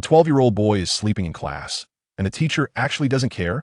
A 12-year-old boy is sleeping in class, and the teacher actually doesn't care.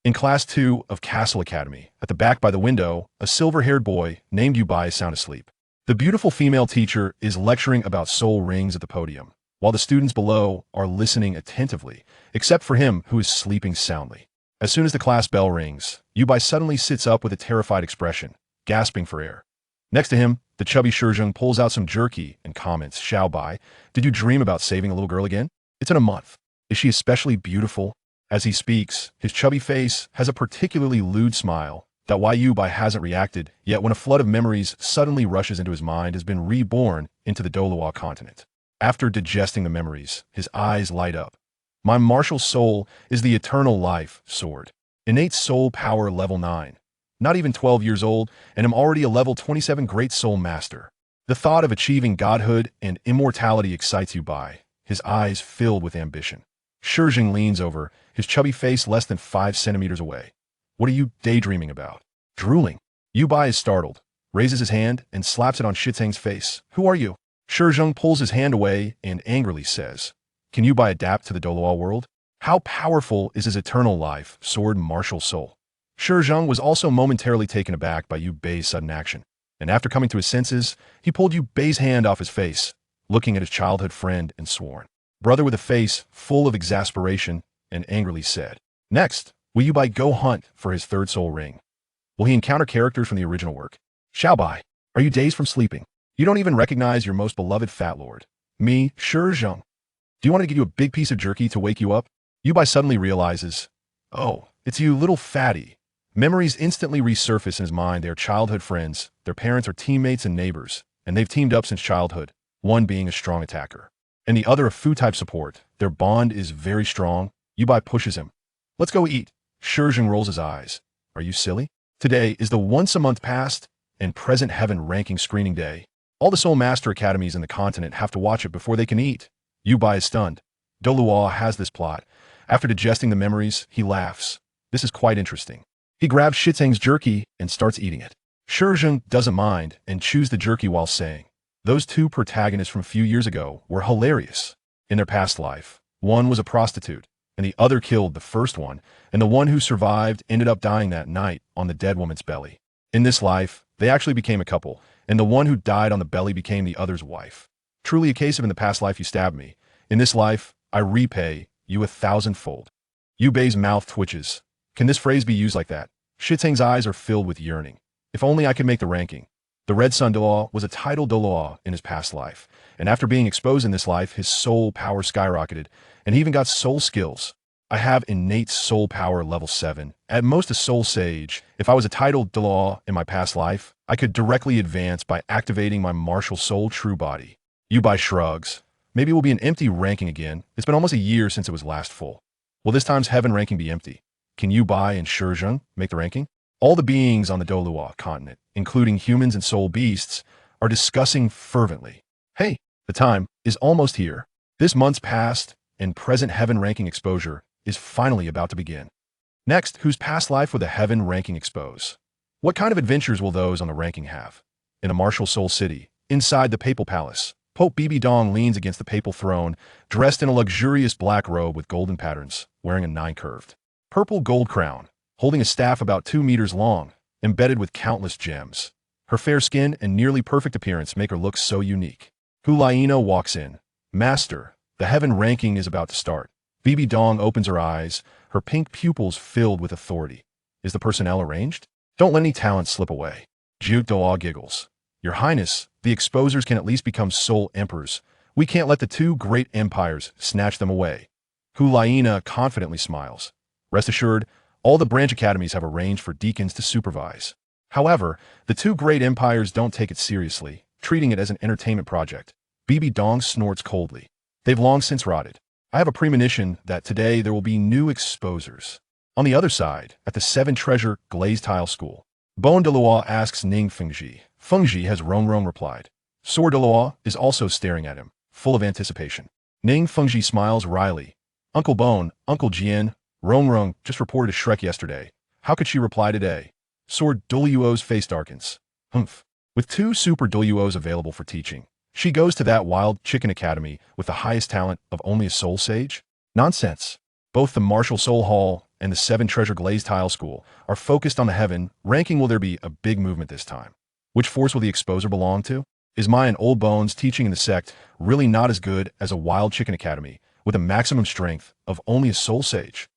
In Class 2 of Castle Academy, at the back by the window, a silver-haired boy named Yubai is sound asleep. The beautiful female teacher is lecturing about soul rings at the podium, while the students below are listening attentively, except for him who is sleeping soundly. As soon as the class bell rings, Yubai suddenly sits up with a terrified expression, gasping for air. Next to him, the chubby Shizheng pulls out some jerky and comments, "Xiao Bai, did you dream about saving a little girl again? It's in a month. Is she especially beautiful?" As he speaks, his chubby face has a particularly lewd smile that Yubai hasn't reacted, yet when a flood of memories suddenly rushes into his mind has been reborn into the Douluo continent. After digesting the memories, his eyes light up. My martial soul is the eternal life sword. Innate soul power level 9. Not even 12 years old, and am already a level 27 great soul master. The thought of achieving godhood and immortality excites Yubai, his eyes filled with ambition. Shizheng leans over, his chubby face less than 5 centimeters away. "What are you daydreaming about?" Drooling. Yubai is startled, raises his hand, and slaps it on Shizheng's face. "Who are you?" Shizheng pulls his hand away and angrily says, "Can Yubai adapt to the Douluo world? How powerful is his eternal life, sword martial soul?" Shizheng was also momentarily taken aback by Yubei's sudden action, and after coming to his senses, he pulled Yubei's hand off his face, looking at his childhood friend and sworn brother with a face full of exasperation, and angrily said, "Next, will Yubai go hunt for his third soul ring? Will he encounter characters from the original work? Xiao Bai, are you dazed from sleeping? You don't even recognize your most beloved fat lord. Me, Shizheng. Do you want to give you a big piece of jerky to wake you up?" Yubai suddenly realizes, "Oh, it's you, little fatty." Memories instantly resurface in his mind. Their childhood friends, their parents are teammates and neighbors, and they've teamed up since childhood, one being a strong attacker, and the other a Fu-type support. Their bond is very strong. Yubai pushes him. "Let's go eat." Shizheng rolls his eyes. "Are you silly? Today is the once-a-month past and present heaven ranking screening day. All the Soul Master Academies in the continent have to watch it before they can eat." Yubai is stunned. Douluo has this plot. After digesting the memories, he laughs. This is quite interesting. He grabs Shizheng's jerky and starts eating it. Shizheng doesn't mind and chews the jerky while saying, "Those two protagonists from a few years ago were hilarious. In their past life, one was a prostitute, and the other killed the first one, and the one who survived ended up dying that night on the dead woman's belly. In this life, they actually became a couple, and the one who died on the belly became the other's wife. Truly a case of in the past life you stabbed me. In this life, I repay you 1,000-fold." Yubei's mouth twitches. Can this phrase be used like that? Shizheng's eyes are filled with yearning. If only I could make the ranking. The Red Sun Douluo was a titled Douluo in his past life, and after being exposed in this life, his soul power skyrocketed, and he even got soul skills. I have innate soul power level 7, at most a soul sage. If I was a titled Douluo in my past life, I could directly advance by activating my martial soul true body. Yubai shrugs. Maybe it will be an empty ranking again. It's been almost a year since it was last full. Will this time's heaven ranking be empty? Can Yubai and Shizheng make the ranking? All the beings on the Douluo continent, including humans and soul beasts, are discussing fervently. Hey, the time is almost here. This month's past and present heaven ranking exposure is finally about to begin. Next, whose past life will the heaven ranking expose? What kind of adventures will those on the ranking have? In a martial soul city, inside the papal palace, Pope Bibi Dong leans against the papal throne, dressed in a luxurious black robe with golden patterns, wearing a 9-curved purple gold crown, holding a staff about 2 meters long, embedded with countless gems. Her fair skin and nearly perfect appearance make her look so unique. Hulaina walks in. "Master, the heaven ranking is about to start." Bibi Dong opens her eyes, her pink pupils filled with authority. "Is the personnel arranged? Don't let any talent slip away." Juk Doa giggles. "Your Highness, the exposers can at least become soul emperors. We can't let the two great empires snatch them away." Hulaina confidently smiles. "Rest assured, all the branch academies have arranged for deacons to supervise. However, the two great empires don't take it seriously, treating it as an entertainment project." Bibi Dong snorts coldly. "They've long since rotted. I have a premonition that today there will be new exposers." On the other side, at the 7-treasure glazed tile school, Bon Douluo asks Ning Fengji. Fengji has Rongrong replied. Sword Douluo is also staring at him, full of anticipation. Ning Fengji smiles wryly. "Uncle Bon, Uncle Jian, Rongrong just reported to Shrek yesterday. How could she reply today?" Sword Douluo's face darkens. "Humph. With 2 super Douluos available for teaching, She goes to that wild chicken academy with the highest talent of only a soul sage? Nonsense. Both the Martial Soul Hall and the Seven Treasure Glazed Tile School are focused on the heaven ranking. Will there be a big movement this time? Which force will the exposer belong to? Is my and Old Bones teaching in the sect really not as good as a wild chicken academy with a maximum strength of only a soul sage?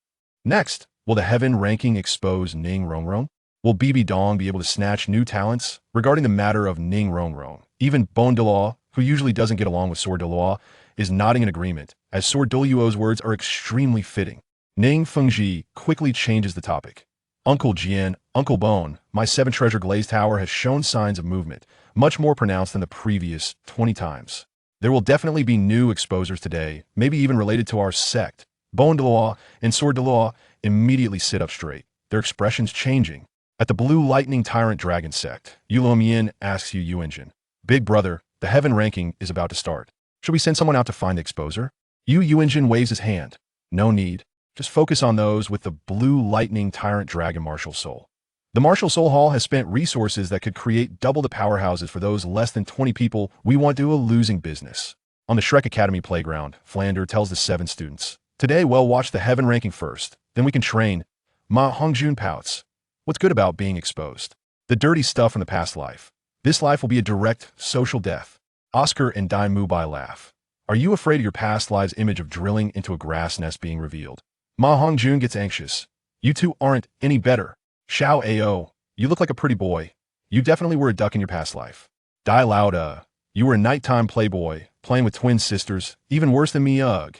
Next, will the heaven ranking expose Ning Rongrong? Will BB Dong be able to snatch new talents regarding the matter of Ning Rongrong? Even Bon Douluo, who usually doesn't get along with Sword Douluo, is nodding in agreement, as Sword Douluo's words are extremely fitting. Ning Fengji quickly changes the topic. Uncle Jian, Uncle Bone, my Seven Treasure Glazed Tower has shown signs of movement, much more pronounced than the previous 20 times. There will definitely be new exposers today, maybe even related to our sect. Bon Douluo and Sword Douluo immediately sit up straight, their expressions changing. At the Blue Lightning Tyrant Dragon sect, Yulo asks Yu Yunjin, Big brother, the heaven ranking is about to start. Should we send someone out to find the exposer? Yu Yunjin waves his hand. No need. Just focus on those with the Blue Lightning Tyrant Dragon Martial Soul. The Martial Soul Hall has spent resources that could create double the powerhouses for those less than 20 people. We want to do a losing business. On the Shrek Academy playground, Flander tells the 7 students, Today we'll watch the heaven ranking first, then we can train. Ma Hongjun pouts. What's good about being exposed? The dirty stuff from the past life. This life will be a direct social death. Oscar and Dai Mubai laugh. Are you afraid of your past lives' image of drilling into a grass nest being revealed? Ma Hongjun gets anxious. You two aren't any better. Xiao Ao, you look like a pretty boy. You definitely were a duck in your past life. Dai Lauda, you were a nighttime playboy, playing with twin sisters, even worse than me. Ugh.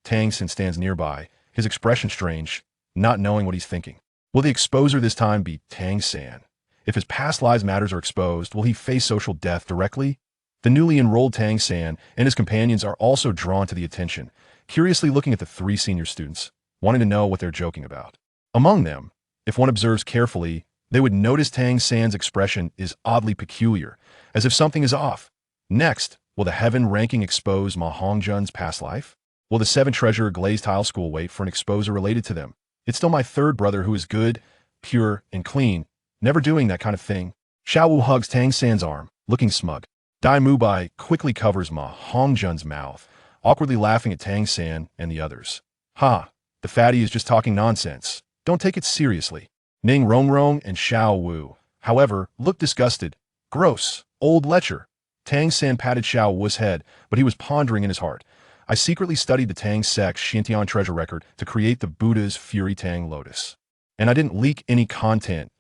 Tang Sin stands nearby, his expression strange, not knowing what he's thinking. Will the exposer this time be Tang San? If his past lives matters are exposed, will he face social death directly? The newly enrolled Tang San and his companions are also drawn to the attention, curiously looking at the 3 senior students, wanting to know what they're joking about. Among them, if one observes carefully, they would notice Tang San's expression is oddly peculiar, as if something is off. Next, will the heaven ranking expose Ma Hongjun's past life? Will the 7 Treasure Glazed Tile School wait for an exposer related to them? It's still my 3rd brother who is good, pure, and clean, never doing that kind of thing. Xiao Wu hugs Tang San's arm, looking smug. Dai Mubai quickly covers Ma Hongjun's mouth, awkwardly laughing at Tang San and the others. Ha, the fatty is just talking nonsense. Don't take it seriously. Ning Rongrong and Xiao Wu, however, looked disgusted. Gross, old lecher. Tang San patted Xiao Wu's head, but he was pondering in his heart. I secretly studied the Tang sect's Xintian treasure record to create the Buddha's Fury Tang Lotus. And I didn't leak any content.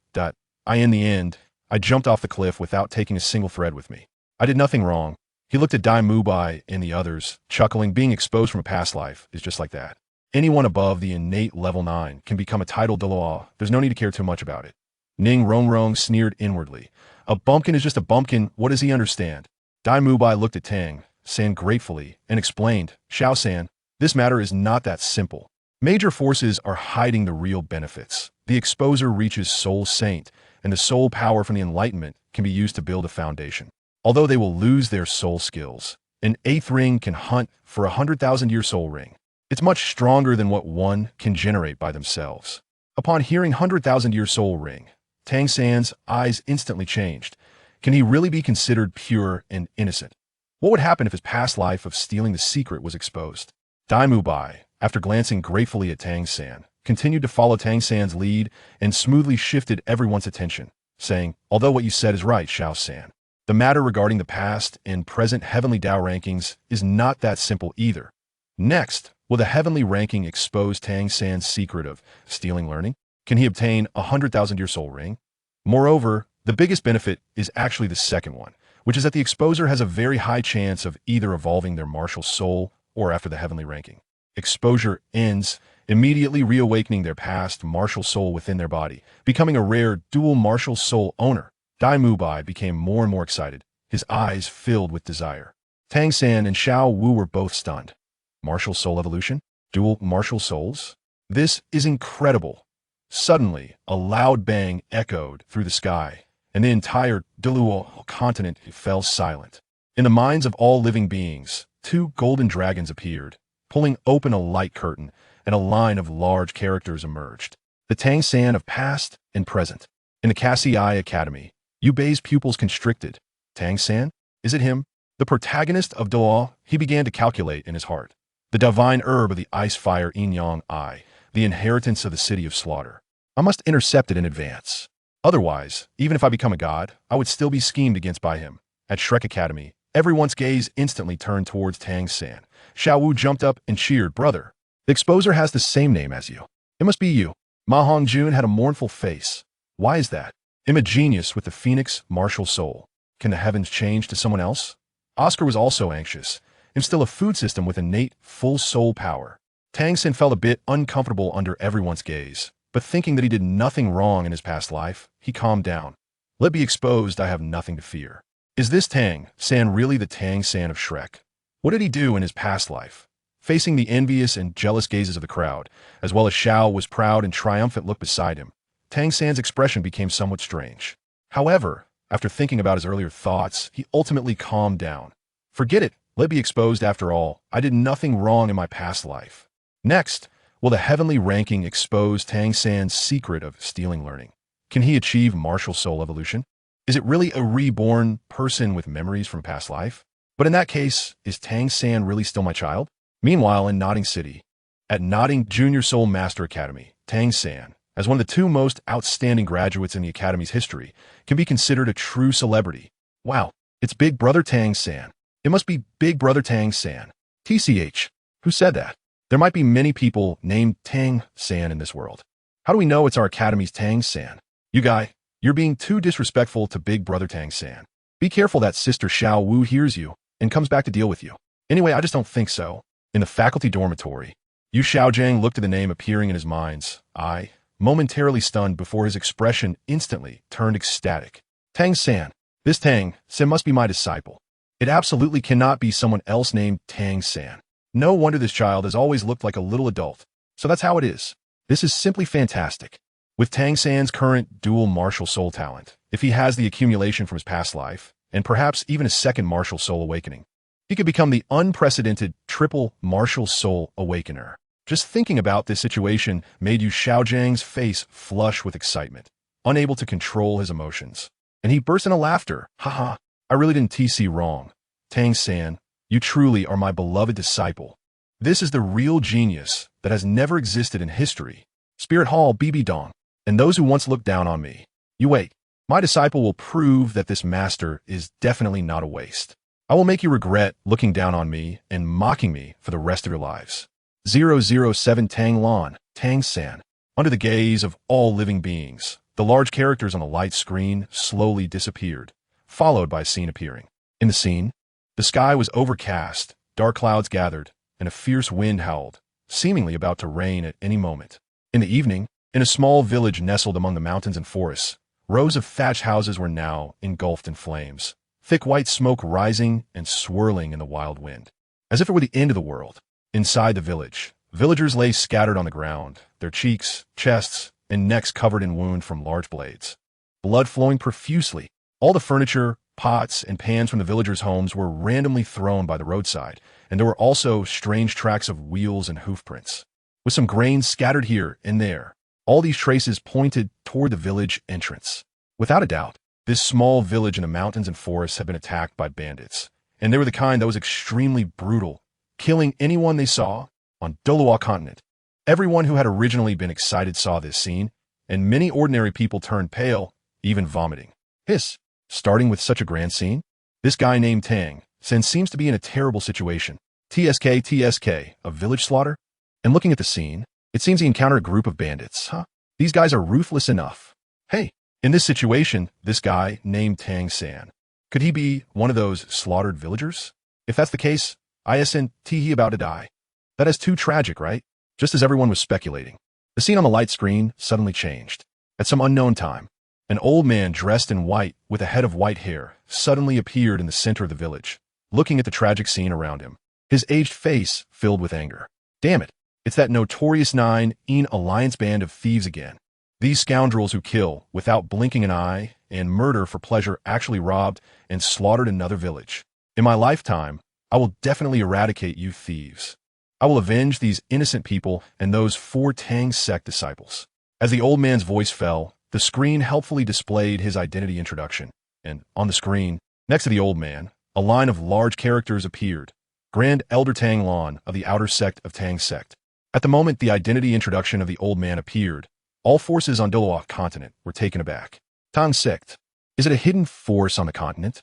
In the end, I jumped off the cliff without taking a single thread with me. I did nothing wrong. He looked at Dai Mubai and the others, chuckling. Being exposed from a past life is just like that. Anyone above the innate level 9 can become a title Douluo. There's no need to care too much about it. Ning Rongrong sneered inwardly. A bumpkin is just a bumpkin. What does he understand? Dai Mubai looked at Tang San gratefully and explained, Xiao San, this matter is not that simple. Major forces are hiding the real benefits. The exposer reaches Soul Saint, and the soul power from the Enlightenment can be used to build a foundation. Although they will lose their soul skills, an 8th ring can hunt for 100,000-year soul ring. It's much stronger than what one can generate by themselves. Upon hearing 100,000-year soul ring, Tang San's eyes instantly changed. Can he really be considered pure and innocent? What would happen if his past life of stealing the secret was exposed? Dai Mubai, after glancing gratefully at Tang San, continued to follow Tang San's lead and smoothly shifted everyone's attention, saying, although what you said is right, Xiao San. The matter regarding the past and present heavenly Dao rankings is not that simple either. Next, will the heavenly ranking expose Tang San's secret of stealing learning? Can he obtain a 100,000-year soul ring? Moreover, the biggest benefit is actually the second one, which is that the exposer has a very high chance of either evolving their martial soul or after the heavenly ranking. Exposure ends, immediately reawakening their past martial soul within their body, becoming a rare dual martial soul owner. Dai Mubai became more and more excited, his eyes filled with desire. Tang San and Xiao Wu were both stunned. Martial soul evolution? Dual martial souls? This is incredible. Suddenly, a loud bang echoed through the sky, and the entire Douluo continent fell silent. In the minds of all living beings, 2 golden dragons appeared, pulling open a light curtain, and a line of large characters emerged. The Tang San of past and present. In the Cassie Academy, Yubei's pupils constricted. Tang San? Is it him? The protagonist of Douluo, he began to calculate in his heart. The divine herb of the ice fire Yin-Yang I, the inheritance of the city of slaughter. I must intercept it in advance. Otherwise, even if I become a god, I would still be schemed against by him. At Shrek Academy, everyone's gaze instantly turned towards Tang San. Xiao Wu jumped up and cheered, "Brother, the exposer has the same name as you. It must be you." Ma Hongjun had a mournful face. "Why is that? I'm a genius with the phoenix martial soul. Can the heavens change to someone else?" Oscar was also anxious. I'm still a food system with innate, full soul power. Tang San felt a bit uncomfortable under everyone's gaze, but thinking that he did nothing wrong in his past life, he calmed down. "Let be exposed, I have nothing to fear." Is this Tang San really the Tang San of Shrek? What did he do in his past life? Facing the envious and jealous gazes of the crowd, as well as Xiao Wu's proud and triumphant look beside him, Tang San's expression became somewhat strange. However, after thinking about his earlier thoughts, he ultimately calmed down. "Forget it, let be exposed after all. I did nothing wrong in my past life." Next, will the heavenly ranking expose Tang San's secret of stealing learning? Can he achieve martial soul evolution? Is it really a reborn person with memories from past life? But in that case, is Tang San really still my child? Meanwhile, in Notting City, at Notting Junior Soul Master Academy, Tang San, as one of the two most outstanding graduates in the Academy's history, can be considered a true celebrity. Wow, it's Big Brother Tang San. It must be Big Brother Tang San. TCH. Who said that? There might be many people named Tang San in this world. How do we know it's our Academy's Tang San? You guy, you're being too disrespectful to Big Brother Tang San. Be careful that Sister Xiao Wu hears you and comes back to deal with you. Anyway, I just don't think so. In the faculty dormitory, Yu Xiaojiang looked at the name appearing in his mind's eye, momentarily stunned before his expression instantly turned ecstatic. Tang San. This Tang San must be my disciple. It absolutely cannot be someone else named Tang San. No wonder this child has always looked like a little adult. So that's how it is. This is simply fantastic. With Tang San's current dual martial soul talent, if he has the accumulation from his past life, and perhaps even a second martial soul awakening, he could become the unprecedented triple martial soul awakener. Just thinking about this situation made Yu Xiaojiang's face flush with excitement, unable to control his emotions. And he burst into laughter. "Haha, I really didn't TC wrong. Tang San, you truly are my beloved disciple. This is the real genius that has never existed in history. Spirit Hall BB Dong. And those who once looked down on me. You wait. My disciple will prove that this master is definitely not a waste. I will make you regret looking down on me and mocking me for the rest of your lives." 007 Tang Lan, Tang San. Under the gaze of all living beings, the large characters on the light screen slowly disappeared, followed by a scene appearing. In the scene, the sky was overcast, dark clouds gathered, and a fierce wind howled, seemingly about to rain at any moment. In the evening, in a small village nestled among the mountains and forests, rows of thatched houses were now engulfed in flames, thick white smoke rising and swirling in the wild wind, as if it were the end of the world. Inside the village, villagers lay scattered on the ground, their cheeks, chests, and necks covered in wounds from large blades, blood flowing profusely. All the furniture, pots, and pans from the villagers' homes were randomly thrown by the roadside, and there were also strange tracks of wheels and hoof prints, with some grains scattered here and there. All these traces pointed toward the village entrance. Without a doubt, this small village in the mountains and forests had been attacked by bandits, and they were the kind that was extremely brutal, killing anyone they saw on Douluo continent. Everyone who had originally been excited saw this scene, and many ordinary people turned pale, even vomiting. Hiss, starting with such a grand scene? This guy named Tang San seems to be in a terrible situation. TSK, a village slaughter? And looking at the scene, it seems he encountered a group of bandits, huh? These guys are ruthless enough. Hey, in this situation, this guy named Tang San, could he be one of those slaughtered villagers? If that's the case, isn't he about to die? That is too tragic, right? Just as everyone was speculating, the scene on the light screen suddenly changed. At some unknown time, an old man dressed in white with a head of white hair suddenly appeared in the center of the village, looking at the tragic scene around him, his aged face filled with anger. Damn it, it's that notorious 9-in alliance band of thieves again. These scoundrels who kill without blinking an eye and murder for pleasure actually robbed and slaughtered another village. In my lifetime, I will definitely eradicate you thieves. I will avenge these innocent people and those 4 Tang sect disciples. As the old man's voice fell, the screen helpfully displayed his identity introduction, and on the screen, next to the old man, a line of large characters appeared. Grand Elder Tang Lan of the outer sect of Tang sect. At the moment the identity introduction of the old man appeared, all forces on Douluo continent were taken aback. Tang sect. Is it a hidden force on the continent?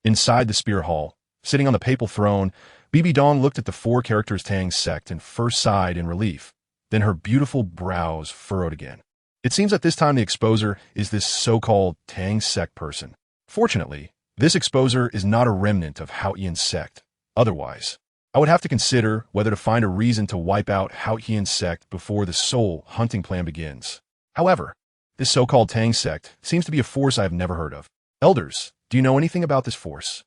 Inside the Spear Hall, sitting on the papal throne, Bibi Dong looked at the four characters Tang sect and first sighed in relief. Then her beautiful brows furrowed again. It seems that this time the exposer is this so-called Tang sect person. Fortunately, this exposer is not a remnant of Haotian's sect. Otherwise, I would have to consider whether to find a reason to wipe out Haotian's sect before the soul hunting plan begins. However, this so-called Tang sect seems to be a force I have never heard of. Elders, do you know anything about this force?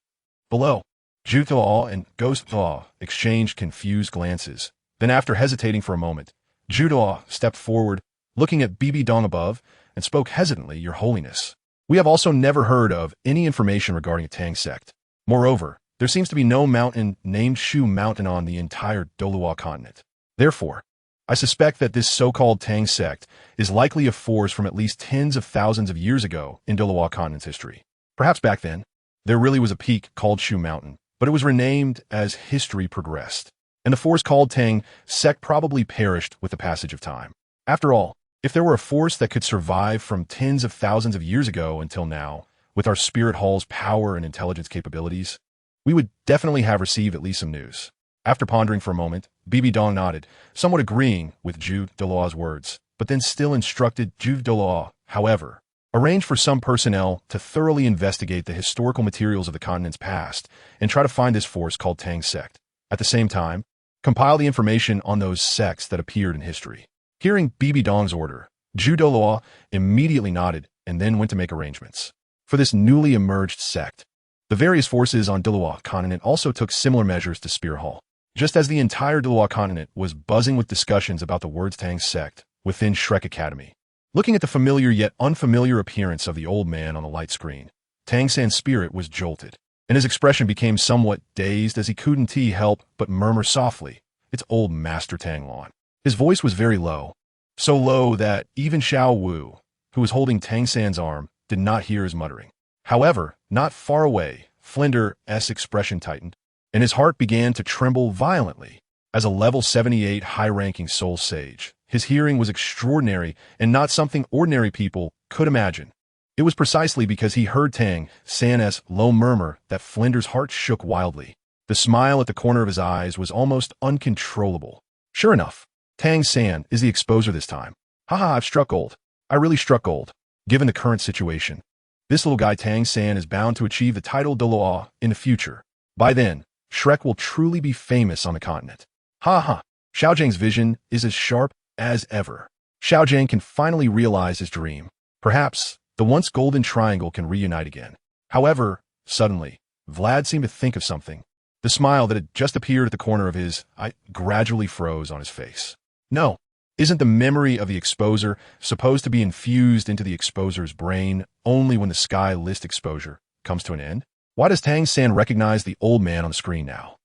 Below, Zhu Douluo and Ghost Douluo exchanged confused glances. Then after hesitating for a moment, Zhu Douluo stepped forward, looking at Bibi Dong above, and spoke hesitantly, Your Holiness. We have also never heard of any information regarding a Tang sect. Moreover, there seems to be no mountain named Shu Mountain on the entire Douluo continent. Therefore, I suspect that this so-called Tang sect is likely a force from at least tens of thousands of years ago in Douluo continent's history. Perhaps back then, there really was a peak called Shu Mountain, but it was renamed as history progressed, and the force called Tang sect probably perished with the passage of time. After all, if there were a force that could survive from tens of thousands of years ago until now, with our spirit hall's power and intelligence capabilities, we would definitely have received at least some news. After pondering for a moment, Bibi Dong nodded, somewhat agreeing with Zhu Douluo's words, but then still instructed Zhu Douluo, however, arrange for some personnel to thoroughly investigate the historical materials of the continent's past and try to find this force called Tang sect. At the same time, compile the information on those sects that appeared in history. Hearing Bibi Dong's order, Zhu Douluo immediately nodded and then went to make arrangements. For this newly emerged sect, the various forces on Douluo continent also took similar measures to Spear Hall. Just as the entire Douluo continent was buzzing with discussions about the words Tang sect within Shrek Academy. Looking at the familiar yet unfamiliar appearance of the old man on the light screen, Tang San's spirit was jolted, and his expression became somewhat dazed as he couldn't help but murmur softly, It's old Master Tang Lan. His voice was very low, so low that even Xiao Wu, who was holding Tang San's arm, did not hear his muttering. However, not far away, Flinder's expression tightened, and his heart began to tremble violently. As a level 78 high-ranking soul sage, his hearing was extraordinary and not something ordinary people could imagine. It was precisely because he heard Tang San's low murmur that Flinder's heart shook wildly. The smile at the corner of his eyes was almost uncontrollable. Sure enough, Tang San is the exposer this time. Haha, I've struck gold. I really struck gold. Given the current situation, this little guy Tang San is bound to achieve the title Douluo in the future. By then, Shrek will truly be famous on the continent. Ha. Xiao Zhang's vision is as sharp as ever. Xiao Zhang can finally realize his dream. Perhaps the once golden triangle can reunite again. However, suddenly, Vlad seemed to think of something. The smile that had just appeared at the corner of his eye gradually froze on his face. No, isn't the memory of the exposer supposed to be infused into the exposer's brain only when the sky list exposure comes to an end? Why does Tang San recognize the old man on the screen now?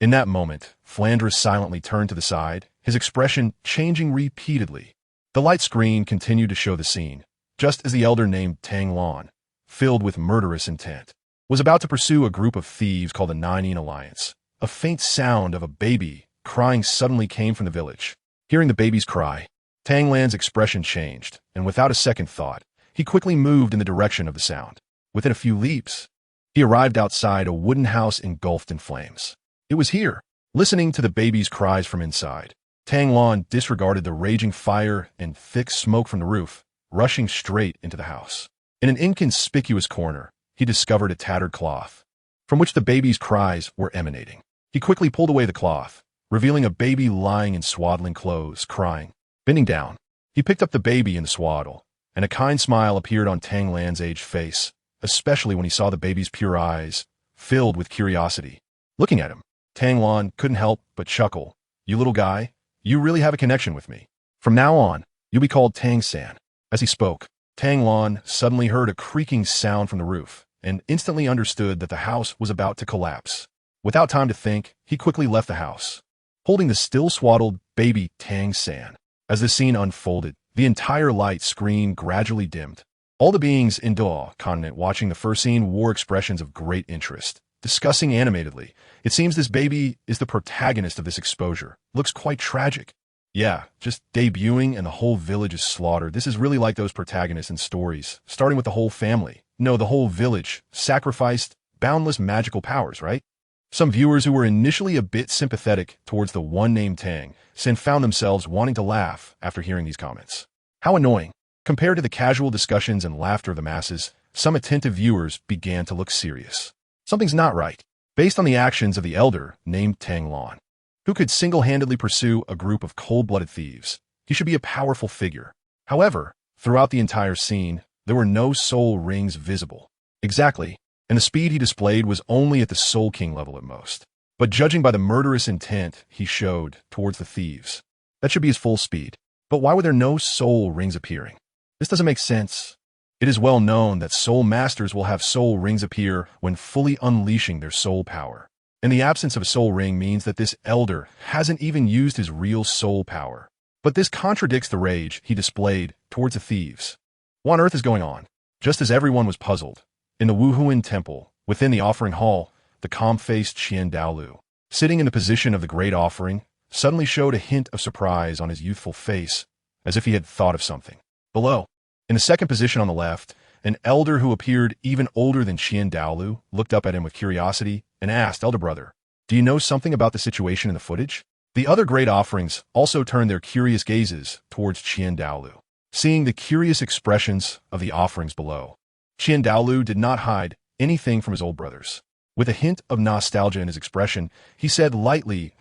In that moment, Flanders silently turned to the side, his expression changing repeatedly. The light screen continued to show the scene, just as the elder named Tang Lan, filled with murderous intent, was about to pursue a group of thieves called the Nine Alliance. A faint sound of a baby crying suddenly came from the village. Hearing the baby's cry, Tang Lan's expression changed, and without a second thought, he quickly moved in the direction of the sound. Within a few leaps, he arrived outside a wooden house engulfed in flames. It was here, listening to the baby's cries from inside. Tang Lan disregarded the raging fire and thick smoke from the roof, rushing straight into the house. In an inconspicuous corner, he discovered a tattered cloth, from which the baby's cries were emanating. He quickly pulled away the cloth, revealing a baby lying in swaddling clothes, crying. Bending down, he picked up the baby in the swaddle, and a kind smile appeared on Tang Lan's aged face, especially when he saw the baby's pure eyes, filled with curiosity. Looking at him, Tang Lan couldn't help but chuckle. You little guy, you really have a connection with me. From now on, you'll be called Tang San. As he spoke, Tang Lan suddenly heard a creaking sound from the roof, and instantly understood that the house was about to collapse. Without time to think, he quickly left the house, holding the still swaddled baby Tang San. As the scene unfolded, the entire light screen gradually dimmed. All the beings in Douluo continent watching the first scene wore expressions of great interest. discussing animatedly. It seems this baby is the protagonist of this exposure. Looks quite tragic. Yeah, just debuting and the whole village is slaughtered. This is really like those protagonists in stories, starting with the whole family. No, the whole village sacrificed boundless magical powers, right? Some viewers who were initially a bit sympathetic towards the one named Tang soon found themselves wanting to laugh after hearing these comments. How annoying. Compared to the casual discussions and laughter of the masses, some attentive viewers began to look serious. Something's not right. Based on the actions of the elder named Tang Lan, who could single-handedly pursue a group of cold-blooded thieves, he should be a powerful figure. However, throughout the entire scene, there were no soul rings visible. Exactly, and the speed he displayed was only at the Soul King level at most. But judging by the murderous intent he showed towards the thieves, that should be his full speed. But why were there no soul rings appearing? This doesn't make sense. It is well known that soul masters will have soul rings appear when fully unleashing their soul power. And the absence of a soul ring means that this elder hasn't even used his real soul power. But this contradicts the rage he displayed towards the thieves. What on earth is going on? Just as everyone was puzzled, in the Wuhuan temple, within the offering hall, the calm-faced Douluo, sitting in the position of the great offering, suddenly showed a hint of surprise on his youthful face, as if he had thought of something. Below, in the second position on the left, an elder who appeared even older than Douluo looked up at him with curiosity and asked, "Elder brother, do you know something about the situation in the footage?" The other great offerings also turned their curious gazes towards Douluo, seeing the curious expressions of the offerings below. Douluo did not hide anything from his old brothers. With a hint of nostalgia in his expression, he said lightly,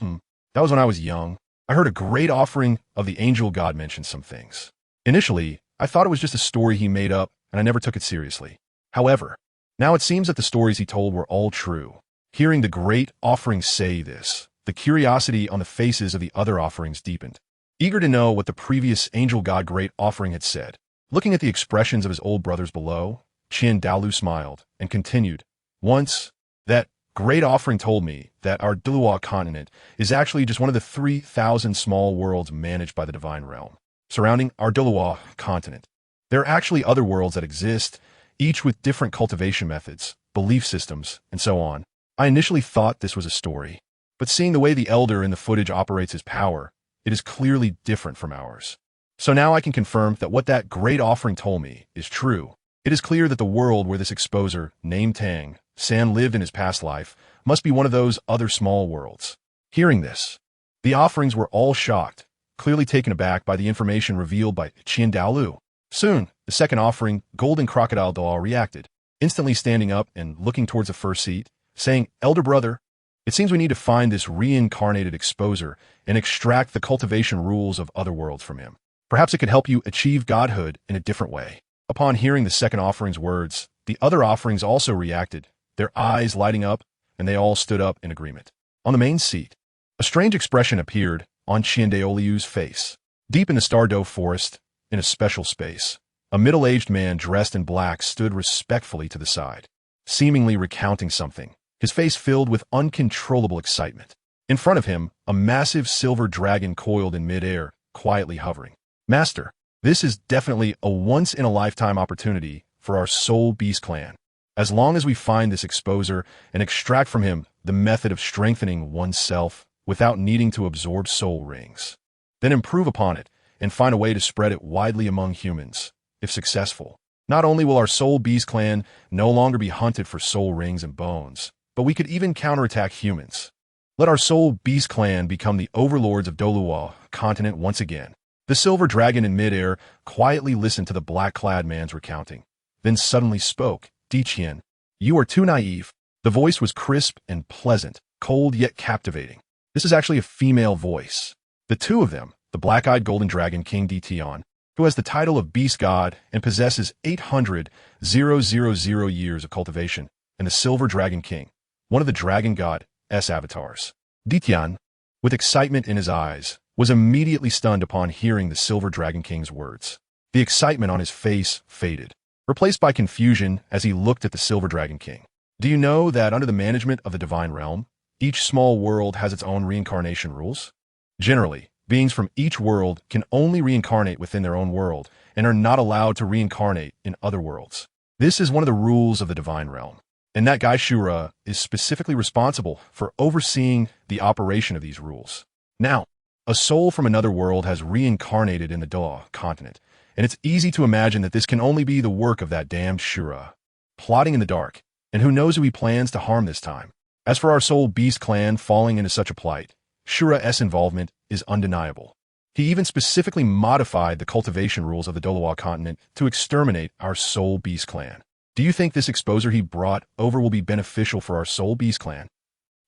"That was when I was young. I heard a great offering of the angel god mention some things. Initially, I thought it was just a story he made up, and I never took it seriously. However, now it seems that the stories he told were all true." Hearing the great offerings say this, the curiosity on the faces of the other offerings deepened. Eager to know what the previous angel god great offering had said, looking at the expressions of his old brothers below, Douluo smiled and continued, "Once, that great offering told me that our Douluo continent is actually just one of the 3,000 small worlds managed by the divine realm. Surrounding our Douluo continent, there are actually other worlds that exist, each with different cultivation methods, belief systems, and so on. I initially thought this was a story, but seeing the way the elder in the footage operates his power, it is clearly different from ours. So now I can confirm that what that great offering told me is true. It is clear that the world where this exposer, named Tang, San lived in his past life, must be one of those other small worlds." Hearing this, the offerings were all shocked, clearly taken aback by the information revealed by Douluo. Soon, the second offering, Golden Crocodile Doll, reacted, instantly standing up and looking towards the first seat, saying, "Elder brother, it seems we need to find this reincarnated exposer and extract the cultivation rules of other worlds from him. Perhaps it could help you achieve godhood in a different way." Upon hearing the second offering's words, the other offerings also reacted, their eyes lighting up, and they all stood up in agreement. On the main seat, a strange expression appeared on Douluo's face. Deep in the Stardow forest, in a special space, a middle-aged man dressed in black stood respectfully to the side, seemingly recounting something, his face filled with uncontrollable excitement. In front of him, a massive silver dragon coiled in midair, quietly hovering. "Master, this is definitely a once-in-a-lifetime opportunity for our Soul Beast clan. As long as we find this exposer and extract from him the method of strengthening oneself without needing to absorb soul rings, then improve upon it and find a way to spread it widely among humans. If successful, not only will our Soul Beast clan no longer be hunted for soul rings and bones, but we could even counterattack humans. Let our Soul Beast clan become the overlords of Douluo continent once again." The silver dragon in midair quietly listened to the black-clad man's recounting, then suddenly spoke. "Diqian, you are too naive." The voice was crisp and pleasant, cold yet captivating. This is actually a female voice. The two of them, the black-eyed golden dragon King Diqian, who has the title of Beast God and possesses 800,000 years of cultivation, and the silver dragon king, one of the dragon god's avatars. Diqian, with excitement in his eyes, was immediately stunned upon hearing the silver dragon king's words. The excitement on his face faded, replaced by confusion as he looked at the silver dragon king. "Do you know that under the management of the divine realm, each small world has its own reincarnation rules? Generally, beings from each world can only reincarnate within their own world and are not allowed to reincarnate in other worlds. This is one of the rules of the divine realm. And that guy Shura is specifically responsible for overseeing the operation of these rules. Now, a soul from another world has reincarnated in the Douluo continent, and it's easy to imagine that this can only be the work of that damned Shura, plotting in the dark, and who knows who he plans to harm this time. As for our soul beast clan falling into such a plight, Shura's involvement is undeniable. He even specifically modified the cultivation rules of the Douluo continent to exterminate our soul beast clan. Do you think this exposure he brought over will be beneficial for our soul beast clan?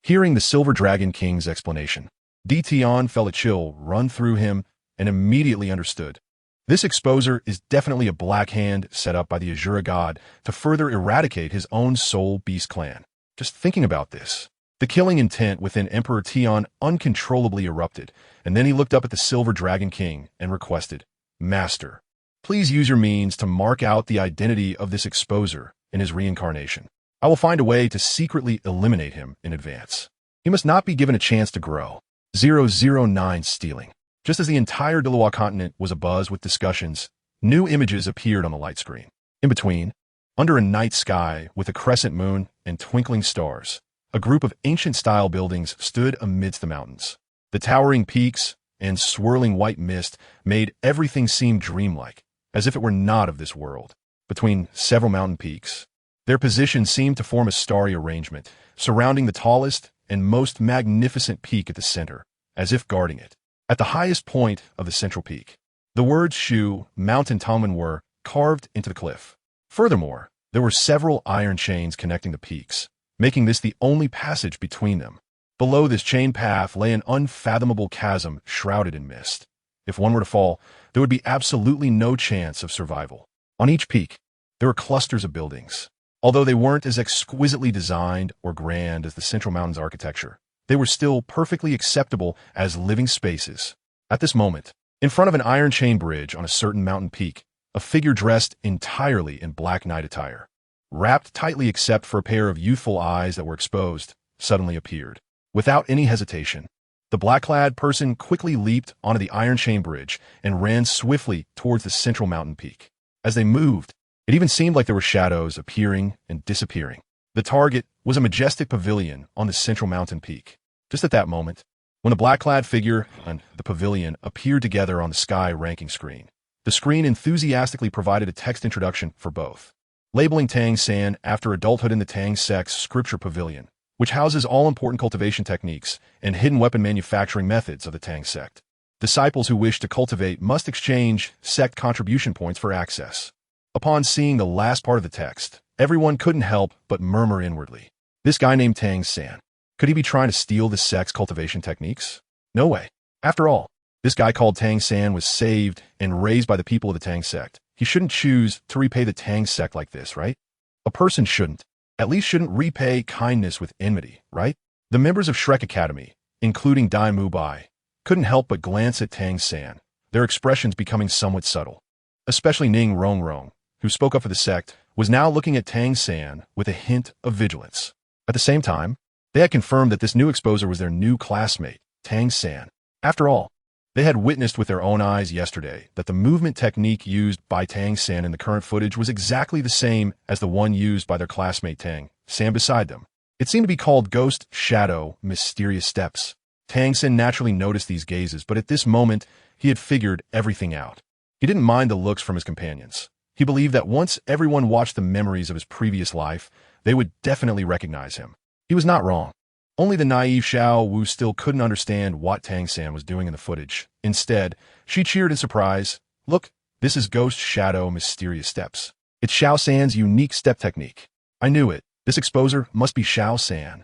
Hearing the Silver Dragon King's explanation, Tion felt a chill run through him and immediately understood. This exposure is definitely a black hand set up by the Azura god to further eradicate his own soul beast clan. Just thinking about this, the killing intent within Emperor Tion uncontrollably erupted, and then he looked up at the Silver Dragon King and requested, "Master, please use your means to mark out the identity of this exposer in his reincarnation. I will find a way to secretly eliminate him in advance. He must not be given a chance to grow." 009 Stealing. Just as the entire Douluo continent was abuzz with discussions, new images appeared on the light screen. In between, under a night sky with a crescent moon and twinkling stars, a group of ancient-style buildings stood amidst the mountains. The towering peaks and swirling white mist made everything seem dreamlike, as if it were not of this world. Between several mountain peaks, their positions seemed to form a starry arrangement, surrounding the tallest and most magnificent peak at the center, as if guarding it. At the highest point of the central peak, the words Shu, Mountain Tongmen were carved into the cliff. Furthermore, there were several iron chains connecting the peaks, making this the only passage between them. Below this chain path lay an unfathomable chasm shrouded in mist. If one were to fall, there would be absolutely no chance of survival. On each peak, there were clusters of buildings. Although they weren't as exquisitely designed or grand as the Central Mountains architecture, they were still perfectly acceptable as living spaces. At this moment, in front of an iron chain bridge on a certain mountain peak, a figure dressed entirely in black night attire, wrapped tightly except for a pair of youthful eyes that were exposed, suddenly appeared. Without any hesitation, the black-clad person quickly leaped onto the iron chain bridge and ran swiftly towards the central mountain peak. As they moved, it even seemed like there were shadows appearing and disappearing. The target was a majestic pavilion on the central mountain peak. Just at that moment, when the black-clad figure and the pavilion appeared together on the sky ranking screen, the screen enthusiastically provided a text introduction for both, labeling Tang San after adulthood in the Tang sect's scripture pavilion, which houses all important cultivation techniques and hidden weapon manufacturing methods of the Tang sect. Disciples who wish to cultivate must exchange sect contribution points for access. Upon seeing the last part of the text, everyone couldn't help but murmur inwardly. This guy named Tang San, could he be trying to steal the sect's cultivation techniques? No way. After all, this guy called Tang San was saved and raised by the people of the Tang sect. He shouldn't choose to repay the Tang sect like this, right? A person shouldn't. At least shouldn't repay kindness with enmity, right? The members of Shrek Academy, including Dai Mu Bai, couldn't help but glance at Tang San, their expressions becoming somewhat subtle. Especially Ning Rongrong, who spoke up for the sect, was now looking at Tang San with a hint of vigilance. At the same time, they had confirmed that this new exposer was their new classmate, Tang San. After all, they had witnessed with their own eyes yesterday that the movement technique used by Tang San in the current footage was exactly the same as the one used by their classmate Tang San beside them. It seemed to be called Ghost, Shadow, Mysterious Steps. Tang San naturally noticed these gazes, but at this moment, he had figured everything out. He didn't mind the looks from his companions. He believed that once everyone watched the memories of his previous life, they would definitely recognize him. He was not wrong. Only the naive Xiao Wu still couldn't understand what Tang San was doing in the footage. Instead, she cheered in surprise. Look, this is Ghost, Shadow, Mysterious Steps. It's Xiao San's unique step technique. I knew it. This exposer must be Xiao San.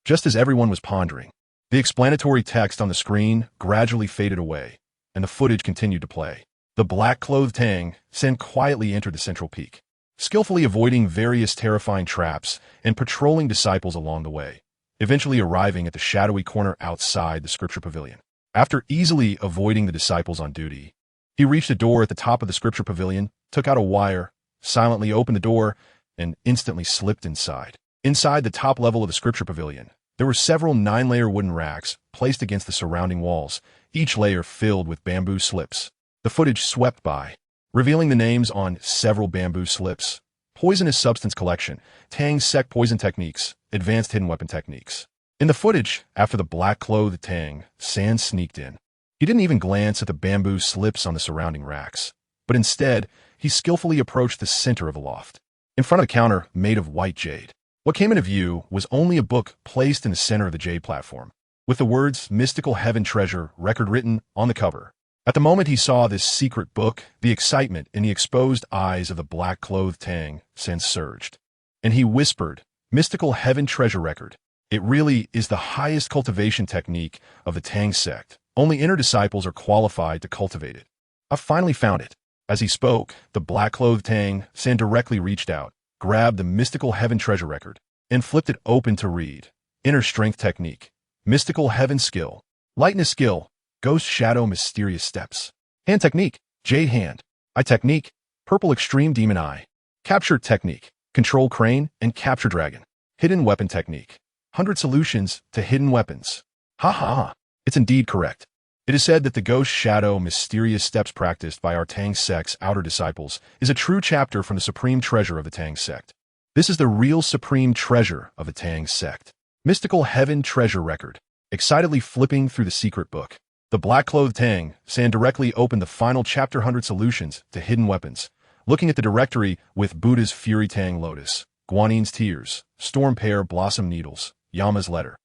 Just as everyone was pondering, the explanatory text on the screen gradually faded away, and the footage continued to play. The black-clothed Tang San quietly entered the central peak, skillfully avoiding various terrifying traps and patrolling disciples along the way, eventually arriving at the shadowy corner outside the scripture pavilion. After easily avoiding the disciples on duty, he reached a door at the top of the scripture pavilion, took out a wire, silently opened the door, and instantly slipped inside. Inside the top level of the scripture pavilion, there were several 9-layer wooden racks placed against the surrounding walls, each layer filled with bamboo slips. The footage swept by, revealing the names on several bamboo slips, Poisonous Substance Collection, Tang's Sect Poison Techniques, Advanced Hidden Weapon Techniques. In the footage, after the black-clothed Tang, San sneaked in. He didn't even glance at the bamboo slips on the surrounding racks, but instead, he skillfully approached the center of the loft. In front of the counter made of white jade. What came into view was only a book placed in the center of the jade platform, with the words Mystical Heaven Treasure record written on the cover. At the moment he saw this secret book, the excitement in the exposed eyes of the black-clothed Tang San surged. And he whispered, Mystical Heaven Treasure Record. It really is the highest cultivation technique of the Tang sect. Only inner disciples are qualified to cultivate it. I finally found it. As he spoke, the black-clothed Tang San directly reached out, grabbed the Mystical Heaven Treasure Record, and flipped it open to read. Inner Strength Technique. Mystical Heaven Skill. Lightness Skill. Ghost Shadow Mysterious Steps. Hand Technique. Jade Hand. Eye Technique. Purple Extreme Demon Eye. Capture Technique. Control Crane and Capture Dragon. Hidden Weapon Technique. 100 Solutions to Hidden Weapons. Ha ha. It's indeed correct. It is said that the Ghost Shadow Mysterious Steps practiced by our Tang sect's outer disciples is a true chapter from the supreme treasure of the Tang sect. This is the real supreme treasure of the Tang sect. Mystical Heaven Treasure Record. Excitedly flipping through the secret book, the black-clothed Tang San directly opened the final chapter 100 Solutions to Hidden Weapons, looking at the directory with Buddha's Fury Tang Lotus, Guanin's Tears, Storm Pear Blossom Needles, Yama's Letter.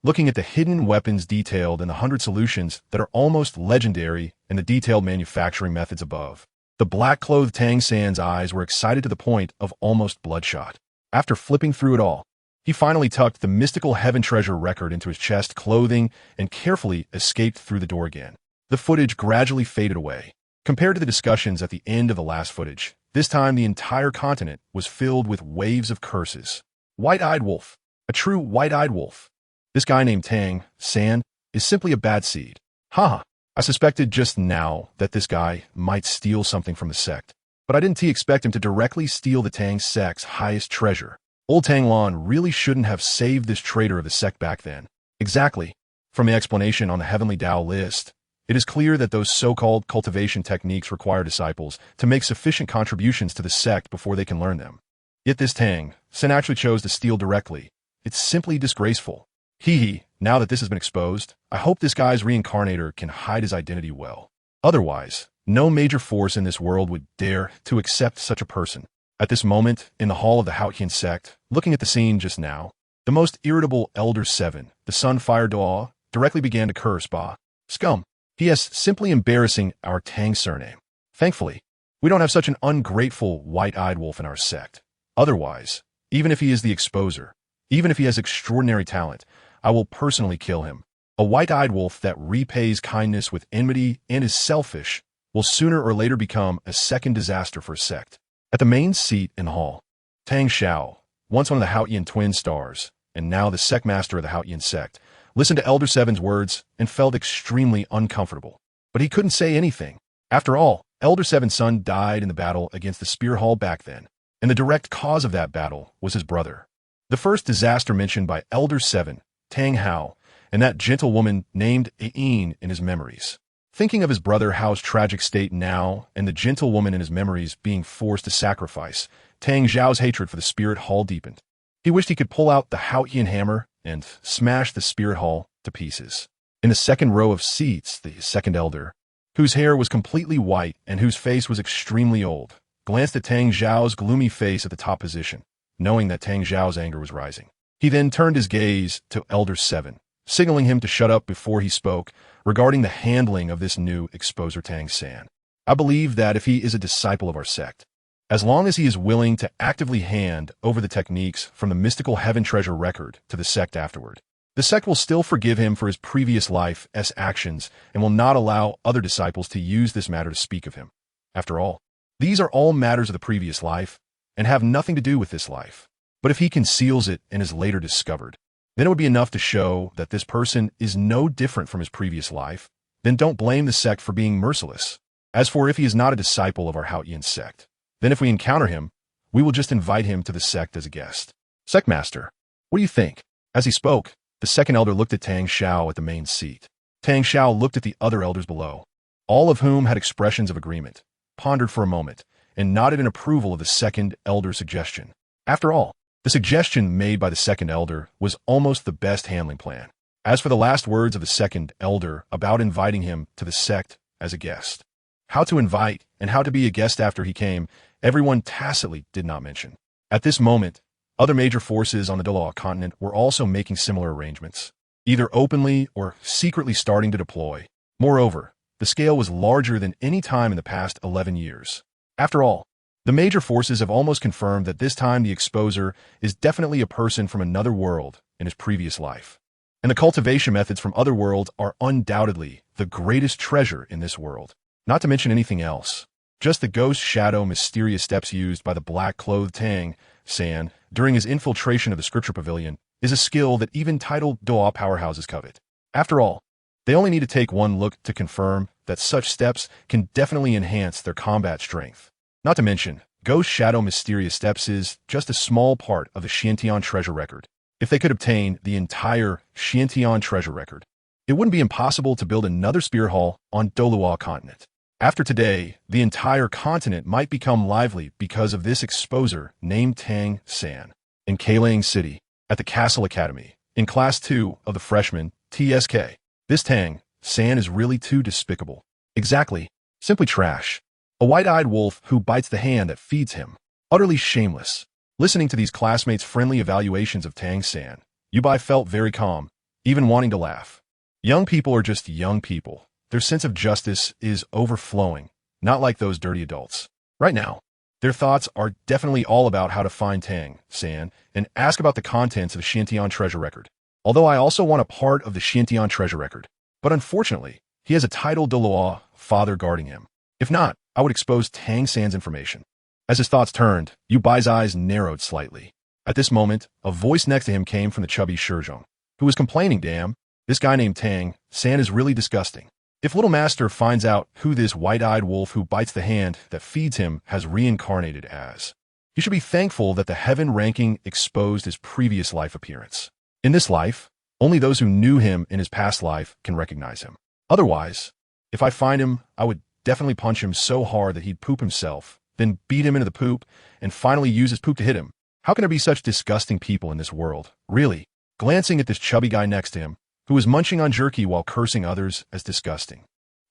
Looking at the hidden weapons detailed in the 100 solutions that are almost legendary and the detailed manufacturing methods above. The black-clothed Tang San's eyes were excited to the point of almost bloodshot. After flipping through it all, he finally tucked the Mystical Heaven Treasure Record into his chest clothing and carefully escaped through the door again. The footage gradually faded away. Compared to the discussions at the end of the last footage, this time the entire continent was filled with waves of curses. White-eyed wolf. A true white-eyed wolf. This guy named Tang San is simply a bad seed. Haha. I suspected just now that this guy might steal something from the sect, but I didn't expect him to directly steal the Tang sect's highest treasure. Old Tang Lan really shouldn't have saved this traitor of the sect back then. Exactly. From the explanation on the Heavenly Tao list, it is clear that those so-called cultivation techniques require disciples to make sufficient contributions to the sect before they can learn them. Yet this Tang San actually chose to steal directly. It's simply disgraceful. Hee, now that this has been exposed, I hope this guy's reincarnator can hide his identity well. Otherwise, no major force in this world would dare to accept such a person. At this moment, in the hall of the Haotian sect, looking at the scene just now, the most irritable Elder 7, the Sunfire Douluo, directly began to curse Ba. Scum. He is simply embarrassing our Tang surname. Thankfully, we don't have such an ungrateful white-eyed wolf in our sect. Otherwise, even if he is the exposer, even if he has extraordinary talent, I will personally kill him. A white-eyed wolf that repays kindness with enmity and is selfish will sooner or later become a second disaster for a sect. At the main seat in the hall, Tang Xiao, once one of the Haotian twin stars, and now the sect master of the Haotian sect, listened to Elder Seven's words and felt extremely uncomfortable. But he couldn't say anything. After all, Elder Seven's son died in the battle against the Spear Hall back then, and the direct cause of that battle was his brother. The first disaster mentioned by Elder 7, Tang Hao, and that gentlewoman named Ain in his memories. Thinking of his brother Hao's tragic state now and the gentlewoman in his memories being forced to sacrifice, Tang Xiao's hatred for the Spirit Hall deepened. He wished he could pull out the Haotian hammer and smash the Spirit Hall to pieces. In the second row of seats, the second elder, whose hair was completely white and whose face was extremely old, glanced at Tang Xiao's gloomy face at the top position, knowing that Tang Xiao's anger was rising. He then turned his gaze to Elder 7, signaling him to shut up before he spoke regarding the handling of this new exposer Tang San. I believe that if he is a disciple of our sect, as long as he is willing to actively hand over the techniques from the Mystical Heaven Treasure Record to the sect afterward, the sect will still forgive him for his previous life's actions and will not allow other disciples to use this matter to speak of him. After all, these are all matters of the previous life and have nothing to do with this life. But if he conceals it and is later discovered, then it would be enough to show that this person is no different from his previous life. Then don't blame the sect for being merciless. As for if he is not a disciple of our Haotian sect, then if we encounter him, we will just invite him to the sect as a guest. Sect Master, what do you think? As he spoke, the second elder looked at Tang Xiao at the main seat. Tang Xiao looked at the other elders below, all of whom had expressions of agreement, pondered for a moment, and nodded in approval of the second elder's suggestion. After all, the suggestion made by the second elder was almost the best handling plan. As for the last words of the second elder about inviting him to the sect as a guest, how to invite and how to be a guest after he came, everyone tacitly did not mention. At this moment, other major forces on the Douluo continent were also making similar arrangements, either openly or secretly starting to deploy. Moreover, the scale was larger than any time in the past 11 years. After all, the major forces have almost confirmed that this time the exposer is definitely a person from another world in his previous life. And the cultivation methods from other worlds are undoubtedly the greatest treasure in this world. Not to mention anything else. Just the ghost shadow mysterious steps used by the black-clothed Tang San during his infiltration of the scripture pavilion is a skill that even titled Douluo powerhouses covet. After all, they only need to take one look to confirm that such steps can definitely enhance their combat strength. Not to mention, ghost shadow mysterious steps is just a small part of the Xiantian treasure record. If they could obtain the entire Xiantian treasure record, it wouldn't be impossible to build another spear hall on Douluo continent. After today, the entire continent might become lively because of this exposer named Tang San. In Kailang City, at the Castle Academy, in Class 2 of the freshman TSK, this Tang San is really too despicable. Exactly. Simply trash. A white-eyed wolf who bites the hand that feeds him. Utterly shameless. Listening to these classmates' friendly evaluations of Tang San, Yubai felt very calm, even wanting to laugh. Young people are just young people. Their sense of justice is overflowing, not like those dirty adults. Right now, their thoughts are definitely all about how to find Tang San and ask about the contents of the Xiantian treasure record. Although I also want a part of the Xiantian treasure record. But unfortunately, he has a titled Douluo father guarding him. If not, I would expose Tang San's information. As his thoughts turned, Yubai's eyes narrowed slightly. At this moment, a voice next to him came from the chubby Shizhong, who was complaining, "Damn, this guy named Tang San is really disgusting. If Little Master finds out who this white-eyed wolf who bites the hand that feeds him has reincarnated as, he should be thankful that the heaven ranking exposed his previous life appearance. In this life, only those who knew him in his past life can recognize him. Otherwise, if I find him, I would definitely punch him so hard that he'd poop himself, then beat him into the poop, and finally use his poop to hit him. How can there be such disgusting people in this world? Really?" Glancing at this chubby guy next to him, who was munching on jerky while cursing others as disgusting.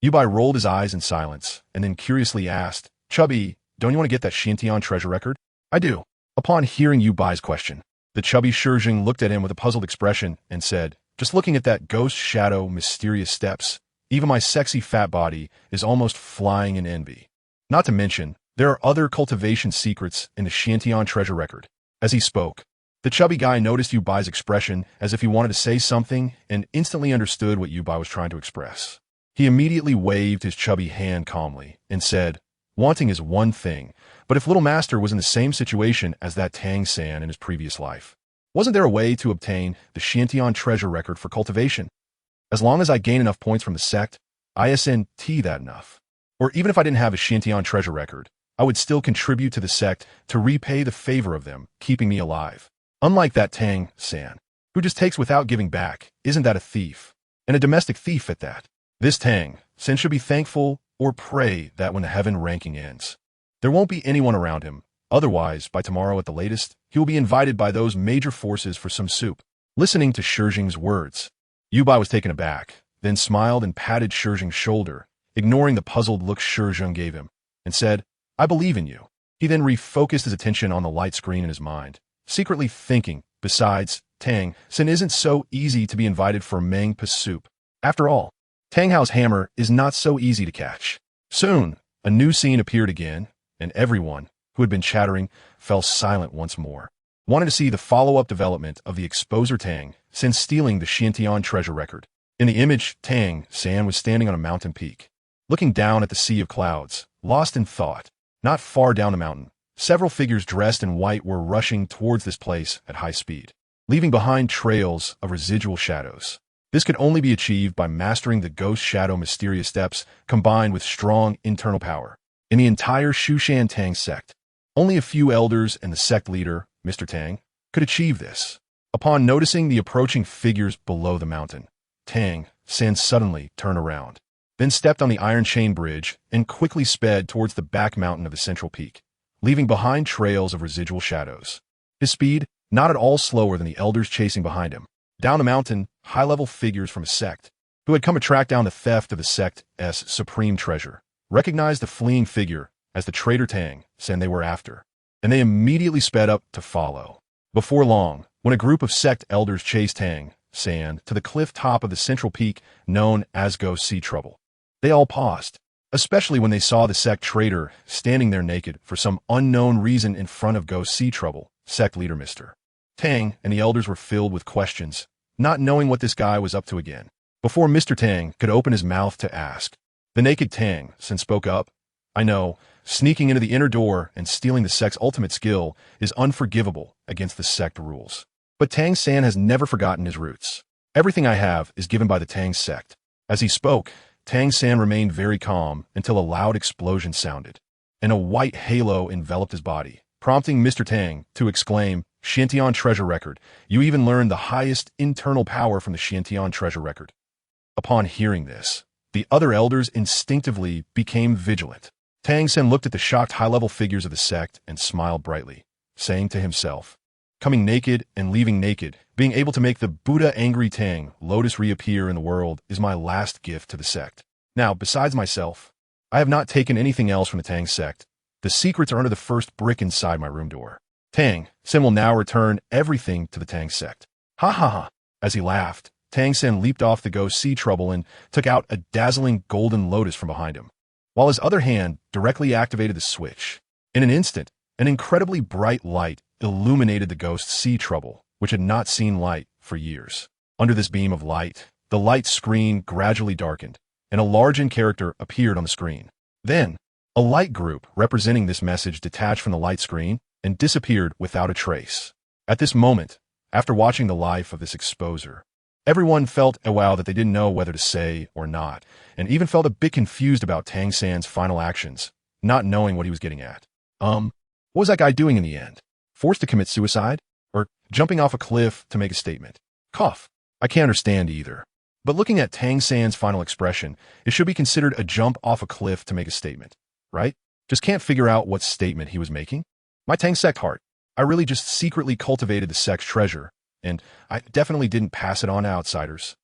Yubai rolled his eyes in silence, and then curiously asked, "Chubby, don't you want to get that Xiantian treasure record?" "I do." Upon hearing Yubai's question, the chubby Shizhong looked at him with a puzzled expression and said, "Just looking at that ghost shadow mysterious steps, even my sexy fat body is almost flying in envy. Not to mention, there are other cultivation secrets in the Xiantian treasure record." As he spoke, the chubby guy noticed Yubai's expression as if he wanted to say something and instantly understood what Yubai was trying to express. He immediately waved his chubby hand calmly and said, "Wanting is one thing, but if Little Master was in the same situation as that Tang San in his previous life, wasn't there a way to obtain the Xiantian treasure record for cultivation? As long as I gain enough points from the sect, ISNT that enough. Or even if I didn't have a Xiantian treasure record, I would still contribute to the sect to repay the favor of them, keeping me alive. Unlike that Tang San, who just takes without giving back, isn't that a thief? And a domestic thief at that. This Tang San should be thankful or pray that when the heaven ranking ends, there won't be anyone around him. Otherwise, by tomorrow at the latest, he will be invited by those major forces for some soup." Listening to Shizhong's words, Yubai was taken aback, then smiled and patted Shizhong's shoulder, ignoring the puzzled look Shizhong gave him, and said, "I believe in you." He then refocused his attention on the light screen in his mind, secretly thinking, besides, Tang San isn't so easy to be invited for Mang Pa soup. After all, Tang Hao's hammer is not so easy to catch. Soon, a new scene appeared again, and everyone, who had been chattering, fell silent once more, wanted to see the follow-up development of the exposer Tang San stealing the Xiantian treasure record. In the image, Tang San was standing on a mountain peak, looking down at the sea of clouds, lost in thought. Not far down the mountain, several figures dressed in white were rushing towards this place at high speed, leaving behind trails of residual shadows. This could only be achieved by mastering the ghost shadow mysterious steps combined with strong internal power. In the entire Shushan Tang sect, only a few elders and the sect leader, Mr. Tang, could achieve this. Upon noticing the approaching figures below the mountain, Tang San suddenly turned around. then stepped on the iron chain bridge and quickly sped towards the back mountain of the central peak, leaving behind trails of residual shadows. His speed, not at all slower than the elders chasing behind him. Down the mountain, high-level figures from a sect, who had come to track down the theft of the sect's supreme treasure, recognized the fleeing figure as the traitor Tang, saying they were after, and they immediately sped up to follow. Before long, when a group of sect elders chased Tang, San, to the cliff top of the central peak known as Go See Trouble, they all paused, especially when they saw the sect traitor standing there naked for some unknown reason in front of Go See Trouble, sect leader Mr. Tang and the elders were filled with questions, not knowing what this guy was up to again. Before Mr. Tang could open his mouth to ask, the naked Tang San spoke up. I know, sneaking into the inner door and stealing the sect's ultimate skill is unforgivable against the sect rules. But Tang San has never forgotten his roots. Everything I have is given by the Tang sect. As he spoke, Tang San remained very calm until a loud explosion sounded, and a white halo enveloped his body, prompting Mr. Tang to exclaim, Xiantian treasure record. You even learned the highest internal power from the Xiantian treasure record. Upon hearing this, the other elders instinctively became vigilant. Tang San looked at the shocked high-level figures of the sect and smiled brightly, saying to himself, coming naked and leaving naked, being able to make the Buddha angry Tang Lotus reappear in the world is my last gift to the sect. Now, besides myself, I have not taken anything else from the Tang sect. The secrets are under the first brick inside my room door. Tang San will now return everything to the Tang sect. Ha ha ha. As he laughed, Tang San leaped off the Go See Trouble and took out a dazzling golden lotus from behind him, while his other hand directly activated the switch. In an instant, an incredibly bright light illuminated the Ghost See Trouble, which had not seen light for years. Under this beam of light, the light screen gradually darkened, and a large character appeared on the screen. Then, a light group representing this message detached from the light screen and disappeared without a trace. At this moment, after watching the life of this exposer, everyone felt a wow that they didn't know whether to say or not, and even felt a bit confused about Tang San's final actions, not knowing what he was getting at. What was that guy doing in the end? Forced to commit suicide? Or jumping off a cliff to make a statement? Cough. I can't understand either. But looking at Tang San's final expression, it should be considered a jump off a cliff to make a statement, right? Just can't figure out what statement he was making. My Tang sect heart. I really just secretly cultivated the sect's treasure, and I definitely didn't pass it on to outsiders.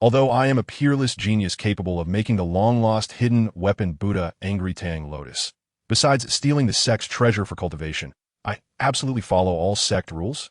Although I am a peerless genius capable of making the long-lost hidden weapon Buddha Angry Tang Lotus. Besides stealing the sect's treasure for cultivation, I absolutely follow all sect rules.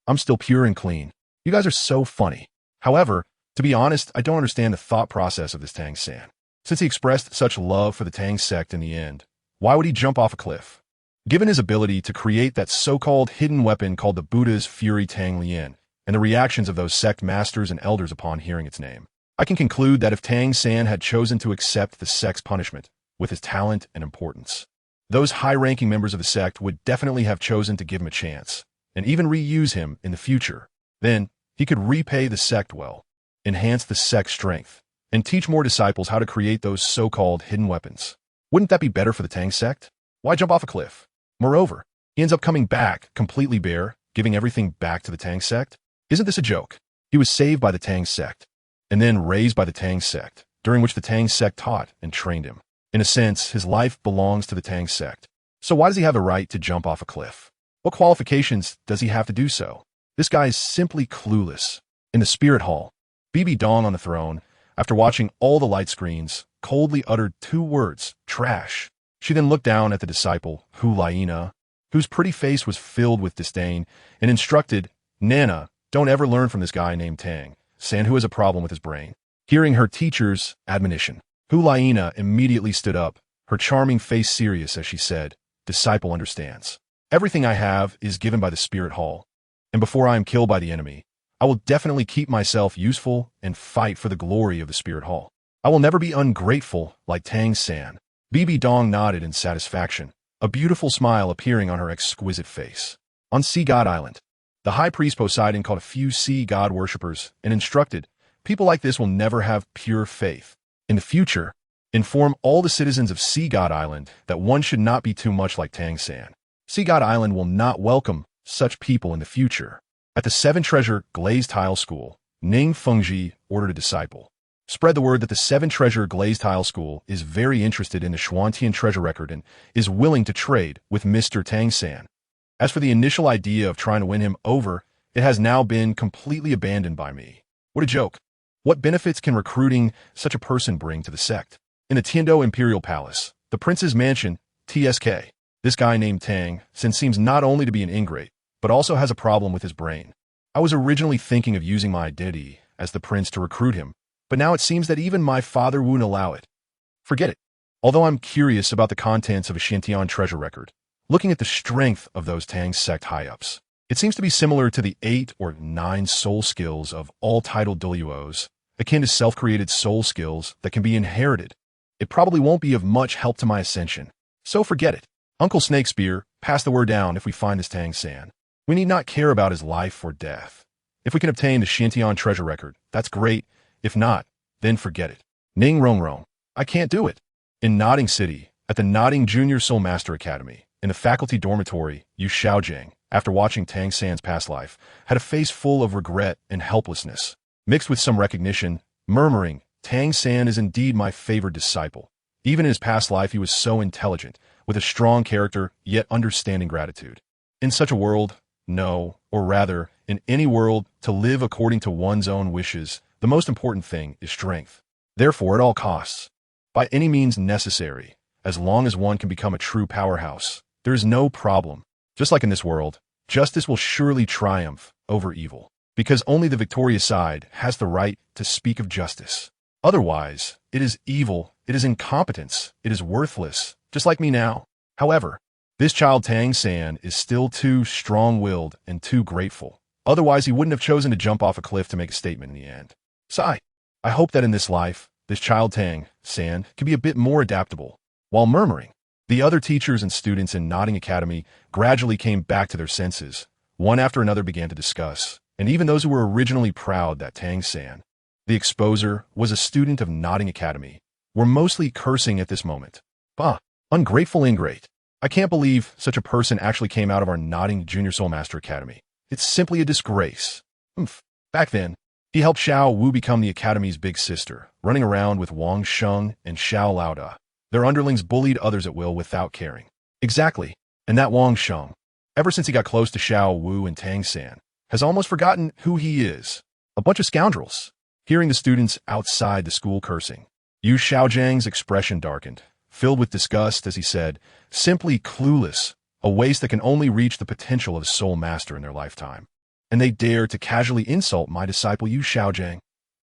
I'm still pure and clean. You guys are so funny. However, to be honest, I don't understand the thought process of this Tang San. Since he expressed such love for the Tang sect in the end, why would he jump off a cliff? Given his ability to create that so-called hidden weapon called the Buddha's Fury Tang Lian, and the reactions of those sect masters and elders upon hearing its name, I can conclude that if Tang San had chosen to accept the sect's punishment with his talent and importance, those high-ranking members of the sect would definitely have chosen to give him a chance, and even reuse him in the future. Then, he could repay the sect well, enhance the sect's strength, and teach more disciples how to create those so-called hidden weapons. Wouldn't that be better for the Tang sect? Why jump off a cliff? Moreover, he ends up coming back completely bare, giving everything back to the Tang sect. Isn't this a joke? He was saved by the Tang sect, and then raised by the Tang sect, during which the Tang sect taught and trained him. In a sense, his life belongs to the Tang sect. So why does he have the right to jump off a cliff? What qualifications does he have to do so? This guy is simply clueless. In the spirit hall, Bibi Dong on the throne, after watching all the light screens, coldly uttered 2 words, trash. She then looked down at the disciple, Hu Laina, whose pretty face was filled with disdain, and instructed, Nana, don't ever learn from this guy named Tang San who has a problem with his brain. Hearing her teacher's admonition, Hu Laina immediately stood up, her charming face serious as she said, Disciple understands. Everything I have is given by the spirit hall, and before I am killed by the enemy, I will definitely keep myself useful and fight for the glory of the spirit hall. I will never be ungrateful like Tang San. Bibi Dong nodded in satisfaction, a beautiful smile appearing on her exquisite face. On Sea God Island, the high priest Poseidon called a few sea god worshippers and instructed, people like this will never have pure faith. In the future, inform all the citizens of Sea God Island that one should not be too much like Tang San. Sea God Island will not welcome such people in the future. At the 7 Treasure Glazed Tile School, Ning Fengji ordered a disciple, Spread the word that the Seven Treasure Glazed Tile School is very interested in the Xuantian treasure record and is willing to trade with Mr. Tang-san. As for the initial idea of trying to win him over, it has now been completely abandoned by me. What a joke. What benefits can recruiting such a person bring to the sect? In the Tiando Imperial Palace, the Prince's Mansion, TSK, this guy named Tang seems not only to be an ingrate, but also has a problem with his brain. I was originally thinking of using my identity as the prince to recruit him, but now it seems that even my father wouldn't allow it. Forget it. Although I'm curious about the contents of a Xintian treasure record, looking at the strength of those Tang sect high-ups, it seems to be similar to the 8 or 9 soul skills of all titled Douluos, akin to self-created soul skills that can be inherited. It probably won't be of much help to my ascension, so forget it. Uncle Snakespear, pass the word down if we find this Tang-san. We need not care about his life or death. If we can obtain the Xintian treasure record, that's great. If not, then forget it. Ning Rong Rong. I can't do it. In Nodding City, at the Nodding Junior Soul Master Academy, in the faculty dormitory, Yu Xiaojiang, after watching Tang-san's past life, had a face full of regret and helplessness, mixed with some recognition, murmuring, Tang-san is indeed my favored disciple. Even in his past life, he was so intelligent, with a strong character, yet understanding gratitude. In such a world, no, or rather, in any world, to live according to one's own wishes, the most important thing is strength. Therefore, at all costs, by any means necessary, as long as one can become a true powerhouse, there is no problem. Just like in this world, justice will surely triumph over evil, because only the victorious side has the right to speak of justice. Otherwise, it is evil, it is incompetence, it is worthless, just like me now. However, this child Tang-san is still too strong-willed and too grateful. Otherwise, he wouldn't have chosen to jump off a cliff to make a statement in the end. Sigh. I hope that in this life, this child Tang-san can be a bit more adaptable. While murmuring, the other teachers and students in Nodding Academy gradually came back to their senses. One after another began to discuss, and even those who were originally proud that Tang-san, the exposer, was a student of Nodding Academy, were mostly cursing at this moment. Bah, ungrateful ingrate. I can't believe such a person actually came out of our Nodding Junior Soul Master Academy. It's simply a disgrace. Back then, he helped Xiao Wu become the Academy's big sister, running around with Wang Sheng and Xiao Laoda. Their underlings bullied others at will without caring. Exactly, and that Wang Sheng, ever since he got close to Xiao Wu and Tang-san, has almost forgotten who he is. A bunch of scoundrels. Hearing the students outside the school cursing, Yu Xiaojiang's expression darkened, filled with disgust as he said, simply clueless, a waste that can only reach the potential of a soul master in their lifetime. And they dare to casually insult my disciple Yu Xiaojiang.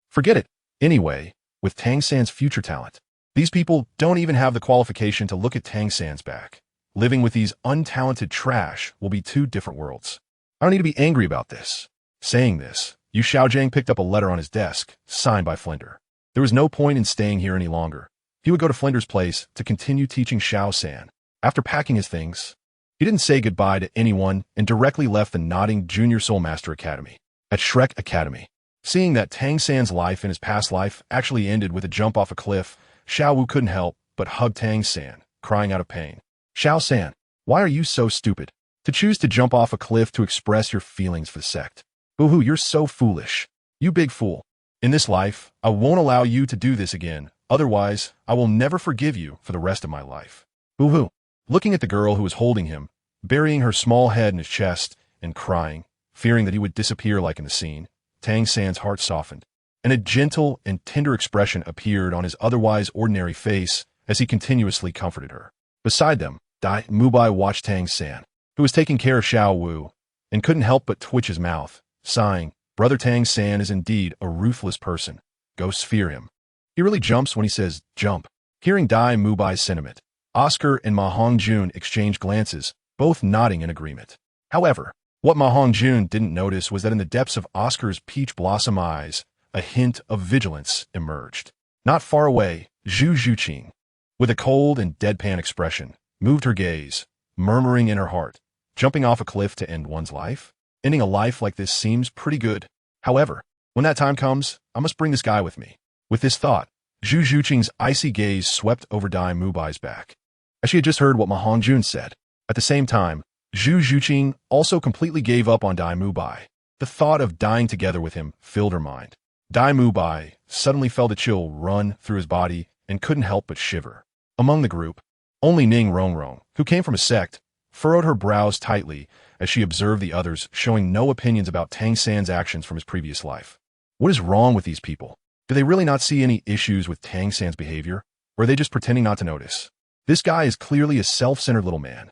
Forget it. Anyway, with Tang-san's future talent, these people don't even have the qualification to look at Tang-san's back. Living with these untalented trash will be two different worlds. I don't need to be angry about this. Saying this, Yu Xiaojiang picked up a letter on his desk, signed by Flender. There was no point in staying here any longer. He would go to Flender's place to continue teaching Xiao-san. After packing his things, he didn't say goodbye to anyone and directly left the Nodding Junior Soul Master Academy. At Shrek Academy, seeing that Tang-san's life and his past life actually ended with a jump off a cliff, Xiao Wu couldn't help but hug Tang-san, crying out of pain. Xiao-san, why are you so stupid? To choose to jump off a cliff to express your feelings for the sect. Boo-hoo, you're so foolish. You big fool. In this life, I won't allow you to do this again. Otherwise, I will never forgive you for the rest of my life. Boo-hoo. Looking at the girl who was holding him, burying her small head in his chest, and crying, fearing that he would disappear like in the scene, Tang-san's heart softened, and a gentle and tender expression appeared on his otherwise ordinary face as he continuously comforted her. Beside them, Dai Mubai watched Tang-san, who was taking care of Xiao Wu, and couldn't help but twitch his mouth, sighing, Brother Tang-san is indeed a ruthless person. Ghosts fear him. He really jumps when he says, jump. Hearing Dai Mubai's sentiment, Oscar and Ma Hongjun exchanged glances, both nodding in agreement. However, what Ma Hongjun didn't notice was that in the depths of Oscar's peach blossom eyes, a hint of vigilance emerged. Not far away, Zhu Zhuqing, with a cold and deadpan expression, moved her gaze, murmuring in her heart, jumping off a cliff to end one's life? Ending a life like this seems pretty good. However, when that time comes, I must bring this guy with me. With this thought, Zhu Zhuqing's icy gaze swept over Dai Mubai's back, as she had just heard what Ma Hongjun said. At the same time, Zhu Zhuqing also completely gave up on Dai Mubai. The thought of dying together with him filled her mind. Bai suddenly felt a chill run through his body and couldn't help but shiver. Among the group, only Ning Rongrong, who came from a sect, furrowed her brows tightly as she observed the others showing no opinions about Tang San's actions from his previous life. What is wrong with these people? Do they really not see any issues with Tang San's behavior? Or are they just pretending not to notice? This guy is clearly a self-centered little man.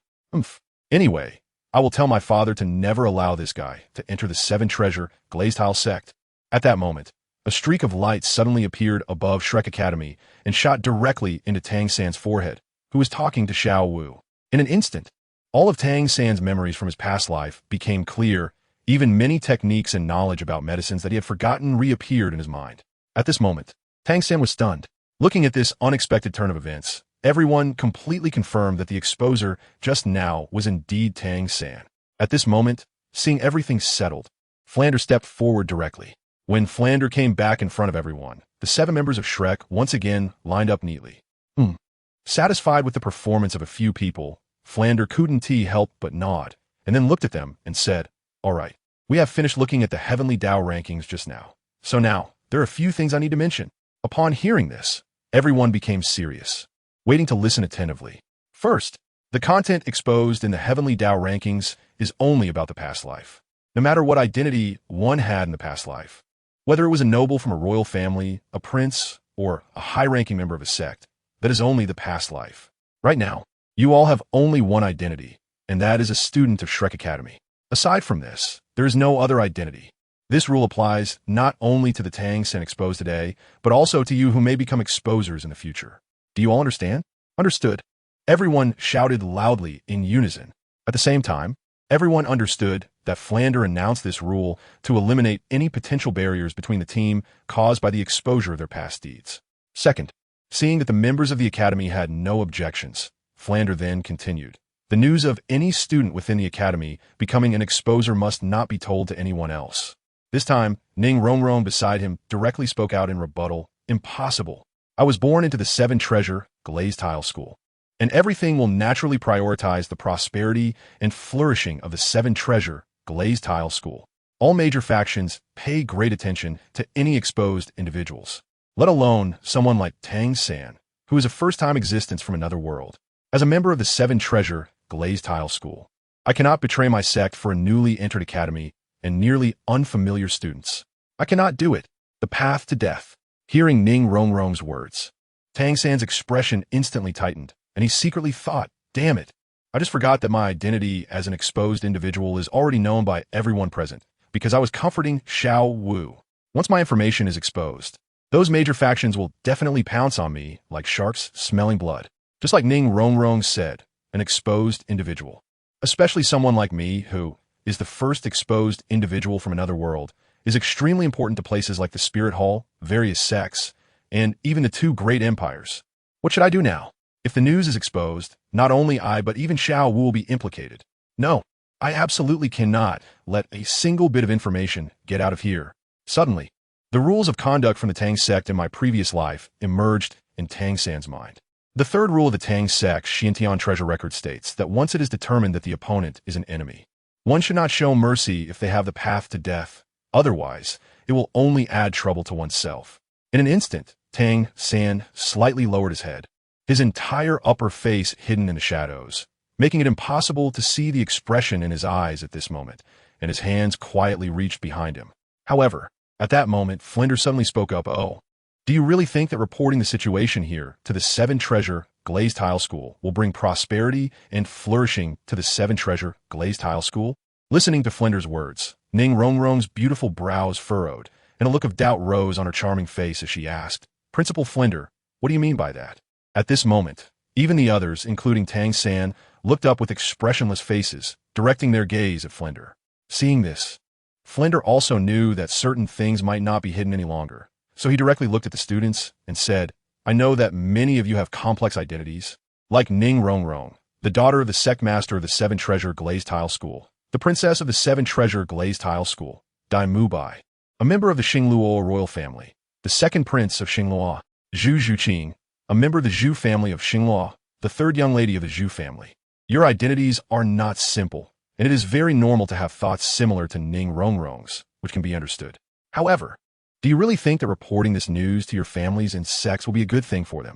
Anyway, I will tell my father to never allow this guy to enter the Seven Treasure Glazed Tile sect. At that moment, a streak of light suddenly appeared above Shrek Academy and shot directly into Tang San's forehead, who was talking to Xiao Wu. In an instant, all of Tang San's memories from his past life became clear. Even many techniques and knowledge about medicines that he had forgotten reappeared in his mind. At this moment, Tang San was stunned. Looking at this unexpected turn of events, everyone completely confirmed that the exposer just now was indeed Tang San. At this moment, seeing everything settled, Flander stepped forward directly. When Flander came back in front of everyone, the 7 members of Shrek once again lined up neatly. Satisfied with the performance of a few people, Flander couldn't help but nod, and then looked at them and said, "All right, we have finished looking at the Heavenly Dao rankings just now. So now, there are a few things I need to mention." Upon hearing this, everyone became serious, waiting to listen attentively. First, the content exposed in the Heavenly Dao rankings is only about the past life. No matter what identity one had in the past life, whether it was a noble from a royal family, a prince, or a high-ranking member of a sect, that is only the past life. Right now, you all have only one identity, and that is a student of Shrek Academy. Aside from this, there is no other identity. This rule applies not only to the Tang San exposed today, but also to you who may become exposers in the future. Do you all understand? Understood. Everyone shouted loudly in unison. At the same time, everyone understood that Flander announced this rule to eliminate any potential barriers between the team caused by the exposure of their past deeds. Second, seeing that the members of the Academy had no objections, Flander then continued. The news of any student within the Academy becoming an exposer must not be told to anyone else. This time, Ning Rongrong beside him directly spoke out in rebuttal. Impossible. I was born into the 7 Treasure Glazed Tile School, and everything will naturally prioritize the prosperity and flourishing of the 7 Treasure Glazed Tile School. All major factions pay great attention to any exposed individuals, let alone someone like Tang San, who is a first-time existence from another world. As a member of the 7 Treasure Glazed Tile School, I cannot betray my sect for a newly entered academy and nearly unfamiliar students. I cannot do it. The path to death. Hearing Ning Rongrong's words, Tang San's expression instantly tightened, and he secretly thought, damn it, I just forgot that my identity as an exposed individual is already known by everyone present, because I was comforting Xiao Wu. Once my information is exposed, those major factions will definitely pounce on me like sharks smelling blood. Just like Ning Rongrong said, an exposed individual, especially someone like me who is the first exposed individual from another world, is extremely important to places like the Spirit Hall, various sects, and even the 2 great empires. What should I do now? If the news is exposed, not only I but even Xiao Wu will be implicated. No, I absolutely cannot let a single bit of information get out of here. Suddenly, the rules of conduct from the Tang sect in my previous life emerged in Tang San's mind. The third rule of the Tang sect Xintian treasure record states that once it is determined that the opponent is an enemy, one should not show mercy if they have the path to death. Otherwise, it will only add trouble to oneself. In an instant, Tang San slightly lowered his head, his entire upper face hidden in the shadows, making it impossible to see the expression in his eyes at this moment, and his hands quietly reached behind him. However, at that moment, Flinder suddenly spoke up, "Oh, do you really think that reporting the situation here to the 7 Treasure Glazed Tile School will bring prosperity and flourishing to the 7 Treasure Glazed Tile School?" Listening to Flinder's words, Ning Rongrong's beautiful brows furrowed, and a look of doubt rose on her charming face as she asked, "Principal Flinder, what do you mean by that?" At this moment, even the others, including Tang San, looked up with expressionless faces, directing their gaze at Flinder. Seeing this, Flinder also knew that certain things might not be hidden any longer, so he directly looked at the students and said, "I know that many of you have complex identities, like Ning Rongrong, the daughter of the sect master of the 7 Treasure Glazed Tile School, the princess of the 7 Treasure Glazed Tile School, Bai, a member of the Xingluo royal family, the second prince of Xingluo, Zhu Zhuqing, a member of the Zhu family of Xingluo, the third young lady of the Zhu family. Your identities are not simple, and it is very normal to have thoughts similar to Ning Rongrong's, which can be understood. However, Do you really think that reporting this news to your families and sects will be a good thing for them?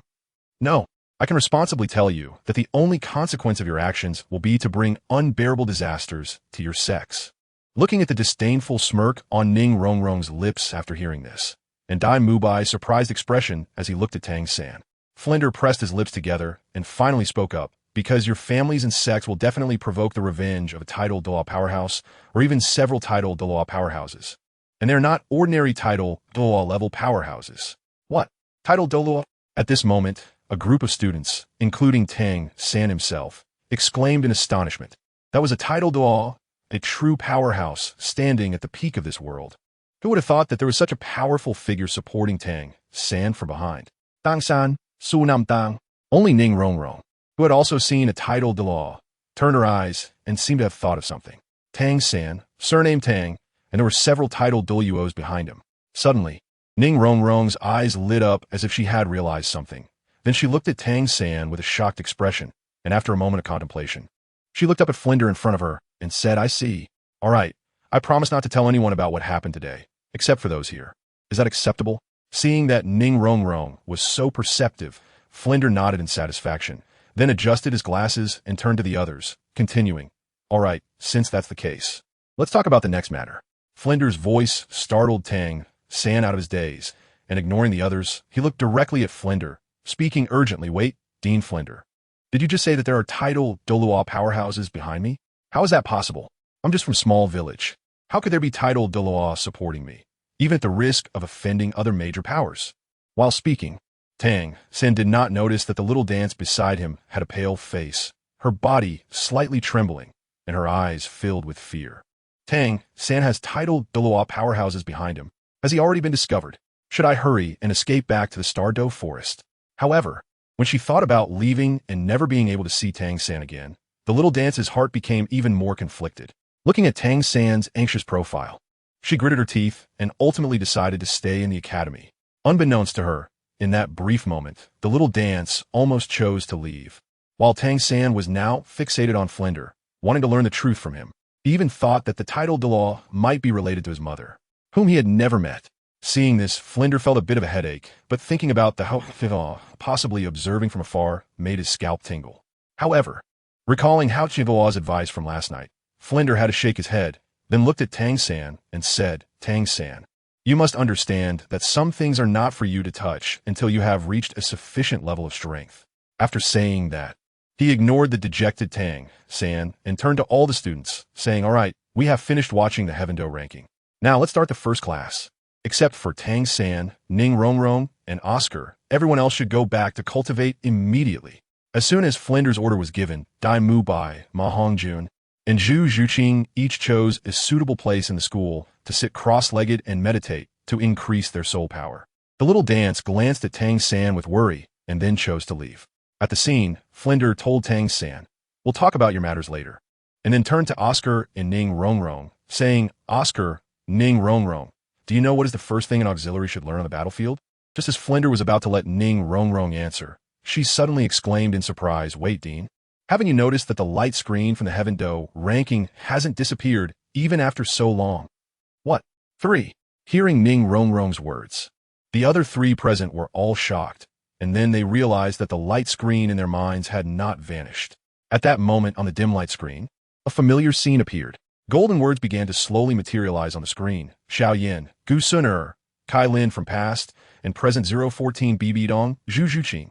No. I can responsibly tell you that the only consequence of your actions will be to bring unbearable disasters to your sects. Looking at the disdainful smirk on Ning Rongrong's lips after hearing this, and Dai Mubai's surprised expression as he looked at Tang San, Flinder pressed his lips together and finally spoke up, because your families and sects will definitely provoke the revenge of a titled Douluo powerhouse, or even several titled Douluo powerhouses. And they're not ordinary title Douluo level powerhouses. What? Title Douluo? At this moment, a group of students, including Tang San himself, exclaimed in astonishment. That was a title Douluo, a true powerhouse standing at the peak of this world. Who would have thought that there was such a powerful figure supporting Tang San from behind? Tang San, Su Nam Tang. Only Ning Rongrong, who had also seen a title Douluo, turned her eyes and seemed to have thought of something. Tang San, surnamed Tang, and there were several title Douluos behind him. Suddenly, Ning Rongrong's eyes lit up as if she had realized something. Then she looked at Tang San with a shocked expression, and after a moment of contemplation, she looked up at Flinder in front of her and said, I see. All right, I promise not to tell anyone about what happened today, except for those here. Is that acceptable? Seeing that Ning Rongrong was so perceptive, Flinder nodded in satisfaction, then adjusted his glasses and turned to the others, continuing, All right, since that's the case, let's talk about the next matter. Flinder's voice startled Tang San out of his daze, and ignoring the others, he looked directly at Flinder, speaking urgently. Wait, Dean Flinder. Did you just say that there are title Douluo powerhouses behind me? How is that possible? I'm just from small village. How could there be title Douluo supporting me, even at the risk of offending other major powers? While speaking, Tang San did not notice that the little dance beside him had a pale face, her body slightly trembling, and her eyes filled with fear. Tang San has title Douluo powerhouses behind him. Has he already been discovered? Should I hurry and escape back to the Stardow Forest? However, when she thought about leaving and never being able to see Tang San again, the little dance's heart became even more conflicted. Looking at Tang San's anxious profile, she gritted her teeth and ultimately decided to stay in the academy. Unbeknownst to her, in that brief moment, the little dance almost chose to leave. While Tang San was now fixated on Flinder, wanting to learn the truth from him, he even thought that the title Douluo might be related to his mother, whom he had never met. Seeing this, Flinder felt a bit of a headache, but thinking about the possibly observing from afar made his scalp tingle. However, recalling Hao Chivoa's advice from last night, Flinder had to shake his head, then looked at Tang San and said, Tang San, you must understand that some things are not for you to touch until you have reached a sufficient level of strength. After saying that, he ignored the dejected Tang San and turned to all the students, saying, All right, we have finished watching the Heavendo ranking. Now let's start the first class. Except for Tang San, Ning Rongrong, and Oscar, everyone else should go back to cultivate immediately. As soon as Flinder's order was given, Dai Mubai, Ma Hongjun, and Zhu Zhuqing each chose a suitable place in the school to sit cross-legged and meditate to increase their soul power. The little dance glanced at Tang San with worry and then chose to leave. At the scene, Flinder told Tang San, We'll talk about your matters later, and then turned to Oscar and Ning Rongrong, saying, Oscar, Ning Rongrong, do you know what is the first thing an auxiliary should learn on the battlefield? Just as Flinder was about to let Ning Rongrong answer, she suddenly exclaimed in surprise, Wait, Dean, haven't you noticed that the light screen from the Heavendo ranking hasn't disappeared even after so long? What? 3. Hearing Ning Rongrong's words, the other 3 present were all shocked, and then they realized that the light screen in their minds had not vanished. At that moment on the dim light screen, a familiar scene appeared. Golden words began to slowly materialize on the screen. Xiao Yin, Gu Sun Kai Lin from past and present 014 BB Dong, Zhu Zhuqing.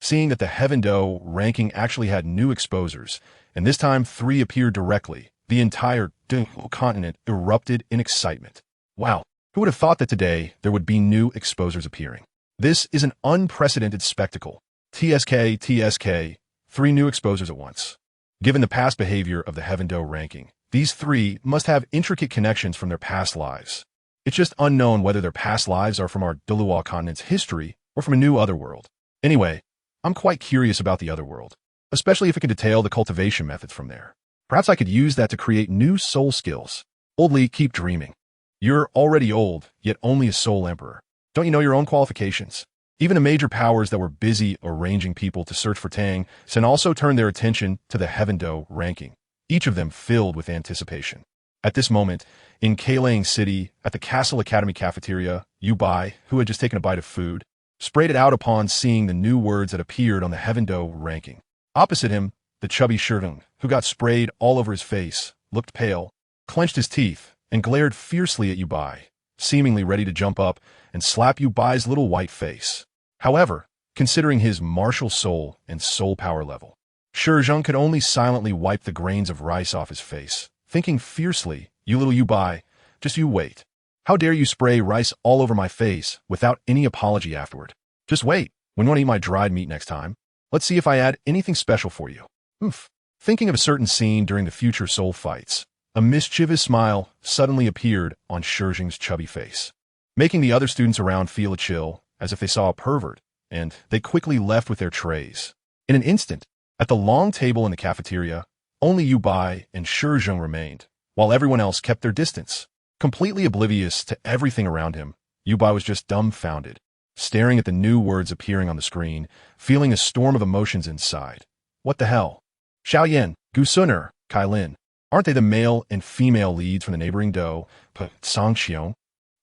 Seeing that the Heavendo ranking actually had new exposers, and this time 3 appeared directly, the entire Douluo continent erupted in excitement. Wow, who would have thought that today there would be new exposers appearing? This is an unprecedented spectacle. TSK, 3 new exposers at once. Given the past behavior of the Heavendo ranking, these 3 must have intricate connections from their past lives. It's just unknown whether their past lives are from our Douluo continent's history or from a new otherworld. Anyway, I'm quite curious about the otherworld, especially if it can detail the cultivation methods from there. Perhaps I could use that to create new soul skills. Oldly, keep dreaming. You're already old, yet only a soul emperor. Don't you know your own qualifications? Even the major powers that were busy arranging people to search for Tang San also turned their attention to the Heavendo ranking, each of them filled with anticipation. At this moment, in Keilang City, at the Castle Academy cafeteria, Yu Bai, who had just taken a bite of food, sprayed it out upon seeing the new words that appeared on the Heaven Do ranking. Opposite him, the chubby Shirtung, who got sprayed all over his face, looked pale, clenched his teeth, and glared fiercely at Yu Bai, seemingly ready to jump up and slap Yu Bai's little white face. However, considering his martial soul and soul power level, Shirtung could only silently wipe the grains of rice off his face, thinking fiercely, "You little Yu Bai, just you wait. How dare you spray rice all over my face without any apology afterward? Just wait. When you want to eat my dried meat next time, let's see if I add anything special for you." Oof. Thinking of a certain scene during the future soul fights, a mischievous smile suddenly appeared on Shirjing's chubby face, making the other students around feel a chill, as if they saw a pervert, and they quickly left with their trays. In an instant, at the long table in the cafeteria, only Yu Bai and Shirjing remained, while everyone else kept their distance. Completely oblivious to everything around him, Yu Bai was just dumbfounded, staring at the new words appearing on the screen, feeling a storm of emotions inside. What the hell? Xiaoyan, Gu Suner, Kai Lin. Aren't they the male and female leads from the neighboring Do, Sangxiong?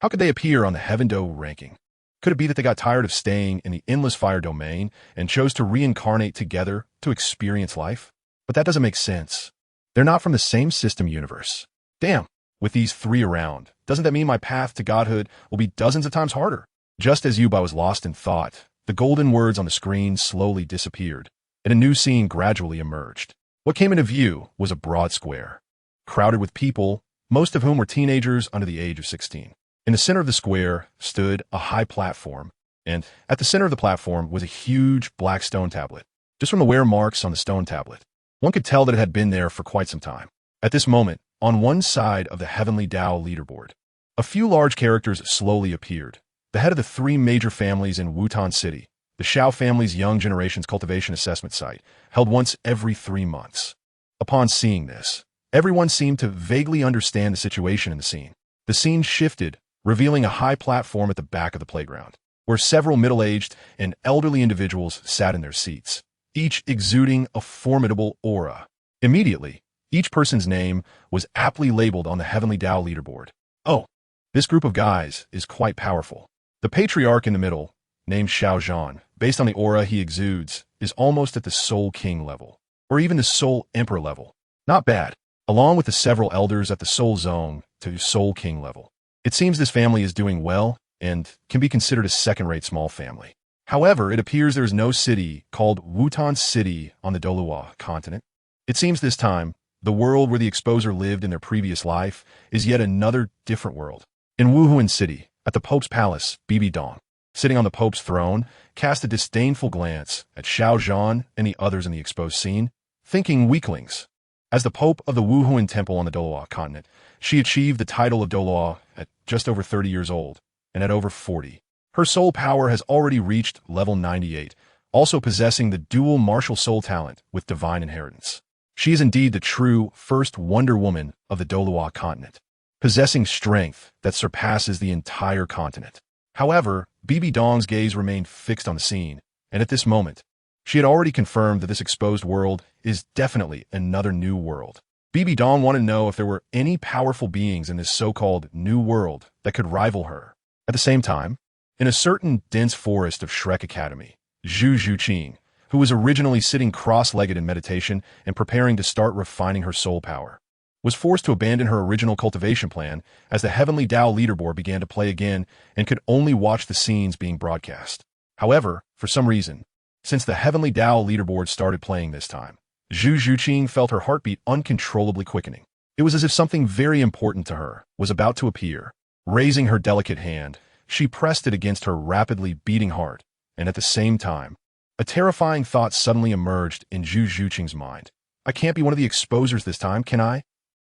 How could they appear on the Heaven Do ranking? Could it be that they got tired of staying in the endless fire domain and chose to reincarnate together to experience life? But that doesn't make sense. They're not from the same system universe. Damn, with these three around, doesn't that mean my path to godhood will be dozens of times harder? Just as Yu Bai was lost in thought, the golden words on the screen slowly disappeared, and a new scene gradually emerged. What came into view was a broad square, crowded with people, most of whom were teenagers under the age of 16. In the center of the square stood a high platform, and at the center of the platform was a huge black stone tablet. Just from the wear marks on the stone tablet, one could tell that it had been there for quite some time. At this moment, on one side of the Heavenly Tao leaderboard, a few large characters slowly appeared. The head of the three major families in Wutan City, the Shao family's Young Generations Cultivation Assessment Site, held once every 3 months. Upon seeing this, everyone seemed to vaguely understand the situation in the scene. The scene shifted, revealing a high platform at the back of the playground, where several middle-aged and elderly individuals sat in their seats, each exuding a formidable aura. Immediately, each person's name was aptly labeled on the Heavenly Tao leaderboard. Oh, this group of guys is quite powerful. The patriarch in the middle, named Xiao Zhan, based on the aura he exudes, is almost at the Soul King level, or even the Soul Emperor level. Not bad, along with the several elders at the Soul Zone to Soul King level. It seems this family is doing well and can be considered a second-rate small family. However, it appears there is no city called Wutan City on the Douluo continent. It seems this time, the world where the exposer lived in their previous life is yet another different world. In Wuhuan City, at the Pope's palace, Bibi Dong, sitting on the Pope's throne, cast a disdainful glance at Xiao Zhan and the others in the exposed scene, thinking weaklings. As the Pope of the Wuhuan Temple on the Douluo continent, she achieved the title of Douluo at just over 30 years old, and at over 40. Her soul power has already reached level 98, also possessing the dual martial soul talent with divine inheritance. She is indeed the true first Wonder Woman of the Douluo continent, possessing strength that surpasses the entire continent. However, Bibi Dong's gaze remained fixed on the scene, and at this moment, she had already confirmed that this exposed world is definitely another new world. Bibi Dong wanted to know if there were any powerful beings in this so-called new world that could rival her. At the same time, in a certain dense forest of Shrek Academy, Zhu Zhuqing, who was originally sitting cross-legged in meditation and preparing to start refining her soul power, was forced to abandon her original cultivation plan as the Heavenly Tao leaderboard began to play again and could only watch the scenes being broadcast. However, for some reason, since the Heavenly Tao leaderboard started playing this time, Zhu Zhuqing felt her heartbeat uncontrollably quickening. It was as if something very important to her was about to appear. Raising her delicate hand, she pressed it against her rapidly beating heart, and at the same time, a terrifying thought suddenly emerged in Zhu Zhuqing's mind. I can't be one of the exposers this time, can I?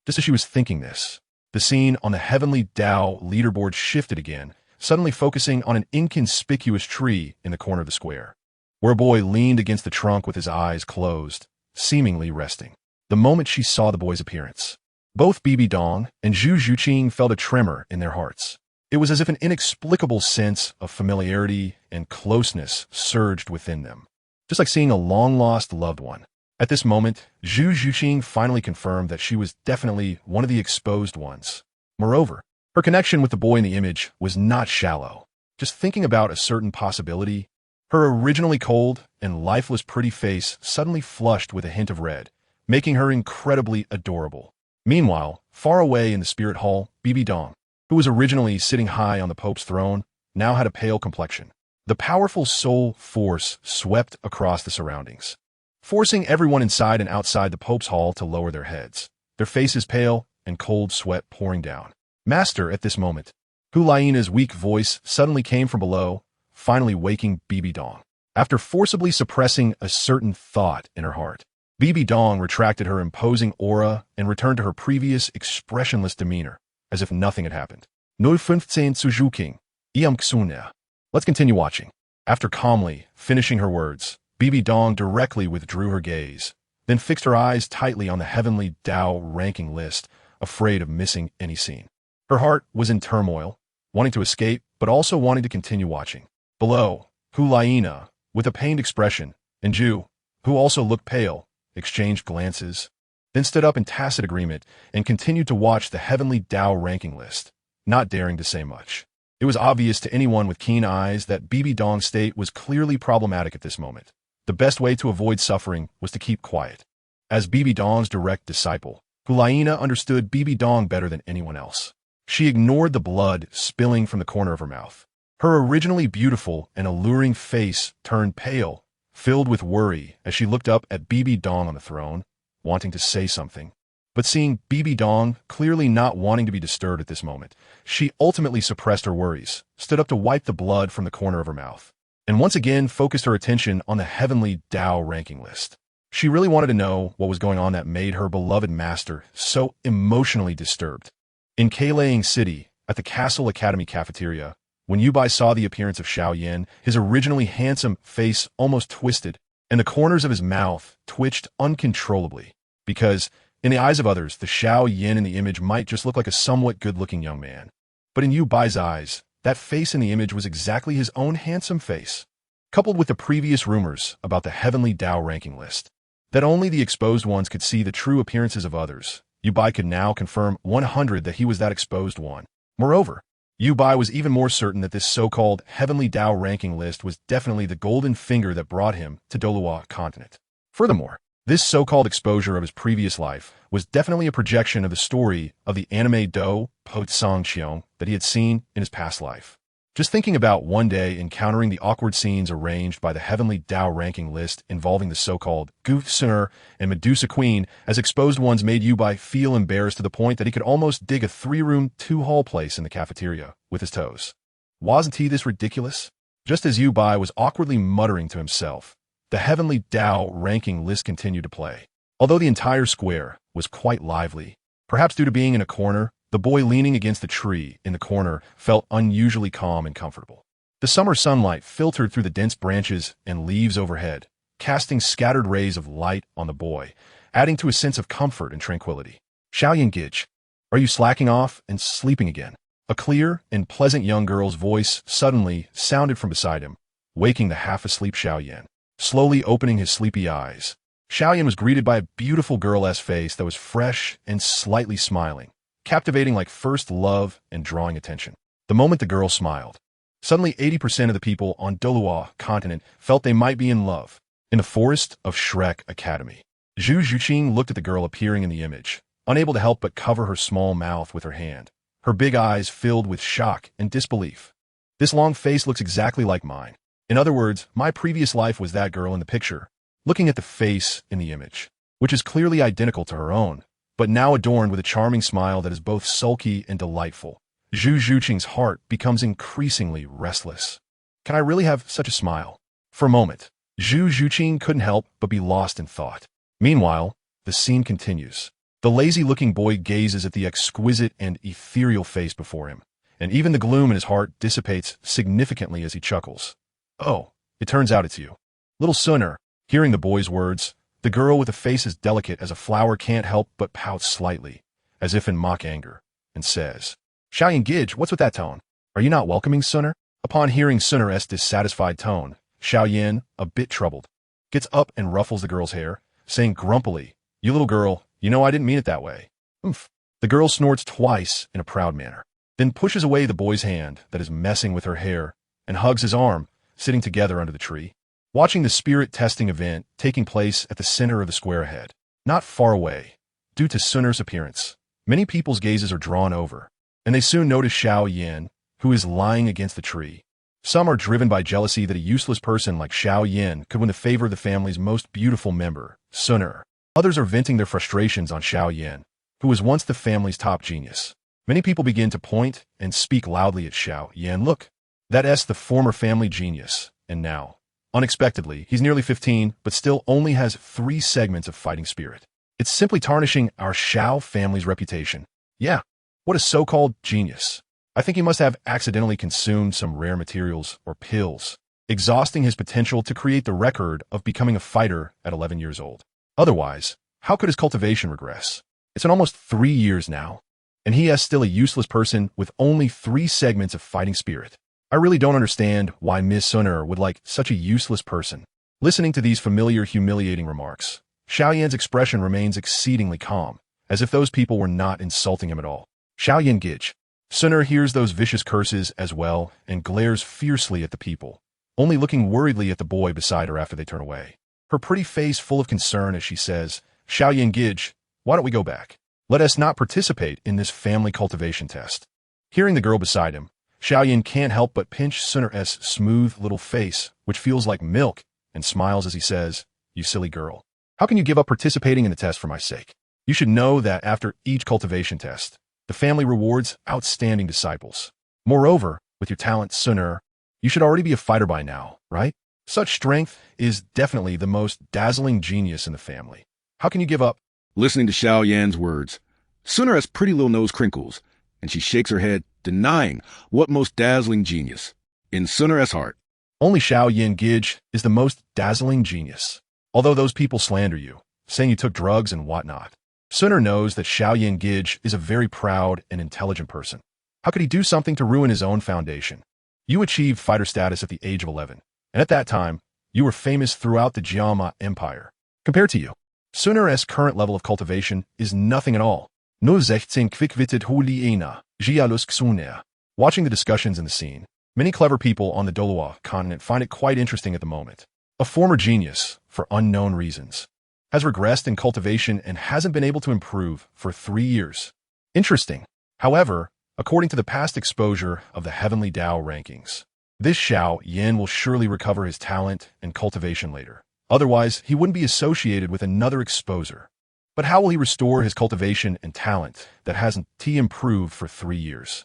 Just as she was thinking this, the scene on the Heavenly Tao leaderboard shifted again, suddenly focusing on an inconspicuous tree in the corner of the square, where a boy leaned against the trunk with his eyes closed, seemingly resting. The moment she saw the boy's appearance, both Bibi Dong and Zhu Zhuqing felt a tremor in their hearts. It was as if an inexplicable sense of familiarity and closeness surged within them, just like seeing a long-lost loved one. At this moment, Zhu Zhuqing finally confirmed that she was definitely one of the exposed ones. Moreover, her connection with the boy in the image was not shallow. Just thinking about a certain possibility, her originally cold and lifeless pretty face suddenly flushed with a hint of red, making her incredibly adorable. Meanwhile, far away in the spirit hall, Bibi Dong, who was originally sitting high on the Pope's throne, now had a pale complexion. The powerful soul force swept across the surroundings, forcing everyone inside and outside the Pope's hall to lower their heads, their faces pale and cold sweat pouring down. Master, at this moment, Hulaina's weak voice suddenly came from below, finally waking Bibi Dong. After forcibly suppressing a certain thought in her heart, Bibi Dong retracted her imposing aura and returned to her previous expressionless demeanor, as if nothing had happened. 015 zu Zhuqing, Iam Xune. Let's continue watching. After calmly finishing her words, Bibi Dong directly withdrew her gaze, then fixed her eyes tightly on the heavenly Dao ranking list, afraid of missing any scene. Her heart was in turmoil, wanting to escape, but also wanting to continue watching. Below, Hulaina, with a pained expression, and Zhu, who also looked pale, exchanged glances, then stood up in tacit agreement and continued to watch the heavenly Dao ranking list, not daring to say much. It was obvious to anyone with keen eyes that Bibi Dong's state was clearly problematic at this moment. The best way to avoid suffering was to keep quiet. As Bibi Dong's direct disciple, Hulaina understood Bibi Dong better than anyone else. She ignored the blood spilling from the corner of her mouth. Her originally beautiful and alluring face turned pale, filled with worry as she looked up at Bibi Dong on the throne, wanting to say something. But seeing Bibi Dong clearly not wanting to be disturbed at this moment, she ultimately suppressed her worries, stood up to wipe the blood from the corner of her mouth, and once again focused her attention on the heavenly Dao ranking list. She really wanted to know what was going on that made her beloved master so emotionally disturbed. In Keilaying City, at the Castle Academy cafeteria, when Yubai saw the appearance of Xiao Yin, his originally handsome face almost twisted, and the corners of his mouth twitched uncontrollably, because, in the eyes of others, the Xiao Yin in the image might just look like a somewhat good-looking young man. But in Yu Bai's eyes, that face in the image was exactly his own handsome face. Coupled with the previous rumors about the heavenly Dao ranking list, that only the exposed ones could see the true appearances of others, Yu Bai could now confirm 100 that he was that exposed one. Moreover, Yu Bai was even more certain that this so-called heavenly Dao ranking list was definitely the golden finger that brought him to Douluo continent. Furthermore, this so-called exposure of his previous life was definitely a projection of the story of the anime Do Po Song Qiong that he had seen in his past life. Just thinking about one day encountering the awkward scenes arranged by the heavenly Dao ranking list involving the so-called Goof Sinner and Medusa Queen as exposed ones made Yu Bai feel embarrassed to the point that he could almost dig a 3-room, 2-hall place in the cafeteria with his toes. Wasn't he this ridiculous? Just as Yu Bai was awkwardly muttering to himself, the heavenly Dao ranking list continued to play. Although the entire square was quite lively, perhaps due to being in a corner, the boy leaning against the tree in the corner felt unusually calm and comfortable. The summer sunlight filtered through the dense branches and leaves overhead, casting scattered rays of light on the boy, adding to a sense of comfort and tranquility. Xiaoyan Gij, are you slacking off and sleeping again? A clear and pleasant young girl's voice suddenly sounded from beside him, waking the half-asleep Xiaoyan. Slowly opening his sleepy eyes, Xiaoyan was greeted by a beautiful girl-esque face that was fresh and slightly smiling, captivating like first love and drawing attention. The moment the girl smiled, suddenly 80% of the people on Douluo continent felt they might be in love. In the forest of Shrek Academy, Zhu Zhuqing looked at the girl appearing in the image, unable to help but cover her small mouth with her hand, her big eyes filled with shock and disbelief. This long face looks exactly like mine. In other words, my previous life was that girl in the picture, looking at the face in the image, which is clearly identical to her own, but now adorned with a charming smile that is both sulky and delightful. Zhu Zhuqing's heart becomes increasingly restless. Can I really have such a smile? For a moment, Zhu Zhuqing couldn't help but be lost in thought. Meanwhile, the scene continues. The lazy-looking boy gazes at the exquisite and ethereal face before him, and even the gloom in his heart dissipates significantly as he chuckles. Oh, it turns out it's you. Little Sunner. Hearing the boy's words, the girl with a face as delicate as a flower can't help but pout slightly, as if in mock anger, and says, Xiaoyan Gij, what's with that tone? Are you not welcoming Sunner? Upon hearing Sunner's dissatisfied tone, Xiao Yin, a bit troubled, gets up and ruffles the girl's hair, saying grumpily, "You little girl, you know I didn't mean it that way." Oomph. The girl snorts twice in a proud manner, then pushes away the boy's hand that is messing with her hair and hugs his arm, sitting together under the tree, watching the spirit testing event taking place at the center of the square ahead. Not far away, due to Sun'er's appearance, many people's gazes are drawn over, and they soon notice Xiao Yan, who is lying against the tree. Some are driven by jealousy that a useless person like Xiao Yan could win the favor of the family's most beautiful member, Sun'er. Others are venting their frustrations on Xiao Yan, who was once the family's top genius. Many people begin to point and speak loudly at Xiao Yan. Look, that's the former family genius, and now, unexpectedly, he's nearly 15, but still only has 3 segments of fighting spirit. It's simply tarnishing our Xiao family's reputation. Yeah, what a so-called genius. I think he must have accidentally consumed some rare materials or pills, exhausting his potential to create the record of becoming a fighter at 11 years old. Otherwise, how could his cultivation regress? It's been almost 3 years now, and he is still a useless person with only 3 segments of fighting spirit. I really don't understand why Ms. Sun'er would like such a useless person. Listening to these familiar, humiliating remarks, Xiao Yan's expression remains exceedingly calm, as if those people were not insulting him at all. Xiao Yan Gij. Sun'er hears those vicious curses as well and glares fiercely at the people, only looking worriedly at the boy beside her after they turn away. Her pretty face full of concern as she says, "Xiao Yan Gij, why don't we go back? Let us not participate in this family cultivation test." Hearing the girl beside him, Xiao Yan can't help but pinch Sun'er's smooth little face, which feels like milk, and smiles as he says, "You silly girl. How can you give up participating in the test for my sake? You should know that after each cultivation test, the family rewards outstanding disciples. Moreover, with your talent, Sun'er, you should already be a fighter by now, right? Such strength is definitely the most dazzling genius in the family. How can you give up?" Listening to Xiao Yan's words, Sun'er has pretty little nose crinkles, and she shakes her head, denying what most dazzling genius. In Sun'er's heart, only Xiao Yan Gij is the most dazzling genius. Although those people slander you, saying you took drugs and whatnot, Sun'er knows that Xiao Yan Gij is a very proud and intelligent person. How could he do something to ruin his own foundation? You achieved fighter status at the age of 11, and at that time, you were famous throughout the Jiama Empire. Compared to you, Sun'er's current level of cultivation is nothing at all. Nur 16 quick-witted Huliena, Jialus Xunea. Watching the discussions in the scene, many clever people on the Douluo continent find it quite interesting at the moment. A former genius, for unknown reasons, has regressed in cultivation and hasn't been able to improve for 3 years. Interesting. However, according to the past exposure of the Heavenly Tao rankings, this Xiao Yan will surely recover his talent and cultivation later. Otherwise, he wouldn't be associated with another exposure. But how will he restore his cultivation and talent that hasn't improved for 3 years?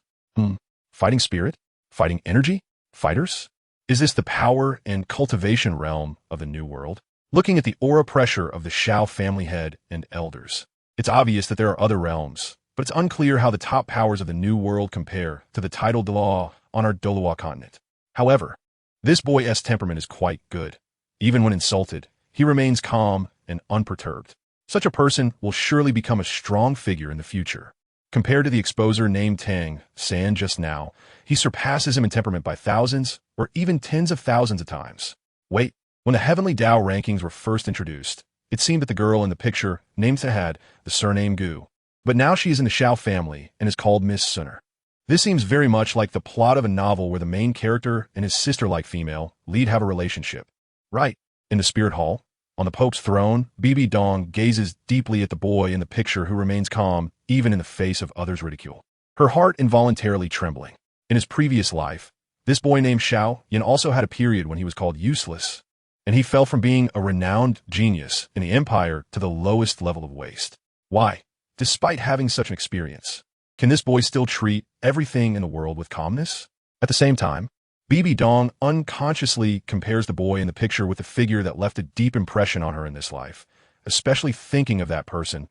Fighting spirit? Fighting energy? Fighters? Is this the power and cultivation realm of the New World? Looking at the aura pressure of the Xiao family head and elders, it's obvious that there are other realms, but it's unclear how the top powers of the New World compare to the title Douluo on our Douluo continent. However, this boy's temperament is quite good. Even when insulted, he remains calm and unperturbed. Such a person will surely become a strong figure in the future. Compared to the exposer named Tang San just now, he surpasses him in temperament by thousands or even tens of thousands of times. Wait. When the Heavenly Tao rankings were first introduced, it seemed that the girl in the picture named had the surname Gu, but now she is in the Xiao family and is called Miss Sun'er. This seems very much like the plot of a novel where the main character and his sister-like female lead have a relationship. Right, in the spirit hall, on the Pope's throne, Bibi Dong gazes deeply at the boy in the picture who remains calm even in the face of others' ridicule, her heart involuntarily trembling. In his previous life, this boy named Xiao Yan also had a period when he was called useless, and he fell from being a renowned genius in the empire to the lowest level of waste. Why, despite having such an experience, can this boy still treat everything in the world with calmness? At the same time, Bibi Dong unconsciously compares the boy in the picture with the figure that left a deep impression on her in this life, especially thinking of that person,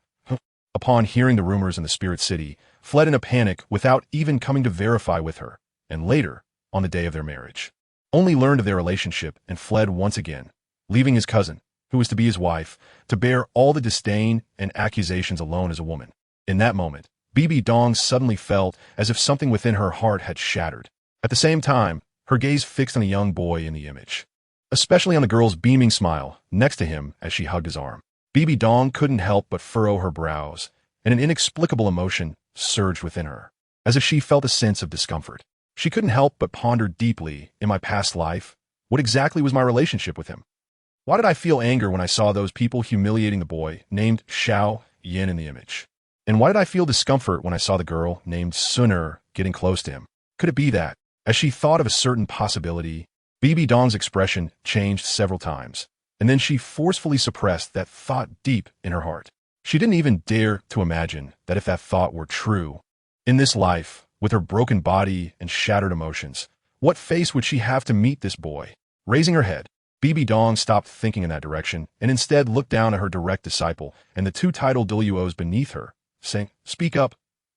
upon hearing the rumors in the spirit city, fled in a panic without even coming to verify with her, and later, on the day of their marriage, only learned of their relationship and fled once again, leaving his cousin, who was to be his wife, to bear all the disdain and accusations alone as a woman. In that moment, Bibi Dong suddenly felt as if something within her heart had shattered. At the same time, her gaze fixed on the young boy in the image, especially on the girl's beaming smile next to him as she hugged his arm. Bibi Dong couldn't help but furrow her brows, and an inexplicable emotion surged within her, as if she felt a sense of discomfort. She couldn't help but ponder deeply, in my past life, what exactly was my relationship with him? Why did I feel anger when I saw those people humiliating the boy named Xiao Yin in the image? And why did I feel discomfort when I saw the girl named Sun getting close to him? Could it be that, as she thought of a certain possibility, Bibi Dong's expression changed several times, and then she forcefully suppressed that thought deep in her heart? She didn't even dare to imagine that if that thought were true, in this life, with her broken body and shattered emotions, what face would she have to meet this boy? Raising her head, Bibi Dong stopped thinking in that direction and instead looked down at her direct disciple and the two titled Douluos beneath her, saying, "Speak up.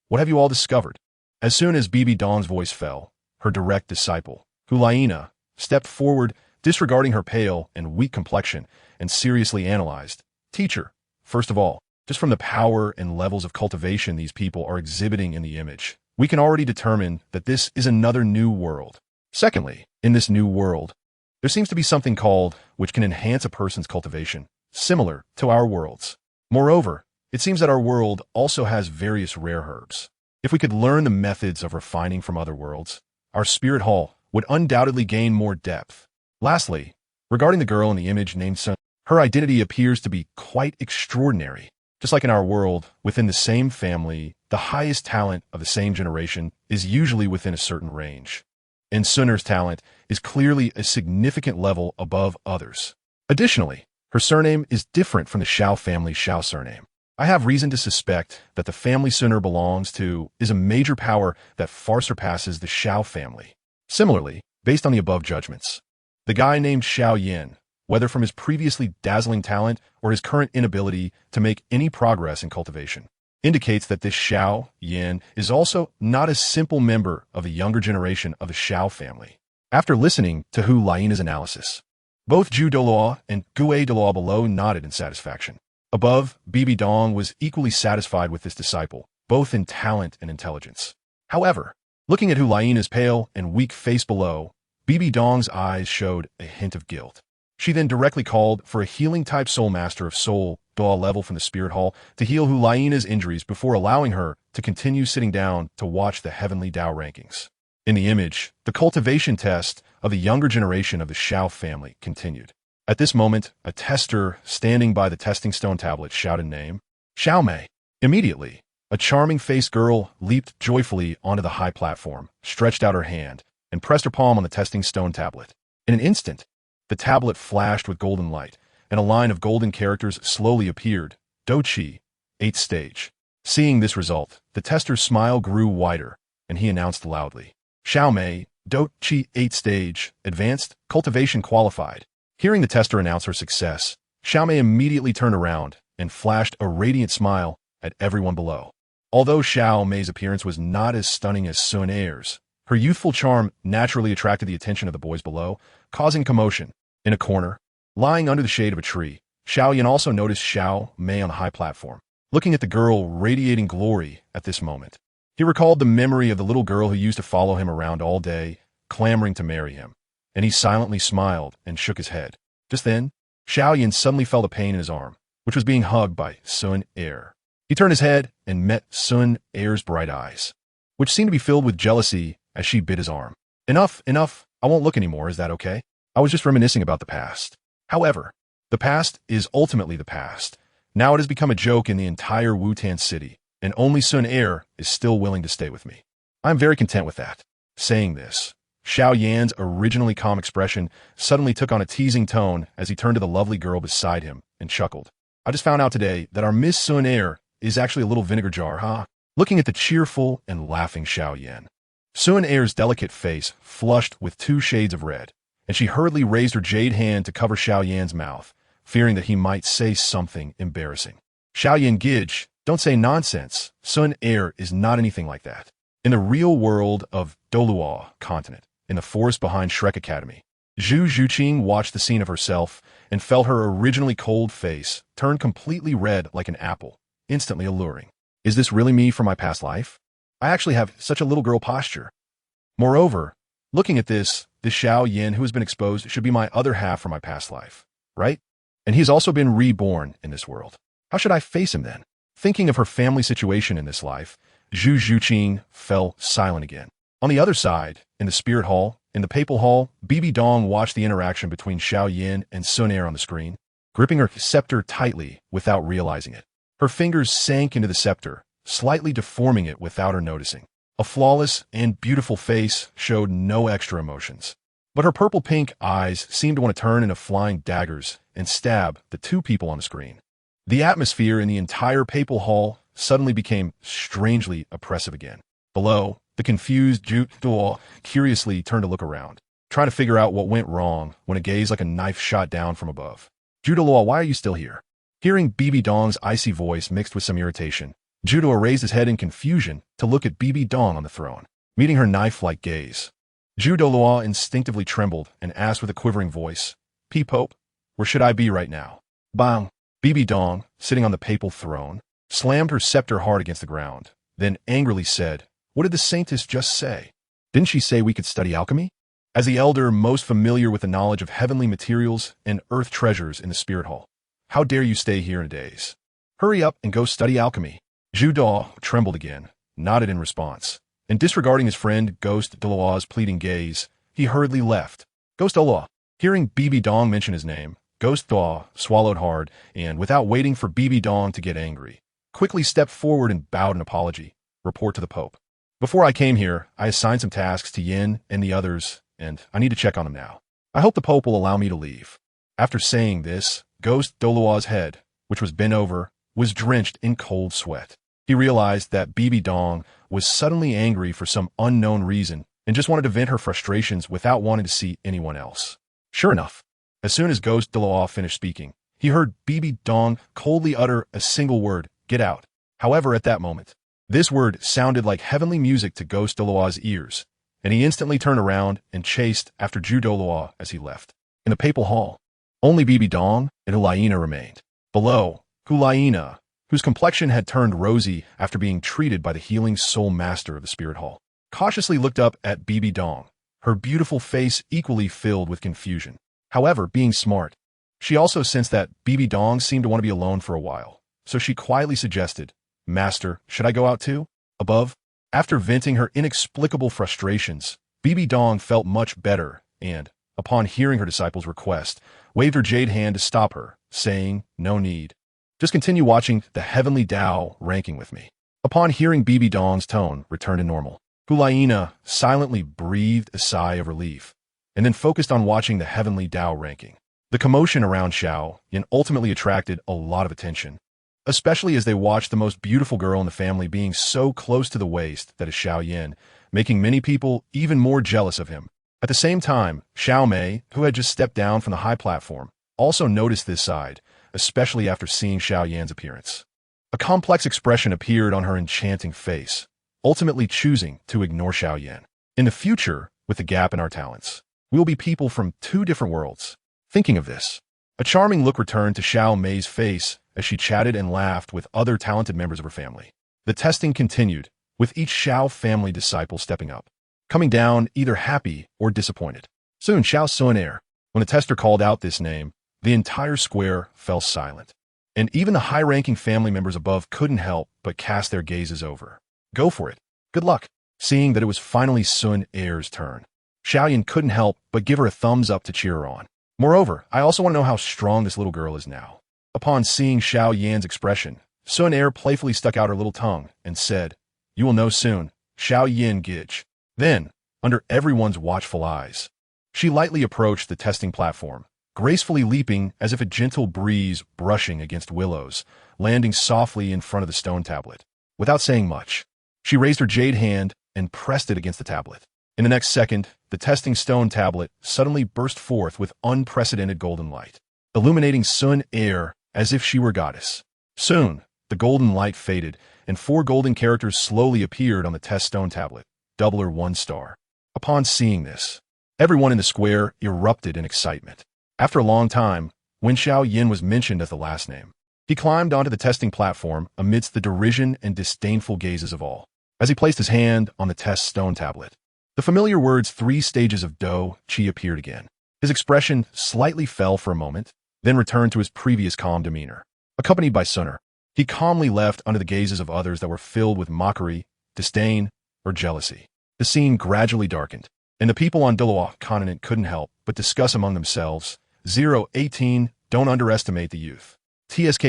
What have you all discovered?" As soon as Bibi Dong's voice fell, her direct disciple, Hulaina, stepped forward, disregarding her pale and weak complexion, and seriously analyzed. "Teacher, first of all, just from the power and levels of cultivation these people are exhibiting in the image, we can already determine that this is another new world. Secondly, in this new world, there seems to be something called which can enhance a person's cultivation, similar to our worlds. Moreover, it seems that our world also has various rare herbs. If we could learn the methods of refining from other worlds, our spirit hall would undoubtedly gain more depth. Lastly, regarding the girl in the image named Sun, her identity appears to be quite extraordinary. Just like in our world, within the same family, the highest talent of the same generation is usually within a certain range. And Sun's talent is clearly a significant level above others. Additionally, her surname is different from the Xiao family Xiao surname. I have reason to suspect that the family Sun belongs to is a major power that far surpasses the Xiao family. Similarly, based on the above judgments, the guy named Xiao Yin, whether from his previously dazzling talent or his current inability to make any progress in cultivation, indicates that this Xiao Yin is also not a simple member of the younger generation of the Xiao family. After listening to Hu Laina's analysis, both Zhu Douluo and Gue Douluo below nodded in satisfaction. Above, Bibi Dong was equally satisfied with this disciple, both in talent and intelligence. However, looking at Hu Laina's pale and weak face below, Bibi Dong's eyes showed a hint of guilt. She then directly called for a healing-type soul master of soul, Doa level from the spirit hall, to heal Hu Laina's injuries before allowing her to continue sitting down to watch the heavenly Dao rankings. In the image, the cultivation test of the younger generation of the Xiao family continued. At this moment, a tester standing by the testing stone tablet shouted name, "Xiao Mei." Immediately, a charming-faced girl leaped joyfully onto the high platform, stretched out her hand, and pressed her palm on the testing stone tablet. In an instant, the tablet flashed with golden light, and a line of golden characters slowly appeared. Dochi, 8th stage. Seeing this result, the tester's smile grew wider, and he announced loudly, "Xiao Mei, Dochi 8th stage, advanced, cultivation qualified." Hearing the tester announce her success, Xiao Mei immediately turned around and flashed a radiant smile at everyone below. Although Xiao Mei's appearance was not as stunning as Sun Er's, her youthful charm naturally attracted the attention of the boys below, causing commotion. In a corner, lying under the shade of a tree, Xiao Yan also noticed Xiao Mei on the high platform, looking at the girl radiating glory at this moment. He recalled the memory of the little girl who used to follow him around all day, clamoring to marry him, and he silently smiled and shook his head. Just then, Xiao Yan suddenly felt a pain in his arm, which was being hugged by Sun Er. He turned his head and met Sun Er's bright eyes, which seemed to be filled with jealousy as she bit his arm. "Enough, enough, I won't look anymore, is that okay? I was just reminiscing about the past." However, the past is ultimately the past. Now it has become a joke in the entire Wutan city, and only Sun Er is still willing to stay with me. I am very content with that. Saying this, Xiao Yan's originally calm expression suddenly took on a teasing tone as he turned to the lovely girl beside him and chuckled. "I just found out today that our Miss Sun Er is actually a little vinegar jar, huh?" Looking at the cheerful and laughing Xiao Yan, Sun Er's delicate face flushed with 2 shades of red, and she hurriedly raised her jade hand to cover Xiao Yan's mouth, fearing that he might say something embarrassing. "Xiao Yan Gidge, don't say nonsense. Sun Er is not anything like that." In the real world of Douluo continent, in the forest behind Shrek Academy, Zhu Zhuqing watched the scene of herself and felt her originally cold face turn completely red like an apple, instantly alluring. Is this really me from my past life? I actually have such a little girl posture. Moreover, looking at this Xiao Yin who has been exposed should be my other half from my past life, right? And he has also been reborn in this world. How should I face him then? Thinking of her family situation in this life, Zhu Zhuqing fell silent again. On the other side, in the spirit hall, in the papal hall, Bibi Dong watched the interaction between Xiao Yin and Sun Er on the screen, gripping her scepter tightly without realizing it. Her fingers sank into the scepter, slightly deforming it without her noticing. A flawless and beautiful face showed no extra emotions. But her purple-pink eyes seemed to want to turn into flying daggers and stab the two people on the screen. The atmosphere in the entire papal hall suddenly became strangely oppressive again. Below, the confused Douluo curiously turned to look around, trying to figure out what went wrong when a gaze like a knife shot down from above. Douluo, why are you still here? Hearing Bibi Dong's icy voice mixed with some irritation, Douluo raised his head in confusion to look at Bibi Dong on the throne, meeting her knife-like gaze. Douluo instinctively trembled and asked with a quivering voice, Pope, where should I be right now? Bang! Bibi Dong, sitting on the papal throne, slammed her scepter hard against the ground, then angrily said, What did the saintess just say? Didn't she say we could study alchemy? As the elder most familiar with the knowledge of heavenly materials and earth treasures in the spirit hall, how dare you stay here in a daze? Hurry up and go study alchemy. Douluo trembled again, nodded in response, and disregarding his friend Ghost Douluo's pleading gaze, he hurriedly left. Ghost Douluo, hearing Bibi Dong mention his name, Ghost Douluo swallowed hard and, without waiting for Bibi Dong to get angry, quickly stepped forward and bowed an apology. Report to the Pope. Before I came here, I assigned some tasks to Yin and the others, and I need to check on them now. I hope the Pope will allow me to leave. After saying this, Ghost Douluo's head, which was bent over, was drenched in cold sweat. He realized that Bibi Dong was suddenly angry for some unknown reason and just wanted to vent her frustrations without wanting to see anyone else. Sure enough, as soon as Ghost Douluo finished speaking, he heard Bibi Dong coldly utter a single word, get out. However, at that moment, this word sounded like heavenly music to Ghost Douluo's ears, and he instantly turned around and chased after Douluo as he left. In the papal hall, only Bibi Dong and Hulaina remained. Below, Hulaina, whose complexion had turned rosy after being treated by the healing soul master of the spirit hall, cautiously looked up at Bibi Dong, her beautiful face equally filled with confusion. However, being smart, she also sensed that Bibi Dong seemed to want to be alone for a while, so she quietly suggested, Master, should I go out too? Above, after venting her inexplicable frustrations, Bibi Dong felt much better and, upon hearing her disciple's request, waved her jade hand to stop her, saying, No need. Just continue watching the Heavenly Tao ranking with me. Upon hearing Bibi Dong's tone return to normal, Hulaina silently breathed a sigh of relief, and then focused on watching the Heavenly Tao ranking. The commotion around Xiao Yin ultimately attracted a lot of attention, especially as they watched the most beautiful girl in the family being so close to the waist that is Xiao Yin, making many people even more jealous of him. At the same time, Xiao Mei, who had just stepped down from the high platform, also noticed this side, especially after seeing Xiao Yan's appearance. A complex expression appeared on her enchanting face, ultimately choosing to ignore Xiao Yan. In the future, with the gap in our talents, we will be people from two different worlds. Thinking of this, a charming look returned to Xiao Mei's face as she chatted and laughed with other talented members of her family. The testing continued, with each Xiao family disciple stepping up, coming down either happy or disappointed. Soon Xiao Sun Er, when the tester called out this name, the entire square fell silent, and even the high-ranking family members above couldn't help but cast their gazes over. Go for it. Good luck. Seeing that it was finally Sun Er's turn, Xiao Yan couldn't help but give her a thumbs up to cheer her on. Moreover, I also want to know how strong this little girl is now. Upon seeing Xiao Yan's expression, Sun Er playfully stuck out her little tongue and said, You will know soon, Xiao Yan Gich. Then, under everyone's watchful eyes, she lightly approached the testing platform, gracefully leaping as if a gentle breeze brushing against willows, landing softly in front of the stone tablet. Without saying much, she raised her jade hand and pressed it against the tablet. In the next second, the testing stone tablet suddenly burst forth with unprecedented golden light, illuminating Sun Er as if she were goddess. Soon, the golden light faded, and 4 golden characters slowly appeared on the test stone tablet, double or 1 star. Upon seeing this, everyone in the square erupted in excitement. After a long time, when Xiao Yin was mentioned as the last name, he climbed onto the testing platform amidst the derision and disdainful gazes of all. As he placed his hand on the test stone tablet, the familiar words 3 stages of Do Chi appeared again. His expression slightly fell for a moment, then returned to his previous calm demeanor. Accompanied by Suner, he calmly left under the gazes of others that were filled with mockery, disdain, or jealousy. The scene gradually darkened, and the people on Douluo continent couldn't help but discuss among themselves, 018, don't underestimate the youth. TSK.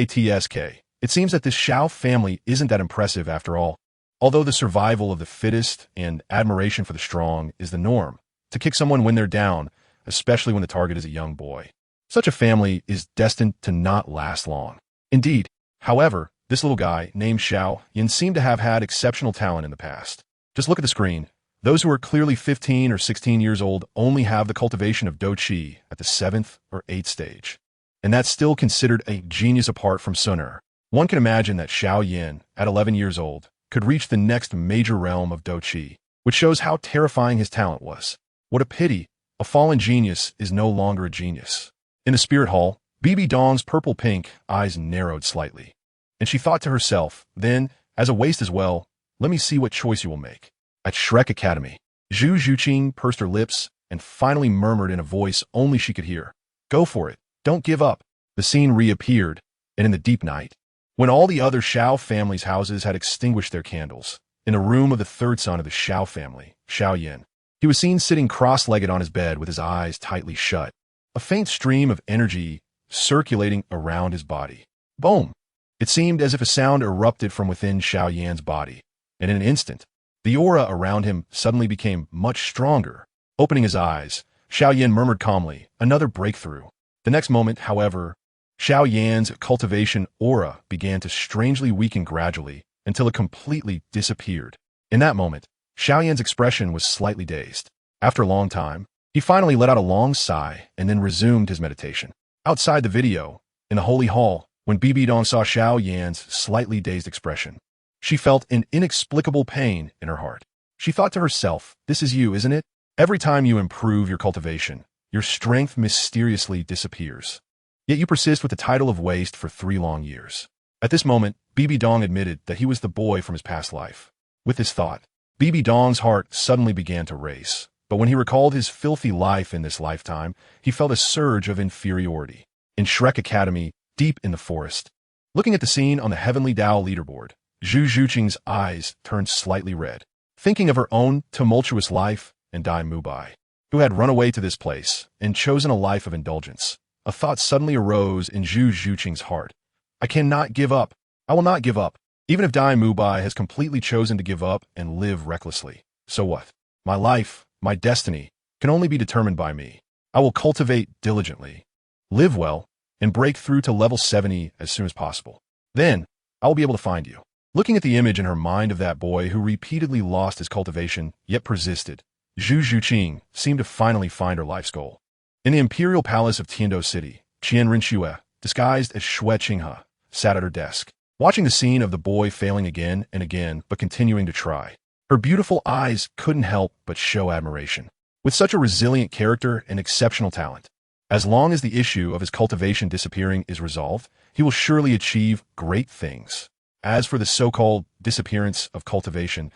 It seems that this Xiao family isn't that impressive after all. Although the survival of the fittest and admiration for the strong is the norm, to kick someone when they're down, especially when the target is a young boy, such a family is destined to not last long. Indeed, however, this little guy named Xiao Yin seemed to have had exceptional talent in the past. Just look at the screen. Those who are clearly 15 or 16 years old only have the cultivation of Do Qi at the 7th or 8th stage. And that's still considered a genius apart from Suner. One can imagine that Xiao Yin, at 11 years old, could reach the next major realm of Do Qi, which shows how terrifying his talent was. What a pity, a fallen genius is no longer a genius. In the spirit hall, Bibi Dong's purple-pink eyes narrowed slightly, and she thought to herself, then, as a waste as well, let me see what choice you will make. At Shrek Academy, Zhu Zhuqing pursed her lips and finally murmured in a voice only she could hear, "Go for it, don't give up." The scene reappeared, and in the deep night, when all the other Xiao family's houses had extinguished their candles, in the room of the third son of the Xiao family, Xiao Yin, he was seen sitting cross-legged on his bed with his eyes tightly shut, a faint stream of energy circulating around his body. Boom! It seemed as if a sound erupted from within Xiao Yan's body, and in an instant, the aura around him suddenly became much stronger. Opening his eyes, Xiao Yan murmured calmly, another breakthrough. The next moment, however, Xiao Yan's cultivation aura began to strangely weaken gradually until it completely disappeared. In that moment, Xiao Yan's expression was slightly dazed. After a long time, he finally let out a long sigh and then resumed his meditation. Outside the video, in the holy hall, when Bibi Dong saw Xiao Yan's slightly dazed expression, she felt an inexplicable pain in her heart. She thought to herself, this is you, isn't it? Every time you improve your cultivation, your strength mysteriously disappears. Yet you persist with the title of waste for 3 long years. At this moment, Bibi Dong admitted that he was the boy from his past life. With this thought, Bibi Dong's heart suddenly began to race. But when he recalled his filthy life in this lifetime, he felt a surge of inferiority. In Shrek Academy, deep in the forest, looking at the scene on the Heavenly Tao leaderboard, Zhu Zhuqing's eyes turned slightly red, thinking of her own tumultuous life and Dai Mubai, who had run away to this place and chosen a life of indulgence. A thought suddenly arose in Zhu Zhuqing's heart. I cannot give up. I will not give up. Even if Dai Mubai has completely chosen to give up and live recklessly. So what? My life, my destiny, can only be determined by me. I will cultivate diligently, live well, and break through to level 70 as soon as possible. Then, I will be able to find you. Looking at the image in her mind of that boy who repeatedly lost his cultivation, yet persisted, Zhu Zhuqing seemed to finally find her life's goal. In the imperial palace of Tiando City, Qian Rinxue, disguised as Xue Qinghe, sat at her desk, watching the scene of the boy failing again and again but continuing to try. Her beautiful eyes couldn't help but show admiration. With such a resilient character and exceptional talent, as long as the issue of his cultivation disappearing is resolved, he will surely achieve great things. As for the so-called disappearance of cultivation,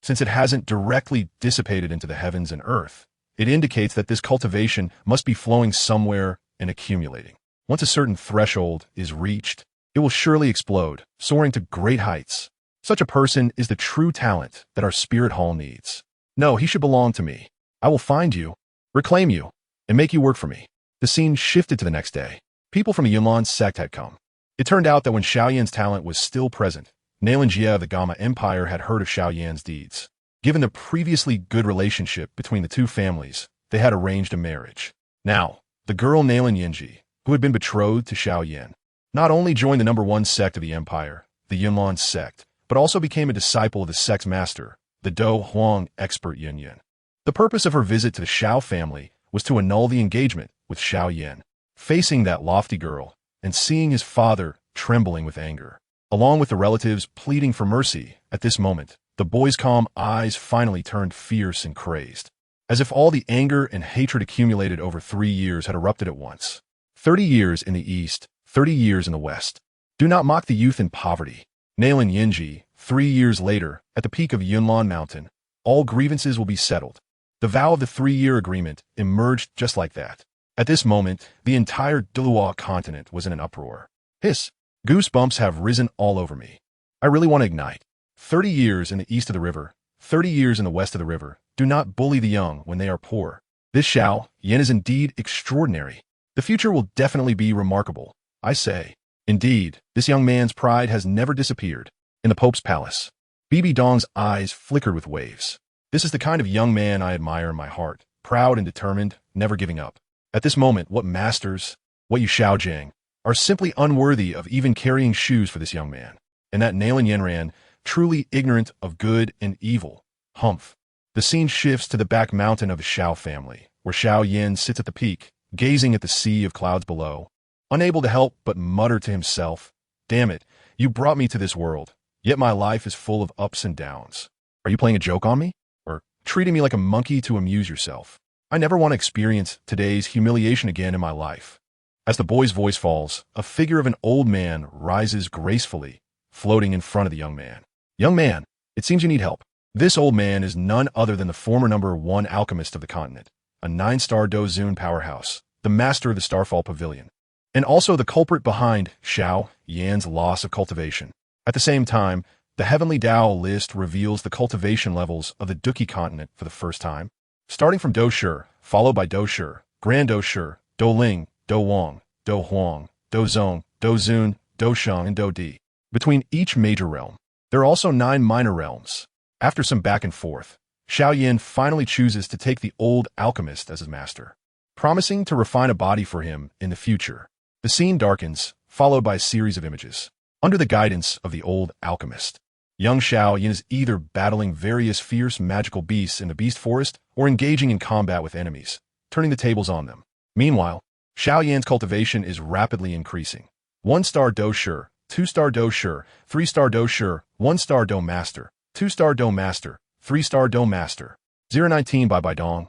since it hasn't directly dissipated into the heavens and earth, it indicates that this cultivation must be flowing somewhere and accumulating. Once a certain threshold is reached, it will surely explode, soaring to great heights. Such a person is the true talent that our spirit hall needs. No, he should belong to me. I will find you, reclaim you, and make you work for me. The scene shifted to the next day. People from the Yunlan sect had come. It turned out that when Xiao Yan's talent was still present, Nailan Jie of the Gamma Empire had heard of Xiao Yan's deeds. Given the previously good relationship between the two families, they had arranged a marriage. Now, the girl Nailan Yinji, who had been betrothed to Xiao Yan, not only joined the #1 sect of the empire, the Yunlan sect, but also became a disciple of the sect's master, the Do Huang expert Yin Yin. The purpose of her visit to the Xiao family was to annul the engagement with Xiao Yan. Facing that lofty girl and seeing his father trembling with anger, along with the relatives pleading for mercy, at this moment, the boy's calm eyes finally turned fierce and crazed, as if all the anger and hatred accumulated over 3 years had erupted at once. 30 years in the east, 30 years in the west. Do not mock the youth in poverty. Nailan Yinji, 3 years later, at the peak of Yunlan Mountain, all grievances will be settled. The vow of the 3-year agreement emerged just like that. At this moment, the entire Douluo continent was in an uproar. Hiss! Goosebumps have risen all over me. I really want to ignite. 30 years in the east of the river, 30 years in the west of the river. Do not bully the young when they are poor. This Xiao Yan is indeed extraordinary. The future will definitely be remarkable, I say. Indeed, this young man's pride has never disappeared. In the Pope's palace, Bibi Dong's eyes flickered with waves. This is the kind of young man I admire in my heart, proud and determined, never giving up. At this moment, what masters, what Yu Shaojiang, are simply unworthy of even carrying shoes for this young man. And that Nalan Yanran, truly ignorant of good and evil. Humph. The scene shifts to the back mountain of the Xiao family, where Xiao Yan sits at the peak, gazing at the sea of clouds below, unable to help but mutter to himself, "Damn it, you brought me to this world, yet my life is full of ups and downs. Are you playing a joke on me? Or treating me like a monkey to amuse yourself? I never want to experience today's humiliation again in my life." As the boy's voice falls, a figure of an old man rises gracefully, floating in front of the young man. "Young man, it seems you need help." This old man is none other than the former #1 alchemist of the continent, a 9-star Douzun powerhouse, the master of the Starfall Pavilion, and also the culprit behind Xiao Yan's loss of cultivation. At the same time, the Heavenly Tao list reveals the cultivation levels of the Duqi continent for the first time, starting from Do Shi, followed by Do Shi, Grand Do Shi, Do Ling, Do Wang, Do Huang, Do Zong, Do Zun, Do Shang, and Do Di. Between each major realm, there are also 9 minor realms. After some back and forth, Xiao Yan finally chooses to take the old alchemist as his master, promising to refine a body for him in the future. The scene darkens, followed by a series of images. Under the guidance of the old alchemist, young Xiao Yan is either battling various fierce magical beasts in the beast forest or engaging in combat with enemies, turning the tables on them. Meanwhile, Xiao Yan's cultivation is rapidly increasing. 1-star Do Shi, 2-star Do Shi, 3-star Do Shi, 1-star Do Master, 2-star Do Master, 3-star Do Master. 019 by Dong.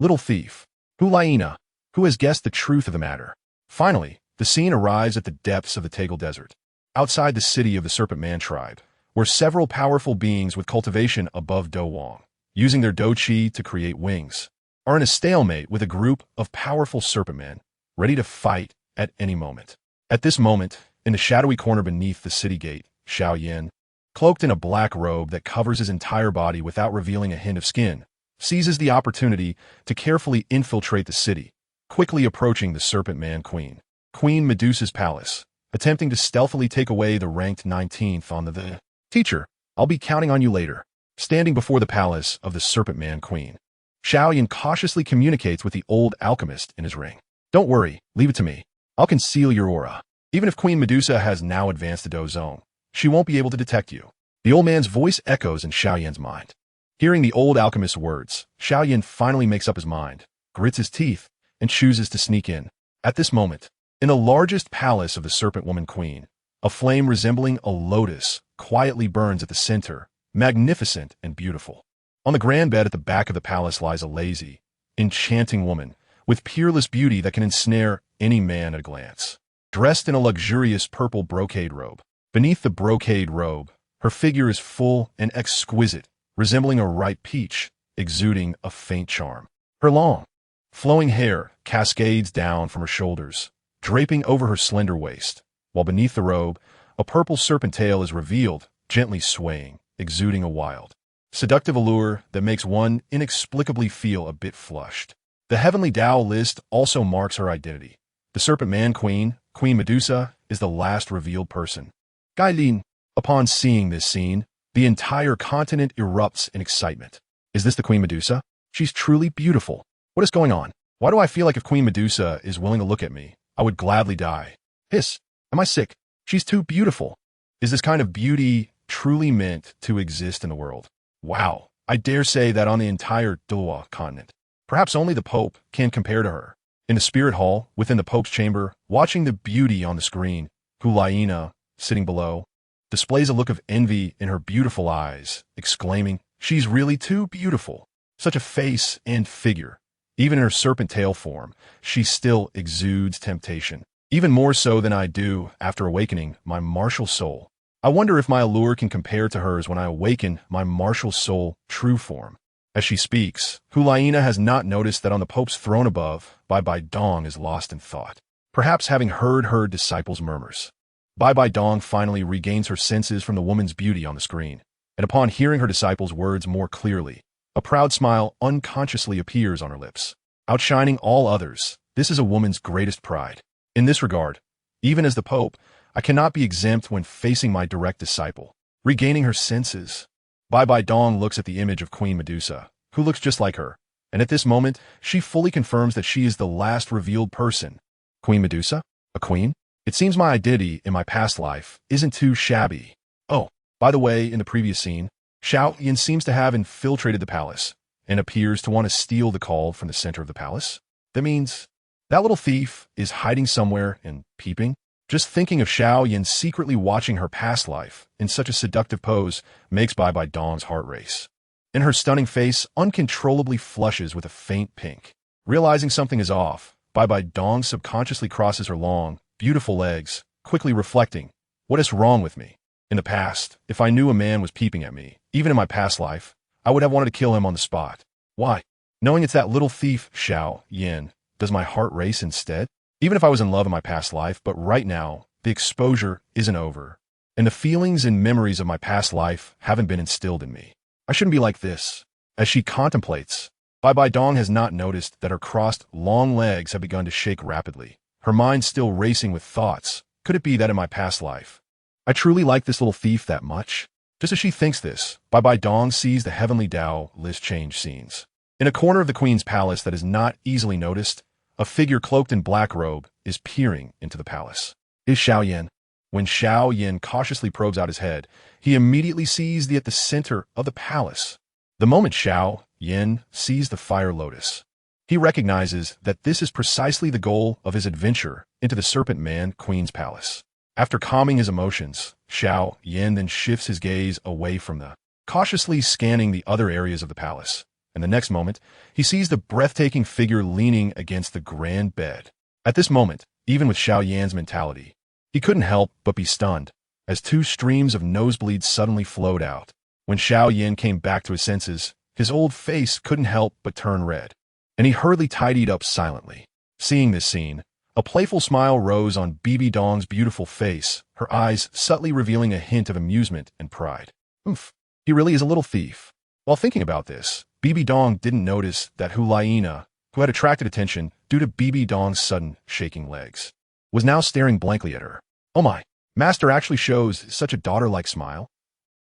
Little thief. Hulaina, who has guessed the truth of the matter. Finally, the scene arrives at the depths of the Tegel Desert, outside the city of the Serpent Man tribe, where several powerful beings with cultivation above Do Wang, using their Do Qi to create wings, are in a stalemate with a group of powerful serpent men, ready to fight at any moment. At this moment, in the shadowy corner beneath the city gate, Xiao Yan, cloaked in a black robe that covers his entire body without revealing a hint of skin, seizes the opportunity to carefully infiltrate the city, quickly approaching the Serpent Man Queen, Queen Medusa's palace, attempting to stealthily take away the ranked 19th on the Teacher, I'll be counting on you later. Standing before the palace of the Serpent Man Queen, Xiao Yan cautiously communicates with the old alchemist in his ring. "Don't worry, leave it to me. I'll conceal your aura. Even if Queen Medusa has now advanced to Do Zone, she won't be able to detect you." The old man's voice echoes in Xiao Yan's mind. Hearing the old alchemist's words, Xiao Yan finally makes up his mind, grits his teeth, and chooses to sneak in. At this moment, in the largest palace of the Serpent Woman Queen, a flame resembling a lotus quietly burns at the center, magnificent and beautiful. On the grand bed at the back of the palace lies a lazy, enchanting woman with peerless beauty that can ensnare any man at a glance. Dressed in a luxurious purple brocade robe, beneath the brocade robe, her figure is full and exquisite, resembling a ripe peach, exuding a faint charm. Her long, flowing hair cascades down from her shoulders, draping over her slender waist, while beneath the robe, a purple serpent tail is revealed, gently swaying, exuding a wild, seductive allure that makes one inexplicably feel a bit flushed. The Heavenly Tao list also marks her identity. The Serpent Man Queen, Queen Medusa, is the last revealed person. Gailin. Upon seeing this scene, the entire continent erupts in excitement. Is this the Queen Medusa? She's truly beautiful. What is going on? Why do I feel like if Queen Medusa is willing to look at me, I would gladly die? Hiss. Am I sick? She's too beautiful. Is this kind of beauty truly meant to exist in the world? Wow. I dare say that on the entire Douluo continent, perhaps only the Pope can compare to her. In the spirit hall, within the Pope's chamber, watching the beauty on the screen, Hulaina, sitting below, displays a look of envy in her beautiful eyes, exclaiming, "She's really too beautiful. Such a face and figure. Even in her serpent tail form, she still exudes temptation. Even more so than I do after awakening my martial soul. I wonder if my allure can compare to hers when I awaken my martial soul true form." As she speaks, Hulaina has not noticed that on the Pope's throne above, Bai Dong is lost in thought, perhaps having heard her disciples' murmurs. Bai Dong finally regains her senses from the woman's beauty on the screen, and upon hearing her disciples' words more clearly, a proud smile unconsciously appears on her lips. Outshining all others, this is a woman's greatest pride. In this regard, even as the Pope, I cannot be exempt when facing my direct disciple. Regaining her senses, Bai Dong looks at the image of Queen Medusa, who looks just like her, and at this moment, she fully confirms that she is the last revealed person. Queen Medusa? A queen? It seems my identity in my past life isn't too shabby. Oh, by the way, in the previous scene, Xiao Yin seems to have infiltrated the palace and appears to want to steal the call from the center of the palace. That means that little thief is hiding somewhere and peeping. Just thinking of Xiao Yin secretly watching her past life in such a seductive pose makes Bai Dong's heart race. And her stunning face uncontrollably flushes with a faint pink. Realizing something is off, Bai Dong subconsciously crosses her long, beautiful legs, quickly reflecting, what is wrong with me? In the past, if I knew a man was peeping at me, even in my past life, I would have wanted to kill him on the spot. Why? Knowing it's that little thief, Xiao Yin, does my heart race instead? Even if I was in love in my past life, but right now, the exposure isn't over, and the feelings and memories of my past life haven't been instilled in me. I shouldn't be like this. As she contemplates, Bai Dong has not noticed that her crossed, long legs have begun to shake rapidly, her mind still racing with thoughts. Could it be that in my past life, I truly like this little thief that much? Just as she thinks this, Bai Dong sees the heavenly Tao list change scenes. In a corner of the queen's palace that is not easily noticed, a figure cloaked in black robe is peering into the palace. Is Xiao Yin. When Xiao Yin cautiously probes out his head, he immediately sees at the center of the palace. The moment Xiao Yin sees the fire lotus, he recognizes that this is precisely the goal of his adventure into the Serpent Man Queen's palace. After calming his emotions, Xiao Yin then shifts his gaze away from cautiously scanning the other areas of the palace. And the next moment, he sees the breathtaking figure leaning against the grand bed. At this moment, even with Xiao Yan's mentality, he couldn't help but be stunned, as two streams of nosebleeds suddenly flowed out. When Xiao Yan came back to his senses, his old face couldn't help but turn red, and he hurriedly tidied up silently. Seeing this scene, a playful smile rose on Bibi Dong's beautiful face, her eyes subtly revealing a hint of amusement and pride. Oof, he really is a little thief. While thinking about this, Bibi Dong didn't notice that Hulaina, who had attracted attention due to Bibi Dong's sudden shaking legs, was now staring blankly at her. Oh my, Master actually shows such a daughter-like smile.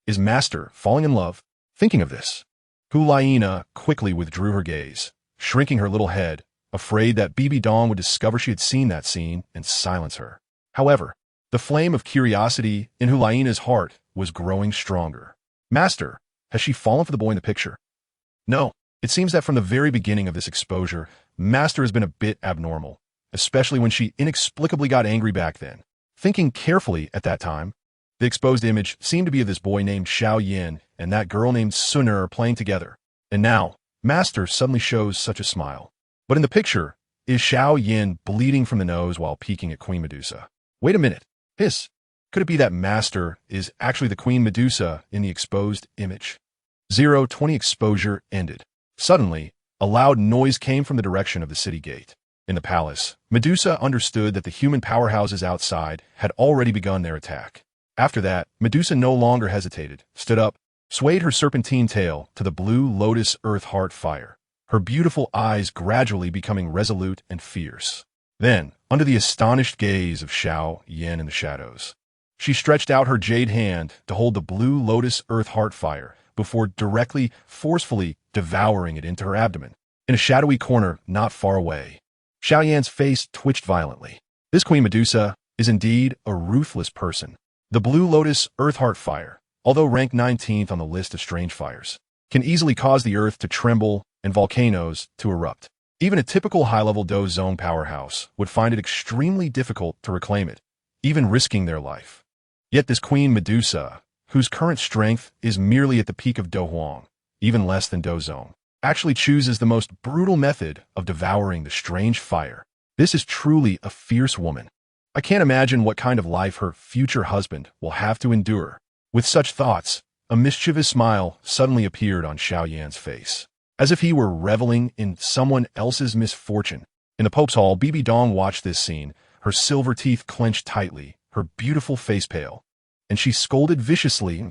Is Master falling in love? Thinking of this, Hulaina quickly withdrew her gaze, shrinking her little head, afraid that Bibi Dong would discover she had seen that scene and silence her. However, the flame of curiosity in Hulaina's heart was growing stronger. Master, has she fallen for the boy in the picture? No, it seems that from the very beginning of this exposure, Master has been a bit abnormal, especially when she inexplicably got angry back then. Thinking carefully at that time, the exposed image seemed to be of this boy named Xiao Yin and that girl named Suner playing together. And now, Master suddenly shows such a smile. But in the picture, is Xiao Yin bleeding from the nose while peeking at Queen Medusa? Wait a minute. Could it be that Master is actually the Queen Medusa in the exposed image? 020 exposure ended. Suddenly, a loud noise came from the direction of the city gate. In the palace, Medusa understood that the human powerhouses outside had already begun their attack. After that, Medusa no longer hesitated, stood up, swayed her serpentine tail to the blue lotus earth heart fire, her beautiful eyes gradually becoming resolute and fierce. Then, under the astonished gaze of Xiao Yin in the shadows, she stretched out her jade hand to hold the blue lotus earth heart fire before directly, forcefully devouring it into her abdomen. In a shadowy corner not far away, Xiao Yan's face twitched violently. This Queen Medusa is indeed a ruthless person. The blue lotus earth heart fire, although ranked 19th on the list of strange fires, can easily cause the earth to tremble and volcanoes to erupt. Even a typical high-level Do Zone powerhouse would find it extremely difficult to reclaim it, even risking their life. Yet this Queen Medusa, whose current strength is merely at the peak of Do Huang, even less than Do Zone, actually chooses the most brutal method of devouring the strange fire. This is truly a fierce woman. I can't imagine what kind of life her future husband will have to endure. With such thoughts, a mischievous smile suddenly appeared on Xiao Yan's face. as if he were reveling in someone else's misfortune. In the Pope's hall, Bibi Dong watched this scene, her silver teeth clenched tightly, her beautiful face pale, and she scolded viciously,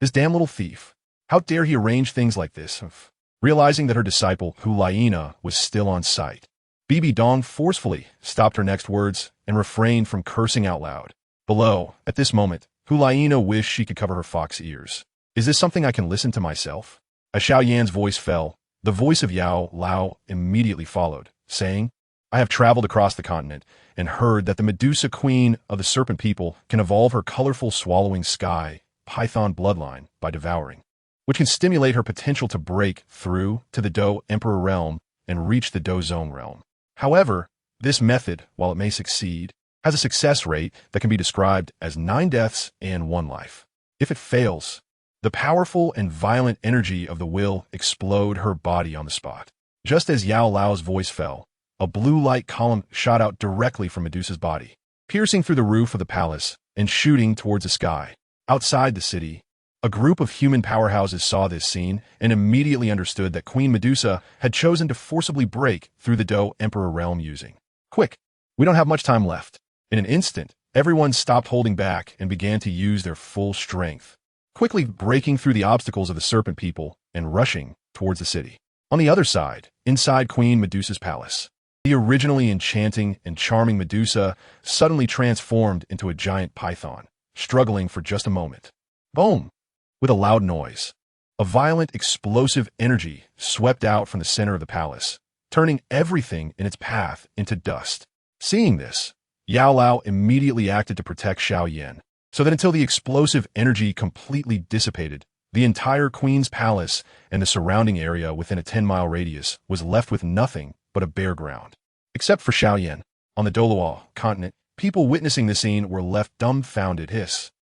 "This damn little thief! How dare he arrange things like this?" Realizing that her disciple, Hulaina, was still on site, Bibi Dong forcefully stopped her next words and refrained from cursing out loud. Below, at this moment, Hulaina wished she could cover her fox ears. "Is this something I can listen to myself?" As Xiao Yan's voice fell, the voice of Yao Lao immediately followed, saying, "I have traveled across the continent and heard that the Medusa Queen of the Serpent People can evolve her colorful swallowing sky python bloodline by devouring, which can stimulate her potential to break through to the Do Emperor realm and reach the Do Zone realm. However, this method, while it may succeed, has a success rate that can be described as 9 deaths and 1 life. If it fails, the powerful and violent energy of the will explode her body on the spot." Just as Yao Lao's voice fell, a blue light column shot out directly from Medusa's body, piercing through the roof of the palace and shooting towards the sky. Outside the city, a group of human powerhouses saw this scene and immediately understood that Queen Medusa had chosen to forcibly break through the Do Emperor realm using. "Quick, we don't have much time left." In an instant, everyone stopped holding back and began to use their full strength, quickly breaking through the obstacles of the Serpent People and rushing towards the city. On the other side, inside Queen Medusa's palace, the originally enchanting and charming Medusa suddenly transformed into a giant python, struggling for just a moment. Boom! With a loud noise, a violent, explosive energy swept out from the center of the palace, turning everything in its path into dust. Seeing this, Yao Lao immediately acted to protect Xiao Yan, so that until the explosive energy completely dissipated, the entire Queen's palace and the surrounding area within a 10-mile radius was left with nothing but a bare ground. Except for Xiao Yan, on the Douluo continent, people witnessing the scene were left dumbfounded.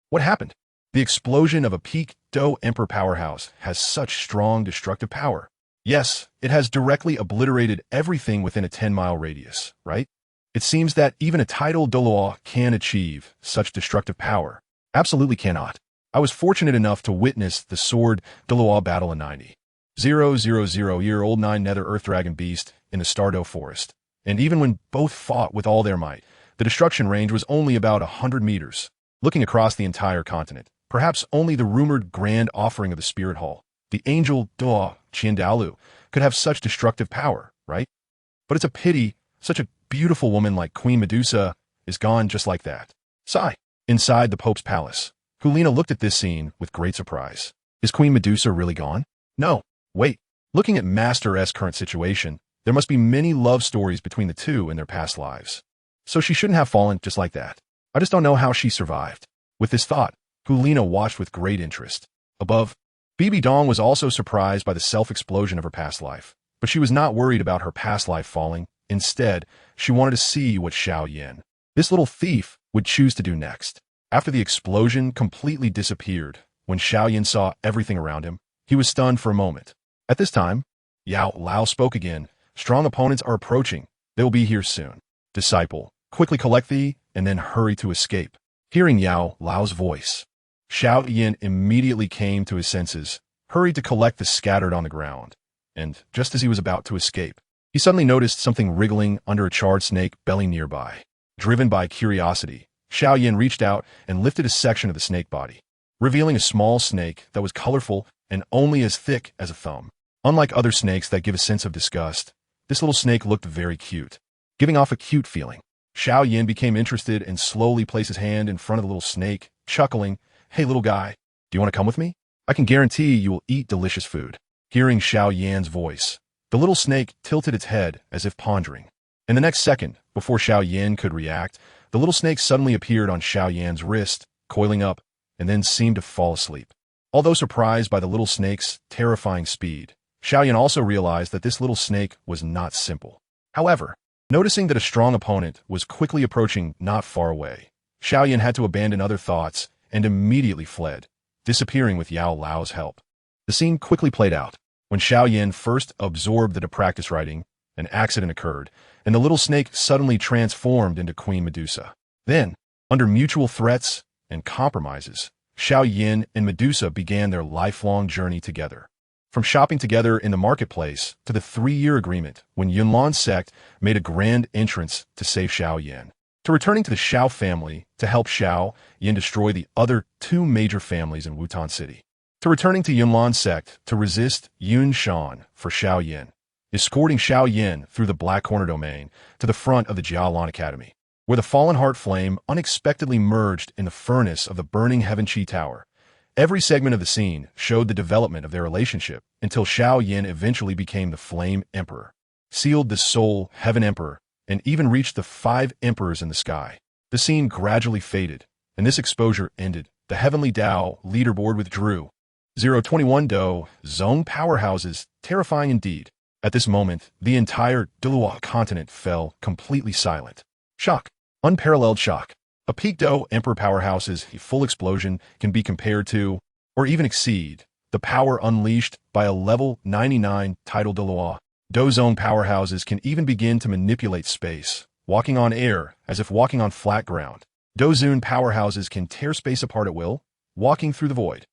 What happened? The explosion of a peak Do Emperor powerhouse has such strong destructive power. Yes, it has directly obliterated everything within a 10-mile radius, right? It seems that even a title Douluo can achieve such destructive power. Absolutely cannot. I was fortunate enough to witness the Sword Douluo battle in 90,000-year-old 9 Nether Earth Dragon Beast in the Stardow Forest. And even when both fought with all their might, the destruction range was only about 100 meters. Looking across the entire continent, perhaps only the rumored grand offering of the Spirit Hall, the angel Doa Qiandaolu, could have such destructive power, right? But it's a pity such a beautiful woman like Queen Medusa is gone just like that. Sigh. Inside the Pope's palace, Hulina looked at this scene with great surprise. Is Queen Medusa really gone? No. Wait. Looking at Master S's current situation, there must be many love stories between the two in their past lives. So she shouldn't have fallen just like that. I just don't know how she survived. With this thought, Hulina watched with great interest. Above, Bibi Dong was also surprised by the self-explosion of her past life, but she was not worried about her past life falling. Instead, she wanted to see what Xiao Yan, this little thief, would choose to do next. After the explosion completely disappeared, when Xiao Yan saw everything around him, he was stunned for a moment. At this time, Yao Lao spoke again. "Strong opponents are approaching. They will be here soon. Disciple, quickly collect thee, and then hurry to escape." Hearing Yao Lao's voice, Xiao Yan immediately came to his senses, hurried to collect the scattered on the ground, and just as he was about to escape, he suddenly noticed something wriggling under a charred snake belly nearby. Driven by curiosity, Xiao Yan reached out and lifted a section of the snake body, revealing a small snake that was colorful and only as thick as a thumb. Unlike other snakes that give a sense of disgust, this little snake looked very cute, giving off a cute feeling. Xiao Yan became interested and slowly placed his hand in front of the little snake, chuckling, "Hey little guy, do you want to come with me? I can guarantee you will eat delicious food." Hearing Xiao Yan's voice, the little snake tilted its head as if pondering. In the next second, before Xiao Yan could react, the little snake suddenly appeared on Xiao Yan's wrist, coiling up, and then seemed to fall asleep. Although surprised by the little snake's terrifying speed, Xiao Yan also realized that this little snake was not simple. However, noticing that a strong opponent was quickly approaching not far away, Xiao Yan had to abandon other thoughts and immediately fled, disappearing with Yao Lao's help. The scene quickly played out. When Xiao Yan first absorbed the practice writing, an accident occurred, and the little snake suddenly transformed into Queen Medusa. Then, under mutual threats and compromises, Xiao Yan and Medusa began their lifelong journey together. From shopping together in the marketplace to the 3-year agreement when Yunlan's sect made a grand entrance to save Xiao Yan, to returning to the Xiao family to help Xiao Yan destroy the other 2 major families in Wutan City, to returning to Yunlan's sect to resist Yun Shan for Xiao Yan, escorting Xiao Yan through the Black Corner domain to the front of the Jialan Academy, where the fallen heart flame unexpectedly merged in the furnace of the burning Heaven Chi Tower. Every segment of the scene showed the development of their relationship until Xiao Yan eventually became the Flame Emperor, sealed the Soul Heaven Emperor, and even reached the 5 emperors in the sky. The scene gradually faded, and this exposure ended. The Heavenly Tao leaderboard withdrew. 021 Do Zone powerhouses, terrifying indeed. At this moment, the entire Douluo continent fell completely silent. Shock. Unparalleled shock. A peak Do Emperor powerhouse's full explosion can be compared to, or even exceed, the power unleashed by a level 99 title Douluo. Do Zone powerhouses can even begin to manipulate space, walking on air as if walking on flat ground. Do Zone powerhouses can tear space apart at will, walking through the void.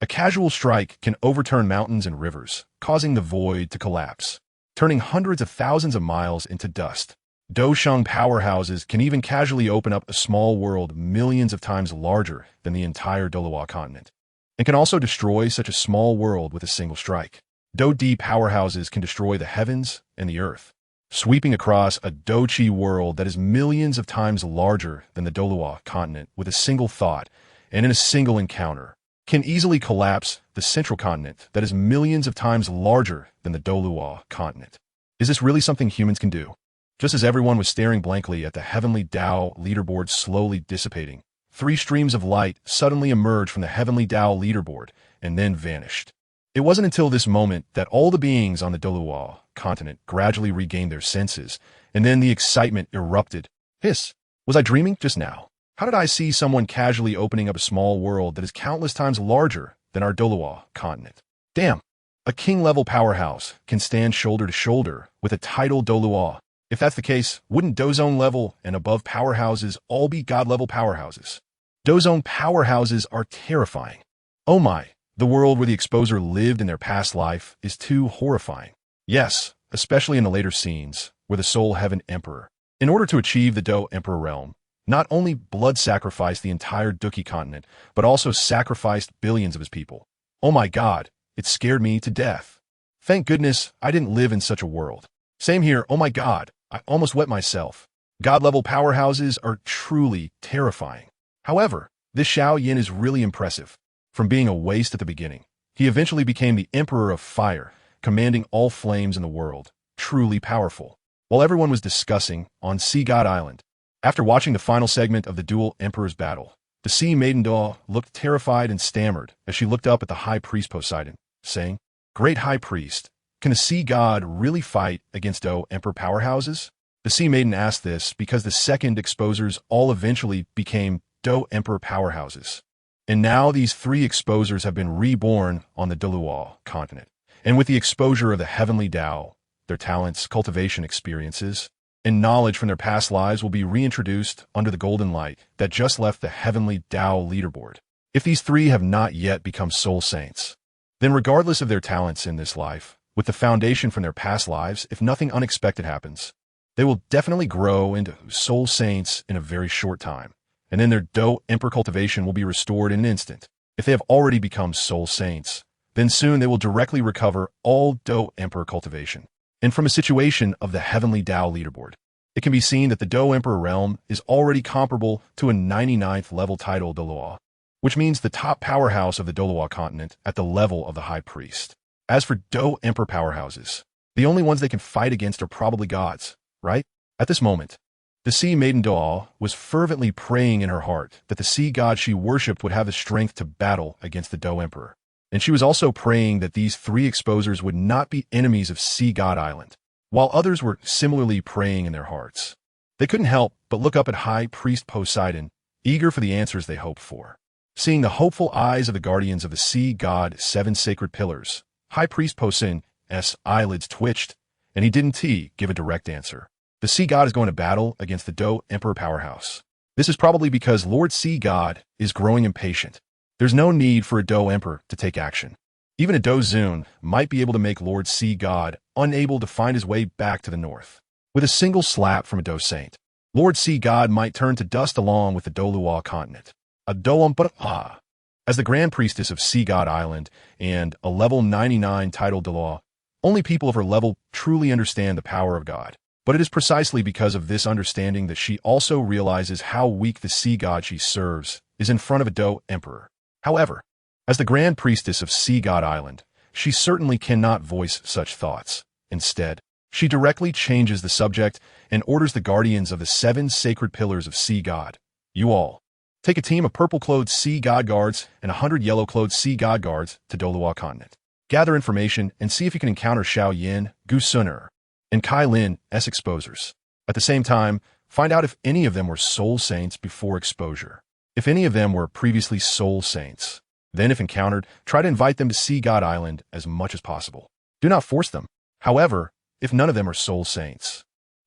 A casual strike can overturn mountains and rivers, causing the void to collapse, turning hundreds of thousands of miles into dust. Do Shang powerhouses can even casually open up a small world millions of times larger than the entire Douluo continent, and can also destroy such a small world with a single strike. Do D powerhouses can destroy the heavens and the earth, sweeping across a Do Chi world that is millions of times larger than the Douluo continent with a single thought, and in a single encounter, can easily collapse the central continent that is millions of times larger than the Douluo continent. Is this really something humans can do? Just as everyone was staring blankly at the Heavenly Tao leaderboard slowly dissipating, 3 streams of light suddenly emerged from the Heavenly Tao leaderboard and then vanished. It wasn't until this moment that all the beings on the Douluo continent gradually regained their senses, and then the excitement erupted. Hiss! Was I dreaming just now? How did I see someone casually opening up a small world that is countless times larger than our Douluo continent? Damn! A king-level powerhouse can stand shoulder to shoulder with a title Douluo. If that's the case, wouldn't Dozone level and above powerhouses all be God-level powerhouses? Dozone powerhouses are terrifying. Oh my, the world where the exposer lived in their past life is too horrifying. Yes, especially in the later scenes, where the Soul Heaven Emperor, in order to achieve the Do Emperor realm, not only blood sacrificed the entire Duki continent, but also sacrificed billions of his people. Oh my god, it scared me to death. Thank goodness I didn't live in such a world. Same here, oh my god. I almost wet myself. God-level powerhouses are truly terrifying. However, this Xiao Yan is really impressive. From being a waste at the beginning, he eventually became the Emperor of Fire, commanding all flames in the world. Truly powerful. While everyone was discussing on Sea God Island, after watching the final segment of the Dual Emperor's battle, the Sea Maiden Do looked terrified and stammered as she looked up at the High Priest Poseidon, saying, "Great High Priest, can a sea god really fight against Do Emperor powerhouses?" The Sea Maiden asked this because the second exposers all eventually became Do Emperor powerhouses. And now these 3 exposers have been reborn on the Douluo continent. And with the exposure of the Heavenly Tao, their talents, cultivation experiences, and knowledge from their past lives will be reintroduced under the golden light that just left the Heavenly Tao leaderboard. If these 3 have not yet become soul saints, then regardless of their talents in this life, with the foundation from their past lives, if nothing unexpected happens, they will definitely grow into soul saints in a very short time, and then their Do Emperor cultivation will be restored in an instant. If they have already become soul saints, then soon they will directly recover all Do Emperor cultivation. And from a situation of the Heavenly Tao leaderboard, it can be seen that the Do Emperor realm is already comparable to a 99th level title Douluo, which means the top powerhouse of the Douluo continent at the level of the High Priest. As for Do Emperor powerhouses, the only ones they can fight against are probably gods, right? At this moment, the Sea Maiden Do was fervently praying in her heart that the sea god she worshipped would have the strength to battle against the Do Emperor. And she was also praying that these 3 exposers would not be enemies of Sea God Island, while others were similarly praying in their hearts. They couldn't help but look up at High Priest Poseidon, eager for the answers they hoped for. Seeing the hopeful eyes of the guardians of the Sea God 7 sacred pillars, High Priest Poseidon's eyelids twitched, and he didn't give a direct answer. The Sea God is going to battle against the Do Emperor powerhouse. This is probably because Lord Sea God is growing impatient. There's no need for a Do Emperor to take action. Even a Dozun might be able to make Lord Sea God unable to find his way back to the north. With a single slap from a Do Saint, Lord Sea God might turn to dust along with the Douluo continent. A Dolumpaa. As the Grand Priestess of Sea God Island and a level 99 titled Douluo, only people of her level truly understand the power of God. But it is precisely because of this understanding that she also realizes how weak the sea god she serves is in front of a Do Emperor. However, as the Grand Priestess of Sea God Island, she certainly cannot voice such thoughts. Instead, she directly changes the subject and orders the guardians of the 7 sacred pillars of Sea God. You all, take a team of purple-clothed Sea God guards and 100 yellow-clothed Sea God guards to Douluo continent. Gather information and see if you can encounter Xiao Yin, Gu Sun'er, and Kai Lin's exposers. At the same time, find out if any of them were soul saints before exposure. If any of them were previously soul saints, then if encountered, try to invite them to Sea God Island as much as possible. Do not force them. However, if none of them are soul saints,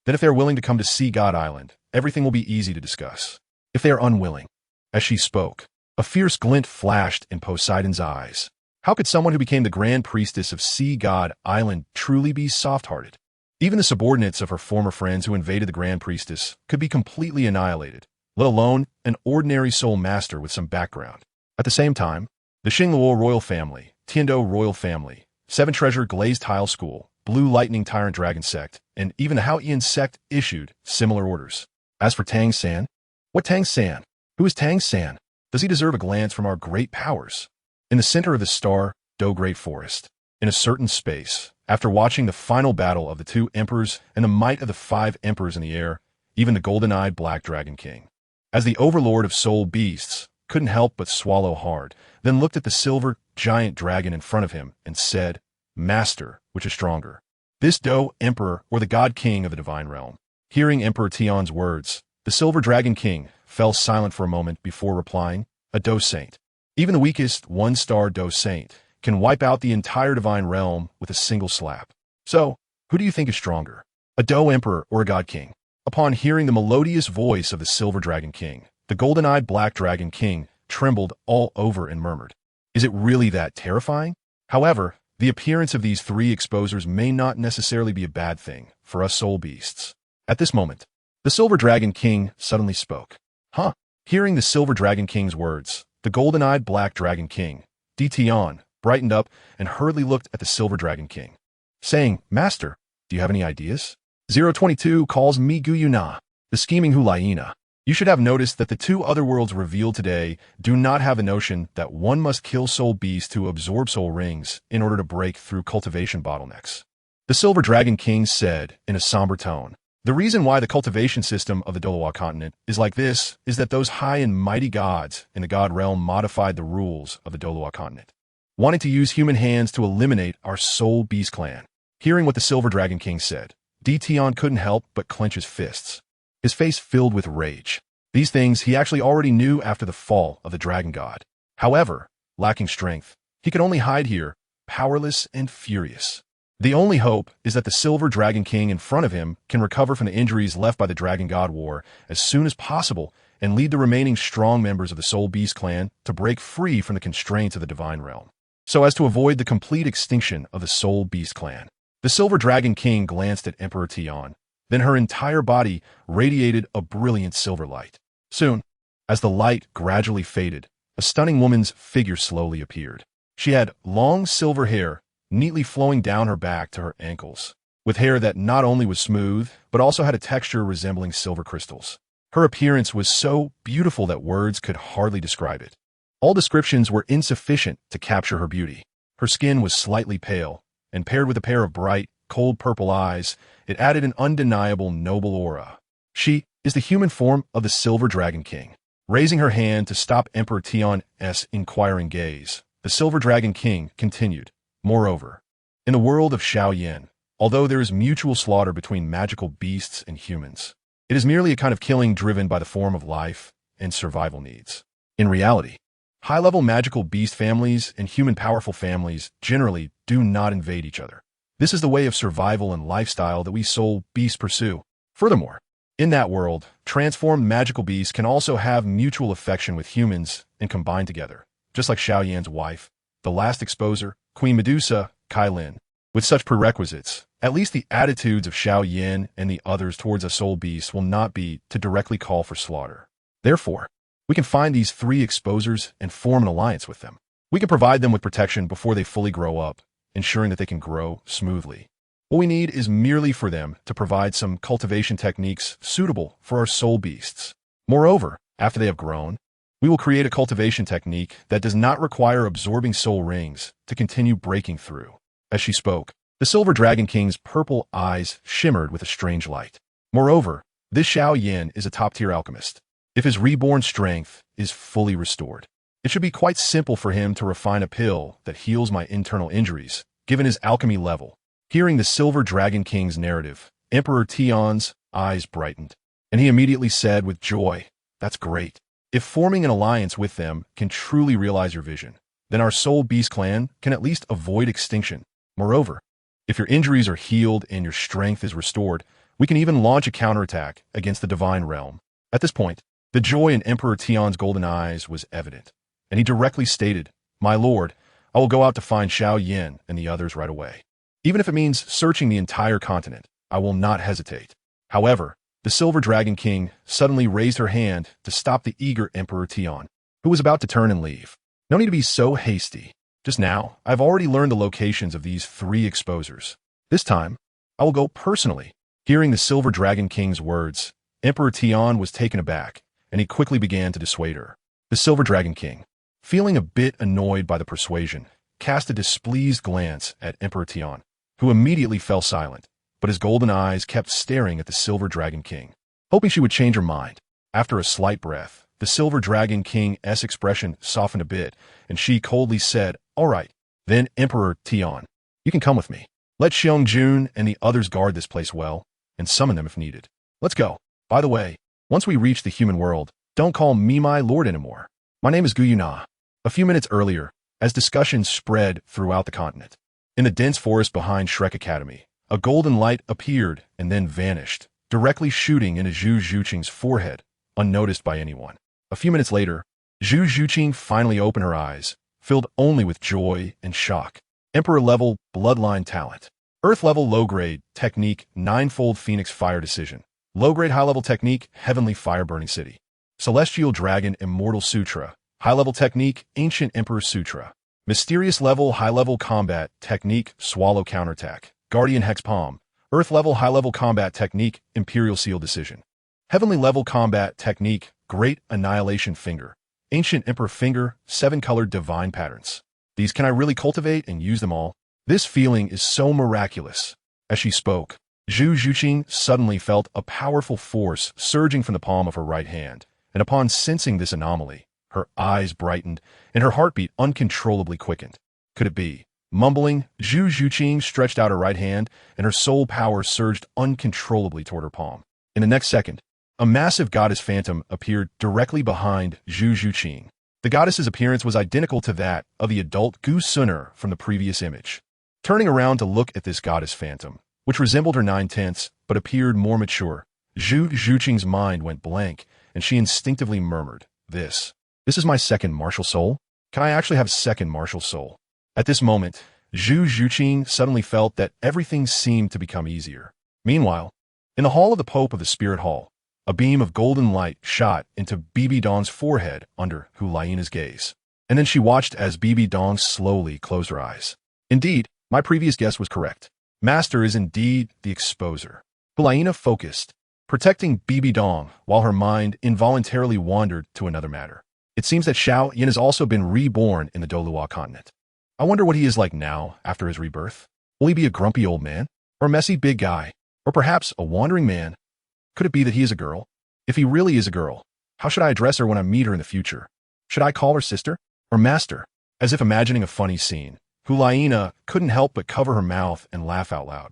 then if they are willing to come to Sea God Island, everything will be easy to discuss. If they are unwilling. As she spoke, a fierce glint flashed in Poseidon's eyes. How could someone who became the Grand Priestess of Sea God Island truly be soft-hearted? Even the subordinates of her former friends who invaded the Grand Priestess could be completely annihilated, let alone an ordinary soul master with some background. At the same time, the Xingluo royal family, Tiando royal family, 7 Treasure Glazed Tile School, Blue Lightning Tyrant Dragon Sect, and even the Haoyan sect issued similar orders. As for Tang San, what Tang San? Who is Tang San? Does he deserve a glance from our great powers? In the center of the star, Do Great Forest, in a certain space, after watching the final battle of the 2 emperors and the might of the 5 emperors in the air, even the golden-eyed Black Dragon King, as the overlord of soul beasts, couldn't help but swallow hard, then looked at the silver giant dragon in front of him and said, Master, which is stronger, this Do Emperor or the God King of the Divine Realm? Hearing Emperor Tian's words, the Silver Dragon King fell silent for a moment before replying, a Do Saint. Even the weakest 1-star Do Saint can wipe out the entire Divine Realm with a single slap. So, who do you think is stronger, a Do Emperor or a God King? Upon hearing the melodious voice of the Silver Dragon King, the golden-eyed Black Dragon King trembled all over and murmured, Is it really that terrifying? However, the appearance of these 3 exposers may not necessarily be a bad thing for us soul beasts. At this moment, the Silver Dragon King suddenly spoke. Huh? Hearing the Silver Dragon King's words, the golden-eyed Black Dragon King, Tian, brightened up and hurriedly looked at the Silver Dragon King, saying, Master, do you have any ideas? 022 calls me Guyuna, the scheming Hulaina. You should have noticed that the 2 other worlds revealed today do not have the notion that one must kill soul beasts to absorb soul rings in order to break through cultivation bottlenecks. The Silver Dragon King said in a somber tone, the reason why the cultivation system of the Douluo continent is like this is that those high and mighty gods in the God realm modified the rules of the Douluo continent, wanting to use human hands to eliminate our soul beast clan. Hearing what the Silver Dragon King said, Tian couldn't help but clench his fists, his face filled with rage. These things he actually already knew after the fall of the Dragon God. However, lacking strength, he could only hide here, powerless and furious. The only hope is that the Silver Dragon King in front of him can recover from the injuries left by the Dragon God War as soon as possible and lead the remaining strong members of the Soul Beast clan to break free from the constraints of the Divine Realm, so as to avoid the complete extinction of the Soul Beast clan. The Silver Dragon King glanced at Emperor Tian, then her entire body radiated a brilliant silver light. Soon, as the light gradually faded, a stunning woman's figure slowly appeared. She had long silver hair, neatly flowing down her back to her ankles, with hair that not only was smooth, but also had a texture resembling silver crystals. Her appearance was so beautiful that words could hardly describe it. All descriptions were insufficient to capture her beauty. Her skin was slightly pale, and paired with a pair of bright, cold purple eyes, it added an undeniable noble aura. She is the human form of the Silver Dragon King. Raising her hand to stop Emperor Tian's inquiring gaze, the Silver Dragon King continued, Moreover, in the world of Xiaoyan, although there is mutual slaughter between magical beasts and humans, it is merely a kind of killing driven by the form of life and survival needs. In reality, high-level magical beast families and human powerful families generally do not invade each other. This is the way of survival and lifestyle that we soul beasts pursue. Furthermore, in that world, transformed magical beasts can also have mutual affection with humans and combine together, just like Xiaoyan's wife, the last exposer, Queen Medusa, Kai Lin. With such prerequisites, at least the attitudes of Xiao Yin and the others towards a soul beast will not be to directly call for slaughter. Therefore, we can find these 3 exposers and form an alliance with them. We can provide them with protection before they fully grow up, ensuring that they can grow smoothly. What we need is merely for them to provide some cultivation techniques suitable for our soul beasts. Moreover, after they have grown, we will create a cultivation technique that does not require absorbing soul rings to continue breaking through. As she spoke, the Silver Dragon King's purple eyes shimmered with a strange light. Moreover, this Xiao Yin is a top-tier alchemist. If his reborn strength is fully restored, it should be quite simple for him to refine a pill that heals my internal injuries, given his alchemy level. Hearing the Silver Dragon King's narrative, Emperor Tian's eyes brightened, and he immediately said with joy, "That's great. If forming an alliance with them can truly realize your vision, then our Soul Beast clan can at least avoid extinction. Moreover, if your injuries are healed and your strength is restored, we can even launch a counterattack against the Divine Realm." At this point, the joy in Emperor Tian's golden eyes was evident, and he directly stated, "My lord, I will go out to find Xiao Yin and the others right away. Even if it means searching the entire continent, I will not hesitate." However, the Silver Dragon King suddenly raised her hand to stop the eager Emperor Tian, who was about to turn and leave. "No need to be so hasty. Just now, I've already learned the locations of these 3 exposers. This time, I will go personally." Hearing the Silver Dragon King's words, Emperor Tian was taken aback, and he quickly began to dissuade her. The Silver Dragon King, feeling a bit annoyed by the persuasion, cast a displeased glance at Emperor Tian, who immediately fell silent, but his golden eyes kept staring at the Silver Dragon King, hoping she would change her mind. After a slight breath, the Silver Dragon King's expression softened a bit, and she coldly said, "All right, then Emperor Tian, you can come with me. Let Xiong Jun and the others guard this place well, and summon them if needed. Let's go. By the way, once we reach the human world, don't call me my lord anymore. My name is Gu Yuna." A few minutes earlier, as discussions spread throughout the continent, in the dense forest behind Shrek Academy, a golden light appeared and then vanished, directly shooting into Zhu Zhuqing's forehead, unnoticed by anyone. A few minutes later, Zhu Zhuqing finally opened her eyes, filled only with joy and shock. Emperor-level bloodline talent. Earth-level low-grade technique, 9-fold Phoenix Fire Decision. Low-grade high-level technique, Heavenly Fire Burning City. Celestial Dragon Immortal Sutra. High-level technique, Ancient Emperor Sutra. Mysterious level high-level combat technique, Swallow Counterattack. Guardian Hex Palm. Earth-level high-level combat technique, Imperial Seal Decision. Heavenly level combat technique, Great Annihilation Finger. Ancient Emperor Finger, 7-colored Divine Patterns. These can I really cultivate and use them all? This feeling is so miraculous. As she spoke, Zhu Zhuqing suddenly felt a powerful force surging from the palm of her right hand, and upon sensing this anomaly, her eyes brightened and her heartbeat uncontrollably quickened. Could it be? Mumbling, Zhu Zhuqing stretched out her right hand, and her soul power surged uncontrollably toward her palm. In the next second, a massive goddess phantom appeared directly behind Zhu Zhuqing. The goddess's appearance was identical to that of the adult Gu Suner from the previous image. Turning around to look at this goddess phantom, which resembled her 9/10 but appeared more mature, Zhu Zhuqing's mind went blank, and she instinctively murmured, This is my second martial soul? Can I actually have a second martial soul?" At this moment, Zhu Zhuqing suddenly felt that everything seemed to become easier. Meanwhile, in the hall of the Pope of the Spirit Hall, a beam of golden light shot into Bibi Dong's forehead under Hulaina's gaze. And then she watched as Bibi Dong slowly closed her eyes. Indeed, my previous guess was correct. Master is indeed the exposer. Hulaina focused, protecting Bibi Dong while her mind involuntarily wandered to another matter. It seems that Xiao Yin has also been reborn in the Douluo continent. I wonder what he is like now after his rebirth. Will he be a grumpy old man? Or a messy big guy? Or perhaps a wandering man? Could it be that he is a girl? If he really is a girl, how should I address her when I meet her in the future? Should I call her sister? Or master? As if imagining a funny scene, Hulaina couldn't help but cover her mouth and laugh out loud.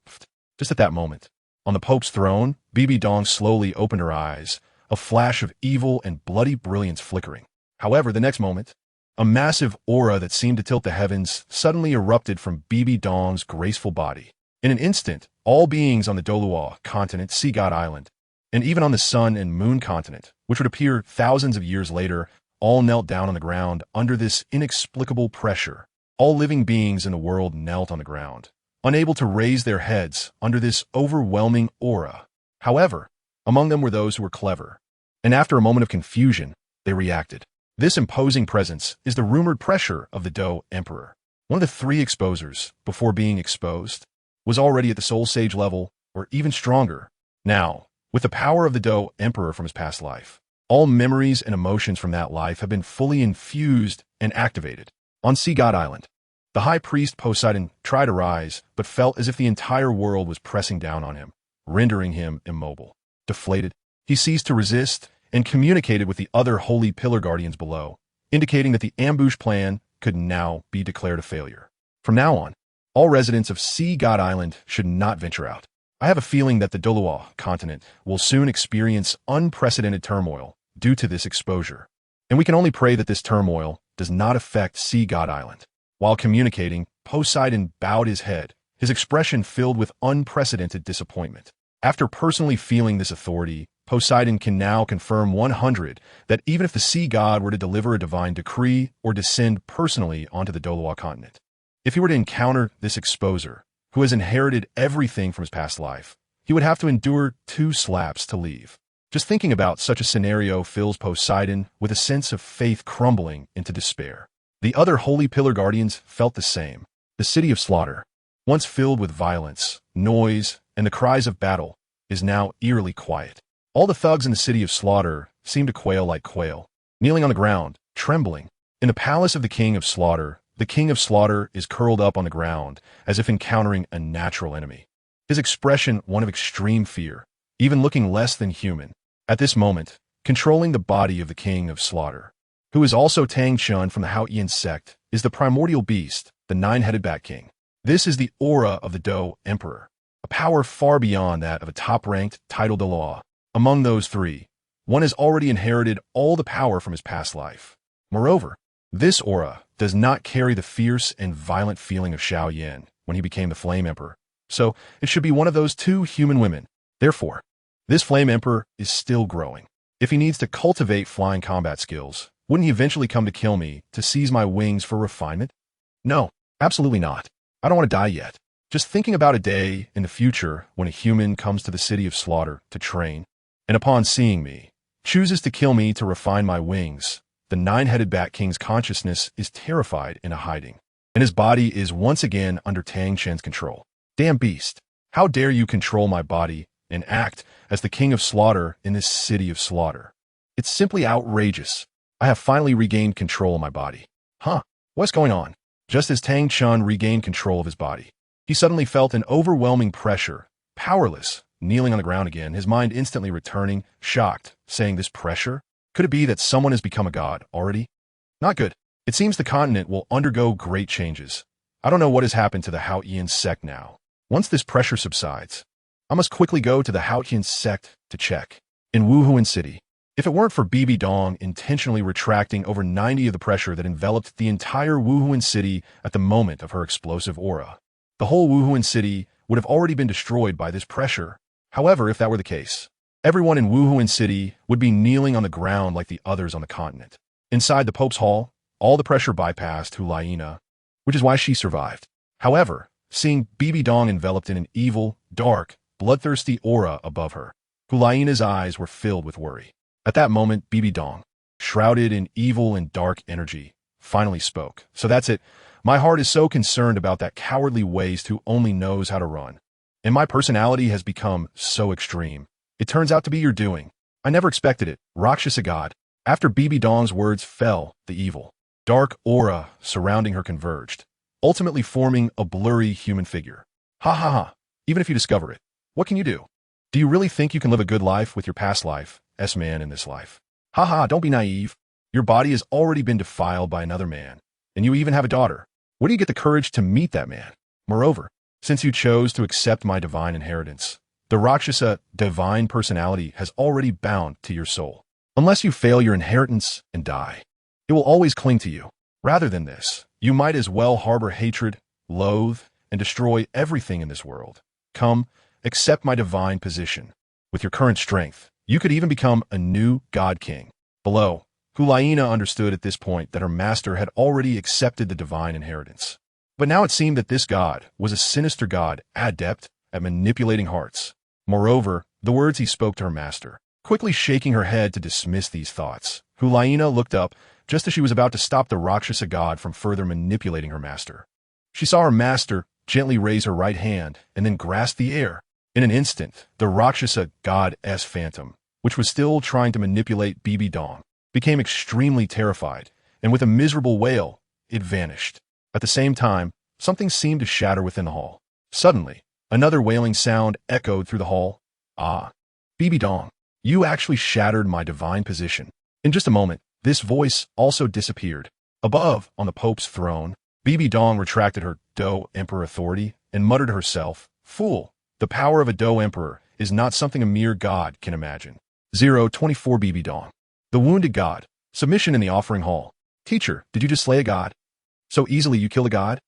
Just at that moment, on the Pope's throne, Bibi Dong slowly opened her eyes, a flash of evil and bloody brilliance flickering. However, the next moment, a massive aura that seemed to tilt the heavens suddenly erupted from Bibi Dong's graceful body. In an instant, all beings on the Douluo continent, Sea God Island, and even on the Sun and Moon continent, which would appear thousands of years later, all knelt down on the ground under this inexplicable pressure. All living beings in the world knelt on the ground, unable to raise their heads under this overwhelming aura. However, among them were those who were clever, and after a moment of confusion, they reacted. This imposing presence is the rumored pressure of the Douluo Emperor. One of the three exposers, before being exposed, was already at the Soul Sage level, or even stronger. Now, with the power of the Douluo Emperor from his past life, all memories and emotions from that life have been fully infused and activated. On Sea God Island, the high priest Poseidon tried to rise, but felt as if the entire world was pressing down on him, rendering him immobile. Deflated, he ceased to resist and communicated with the other holy pillar guardians below, indicating that the ambush plan could now be declared a failure. From now on, all residents of Sea God Island should not venture out. I have a feeling that the Douluo continent will soon experience unprecedented turmoil due to this exposure, and we can only pray that this turmoil does not affect Sea God Island. While communicating, Poseidon bowed his head, his expression filled with unprecedented disappointment. After personally feeling this authority, Poseidon can now confirm 100 that even if the sea god were to deliver a divine decree or descend personally onto the Douluo continent, if he were to encounter this exposer, who has inherited everything from his past life, he would have to endure 2 slaps to leave. Just thinking about such a scenario fills Poseidon with a sense of faith crumbling into despair. The other holy pillar guardians felt the same. The city of slaughter, once filled with violence, noise, and the cries of battle, is now eerily quiet. All the thugs in the city of slaughter seem to quail like quail, kneeling on the ground, trembling. In the palace of the king of slaughter, the king of slaughter is curled up on the ground as if encountering a natural enemy. His expression one of extreme fear, even looking less than human. At this moment, controlling the body of the king of slaughter, who is also Tang from the Haotian sect, is the primordial beast, the 9-headed Bat King. This is the aura of the Douluo Emperor, a power far beyond that of a top-ranked titled Douluo. Among those 3, one has already inherited all the power from his past life. Moreover, this aura does not carry the fierce and violent feeling of Xiao Yan when he became the Flame Emperor, so it should be one of those 2 human women. Therefore, this Flame Emperor is still growing. If he needs to cultivate flying combat skills, wouldn't he eventually come to kill me to seize my wings for refinement? No, absolutely not. I don't want to die yet. Just thinking about a day in the future when a human comes to the city of slaughter to train, and upon seeing me, chooses to kill me to refine my wings, the 9-headed Bat King's consciousness is terrified in a hiding, and his body is once again under Tang Shen's control. Damn beast, how dare you control my body and act as the king of slaughter in this city of slaughter? It's simply outrageous. I have finally regained control of my body. Huh, what's going on? Just as Tang Chun regained control of his body, he suddenly felt an overwhelming pressure, powerless, kneeling on the ground again, his mind instantly returning, shocked, saying, this pressure? Could it be that someone has become a god already? Not good. It seems the continent will undergo great changes. I don't know what has happened to the Haotian sect now. Once this pressure subsides, I must quickly go to the Haotian sect to check. In Wuhuan City, if it weren't for Bibi Dong intentionally retracting over 90 of the pressure that enveloped the entire Wuhuan City at the moment of her explosive aura, the whole Wuhuan City would have already been destroyed by this pressure. However, if that were the case, everyone in Wuhuan City would be kneeling on the ground like the others on the continent. Inside the Pope's Hall, all the pressure bypassed Hulaina, which is why she survived. However, seeing Bibi Dong enveloped in an evil, dark, bloodthirsty aura above her, Hulaina's eyes were filled with worry. At that moment, Bibi Dong, shrouded in evil and dark energy, finally spoke. So that's it. My heart is so concerned about that cowardly waste who only knows how to run. And my personality has become so extreme. It turns out to be your doing. I never expected it. Rakshasa God. After Bibi Dong's words fell, the evil, dark aura surrounding her converged, ultimately forming a blurry human figure. Ha ha ha. Even if you discover it, what can you do? Do you really think you can live a good life with your past life, S-man in this life? Ha ha, don't be naive. Your body has already been defiled by another man, and you even have a daughter. Where do you get the courage to meet that man? Moreover, since you chose to accept my divine inheritance, the Rakshasa divine personality has already bound to your soul. Unless you fail your inheritance and die, it will always cling to you. Rather than this, you might as well harbor hatred, loathe, and destroy everything in this world. Come, accept my divine position. With your current strength, you could even become a new God King. Below, Hulaina understood at this point that her master had already accepted the divine inheritance. But now it seemed that this god was a sinister god, adept at manipulating hearts. Moreover, the words he spoke to her master, quickly shaking her head to dismiss these thoughts. Hulaina looked up just as she was about to stop the Rakshasa god from further manipulating her master. She saw her master gently raise her right hand and then grasp the air. In an instant, the Rakshasa goddess phantom, which was still trying to manipulate Bibi Dong, became extremely terrified, and with a miserable wail, it vanished. At the same time, something seemed to shatter within the hall. Suddenly, another wailing sound echoed through the hall. Ah, Bibi Dong, you actually shattered my divine position. In just a moment, this voice also disappeared. Above, on the Pope's throne, Bibi Dong retracted her Do Emperor authority and muttered to herself, "Fool, the power of a Do Emperor is not something a mere god can imagine." 024 Bibi Dong. The wounded god. Submission in the offering hall. Teacher, did you just slay a god? So easily you kill a god?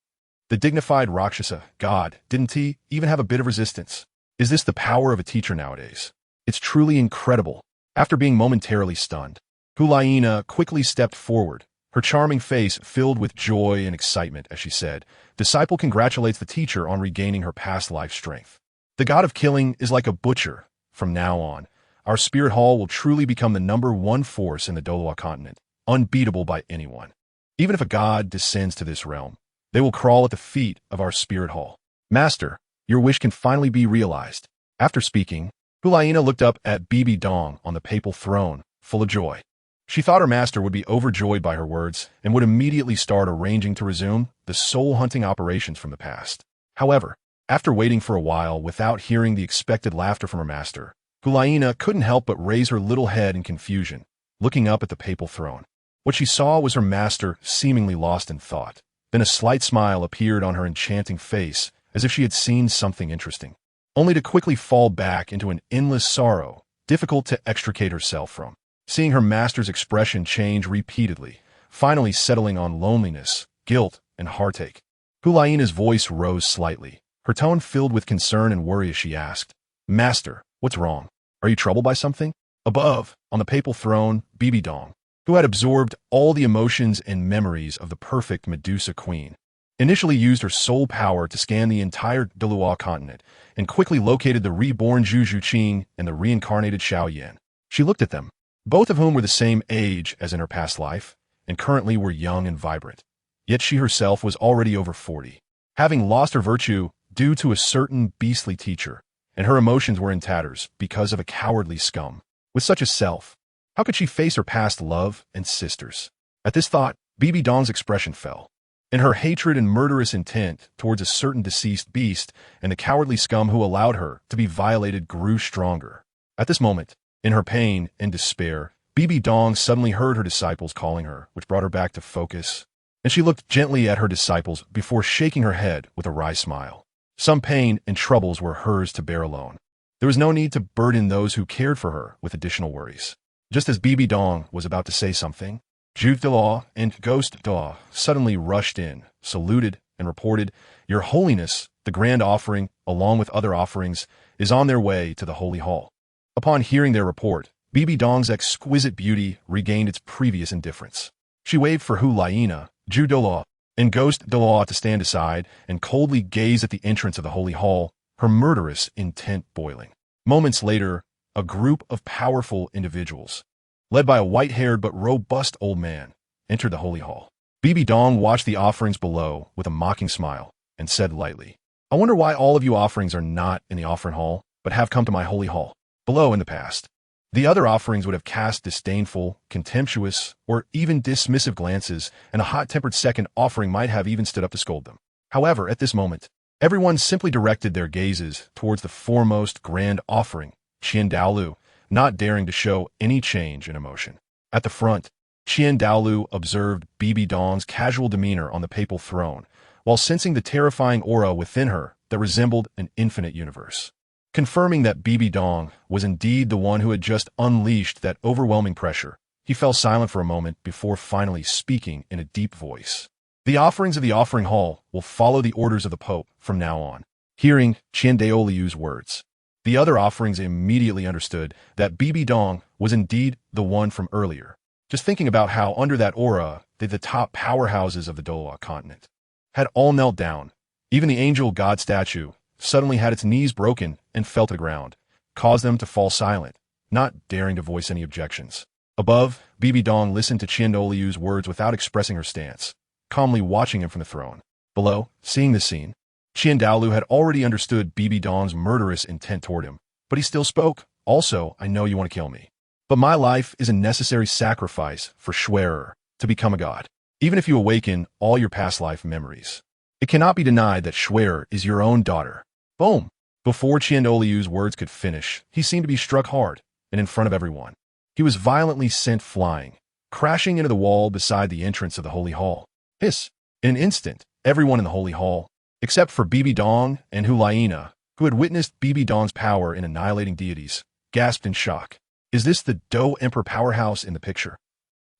The dignified Rakshasa god, didn't he even have a bit of resistance? Is this the power of a teacher nowadays? It's truly incredible. After being momentarily stunned, Hulaina quickly stepped forward, her charming face filled with joy and excitement as she said, "Disciple congratulates the teacher on regaining her past life strength. The god of killing is like a butcher. From now on, our spirit hall will truly become the #1 force in the Douluo continent, unbeatable by anyone. Even if a god descends to this realm, they will crawl at the feet of our spirit hall. Master, your wish can finally be realized." After speaking, Hulaina looked up at Bibi Dong on the papal throne, full of joy. She thought her master would be overjoyed by her words and would immediately start arranging to resume the soul-hunting operations from the past. However, after waiting for a while without hearing the expected laughter from her master, Hulaina couldn't help but raise her little head in confusion, looking up at the papal throne. What she saw was her master seemingly lost in thought. Then a slight smile appeared on her enchanting face, as if she had seen something interesting, only to quickly fall back into an endless sorrow, difficult to extricate herself from. Seeing her master's expression change repeatedly, finally settling on loneliness, guilt, and heartache. Hulaina's voice rose slightly, her tone filled with concern and worry as she asked, "Master, what's wrong? Are you troubled by something?" Above, on the papal throne, Bibi Dong, who had absorbed all the emotions and memories of the perfect Medusa queen, initially used her soul power to scan the entire Douluo continent and quickly located the reborn Zhu Zhuqing and the reincarnated Xiaoyan. She looked at them, both of whom were the same age as in her past life, and currently were young and vibrant. Yet she herself was already over 40, having lost her virtue due to a certain beastly teacher, and her emotions were in tatters because of a cowardly scum. With such a self, how could she face her past love and sisters? At this thought, Bibi Dong's expression fell, and her hatred and murderous intent towards a certain deceased beast and the cowardly scum who allowed her to be violated grew stronger. At this moment, in her pain and despair, Bibi Dong suddenly heard her disciples calling her, which brought her back to focus, and she looked gently at her disciples before shaking her head with a wry smile. Some pain and troubles were hers to bear alone. There was no need to burden those who cared for her with additional worries. Just as Bibi Dong was about to say something, Zhu Douluo and Ghost Douluo suddenly rushed in, saluted, and reported, "Your Holiness, the grand offering, along with other offerings, is on their way to the Holy Hall." Upon hearing their report, Bibi Dong's exquisite beauty regained its previous indifference. She waved for Hulaina, Zhu Douluo, and Ghost Douluo to stand aside and coldly gaze at the entrance of the Holy Hall, her murderous intent boiling. Moments later, a group of powerful individuals, led by a white-haired but robust old man, entered the Holy Hall. Bibi Dong watched the offerings below with a mocking smile and said lightly, "I wonder why all of you offerings are not in the offering hall, but have come to my Holy Hall. Below in the past, the other offerings would have cast disdainful, contemptuous, or even dismissive glances, and a hot-tempered second offering might have even stood up to scold them. However, at this moment, everyone simply directed their gazes towards the foremost grand offering, Qian Douluo, not daring to show any change in emotion. At the front, Qian Douluo observed Bibi Dong's casual demeanor on the papal throne, while sensing the terrifying aura within her that resembled an infinite universe. Confirming that Bibi Dong was indeed the one who had just unleashed that overwhelming pressure, he fell silent for a moment before finally speaking in a deep voice. "The offerings of the offering hall will follow the orders of the Pope from now on." Hearing Qian Douluo's words, the other offerings immediately understood that Bibi Dong was indeed the one from earlier. just thinking about how under that aura, the top powerhouses of the Douluo continent had all knelt down. Even the angel god statue suddenly had its knees broken and fell to the ground, caused them to fall silent, not daring to voice any objections. Above, Bibi Dong listened to Qian Douluo's words without expressing her stance, calmly watching him from the throne. Below, seeing this scene, Qian Douluo had already understood Bibi Dong's murderous intent toward him, but he still spoke. Also, I know you want to kill me, but my life is a necessary sacrifice for Schwerer to become a god. Even if you awaken all your past life memories, it cannot be denied that Schwerer is your own daughter. Boom! Before Qian Douluo's words could finish, he seemed to be struck hard, and in front of everyone. He was violently sent flying, crashing into the wall beside the entrance of the Holy Hall. Hiss! In an instant, everyone in the Holy Hall, except for Bibi Dong and Hulaina, who had witnessed Bibi Dong's power in annihilating deities, gasped in shock. Is this the Do Emperor powerhouse in the picture?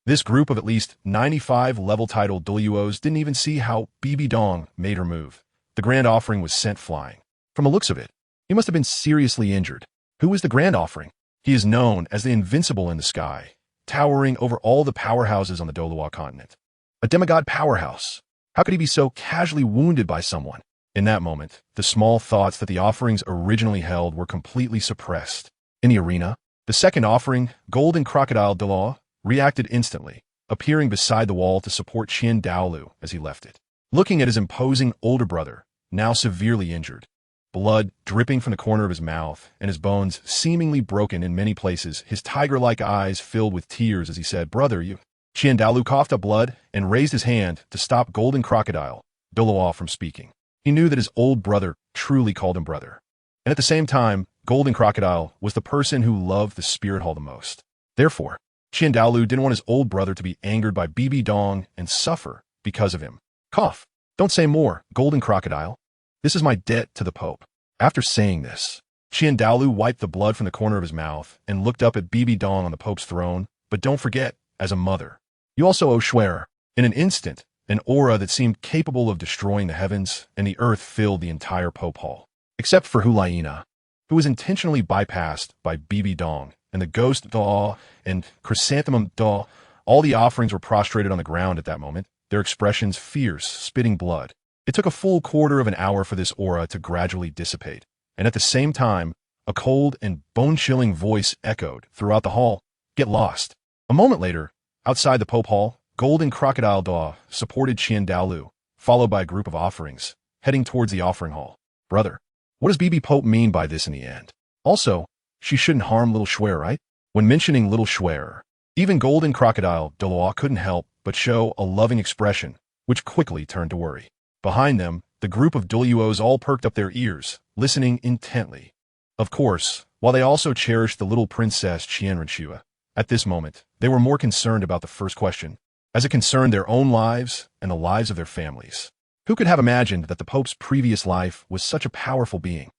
This group of at least 95 level-titled Douluos didn't even see how Bibi Dong made her move. The grand offering was sent flying. From the looks of it, he must have been seriously injured. Who is the grand offering? He is known as the Invincible in the sky, towering over all the powerhouses on the Douluo continent. A demigod powerhouse. How could he be so casually wounded by someone? In that moment, the small thoughts that the offerings originally held were completely suppressed. In the arena, the second offering, Golden Crocodile Douluo, reacted instantly, appearing beside the wall to support Qian Douluo as he left it. Looking at his imposing older brother, now severely injured, blood dripping from the corner of his mouth and his bones seemingly broken in many places, his tiger-like eyes filled with tears as he said, "Brother, you..." Qian Douluo coughed up blood and raised his hand to stop Golden Crocodile Douluo from speaking. He knew that his old brother truly called him brother. And at the same time, Golden Crocodile was the person who loved the Spirit Hall the most. Therefore, Qian Douluo didn't want his old brother to be angered by Bibi Dong and suffer because of him. Cough. Don't say more, Golden Crocodile. This is my debt to the Pope. After saying this, Qian Douluo wiped the blood from the corner of his mouth and looked up at Bibi Dong on the Pope's throne. But don't forget, as a mother, you also owe Schwerer. In an instant, an aura that seemed capable of destroying the heavens and the earth filled the entire Pope Hall. Except for Hulaina, who was intentionally bypassed by Bibi Dong, and the Ghost Doll and Chrysanthemum Doll. All the offerings were prostrated on the ground at that moment, their expressions fierce, spitting blood. It took a full quarter of an hour for this aura to gradually dissipate, and at the same time, a cold and bone-chilling voice echoed throughout the hall, "Get lost." A moment later, outside the Pope Hall, Golden Crocodile Doll supported Qian Douluo, followed by a group of offerings, heading towards the offering hall. Brother, what does Bibi Pope mean by this in the end? Also, she shouldn't harm little Schwerer, right? When mentioning little Schwerer, even Golden Crocodile Douluo couldn't help but show a loving expression, which quickly turned to worry. Behind them, the group of Douluos all perked up their ears, listening intently. Of course, while they also cherished the little princess Qianrenshua, at this moment, they were more concerned about the first question, as it concerned their own lives and the lives of their families. Who could have imagined that the Pope's previous life was such a powerful being?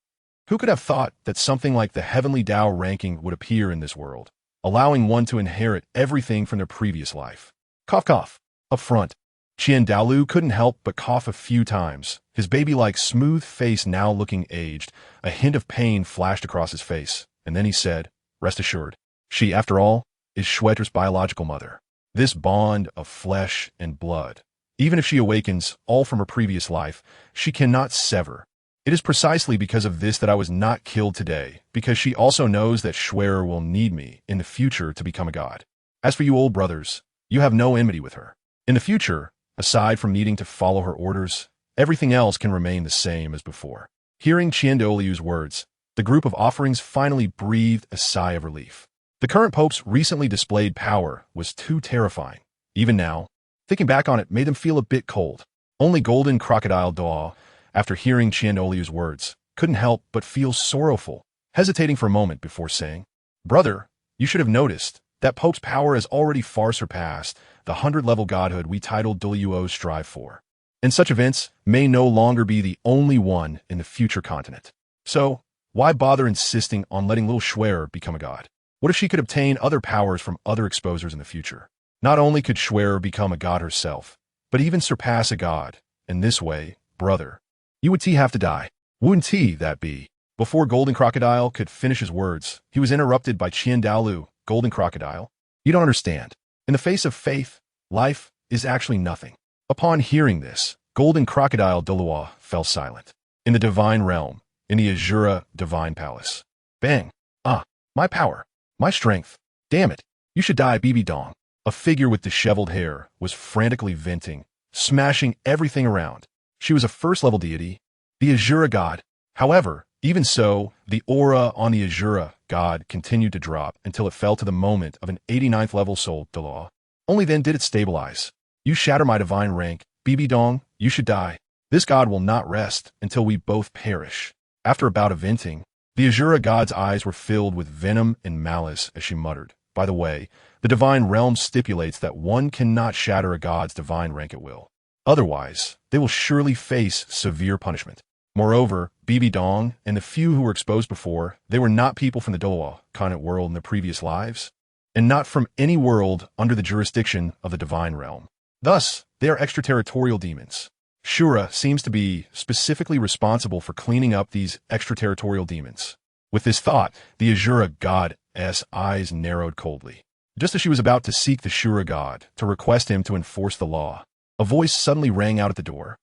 Who could have thought that something like the heavenly Tao ranking would appear in this world, allowing one to inherit everything from their previous life? Cough, cough. Up front, Qian Douluo couldn't help but cough a few times, his baby-like smooth face now looking aged. A hint of pain flashed across his face, and then he said, "Rest assured, she, after all, is Schwetter's biological mother. This bond of flesh and blood, even if she awakens all from her previous life, she cannot sever. It is precisely because of this that I was not killed today, because she also knows that Schwerer will need me in the future to become a god. As for you old brothers, you have no enmity with her. In the future, aside from needing to follow her orders, everything else can remain the same as before." Hearing Qian Douluo's words, the group of offerings finally breathed a sigh of relief. The current Pope's recently displayed power was too terrifying. Even now, thinking back on it made them feel a bit cold. Only Golden Crocodile Doll, after hearing Qian Douluo's words, couldn't help but feel sorrowful, hesitating for a moment before saying, "Brother, you should have noticed that Pope's power has already far surpassed the 100-level godhood we titled Douluos strive for. And such events may no longer be the only one in the future continent. So, why bother insisting on letting little Schwerer become a god? What if she could obtain other powers from other exposers in the future? Not only could Schwerer become a god herself, but even surpass a god. In this way, brother, you would have to die. Wouldn't that be?" Before Golden Crocodile could finish his words, he was interrupted by Qian Douluo. "Golden Crocodile, you don't understand. In the face of faith, life is actually nothing. Upon hearing this, golden crocodile Douluo fell silent. In the divine realm, in the Azura divine palace. Bang! Ah, my power, my strength. Damn it, you should die, BB Dong. A figure with disheveled hair was frantically venting, smashing everything around. She was a first-level deity, the Azura god. However, even so, the aura on the Azura god continued to drop until it fell to the moment of an 89th level soul Douluo. Only then did it stabilize. You shatter my divine rank, BB Dong, you should die. This god will not rest until we both perish. After a bout of venting, the Azura god's eyes were filled with venom and malice as she muttered, "By the way, the divine realm stipulates that one cannot shatter a god's divine rank at will. Otherwise, they will surely face severe punishment." Moreover, BB Dong and the few who were exposed before, they were not people from the Douluo continent world in their previous lives, and not from any world under the jurisdiction of the divine realm. Thus, they are extraterritorial demons. Shura seems to be specifically responsible for cleaning up these extraterritorial demons. With this thought, the Azura god's eyes narrowed coldly. Just as she was about to seek the Shura god to request him to enforce the law, a voice suddenly rang out at the door.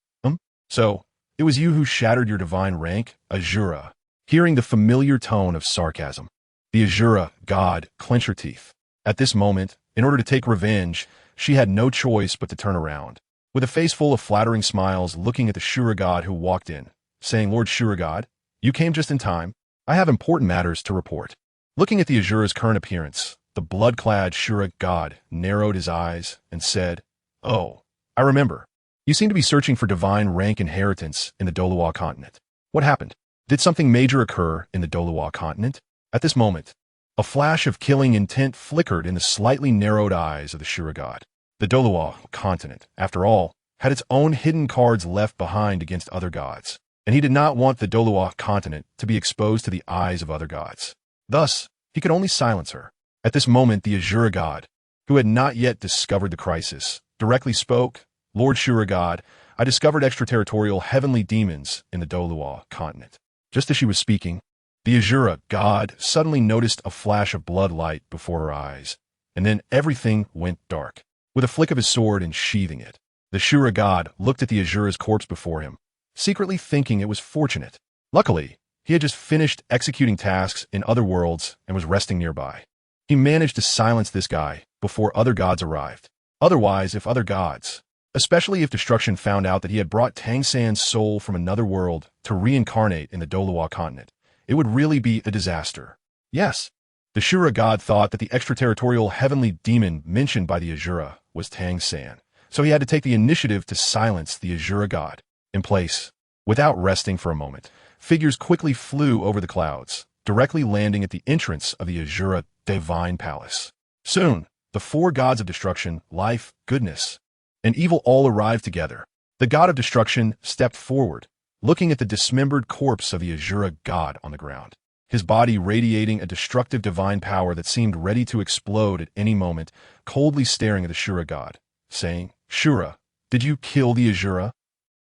So, it was you who shattered your divine rank, Azura. Hearing the familiar tone of sarcasm, the Azura god clenched her teeth. At this moment, in order to take revenge, she had no choice but to turn around. With a face full of flattering smiles, looking at the Shura god who walked in, saying, "Lord Shura god, you came just in time. I have important matters to report." Looking at the Azura's current appearance, the blood-clad Shura god narrowed his eyes and said, "Oh, I remember. You seem to be searching for divine rank inheritance in the Douluo continent. What happened? Did something major occur in the Douluo continent?" At this moment, a flash of killing intent flickered in the slightly narrowed eyes of the Shura god. The Douluo continent, after all, had its own hidden cards left behind against other gods, and he did not want the Douluo continent to be exposed to the eyes of other gods. Thus, he could only silence her. At this moment, the Azura god, who had not yet discovered the crisis, directly spoke, "Lord Shura god, I discovered extraterritorial heavenly demons in the Douluo continent." Just as she was speaking, the Azura god suddenly noticed a flash of blood light before her eyes, and then everything went dark. With a flick of his sword and sheathing it, the Shura god looked at the Azura's corpse before him, secretly thinking it was fortunate. Luckily, he had just finished executing tasks in other worlds and was resting nearby. He managed to silence this guy before other gods arrived. Otherwise, if other gods, especially if destruction found out that he had brought Tang San's soul from another world to reincarnate in the Douluo continent, it would really be a disaster. Yes, the Shura god thought that the extraterritorial heavenly demon mentioned by the Azura was Tang San, so he had to take the initiative to silence the Azura god. In place, without resting for a moment, figures quickly flew over the clouds, directly landing at the entrance of the Azura divine palace. Soon, the four gods of destruction, life, goodness, and evil all arrived together. The god of destruction stepped forward, looking at the dismembered corpse of the Azura god on the ground, his body radiating a destructive divine power that seemed ready to explode at any moment, coldly staring at the Shura god, saying, "Shura, did you kill the Azura?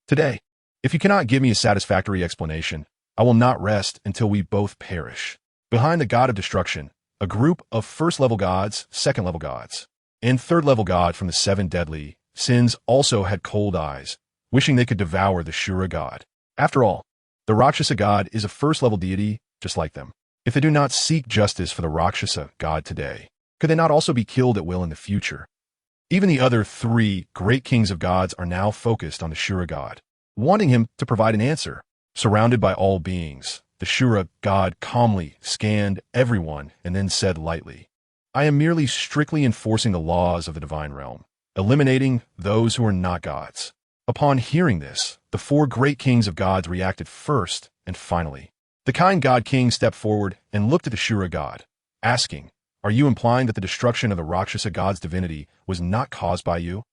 Today, if you cannot give me a satisfactory explanation, I will not rest until we both perish." Behind the god of destruction, a group of first-level gods, second-level gods, and third-level god from the seven deadly sins also had cold eyes, wishing they could devour the Shura god. After all, the Rakshasa god is a first-level deity just like them. If they do not seek justice for the Rakshasa god today, could they not also be killed at will in the future? Even the other three great kings of gods are now focused on the Shura god, wanting him to provide an answer. Surrounded by all beings, the Shura god calmly scanned everyone and then said lightly, "I am merely strictly enforcing the laws of the divine realm, eliminating those who are not gods." Upon hearing this, the four great kings of gods reacted first and finally. The kind god king stepped forward and looked at the Shura god, asking, "Are you implying that the destruction of the Rakshasa god's divinity was not caused by you?"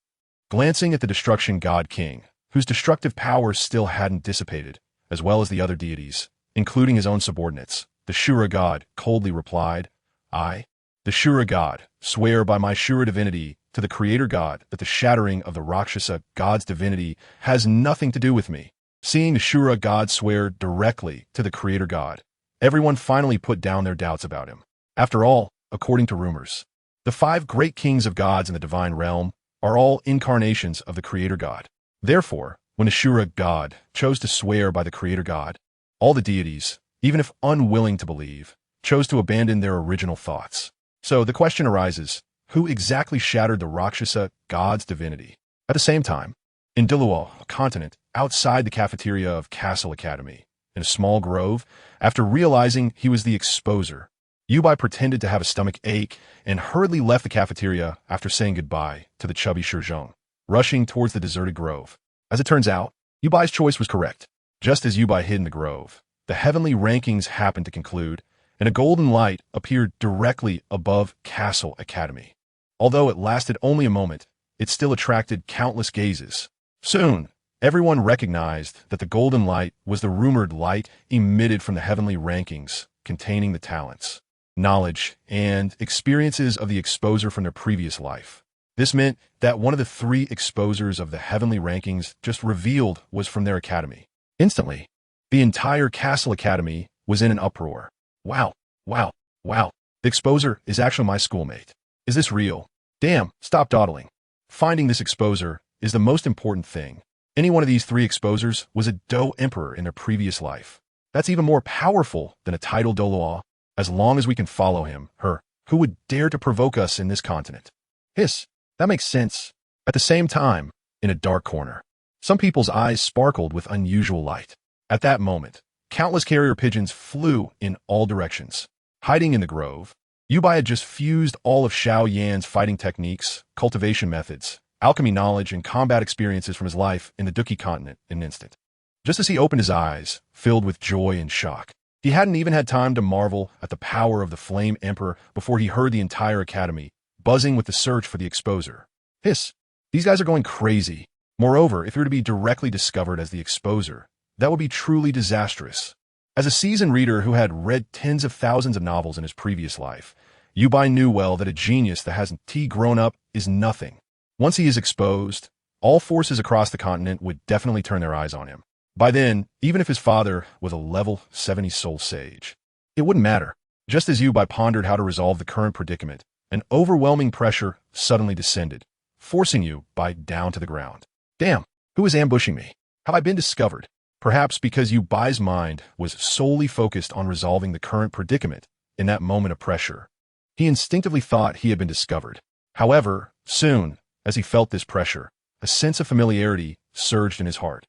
Glancing at the destruction god king, whose destructive powers still hadn't dissipated, as well as the other deities, including his own subordinates, the Shura god coldly replied, "I, the Shura god, swear by my Shura divinity to the creator god that the shattering of the Rakshasa god's divinity has nothing to do with me." Seeing the Shura god swear directly to the creator god, everyone finally put down their doubts about him. After all, according to rumors, The 5 great kings of gods in the divine realm are all incarnations of the creator god. Therefore, when Ashura god chose to swear by the creator god, all the deities, even if unwilling to believe, chose to abandon their original thoughts. So the question arises, who exactly shattered the Rakshasa god's divinity? At the same time, in Douluo, a continent outside the cafeteria of Castle Academy, in a small grove, after realizing he was the exposer, Yubai pretended to have a stomach ache and hurriedly left the cafeteria after saying goodbye to the chubby Shizhong, rushing towards the deserted grove. As it turns out, Yubai's choice was correct. Just as Yubai hid in the grove, the heavenly rankings happened to conclude, and a golden light appeared directly above Castle Academy. Although it lasted only a moment, it still attracted countless gazes. Soon, everyone recognized that the golden light was the rumored light emitted from the heavenly rankings containing the talents, knowledge, and experiences of the exposer from their previous life. This meant that one of the 3 exposers of the heavenly rankings just revealed was from their academy. Instantly, the entire Castle Academy was in an uproar. Wow, wow, wow. The exposer is actually my schoolmate. Is this real? Damn, stop dawdling. Finding this exposer is the most important thing. Any one of these 3 exposers was a Do Emperor in their previous life. That's even more powerful than a title Douluo. As long as we can follow him, her, who would dare to provoke us in this continent? Hiss, that makes sense. At the same time, in a dark corner, some people's eyes sparkled with unusual light. At that moment, countless carrier pigeons flew in all directions. Hiding in the grove, Yubai had just fused all of Xiao Yan's fighting techniques, cultivation methods, alchemy knowledge, and combat experiences from his life in the Duki continent in an instant. Just as he opened his eyes, filled with joy and shock, he hadn't even had time to marvel at the power of the Flame Emperor before he heard the entire academy buzzing with the search for the exposer. Hiss, these guys are going crazy. Moreover, if he were to be directly discovered as the exposer, that would be truly disastrous. As a seasoned reader who had read tens of thousands of novels in his previous life, Yubai knew well that a genius that hasn't grown up is nothing. Once he is exposed, all forces across the continent would definitely turn their eyes on him. By then, even if his father was a level 70 soul sage, it wouldn't matter. Just as Yubai pondered how to resolve the current predicament, an overwhelming pressure suddenly descended, forcing Yubai down to the ground. Damn, who is ambushing me? Have I been discovered? Perhaps because Yubai's mind was solely focused on resolving the current predicament in that moment of pressure. He instinctively thought he had been discovered. However, soon, as he felt this pressure, a sense of familiarity surged in his heart.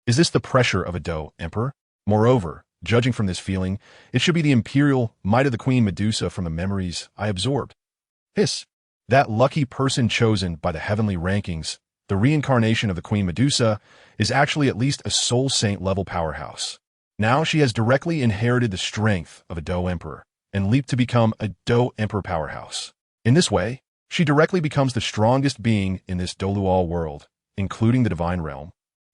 Is this the pressure of a Do Emperor? Moreover, judging from this feeling, it should be the imperial might of the Queen Medusa from the memories I absorbed. Hiss, that lucky person chosen by the heavenly rankings, the reincarnation of the Queen Medusa, is actually at least a soul saint level powerhouse. Now she has directly inherited the strength of a Do Emperor and leaped to become a Do Emperor powerhouse. In this way, she directly becomes the strongest being in this Douluo world, including the divine realm.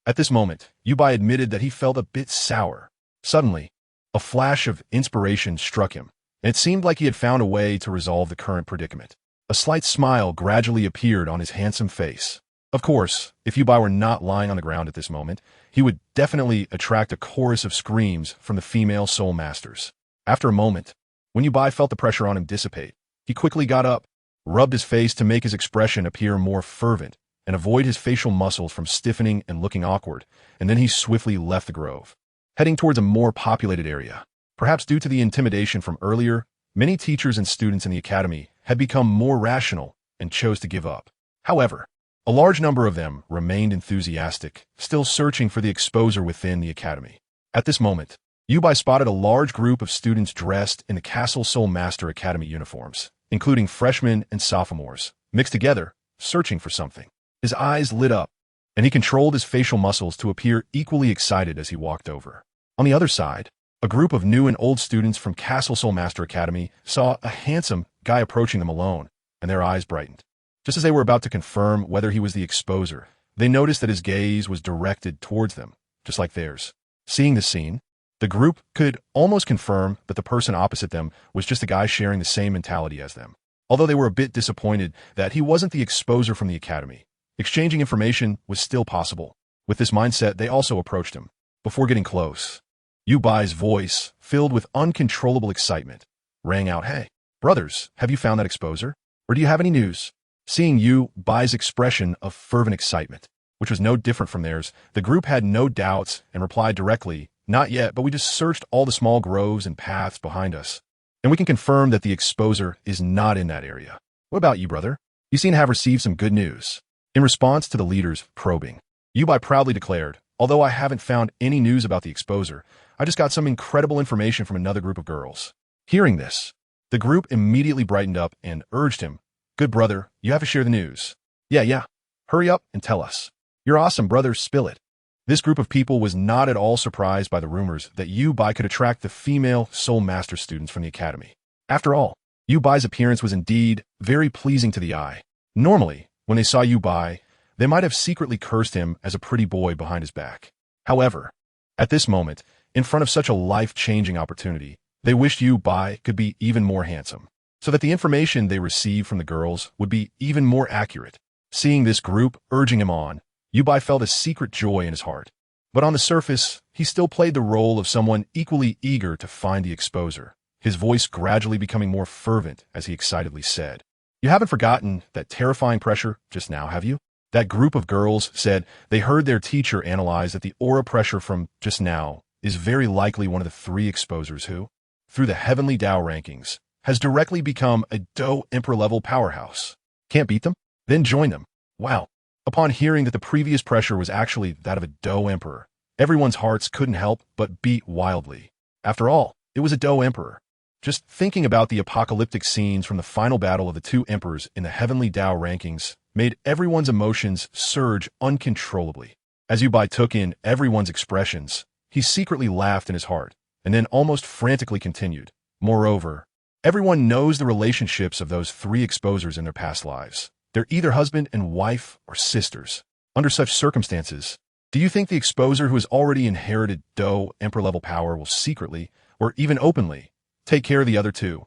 At this moment, Yubai admitted that he felt a bit sour. Suddenly, a flash of inspiration struck him, and it seemed like he had found a way to resolve the current predicament. A slight smile gradually appeared on his handsome face. Of course, if Yubai were not lying on the ground at this moment, he would definitely attract a chorus of screams from the female soul masters. After a moment, when Yubai felt the pressure on him dissipate, he quickly got up, rubbed his face to make his expression appear more fervent, and avoid his facial muscles from stiffening and looking awkward, and then he swiftly left the grove, heading towards a more populated area. Perhaps due to the intimidation from earlier, many teachers and students in the academy had become more rational and chose to give up. However, a large number of them remained enthusiastic, still searching for the exposer within the academy. At this moment, Yubai spotted a large group of students dressed in the Castle Soul Master Academy uniforms, including freshmen and sophomores, mixed together, searching for something. His eyes lit up, and he controlled his facial muscles to appear equally excited as he walked over. On the other side, a group of new and old students from Castle Soul Master Academy saw a handsome guy approaching them alone, and their eyes brightened. Just as they were about to confirm whether he was the exposer, they noticed that his gaze was directed towards them, just like theirs. Seeing this scene, the group could almost confirm that the person opposite them was just a guy sharing the same mentality as them. Although they were a bit disappointed that he wasn't the exposer from the academy, exchanging information was still possible. With this mindset, they also approached him. Before getting close, Yubai's voice, filled with uncontrollable excitement, rang out, "Hey, brothers, have you found that exposer?" Or do you have any news? Seeing Yu Bai's expression of fervent excitement, which was no different from theirs, the group had no doubts and replied directly, "Not yet, but we just searched all the small groves and paths behind us, and we can confirm that the exposer is not in that area. What about you, brother? You seem to have received some good news." In response to the leader's probing, Yu Bai proudly declared, "Although I haven't found any news about the exposer, I just got some incredible information from another group of girls." Hearing this, the group immediately brightened up and urged him, "Good brother, you have to share the news. Yeah. Hurry up and tell us. You're awesome, brother, spill it." This group of people was not at all surprised by the rumors that Yu Bai could attract the female Soul Master students from the academy. After all, Yu Bai's appearance was indeed very pleasing to the eye. Normally, when they saw Yu Bai, they might have secretly cursed him as a pretty boy behind his back. However, at this moment, in front of such a life-changing opportunity, they wished Yu Bai could be even more handsome, so that the information they received from the girls would be even more accurate. Seeing this group urging him on, Yu Bai felt a secret joy in his heart. But on the surface, he still played the role of someone equally eager to find the exposer, his voice gradually becoming more fervent as he excitedly said, "You haven't forgotten that terrifying pressure just now, have you?" That group of girls said they heard their teacher analyze that the aura pressure from just now is very likely one of the 3 exposers who, through the heavenly Tao rankings, has directly become a Do Emperor-level powerhouse. Can't beat them? Then join them. Wow. Upon hearing that the previous pressure was actually that of a Do Emperor, everyone's hearts couldn't help but beat wildly. After all, it was a Do Emperor. Just thinking about the apocalyptic scenes from the final battle of the 2 emperors in the heavenly Tao rankings made everyone's emotions surge uncontrollably. As Yu Bai took in everyone's expressions, he secretly laughed in his heart, and then almost frantically continued, "Moreover, everyone knows the relationships of those 3 exposers in their past lives. They're either husband and wife or sisters. Under such circumstances, do you think the exposer who has already inherited Do Emperor-level power will secretly, or even openly, take care of the other 2?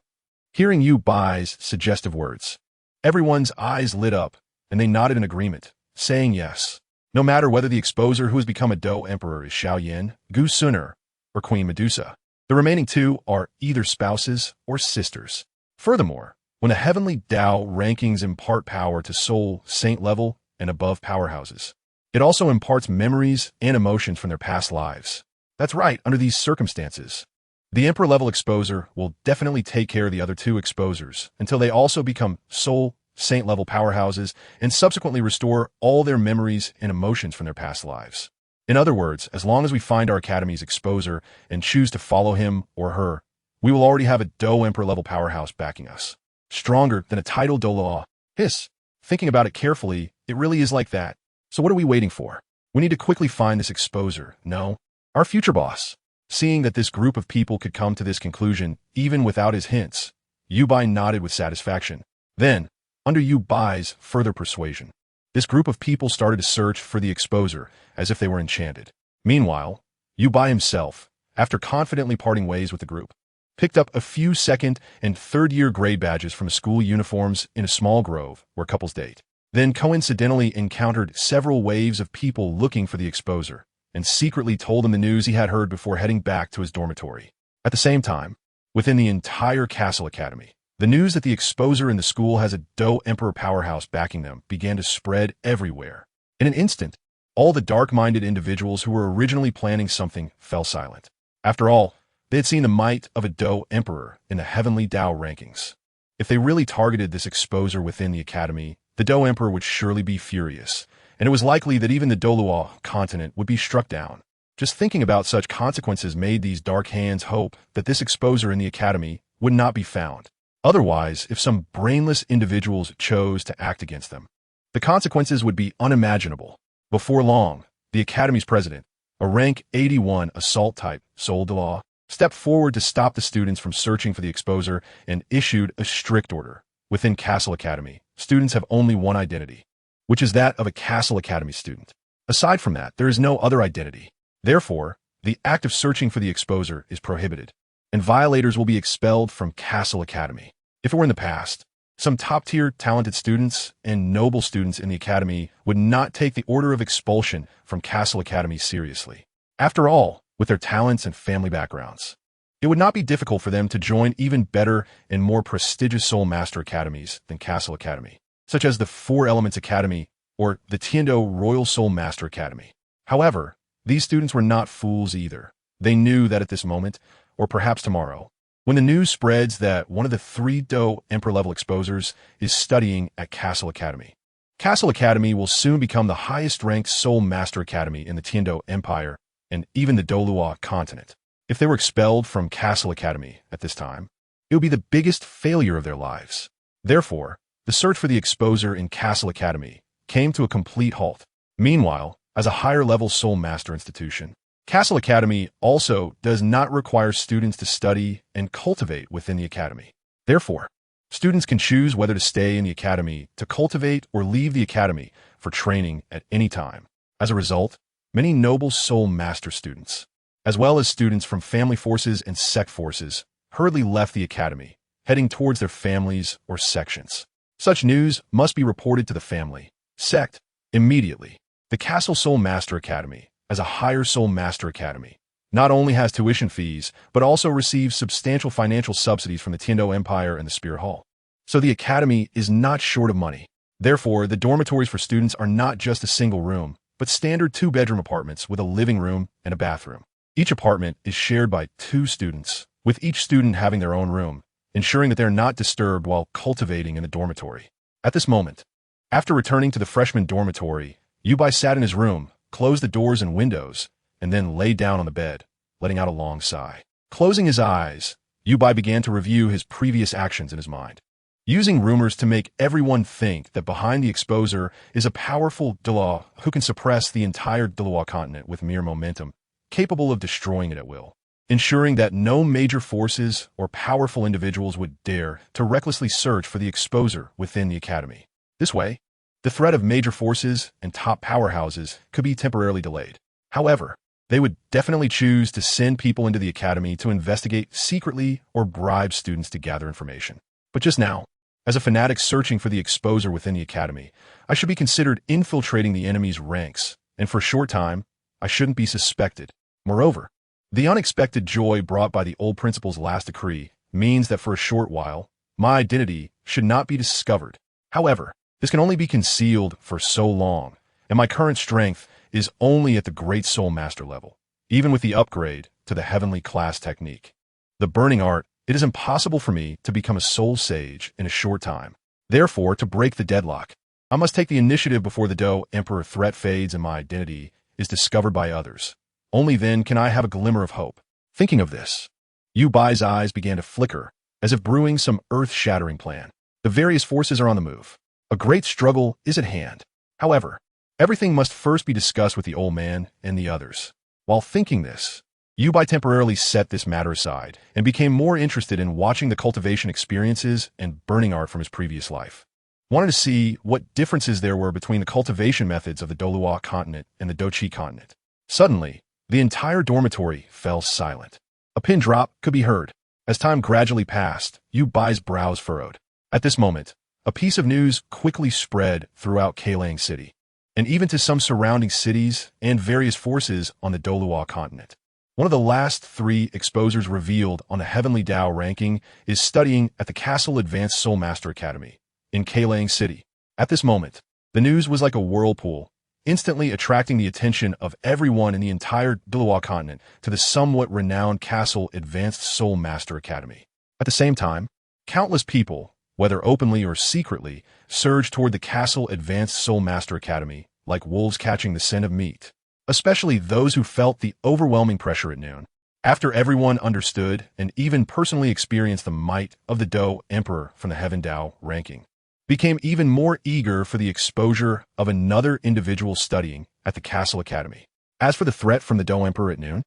Hearing Yu Bai's suggestive words, everyone's eyes lit up, and they nodded in agreement, saying yes. No matter whether the exposer who has become a Do Emperor is Xiao Yin, Gu Suner, or Queen Medusa, the remaining 2 are either spouses or sisters. Furthermore, when the heavenly Tao rankings impart power to soul, saint level, and above powerhouses, it also imparts memories and emotions from their past lives. That's right, under these circumstances, the Emperor-level exposer will definitely take care of the other 2 exposers until they also become soul, saint-level powerhouses and subsequently restore all their memories and emotions from their past lives. In other words, as long as we find our academy's exposer and choose to follow him or her, we will already have a Do Emperor-level powerhouse backing us. Stronger than a titled Douluo. Hiss. Thinking about it carefully, it really is like that. So what are we waiting for? We need to quickly find this exposer. No, our future boss. Seeing that this group of people could come to this conclusion even without his hints, Yu Bai nodded with satisfaction. Then, under Yu Bai's further persuasion, this group of people started to search for the exposer as if they were enchanted. Meanwhile, Yu Bai himself, after confidently parting ways with the group, picked up a few 2nd and 3rd-year grade badges from school uniforms in a small grove where couples date. Then coincidentally encountered several waves of people looking for the exposer and secretly told them the news he had heard before heading back to his dormitory. At the same time, within the entire Castle Academy, the news that the exposer in the school has a Do Emperor powerhouse backing them began to spread everywhere. In an instant, all the dark-minded individuals who were originally planning something fell silent. After all, they had seen the might of a Do Emperor in the heavenly Tao rankings. If they really targeted this exposer within the academy, the Do Emperor would surely be furious, and it was likely that even the Douluo continent would be struck down. Just thinking about such consequences made these dark hands hope that this exposer in the academy would not be found. Otherwise, if some brainless individuals chose to act against them, the consequences would be unimaginable. Before long, the academy's president, a rank 81 assault-type Douluo, stepped forward to stop the students from searching for the exposer and issued a strict order. Within Castle Academy, students have only one identity, which is that of a Castle Academy student. Aside from that, there is no other identity. Therefore, the act of searching for the exposer is prohibited, and violators will be expelled from Castle Academy. If it were in the past, some top-tier talented students and noble students in the academy would not take the order of expulsion from Castle Academy seriously. After all, with their talents and family backgrounds, it would not be difficult for them to join even better and more prestigious Soul Master Academies than Castle Academy, such as the Four Elements Academy or the Tiando Royal Soul Master Academy. However, these students were not fools either. They knew that at this moment, or perhaps tomorrow, when the news spreads that one of the 3 Do Emperor-level exposers is studying at Castle Academy, Castle Academy will soon become the highest-ranked Soul Master Academy in the Tiando Empire and even the Douluo continent. If they were expelled from Castle Academy at this time, it would be the biggest failure of their lives. Therefore, the search for the exposer in Castle Academy came to a complete halt. Meanwhile, as a higher-level Soul Master institution, Castle Academy also does not require students to study and cultivate within the academy. Therefore, students can choose whether to stay in the academy to cultivate or leave the academy for training at any time. As a result, many noble Soul Master students, as well as students from family forces and sect forces, hurriedly left the academy, heading towards their families or sections. Such news must be reported to the family, sect, immediately. The Castle Soul Master Academy, as a higher Soul Master Academy, not only has tuition fees, but also receives substantial financial subsidies from the Tiando Empire and the Spear Hall. So the academy is not short of money. Therefore, the dormitories for students are not just a single room, but standard 2-bedroom apartments with a living room and a bathroom. Each apartment is shared by 2 students, with each student having their own room, ensuring that they are not disturbed while cultivating in the dormitory. At this moment, after returning to the freshman dormitory, Yubai sat in his room, closed the doors and windows, and then lay down on the bed, letting out a long sigh. Closing his eyes, Yubai began to review his previous actions in his mind, using rumors to make everyone think that behind the exposer is a powerful Douluo who can suppress the entire Douluo continent with mere momentum, capable of destroying it at will, ensuring that no major forces or powerful individuals would dare to recklessly search for the exposer within the academy. This way, the threat of major forces and top powerhouses could be temporarily delayed. However, they would definitely choose to send people into the academy to investigate secretly or bribe students to gather information. But just now, as a fanatic searching for the exposer within the academy, I should be considered infiltrating the enemy's ranks, and for a short time, I shouldn't be suspected. Moreover, the unexpected joy brought by the old principal's last decree means that for a short while, my identity should not be discovered. However, this can only be concealed for so long, and my current strength is only at the Great Soul Master level, even with the upgrade to the Heavenly Class technique. The Burning Art, it is impossible for me to become a Soul Sage in a short time. Therefore, to break the deadlock, I must take the initiative before the Do Emperor threat fades and my identity is discovered by others. Only then can I have a glimmer of hope. Thinking of this, Yubai's eyes began to flicker, as if brewing some earth-shattering plan. The various forces are on the move. A great struggle is at hand. However, everything must first be discussed with the old man and the others. While thinking this, Yubai temporarily set this matter aside and became more interested in watching the cultivation experiences and burning art from his previous life. Wanted to see what differences there were between the cultivation methods of the Douluo continent and the Dochi continent. Suddenly, the entire dormitory fell silent. A pin drop could be heard. As time gradually passed, Yubai's brows furrowed. At this moment, a piece of news quickly spread throughout Keilang City, and even to some surrounding cities and various forces on the Douluo continent. One of the last 3 exposers revealed on the Heavenly Tao ranking is studying at the Castle Advanced Soul Master Academy in Keilang City. At this moment, the news was like a whirlpool, instantly attracting the attention of everyone in the entire Douluo continent to the somewhat renowned Castle Advanced Soul Master Academy. At the same time, countless people, whether openly or secretly, surged toward the Castle Advanced Soul Master Academy like wolves catching the scent of meat, especially those who felt the overwhelming pressure at noon. After everyone understood and even personally experienced the might of the Do Emperor from the Heaven Tao ranking, became even more eager for the exposure of another individual studying at the Castle Academy. As for the threat from the Do Emperor at noon,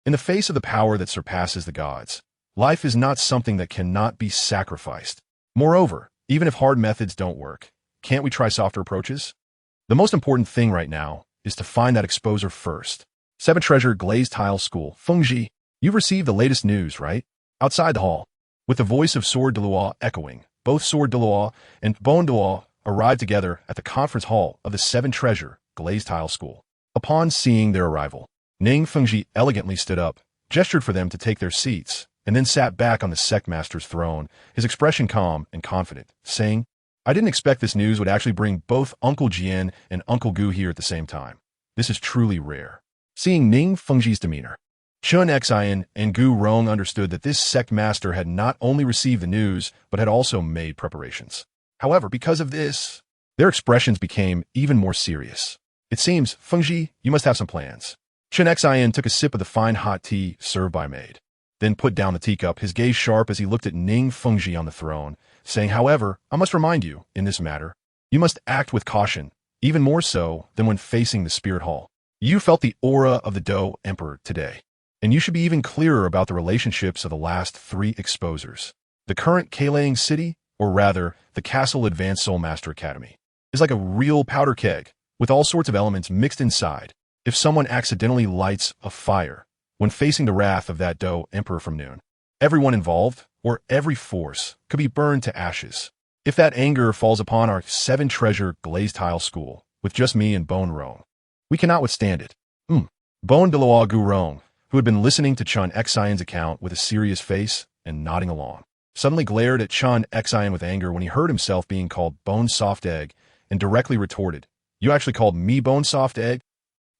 in the face of the power that surpasses the gods, life is not something that cannot be sacrificed. Moreover, even if hard methods don't work, can't we try softer approaches? The most important thing right now is to find that exposer first. 7 Treasure Glazed Tile School, Fengji. You've received the latest news, right? Outside the hall, with the voice of Sword Douluo echoing, both Sword Douluo and Bone Douluo arrived together at the conference hall of the 7 Treasure Glazed Tile School. Upon seeing their arrival, Ning Fengji elegantly stood up gestured for them to take their seats, and then sat back on the sect master's throne, his expression calm and confident, saying, I didn't expect this news would actually bring both Uncle Jian and Uncle Gu here at the same time. This is truly rare. Seeing Ning Fengji's demeanor, Chun Xian and Gu Rong understood that this sect master had not only received the news, but had also made preparations. However, because of this, their expressions became even more serious. It seems, Fengji, you must have some plans. Chun Xian took a sip of the fine hot tea served by maid, then put down the teacup, his gaze sharp as he looked at Ning Fengji on the throne, saying, however, I must remind you, in this matter, you must act with caution, even more so than when facing the spirit hall. You felt the aura of the Dou Emperor today, and you should be even clearer about the relationships of the last 3 exposers. The current Keilang City, or rather, the Castle Advanced Soul Master Academy, is like a real powder keg, with all sorts of elements mixed inside. If someone accidentally lights a fire when facing the wrath of that Dou Emperor from noon, everyone involved, or every force, could be burned to ashes. If that anger falls upon our 7-treasure glazed tile school, with just me and Bone Rong, we cannot withstand it. Bone Douluo Gu Rong, who had been listening to Chun Xian's account with a serious face and nodding along, suddenly glared at Chun Xian with anger when he heard himself being called Bone Soft Egg, and directly retorted, You actually called me Bone Soft Egg?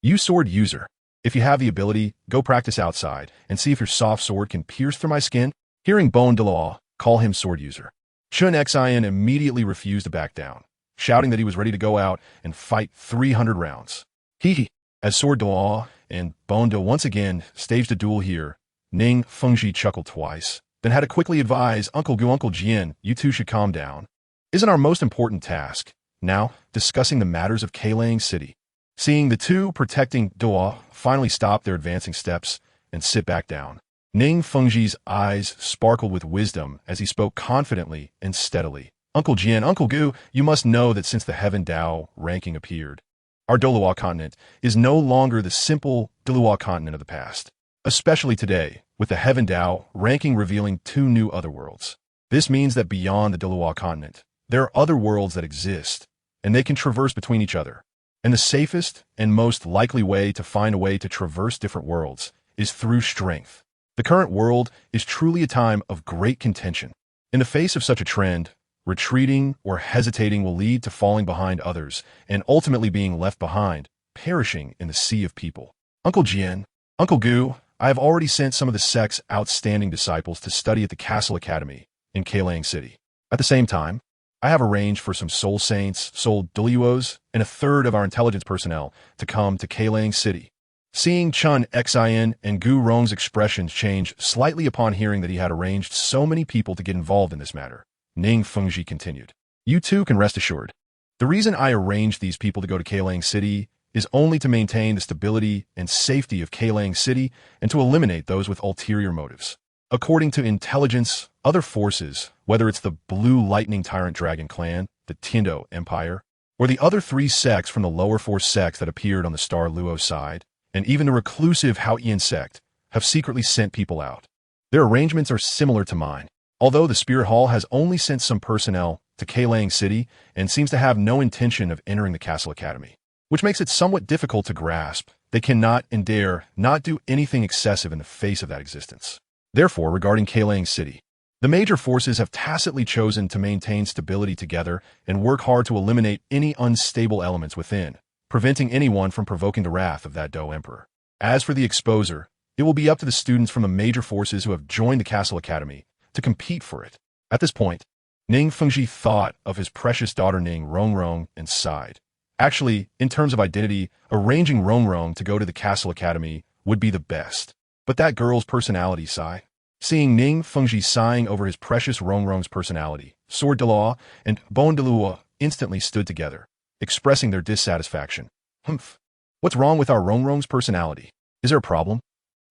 You sword user. If you have the ability, go practice outside, and see if your soft sword can pierce through my skin. Hearing Bone Douluo call him sword user, Chun Xian immediately refused to back down, shouting that he was ready to go out and fight 300 rounds. Hee. As Sword Douluo and Bone Do once again staged a duel here, Ning Fengji chuckled twice, then had to quickly advise Uncle Gu, Uncle Jian, you two should calm down. Isn't our most important task now discussing the matters of Keilang City? Seeing the two protecting Douluo finally stop their advancing steps and sit back down, Ning Fengji's eyes sparkled with wisdom as he spoke confidently and steadily. Uncle Jian, Uncle Gu, you must know that since the Heaven Dao ranking appeared, our Douluo continent is no longer the simple Douluo continent of the past, especially today, with the Heaven Dao ranking revealing 2 new otherworlds. This means that beyond the Douluo continent, there are other worlds that exist, and they can traverse between each other. And the safest and most likely way to find a way to traverse different worlds is through strength. The current world is truly a time of great contention. In the face of such a trend, retreating or hesitating will lead to falling behind others and ultimately being left behind, perishing in the sea of people. Uncle Jian, Uncle Gu, I have already sent some of the sect's outstanding disciples to study at the Castle Academy in Keilang City. At the same time, I have arranged for some soul saints, soul Douluos, and a third of our intelligence personnel to come to Keilang City. Seeing Chun Xian and Gu Rong's expressions change slightly upon hearing that he had arranged so many people to get involved in this matter, Ning Fengji continued. You too can rest assured. The reason I arranged these people to go to Keilang City is only to maintain the stability and safety of Keilang City and to eliminate those with ulterior motives. According to intelligence, other forces, whether it's the Blue Lightning Tyrant Dragon Clan, the Tindo Empire, or the other 3 sects from the lower 4 sects that appeared on the Star Luo side, and even the reclusive Hao Ian sect, have secretly sent people out. Their arrangements are similar to mine. Although the Spirit Hall has only sent some personnel to Keilang City and seems to have no intention of entering the Castle Academy, which makes it somewhat difficult to grasp, they cannot and dare not do anything excessive in the face of that existence. Therefore, regarding Keilang City, the major forces have tacitly chosen to maintain stability together and work hard to eliminate any unstable elements within, preventing anyone from provoking the wrath of that Dou Emperor. As for the exposer, it will be up to the students from the major forces who have joined the Castle Academy to compete for it. At this point, Ning Fengji thought of his precious daughter Ning Rongrong and sighed. Actually, in terms of identity, arranging Rongrong to go to the Castle Academy would be the best. But that girl's personality, sigh. Seeing Ning Fengji sighing over his precious Rongrong's personality, Sword Douluo and Bone Douluo instantly stood together, expressing their dissatisfaction. Humph. What's wrong with our Rongrong's personality? Is there a problem?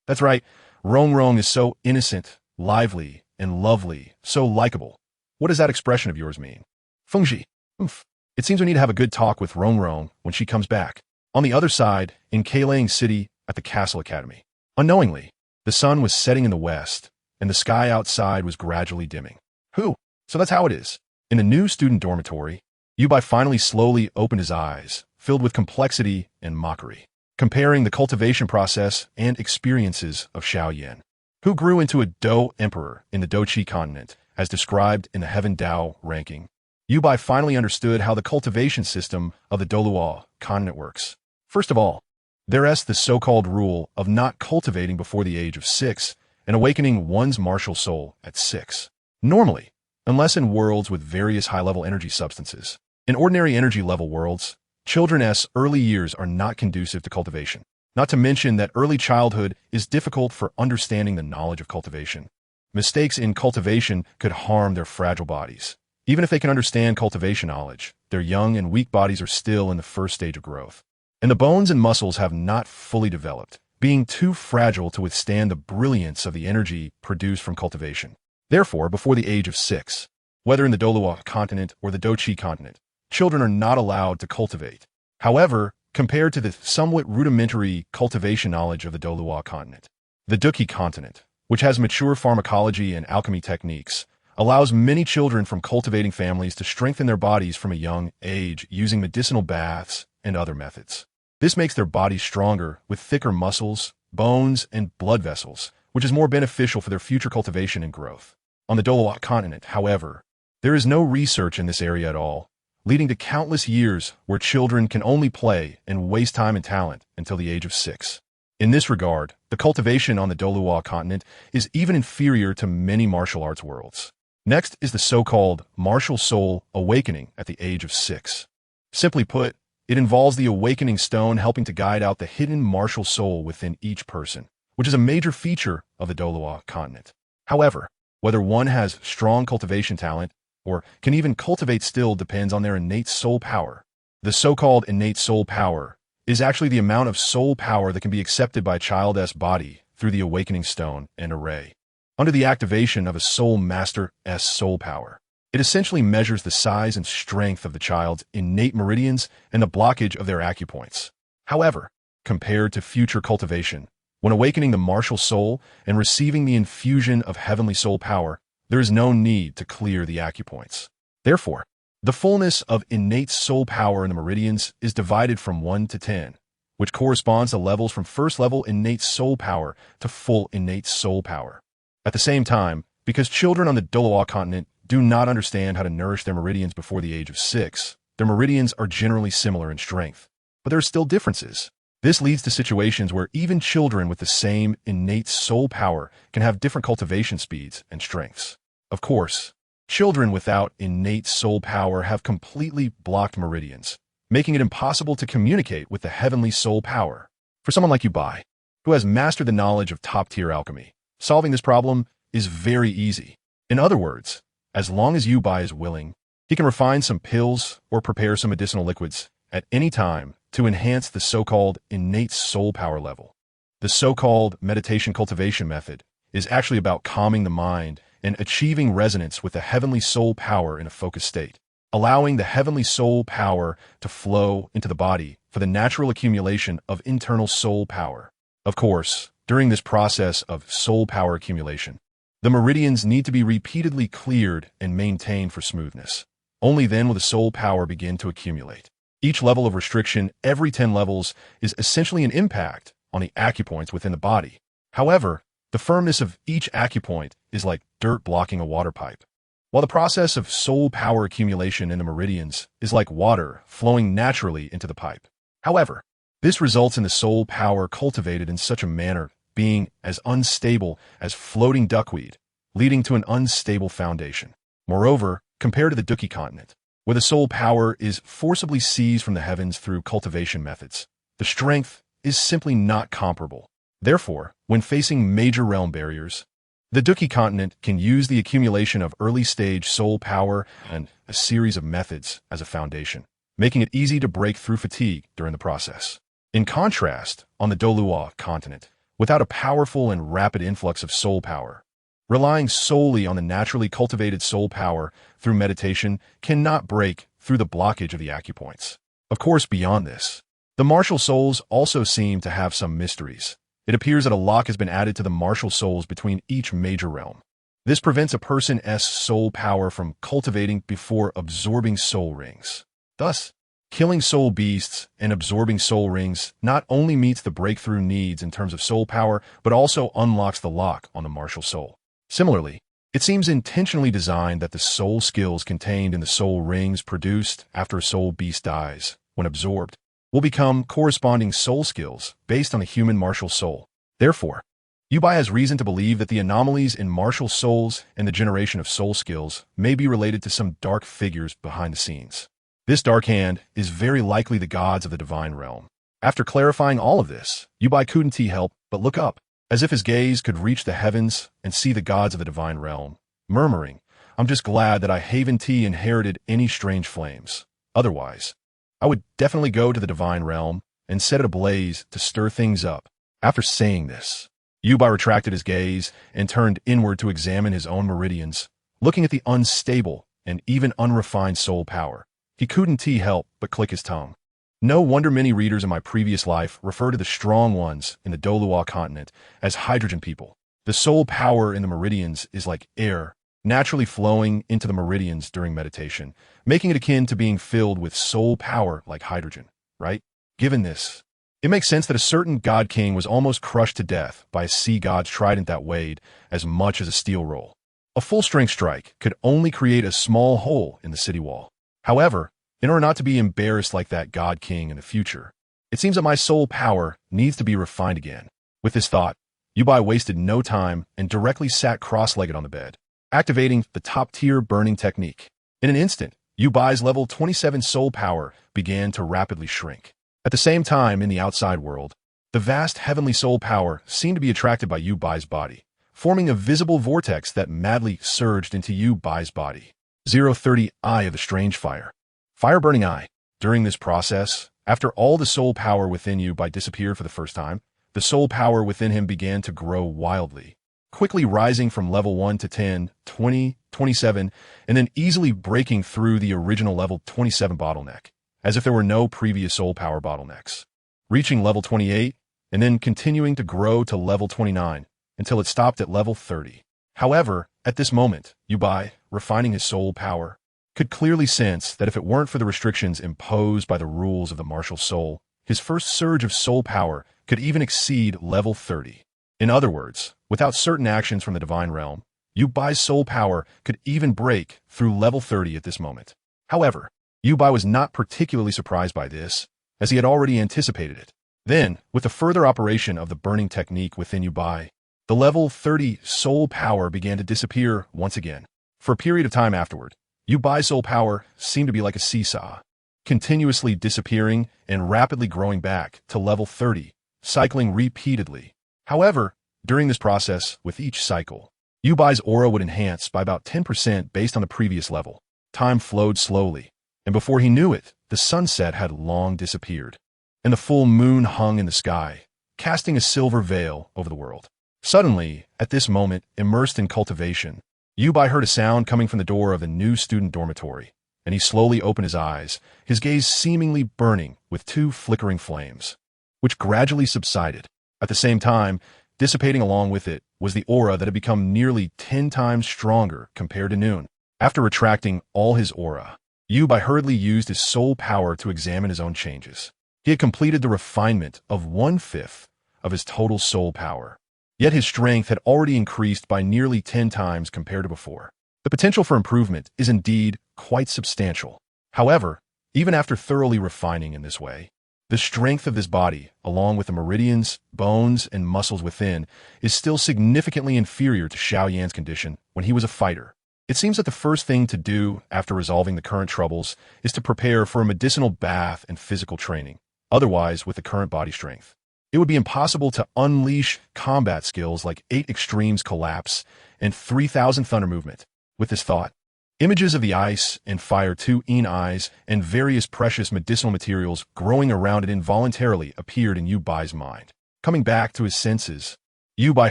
That's right, Rongrong is so innocent, lively, and lovely, so likable. What does that expression of yours mean? Fengji. Humph. It seems we need to have a good talk with Rongrong when she comes back. On the other side, in Keilang City at the Castle Academy. Unknowingly, the sun was setting in the west, and the sky outside was gradually dimming. So that's how it is. In the new student dormitory, Yubai finally slowly opened his eyes, filled with complexity and mockery. comparing the cultivation process and experiences of Xiaoyan, who grew into a Dou emperor in the Douqi continent, as described in the Heaven Dao ranking. Yubai finally understood how the cultivation system of the Douluo continent works. First of all, there is the so-called rule of not cultivating before the age of 6 and awakening one's martial soul at 6. Normally, unless in worlds with various high-level energy substances. In ordinary energy-level worlds, children's early years are not conducive to cultivation. Not to mention that early childhood is difficult for understanding the knowledge of cultivation. Mistakes in cultivation could harm their fragile bodies. Even if they can understand cultivation knowledge, their young and weak bodies are still in the first stage of growth. And the bones and muscles have not fully developed, being too fragile to withstand the brilliance of the energy produced from cultivation. Therefore, before the age of 6, whether in the Douluo continent or the Douqi continent, children are not allowed to cultivate. However, compared to the somewhat rudimentary cultivation knowledge of the Douluo continent, the Douqi continent, which has mature pharmacology and alchemy techniques, allows many children from cultivating families to strengthen their bodies from a young age using medicinal baths and other methods. This makes their bodies stronger with thicker muscles, bones, and blood vessels, which is more beneficial for their future cultivation and growth. On the Douluo continent, however, there is no research in this area at all, leading to countless years where children can only play and waste time and talent until the age of 6. In this regard, the cultivation on the Douluo continent is even inferior to many martial arts worlds. Next is the so-called martial soul awakening at the age of 6. Simply put, it involves the awakening stone helping to guide out the hidden martial soul within each person, which is a major feature of the Douluo continent. However, whether one has strong cultivation talent or can even cultivate still depends on their innate soul power. The so-called innate soul power is actually the amount of soul power that can be accepted by a child's body through the awakening stone and array. Under the activation of a soul master's soul power, it essentially measures the size and strength of the child's innate meridians and the blockage of their acupoints. However, compared to future cultivation, when awakening the martial soul and receiving the infusion of heavenly soul power, there is no need to clear the acupoints. Therefore, the fullness of innate soul power in the meridians is divided from 1 to 10, which corresponds to levels from first level innate soul power to full innate soul power. At the same time, because children on the Douluo continent do not understand how to nourish their meridians before the age of 6, their meridians are generally similar in strength. But there are still differences. This leads to situations where even children with the same innate soul power can have different cultivation speeds and strengths. Of course, children without innate soul power have completely blocked meridians, making it impossible to communicate with the heavenly soul power. For someone like Yubai, who has mastered the knowledge of top-tier alchemy, solving this problem is very easy. In other words, as long as Yubai is willing, he can refine some pills or prepare some medicinal liquids at any time to enhance the so-called innate soul power level. The so-called meditation cultivation method is actually about calming the mind and achieving resonance with the heavenly soul power in a focused state, allowing the heavenly soul power to flow into the body for the natural accumulation of internal soul power. Of course, during this process of soul power accumulation, the meridians need to be repeatedly cleared and maintained for smoothness. Only then will the soul power begin to accumulate. Each level of restriction every 10 levels is essentially an impact on the acupoints within the body. However, the firmness of each acupoint is like dirt blocking a water pipe, while the process of soul power accumulation in the meridians is like water flowing naturally into the pipe. However, this results in the soul power cultivated in such a manner being as unstable as floating duckweed, leading to an unstable foundation. Moreover, compared to the Douqi continent, where the soul power is forcibly seized from the heavens through cultivation methods, the strength is simply not comparable. Therefore, when facing major realm barriers, the Douqi continent can use the accumulation of early-stage soul power and a series of methods as a foundation, making it easy to break through fatigue during the process. In contrast, on the Douluo continent, without a powerful and rapid influx of soul power, relying solely on the naturally cultivated soul power through meditation cannot break through the blockage of the acupoints. Of course, beyond this, the martial souls also seem to have some mysteries. It appears that a lock has been added to the martial souls between each major realm. This prevents a person's soul power from cultivating before absorbing soul rings. Thus, Killing soul beasts and absorbing soul rings not only meets the breakthrough needs in terms of soul power, but also unlocks the lock on the martial soul. Similarly, it seems intentionally designed that the soul skills contained in the soul rings produced after a soul beast dies, when absorbed, will become corresponding soul skills based on a human martial soul. Therefore, Yubai has reason to believe that the anomalies in martial souls and the generation of soul skills may be related to some dark figures behind the scenes. This dark hand is very likely the gods of the divine realm. After clarifying all of this, Yubai couldn't help but look up, as if his gaze could reach the heavens and see the gods of the divine realm, murmuring, "I'm just glad that I haven't inherited any strange flames. Otherwise, I would definitely go to the divine realm and set it ablaze to stir things up." After saying this, Yubai retracted his gaze and turned inward to examine his own meridians, looking at the unstable and even unrefined soul power. He couldn't help but click his tongue. No wonder many readers in my previous life refer to the strong ones in the Douluo continent as hydrogen people. The soul power in the meridians is like air, naturally flowing into the meridians during meditation, making it akin to being filled with soul power like hydrogen, right? Given this, it makes sense that a certain god king was almost crushed to death by a sea god's trident that weighed as much as a steel roll. A full-strength strike could only create a small hole in the city wall. However, in order not to be embarrassed like that god king in the future, it seems that my soul power needs to be refined again. With this thought, Yubai wasted no time and directly sat cross-legged on the bed, activating the top-tier burning technique. In an instant, Yubai's level 27 soul power began to rapidly shrink. At the same time, in the outside world, the vast heavenly soul power seemed to be attracted by Yubai's body, forming a visible vortex that madly surged into Yubai's body. 030 Eye of the Strange Fire. Fire burning eye. During this process, after all the soul power within Yubai disappeared for the first time, the soul power within him began to grow wildly, quickly rising from level 1 to 10, 20, 27, and then easily breaking through the original level 27 bottleneck, as if there were no previous soul power bottlenecks, reaching level 28, and then continuing to grow to level 29, until it stopped at level 30. However, at this moment, Yubai, refining his soul power, could clearly sense that if it weren't for the restrictions imposed by the rules of the martial soul, his first surge of soul power could even exceed level 30. In other words, without certain actions from the divine realm, Yubai's soul power could even break through level 30 at this moment. However, Yubai was not particularly surprised by this, as he had already anticipated it. Then, with the further operation of the burning technique within Yubai, the level 30 soul power began to disappear once again. For a period of time afterward, Yubai's soul power seemed to be like a seesaw, continuously disappearing and rapidly growing back to level 30, cycling repeatedly. However, during this process, with each cycle, Yubai's aura would enhance by about 10% based on the previous level. Time flowed slowly, and before he knew it, the sunset had long disappeared, and the full moon hung in the sky, casting a silver veil over the world. Suddenly, at this moment, immersed in cultivation, Yubai heard a sound coming from the door of the new student dormitory, and he slowly opened his eyes, his gaze seemingly burning with two flickering flames, which gradually subsided. At the same time, dissipating along with it was the aura that had become nearly 10 times stronger compared to noon. After retracting all his aura, Yubai hurriedly used his soul power to examine his own changes. He had completed the refinement of 1/5 of his total soul power. Yet his strength had already increased by nearly 10 times compared to before. The potential for improvement is indeed quite substantial. However, even after thoroughly refining in this way, the strength of this body, along with the meridians, bones, and muscles within, is still significantly inferior to Xiao Yan's condition when he was a fighter. It seems that the first thing to do after resolving the current troubles is to prepare for a medicinal bath and physical training. Otherwise, with the current body strength, it would be impossible to unleash combat skills like 8 Extremes Collapse and 3000 Thunder Movement. With this thought, images of the ice and fire 2 eyes and various precious medicinal materials growing around it involuntarily appeared in Yubai's mind. Coming back to his senses, Yubai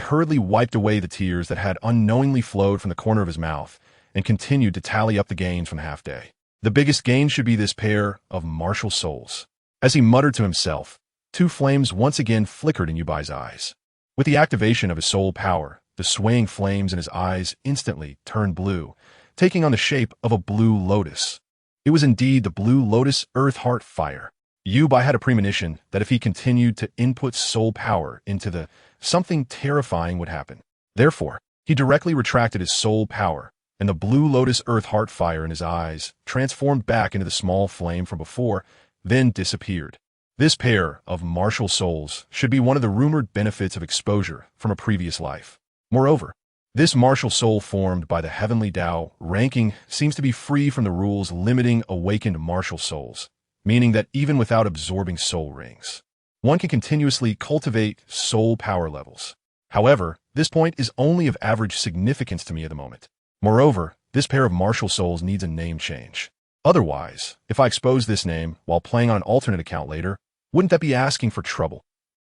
hurriedly wiped away the tears that had unknowingly flowed from the corner of his mouth and continued to tally up the gains from the half-day. The biggest gain should be this pair of martial souls. As he muttered to himself, 2 flames once again flickered in Yubai's eyes. With the activation of his soul power, the swaying flames in his eyes instantly turned blue, taking on the shape of a blue lotus. It was indeed the Blue Lotus Earth Heart Fire. Yubai had a premonition that if he continued to input soul power into the something terrifying would happen. Therefore, he directly retracted his soul power, and the Blue Lotus Earth Heart Fire in his eyes transformed back into the small flame from before, then disappeared. This pair of martial souls should be one of the rumored benefits of exposure from a previous life. Moreover, this martial soul formed by the heavenly Tao ranking seems to be free from the rules limiting awakened martial souls, meaning that even without absorbing soul rings, one can continuously cultivate soul power levels. However, this point is only of average significance to me at the moment. Moreover, this pair of martial souls needs a name change. Otherwise, if I expose this name while playing on an alternate account later, wouldn't that be asking for trouble?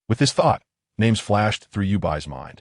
With this thought, names flashed through Yubai's mind.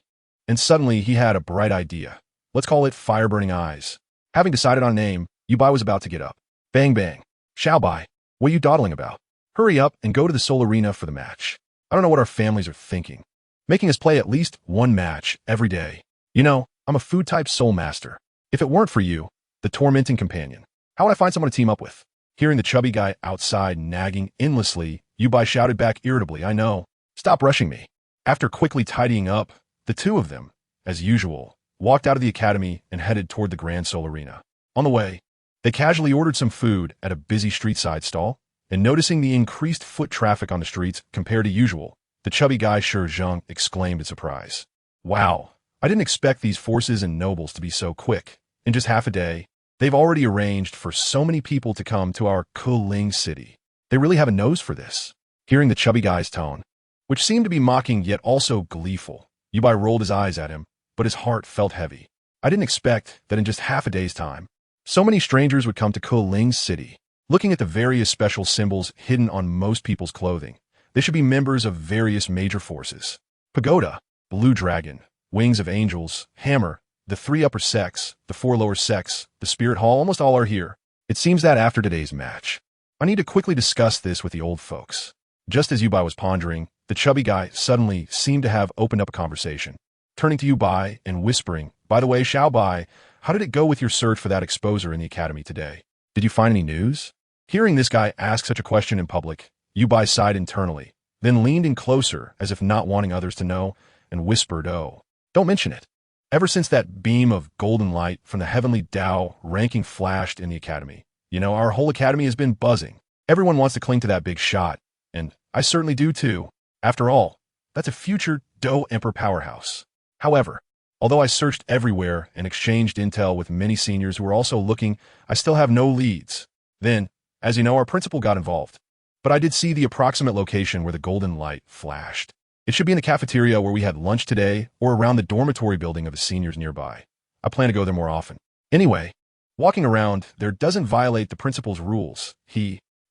And suddenly he had a bright idea. Let's call it Fire Burning Eyes. Having decided on a name, Yubai was about to get up. Bang bang. Xiaobai, what are you dawdling about? Hurry up and go to the Soul Arena for the match. I don't know what our families are thinking. Making us play at least one match every day. You know, I'm a food-type soul master. If it weren't for you, the tormenting companion, how would I find someone to team up with? Hearing the chubby guy outside nagging endlessly, Yubai shouted back irritably, I know. Stop rushing me. After quickly tidying up, the two of them, as usual, walked out of the academy and headed toward the Grand Soul Arena. On the way, they casually ordered some food at a busy street-side stall, and noticing the increased foot traffic on the streets compared to usual, the chubby guy Shi Zheng exclaimed in surprise. Wow, I didn't expect these forces and nobles to be so quick. In just half a day, they've already arranged for so many people to come to our Kuling city. They really have a nose for this. Hearing the chubby guy's tone, which seemed to be mocking yet also gleeful, Yubai rolled his eyes at him, but his heart felt heavy. I didn't expect that in just half a day's time, so many strangers would come to Kuling city. Looking at the various special symbols hidden on most people's clothing, they should be members of various major forces. Pagoda, Blue Dragon, Wings of Angels, Hammer, the 3 upper sects, the 4 lower sects, the Spirit Hall, almost all are here. It seems that after today's match, I need to quickly discuss this with the old folks. Just as Yubai was pondering, the chubby guy suddenly seemed to have opened up a conversation. Turning to Yubai and whispering, by the way, Xiaobai, how did it go with your search for that exposer in the academy today? Did you find any news? Hearing this guy ask such a question in public, Yubai sighed internally, then leaned in closer as if not wanting others to know, and whispered, oh, don't mention it. Ever since that beam of golden light from the heavenly Tao ranking flashed in the academy, our whole academy has been buzzing. Everyone wants to cling to that big shot, and I certainly do too. After all, that's a future Dou Emperor powerhouse. However, although I searched everywhere and exchanged intel with many seniors who were also looking, I still have no leads. Then, as you know, our principal got involved. But I did see the approximate location where the golden light flashed. It should be in the cafeteria where we had lunch today or around the dormitory building of the seniors nearby. I plan to go there more often. Anyway, walking around there doesn't violate the principal's rules.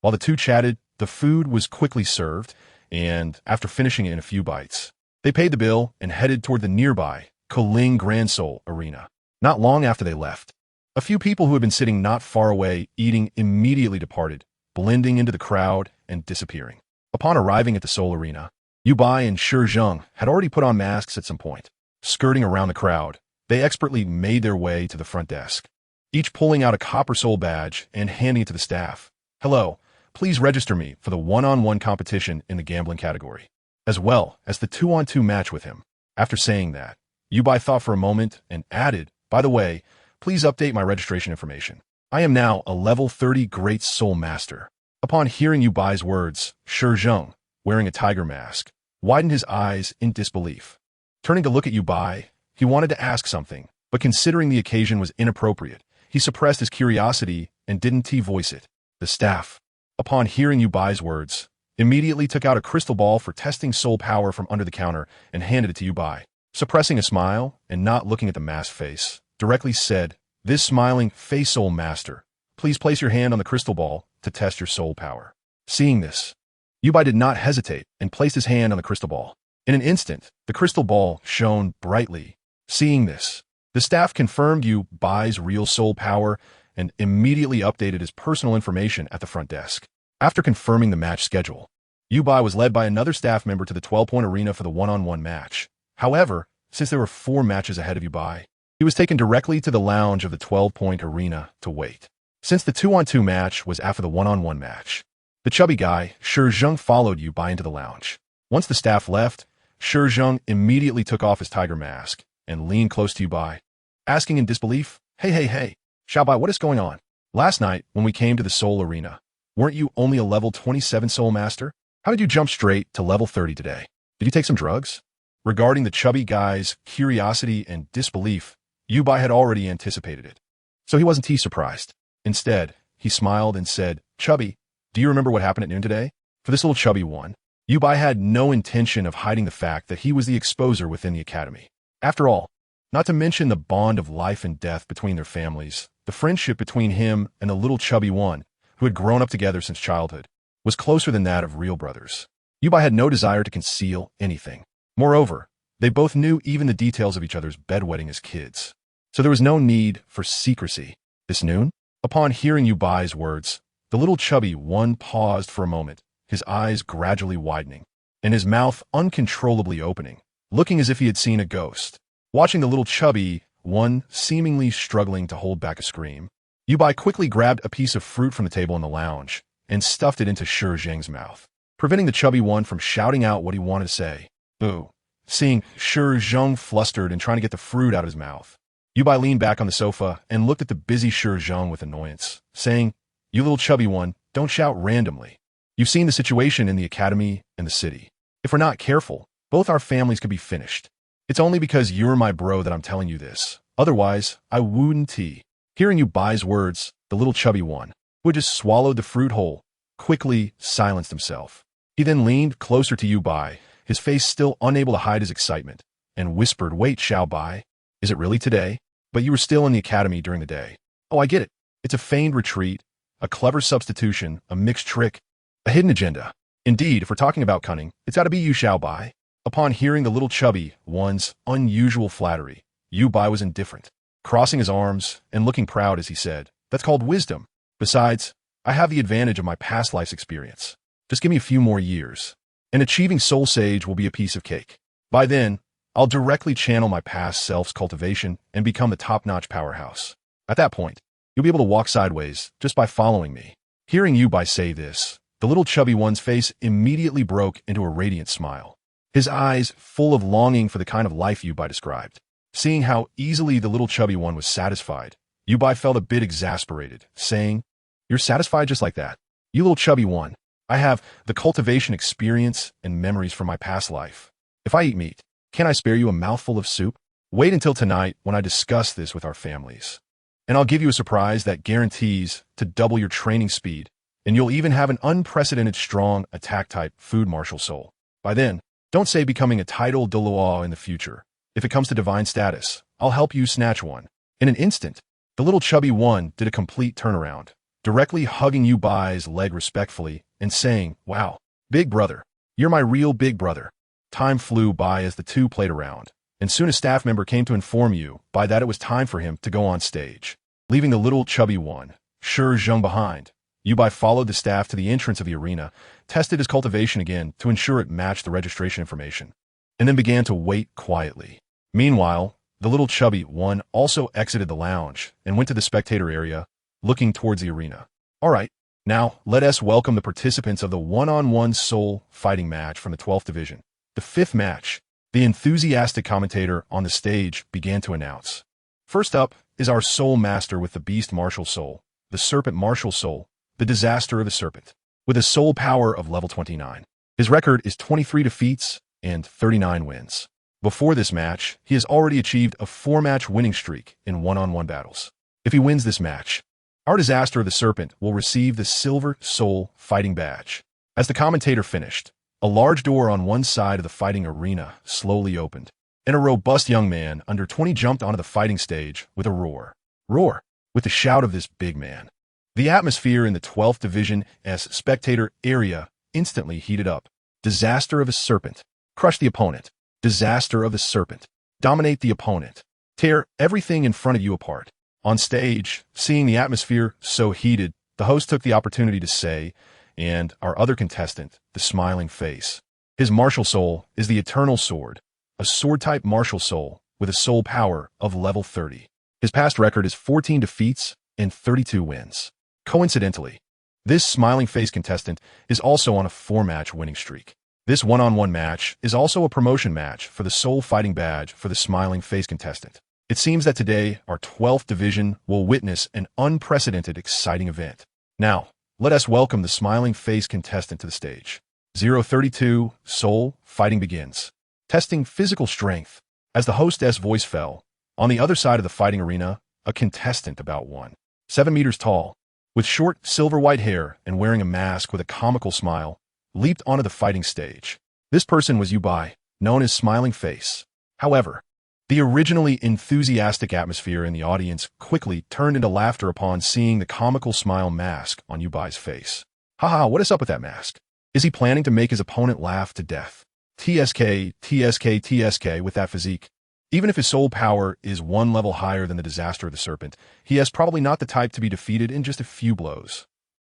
While the two chatted, the food was quickly served, and after finishing it in a few bites, they paid the bill and headed toward the nearby Kuling Grand Soul Arena. Not long after they left, a few people who had been sitting not far away eating immediately departed, blending into the crowd and disappearing. Upon arriving at the Soul Arena, Yubai and Shi Zheng had already put on masks at some point. Skirting around the crowd, they expertly made their way to the front desk, each pulling out a copper soul badge and handing it to the staff. Hello, please register me for the one-on-one competition in the gambling category, as well as the 2-on-2 match with him. After saying that, Yubai thought for a moment and added, by the way, please update my registration information. I am now a level 30 Great Soul Master. Upon hearing Yubai's words, Shi Zheng, wearing a tiger mask, widened his eyes in disbelief. Turning to look at Yubai, he wanted to ask something, but considering the occasion was inappropriate, he suppressed his curiosity and didn't voice it. The staff, upon hearing Yubai's words, immediately took out a crystal ball for testing soul power from under the counter and handed it to Yubai. Suppressing a smile and not looking at the masked face, directly said, this smiling face soul master, please place your hand on the crystal ball to test your soul power. Seeing this, Yubai did not hesitate and placed his hand on the crystal ball. In an instant, the crystal ball shone brightly. Seeing this, the staff confirmed Yubai's real soul power and immediately updated his personal information at the front desk. After confirming the match schedule, Yubai was led by another staff member to the 12-point arena for the one-on-one match. However, since there were 4 matches ahead of Yubai, he was taken directly to the lounge of the 12-point arena to wait. Since the 2-on-2 match was after the 1-on-1 match, the chubby guy, Shi Zheng, followed Yu Bai into the lounge. Once the staff left, Shi Zheng immediately took off his tiger mask and leaned close to Yu Bai, asking in disbelief, Hey, Xiao Bai, what is going on? Last night, when we came to the Soul Arena, weren't you only a level 27 Soul Master? How did you jump straight to level 30 today? Did you take some drugs? Regarding the chubby guy's curiosity and disbelief, Yu Bai had already anticipated it, so he wasn't too surprised. Instead, he smiled and said, Chubby, do you remember what happened at noon today? For this little chubby one, Yu Bai had no intention of hiding the fact that he was the exposer within the academy. After all, not to mention the bond of life and death between their families, the friendship between him and the little chubby one, who had grown up together since childhood, was closer than that of real brothers. Yu Bai had no desire to conceal anything. Moreover, they both knew even the details of each other's bedwetting as kids, so there was no need for secrecy. This noon, upon hearing Yu Bai's words, the little chubby one paused for a moment, his eyes gradually widening, and his mouth uncontrollably opening, looking as if he had seen a ghost. Watching the little chubby one seemingly struggling to hold back a scream, Yu Bai quickly grabbed a piece of fruit from the table in the lounge and stuffed it into Shi Zheng's mouth, preventing the chubby one from shouting out what he wanted to say. Ooh. Seeing Shi Zheng flustered and trying to get the fruit out of his mouth, Yu Bai leaned back on the sofa and looked at the busy Shi Zheng with annoyance, saying, You little chubby one, don't shout randomly. You've seen the situation in the academy and the city. If we're not careful, both our families could be finished. It's only because you're my bro that I'm telling you this. Otherwise, I wouldn't. Hearing Yu Bai's words, the little chubby one, who had just swallowed the fruit whole, quickly silenced himself. He then leaned closer to Yu Bai, his face still unable to hide his excitement, and whispered, Wait, Xiao Bai, is it really today? But you were still in the academy during the day. Oh, I get it. It's a feigned retreat, a clever substitution, a mixed trick, a hidden agenda. Indeed, if we're talking about cunning, it's got to be you, Xiao Bai. Upon hearing the little chubby one's unusual flattery, Yu Bai was indifferent, crossing his arms and looking proud as he said, That's called wisdom. Besides, I have the advantage of my past life's experience. Just give me a few more years, and achieving Soul Sage will be a piece of cake. By then, I'll directly channel my past self's cultivation and become the top-notch powerhouse. At that point, you'll be able to walk sideways just by following me. Hearing Yu Bai say this, the little chubby one's face immediately broke into a radiant smile, his eyes full of longing for the kind of life Yu Bai described. Seeing how easily the little chubby one was satisfied, Yu Bai felt a bit exasperated, saying, You're satisfied just like that? You little chubby one, I have the cultivation experience and memories from my past life. If I eat meat, can I spare you a mouthful of soup? Wait until tonight when I discuss this with our families. And I'll give you a surprise that guarantees to double your training speed, and you'll even have an unprecedented strong attack-type food martial soul. By then, don't say becoming a title Douluo in the future. If it comes to divine status, I'll help you snatch one. In an instant, the little chubby one did a complete turnaround, directly hugging Yu Bai's leg respectfully and saying, Wow, big brother, you're my real big brother. Time flew by as the two played around, and soon a staff member came to inform Yu Bai that it was time for him to go on stage. Leaving the little chubby one, Shi Zheng, behind, Yu Bai followed the staff to the entrance of the arena, tested his cultivation again to ensure it matched the registration information, and then began to wait quietly. Meanwhile, the little chubby one also exited the lounge and went to the spectator area, looking towards the arena. All right, now let us welcome the participants of the one-on-one soul fighting match from the 12th Division. The fifth match, the enthusiastic commentator on the stage began to announce. First up is our soul master with the beast martial soul, the serpent martial soul, the disaster of the serpent, with a soul power of level 29. His record is 23 defeats and 39 wins. Before this match, he has already achieved a 4-match winning streak in one-on-one battles. If he wins this match, our disaster of the serpent will receive the Silver Soul Fighting Badge. As the commentator finished, a large door on one side of the fighting arena slowly opened, and a robust young man under 20 jumped onto the fighting stage with a roar. Roar! With the shout of this big man. The atmosphere in the 12th Division as spectator area instantly heated up. Disaster of a serpent. Crush the opponent. Disaster of the serpent. Dominate the opponent. Tear everything in front of you apart. On stage, seeing the atmosphere so heated, the host took the opportunity to say, and our other contestant, the smiling face. His martial soul is the Eternal Sword, a sword-type martial soul with a soul power of level 30. His past record is 14 defeats and 32 wins. Coincidentally, this smiling face contestant is also on a 4-match winning streak. This one-on-one match is also a promotion match for the Soul Fighting Badge for the smiling face contestant. It seems that today, our 12th division will witness an unprecedented exciting event. Now, let us welcome the smiling face contestant to the stage. 032 Soul Fighting begins. Testing physical strength. As the hostess voice fell, on the other side of the fighting arena, a contestant about 7 meters tall, with short silver-white hair and wearing a mask with a comical smile, leaped onto the fighting stage. This person was Yubai, known as Smiling Face. However, the originally enthusiastic atmosphere in the audience quickly turned into laughter upon seeing the comical smile mask on Yubai's face. Haha, what is up with that mask? Is he planning to make his opponent laugh to death? TSK with that physique. Even if his soul power is one level higher than the Disaster of the Serpent, he is probably not the type to be defeated in just a few blows.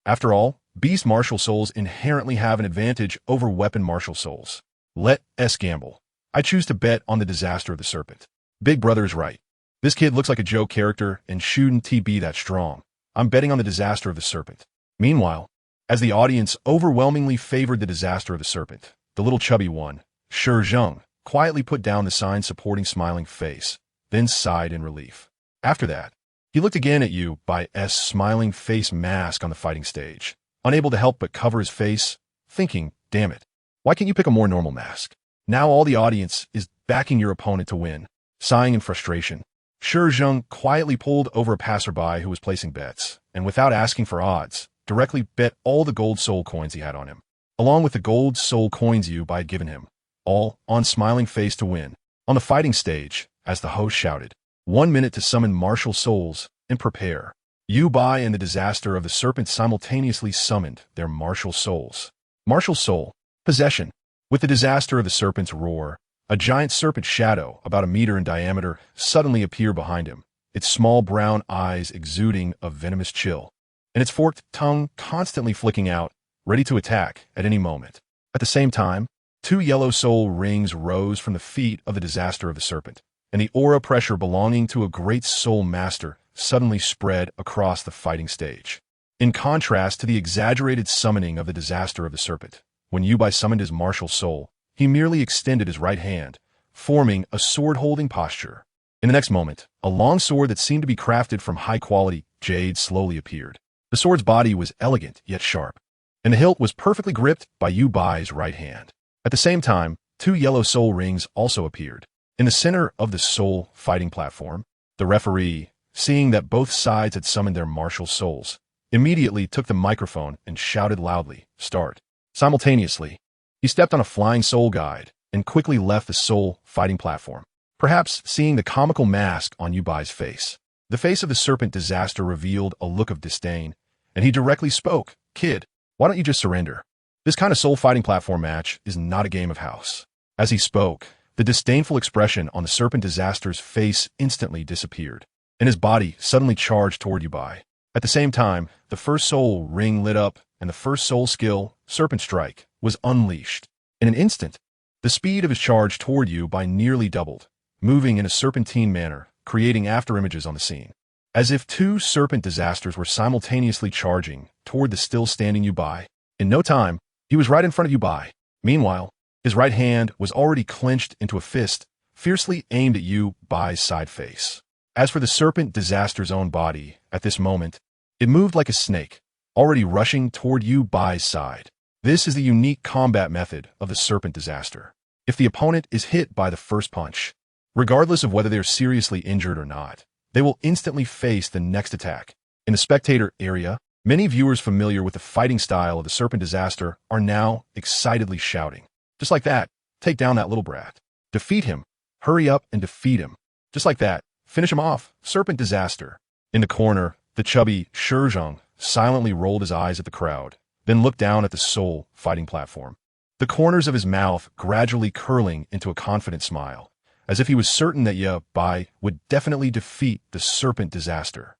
After all, Beast Martial Souls inherently have an advantage over Weapon Martial Souls. Let us gamble. I choose to bet on the Disaster of the Serpent. Big Brother is right. This kid looks like a joke character and shouldn't be that strong. I'm betting on the Disaster of the Serpent. Meanwhile, as the audience overwhelmingly favored the Disaster of the Serpent, the little chubby one, Shi Zheng, quietly put down the sign supporting Smiling Face, then sighed in relief. After that, he looked again at Yubai's Smiling Face mask on the fighting stage, unable to help but cover his face, thinking, damn it, why can't you pick a more normal mask? Now all the audience is backing your opponent to win. Sighing in frustration, Shi Zheng quietly pulled over a passerby who was placing bets, and without asking for odds, directly bet all the gold soul coins he had on him, along with the gold soul coins Yubai had given him, all on Smiling Face to win. On the fighting stage, as the host shouted, 1 minute to summon martial souls and prepare. Yubai and the Disaster of the Serpent simultaneously summoned their martial souls. Martial soul, possession. With the Disaster of the Serpent's roar, a giant serpent shadow, about 1 meter in diameter, suddenly appeared behind him, its small brown eyes exuding a venomous chill, and its forked tongue constantly flicking out, ready to attack at any moment. At the same time, 2 yellow soul rings rose from the feet of the Disaster of the Serpent, and the aura pressure belonging to a great soul master suddenly spread across the fighting stage. In contrast to the exaggerated summoning of the Disaster of the Serpent, when Yubai summoned his martial soul, he merely extended his right hand, forming a sword-holding posture. In the next moment, a long sword that seemed to be crafted from high-quality jade slowly appeared. The sword's body was elegant yet sharp, and the hilt was perfectly gripped by Yubai's right hand. At the same time, 2 yellow soul rings also appeared. In the center of the soul fighting platform, the referee, seeing that both sides had summoned their martial souls, immediately took the microphone and shouted loudly, "Start." Simultaneously, he stepped on a flying soul guide and quickly left the soul fighting platform, perhaps seeing the comical mask on Yubai's face. The face of the Serpent Disaster revealed a look of disdain, and he directly spoke, "Kid, why don't you just surrender? This kind of soul fighting platform match is not a game of house." As he spoke, the disdainful expression on the Serpent Disaster's face instantly disappeared, and his body suddenly charged toward Yubai. At the same time, the first soul ring lit up, and the first soul skill, Serpent Strike, was unleashed. In an instant, the speed of his charge toward Yubai nearly doubled, moving in a serpentine manner, creating afterimages on the scene, as if 2 Serpent Disasters were simultaneously charging toward the still-standing Yubai. In no time, he was right in front of Yubai. Meanwhile, his right hand was already clenched into a fist, fiercely aimed at Yubai's side face. As for the Serpent Disaster's own body, at this moment, it moved like a snake, already rushing toward Yubai's side. This is the unique combat method of the Serpent Disaster. If the opponent is hit by the first punch, regardless of whether they're seriously injured or not, they will instantly face the next attack. In the spectator area, many viewers familiar with the fighting style of the Serpent Disaster are now excitedly shouting, "Just like that, take down that little brat. Defeat him. Hurry up and defeat him. Just like that, finish him off, Serpent Disaster." In the corner, the chubby Shi Zheng silently rolled his eyes at the crowd, then looked down at the soul fighting platform, the corners of his mouth gradually curling into a confident smile, as if he was certain that Yubai would definitely defeat the Serpent Disaster.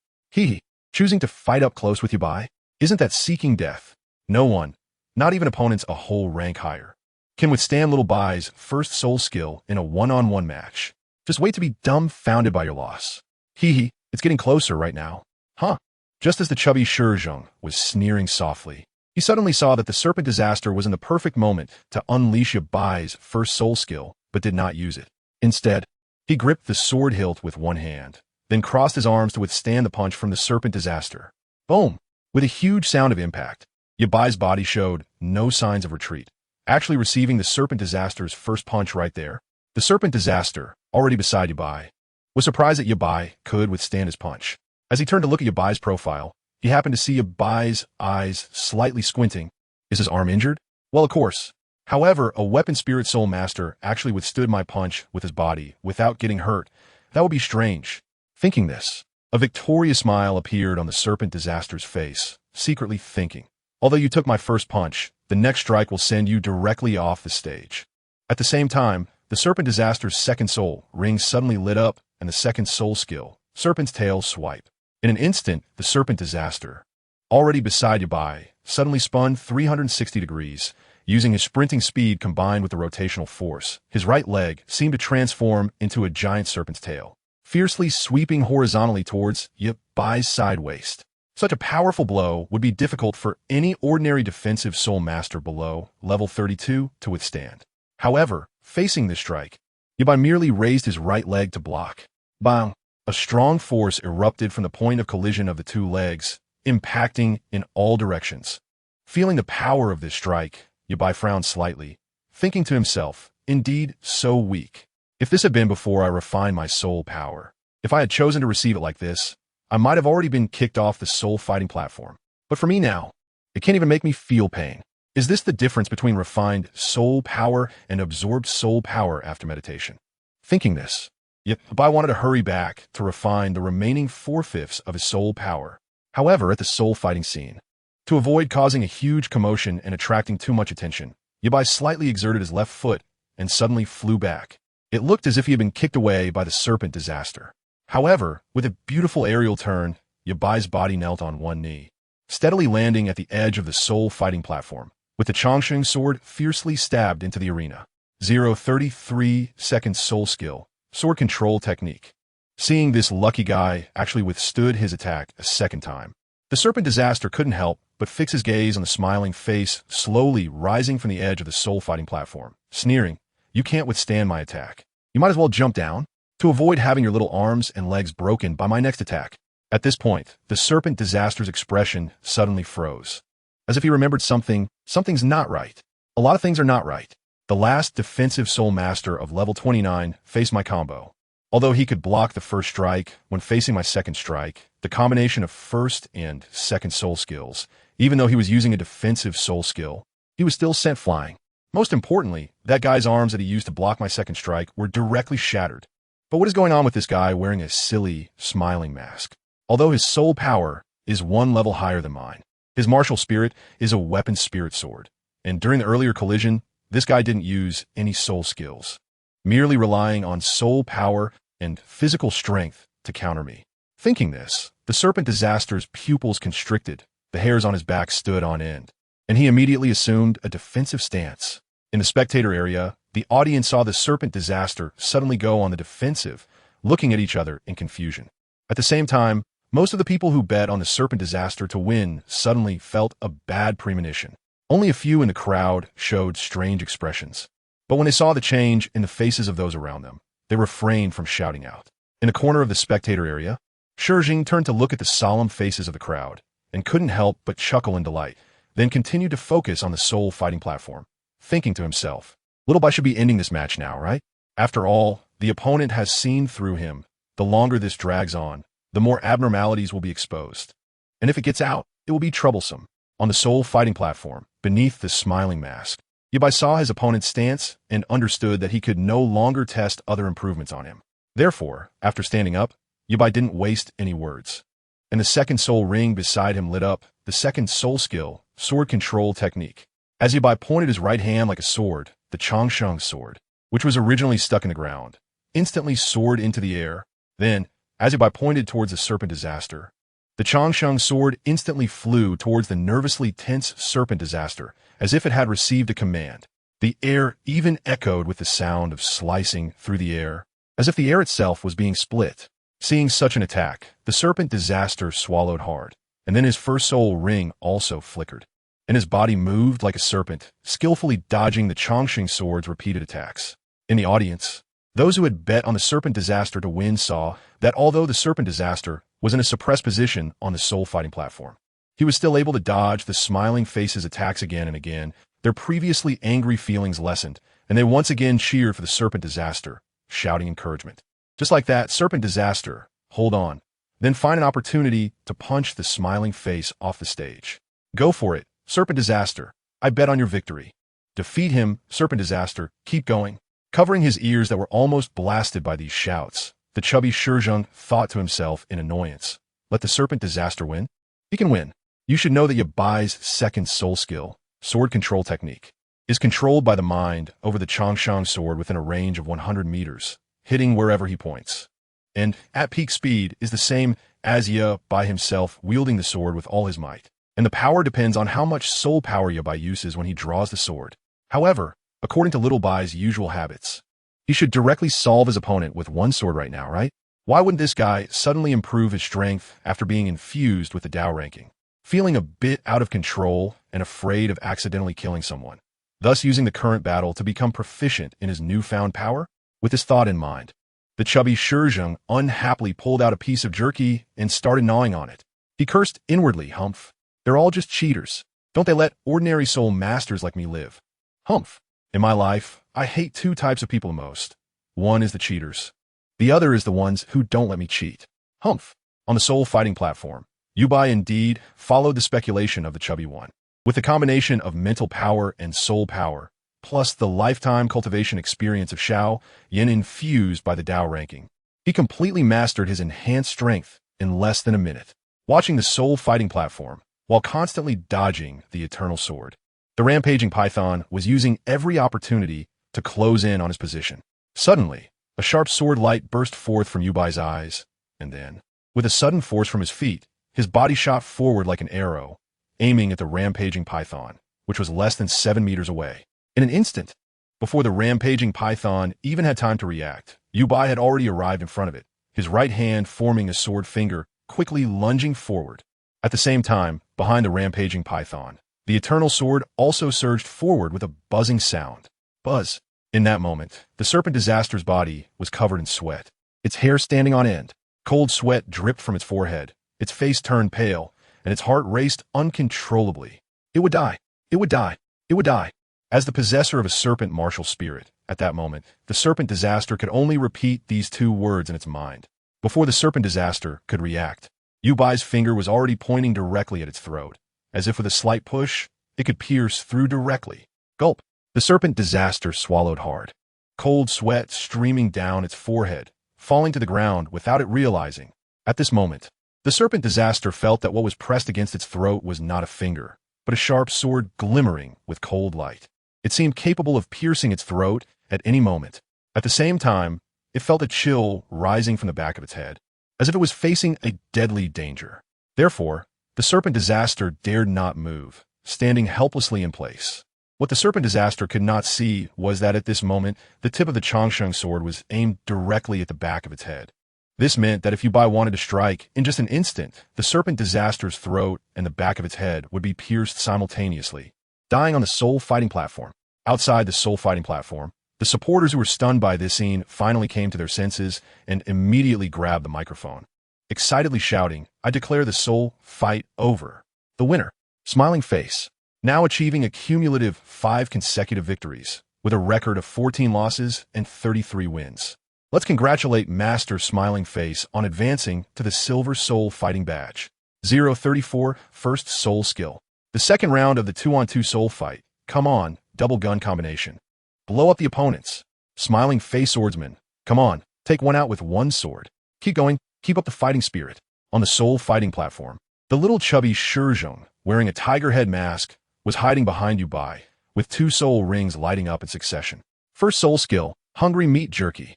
Choosing to fight up close with Yubai? Isn't that seeking death? No one, not even opponents a whole rank higher, can withstand little Bai's first soul skill in a one-on-one match. Just wait to be dumbfounded by your loss. It's getting closer right now. Huh? Just as the chubby Shizheng was sneering softly, he suddenly saw that the serpent disaster was in the perfect moment to unleash Yabai's first soul skill, but did not use it. Instead, he gripped the sword hilt with one hand, then crossed his arms to withstand the punch from the serpent disaster. Boom! With a huge sound of impact, Yabai's body showed no signs of retreat, actually receiving the serpent disaster's first punch right there. The serpent disaster, already beside Yabai, was surprised that Yabai could withstand his punch. As he turned to look at Yabai's profile, he happened to see Yabai's eyes slightly squinting. Is his arm injured? Well, of course. However, a weapon spirit soul master actually withstood my punch with his body without getting hurt. That would be strange. Thinking this, a victorious smile appeared on the serpent disaster's face, secretly thinking, although you took my first punch, the next strike will send you directly off the stage. At the same time, the serpent disaster's second soul ring suddenly lit up, and the second soul skill, serpent's tail swipe. In an instant, the serpent disaster, already beside Yabai, suddenly spun 360 degrees. Using his sprinting speed combined with the rotational force, his right leg seemed to transform into a giant serpent's tail, fiercely sweeping horizontally towards Yabai's side waist. Such a powerful blow would be difficult for any ordinary defensive soul master below level 32 to withstand. However, facing this strike, Yabai merely raised his right leg to block. Bang! A strong force erupted from the point of collision of the two legs, impacting in all directions. Feeling the power of this strike, Yabai frowned slightly, thinking to himself, indeed, so weak. If this had been before I refined my soul power, if I had chosen to receive it like this, I might have already been kicked off the soul fighting platform. But for me now, it can't even make me feel pain. Is this the difference between refined soul power and absorbed soul power after meditation? Thinking this, Yabai wanted to hurry back to refine the remaining 4/5 of his soul power. However, at the soul fighting scene, to avoid causing a huge commotion and attracting too much attention, Yabai slightly exerted his left foot and suddenly flew back. It looked as if he had been kicked away by the serpent disaster. However, with a beautiful aerial turn, Yabai's body knelt on one knee, steadily landing at the edge of the soul fighting platform, with the Changsheng sword fiercely stabbed into the arena. 0:33 seconds soul skill, sword control technique. Seeing this lucky guy actually withstood his attack a second time, the serpent disaster couldn't help but fix his gaze on the smiling face slowly rising from the edge of the soul fighting platform, sneering, "You can't withstand my attack. You might as well jump down to avoid having your little arms and legs broken by my next attack." At this point, the serpent disaster's expression suddenly froze, as if he remembered something's not right. A lot of things are not right. The last defensive soul master of level 29 faced my combo. Although he could block the first strike, when facing my second strike, the combination of first and second soul skills, even though he was using a defensive soul skill, he was still sent flying. Most importantly, that guy's arms that he used to block my second strike were directly shattered. But what is going on with this guy wearing a silly, smiling mask? Although his soul power is one level higher than mine, his martial spirit is a weapon spirit sword. And during the earlier collision, this guy didn't use any soul skills, merely relying on soul power and physical strength to counter me. Thinking this, the serpent disaster's pupils constricted, the hairs on his back stood on end, and he immediately assumed a defensive stance. In the spectator area, the audience saw the serpent disaster suddenly go on the defensive, looking at each other in confusion. At the same time, most of the people who bet on the serpent disaster to win suddenly felt a bad premonition. Only a few in the crowd showed strange expressions. But when they saw the change in the faces of those around them, they refrained from shouting out. In a corner of the spectator area, Shizheng turned to look at the solemn faces of the crowd and couldn't help but chuckle in delight, then continued to focus on the soul fighting platform, thinking to himself, "Little Bai should be ending this match now, right? After all, the opponent has seen through him. The longer this drags on, the more abnormalities will be exposed. And if it gets out, it will be troublesome." On the soul fighting platform, beneath the smiling mask, Yabai saw his opponent's stance and understood that he could no longer test other improvements on him. Therefore, after standing up, Yabai didn't waste any words. And the second soul ring beside him lit up, the second soul skill, sword control technique. As Yabai pointed his right hand like a sword, the Changsheng sword, which was originally stuck in the ground, instantly soared into the air. Then, as Yabai pointed towards the serpent disaster, the Changsheng sword instantly flew towards the nervously tense serpent disaster, as if it had received a command. The air even echoed with the sound of slicing through the air, as if the air itself was being split. Seeing such an attack, the serpent disaster swallowed hard. And then his first soul ring also flickered, and his body moved like a serpent, skillfully dodging the Chongqing sword's repeated attacks. In the audience, those who had bet on the Serpent Disaster to win saw that although the Serpent Disaster was in a suppressed position on the soul fighting platform, he was still able to dodge the Smiling Face's attacks again and again. Their previously angry feelings lessened, and they once again cheered for the Serpent Disaster, shouting encouragement. Just like that, Serpent Disaster, hold on. Then find an opportunity to punch the Smiling Face off the stage. Go for it, Serpent Disaster. I bet on your victory. Defeat him, Serpent Disaster. Keep going. Covering his ears that were almost blasted by these shouts, the chubby Shizheng thought to himself in annoyance. Let the Serpent Disaster win? He can win. You should know that Yabai's second soul skill, sword control technique, is controlled by the mind over the Chongshang sword within a range of 100 meters, hitting wherever he points. And at peak speed is the same as Yabai himself wielding the sword with all his might. And the power depends on how much soul power Yabai uses when he draws the sword. However, according to Little Bai's usual habits, he should directly solve his opponent with one sword right now, right? Why wouldn't this guy suddenly improve his strength after being infused with the Dao ranking? Feeling a bit out of control and afraid of accidentally killing someone, thus using the current battle to become proficient in his newfound power? With this thought in mind, the chubby Shizheng unhappily pulled out a piece of jerky and started gnawing on it. He cursed inwardly, humph. They're all just cheaters. Don't they let ordinary soul masters like me live? Humph. In my life, I hate two types of people most. One is the cheaters. The other is the ones who don't let me cheat. Humph. On the soul fighting platform, Yabai indeed followed the speculation of the chubby one. With the combination of mental power and soul power, plus the lifetime cultivation experience of Xiao Yin infused by the Dao ranking, he completely mastered his enhanced strength in less than a minute. Watching the soul fighting platform, while constantly dodging the eternal sword, the rampaging python was using every opportunity to close in on his position. Suddenly, a sharp sword light burst forth from Yubai's eyes, and then, with a sudden force from his feet, his body shot forward like an arrow, aiming at the rampaging python, which was less than 7 meters away. In an instant, before the rampaging python even had time to react, Yubai had already arrived in front of it, his right hand forming a sword finger, quickly lunging forward. At the same time, behind the rampaging python, the eternal sword also surged forward with a buzzing sound. Buzz. In that moment, the Serpent Disaster's body was covered in sweat, its hair standing on end. Cold sweat dripped from its forehead, its face turned pale, and its heart raced uncontrollably. It would die. It would die. It would die. As the possessor of a serpent martial spirit, at that moment, the Serpent Disaster could only repeat these two words in its mind. Before the Serpent Disaster could react, Yubai's finger was already pointing directly at its throat. As if with a slight push, it could pierce through directly. Gulp. The Serpent Disaster swallowed hard, cold sweat streaming down its forehead, falling to the ground without it realizing. At this moment, the Serpent Disaster felt that what was pressed against its throat was not a finger, but a sharp sword glimmering with cold light. It seemed capable of piercing its throat at any moment. At the same time, it felt a chill rising from the back of its head, as if it was facing a deadly danger. Therefore, the Serpent Disaster dared not move, standing helplessly in place. What the Serpent Disaster could not see was that at this moment, the tip of the Chongsheng sword was aimed directly at the back of its head. This meant that if Yubai wanted to strike, in just an instant, the Serpent Disaster's throat and the back of its head would be pierced simultaneously, dying on the soul fighting platform. Outside the soul fighting platform, the supporters who were stunned by this scene finally came to their senses and immediately grabbed the microphone, excitedly shouting, "I declare the soul fight over. The winner, Smiling Face, now achieving a cumulative 5 consecutive victories, with a record of 14 losses and 33 wins. Let's congratulate Master Smiling Face on advancing to the Silver Soul Fighting Badge. 034, First Soul Skill. The second round of the 2-on-2 soul fight. Come on, double gun combination. Blow up the opponents. Smiling Face Swordsman. Come on, take one out with one sword. Keep going, keep up the fighting spirit." On the soul fighting platform, the little chubby Shizheng, wearing a tiger head mask, was hiding behind Yubai, with 2 soul rings lighting up in succession. First soul skill, Hungry Meat Jerky.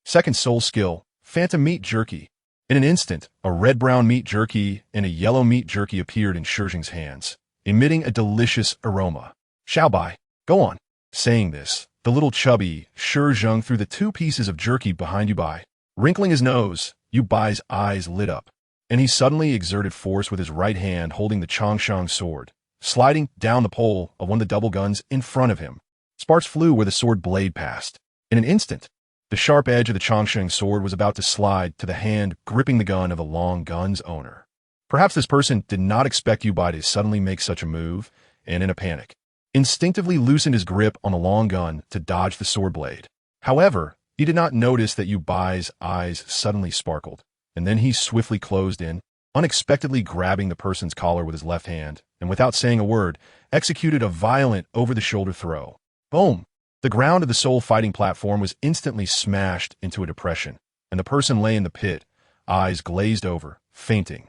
Second soul skill, Phantom Meat Jerky. In an instant, a red-brown meat jerky and a yellow meat jerky appeared in Shizheng's hands, emitting a delicious aroma. "Xiaobai, go on." Saying this, the little chubby Shizheng threw the 2 pieces of jerky behind Yubai. Wrinkling his nose, Yubai's eyes lit up. and he suddenly exerted force with his right hand holding the Changshang sword, sliding down the pole of one of the double guns in front of him. Sparks flew where the sword blade passed. In an instant, the sharp edge of the Changsheng sword was about to slide to the hand gripping the gun of the long gun's owner. Perhaps this person did not expect Yu Bai to suddenly make such a move, and in a panic, instinctively loosened his grip on the long gun to dodge the sword blade. However, he did not notice that Yu Bai's eyes suddenly sparkled, and then he swiftly closed in, unexpectedly grabbing the person's collar with his left hand, and without saying a word, executed a violent over-the-shoulder throw. Boom! The ground of the soul fighting platform was instantly smashed into a depression, and the person lay in the pit, eyes glazed over, fainting.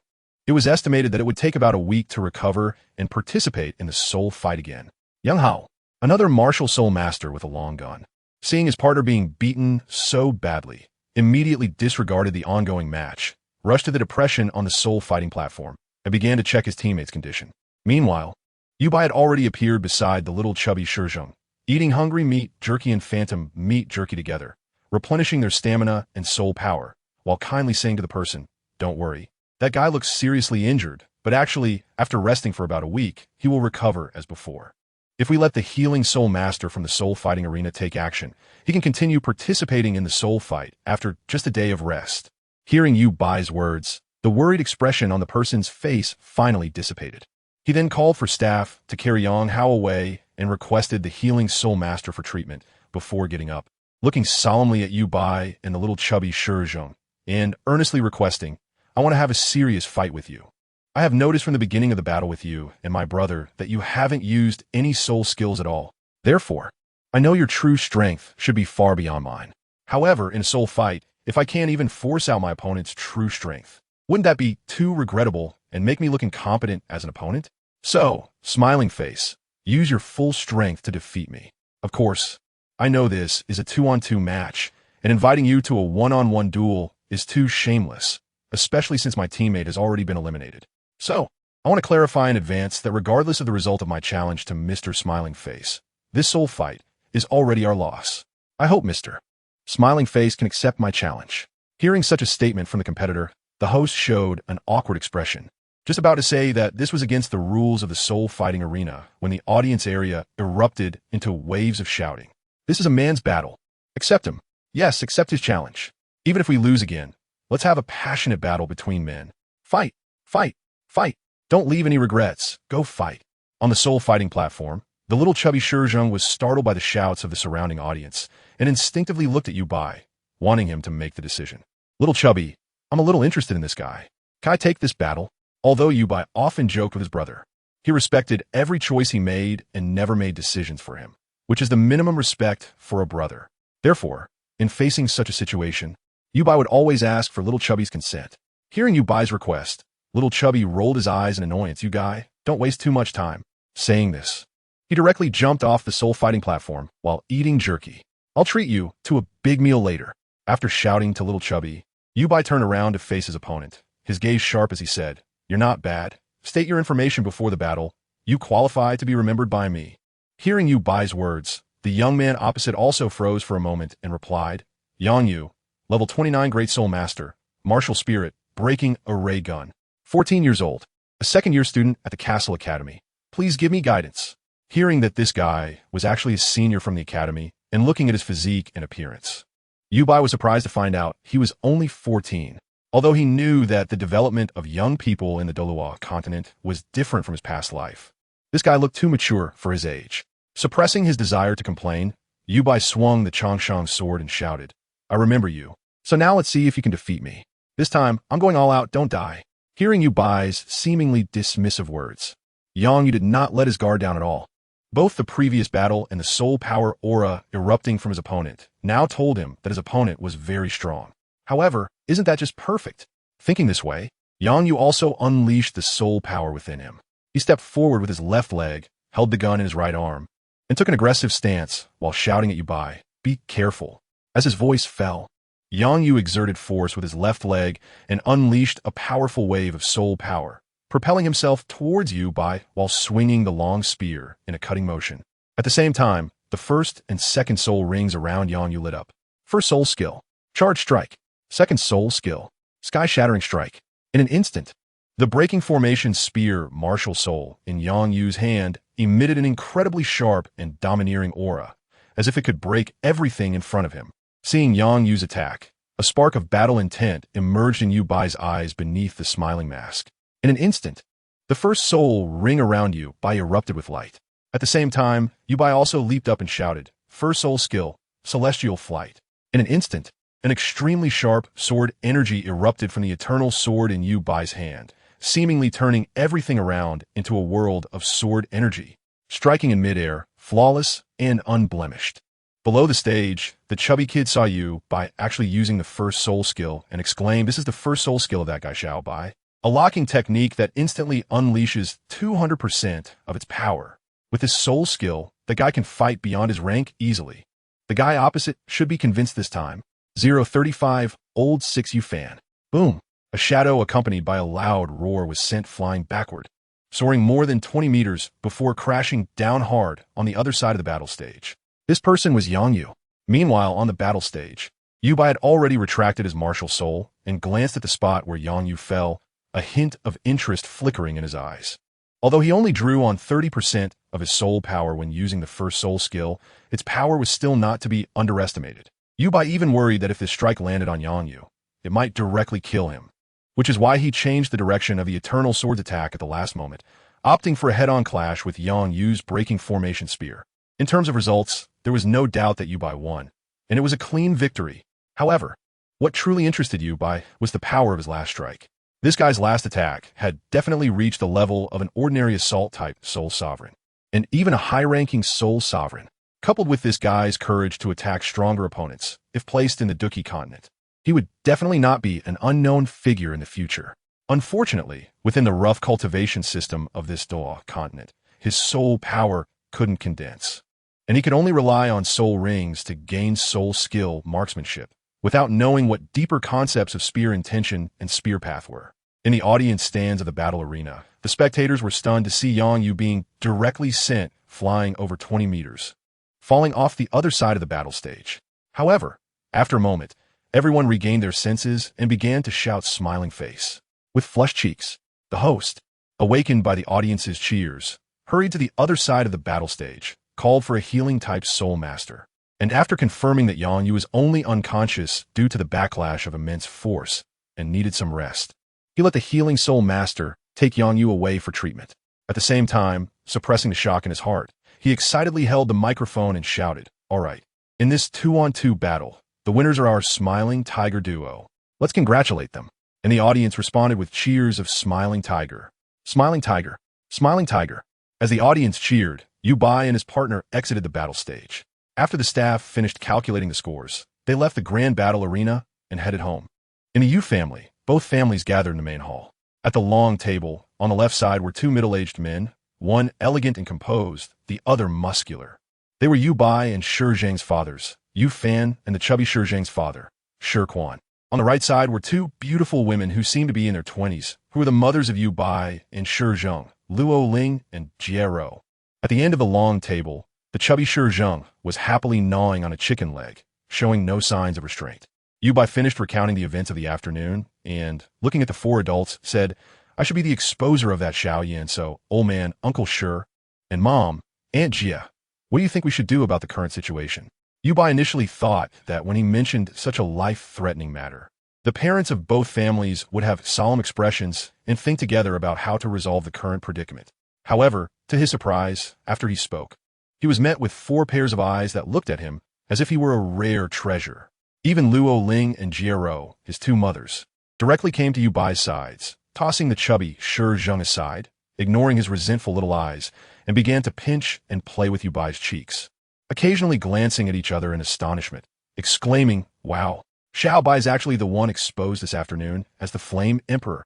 It was estimated that it would take about a week to recover and participate in the soul fight again. Yang Hao, another martial soul master with a long gun, seeing his partner being beaten so badly, immediately disregarded the ongoing match, rushed to the depression on the soul fighting platform, and began to check his teammate's condition. Meanwhile, Yu Bai had already appeared beside the little chubby Shizheng, eating hungry meat jerky and phantom meat jerky together, replenishing their stamina and soul power, while kindly saying to the person, "Don't worry, that guy looks seriously injured, but actually, after resting for about a week, he will recover as before. If we let the healing soul master from the soul fighting arena take action, he can continue participating in the soul fight after just a day of rest." Hearing Yu Bai's words, the worried expression on the person's face finally dissipated. He then called for staff to carry Yang Hao away and requested the healing soul master for treatment before getting up, looking solemnly at Yu Bai and the little chubby Shizheng, and earnestly requesting, "I want to have a serious fight with you. I have noticed from the beginning of the battle with you and my brother that you haven't used any soul skills at all. Therefore, I know your true strength should be far beyond mine. However, in a soul fight, if I can't even force out my opponent's true strength, wouldn't that be too regrettable and make me look incompetent as an opponent? So, smiling face, use your full strength to defeat me. Of course, I know this is a 2-on-2 match, and inviting you to a 1-on-1 duel is too shameless, especially since my teammate has already been eliminated. So, I want to clarify in advance that regardless of the result of my challenge to Mr. Smiling Face, this soul fight is already our loss. I hope Mr. Smiling Face can accept my challenge." Hearing such a statement from the competitor, the host showed an awkward expression, just about to say that this was against the rules of the soul fighting arena when the audience area erupted into waves of shouting. "This is a man's battle. Accept him. Yes, accept his challenge. Even if we lose again, let's have a passionate battle between men. Fight, fight, fight. Don't leave any regrets. Go fight." On the soul fighting platform, the little chubby Shizheng was startled by the shouts of the surrounding audience and instinctively looked at Yu Bai, wanting him to make the decision. "Little chubby, I'm a little interested in this guy. Can I take this battle?" Although Yu Bai often joked with his brother, he respected every choice he made and never made decisions for him, which is the minimum respect for a brother. Therefore, in facing such a situation, Yu Bai would always ask for little chubby's consent. Hearing Yu Bai's request, little chubby rolled his eyes in annoyance. "You guy, don't waste too much time." Saying this, he directly jumped off the soul fighting platform while eating jerky. "I'll treat you to a big meal later." After shouting to little chubby, Yu Bai turned around to face his opponent, his gaze sharp as he said, "You're not bad. State your information before the battle. You qualify to be remembered by me." Hearing Yu Bai's words, the young man opposite also froze for a moment and replied, "Yang Yu, level 29 Great Soul Master, Martial Spirit, Breaking a Ray Gun, 14 years old, a second-year student at the Castle Academy. Please give me guidance." Hearing that this guy was actually a senior from the academy and looking at his physique and appearance, Yu Bai was surprised to find out he was only 14. Although he knew that the development of young people in the Douluo continent was different from his past life, this guy looked too mature for his age. Suppressing his desire to complain, Yu Bai swung the Changshang sword and shouted, "I remember you. So now let's see if you can defeat me. This time, I'm going all out, don't die." Hearing Yu Bai's seemingly dismissive words, Yang Yu did not let his guard down at all. Both the previous battle and the soul power aura erupting from his opponent now told him that his opponent was very strong. However, isn't that just perfect? Thinking this way, Yang Yu also unleashed the soul power within him. He stepped forward with his left leg, held the gun in his right arm, and took an aggressive stance while shouting at Yu Bai, "Be careful." As his voice fell, Yang Yu exerted force with his left leg and unleashed a powerful wave of soul power, propelling himself towards Yu Bai while swinging the long spear in a cutting motion. At the same time, the first and second soul rings around Yang Yu lit up. First soul skill, Charge Strike. Second soul skill, Sky-Shattering Strike. In an instant, the breaking formation spear martial soul in Yang Yu's hand emitted an incredibly sharp and domineering aura, as if it could break everything in front of him. Seeing Yang Yu's attack, a spark of battle intent emerged in Yu Bai's eyes beneath the smiling mask. In an instant, the first soul ring around Yu Bai erupted with light. At the same time, Yu Bai also leaped up and shouted, "First soul skill, celestial flight." In an instant, an extremely sharp sword energy erupted from the eternal sword in Yu Bai's hand, seemingly turning everything around into a world of sword energy, striking in midair, flawless and unblemished. Below the stage, the chubby kid saw Yu Bai actually using the first soul skill and exclaimed, "This is the first soul skill of that guy, Xiao Bai. A locking technique that instantly unleashes 200% of its power. With this soul skill, the guy can fight beyond his rank easily. The guy opposite should be convinced this time. 035, old 6U fan." Boom! A shadow accompanied by a loud roar was sent flying backward, soaring more than 20 meters before crashing down hard on the other side of the battle stage. This person was Yang Yu. Meanwhile, on the battle stage, Yu Bai had already retracted his martial soul and glanced at the spot where Yang Yu fell, a hint of interest flickering in his eyes. Although he only drew on 30% of his soul power when using the first soul skill, its power was still not to be underestimated. Yu Bai even worried that if this strike landed on Yang Yu, it might directly kill him, which is why he changed the direction of the Eternal Sword's attack at the last moment, opting for a head-on clash with Yang Yu's breaking formation spear. In terms of results, there was no doubt that Yu Bai won, and it was a clean victory. However, what truly interested Yu Bai was the power of his last strike. This guy's last attack had definitely reached the level of an ordinary assault-type Soul Sovereign, and even a high-ranking Soul Sovereign, coupled with this guy's courage to attack stronger opponents, if placed in the Duki continent. He would definitely not be an unknown figure in the future. Unfortunately, within the rough cultivation system of this Douluo continent, his soul power couldn't condense, and he could only rely on soul rings to gain soul skill marksmanship, without knowing what deeper concepts of spear intention and spear path were. In the audience stands of the battle arena, the spectators were stunned to see Yang Yu being directly sent flying over 20 meters, falling off the other side of the battle stage. However, after a moment, everyone regained their senses and began to shout smiling face. With flushed cheeks, the host, awakened by the audience's cheers, hurried to the other side of the battle stage, called for a healing-type soul master. And after confirming that Yang Yu was only unconscious due to the backlash of immense force and needed some rest, he let the healing soul master take Yang Yu away for treatment. At the same time, suppressing the shock in his heart, he excitedly held the microphone and shouted, "All right, in this 2-on-2 battle, the winners are our Smiling Tiger duo. Let's congratulate them." And the audience responded with cheers of Smiling Tiger. Smiling Tiger. Smiling Tiger. As the audience cheered, Yu Bai and his partner exited the battle stage. After the staff finished calculating the scores, they left the grand battle arena and headed home. In the Yu family, both families gathered in the main hall. At the long table, on the left side were two middle-aged men, one elegant and composed, the other muscular. They were Yu Bai and Shi Zhang's fathers, Yu Fan and the chubby Shi Zhang's father, Shi Quan. On the right side were two beautiful women who seemed to be in their 20s, who were the mothers of Yu Bai and Shi Zhang, Luo Ling and Jie Rou. At the end of the long table, the chubby Shi Zhang was happily gnawing on a chicken leg, showing no signs of restraint. Yu Bai finished recounting the events of the afternoon and, looking at the four adults, said, "I should be the exposer of that Xiao Yan, so, old man, Uncle Shi, and Mom, Aunt Jia, what do you think we should do about the current situation?" Yu Bai initially thought that when he mentioned such a life-threatening matter, the parents of both families would have solemn expressions and think together about how to resolve the current predicament. However, to his surprise, after he spoke, he was met with 4 pairs of eyes that looked at him as if he were a rare treasure. Even Luo Ling and Jie Rou, his 2 mothers, directly came to Yu Bai's sides, tossing the chubby Shi Zhang aside, ignoring his resentful little eyes, and began to pinch and play with Yu Bai's cheeks, occasionally glancing at each other in astonishment, exclaiming, "Wow, Xiao Bai is actually the one exposed this afternoon as the Flame Emperor.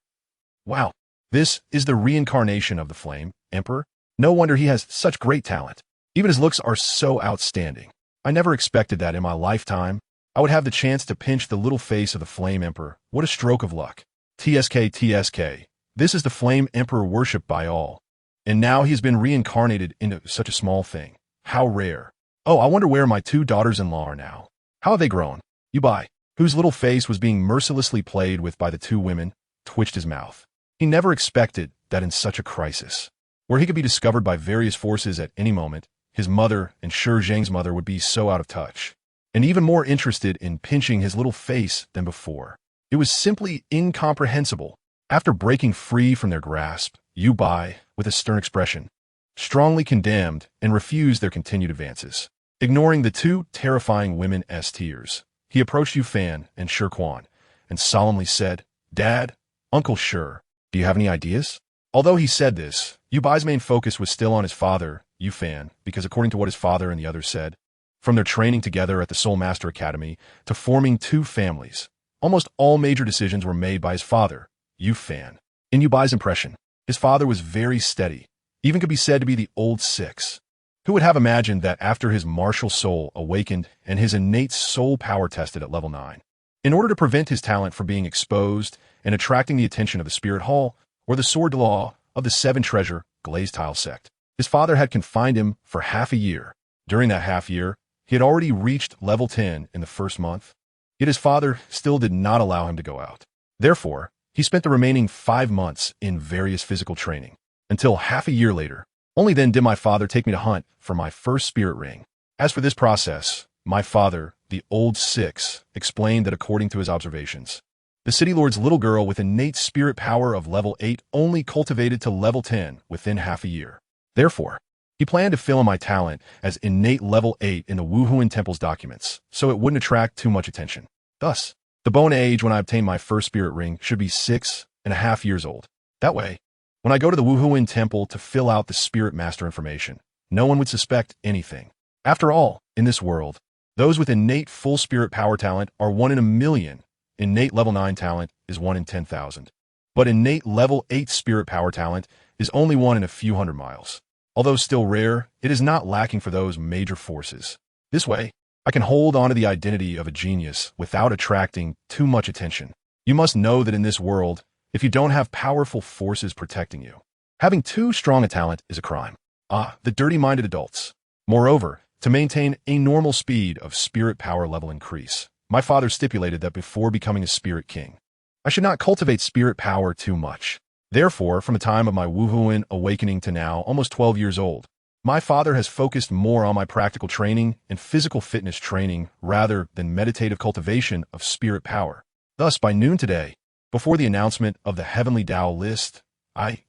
Wow, this is the reincarnation of the Flame Emperor. No wonder he has such great talent. Even his looks are so outstanding. I never expected that in my lifetime I would have the chance to pinch the little face of the Flame Emperor. What a stroke of luck. TSK, TSK. This is the Flame Emperor worshipped by all. And now he has been reincarnated into such a small thing. How rare. Oh, I wonder where my 2 daughters-in-law are now. How have they grown?" Yu Bai, whose little face was being mercilessly played with by the 2 women, twitched his mouth. He never expected that in such a crisis, where he could be discovered by various forces at any moment, his mother and Shi Zhang's mother would be so out of touch, and even more interested in pinching his little face than before. It was simply incomprehensible. After breaking free from their grasp, Yu Bai, with a stern expression, strongly condemned and refused their continued advances. Ignoring the two terrifying women's tears, he approached Yu Fan and Shi Quan and solemnly said, "Dad, Uncle Shi, do you have any ideas?" Although he said this, Yu Bai's main focus was still on his father, Yu Fan, because according to what his father and the others said, from their training together at the Soul Master Academy to forming two families, almost all major decisions were made by his father, Yu Fan. In Yu Bai's impression, his father was very steady, even could be said to be the old six. Who would have imagined that after his martial soul awakened and his innate soul power tested at level 9, in order to prevent his talent from being exposed and attracting the attention of the Spirit Hall or the Sword Law of the Seven Treasure Glazed Tile Sect, his father had confined him for half a year. During that half year, he had already reached level 10 in the first month, yet his father still did not allow him to go out. Therefore, he spent the remaining 5 months in various physical training, until half a year later. Only then did my father take me to hunt for my first spirit ring. As for this process, my father, the old six, explained that according to his observations, the City Lord's little girl with innate spirit power of level 8 only cultivated to level 10 within half a year. Therefore, he planned to fill in my talent as innate level 8 in the Wuhuan Temple's documents, so it wouldn't attract too much attention. Thus, the bone age when I obtained my first spirit ring should be 6.5 years old. That way, when I go to the Wuhuan Temple to fill out the Spirit Master information, no one would suspect anything. After all, in this world, those with innate full spirit power talent are 1 in a million. Innate level 9 talent is 1 in 10,000. But innate level 8 spirit power talent is only 1 in a few hundred miles. Although still rare, it is not lacking for those major forces. This way, I can hold on to the identity of a genius without attracting too much attention. You must know that in this world, if you don't have powerful forces protecting you, having too strong a talent is a crime. The dirty-minded adults. Moreover, to maintain a normal speed of spirit power level increase, my father stipulated that before becoming a spirit king, I should not cultivate spirit power too much. Therefore, from the time of my Wuhuan awakening to now, almost 12 years old, my father has focused more on my practical training and physical fitness training rather than meditative cultivation of spirit power. Thus, by noon today, before the announcement of the Heavenly Tao list,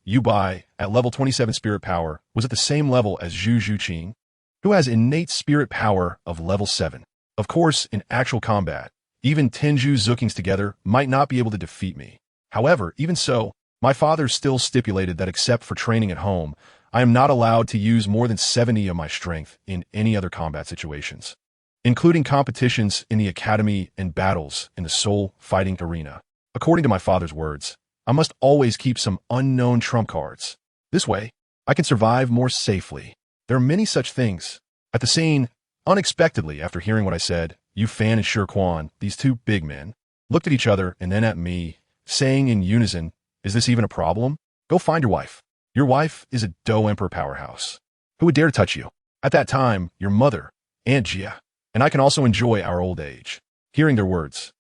Yu Bai, at level 27 spirit power, was at the same level as Zhu Zhuqing, who has innate spirit power of level 7. Of course, in actual combat, even 10 Zhu Zukings together might not be able to defeat me. However, even so, my father still stipulated that except for training at home, I am not allowed to use more than 70 of my strength in any other combat situations, including competitions in the academy and battles in the soul fighting arena. According to my father's words, I must always keep some unknown trump cards. This way, I can survive more safely. There are many such things. At the scene, unexpectedly, after hearing what I said, Yu Fan and Shi Quan, these two big men, looked at each other and then at me, saying in unison, "Is this even a problem? Go find your wife. Your wife is a Do Emperor powerhouse. Who would dare touch you? At that time, your mother, Aunt Jia, and I can also enjoy our old age." Hearing their words,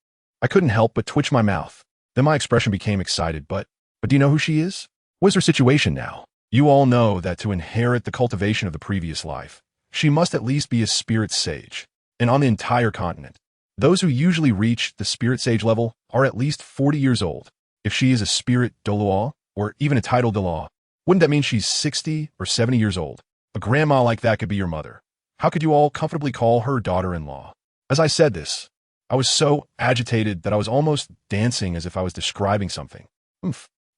I couldn't help but twitch my mouth. Then my expression became excited, but do you know who she is? What is her situation now? You all know that to inherit the cultivation of the previous life, she must at least be a spirit sage. And on the entire continent, those who usually reach the spirit sage level are at least 40 years old. If she is a spirit Douluo, or even a title Douluo, wouldn't that mean she's 60 or 70 years old? A grandma like that could be your mother. How could you all comfortably call her daughter-in-law? As I said this, I was so agitated that I was almost dancing as if I was describing something.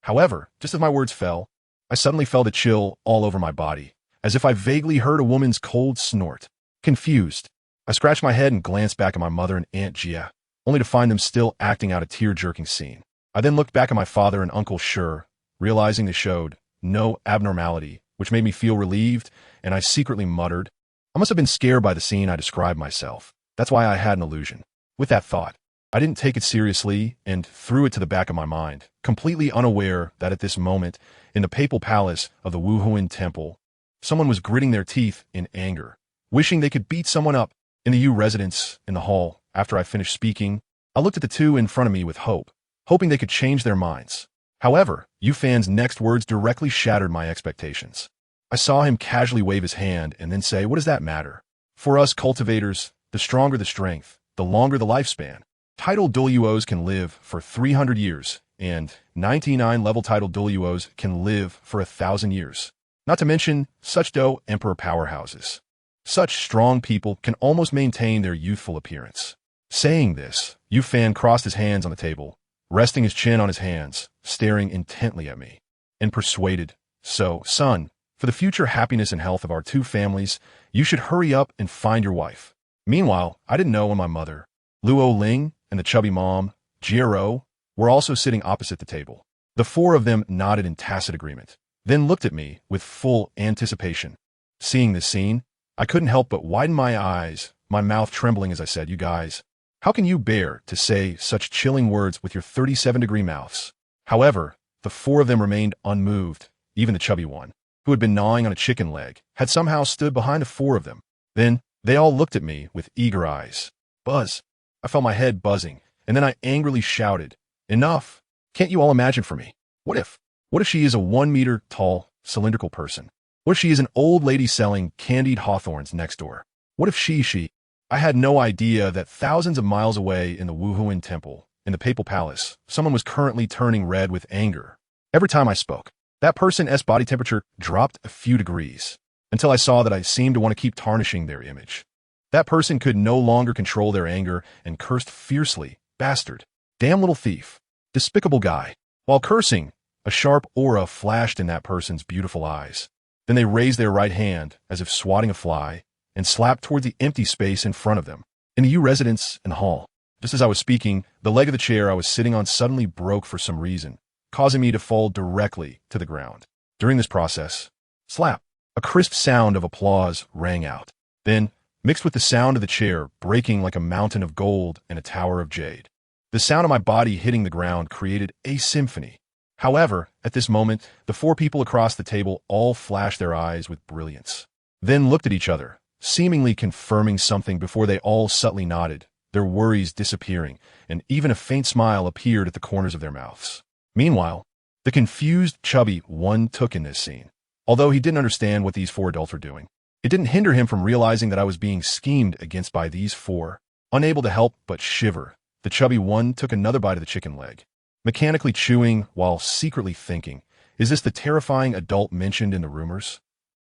However, just as my words fell, I suddenly felt a chill all over my body, as if I vaguely heard a woman's cold snort. Confused, I scratched my head and glanced back at my mother and Aunt Jia, only to find them still acting out a tear-jerking scene. I then looked back at my father and Uncle Shi, realizing they showed no abnormality, which made me feel relieved, and I secretly muttered, I must have been scared by the scene I described myself. That's why I had an illusion. With that thought, I didn't take it seriously and threw it to the back of my mind, completely unaware that at this moment, in the papal palace of the Wuhuan Temple, someone was gritting their teeth in anger, wishing they could beat someone up. In the Yu residence in the hall, after I finished speaking, I looked at the two in front of me with hope, hoping they could change their minds. However, Yu Fan's next words directly shattered my expectations. I saw him casually wave his hand and then say, "What does that matter? For us cultivators, the stronger the strength, the longer the lifespan. Titled Douluos can live for 300 years, and 99 level titled Douluos can live for 1,000 years. Not to mention such Do Emperor powerhouses. Such strong people can almost maintain their youthful appearance." Saying this, Yu Fan crossed his hands on the table, resting his chin on his hands, staring intently at me, and persuaded, "So, son, for the future happiness and health of our two families, you should hurry up and find your wife." Meanwhile, I didn't know when my mother, Luo Ling, and the chubby mom, Jiero, were also sitting opposite the table. The four of them nodded in tacit agreement, then looked at me with full anticipation. Seeing this scene, I couldn't help but widen my eyes, my mouth trembling as I said, "You guys, how can you bear to say such chilling words with your 37-degree mouths?" However, the four of them remained unmoved. Even the chubby one, who had been gnawing on a chicken leg, had somehow stood behind the four of them. Then, they all looked at me with eager eyes. Buzz. I felt my head buzzing, and then I angrily shouted, "Enough! Can't you all imagine for me? What if she is a 1-meter tall, cylindrical person? What if she is an old lady selling candied hawthorns next door? What if she... I had no idea that thousands of miles away in the Wuhuan Temple, in the Papal Palace, someone was currently turning red with anger. Every time I spoke, that person's body temperature dropped a few degrees, until I saw that I seemed to want to keep tarnishing their image. That person could no longer control their anger and cursed fiercely, "Bastard! Damn little thief! Despicable guy!" While cursing, a sharp aura flashed in that person's beautiful eyes. Then they raised their right hand, as if swatting a fly, and slapped toward the empty space in front of them. In the U residence and hall. Just as I was speaking, the leg of the chair I was sitting on suddenly broke for some reason, causing me to fall directly to the ground. During this process, slap, a crisp sound of applause rang out. Then, mixed with the sound of the chair breaking like a mountain of gold and a tower of jade, the sound of my body hitting the ground created a symphony. However, at this moment, the four people across the table all flashed their eyes with brilliance, then looked at each other, seemingly confirming something before they all subtly nodded, their worries disappearing, and even a faint smile appeared at the corners of their mouths. Meanwhile, the confused, chubby one took in this scene. Although he didn't understand what these four adults were doing, it didn't hinder him from realizing that I was being schemed against by these four. Unable to help but shiver, the chubby one took another bite of the chicken leg, mechanically chewing while secretly thinking, "Is this the terrifying adult mentioned in the rumors?"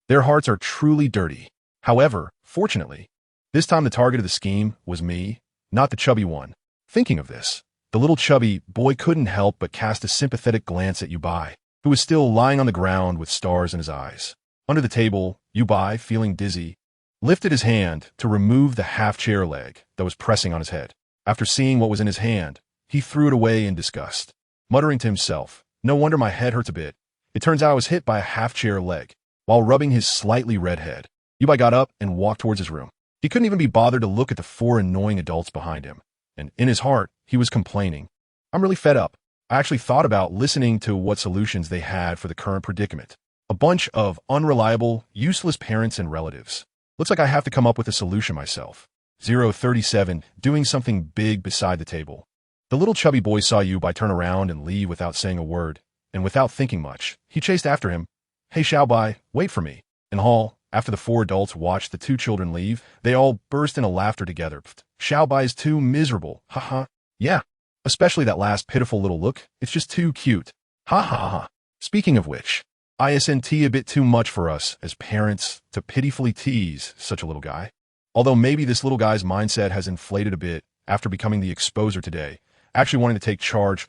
Their hearts are truly dirty. However, fortunately, this time the target of the scheme was me, not the chubby one. Thinking of this, the little chubby boy couldn't help but cast a sympathetic glance at Yubai, who was still lying on the ground with stars in his eyes. Under the table, Yubai, feeling dizzy, lifted his hand to remove the half-chair leg that was pressing on his head. After seeing what was in his hand, he threw it away in disgust, muttering to himself, "No wonder my head hurts a bit. It turns out I was hit by a half-chair leg." While rubbing his slightly red head, Yubai got up and walked towards his room. He couldn't even be bothered to look at the four annoying adults behind him, and in his heart, he was complaining, "I'm really fed up." I actually thought about listening to what solutions they had for the current predicament. A bunch of unreliable, useless parents and relatives. Looks like I have to come up with a solution myself. 037, doing something big beside the table. The little chubby boy saw Yubai turn around and leave without saying a word, and without thinking much, he chased after him. "Hey Xiaobai, wait for me." In hall, after the four adults watched the two children leave, they all burst into laughter together. "Xiaobai is too miserable, haha." "Yeah, especially that last pitiful little look, it's just too cute. Ha ha ha." Speaking of which, isn't a bit too much for us as parents to pitifully tease such a little guy? Although maybe this little guy's mindset has inflated a bit after becoming the exposer today, actually wanting to take charge.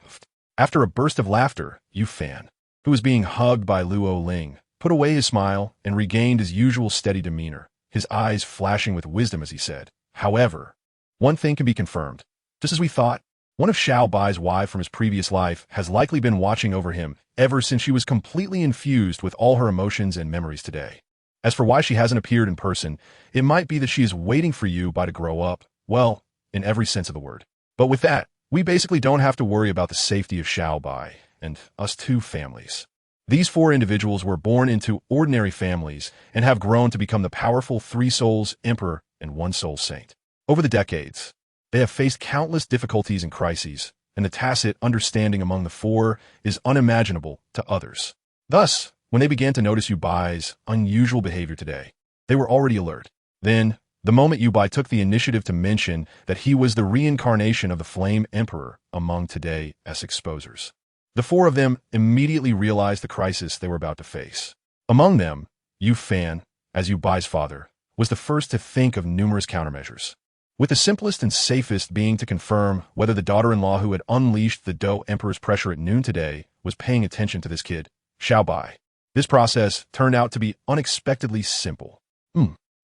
After a burst of laughter, Yu Fan, who was being hugged by Luo Ling, put away his smile and regained his usual steady demeanor, his eyes flashing with wisdom as he said, "However, one thing can be confirmed. Just as we thought, one of Xiao Bai's wives from his previous life has likely been watching over him ever since she was completely infused with all her emotions and memories today. As for why she hasn't appeared in person, it might be that she is waiting for you to grow up, well, in every sense of the word. But with that, we basically don't have to worry about the safety of Xiao Bai and us two families. These four individuals were born into ordinary families and have grown to become the powerful three souls emperor and one soul saint. Over the decades, they have faced countless difficulties and crises, and the tacit understanding among the four is unimaginable to others. Thus, when they began to notice Yubai's unusual behavior today, they were already alert. Then, the moment Yubai took the initiative to mention that he was the reincarnation of the Flame Emperor among today's exposers, the four of them immediately realized the crisis they were about to face. Among them, Yu Fan, as Yubai's father, was the first to think of numerous countermeasures, with the simplest and safest being to confirm whether the daughter-in-law who had unleashed the Do Emperor's pressure at noon today was paying attention to this kid, Xiaobai. This process turned out to be unexpectedly simple.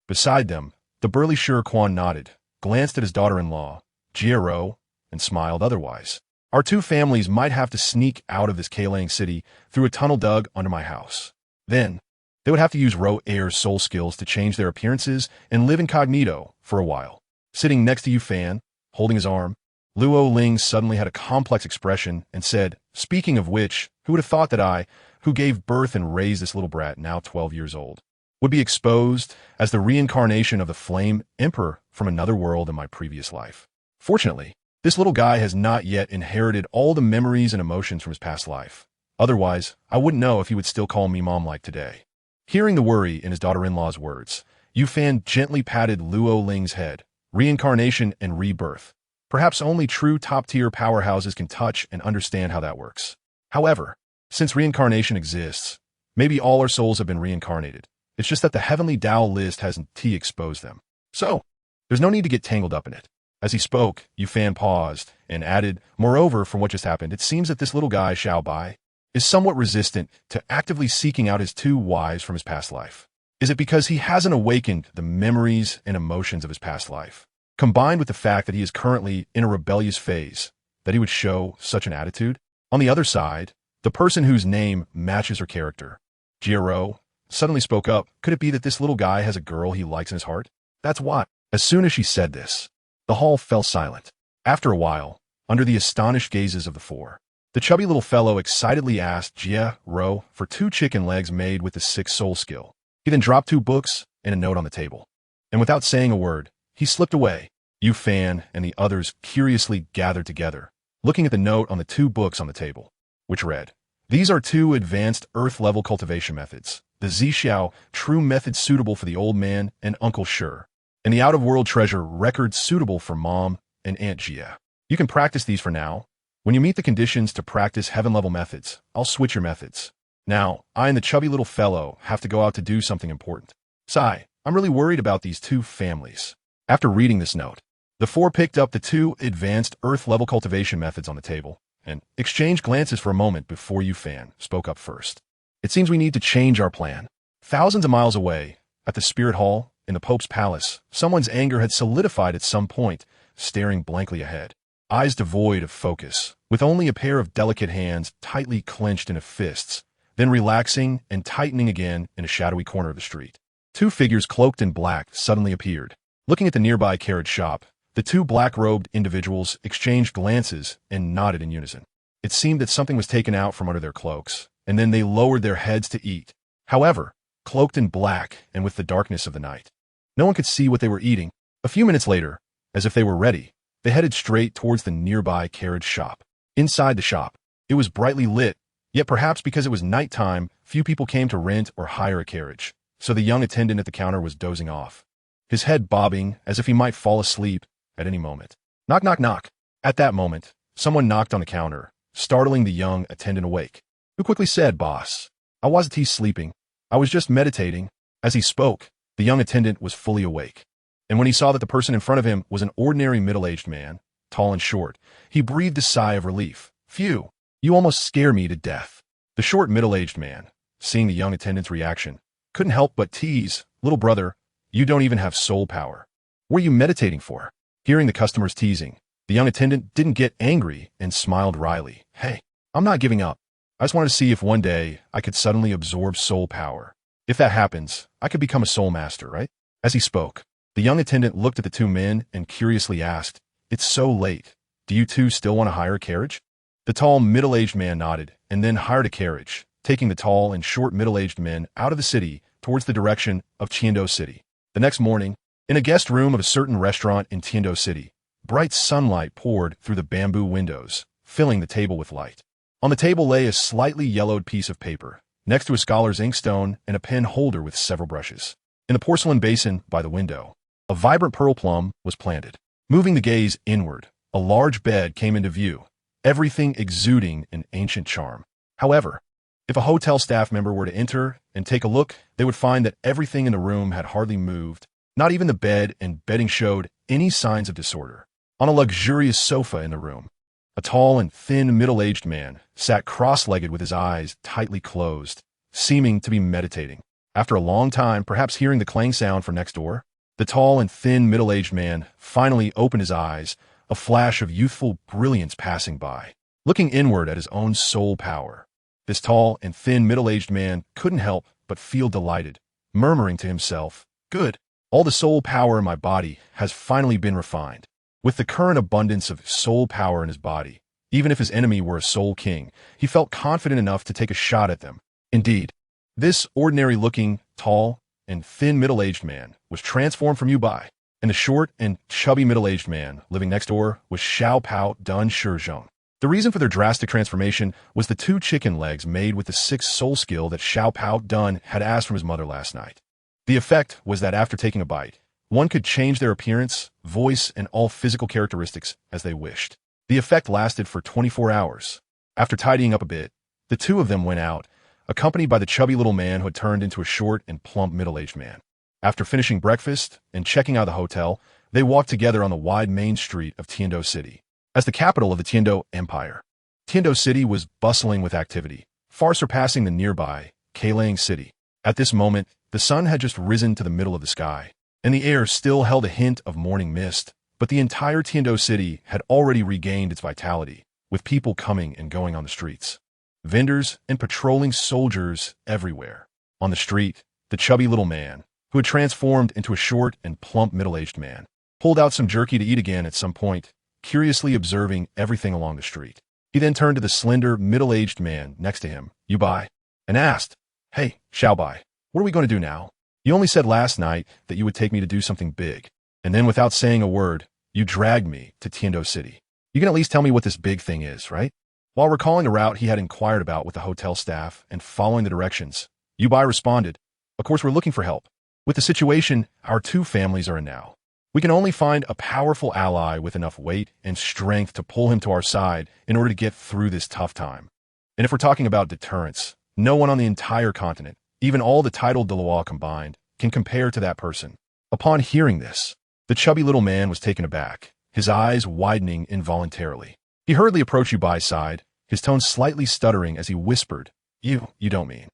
Beside them, the burly Sure Quan nodded, glanced at his daughter-in-law, Jiero, and smiled otherwise. Our two families might have to sneak out of this Kalang city through a tunnel dug under my house. Then, they would have to use Ro Air's soul skills to change their appearances and live incognito for a while. Sitting next to Yu Fan, holding his arm, Luo Ling suddenly had a complex expression and said, "Speaking of which, who would have thought that I, who gave birth and raised this little brat now 12 years old, would be exposed as the reincarnation of the Flame Emperor from another world in my previous life? Fortunately, this little guy has not yet inherited all the memories and emotions from his past life. Otherwise, I wouldn't know if he would still call me mom like today." Hearing the worry in his daughter-in-law's words, Yu Fan gently patted Luo Ling's head. Reincarnation and rebirth. Perhaps only true top-tier powerhouses can touch and understand how that works. However, since reincarnation exists, maybe all our souls have been reincarnated. It's just that the heavenly Tao list hasn't exposed them. So, there's no need to get tangled up in it. As he spoke, Yu Fan paused and added, "Moreover, from what just happened, it seems that this little guy, Xiaobai, is somewhat resistant to actively seeking out his two wives from his past life. Is it because he hasn't awakened the memories and emotions of his past life, combined with the fact that he is currently in a rebellious phase, that he would show such an attitude?" On the other side, the person whose name matches her character, Jiero, suddenly spoke up. Could it be that this little guy has a girl he likes in his heart? That's why. As soon as she said this, the hall fell silent. After a while, under the astonished gazes of the four, the chubby little fellow excitedly asked Jiero for 2 chicken legs made with the 6 soul skill. He then dropped 2 books and a note on the table. And without saying a word, he slipped away. Yu Fan and the others curiously gathered together, looking at the note on the 2 books on the table, which read, "These are 2 advanced Earth-level cultivation methods. The Zixiao, true method suitable for the old man and Uncle Sure, and the out-of-world treasure record suitable for Mom and Aunt Jia. You can practice these for now. When you meet the conditions to practice heaven-level methods, I'll switch your methods. Now, I and the chubby little fellow have to go out to do something important. Sai, I'm really worried about these 2 families." After reading this note, the 4 picked up the 2 advanced Earth-level cultivation methods on the table and exchanged glances for a moment before Yu Fan spoke up first. "It seems we need to change our plan." Thousands of miles away, at the Spirit Hall, in the Pope's palace, someone's anger had solidified at some point, staring blankly ahead. Eyes devoid of focus, with only a pair of delicate hands tightly clenched into fists, then relaxing and tightening again in a shadowy corner of the street. 2 figures cloaked in black suddenly appeared. Looking at the nearby carriage shop, the 2 black-robed individuals exchanged glances and nodded in unison. It seemed that something was taken out from under their cloaks, and then they lowered their heads to eat. However, cloaked in black and with the darkness of the night, no one could see what they were eating. A few minutes later, as if they were ready, they headed straight towards the nearby carriage shop. Inside the shop, it was brightly lit, yet perhaps because it was nighttime, few people came to rent or hire a carriage, so the young attendant at the counter was dozing off, his head bobbing as if he might fall asleep at any moment. Knock, knock, knock. At that moment, someone knocked on the counter, startling the young attendant awake, who quickly said, "Boss, I wasn't sleeping. I was just meditating." As he spoke, the young attendant was fully awake, and when he saw that the person in front of him was an ordinary middle-aged man, tall and short, he breathed a sigh of relief. "Phew, you almost scare me to death." The short middle-aged man, seeing the young attendant's reaction, couldn't help but tease, "Little brother, you don't even have soul power. What are you meditating for?" Hearing the customer's teasing, the young attendant didn't get angry and smiled wryly. "Hey, I'm not giving up. I just wanted to see if one day I could suddenly absorb soul power. If that happens, I could become a soul master, right?" As he spoke, the young attendant looked at the 2 men and curiously asked, "It's so late. Do you 2 still want to hire a carriage?" The tall, middle-aged man nodded and then hired a carriage, taking the tall and short middle-aged men out of the city towards the direction of Tiando City. The next morning, in a guest room of a certain restaurant in Tiando City, bright sunlight poured through the bamboo windows, filling the table with light. On the table lay a slightly yellowed piece of paper, next to a scholar's inkstone and a pen holder with several brushes. In the porcelain basin by the window, a vibrant pearl plum was planted. Moving the gaze inward, a large bed came into view, everything exuding an ancient charm. However, if a hotel staff member were to enter and take a look, they would find that everything in the room had hardly moved. Not even the bed and bedding showed any signs of disorder. On a luxurious sofa in the room, a tall and thin middle-aged man sat cross-legged with his eyes tightly closed, seeming to be meditating. After a long time, perhaps hearing the clang sound from next door, the tall and thin middle-aged man finally opened his eyes, a flash of youthful brilliance passing by. Looking inward at his own soul power, this tall and thin middle-aged man couldn't help but feel delighted, murmuring to himself, "Good. All the soul power in my body has finally been refined." With the current abundance of soul power in his body, even if his enemy were a soul king, he felt confident enough to take a shot at them. Indeed, this ordinary-looking, tall, and thin middle-aged man was transformed from Yubai, and the short and chubby middle-aged man living next door was Xiao Pao Dun Shizhong. The reason for their drastic transformation was the 2 chicken legs made with the 6 soul skill that Xiao Pao Dun had asked from his mother last night. The effect was that after taking a bite, one could change their appearance, voice, and all physical characteristics as they wished. The effect lasted for 24 hours. After tidying up a bit, the 2 of them went out, accompanied by the chubby little man who had turned into a short and plump middle-aged man. After finishing breakfast and checking out of the hotel, they walked together on the wide main street of Tiando City. As the capital of the Tiando Empire, Tiando City was bustling with activity, far surpassing the nearby Keilang City. At this moment, the sun had just risen to the middle of the sky, and the air still held a hint of morning mist, but the entire Tiando City had already regained its vitality, with people coming and going on the streets. Vendors and patrolling soldiers everywhere. On the street, the chubby little man, who had transformed into a short and plump middle-aged man, pulled out some jerky to eat again at some point, curiously observing everything along the street. He then turned to the slender, middle-aged man next to him, Yubai, and asked, "Hey, Xiaobai, what are we going to do now? You only said last night that you would take me to do something big, and then without saying a word, you dragged me to Tiando City. You can at least tell me what this big thing is, right?" While recalling the route he had inquired about with the hotel staff and following the directions, Yubai responded, "Of course we're looking for help. With the situation our 2 families are in now, we can only find a powerful ally with enough weight and strength to pull him to our side in order to get through this tough time. And if we're talking about deterrence, no one on the entire continent, even all the titled Douluo combined, can compare to that person." Upon hearing this, the chubby little man was taken aback, his eyes widening involuntarily. He hurriedly approached Yubai's side, his tone slightly stuttering as he whispered, You don't mean.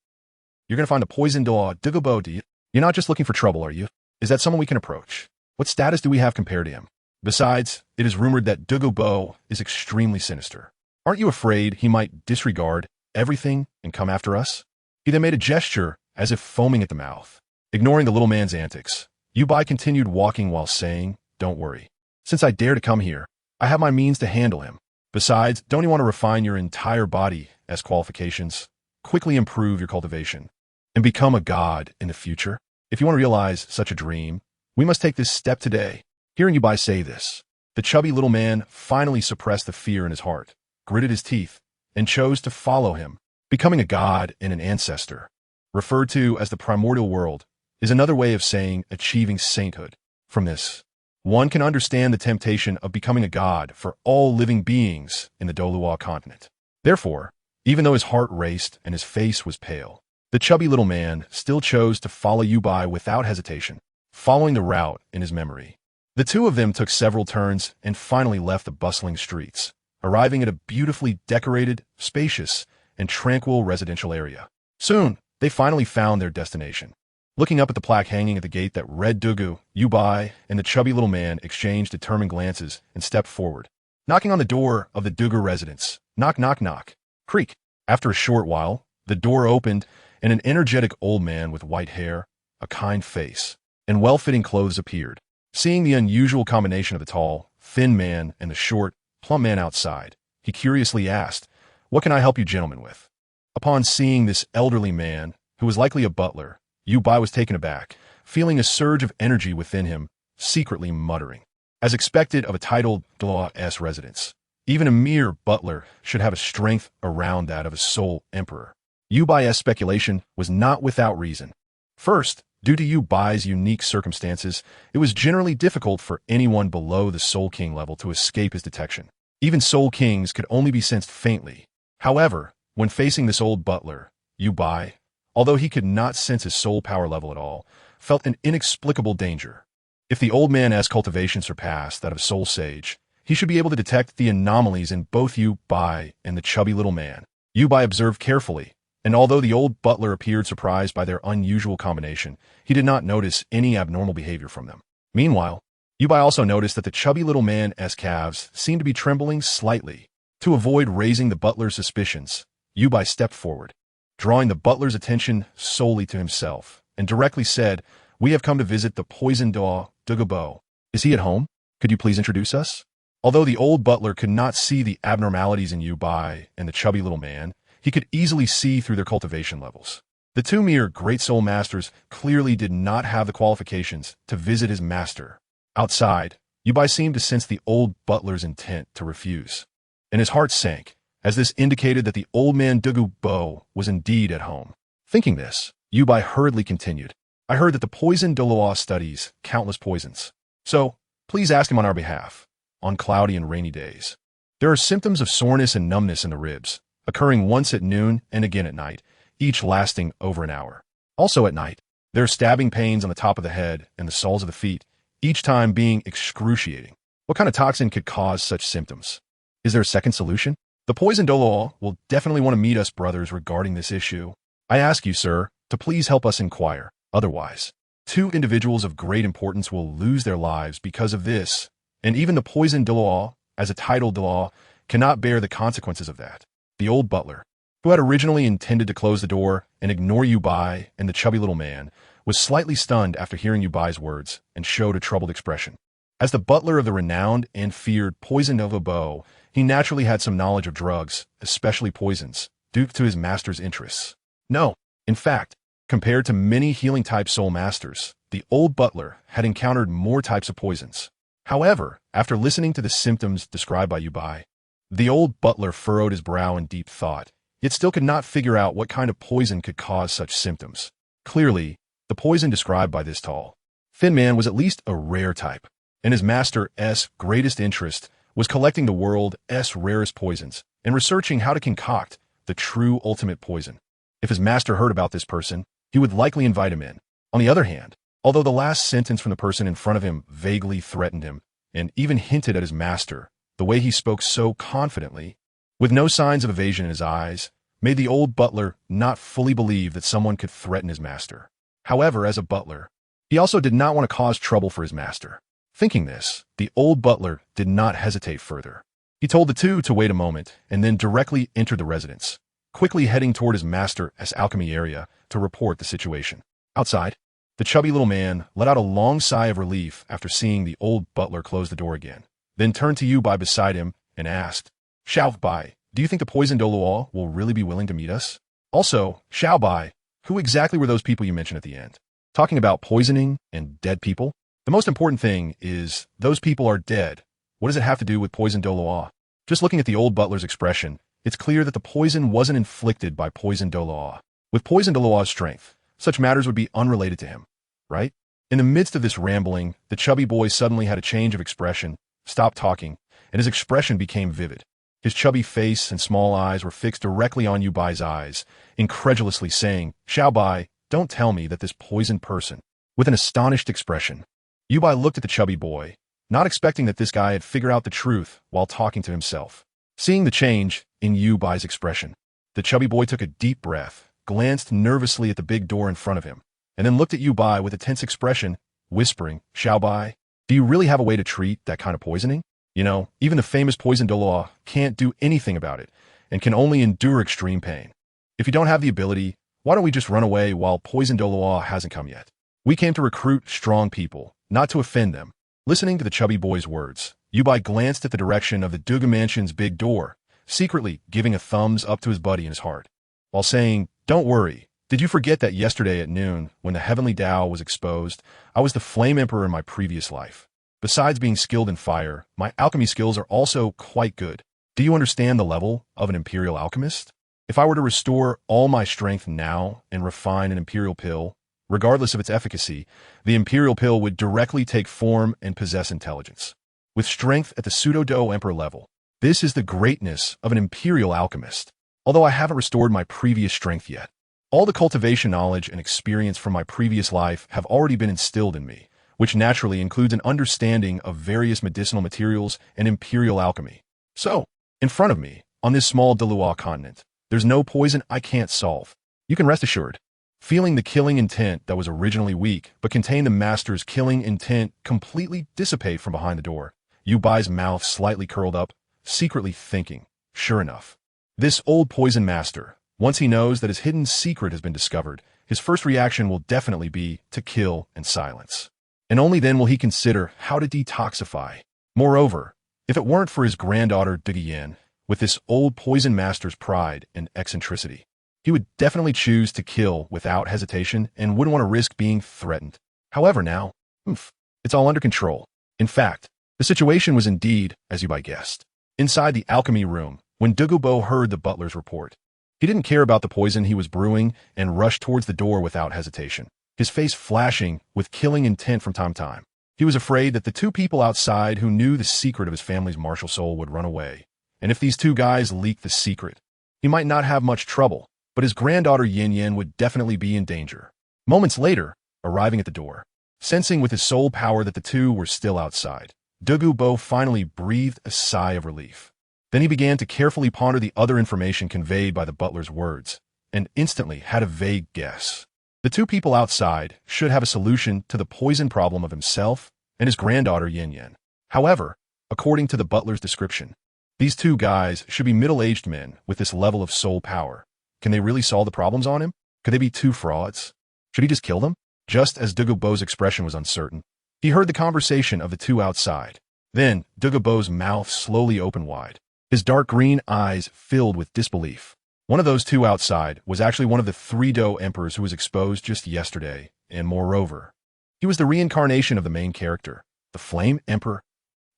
You're going to find a poisoned Douluo, do you? You're not just looking for trouble, are you? Is that someone we can approach? What status do we have compared to him? Besides, it is rumored that Douluo is extremely sinister. Aren't you afraid he might disregard everything and come after us?" He then made a gesture as if foaming at the mouth. Ignoring the little man's antics, Yubai continued walking while saying, "Don't worry. Since I dare to come here, I have my means to handle him. Besides, don't you want to refine your entire body as qualifications? Quickly improve your cultivation and become a god in the future? If you want to realize such a dream, we must take this step today." Hearing Yubai say this, the chubby little man finally suppressed the fear in his heart, gritted his teeth, and chose to follow him. Becoming a god and an ancestor, referred to as the primordial world, is another way of saying achieving sainthood. From this, one can understand the temptation of becoming a god for all living beings in the Douluo continent. Therefore, even though his heart raced and his face was pale, the chubby little man still chose to follow Yubai without hesitation, following the route in his memory. The 2 of them took several turns and finally left the bustling streets, arriving at a beautifully decorated, spacious, and tranquil residential area. Soon, they finally found their destination. Looking up at the plaque hanging at the gate that read Douluo, Yubai and the chubby little man exchanged determined glances and stepped forward. Knocking on the door of the Douluo residence. Knock, knock, knock. Creak. After a short while, the door opened and an energetic old man with white hair, a kind face, and well-fitting clothes appeared. Seeing the unusual combination of the tall, thin man and the short, plump man outside, he curiously asked, "What can I help you gentlemen with?" Upon seeing this elderly man, who was likely a butler, Yubai was taken aback, feeling a surge of energy within him, secretly muttering. As expected of a titled Douluo residence, Even a mere butler should have a strength around that of a sole emperor. Yu Bai's speculation was not without reason. First, due to Yu Bai's unique circumstances, it was generally difficult for anyone below the Soul King level to escape his detection. Even Soul Kings could only be sensed faintly. However, when facing this old butler, Yu Bai, although he could not sense his soul power level at all, felt an inexplicable danger. If the old man's cultivation surpassed that of Soul Sage, he should be able to detect the anomalies in both Yu Bai and the chubby little man. Yu Bai observed carefully, and although the old butler appeared surprised by their unusual combination, he did not notice any abnormal behavior from them. Meanwhile, Yu Bai also noticed that the chubby little man's calves seemed to be trembling slightly. To avoid raising the butler's suspicions, Yu Bai stepped forward, drawing the butler's attention solely to himself, and directly said, "We have come to visit the poisoned Douluo. Is he at home? Could you please introduce us?" Although the old butler could not see the abnormalities in Yu Bai and the chubby little man, he could easily see through their cultivation levels. The two mere great soul masters clearly did not have the qualifications to visit his master. Outside, Yu Bai seemed to sense the old butler's intent to refuse, and his heart sank, as this indicated that the old man Douluo was indeed at home. Thinking this, Yu Bai hurriedly continued, "I heard that the poison Douluo studies countless poisons. So, please ask him on our behalf. On cloudy and rainy days, there are symptoms of soreness and numbness in the ribs, occurring once at noon and again at night, each lasting over an hour. Also at night, there are stabbing pains on the top of the head and the soles of the feet, each time being excruciating. What kind of toxin could cause such symptoms? Is there a second solution? The poison Douluo will definitely want to meet us brothers regarding this issue. I ask you, sir, to please help us inquire. Otherwise, two individuals of great importance will lose their lives because of this, and even the poison Douluo, as a titled Douluo, cannot bear the consequences of that." The old butler, who had originally intended to close the door and ignore Yu Bai and the chubby little man, was slightly stunned after hearing Yu Bai's words and showed a troubled expression. As the butler of the renowned and feared poison Douluo, he naturally had some knowledge of drugs, especially poisons, due to his master's interests. No, in fact, compared to many healing-type soul masters, the old butler had encountered more types of poisons. However, after listening to the symptoms described by Yu Bai, the old butler furrowed his brow in deep thought, yet still could not figure out what kind of poison could cause such symptoms. Clearly, the poison described by this tall, thin man was at least a rare type, and his master's greatest interest was collecting the world's rarest poisons and researching how to concoct the true ultimate poison. If his master heard about this person, he would likely invite him in. On the other hand, although the last sentence from the person in front of him vaguely threatened him and even hinted at his master, the way he spoke so confidently, with no signs of evasion in his eyes, made the old butler not fully believe that someone could threaten his master. However, as a butler, he also did not want to cause trouble for his master. Thinking this, the old butler did not hesitate further. He told the two to wait a moment and then directly entered the residence, quickly heading toward his master's alchemy area to report the situation. Outside, the chubby little man let out a long sigh of relief after seeing the old butler close the door again, then turned to Yu Bai beside him and asked, "Xiao Bai, do you think the poison Douluo will really be willing to meet us? Also, Xiao Bai, who exactly were those people you mentioned at the end? Talking about poisoning and dead people? The most important thing is, those people are dead. What does it have to do with poison Douluo?" Just looking at the old butler's expression, it's clear that the poison wasn't inflicted by poison Douluo. With poison Douluo's strength, such matters would be unrelated to him, right? In the midst of this rambling, the chubby boy suddenly had a change of expression, stopped talking, and his expression became vivid. His chubby face and small eyes were fixed directly on Yu Bai's eyes, incredulously saying, "Xiao Bai, don't tell me that this poisoned person." With an astonished expression, Yu Bai looked at the chubby boy, not expecting that this guy had figured out the truth while talking to himself. Seeing the change in Yu Bai's expression, the chubby boy took a deep breath, glanced nervously at the big door in front of him, and then looked at Yu Bai with a tense expression, whispering, "Xiao Bai, do you really have a way to treat that kind of poisoning? You know, even the famous poison Douluo can't do anything about it, and can only endure extreme pain. If you don't have the ability, why don't we just run away while poison Douluo hasn't come yet? We came to recruit strong people, not to offend them." Listening to the chubby boy's words, Yu Bai glanced at the direction of the Duga Mansion's big door, secretly giving a thumbs up to his buddy in his heart, while saying, "Don't worry. Did you forget that yesterday at noon, when the heavenly Tao was exposed, I was the Flame Emperor in my previous life? Besides being skilled in fire, my alchemy skills are also quite good. Do you understand the level of an imperial alchemist? If I were to restore all my strength now and refine an imperial pill, regardless of its efficacy, the imperial pill would directly take form and possess intelligence. With strength at the pseudo-Douluo emperor level, this is the greatness of an imperial alchemist. Although I haven't restored my previous strength yet, all the cultivation knowledge and experience from my previous life have already been instilled in me, which naturally includes an understanding of various medicinal materials and imperial alchemy. So, in front of me, on this small Douluo continent, there's no poison I can't solve. You can rest assured. Feeling the killing intent that was originally weak, but contained the master's killing intent completely dissipate from behind the door, Yu Bai's mouth slightly curled up, secretly thinking, sure enough. This old poison master, once he knows that his hidden secret has been discovered, his first reaction will definitely be to kill and silence. And only then will he consider how to detoxify. Moreover, if it weren't for his granddaughter Duguyan, with this old poison master's pride and eccentricity, he would definitely choose to kill without hesitation and wouldn't want to risk being threatened. However now, it's all under control. In fact, the situation was indeed as Yu Bai guessed. Inside the alchemy room, when Douluo heard the butler's report, he didn't care about the poison he was brewing and rushed towards the door without hesitation, his face flashing with killing intent from time to time. He was afraid that the two people outside who knew the secret of his family's martial soul would run away, and if these two guys leaked the secret, he might not have much trouble, but his granddaughter Yin Yin would definitely be in danger. Moments later, arriving at the door, sensing with his soul power that the two were still outside, Douluo finally breathed a sigh of relief. Then he began to carefully ponder the other information conveyed by the butler's words, and instantly had a vague guess. The two people outside should have a solution to the poison problem of himself and his granddaughter Yin Yin. However, according to the butler's description, these two guys should be middle-aged men with this level of soul power. Can they really solve the problems on him? Could they be two frauds? Should he just kill them? Just as Douluo's expression was uncertain, he heard the conversation of the two outside. Then, Douluo's mouth slowly opened wide, his dark green eyes filled with disbelief. One of those two outside was actually one of the 3 Douluo emperors who was exposed just yesterday, and moreover, he was the reincarnation of the main character, the Flame Emperor,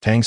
Tang.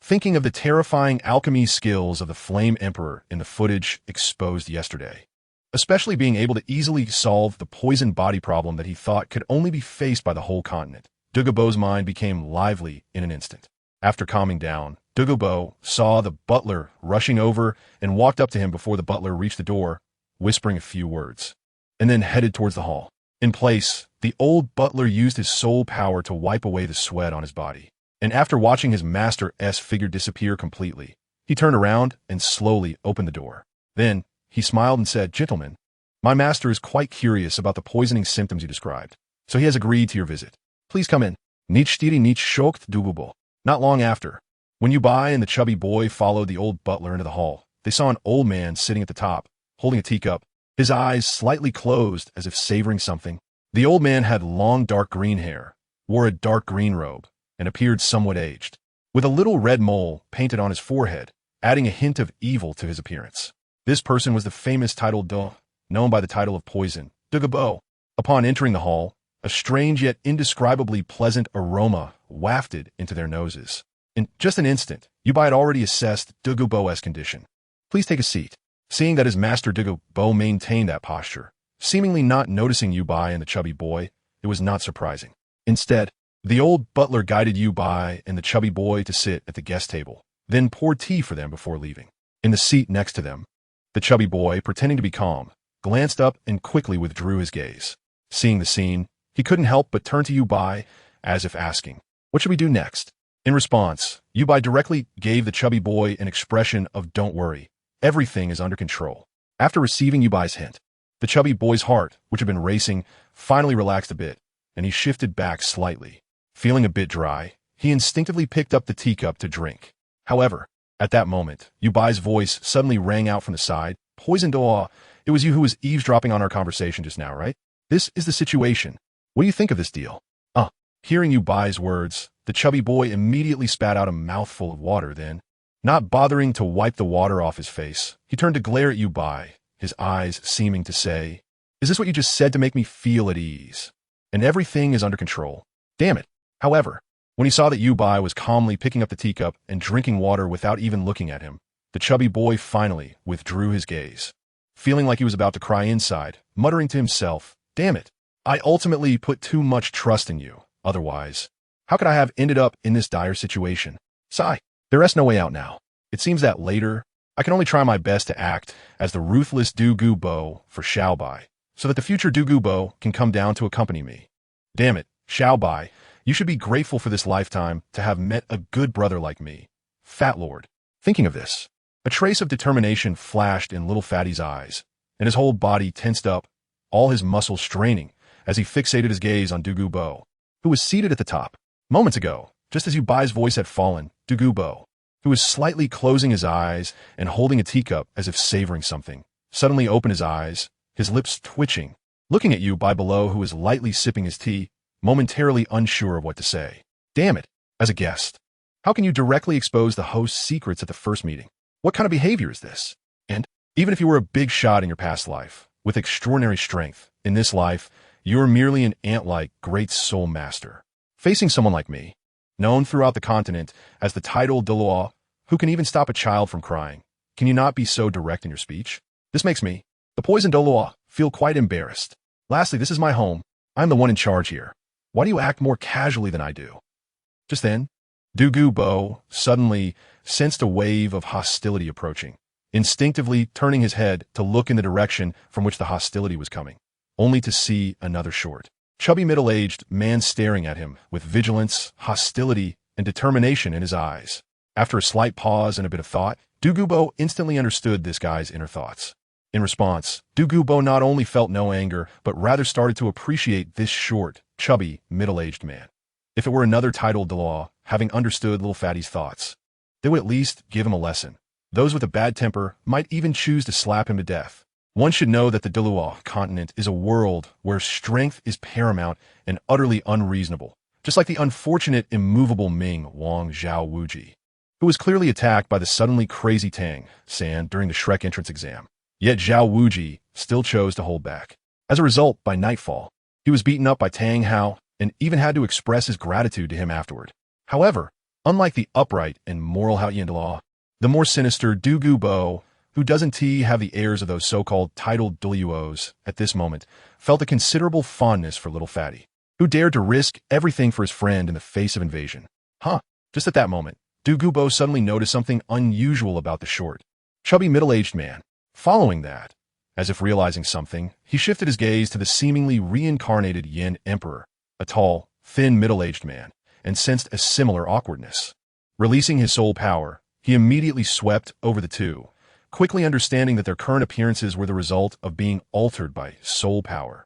Thinking of the terrifying alchemy skills of the Flame Emperor in the footage exposed yesterday, especially being able to easily solve the poison body problem that he thought could only be faced by the whole continent, Douluo's mind became lively in an instant. After calming down, Douluo saw the butler rushing over and walked up to him before the butler reached the door, whispering a few words, and then headed towards the hall. In place, the old butler used his soul power to wipe away the sweat on his body, and after watching his master's figure disappear completely, he turned around and slowly opened the door. Then, he smiled and said, "Gentlemen, my master is quite curious about the poisoning symptoms you described, so he has agreed to your visit. Please come in." Nicht shocked Douluo. Not long after, when Yu Bai and the chubby boy followed the old butler into the hall, they saw an old man sitting at the top, holding a teacup, his eyes slightly closed as if savoring something. The old man had long dark green hair, wore a dark green robe, and appeared somewhat aged, with a little red mole painted on his forehead, adding a hint of evil to his appearance. This person was the famous title Douluo, known by the title of Poison, Douluo. Upon entering the hall, a strange yet indescribably pleasant aroma wafted into their noses. In just an instant, Yu Bai had already assessed Douluo's condition. "Please take a seat." Seeing that his master Douluo maintained that posture, seemingly not noticing Yu Bai and the chubby boy, it was not surprising. Instead, the old butler guided Yu Bai and the chubby boy to sit at the guest table, then poured tea for them before leaving. In the seat next to them, the chubby boy, pretending to be calm, glanced up and quickly withdrew his gaze. Seeing the scene, he couldn't help but turn to Yu Bai, as if asking, "What should we do next?" In response, Yu Bai directly gave the chubby boy an expression of "Don't worry, everything is under control." After receiving Yu Bai's hint, the chubby boy's heart, which had been racing, finally relaxed a bit, and he shifted back slightly. Feeling a bit dry, he instinctively picked up the teacup to drink. However, at that moment, Yu Bai's voice suddenly rang out from the side, "Poison Douluo, it was you who was eavesdropping on our conversation just now, right? This is the situation. What do you think of this deal?" Hearing Yu Bai's words, the chubby boy immediately spat out a mouthful of water. Then, not bothering to wipe the water off his face, he turned to glare at Yu Bai, his eyes seeming to say, "Is this what you just said to make me feel at ease? And everything is under control? Damn it." However, When he saw that Yu Bai was calmly picking up the teacup and drinking water without even looking at him, the chubby boy finally withdrew his gaze. Feeling like he was about to cry inside, muttering to himself, "Damn it, I ultimately put too much trust in you. Otherwise, how could I have ended up in this dire situation?" Sigh. There is no way out now. It seems that later, I can only try my best to act as the ruthless Douluo Bo for Xiao Bai, so that the future Douluo Bo can come down to accompany me. Damn it, Xiao Bai, you should be grateful for this lifetime to have met a good brother like me. Fat Lord. Thinking of this, a trace of determination flashed in little Fatty's eyes, and his whole body tensed up, all his muscles straining as he fixated his gaze on Douluo Bo, who was seated at the top. Moments ago, just as Yu Bai's voice had fallen, Douluo Bo, who was slightly closing his eyes and holding a teacup as if savoring something, suddenly opened his eyes, his lips twitching, looking at Yu Bai below, who was lightly sipping his tea, momentarily unsure of what to say. Damn it, as a guest, how can you directly expose the host's secrets at the first meeting? What kind of behavior is this? And even if you were a big shot in your past life, with extraordinary strength, in this life, you are merely an ant-like great soul master. Facing someone like me, known throughout the continent as the titled Douluo, who can even stop a child from crying, can you not be so direct in your speech? This makes me, the poisoned Douluo, feel quite embarrassed. Lastly, this is my home. I'm the one in charge here. Why do you act more casually than I do? Just then, Douluo Bo suddenly sensed a wave of hostility approaching, instinctively turning his head to look in the direction from which the hostility was coming, only to see another short, chubby middle-aged man staring at him with vigilance, hostility, and determination in his eyes. After a slight pause and a bit of thought, Douluo Bo instantly understood this guy's inner thoughts. In response, Douluo Bo not only felt no anger, but rather started to appreciate this short, chubby, middle-aged man. If it were another titled Douluo, having understood little Fatty's thoughts, they would at least give him a lesson. Those with a bad temper might even choose to slap him to death. One should know that the Douluo continent is a world where strength is paramount and utterly unreasonable, just like the unfortunate immovable Ming Wang Zhao Wuji, who was clearly attacked by the suddenly crazy Tang San during the Shrek entrance exam. Yet Zhao Wuji still chose to hold back. As a result, by nightfall, he was beaten up by Tang Hao and even had to express his gratitude to him afterward. However, unlike the upright and moral Hao Yindaw, the more sinister Douluo Bo, who doesn't have the airs of those so-called titled Douluos at this moment, felt a considerable fondness for little Fatty, who dared to risk everything for his friend in the face of invasion. Just at that moment, Douluo Bo suddenly noticed something unusual about the short, chubby middle-aged man. Following that, as if realizing something, he shifted his gaze to the seemingly reincarnated Yin Emperor, a tall, thin middle-aged man, and sensed a similar awkwardness. Releasing his soul power, he immediately swept over the two, quickly understanding that their current appearances were the result of being altered by soul power.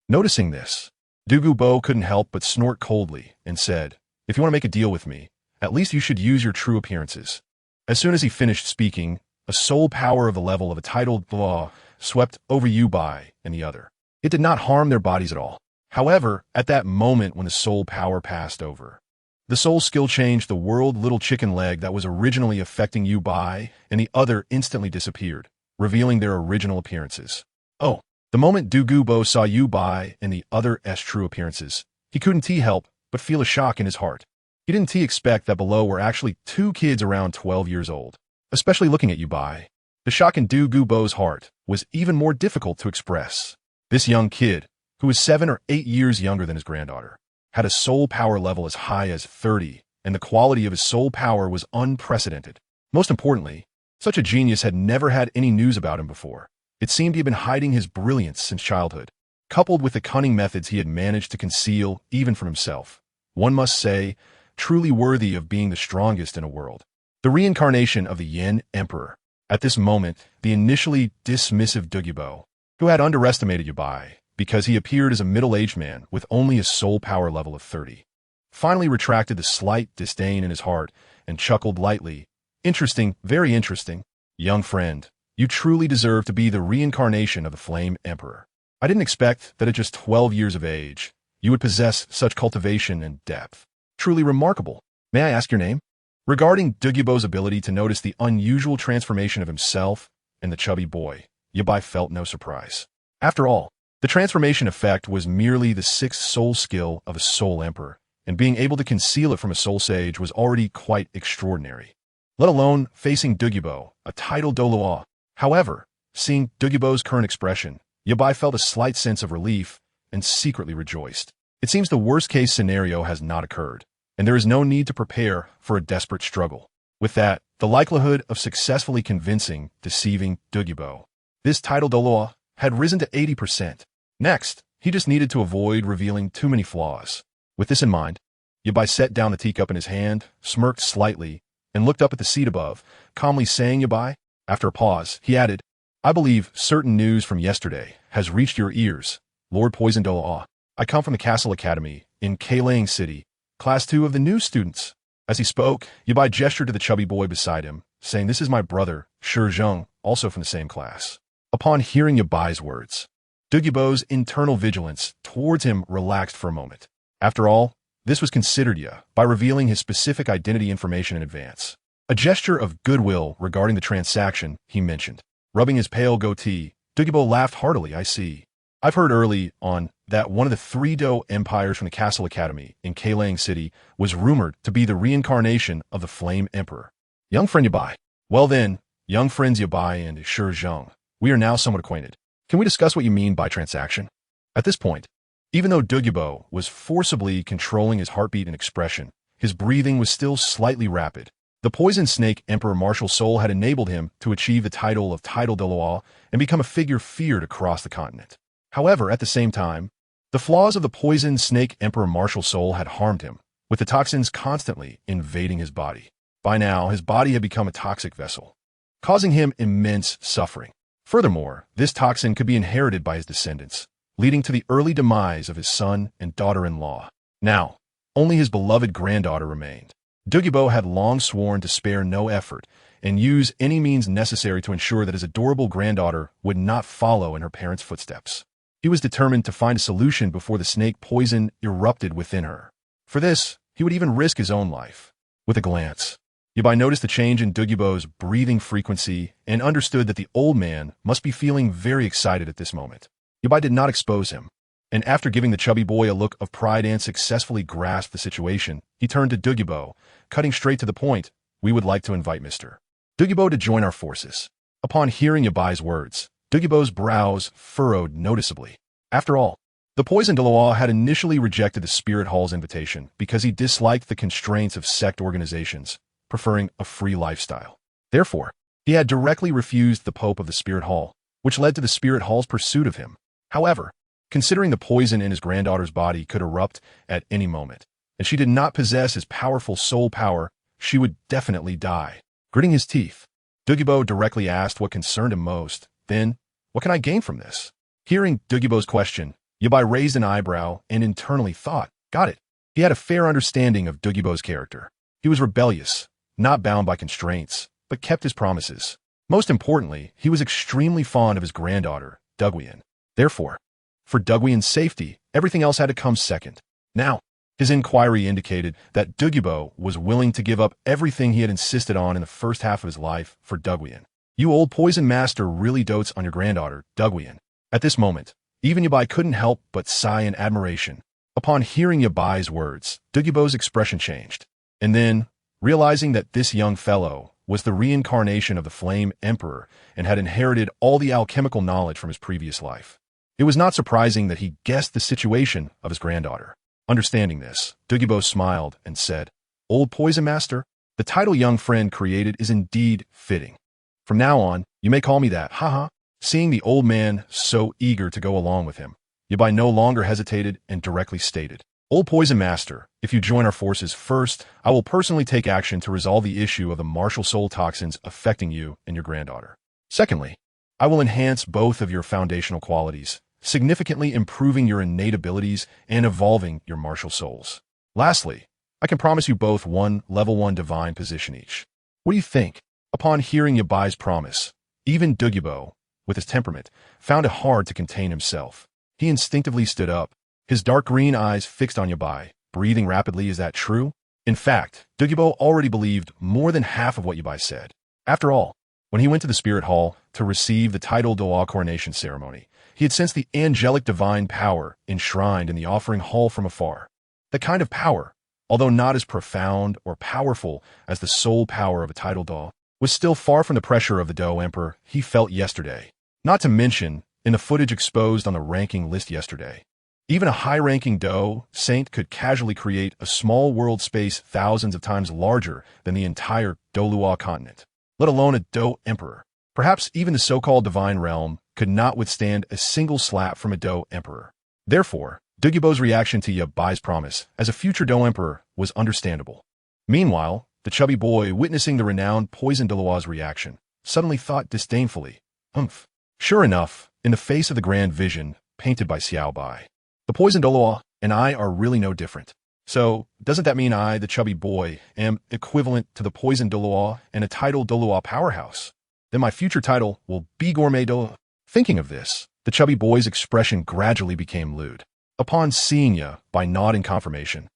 Noticing this, Douluo Bo couldn't help but snort coldly and said, "If you want to make a deal with me, at least you should use your true appearances." As soon as he finished speaking, a soul power of the level of a titled Douluo swept over Yu Bai and the other. It did not harm their bodies at all. However, at that moment when the soul power passed over, the soul skill changed the world little chicken leg that was originally affecting Yu Bai, and the other instantly disappeared, revealing their original appearances. The moment Douluo Bo saw Yu Bai and the other's true appearances, he couldn't help but feel a shock in his heart. He didn't expect that below were actually two kids around 12 years old. Especially looking at Yu Bai, the shock in Douluo Bo's heart was even more difficult to express. This young kid, who was 7 or 8 years younger than his granddaughter, had a soul power level as high as 30, and the quality of his soul power was unprecedented. Most importantly, such a genius had never had any news about him before. It seemed he had been hiding his brilliance since childhood, coupled with the cunning methods he had managed to conceal even from himself. One must say, truly worthy of being the strongest in a world. The reincarnation of the Yin Emperor. At this moment, the initially dismissive Douluo Bo, who had underestimated Yu Bai because he appeared as a middle-aged man with only a soul power level of 30, finally retracted the slight disdain in his heart and chuckled lightly. "Interesting, very interesting. Young friend, you truly deserve to be the reincarnation of the Flame Emperor. I didn't expect that at just 12 years of age, you would possess such cultivation and depth. Truly remarkable. May I ask your name?" Regarding Douluo Bo's ability to notice the unusual transformation of himself and the chubby boy, Yu Bai felt no surprise. After all, the transformation effect was merely the 6th soul skill of a soul emperor, and being able to conceal it from a soul sage was already quite extraordinary. Let alone facing Douluo, a titled Douluo. However, seeing Douluo's current expression, Yabai felt a slight sense of relief and secretly rejoiced. It seems the worst-case scenario has not occurred, and there is no need to prepare for a desperate struggle. With that, the likelihood of successfully deceiving Douluo, this titled Douluo, had risen to 80%. Next, he just needed to avoid revealing too many flaws. With this in mind, Yabai set down the teacup in his hand, smirked slightly, and looked up at the seat above, calmly saying, "Yabai." After a pause, he added, "I believe certain news from yesterday has reached your ears, Lord Poison Douluo. I come from the Castle Academy in Kailang City, Class 2 of the new students." As he spoke, Yabai gestured to the chubby boy beside him, saying, "This is my brother, Zheng, also from the same class." Upon hearing Yabai's words, Douluo's internal vigilance towards him relaxed for a moment. After all, this was considered by revealing his specific identity information in advance. A gesture of goodwill regarding the transaction, he mentioned. Rubbing his pale goatee, Douluo laughed heartily. "I see. I've heard early on that one of the 3 Do empires from the Castle Academy in Kailang City was rumored to be the reincarnation of the Flame Emperor. Young friend Yabai." "Well then, young friends Yabai and Zheng, we are now somewhat acquainted. Can we discuss what you mean by transaction?" At this point, even though Douluo was forcibly controlling his heartbeat and expression, his breathing was still slightly rapid. The Poison Snake Emperor martial soul had enabled him to achieve the title of Title Douluo and become a figure feared across the continent. However, at the same time, the flaws of the Poison Snake Emperor martial soul had harmed him, with the toxins constantly invading his body. By now, his body had become a toxic vessel, causing him immense suffering. Furthermore, this toxin could be inherited by his descendants, leading to the early demise of his son and daughter-in-law. Now, only his beloved granddaughter remained. Douluo had long sworn to spare no effort and use any means necessary to ensure that his adorable granddaughter would not follow in her parents' footsteps. He was determined to find a solution before the snake poison erupted within her. For this, he would even risk his own life. With a glance, Yabai noticed the change in Douluo's breathing frequency and understood that the old man must be feeling very excited at this moment. Yabai did not expose him, and after giving the chubby boy a look of pride and successfully grasped the situation, he turned to Douluo, cutting straight to the point. "We would like to invite Mr. Douluo to join our forces." Upon hearing Yabai's words, Douluo's brows furrowed noticeably. After all, the Poison Douluo had initially rejected the Spirit Hall's invitation because he disliked the constraints of sect organizations, preferring a free lifestyle. Therefore, he had directly refused the Pope of the Spirit Hall, which led to the Spirit Hall's pursuit of him. However, considering the poison in his granddaughter's body could erupt at any moment, and she did not possess his powerful soul power, she would definitely die. Gritting his teeth, Douluo directly asked what concerned him most. "Then, what can I gain from this?" Hearing Douluo's question, Yabai raised an eyebrow and internally thought, "Got it." He had a fair understanding of Douluo's character. He was rebellious, not bound by constraints, but kept his promises. Most importantly, he was extremely fond of his granddaughter, Douluo. Therefore, for Douluo's safety, everything else had to come second. Now, his inquiry indicated that Douluo was willing to give up everything he had insisted on in the first half of his life for Douluo. "You old poison master really dotes on your granddaughter, Douluo." At this moment, even Yabai couldn't help but sigh in admiration. Upon hearing Yabai's words, Douluo's expression changed. And then, realizing that this young fellow was the reincarnation of the Flame Emperor and had inherited all the alchemical knowledge from his previous life, it was not surprising that he guessed the situation of his granddaughter. Understanding this, Douluo smiled and said, "Old Poison Master, the title young friend created is indeed fitting. From now on, you may call me that, haha." Seeing the old man so eager to go along with him, Yabai no longer hesitated and directly stated, "Old Poison Master, if you join our forces first, I will personally take action to resolve the issue of the martial soul toxins affecting you and your granddaughter. Secondly, I will enhance both of your foundational qualities, significantly improving your innate abilities and evolving your martial souls. Lastly, I can promise you both one level 1 divine position each. What do you think?" Upon hearing Yabai's promise, even Douluo, with his temperament, found it hard to contain himself. He instinctively stood up, his dark green eyes fixed on Yabai, breathing rapidly. "Is that true?" In fact, Douluo already believed more than half of what Yabai said. After all, when he went to the Spirit Hall to receive the title Douluo coronation ceremony, he had sensed the angelic divine power enshrined in the offering hall from afar. The kind of power although not as profound or powerful as the soul power of a tidal Douluo, was still far from the pressure of the Douluo Emperor he felt yesterday. Not to mention, in the footage exposed on the ranking list yesterday, even a high-ranking Douluo saint could casually create a small world space thousands of times larger than the entire Douluo continent, let alone a Douluo Emperor. Perhaps even the so-called divine realm could not withstand a single slap from a Douluo Emperor. Therefore, Douluo's reaction to Yu Bai's promise as a future Douluo Emperor was understandable. Meanwhile, the chubby boy, witnessing the renowned poison Douluo's reaction, suddenly thought disdainfully, "Humph." Sure enough, in the face of the grand vision painted by Xiao Bai, the poison Douluo and I are really no different. So, doesn't that mean I, the chubby boy, am equivalent to the poison Douluo and a title Douluo powerhouse? Then my future title will be Gourmet Douluo. Thinking of this, the chubby boy's expression gradually became lewd. Upon seeing Yu Bai nod in confirmation,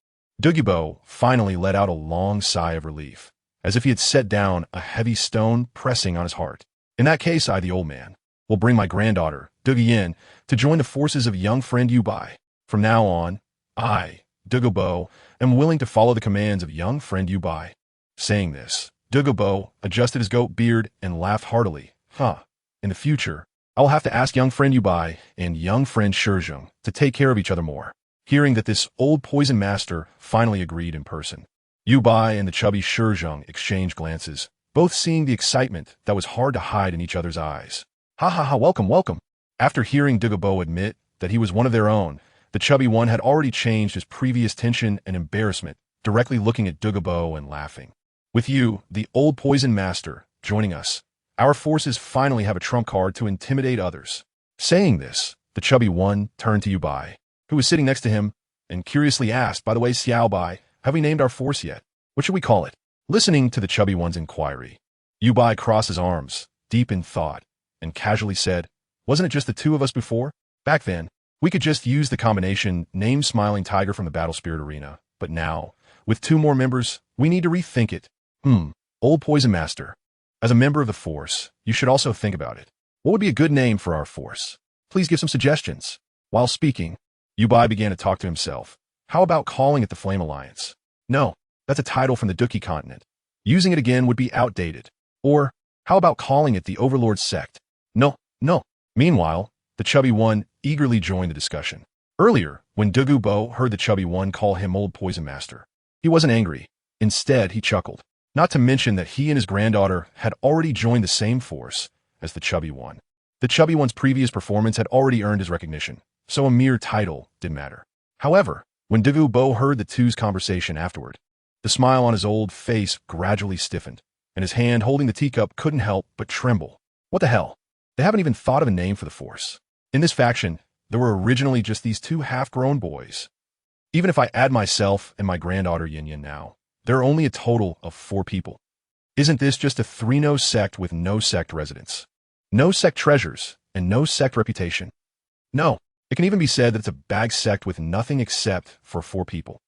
Douluo finally let out a long sigh of relief, as if he had set down a heavy stone pressing on his heart. In that case, I, the old man, will bring my granddaughter, Douluo, to join the forces of young friend Yu Bai. From now on, I, Douluo, am willing to follow the commands of young friend Yu Bai. Saying this, Douluo adjusted his goat beard and laughed heartily. In the future, I will have to ask young friend Yu Bai and young friend Shizhong to take care of each other more. Hearing that this old poison master finally agreed in person, Yu Bai and the chubby Shizhong exchanged glances, both seeing the excitement that was hard to hide in each other's eyes. Ha ha ha, welcome, welcome. After hearing Douluo admit that he was one of their own, the chubby one had already changed his previous tension and embarrassment, directly looking at Douluo and laughing. With you, the old poison master, joining us, our forces finally have a trump card to intimidate others. Saying this, the chubby one turned to Yu Bai, who was sitting next to him, and curiously asked, "By the way, Xiao Bai, have we named our force yet? What should we call it?" Listening to the chubby one's inquiry, Yu Bai crossed his arms, deep in thought, and casually said, "Wasn't it just the two of us before? Back then, we could just use the combination name Smiling Tiger from the Battle Spirit Arena, but now, with two more members, we need to rethink it. Old Poison Master, as a member of the Force, you should also think about it. What would be a good name for our Force? Please give some suggestions." While speaking, Yu Bai began to talk to himself. How about calling it the Flame Alliance? No, that's a title from the Dookie continent. Using it again would be outdated. Or, how about calling it the Overlord Sect? No. Meanwhile, the chubby one eagerly joined the discussion. Earlier, when Douluo heard the chubby one call him Old Poison Master, he wasn't angry. Instead, he chuckled. Not to mention that he and his granddaughter had already joined the same force as the chubby one. The chubby one's previous performance had already earned his recognition, so a mere title didn't matter. However, when Douluo heard the two's conversation afterward, the smile on his old face gradually stiffened, and his hand holding the teacup couldn't help but tremble. What the hell? They haven't even thought of a name for the force. In this faction, there were originally just these two half-grown boys. Even if I add myself and my granddaughter Yin now, there are only a total of 4 people. Isn't this just a three-no sect with no sect residents? No sect treasures, and no sect reputation? No, it can even be said that it's a bag sect with nothing except for 4 people.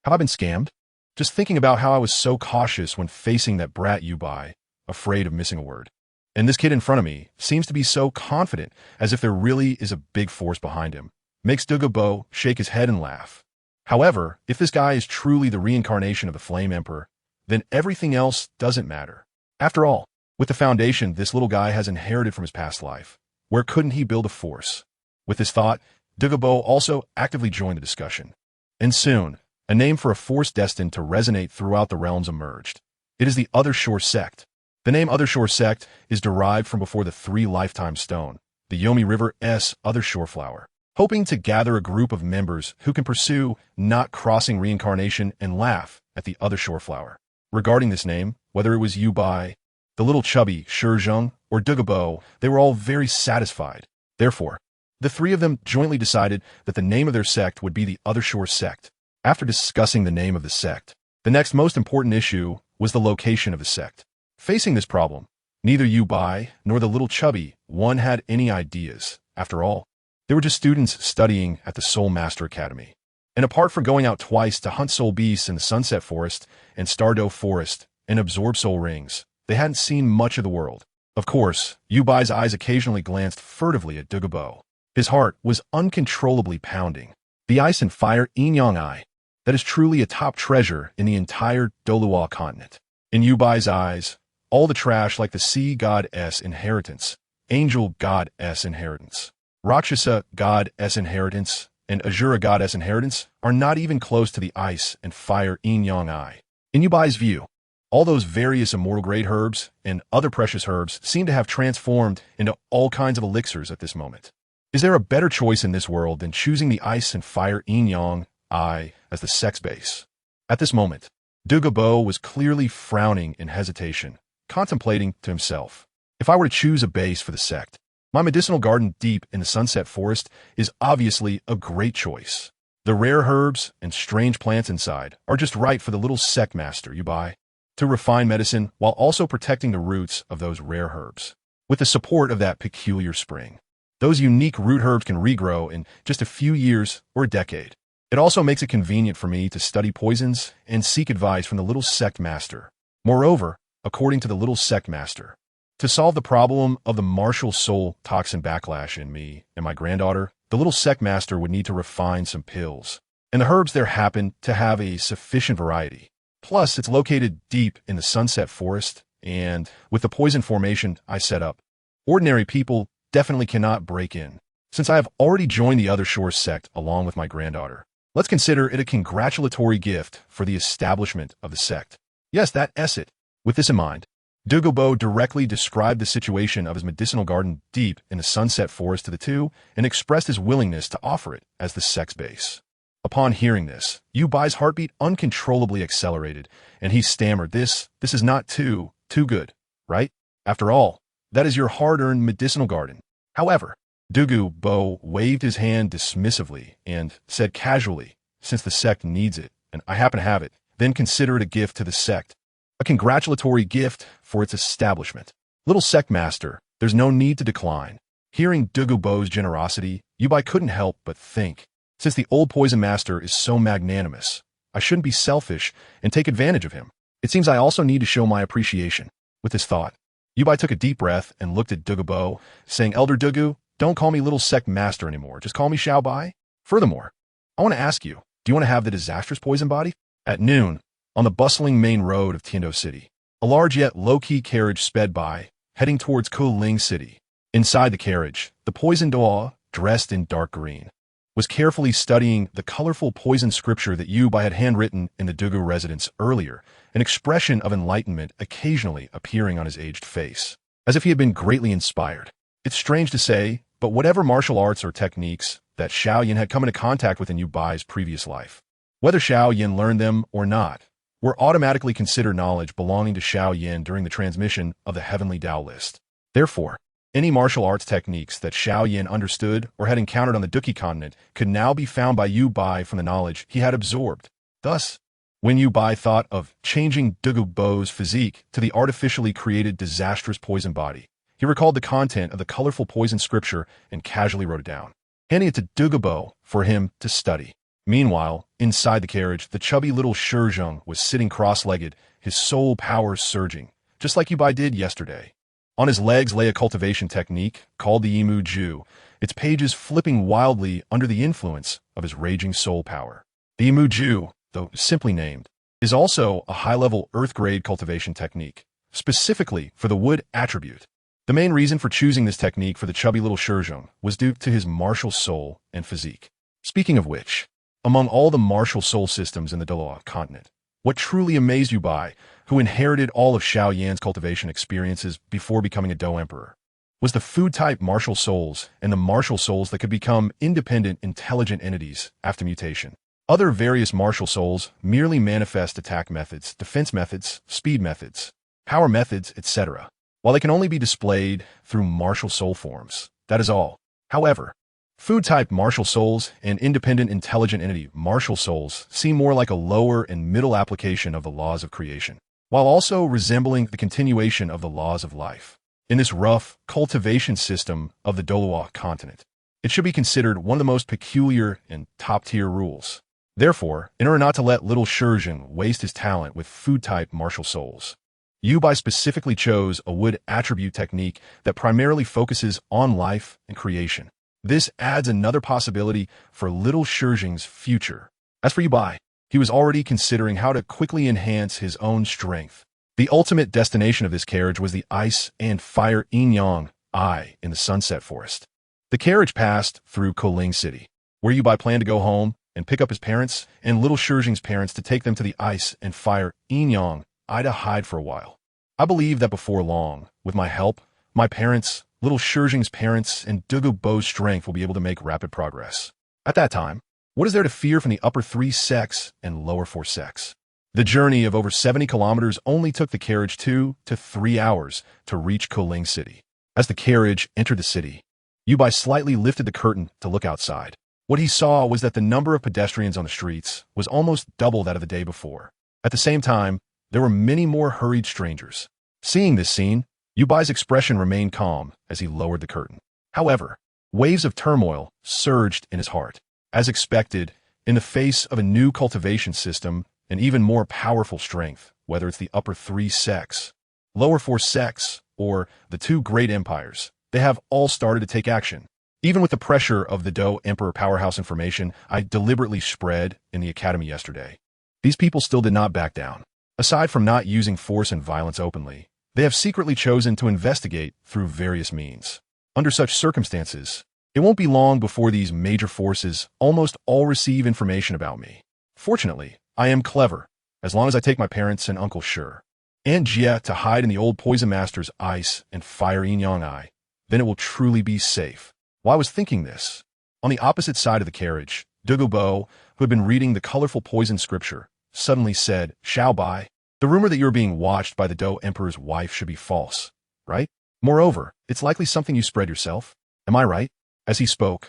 Have I been scammed? Just thinking about how I was so cautious when facing that brat Yu Bai, afraid of missing a word. And this kid in front of me seems to be so confident, as if there really is a big force behind him, makes Douluo shake his head and laugh. However, if this guy is truly the reincarnation of the Flame Emperor, then everything else doesn't matter. After all, with the foundation this little guy has inherited from his past life, where couldn't he build a force? With this thought, Douluo also actively joined the discussion. And soon, a name for a force destined to resonate throughout the realms emerged. It is the Other Shore Sect. The name Other Shore Sect is derived from before the 3 lifetime stone, the Yomi River's Other Shore Flower, hoping to gather a group of members who can pursue not crossing reincarnation and laugh at the Other Shore Flower. Regarding this name, whether it was Yu Bai, the little chubby Shizhong, or Douluo, they were all very satisfied. Therefore, the 3 of them jointly decided that the name of their sect would be the Other Shore Sect. After discussing the name of the sect, the next most important issue was the location of the sect. Facing this problem, neither Yu Bai nor the little chubby one had any ideas. After all, they were just students studying at the Soul Master Academy. And apart from going out twice to hunt soul beasts in the Sunset Forest and Stardow Forest and absorb soul rings, they hadn't seen much of the world. Of course, Yu Bai's eyes occasionally glanced furtively at Douluo. His heart was uncontrollably pounding. The ice and fire yin-yang eye. that is truly a top treasure in the entire Douluo continent. In Yubai's eyes, all the trash like the sea god-s inheritance, angel god-s inheritance, Rakshasa god-s inheritance, and Azura god-s inheritance are not even close to the ice and fire yin-yang eye. In Yubai's view, all those various immortal-grade herbs and other precious herbs seem to have transformed into all kinds of elixirs at this moment. Is there a better choice in this world than choosing the ice and fire yin-yang eye as the sex base? At this moment, Douluo was clearly frowning in hesitation, contemplating to himself. If I were to choose a base for the sect, my medicinal garden deep in the sunset forest is obviously a great choice. The rare herbs and strange plants inside are just right for the little sect master you buy to refine medicine while also protecting the roots of those rare herbs. With the support of that peculiar spring, those unique root herbs can regrow in just a few years or a decade. It also makes it convenient for me to study poisons and seek advice from the little sect master. Moreover, according to the little sect master, to solve the problem of the martial soul toxin backlash in me and my granddaughter, the little sect master would need to refine some pills. And the herbs there happen to have a sufficient variety. Plus, it's located deep in the sunset forest, and with the poison formation I set up, ordinary people definitely cannot break in. Since I have already joined the Other Shore sect along with my granddaughter, let's consider it a congratulatory gift for the establishment of the sect. Yes, that's it. With this in mind, Douluo directly described the situation of his medicinal garden deep in the sunset forest to the two and expressed his willingness to offer it as the sect's base. Upon hearing this, Yubai's heartbeat uncontrollably accelerated, and he stammered, This is not too good, right? After all, that is your hard-earned medicinal garden. However, Douluo waved his hand dismissively and said casually, Since the sect needs it, and I happen to have it, then consider it a gift to the sect. A congratulatory gift for its establishment. Little sect master, there's no need to decline. Hearing Douluo's generosity, Yubai couldn't help but think, since the old poison master is so magnanimous, I shouldn't be selfish and take advantage of him. It seems I also need to show my appreciation. With this thought, Yubai took a deep breath and looked at Douluo, saying, Elder Douluo, don't call me little sect master anymore. Just call me Xiaobai. Furthermore, I want to ask you, do you want to have the disastrous poison body? At noon, on the bustling main road of Tiando City, a large yet low-key carriage sped by, heading towards Kuling City. Inside the carriage, the poison Doa, dressed in dark green, was carefully studying the colorful poison scripture that Yubai had handwritten in the Douluo residence earlier, an expression of enlightenment occasionally appearing on his aged face, as if he had been greatly inspired. It's strange to say, but whatever martial arts or techniques that Xiaoyan had come into contact with in Yubai's previous life, whether Xiaoyan learned them or not, were automatically considered knowledge belonging to Xiaoyan during the transmission of the Heavenly Tao list. Therefore, any martial arts techniques that Xiaoyan understood or had encountered on the Duki continent could now be found by Yubai from the knowledge he had absorbed. Thus, when Yubai thought of changing Douluo's physique to the artificially created disastrous poison body, he recalled the content of the colorful poison scripture and casually wrote it down, handing it to Douluo for him to study. Meanwhile, inside the carriage, the chubby little Shizheng was sitting cross-legged, his soul power surging, just like Yubai did yesterday. On his legs lay a cultivation technique called the Yimu Ju, its pages flipping wildly under the influence of his raging soul power. The Yimu Ju, though simply named, is also a high-level earth-grade cultivation technique, specifically for the wood attribute. The main reason for choosing this technique for the chubby little Shizheng was due to his martial soul and physique. Speaking of which, among all the martial soul systems in the Douluo continent, what truly amazed Yubai, who inherited all of Xiaoyan's cultivation experiences before becoming a Dou Emperor, was the food-type martial souls and the martial souls that could become independent, intelligent entities after mutation. Other various martial souls merely manifest attack methods, defense methods, speed methods, power methods, etc., while they can only be displayed through martial soul forms. That is all. However, food-type martial souls and independent intelligent entity martial souls seem more like a lower and middle application of the laws of creation, while also resembling the continuation of the laws of life. In this rough cultivation system of the Douluo continent, it should be considered one of the most peculiar and top-tier rules. Therefore, in order not to let little Shizheng waste his talent with food-type martial souls, Yubai specifically chose a wood attribute technique that primarily focuses on life and creation. This adds another possibility for little Shizheng's future. As for Yubai, He was already considering how to quickly enhance his own strength. The ultimate destination of this carriage was the ice and fire Inyang Eye in the Sunset Forest. The carriage passed through Koling City, where Yubai planned to go home and pick up his parents and little Shijing's parents to take them to the ice and fire Inyang Eye to hide for a while. I believe that before long, with my help, my parents, little Shijing's parents, and Douluo's strength will be able to make rapid progress. At that time, what is there to fear from the upper 3 sects and lower 4 sects? The journey of over 70 kilometers only took the carriage 2 to 3 hours to reach Koling City. As the carriage entered the city, Yubai slightly lifted the curtain to look outside. What he saw was that the number of pedestrians on the streets was almost double that of the day before. At the same time, there were many more hurried strangers. Seeing this scene, Yubai's expression remained calm as he lowered the curtain. However, waves of turmoil surged in his heart. As expected, in the face of a new cultivation system and even more powerful strength, whether it's the upper 3 sects, lower 4 sects, or the 2 great empires, they have all started to take action. Even with the pressure of the Dou Emperor powerhouse information I deliberately spread in the academy yesterday, these people still did not back down. Aside from not using force and violence openly, they have secretly chosen to investigate through various means. Under such circumstances, it won't be long before these major forces almost all receive information about me. Fortunately, I am clever, as long as I take my parents and Uncle Sure and Jia to hide in the old Poison Master's ice and fire Yin-Yang Eye, then it will truly be safe. While I was thinking this, on the opposite side of the carriage, Douluo, who had been reading the colorful poison scripture, suddenly said, "Xiao Bai, the rumor that you're being watched by the Dou Emperor's wife should be false, right? Moreover, it's likely something you spread yourself. Am I right?" As he spoke,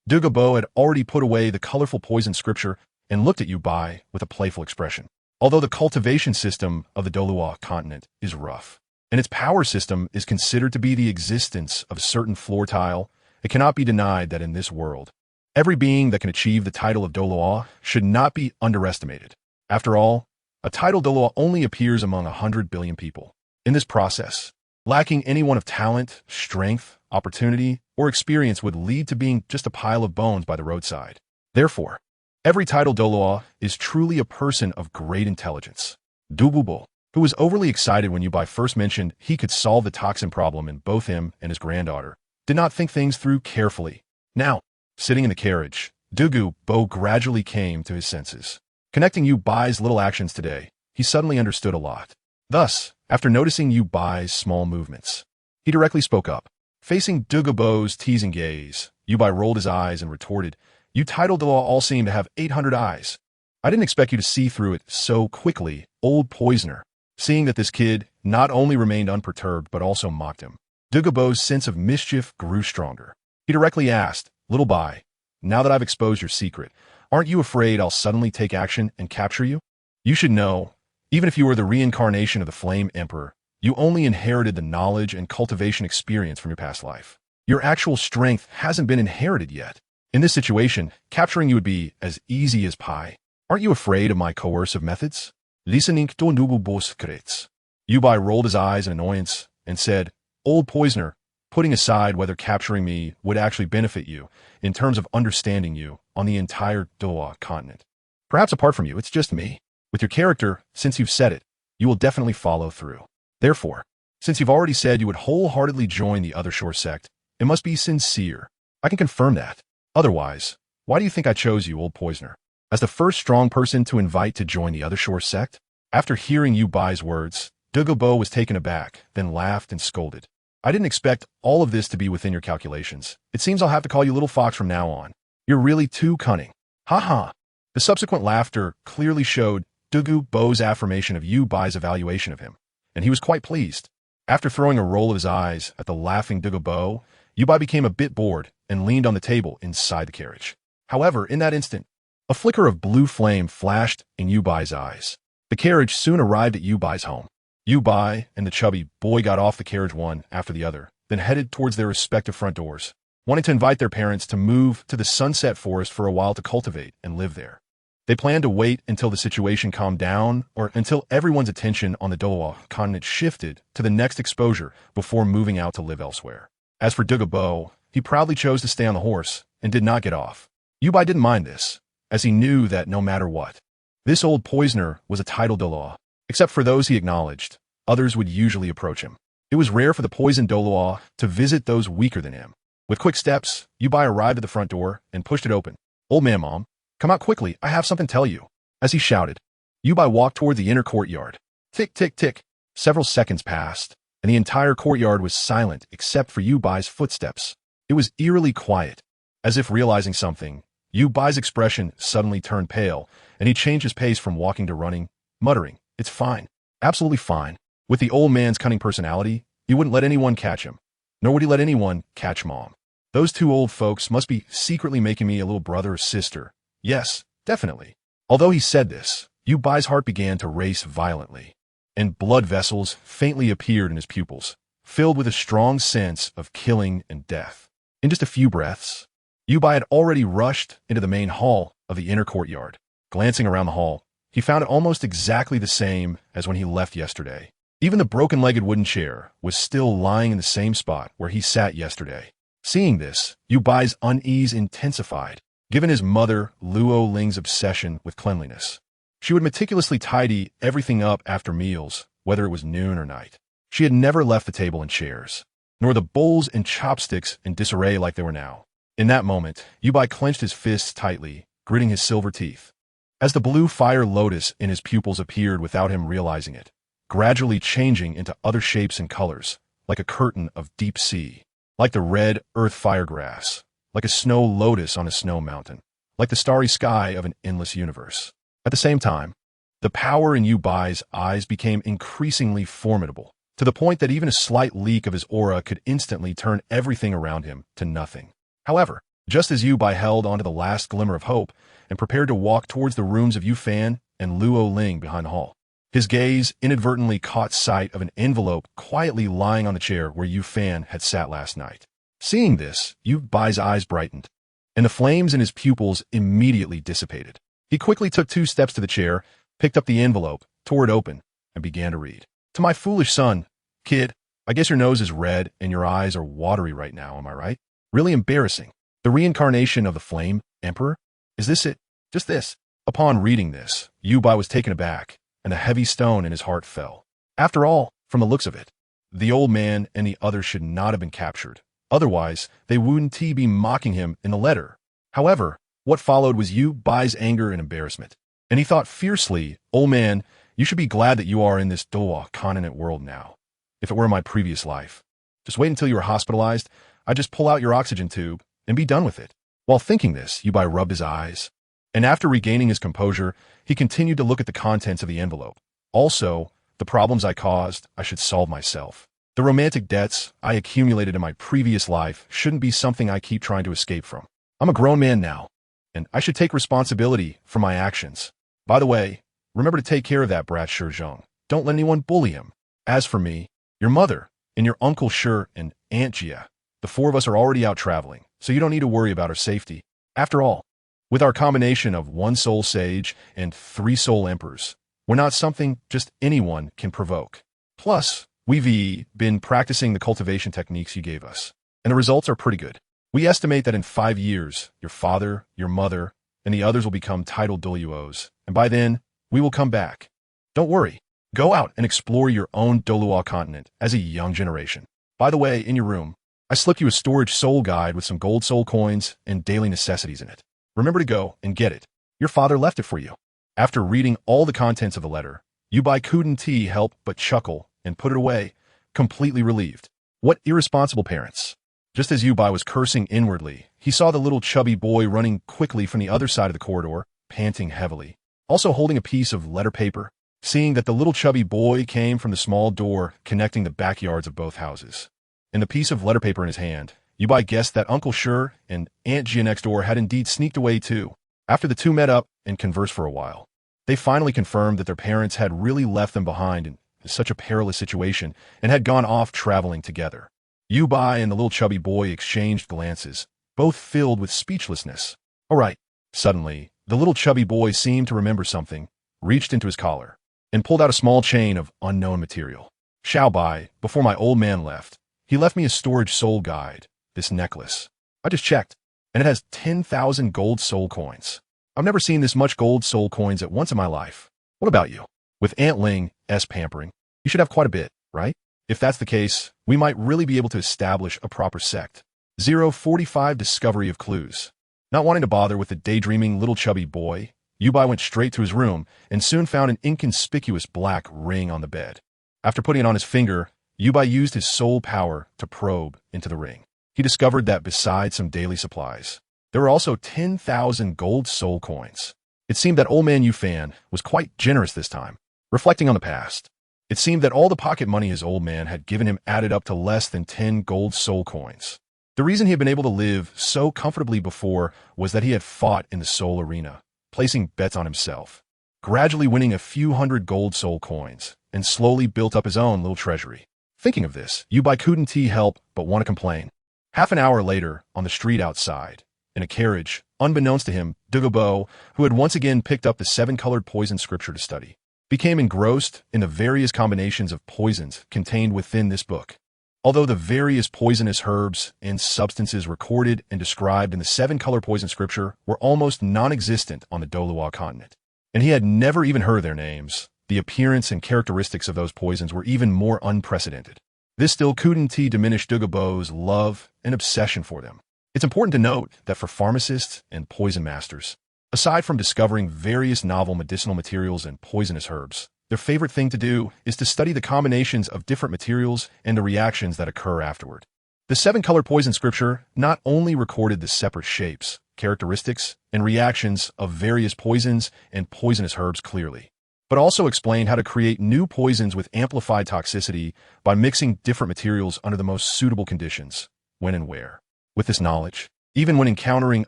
Douluo had already put away the colorful poison scripture and looked at Yubai with a playful expression. Although the cultivation system of the Douluo continent is rough, and its power system is considered to be the existence of a certain floor tile, it cannot be denied that in this world, every being that can achieve the title of Douluo should not be underestimated. After all, a title Douluo only appears among 100 billion people. In this process, lacking anyone of talent, strength, opportunity, or experience would lead to being just a pile of bones by the roadside. Therefore, every title Douluo is truly a person of great intelligence. Douluo, who was overly excited when Yubai first mentioned he could solve the toxin problem in both him and his granddaughter, did not think things through carefully. Now, sitting in the carriage, Douluo gradually came to his senses. Connecting Yubai's little actions today, he suddenly understood a lot. Thus, after noticing Yubai's small movements, he directly spoke up. Facing Douluo's teasing gaze, Yubai rolled his eyes and retorted, "You title Douluo all seem to have 800 eyes. I didn't expect you to see through it so quickly, old poisoner." Seeing that this kid not only remained unperturbed but also mocked him, Douluo's sense of mischief grew stronger. He directly asked, "Little Bai, now that I've exposed your secret, aren't you afraid I'll suddenly take action and capture you? You should know, even if you were the reincarnation of the Flame Emperor, you only inherited the knowledge and cultivation experience from your past life. Your actual strength hasn't been inherited yet. In this situation, capturing you would be as easy as pie. Aren't you afraid of my coercive methods?" Listening to Douluo's secrets, Yubai rolled his eyes in annoyance and said, "Old poisoner, putting aside whether capturing me would actually benefit you in terms of understanding you on the entire Douluo continent. Perhaps apart from you, it's just me. With your character, since you've said it, you will definitely follow through. Therefore, since you've already said you would wholeheartedly join the Other Shore sect, it must be sincere. I can confirm that. Otherwise, why do you think I chose you, old poisoner, as the first strong person to invite to join the Other Shore sect?" After hearing Yubai's words, Douluo was taken aback, then laughed and scolded. "I didn't expect all of this to be within your calculations. It seems I'll have to call you Little Fox from now on. You're really too cunning. Ha ha." The subsequent laughter clearly showed Douluo's affirmation of Yubai's evaluation of him, and he was quite pleased. After throwing a roll of his eyes at the laughing Douluo, Yubai became a bit bored and leaned on the table inside the carriage. However, in that instant, a flicker of blue flame flashed in Yubai's eyes. The carriage soon arrived at Yubai's home. Yubai and the chubby boy got off the carriage one after the other, then headed towards their respective front doors, wanting to invite their parents to move to the Sunset Forest for a while to cultivate and live there. They planned to wait until the situation calmed down or until everyone's attention on the Douluo continent shifted to the next exposure before moving out to live elsewhere. As for Douluo, he proudly chose to stay on the horse and did not get off. Yubai didn't mind this, as he knew that no matter what, This old poisoner was a titled Douluo. Except for those he acknowledged, others would usually approach him. It was rare for the poisoned Douluo to visit those weaker than him. With quick steps, Yubai arrived at the front door and pushed it open. "Old man, Mom, come out quickly, I have something to tell you." As he shouted, Yubai walked toward the inner courtyard. Tick, tick, tick. Several seconds passed, and the entire courtyard was silent except for Yubai's footsteps. It was eerily quiet. As if realizing something, Yubai's expression suddenly turned pale, and he changed his pace from walking to running, muttering, "It's fine. Absolutely fine." With the old man's cunning personality, he wouldn't let anyone catch him, nor would he let anyone catch Mom. Those two old folks must be secretly making me a little brother or sister. Yes, definitely. Although he said this, Yubai's heart began to race violently, and blood vessels faintly appeared in his pupils, filled with a strong sense of killing and death. In just a few breaths, Yubai had already rushed into the main hall of the inner courtyard. Glancing around the hall, he found it almost exactly the same as when he left yesterday. Even the broken-legged wooden chair was still lying in the same spot where he sat yesterday. Seeing this, Yubai's unease intensified, given his mother Luo Ling's obsession with cleanliness. She would meticulously tidy everything up after meals, whether it was noon or night. She had never left the table and chairs, nor the bowls and chopsticks in disarray like they were now. In that moment, Yubai clenched his fists tightly, gritting his silver teeth. As the blue fire lotus in his pupils appeared without him realizing it, gradually changing into other shapes and colors, like a curtain of deep sea, like the red earth firegrass, like a snow lotus on a snow mountain, like the starry sky of an endless universe. At the same time, the power in Yubai's eyes became increasingly formidable, to the point that even a slight leak of his aura could instantly turn everything around him to nothing. However, just as Yubai held onto the last glimmer of hope and prepared to walk towards the rooms of Yufan and Luo Ling behind the hall, his gaze inadvertently caught sight of an envelope quietly lying on the chair where Yufan had sat last night. Seeing this, Yubai's eyes brightened, and the flames in his pupils immediately dissipated. He quickly took 2 steps to the chair, picked up the envelope, tore it open, and began to read. "To my foolish son, kid, I guess your nose is red and your eyes are watery right now, am I right? Really embarrassing. The reincarnation of the Flame Emperor? Is this it? Just this?" Upon reading this, Yubai was taken aback, and a heavy stone in his heart fell. After all, from the looks of it, the old man and the others should not have been captured. Otherwise, they wouldn't be mocking him in the letter. However, what followed was Yubai's anger and embarrassment. And he thought fiercely, "Old man, you should be glad that you are in this Douluo continent world now. If it were my previous life, just wait until you were hospitalized, I'd just pull out your oxygen tube and be done with it." While thinking this, Yubai rubbed his eyes, and after regaining his composure, he continued to look at the contents of the envelope. "Also, the problems I caused, I should solve myself. The romantic debts I accumulated in my previous life shouldn't be something I keep trying to escape from. I'm a grown man now, and I should take responsibility for my actions. By the way, remember to take care of that brat Shi Zheng. Don't let anyone bully him. As for me, your mother, and your Uncle Shi and Aunt Jia, the 4 of us are already out traveling, so you don't need to worry about our safety. After all, with our combination of 1 soul sage and 3 soul emperors, we're not something just anyone can provoke. Plus, we've been practicing the cultivation techniques you gave us, and the results are pretty good. We estimate that in 5 years, your father, your mother, and the others will become titled Douluos, and by then, we will come back. Don't worry. Go out and explore your own Douluo continent as a young generation. By the way, in your room, I slipped you a storage soul guide with some gold soul coins and daily necessities in it. Remember to go and get it. Your father left it for you." After reading all the contents of the letter, Yubai couldn't help but chuckle and put it away, completely relieved. What irresponsible parents. Just as Yubai was cursing inwardly, he saw the little chubby boy running quickly from the other side of the corridor, panting heavily, also holding a piece of letter paper. Seeing that the little chubby boy came from the small door connecting the backyards of both houses, and the piece of letter paper in his hand, Yubai guessed that Uncle Shi and Aunt Jia next door had indeed sneaked away too. After the two met up and conversed for a while, they finally confirmed that their parents had really left them behind in such a perilous situation and had gone off traveling together. Yubai and the little chubby boy exchanged glances, both filled with speechlessness. "All right." Suddenly, the little chubby boy seemed to remember something, reached into his collar, and pulled out a small chain of unknown material. "Xiaobai, before my old man left, he left me a storage soul guide, this necklace. I just checked, and it has 10,000 gold soul coins. I've never seen this much gold soul coins at once in my life. What about you? With Aunt Ling's pampering, you should have quite a bit, right? If that's the case, we might really be able to establish a proper sect. 045 Discovery of Clues. Not wanting to bother with the daydreaming little chubby boy, Yubai went straight to his room and soon found an inconspicuous black ring on the bed. After putting it on his finger, Yubai used his soul power to probe into the ring. He discovered that besides some daily supplies, there were also 10,000 gold soul coins. It seemed that old man Yufan was quite generous this time. Reflecting on the past, it seemed that all the pocket money his old man had given him added up to less than 10 gold soul coins. The reason he had been able to live so comfortably before was that he had fought in the soul arena, placing bets on himself, gradually winning a few hundred gold soul coins, and slowly built up his own little treasury. Thinking of this, Yubai couldn't help but want to complain. Half an hour later, on the street outside, in a carriage, unbeknownst to him, Douluo, who had once again picked up the 7-colored poison scripture to study, became engrossed in the various combinations of poisons contained within this book. Although the various poisonous herbs and substances recorded and described in the 7-color poison scripture were almost non-existent on the Douluo continent, and he had never even heard their names, the appearance and characteristics of those poisons were even more unprecedented. This still couldn't diminish Douluo's love and obsession for them. It's important to note that for pharmacists and poison masters, aside from discovering various novel medicinal materials and poisonous herbs, their favorite thing to do is to study the combinations of different materials and the reactions that occur afterward. The 7-color poison scripture not only recorded the separate shapes, characteristics, and reactions of various poisons and poisonous herbs clearly, but also explained how to create new poisons with amplified toxicity by mixing different materials under the most suitable conditions, when and where. With this knowledge, even when encountering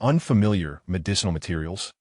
unfamiliar medicinal materials,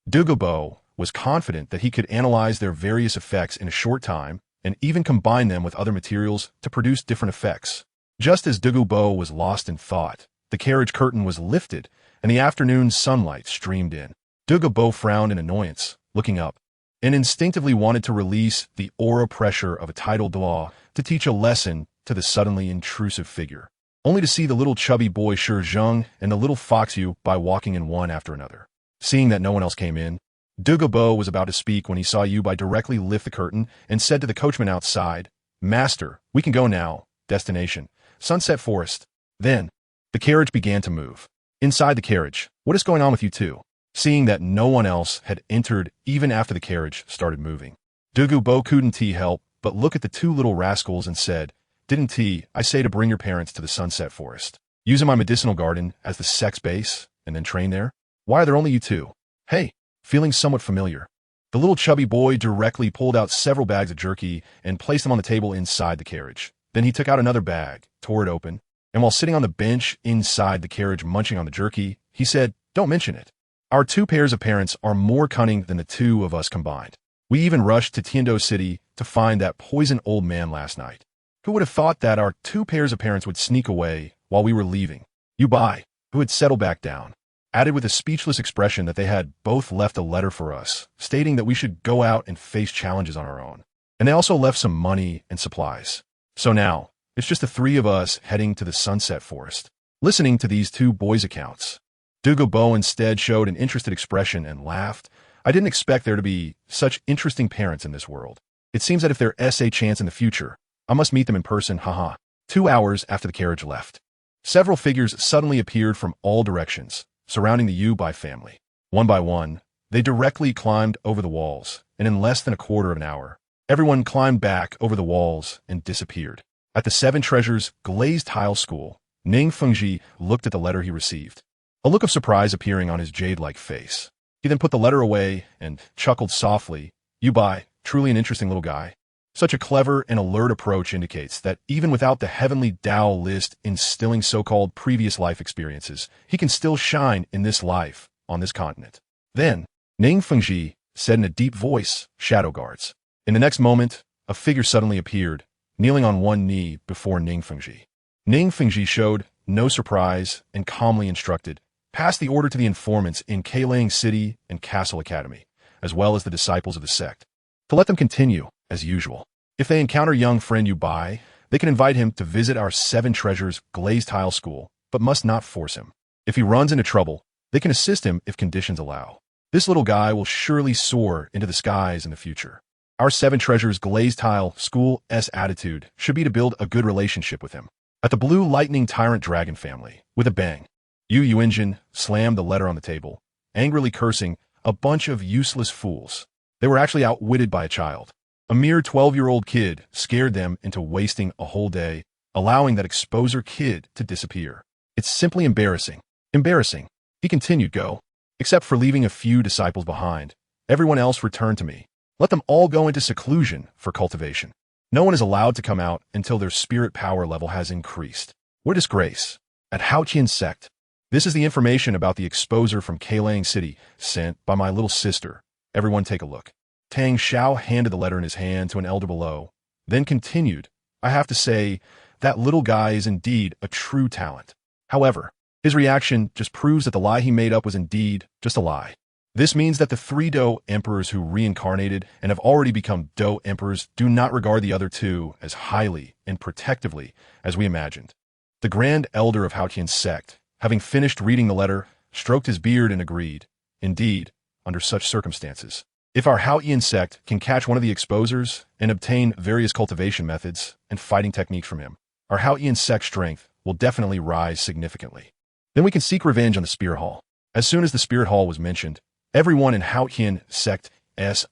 Douluo was confident that he could analyze their various effects in a short time and even combine them with other materials to produce different effects. Just as Douluo was lost in thought, the carriage curtain was lifted and the afternoon sunlight streamed in. Douluo frowned in annoyance, looking up, and instinctively wanted to release the aura pressure of a tidal Douluo to teach a lesson to the suddenly intrusive figure, only to see the little chubby boy Shi Zheng and the little fox Yu by walking in one after another. Seeing that no one else came in, Douluo was about to speak when he saw Yubai directly lift the curtain and said to the coachman outside, "Master, we can go now. Destination, Sunset Forest." Then, the carriage began to move. Inside the carriage, "What is going on with you two?" Seeing that no one else had entered even after the carriage started moving, Douluo couldn't help but look at the two little rascals and said, "Didn't I say to bring your parents to the Sunset Forest, using my medicinal garden as the sex base, and then train there? Why are there only you two?" "Hey," feeling somewhat familiar, the little chubby boy directly pulled out several bags of jerky and placed them on the table inside the carriage. Then he took out another bag, tore it open, and while sitting on the bench inside the carriage munching on the jerky, he said, "Don't mention it. Our 2 pairs of parents are more cunning than the 2 of us combined. We even rushed to Tiando City to find that poison old man last night. Who would have thought that our 2 pairs of parents would sneak away while we were leaving?" Yubai, who had settled back down, added with a speechless expression that they had both left a letter for us, stating that we should go out and face challenges on our own. And they also left some money and supplies. So now, it's just the 3 of us heading to the Sunset Forest. Listening to these 2 boys' accounts, Douluo instead showed an interested expression and laughed. "I didn't expect there to be such interesting parents in this world. It seems that if there's a chance in the future, I must meet them in person, haha." 2 hours after the carriage left, several figures suddenly appeared from all directions, surrounding the Yubai family. One by one, they directly climbed over the walls, and in less than a quarter of an hour, everyone climbed back over the walls and disappeared. At the 7 Treasures glazed tile school, Ning Fengji looked at the letter he received, a look of surprise appearing on his jade-like face. He then put the letter away and chuckled softly. "Yubai, truly an interesting little guy. Such a clever and alert approach indicates that even without the heavenly Tao list instilling so-called previous life experiences, he can still shine in this life, on this continent." Then, Ning Fengji said in a deep voice, "Shadow guards." In the next moment, a figure suddenly appeared, kneeling on one knee before Ning Fengji. Ning Fengji showed no surprise and calmly instructed, "Pass the order to the informants in Keilang City and Castle Academy, as well as the disciples of the sect, to let them continue, as usual. If they encounter young friend Yubai, they can invite him to visit our 7 Treasures glazed tile school, but must not force him. If he runs into trouble, they can assist him if conditions allow. This little guy will surely soar into the skies in the future. Our seven treasures glazed tile school's attitude should be to build a good relationship with him. At the blue lightning tyrant dragon family, with a bang, Yu Engine slammed the letter on the table, angrily cursing, a bunch of useless fools. They were actually outwitted by a child. A mere 12-year-old kid scared them into wasting a whole day, allowing that exposer kid to disappear. It's simply embarrassing. Embarrassing. He continued, go. Except for leaving a few disciples behind. Everyone else returned to me. Let them all go into seclusion for cultivation. No one is allowed to come out until their spirit power level has increased. What a disgrace. At Haotian sect. This is the information about the exposer from Keilang City, sent by my little sister. Everyone take a look. Tang Xiao handed the letter in his hand to an elder below, then continued, I have to say, that little guy is indeed a true talent. However, his reaction just proves that the lie he made up was indeed just a lie. This means that the three Do emperors who reincarnated and have already become Do emperors do not regard the other two as highly and protectively as we imagined. The grand elder of Haotian sect, having finished reading the letter, stroked his beard and agreed. Indeed, under such circumstances, if our Haotian sect can catch one of the exposers and obtain various cultivation methods and fighting techniques from him, our Haotian sect strength will definitely rise significantly. Then we can seek revenge on the Spirit Hall. As soon as the Spirit Hall was mentioned, everyone in Haotian sect's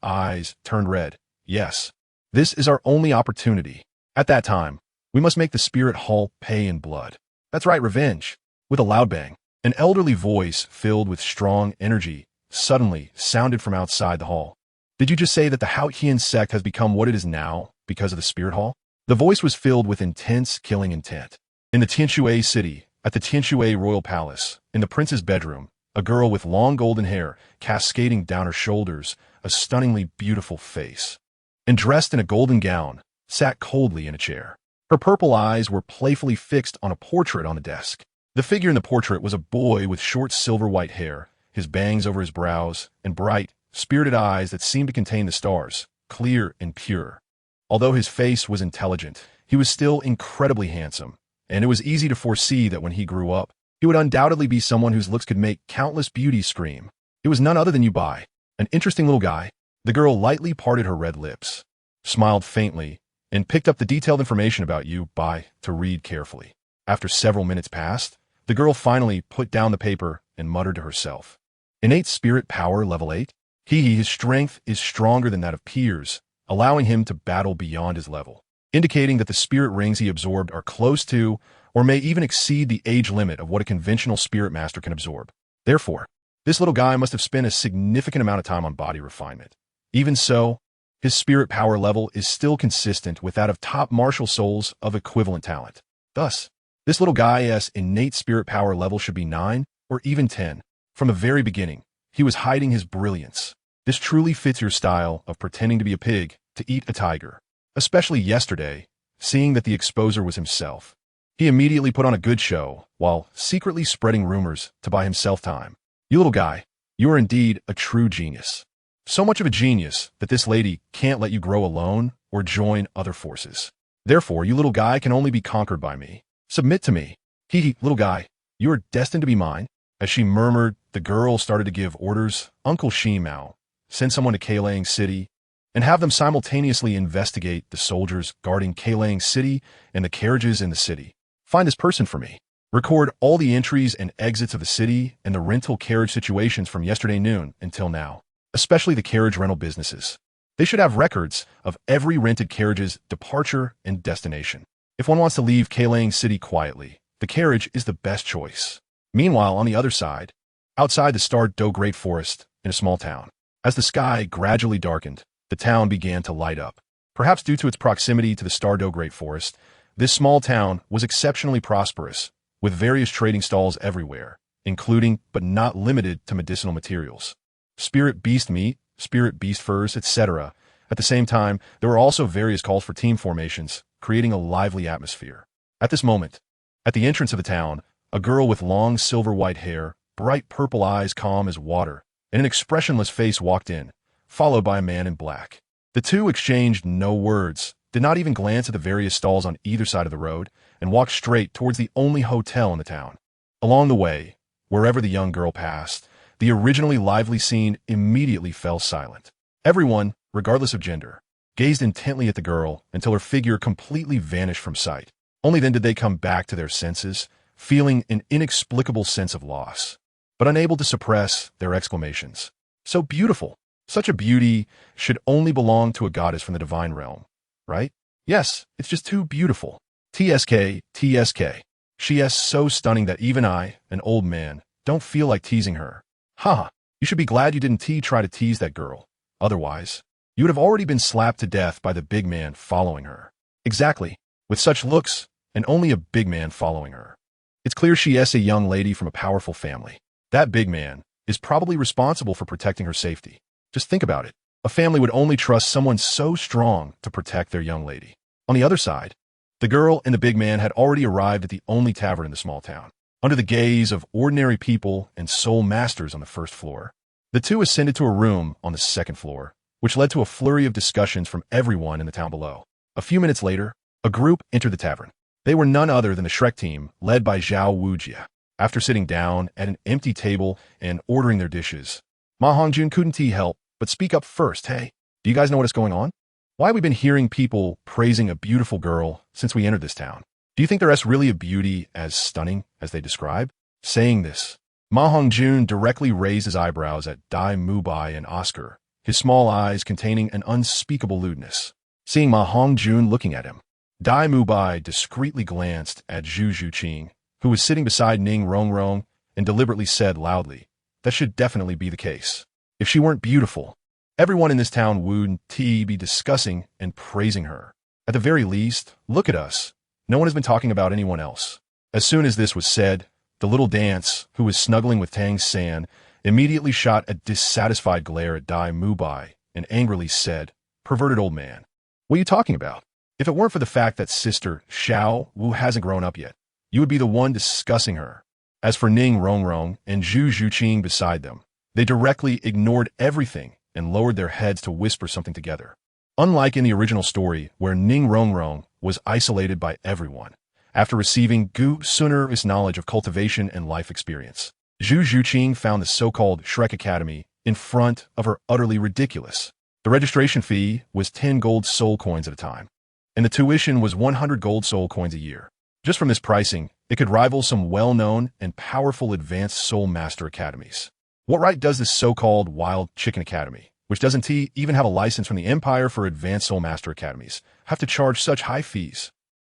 eyes turned red. Yes, this is our only opportunity. At that time, we must make the Spirit Hall pay in blood. That's right, revenge. With a loud bang, an elderly voice filled with strong energy suddenly sounded from outside the hall. Did you just say that the Haotian sect has become what it is now because of the Spirit Hall? The voice was filled with intense killing intent. In the Tianshui city, at the Tianshui royal palace, in the prince's bedroom, a girl with long golden hair cascading down her shoulders, a stunningly beautiful face, and dressed in a golden gown, sat coldly in a chair. Her purple eyes were playfully fixed on a portrait on the desk. The figure in the portrait was a boy with short silver-white hair, his bangs over his brows, and bright, spirited eyes that seemed to contain the stars, clear and pure. Although his face was intelligent, he was still incredibly handsome, and it was easy to foresee that when he grew up, he would undoubtedly be someone whose looks could make countless beauties scream. It was none other than Yu Bai, an interesting little guy. The girl lightly parted her red lips, smiled faintly, and picked up the detailed information about Yu Bai to read carefully. After several minutes passed, the girl finally put down the paper and muttered to herself. Innate spirit power level 8? His strength is stronger than that of peers, allowing him to battle beyond his level, indicating that the spirit rings he absorbed are close to or may even exceed the age limit of what a conventional spirit master can absorb. Therefore, this little guy must have spent a significant amount of time on body refinement. Even so, his spirit power level is still consistent with that of top martial souls of equivalent talent. Thus, this little guy's innate spirit power level should be 9 or even 10. From the very beginning, he was hiding his brilliance. This truly fits your style of pretending to be a pig to eat a tiger. Especially yesterday, seeing that the exposer was himself. He immediately put on a good show while secretly spreading rumors to buy himself time. You little guy, you are indeed a true genius. So much of a genius that this lady can't let you grow alone or join other forces. Therefore, you little guy can only be conquered by me. Submit to me. Little guy, you are destined to be mine. As she murmured, the girl started to give orders. Uncle Shimao, send someone to Keilang City and have them simultaneously investigate the soldiers guarding Keilang City and the carriages in the city. Find this person for me. Record all the entries and exits of the city and the rental carriage situations from yesterday noon until now, especially the carriage rental businesses. They should have records of every rented carriage's departure and destination. If one wants to leave Keilang City quietly, the carriage is the best choice. Meanwhile, on the other side, outside the Douluo Great Forest in a small town, as the sky gradually darkened, the town began to light up. Perhaps due to its proximity to the Douluo Great Forest, this small town was exceptionally prosperous, with various trading stalls everywhere, including but not limited to medicinal materials, spirit beast meat, spirit beast furs, etc. At the same time, there were also various calls for team formations, creating a lively atmosphere. At this moment, at the entrance of the town, a girl with long silver-white hair, bright purple eyes calm as water, and an expressionless face walked in, followed by a man in black. The two exchanged no words, did not even glance at the various stalls on either side of the road, and walked straight towards the only hotel in the town. Along the way, wherever the young girl passed, the originally lively scene immediately fell silent. Everyone, regardless of gender, gazed intently at the girl until her figure completely vanished from sight. Only then did they come back to their senses, feeling an inexplicable sense of loss, but unable to suppress their exclamations. So beautiful! Such a beauty should only belong to a goddess from the divine realm, right? Yes, it's just too beautiful. TSK, TSK. She is so stunning that even I, an old man, don't feel like teasing her. Ha! You should be glad you didn't try to tease that girl. Otherwise, you would have already been slapped to death by the big man following her. Exactly. With such looks, and only a big man following her. It's clear she is a young lady from a powerful family. That big man is probably responsible for protecting her safety. Just think about it. A family would only trust someone so strong to protect their young lady. On the other side, the girl and the big man had already arrived at the only tavern in the small town. Under the gaze of ordinary people and soul masters on the first floor, the two ascended to a room on the second floor, which led to a flurry of discussions from everyone in the town below. A few minutes later, a group entered the tavern. They were none other than the Shrek team, led by Zhao Wujia. After sitting down at an empty table and ordering their dishes, Ma Hongjun couldn't help but speak up first. Hey, do you guys know what is going on? Why have we been hearing people praising a beautiful girl since we entered this town? Do you think there is really a beauty as stunning as they describe? Saying this, Ma Hongjun directly raised his eyebrows at Dai Mubai and Oscar, his small eyes containing an unspeakable lewdness. Seeing Ma Hongjun looking at him, Dai Mubai discreetly glanced at Zhu Zhuqing, who was sitting beside Ning Rongrong, and deliberately said loudly, that should definitely be the case. If she weren't beautiful, everyone in this town would be discussing and praising her. At the very least, look at us. No one has been talking about anyone else. As soon as this was said, the little dance, who was snuggling with Tang San, immediately shot a dissatisfied glare at Dai Mubai and angrily said, "Perverted old man. What are you talking about? If it weren't for the fact that sister Xiao Wu hasn't grown up yet, you would be the one discussing her." As for Ning Rongrong and Zhu Zhuqing beside them, they directly ignored everything and lowered their heads to whisper something together. Unlike in the original story, where Ning Rongrong was isolated by everyone, after receiving Gu Sunner's knowledge of cultivation and life experience, Zhu Zhuqing found the so-called Shrek Academy in front of her utterly ridiculous. The registration fee was 10 gold soul coins at a time, and the tuition was 100 gold soul coins a year. Just from this pricing, it could rival some well-known and powerful advanced soul master academies. What right does this so-called Wild Chicken Academy, which doesn't even have a license from the Empire for advanced soul master academies, have to charge such high fees?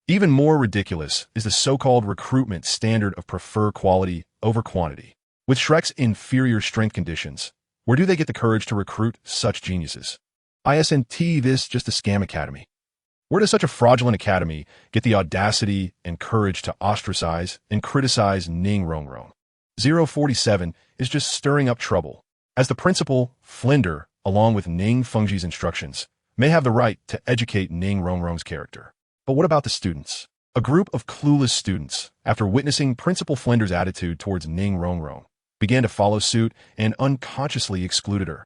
Even more ridiculous is the so-called recruitment standard of prefer quality over quantity. With Shrek's inferior strength conditions, where do they get the courage to recruit such geniuses? Isn't this just a scam academy? Where does such a fraudulent academy get the audacity and courage to ostracize and criticize Ning Rongrong? 047 is just stirring up trouble, as the principal, Flinder, along with Ning Fengji's instructions, may have the right to educate Ning Rongrong's character. But what about the students? A group of clueless students, after witnessing Principal Flinder's attitude towards Ning Rongrong, began to follow suit and unconsciously excluded her.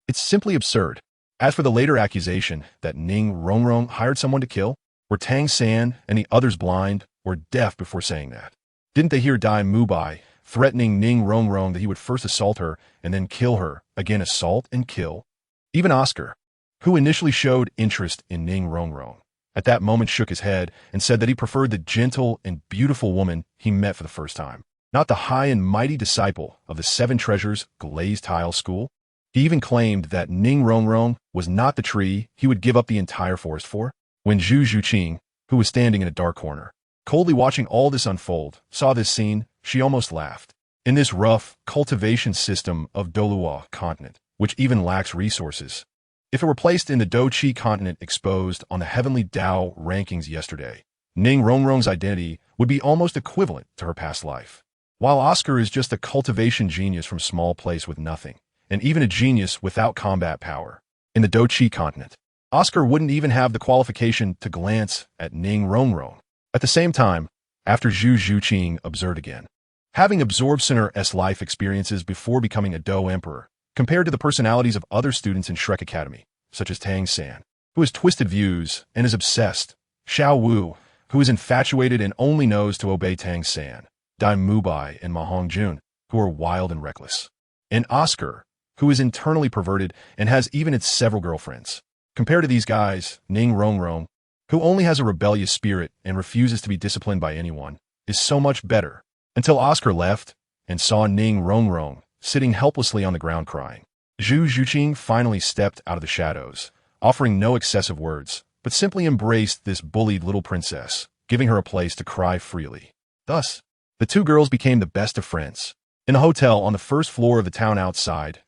It's simply absurd. As for the later accusation that Ning Rongrong hired someone to kill, were Tang San and the others blind or deaf before saying that? Didn't they hear Dai Mubai threatening Ning Rongrong that he would first assault her and then kill her, again assault and kill? Even Oscar, who initially showed interest in Ning Rongrong, at that moment shook his head and said that he preferred the gentle and beautiful woman he met for the first time, not the high and mighty disciple of the Seven Treasures glazed tile school. He even claimed that Ning Rongrong was not the tree he would give up the entire forest for. When Zhu Zhuqing, who was standing in a dark corner, coldly watching all this unfold, saw this scene, she almost laughed. In this rough cultivation system of Douluo continent, which even lacks resources, if it were placed in the Do-Chi continent exposed on the Heavenly Dao rankings yesterday, Ning Rongrong's identity would be almost equivalent to her past life. While Oscar is just a cultivation genius from small place with nothing, and even a genius without combat power, in the Do-Chi continent, Oscar wouldn't even have the qualification to glance at Ning Rongrong. At the same time, after Zhu Zhuqing observed again, having absorbed Sunner's life experiences before becoming a Do Emperor, compared to the personalities of other students in Shrek Academy, such as Tang San, who has twisted views and is obsessed, Xiao Wu, who is infatuated and only knows to obey Tang San, Dai Mubai and Ma Hongjun, who are wild and reckless. and Oscar, who is internally perverted and has even its several girlfriends. Compared to these guys, Ning Rongrong, who only has a rebellious spirit and refuses to be disciplined by anyone, is so much better. Until Oscar left and saw Ning Rongrong sitting helplessly on the ground crying. Zhu Zhuqing finally stepped out of the shadows, offering no excessive words, but simply embraced this bullied little princess, giving her a place to cry freely. Thus, the two girls became the best of friends. In a hotel on the first floor of the town outside,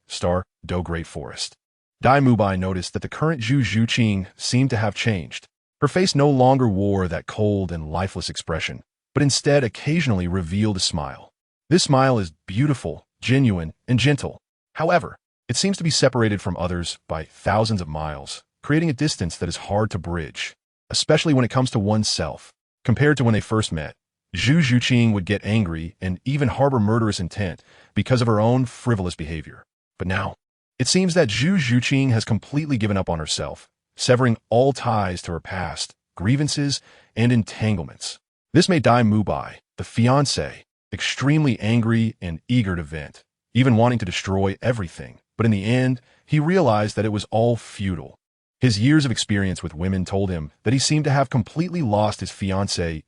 Do Great Forest, Dai Mubai noticed that the current Zhu Zhuqing seemed to have changed. Her face no longer wore that cold and lifeless expression, but instead occasionally revealed a smile. This smile is beautiful, genuine, and gentle. However, it seems to be separated from others by thousands of miles, creating a distance that is hard to bridge, especially when it comes to oneself. Compared to when they first met, Zhu Zhuqing would get angry and even harbor murderous intent because of her own frivolous behavior. But now, it seems that Zhu Zhuqing has completely given up on herself, severing all ties to her past, grievances, and entanglements. This made Dai Mubai, the fiancé, extremely angry and eager to vent, even wanting to destroy everything. But in the end, he realized that it was all futile. His years of experience with women told him that he seemed to have completely lost his fiancée.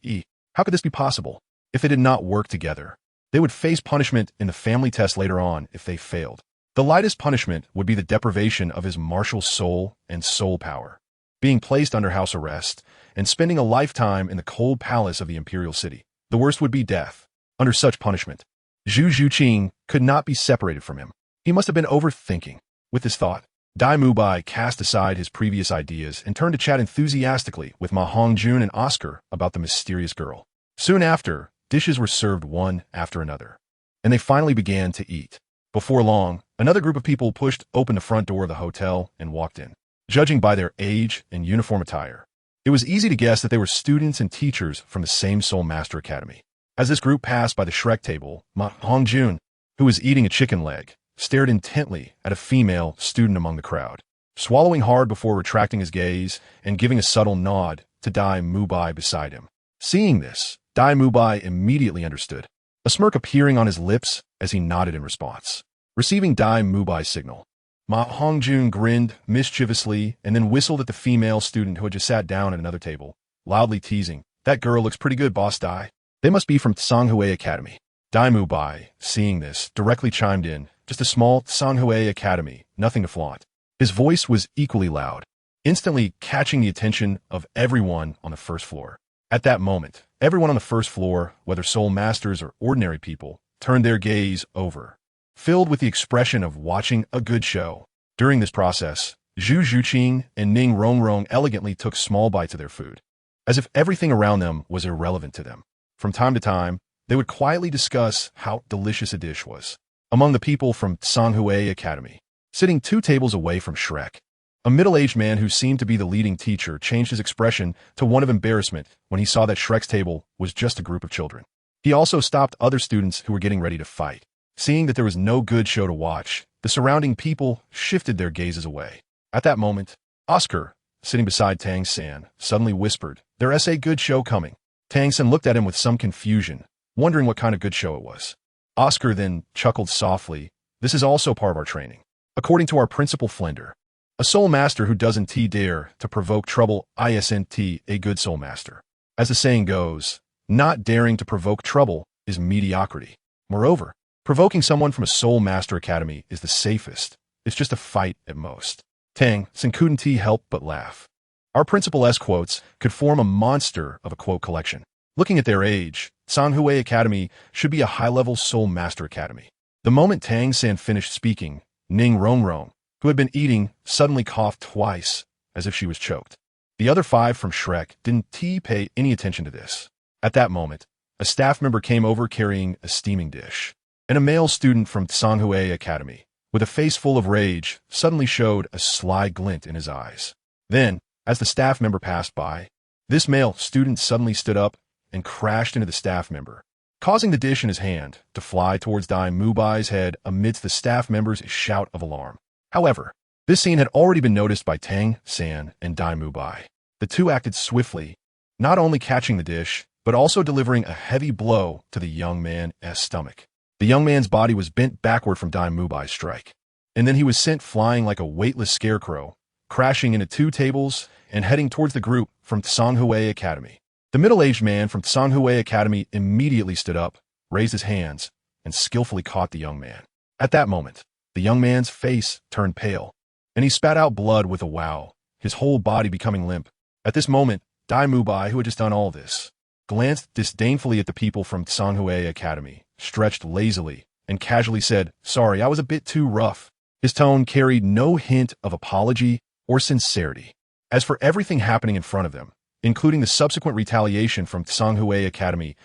How could this be possible? If they did not work together, they would face punishment in the family test later on if they failed. The lightest punishment would be the deprivation of his martial soul and soul power, being placed under house arrest and spending a lifetime in the cold palace of the imperial city. The worst would be death. Under such punishment, Zhu Zhuqing could not be separated from him. He must have been overthinking. With this thought, Dai Mubai cast aside his previous ideas and turned to chat enthusiastically with Ma Hongjun and Oscar about the mysterious girl. Soon after, dishes were served one after another, and they finally began to eat. Before long, another group of people pushed open the front door of the hotel and walked in. Judging by their age and uniform attire, it was easy to guess that they were students and teachers from the same Soul Master Academy. As this group passed by the Shrek table, Ma Hongjun, who was eating a chicken leg, stared intently at a female student among the crowd, swallowing hard before retracting his gaze and giving a subtle nod to Dai Mubai beside him. Seeing this, Dai Mubai immediately understood, a smirk appearing on his lips as he nodded in response. Receiving Dai Mubai's signal, Ma Hongjun grinned mischievously and then whistled at the female student who had just sat down at another table, loudly teasing, "That girl looks pretty good, boss Dai. They must be from Tsanghui Academy." Dai Mubai, seeing this, directly chimed in, "Just a small Tsanghui Academy, nothing to flaunt." His voice was equally loud, instantly catching the attention of everyone on the first floor. At that moment, everyone on the first floor, whether soul masters or ordinary people, turned their gaze over, filled with the expression of watching a good show. During this process, Zhu Zhuqing and Ning Rongrong elegantly took small bites of their food, as if everything around them was irrelevant to them. From time to time, they would quietly discuss how delicious a dish was. Among the people from Tsanghui Academy, sitting 2 tables away from Shrek, a middle-aged man who seemed to be the leading teacher changed his expression to one of embarrassment when he saw that Shrek's table was just a group of children. He also stopped other students who were getting ready to fight. Seeing that there was no good show to watch, the surrounding people shifted their gazes away. At that moment, Oscar, sitting beside Tang San, suddenly whispered, "There's a good show coming." Tang San looked at him with some confusion, wondering what kind of good show it was. Oscar then chuckled softly, "This is also part of our training. According to our principal Flender, a soul master who doesn't dare to provoke trouble isn't a good soul master. As the saying goes, not daring to provoke trouble is mediocrity. Moreover, provoking someone from a Soul Master Academy is the safest. It's just a fight at most." Tang San couldn't help but laugh. Our principal quotes could form a monster of a quote collection. Looking at their age, Tsanghui Academy should be a high-level Soul Master Academy. The moment Tang San finished speaking, Ning Rongrong, who had been eating, suddenly coughed twice, as if she was choked. The other 5 from Shrek didn't pay any attention to this. At that moment, a staff member came over carrying a steaming dish, and a male student from Tsanghui Academy, with a face full of rage, suddenly showed a sly glint in his eyes. Then, as the staff member passed by, this male student suddenly stood up and crashed into the staff member, causing the dish in his hand to fly towards Dai Mubai's head amidst the staff member's shout of alarm. However, this scene had already been noticed by Tang San and Dai Mubai. The two acted swiftly, not only catching the dish, but also delivering a heavy blow to the young man's stomach. The young man's body was bent backward from Dai Mubai's strike. And then he was sent flying like a weightless scarecrow, crashing into 2 tables and heading towards the group from Tsanghui Academy. The middle-aged man from Tsanghui Academy immediately stood up, raised his hands, and skillfully caught the young man. At that moment, the young man's face turned pale, and he spat out blood with a wow, his whole body becoming limp. At this moment, Dai Mubai, who had just done all this, glanced disdainfully at the people from Tsanghui Academy, stretched lazily, and casually said, "Sorry, I was a bit too rough." His tone carried no hint of apology or sincerity. As for everything happening in front of them, including the subsequent retaliation from Tsanghui Academy's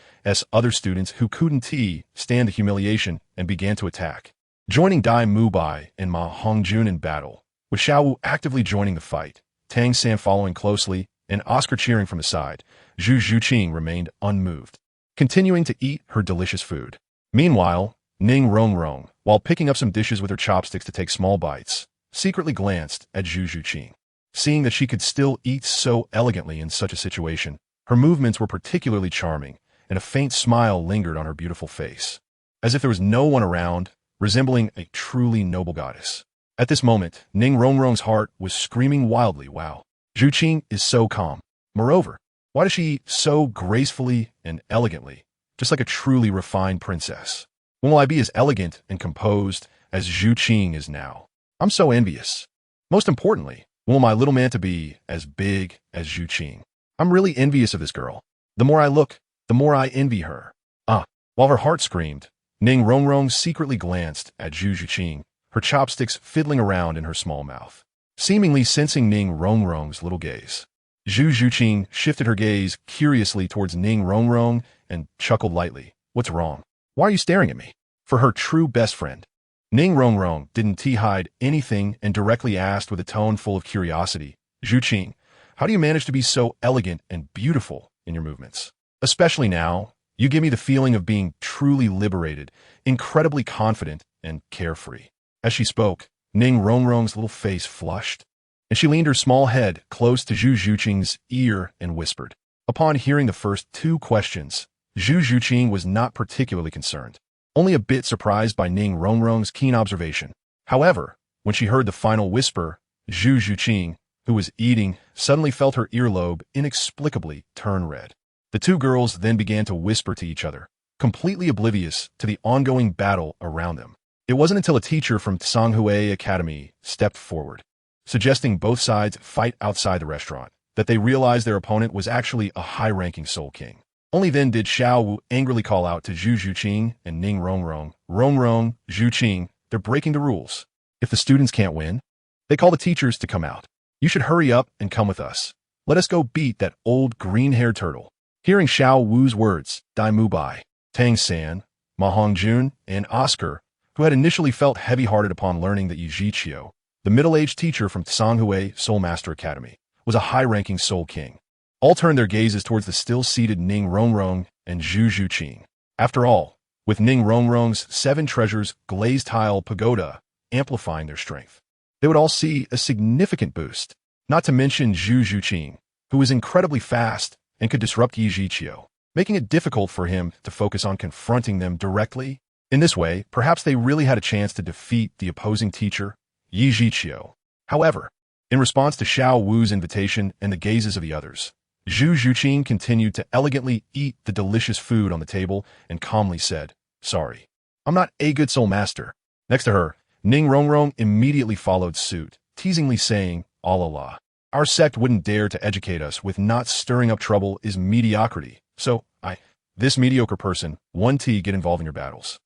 other students who couldn't stand the humiliation and began to attack. Joining Dai Mubai and Ma Hongjun in battle, with Xiao Wu actively joining the fight, Tang San following closely, and Oscar cheering from the side, Zhu Zhuqing remained unmoved, continuing to eat her delicious food. Meanwhile, Ning Rongrong, while picking up some dishes with her chopsticks to take small bites, secretly glanced at Zhu Zhuqing. Seeing that she could still eat so elegantly in such a situation, her movements were particularly charming, and a faint smile lingered on her beautiful face, as if there was no one around, resembling a truly noble goddess. At this moment, Ning Rongrong's heart was screaming wildly, "Wow, Zhuqing is so calm. Moreover, why does she eat so gracefully and elegantly, just like a truly refined princess? When will I be as elegant and composed as Zhuqing is now? I'm so envious. Most importantly, when will my little man to be as big as Zhuqing? I'm really envious of this girl. The more I look, the more I envy her." While her heart screamed, Ning Rongrong secretly glanced at Zhu Zhuqing, her chopsticks fiddling around in her small mouth. Seemingly sensing Ning Rongrong's little gaze, Zhu Zhuqing shifted her gaze curiously towards Ning Rongrong and chuckled lightly. "What's wrong? Why are you staring at me?" For her true best friend, Ning Rongrong didn't hide anything and directly asked with a tone full of curiosity, "Zhuqing, how do you manage to be so elegant and beautiful in your movements? Especially now, you give me the feeling of being truly liberated, incredibly confident, and carefree." As she spoke, Ning Rongrong's little face flushed, and she leaned her small head close to Zhu Zhuqing's ear and whispered. Upon hearing the first 2 questions, Zhu Zhuqing was not particularly concerned, only a bit surprised by Ning Rongrong's keen observation. However, when she heard the final whisper, Zhu Zhuqing, who was eating, suddenly felt her earlobe inexplicably turn red. The 2 girls then began to whisper to each other, completely oblivious to the ongoing battle around them. It wasn't until a teacher from Tsanghui Academy stepped forward, suggesting both sides fight outside the restaurant, that they realized their opponent was actually a high-ranking Soul King. Only then did Xiao Wu angrily call out to Zhu Zhuqing and Ning Rongrong, "Rongrong, Zhuqing, they're breaking the rules. If the students can't win, they call the teachers to come out. You should hurry up and come with us. Let us go beat that old green-haired turtle." Hearing Xiao Wu's words, Dai Mubai, Tang San, Ma Hongjun, and Oscar, who had initially felt heavy-hearted upon learning that Yi Zhiqiu, the middle-aged teacher from Tsanghui Soul Master Academy, was a high-ranking Soul King, all turned their gazes towards the still-seated Ning Rongrong and Zhu Zhuqing. After all, with Ning Rongrong's 7 treasures glazed tile pagoda amplifying their strength, they would all see a significant boost, not to mention Zhu Zhuqing, who was incredibly fast and could disrupt Yi Zhiqiu, making it difficult for him to focus on confronting them directly. In this way, perhaps they really had a chance to defeat the opposing teacher, Yi Zhiqiu. However, in response to Xiao Wu's invitation and the gazes of the others, Zhu Zhuqing continued to elegantly eat the delicious food on the table and calmly said, "Sorry, I'm not a good soul master." Next to her, Ning Rongrong immediately followed suit, teasingly saying, "Allah, our sect wouldn't dare to educate us with not stirring up trouble is mediocrity. So, this mediocre person, get involved in your battles,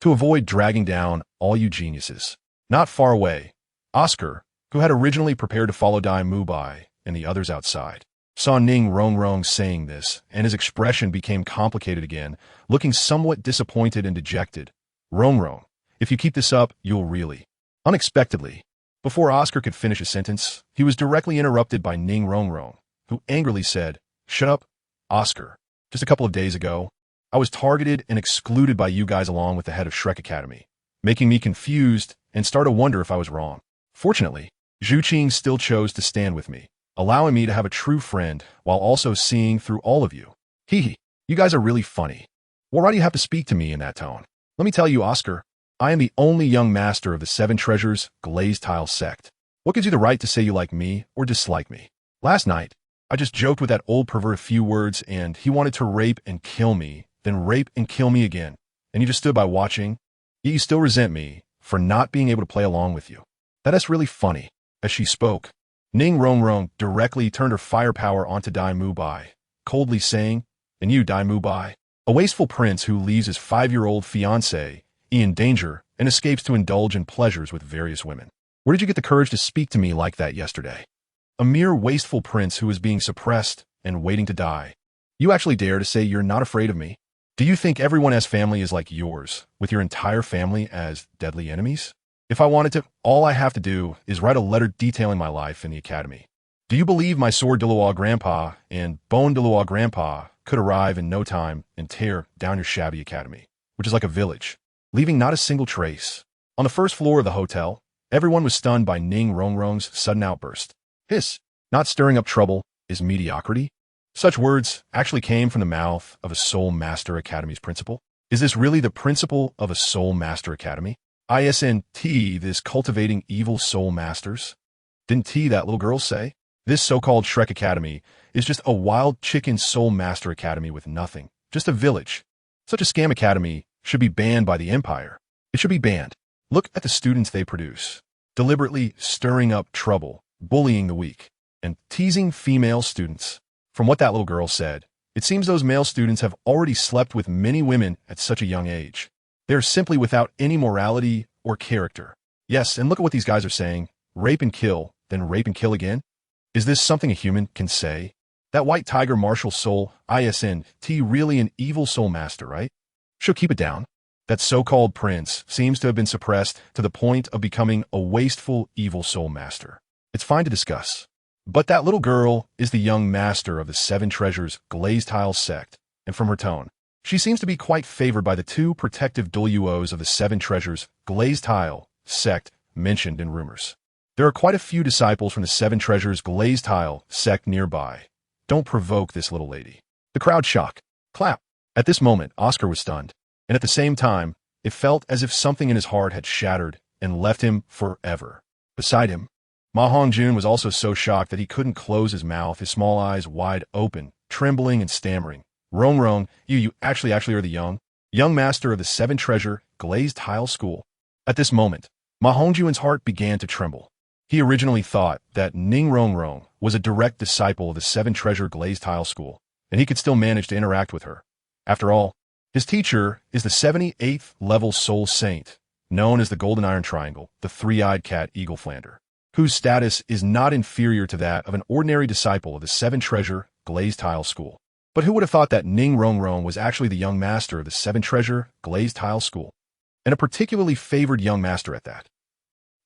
to avoid dragging down all you geniuses." Not far away, Oscar, who had originally prepared to follow Dai Mubai and the others outside, saw Ning Rongrong saying this, and his expression became complicated again, looking somewhat disappointed and dejected. "Rongrong, if you keep this up, you'll really..." Unexpectedly, before Oscar could finish his sentence, he was directly interrupted by Ning Rongrong, who angrily said, "Shut up, Oscar. Just a couple of days ago, I was targeted and excluded by you guys along with the head of Shrek Academy, making me confused and start to wonder if I was wrong. Fortunately, Zhuqing still chose to stand with me, allowing me to have a true friend while also seeing through all of you. Hee hee, you guys are really funny. Well, why do you have to speak to me in that tone? Let me tell you, Oscar, I am the only young master of the Seven Treasures Glazed Tile sect. What gives you the right to say you like me or dislike me? Last night, I just joked with that old pervert a few words and he wanted to rape and kill me, then rape and kill me again. And you just stood by watching, yet you still resent me for not being able to play along with you. That is really funny. As she spoke, Ning Rongrong directly turned her firepower onto Dai Mubai, coldly saying, "And you, Dai Mubai, a wasteful prince who leaves his 5-year-old fiancée in danger and escapes to indulge in pleasures with various women. Where did you get the courage to speak to me like that yesterday? A mere wasteful prince who is being suppressed and waiting to die. You actually dare to say you're not afraid of me? Do you think everyone as family is like yours, with your entire family as deadly enemies? If I wanted to, all I have to do is write a letter detailing my life in the academy. Do you believe my sword Douluo grandpa and bone Douluo grandpa could arrive in no time and tear down your shabby academy, which is like a village, leaving not a single trace? On the first floor of the hotel, everyone was stunned by Ning Rongrong's sudden outburst. Hiss, not stirring up trouble is mediocrity? Such words actually came from the mouth of a Soul Master Academy's principal. Is this really the principal of a Soul Master Academy? ISNT, this cultivating evil soul masters? Didn't T, that little girl, say? This so-called Shrek Academy is just a wild chicken soul master academy with nothing, just a village. Such a scam academy should be banned by the Empire. It should be banned. Look at the students they produce, deliberately stirring up trouble, bullying the weak, and teasing female students. From what that little girl said, it seems those male students have already slept with many women at such a young age. They are simply without any morality or character. Yes, and look at what these guys are saying. Rape and kill, then rape and kill again? Is this something a human can say? That white tiger martial soul, ISNT, really an evil soul master, right? She'll keep it down. That so-called prince seems to have been suppressed to the point of becoming a wasteful evil soul master. It's fine to discuss. But that little girl is the young master of the Seven Treasures Glazed Tile sect, and from her tone, she seems to be quite favored by the two protective Douluos of the Seven Treasures Glazed Tile sect mentioned in rumors. There are quite a few disciples from the Seven Treasures Glazed Tile sect nearby. Don't provoke this little lady. The crowd shock. Clap. At this moment, Oscar was stunned, and at the same time, it felt as if something in his heart had shattered and left him forever. Beside him, Ma Hongjun was also so shocked that he couldn't close his mouth, his small eyes wide open, trembling and stammering. Rong, you actually are the young master of the Seven Treasure Glazed Tile School. At this moment, Ma Hongjun's heart began to tremble. He originally thought that Ning Rongrong was a direct disciple of the Seven Treasure Glazed Tile School, and he could still manage to interact with her. After all, his teacher is the 78th level soul saint, known as the Golden Iron Triangle, the three-eyed cat Eagle Flander, whose status is not inferior to that of an ordinary disciple of the Seven Treasure Glazed Tile School. But who would have thought that Ning Rongrong was actually the young master of the Seven Treasure Glazed Tile School, and a particularly favored young master at that?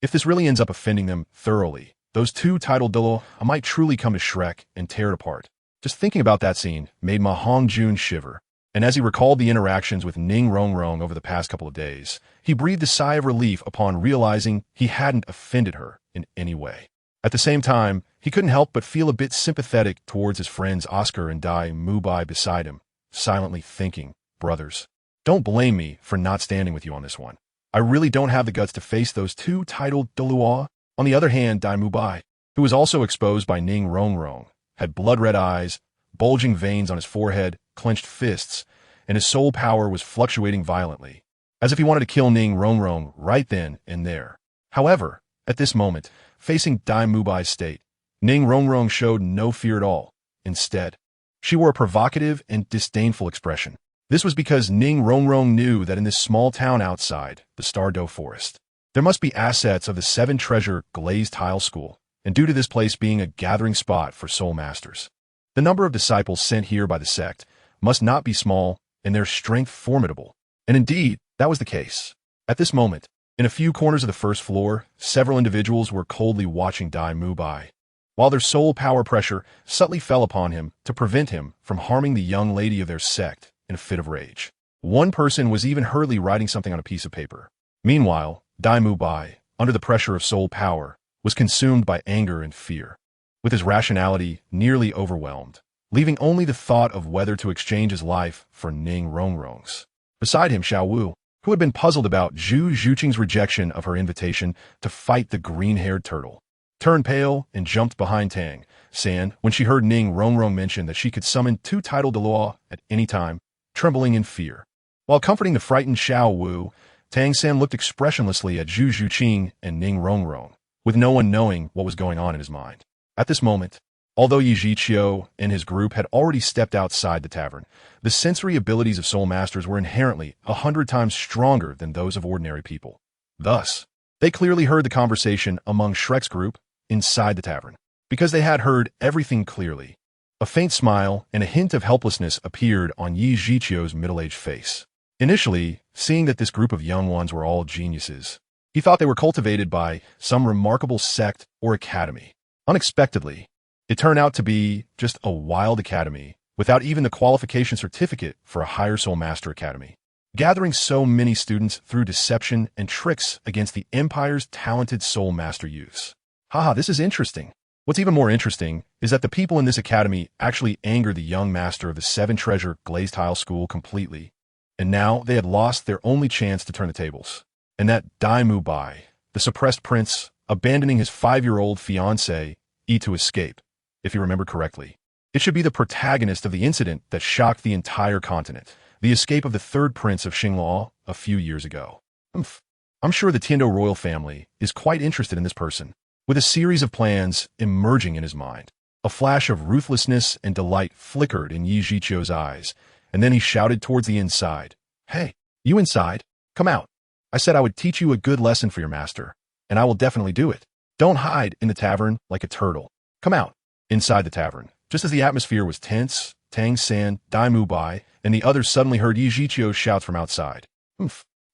If this really ends up offending them thoroughly, those two titled Douluo might truly come to Shrek and tear it apart. Just thinking about that scene made Ma Hongjun shiver, and as he recalled the interactions with Ning Rongrong over the past couple of days, he breathed a sigh of relief upon realizing he hadn't offended her in any way. At the same time, he couldn't help but feel a bit sympathetic towards his friends Oscar and Dai Mubai beside him, silently thinking, brothers, don't blame me for not standing with you on this one. I really don't have the guts to face those two titled Douluo. On the other hand, Dai Mubai, who was also exposed by Ning Rongrong, had blood-red eyes, bulging veins on his forehead, clenched fists, and his soul power was fluctuating violently, as if he wanted to kill Ning Rongrong right then and there. However, at this moment, facing Dai Mubai's state, Ning Rongrong showed no fear at all. Instead, she wore a provocative and disdainful expression. This was because Ning Rongrong knew that in this small town outside the Stardow Forest, there must be assets of the Seven Treasure Glazed Tile School, and due to this place being a gathering spot for soul masters, the number of disciples sent here by the sect must not be small and their strength formidable. And indeed, that was the case. At this moment, in a few corners of the first floor, several individuals were coldly watching Dai Mubai, while their soul power pressure subtly fell upon him to prevent him from harming the young lady of their sect in a fit of rage. One person was even hurriedly writing something on a piece of paper. Meanwhile, Dai Mubai, under the pressure of soul power, was consumed by anger and fear, with his rationality nearly overwhelmed, leaving only the thought of whether to exchange his life for Ning Rongrong's. Beside him, Xiao Wu, who had been puzzled about Zhu Zhuqing's rejection of her invitation to fight the green-haired turtle, turned pale and jumped behind Tang San when she heard Ning Rongrong mention that she could summon 2 titled Douluo at any time, trembling in fear. While comforting the frightened Xiao Wu, Tang San looked expressionlessly at Zhu Zhuqing and Ning Rongrong, with no one knowing what was going on in his mind. At this moment, although Yi Zhiqiu and his group had already stepped outside the tavern, the sensory abilities of soul masters were inherently 100 times stronger than those of ordinary people. Thus, they clearly heard the conversation among Shrek's group inside the tavern. Because they had heard everything clearly, a faint smile and a hint of helplessness appeared on Yi Zhiqiu's middle-aged face. Initially, seeing that this group of young ones were all geniuses, he thought they were cultivated by some remarkable sect or academy. Unexpectedly, it turned out to be just a wild academy without even the qualification certificate for a higher soul master academy, gathering so many students through deception and tricks against the Empire's talented soul master youths. Haha, this is interesting. What's even more interesting is that the people in this academy actually angered the young master of the 7 Treasure Glazed Tile School completely, and now they had lost their only chance to turn the tables. And that Dai Mu Bai, the suppressed prince, abandoning his 5-year-old fiancée, to escape, if you remember correctly. It should be the protagonist of the incident that shocked the entire continent, the escape of the 3rd prince of Xingluo a few years ago. I'm sure the Tiando royal family is quite interested in this person, with a series of plans emerging in his mind. A flash of ruthlessness and delight flickered in Yi Zhiqiu's eyes, and then he shouted towards the inside. Hey, you inside? Come out. I said I would teach you a good lesson for your master, and I will definitely do it. Don't hide in the tavern like a turtle. Come out. Inside the tavern, just as the atmosphere was tense, Tang San, Dai Mu Bai, and the others suddenly heard Yi Zhiqiu's shouts from outside.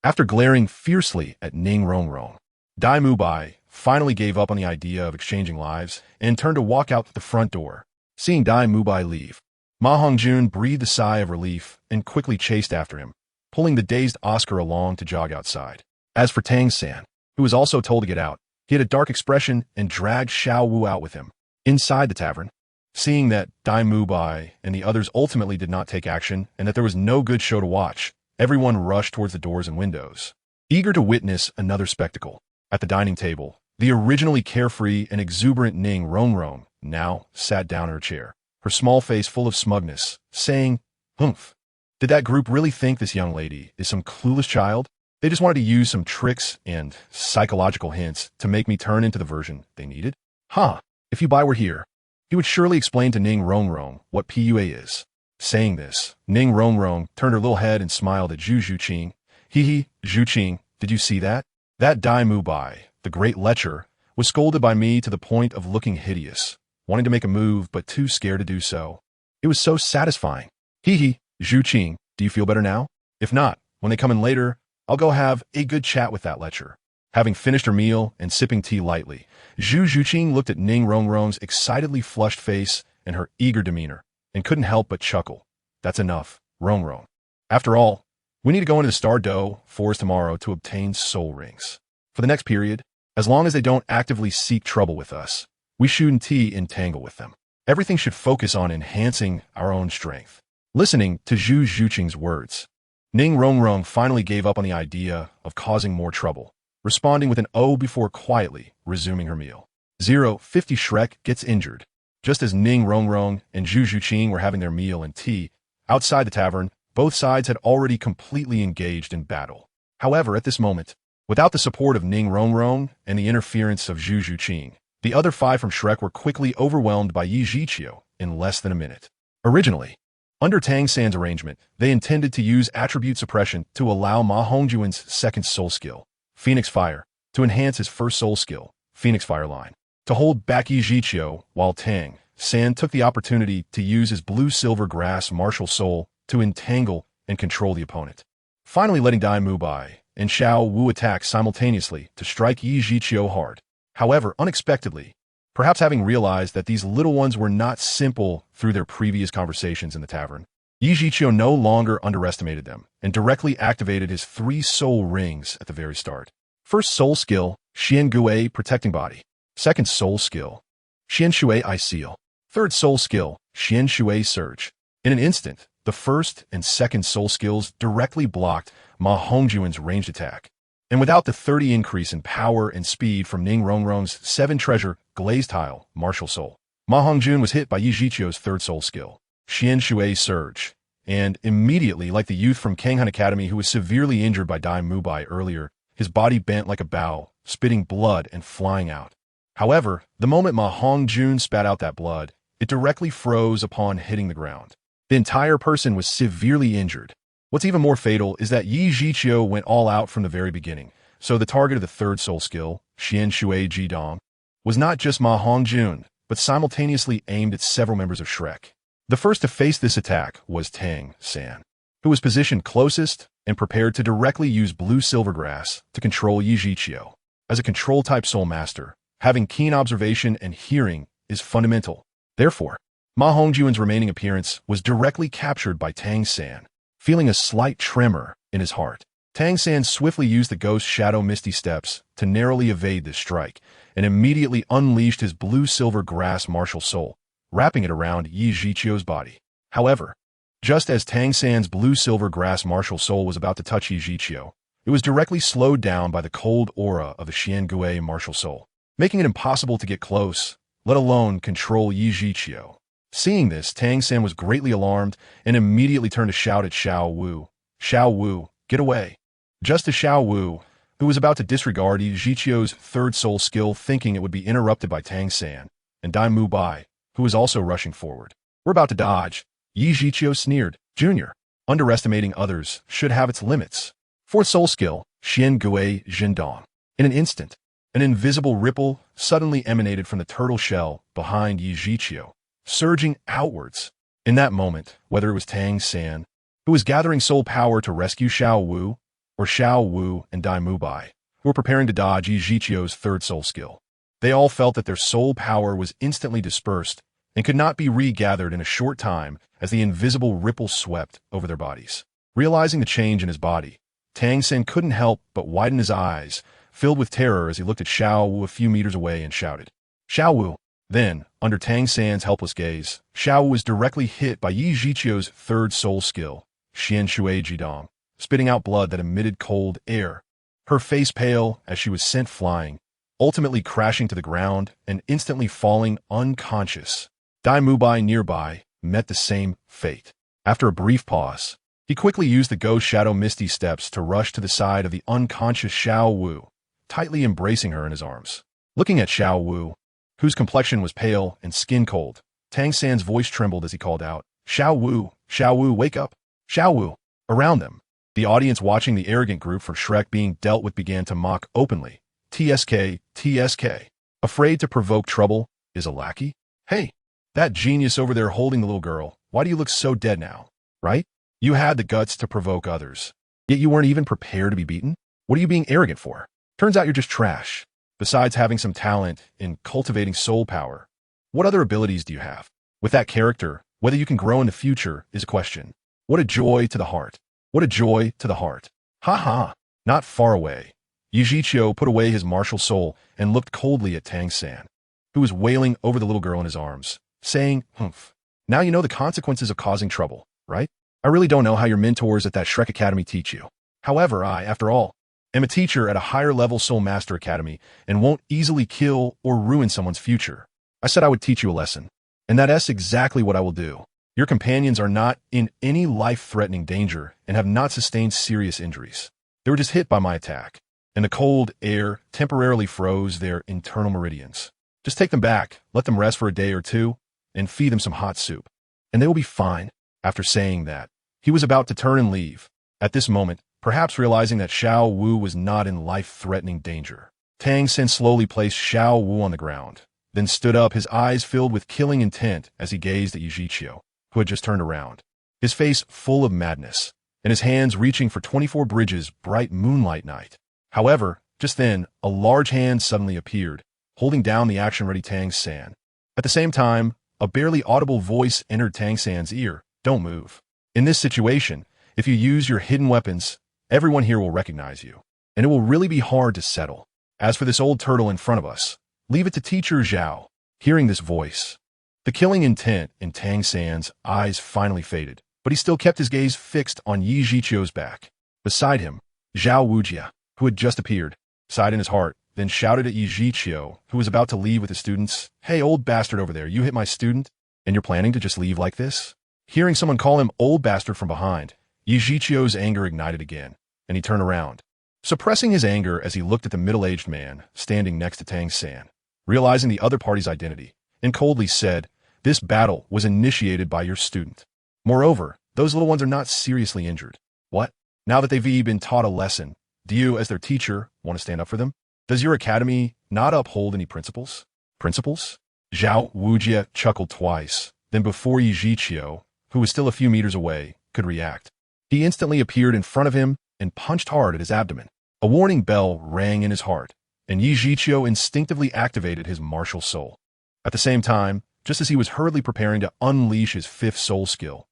After glaring fiercely at Ning Rongrong, Dai Mu Bai finally gave up on the idea of exchanging lives and turned to walk out the front door. Seeing Dai Mu Bai leave, Ma Hongjun breathed a sigh of relief and quickly chased after him, pulling the dazed Oscar along to jog outside. As for Tang San, who was also told to get out, he had a dark expression and dragged Xiao Wu out with him. Inside the tavern, seeing that Dai Mu Bai and the others ultimately did not take action and that there was no good show to watch, everyone rushed towards the doors and windows, eager to witness another spectacle. At the dining table, the originally carefree and exuberant Ning Rongrong now sat down in her chair, her small face full of smugness, saying, "Humph. Did that group really think this young lady is some clueless child? They just wanted to use some tricks and psychological hints to make me turn into the version they needed? Huh. If Yu Bai were here, he would surely explain to Ning Rongrong what PUA is." Saying this, Ning Rongrong turned her little head and smiled at Zhu Zhuqing. Hee, Zhuqing, did you see that? That Dai Mu Bai, the great lecher, was scolded by me to the point of looking hideous, wanting to make a move but too scared to do so. It was so satisfying. Hee, Zhuqing, do you feel better now? If not, when they come in later, I'll go have a good chat with that lecher. Having finished her meal and sipping tea lightly, Zhu Zhuqing looked at Ning Rongrong's excitedly flushed face and her eager demeanor, and couldn't help but chuckle. That's enough, Rongrong. After all, we need to go into the Star Dough Forest tomorrow to obtain soul rings. For the next period, as long as they don't actively seek trouble with us, we shouldn't entangle with them. Everything should focus on enhancing our own strength. Listening to Zhu Zhuqing's words, Ning Rongrong finally gave up on the idea of causing more trouble, responding with an "oh" before quietly resuming her meal. 050 Shrek gets injured. Just as Ning Rongrong and Zhu Zhuqing were having their meal and tea, outside the tavern, both sides had already completely engaged in battle. However, at this moment, without the support of Ning Rongrong and the interference of Zhu Zhuqing, the other 5 from Shrek were quickly overwhelmed by Yi Zhiqiu in less than a minute. Originally, under Tang San's arrangement, they intended to use attribute suppression to allow Ma Hongjun's second soul skill, Phoenix Fire, to enhance his first soul skill, Phoenix Fire line, to hold back Yi Zhiqiu, while Tang San took the opportunity to use his blue-silver grass martial soul to entangle and control the opponent, finally letting Dai Mu Bai and Xiao Wu attack simultaneously to strike Yi Zhiqiu hard. However, unexpectedly, perhaps having realized that these little ones were not simple through their previous conversations in the tavern, Yi Zhiqiu no longer underestimated them and directly activated his 3 soul rings at the very start. First soul skill, Xian Gui Protecting Body. Second soul skill, Xian Shui Eye Seal. Third soul skill, Xian Shui Surge. In an instant, The first and second soul skills directly blocked Ma Hongjuan's ranged attack. And without the 30 increase in power and speed from Ning Rongrong's 7 treasure glazed tile martial soul, Ma Hongjun was hit by Yi Zhiqiu's third soul skill, Xian Shui's surge. And immediately, like the youth from Kanghan Academy who was severely injured by Dai Mubai earlier, his body bent like a bow, spitting blood and flying out. However, the moment Ma Hongjun spat out that blood, it directly froze upon hitting the ground. The entire person was severely injured. What's even more fatal is that Yi Zhiqiu went all out from the very beginning, so the target of the third soul skill, Xian Shui Jidong, was not just Ma Hongjun, but simultaneously aimed at several members of Shrek. The first to face this attack was Tang San, who was positioned closest and prepared to directly use blue silvergrass to control Yi Zhiqiu. As a control-type soul master, having keen observation and hearing is fundamental. Therefore, Ma Hongjuan's remaining appearance was directly captured by Tang San, feeling a slight tremor in his heart. Tang San swiftly used the ghost shadow misty steps to narrowly evade this strike, and immediately unleashed his blue-silver grass martial soul, wrapping it around Yi Zhiqiu's body. However, just as Tang San's blue-silver grass martial soul was about to touch Yi Zhiqiu, it was directly slowed down by the cold aura of the Xian Gui martial soul, making it impossible to get close, let alone control Yi Zhiqiu. Seeing this, Tang San was greatly alarmed and immediately turned to shout at Xiao Wu, "Xiao Wu, get away!" Just as Xiao Wu, who was about to disregard Yi Zhiqiu's third soul skill thinking it would be interrupted by Tang San, and Dai Mubai, who was also rushing forward. "We're about to dodge," Yi Zhiqiu sneered. "Junior, underestimating others should have its limits." Fourth soul skill, Xian Gui Zhendong. In an instant, an invisible ripple suddenly emanated from the turtle shell behind Yi Zhiqiu, surging outwards. In that moment, whether it was Tang San, who was gathering soul power to rescue Xiao Wu, or Xiao Wu and Dai Mubai, who were preparing to dodge Yi Zhiqiu's third soul skill, they all felt that their soul power was instantly dispersed and could not be regathered in a short time as the invisible ripple swept over their bodies. Realizing the change in his body, Tang San couldn't help but widen his eyes, filled with terror as he looked at Xiao Wu a few meters away and shouted, "Xiao Wu!" Then, under Tang San's helpless gaze, Xiao Wu was directly hit by Yi Zhiqiu's third soul skill, Xian Shui Jidong, spitting out blood that emitted cold air. Her face pale as she was sent flying, ultimately crashing to the ground and instantly falling unconscious. Dai Mubai nearby met the same fate. After a brief pause, he quickly used the ghost shadow misty steps to rush to the side of the unconscious Xiao Wu, tightly embracing her in his arms. Looking at Xiao Wu, whose complexion was pale and skin cold, Tang San's voice trembled as he called out, Xiao Wu, wake up! Xiao Wu!" Around them, the audience watching the arrogant group from Shrek being dealt with began to mock openly. TSK. Afraid to provoke trouble is a lackey? Hey, that genius over there holding the little girl, why do you look so dead now? Right? You had the guts to provoke others, yet you weren't even prepared to be beaten? What are you being arrogant for? Turns out you're just trash. Besides having some talent in cultivating soul power, what other abilities do you have? With that character, whether you can grow in the future is a question. What a joy to the heart. What a joy to the heart. Ha ha. Not far away, Yi Zhiqiu put away his martial soul and looked coldly at Tang San, who was wailing over the little girl in his arms, saying, "Humph. Now you know the consequences of causing trouble, right? I really don't know how your mentors at that Shrek Academy teach you. However, I, after all, am a teacher at a higher-level Soul Master Academy and won't easily kill or ruin someone's future. I said I would teach you a lesson, and that's exactly what I will do. Your companions are not in any life-threatening danger and have not sustained serious injuries. They were just hit by my attack, and the cold air temporarily froze their internal meridians. Just take them back, let them rest for a day or two, and feed them some hot soup, and they will be fine." After saying that, he was about to turn and leave. At this moment, perhaps realizing that Xiao Wu was not in life-threatening danger, Tang San slowly placed Xiao Wu on the ground, then stood up, his eyes filled with killing intent as he gazed at Yi Zhiqiu, who had just turned around, his face full of madness, and his hands reaching for 24 Bridges' bright moonlight night. However, just then, a large hand suddenly appeared, holding down the action-ready Tang San. At the same time, a barely audible voice entered Tang San's ear, "Don't move. In this situation, if you use your hidden weapons, everyone here will recognize you, and it will really be hard to settle. As for this old turtle in front of us, leave it to Teacher Zhao." Hearing this voice, the killing intent in Tang San's eyes finally faded, but he still kept his gaze fixed on Yi Zhiqiu's back. Beside him, Zhao Wujia, who had just appeared, sighed in his heart, then shouted at Yi Zhiqiu, who was about to leave with his students, "Hey, old bastard over there, you hit my student? And you're planning to just leave like this?" Hearing someone call him old bastard from behind, Yi Zhiqiu's anger ignited again, and he turned around, suppressing his anger as he looked at the middle-aged man standing next to Tang San, realizing the other party's identity, and coldly said, "This battle was initiated by your student. Moreover, those little ones are not seriously injured. What? Now that they've been taught a lesson, do you, as their teacher, want to stand up for them? Does your academy not uphold any principles?" Principles? Zhao Wujia chuckled twice, then before Yi Zhiqiu, who was still a few meters away, could react, he instantly appeared in front of him and punched hard at his abdomen. A warning bell rang in his heart, and Yi Zhiqiu instinctively activated his martial soul. At the same time, just as he was hurriedly preparing to unleash his fifth soul skill,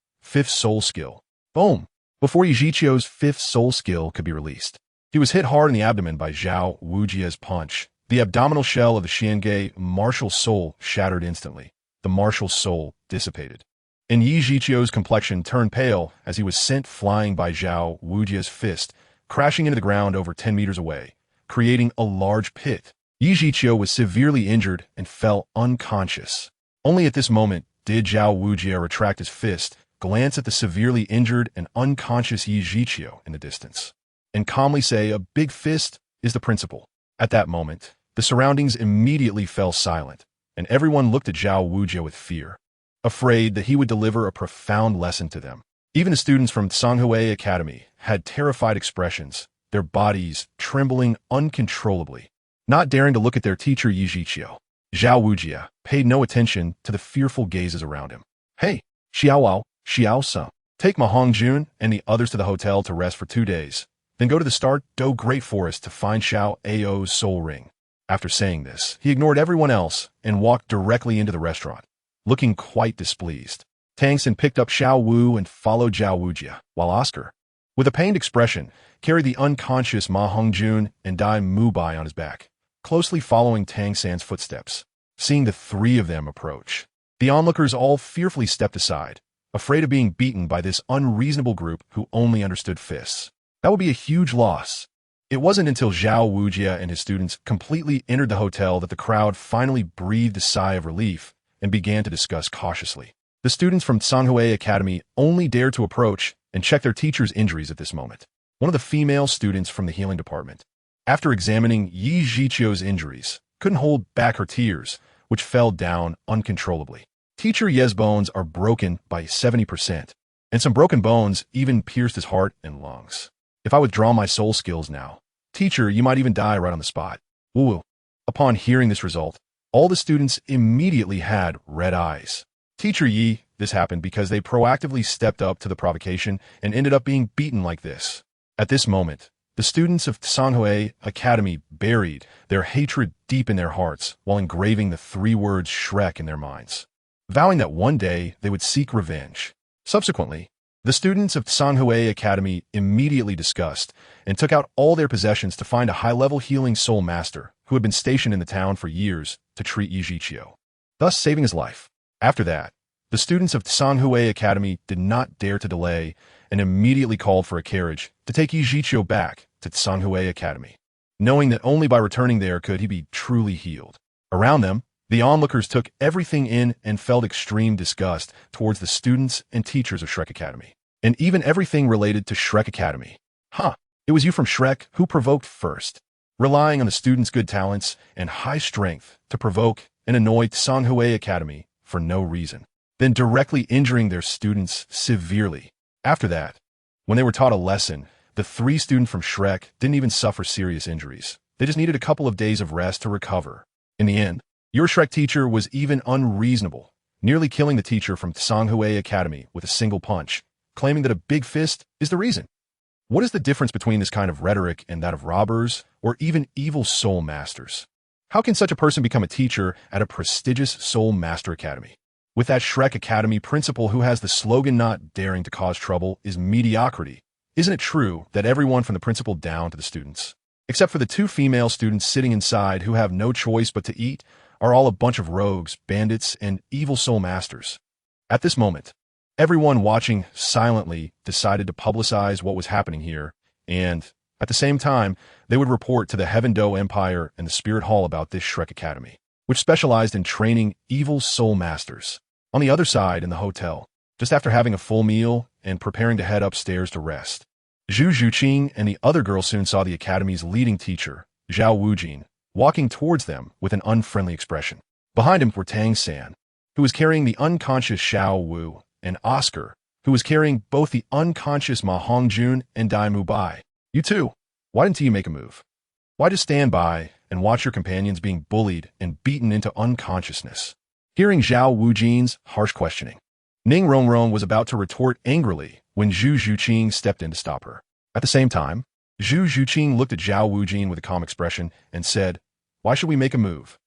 boom! Before Yi Zhiqiu's fifth soul skill could be released, he was hit hard in the abdomen by Zhao Wujia's punch. The abdominal shell of the Xiangei martial soul shattered instantly. The martial soul dissipated. And Yi Zhiqiu's complexion turned pale as he was sent flying by Zhao Wujia's fist, crashing into the ground over 10 meters away, creating a large pit. Yi Zhiqiu was severely injured and fell unconscious. Only at this moment did Zhao Wujia retract his fist, glance at the severely injured and unconscious Yi Zhiqiu in the distance, and calmly say, "A big fist is the principal." At that moment, the surroundings immediately fell silent, and everyone looked at Zhao Wujia with fear, afraid that he would deliver a profound lesson to them. Even the students from Tsanhui Academy had terrified expressions, their bodies trembling uncontrollably, not daring to look at their teacher Yi Zhiqiu. Zhao Wujia paid no attention to the fearful gazes around him. "Hey, Xiaowao, Xiao-sung, take Ma Hongjun and the others to the hotel to rest for 2 days. Then go to the Star-Do Great Forest to find Xiao Ao's soul ring." After saying this, he ignored everyone else and walked directly into the restaurant, looking quite displeased. Tang San picked up Xiao Wu and followed Zhao Wujia, while Oscar, with a pained expression, carried the unconscious Ma Hongjun and Dai Mubai on his back, closely following Tang San's footsteps. Seeing the three of them approach, the onlookers all fearfully stepped aside, afraid of being beaten by this unreasonable group who only understood fists. That would be a huge loss. It wasn't until Zhao Wujia and his students completely entered the hotel that the crowd finally breathed a sigh of relief and began to discuss cautiously. The students from Tsanhui Academy only dared to approach and check their teacher's injuries at this moment. One of the female students from the healing department, after examining Yi Zhiqiu's injuries, couldn't hold back her tears, which fell down uncontrollably. Teacher Ye's bones are broken by 70%, and some broken bones even pierced his heart and lungs. "If I withdraw my soul skills now, teacher, you might even die right on the spot." Woo. Upon hearing this result, all the students immediately had red eyes. "Teacher Yi, this happened because they proactively stepped up to the provocation and ended up being beaten like this." At this moment, the students of Tsanhui Academy buried their hatred deep in their hearts while engraving the 3 words Shrek in their minds, vowing that one day they would seek revenge. Subsequently, the students of Tsanhui Academy immediately discussed and took out all their possessions to find a high-level healing soul master who had been stationed in the town for years to treat Yi Zhiqiu, thus saving his life. After that, the students of Tsanhui Academy did not dare to delay and immediately called for a carriage to take Yi Zhiqiu back to Tsanhui Academy, knowing that only by returning there could he be truly healed. Around them, the onlookers took everything in and felt extreme disgust towards the students and teachers of Shrek Academy, and even everything related to Shrek Academy. It was you from Shrek who provoked first, relying on the students' good talents and high strength to provoke and annoy Tsanhui Academy for no reason, then directly injuring their students severely. After that, when they were taught a lesson, the 3 students from Shrek didn't even suffer serious injuries. They just needed a couple of days of rest to recover. In the end, your Shrek teacher was even unreasonable, nearly killing the teacher from Tsanhui Academy with a single punch, claiming that a big fist is the reason. What is the difference between this kind of rhetoric and that of robbers or even evil soul masters? How can such a person become a teacher at a prestigious soul master academy? With that Shrek Academy principal who has the slogan "not daring to cause trouble is mediocrity," isn't it true that everyone from the principal down to the students, except for the 2 female students sitting inside who have no choice but to eat, are all a bunch of rogues, bandits, and evil soul masters? At this moment, Everyone watching silently decided to publicize what was happening here, and, at the same time, they would report to the Heaven Do Empire and the Spirit Hall about this Shrek Academy, which specialized in training evil soul masters. On the other side, in the hotel, just after having a full meal and preparing to head upstairs to rest, Zhu Zhuqing and the other girl soon saw the academy's leading teacher, Zhao Wujin, walking towards them with an unfriendly expression. Behind him were Tang San, who was carrying the unconscious Xiao Wu, and Oscar, who was carrying both the unconscious Ma Hongjun and Dai Mu Bai. You two, why didn't you make a move? Why just stand by and watch your companions being bullied and beaten into unconsciousness? Hearing Zhao Wujin's harsh questioning, Ning Rongrong was about to retort angrily when Zhu Zhuqing stepped in to stop her. At the same time, Zhu Zhuqing looked at Zhao Wujin with a calm expression and said, "Why should we make a move?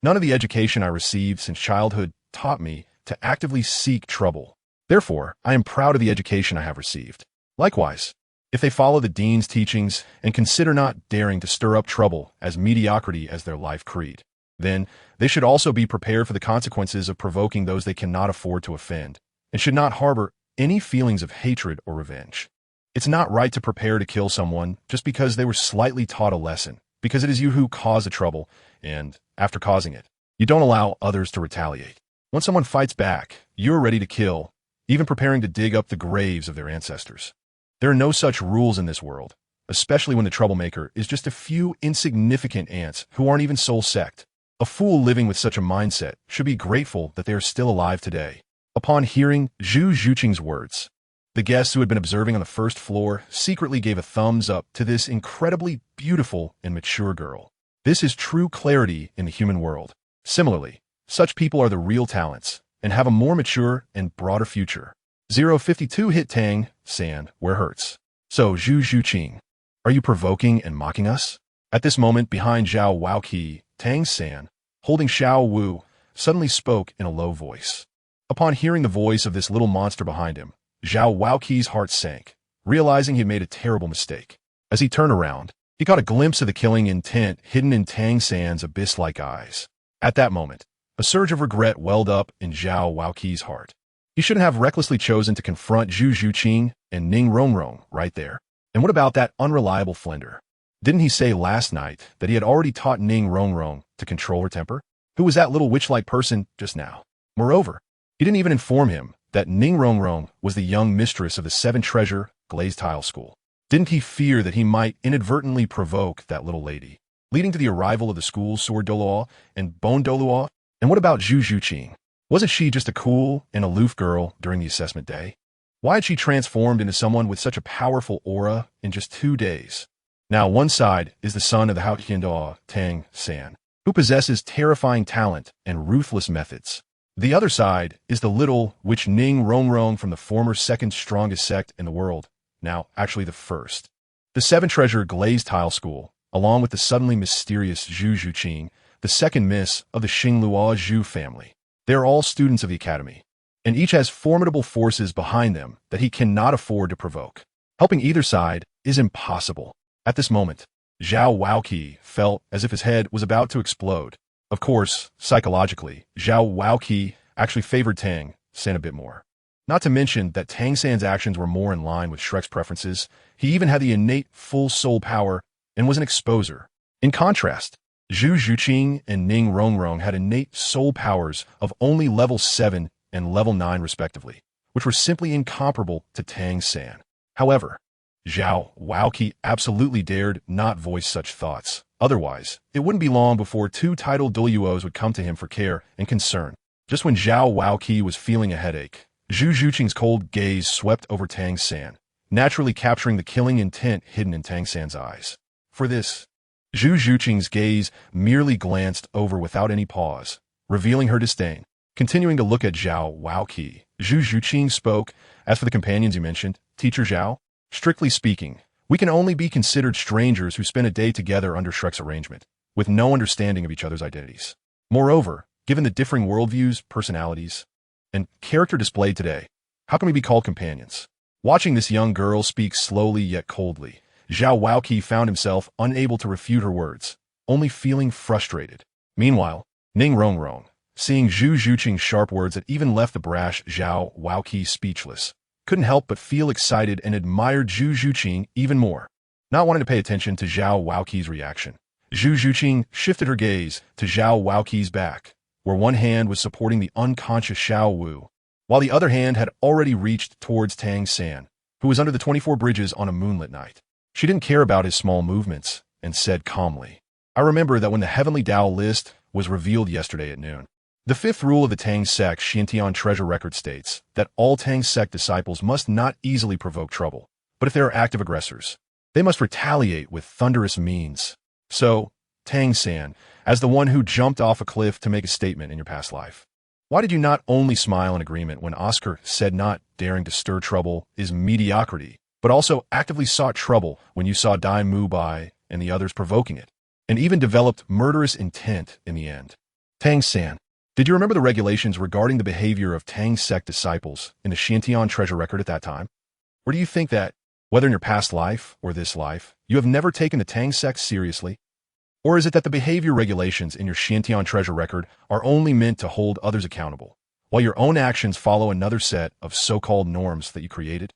None of the education I received since childhood taught me to actively seek trouble. Therefore, I am proud of the education I have received. Likewise, if they follow the dean's teachings and consider not daring to stir up trouble as mediocrity as their life creed, then they should also be prepared for the consequences of provoking those they cannot afford to offend, and should not harbor any feelings of hatred or revenge. It's not right to prepare to kill someone just because they were slightly taught a lesson, because it is you who cause the trouble, and, after causing it, you don't allow others to retaliate. When someone fights back, you're ready to kill, even preparing to dig up the graves of their ancestors. There are no such rules in this world, especially when the troublemaker is just a few insignificant ants who aren't even soul sect. A fool living with such a mindset should be grateful that they are still alive today." Upon hearing Zhu Zhuqing's words, the guests who had been observing on the first floor secretly gave a thumbs up to this incredibly beautiful and mature girl. This is true clarity in the human world. Similarly, such people are the real talents and have a more mature and broader future. 052 hit Tang San where hurts. So, Zhu Zhuqing, are you provoking and mocking us? At this moment, behind Zhao Waoqi, Tang San, holding Xiao Wu, suddenly spoke in a low voice. Upon hearing the voice of this little monster behind him, Zhao Waoqi's heart sank, realizing he had made a terrible mistake. As he turned around, he caught a glimpse of the killing intent hidden in Tang San's abyss-like eyes. At that moment, a surge of regret welled up in Zhao Waoqi's heart. He shouldn't have recklessly chosen to confront Zhu Zhuqing and Ning Rongrong right there. And what about that unreliable Flender? Didn't he say last night that he had already taught Ning Rongrong to control her temper? Who was that little witch-like person just now? Moreover, he didn't even inform him that Ning Rongrong was the young mistress of the Seven Treasure Glazed Tile School. Didn't he fear that he might inadvertently provoke that little lady, leading to the arrival of the school's sword Douluo and bone Douluo? And what about Zhu Zhuqing? Wasn't she just a cool and aloof girl during the assessment day? Why had she transformed into someone with such a powerful aura in just 2 days? Now, one side is the son of the Haotiandao, Tang San, who possesses terrifying talent and ruthless methods. The other side is the little witch Ning Rongrong from the former second strongest sect in the world, now actually the first. The Seven Treasure Glazed Tile School, along with the suddenly mysterious Zhu Zhuqing, the second miss of the Xingluo Zhu family. They are all students of the academy, and each has formidable forces behind them that he cannot afford to provoke. Helping either side is impossible. At this moment, Zhao Waoqi felt as if his head was about to explode. Of course, psychologically, Zhao Waoqi actually favored Tang San a bit more. Not to mention that Tang San's actions were more in line with Shrek's preferences. He even had the innate full soul power and was an exposer. In contrast, Zhu Zhuqing and Ning Rongrong had innate soul powers of only level 7 and level 9 respectively, which were simply incomparable to Tang San. However, Zhao Waoqi absolutely dared not voice such thoughts. Otherwise, it wouldn't be long before 2 titled Douluos would come to him for care and concern. Just when Zhao Waoqi was feeling a headache, Zhu Zhuqing's cold gaze swept over Tang San, naturally capturing the killing intent hidden in Tang San's eyes. For this, Zhu Zhuqing's gaze merely glanced over without any pause, revealing her disdain. Continuing to look at Zhao Waoqi, Zhu Zhuqing spoke. As for the companions you mentioned, Teacher Zhao, strictly speaking, we can only be considered strangers who spend a day together under Shrek's arrangement, with no understanding of each other's identities. Moreover, given the differing worldviews, personalities, and character displayed today, how can we be called companions? Watching this young girl speak slowly yet coldly, Zhao Waoqi found himself unable to refute her words, only feeling frustrated. Meanwhile, Ning Rongrong, seeing Zhu Zhuqing's sharp words that even left the brash Zhao Waoqi speechless, couldn't help but feel excited and admired Zhu Zhuqing even more. Not wanting to pay attention to Zhao Waoqi's reaction, Zhu Zhuqing shifted her gaze to Zhao Waoqi's back, where one hand was supporting the unconscious Xiao Wu, while the other hand had already reached towards Tang San, who was under the 24 bridges on a moonlit night. She didn't care about his small movements and said calmly, "I remember that when the Heavenly Tao list was revealed yesterday at noon. The fifth rule of the Tang sect Xiantian treasure record states that all Tang sect disciples must not easily provoke trouble, but if they are active aggressors, they must retaliate with thunderous means. So, Tang San, as the one who jumped off a cliff to make a statement in your past life, why did you not only smile in agreement when Oscar said not daring to stir trouble is mediocrity, but also actively sought trouble when you saw Dai Mu Bai and the others provoking it, and even developed murderous intent in the end? Tang San, did you remember the regulations regarding the behavior of Tang sect disciples in the Xiantian treasure record at that time? Or do you think that, whether in your past life or this life, you have never taken the Tang sect seriously? Or is it that the behavior regulations in your Xiantian treasure record are only meant to hold others accountable, while your own actions follow another set of so-called norms that you created?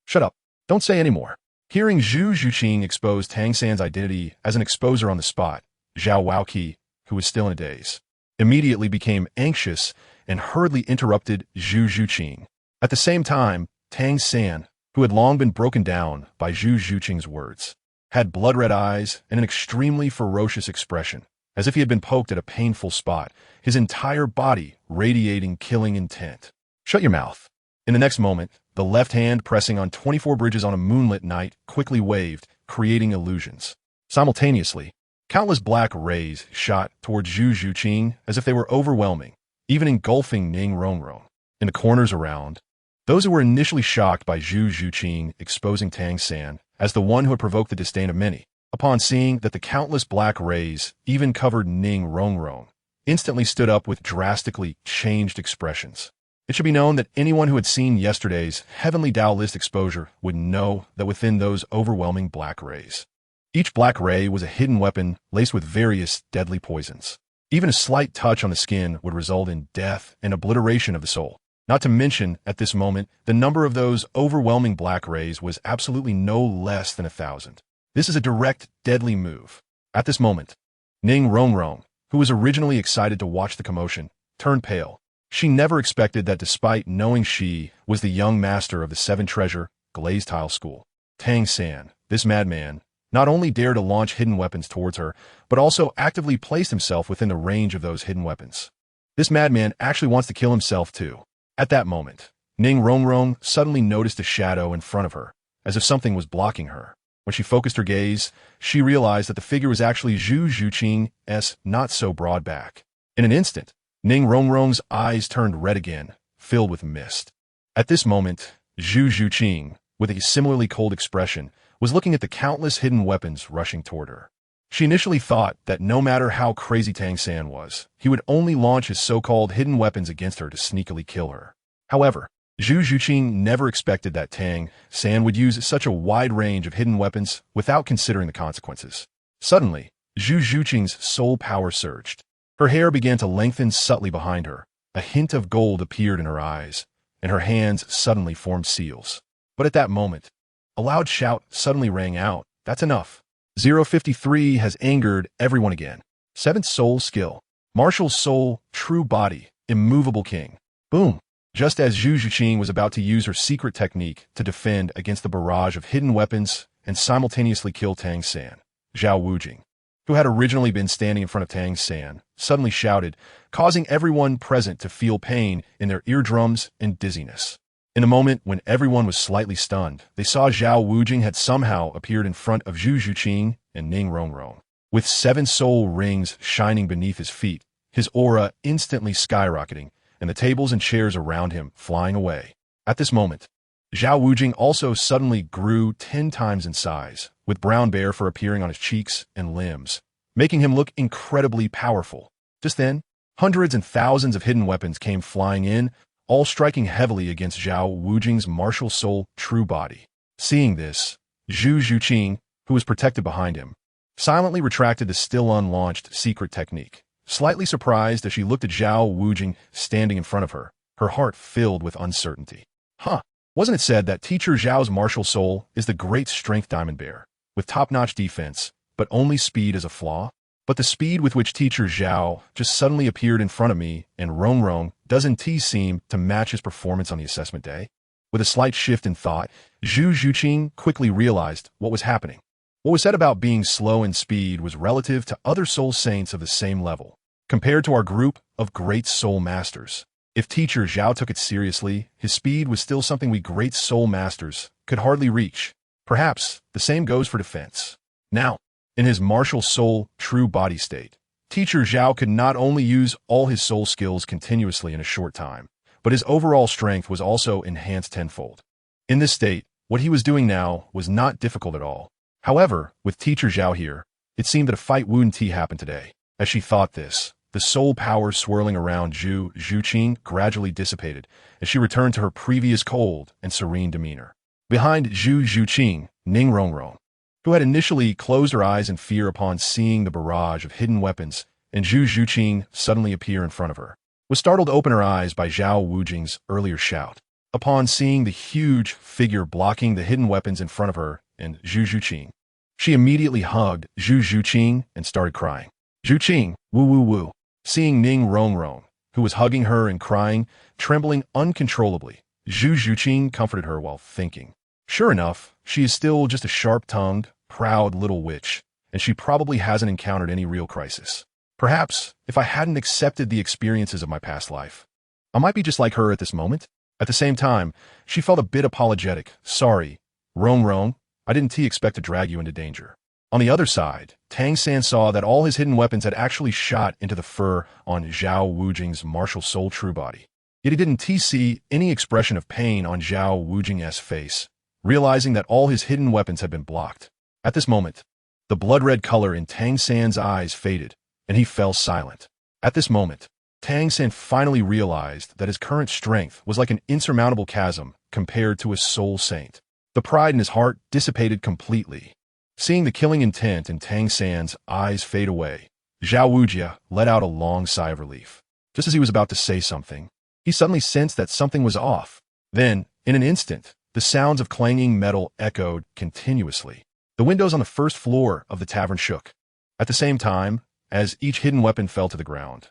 Shut up. Don't say any more." Hearing Zhu Zhuqing expose Tang San's identity as an exposer on the spot, Zhao Waoqi, who was still in a daze, immediately became anxious and hurriedly interrupted Zhu Zhuqing. At the same time, Tang San, who had long been broken down by Zhu Zhuqing's words, had blood-red eyes and an extremely ferocious expression, as if he had been poked at a painful spot, his entire body radiating killing intent. "Shut your mouth." In the next moment, the left hand pressing on 24 bridges on a moonlit night quickly waved, creating illusions. Simultaneously, countless black rays shot towards Zhu Zhuqing as if they were overwhelming, even engulfing Ning Rongrong. In the corners around, those who were initially shocked by Zhu Zhuqing exposing Tang San as the one who had provoked the disdain of many, upon seeing that the countless black rays even covered Ning Rongrong, instantly stood up with drastically changed expressions. It should be known that anyone who had seen yesterday's Heavenly Tao list exposure would know that within those overwhelming black rays, each black ray was a hidden weapon laced with various deadly poisons. Even a slight touch on the skin would result in death and obliteration of the soul. Not to mention, at this moment, the number of those overwhelming black rays was absolutely no less than 1,000. This is a direct, deadly move. At this moment, Ning Rongrong, who was originally excited to watch the commotion, turned pale. She never expected that despite knowing she was the young master of the Seven Treasure Glazed Tile School, Tang San, this madman, not only dared to launch hidden weapons towards her, but also actively placed himself within the range of those hidden weapons. This madman actually wants to kill himself too. At that moment, Ning Rongrong suddenly noticed a shadow in front of her, as if something was blocking her. When she focused her gaze, she realized that the figure was actually Zhu Zhuqing's not-so-broad back. In an instant, Ning Rongrong's eyes turned red again, filled with mist. At this moment, Zhu Zhuqing, with a similarly cold expression, was looking at the countless hidden weapons rushing toward her. She initially thought that no matter how crazy Tang San was, he would only launch his so-called hidden weapons against her to sneakily kill her. However, Zhu Zhuqing never expected that Tang San would use such a wide range of hidden weapons without considering the consequences. Suddenly, Zhu Zhuqing's soul power surged. Her hair began to lengthen subtly behind her, a hint of gold appeared in her eyes, and her hands suddenly formed seals. But at that moment, a loud shout suddenly rang out. "That's enough. 053 has angered everyone again. Seventh soul skill. Martial soul, true body, immovable king." Boom! Just as Zhu Zhuqing was about to use her secret technique to defend against the barrage of hidden weapons and simultaneously kill Tang San, Zhao Wujing, who had originally been standing in front of Tang San, suddenly shouted, causing everyone present to feel pain in their eardrums and dizziness. In a moment when everyone was slightly stunned, they saw Zhao Wujing had somehow appeared in front of Zhu Zhuqing and Ning Rongrong. With 7 soul rings shining beneath his feet, his aura instantly skyrocketing, and the tables and chairs around him flying away. At this moment, Zhao Wujing also suddenly grew 10 times in size, with brown bear fur appearing on his cheeks and limbs, making him look incredibly powerful. Just then, hundreds and thousands of hidden weapons came flying in, all striking heavily against Zhao Wujing's martial soul true body. Seeing this, Zhu Zhuqing, who was protected behind him, silently retracted the still unlaunched secret technique, slightly surprised as she looked at Zhao Wujing standing in front of her, her heart filled with uncertainty. Huh. Wasn't it said that teacher Zhao's martial soul is the great strength diamond bear, with top-notch defense, but only speed as a flaw? But the speed with which teacher Zhao just suddenly appeared in front of me and Rong doesn't seem to match his performance on the assessment day? With a slight shift in thought, Zhu Zhuqing quickly realized what was happening. What was said about being slow in speed was relative to other soul saints of the same level, compared to our group of great soul masters. If teacher Zhao took it seriously, his speed was still something we great soul masters could hardly reach. Perhaps the same goes for defense. Now, in his martial soul true body state, teacher Zhao could not only use all his soul skills continuously in a short time, but his overall strength was also enhanced tenfold. In this state, what he was doing now was not difficult at all. However, with teacher Zhao here, it seemed that a fight wouldn't happen today. As she thought this, the soul power swirling around Zhu Zhuqing gradually dissipated as she returned to her previous cold and serene demeanor. Behind Zhu Zhuqing, Ning Rongrong, who had initially closed her eyes in fear upon seeing the barrage of hidden weapons and Zhu Zhuqing suddenly appear in front of her, was startled to open her eyes by Zhao Wujing's earlier shout. Upon seeing the huge figure blocking the hidden weapons in front of her and Zhu Zhuqing, she immediately hugged Zhu Zhuqing and started crying. Zhuqing, woo woo woo. Seeing Ning Rongrong, who was hugging her and crying, trembling uncontrollably, Zhu Zhuqing comforted her while thinking, sure enough, she is still just a sharp-tongued, proud little witch, and she probably hasn't encountered any real crisis. Perhaps, if I hadn't accepted the experiences of my past life, I might be just like her at this moment. At the same time, she felt a bit apologetic. Sorry, Rong, I didn't expect to drag you into danger. On the other side, Tang San saw that all his hidden weapons had actually shot into the fur on Zhao Wujing's martial soul true body. Yet he didn't see any expression of pain on Zhao Wujing's face, realizing that all his hidden weapons had been blocked. At this moment, the blood-red color in Tang San's eyes faded, and he fell silent. At this moment, Tang San finally realized that his current strength was like an insurmountable chasm compared to a soul saint. The pride in his heart dissipated completely. Seeing the killing intent in Tang San's eyes fade away, Zhao Wujia let out a long sigh of relief. Just as he was about to say something, he suddenly sensed that something was off. Then, in an instant, the sounds of clanging metal echoed continuously. The windows on the first floor of the tavern shook. At the same time, as each hidden weapon fell to the ground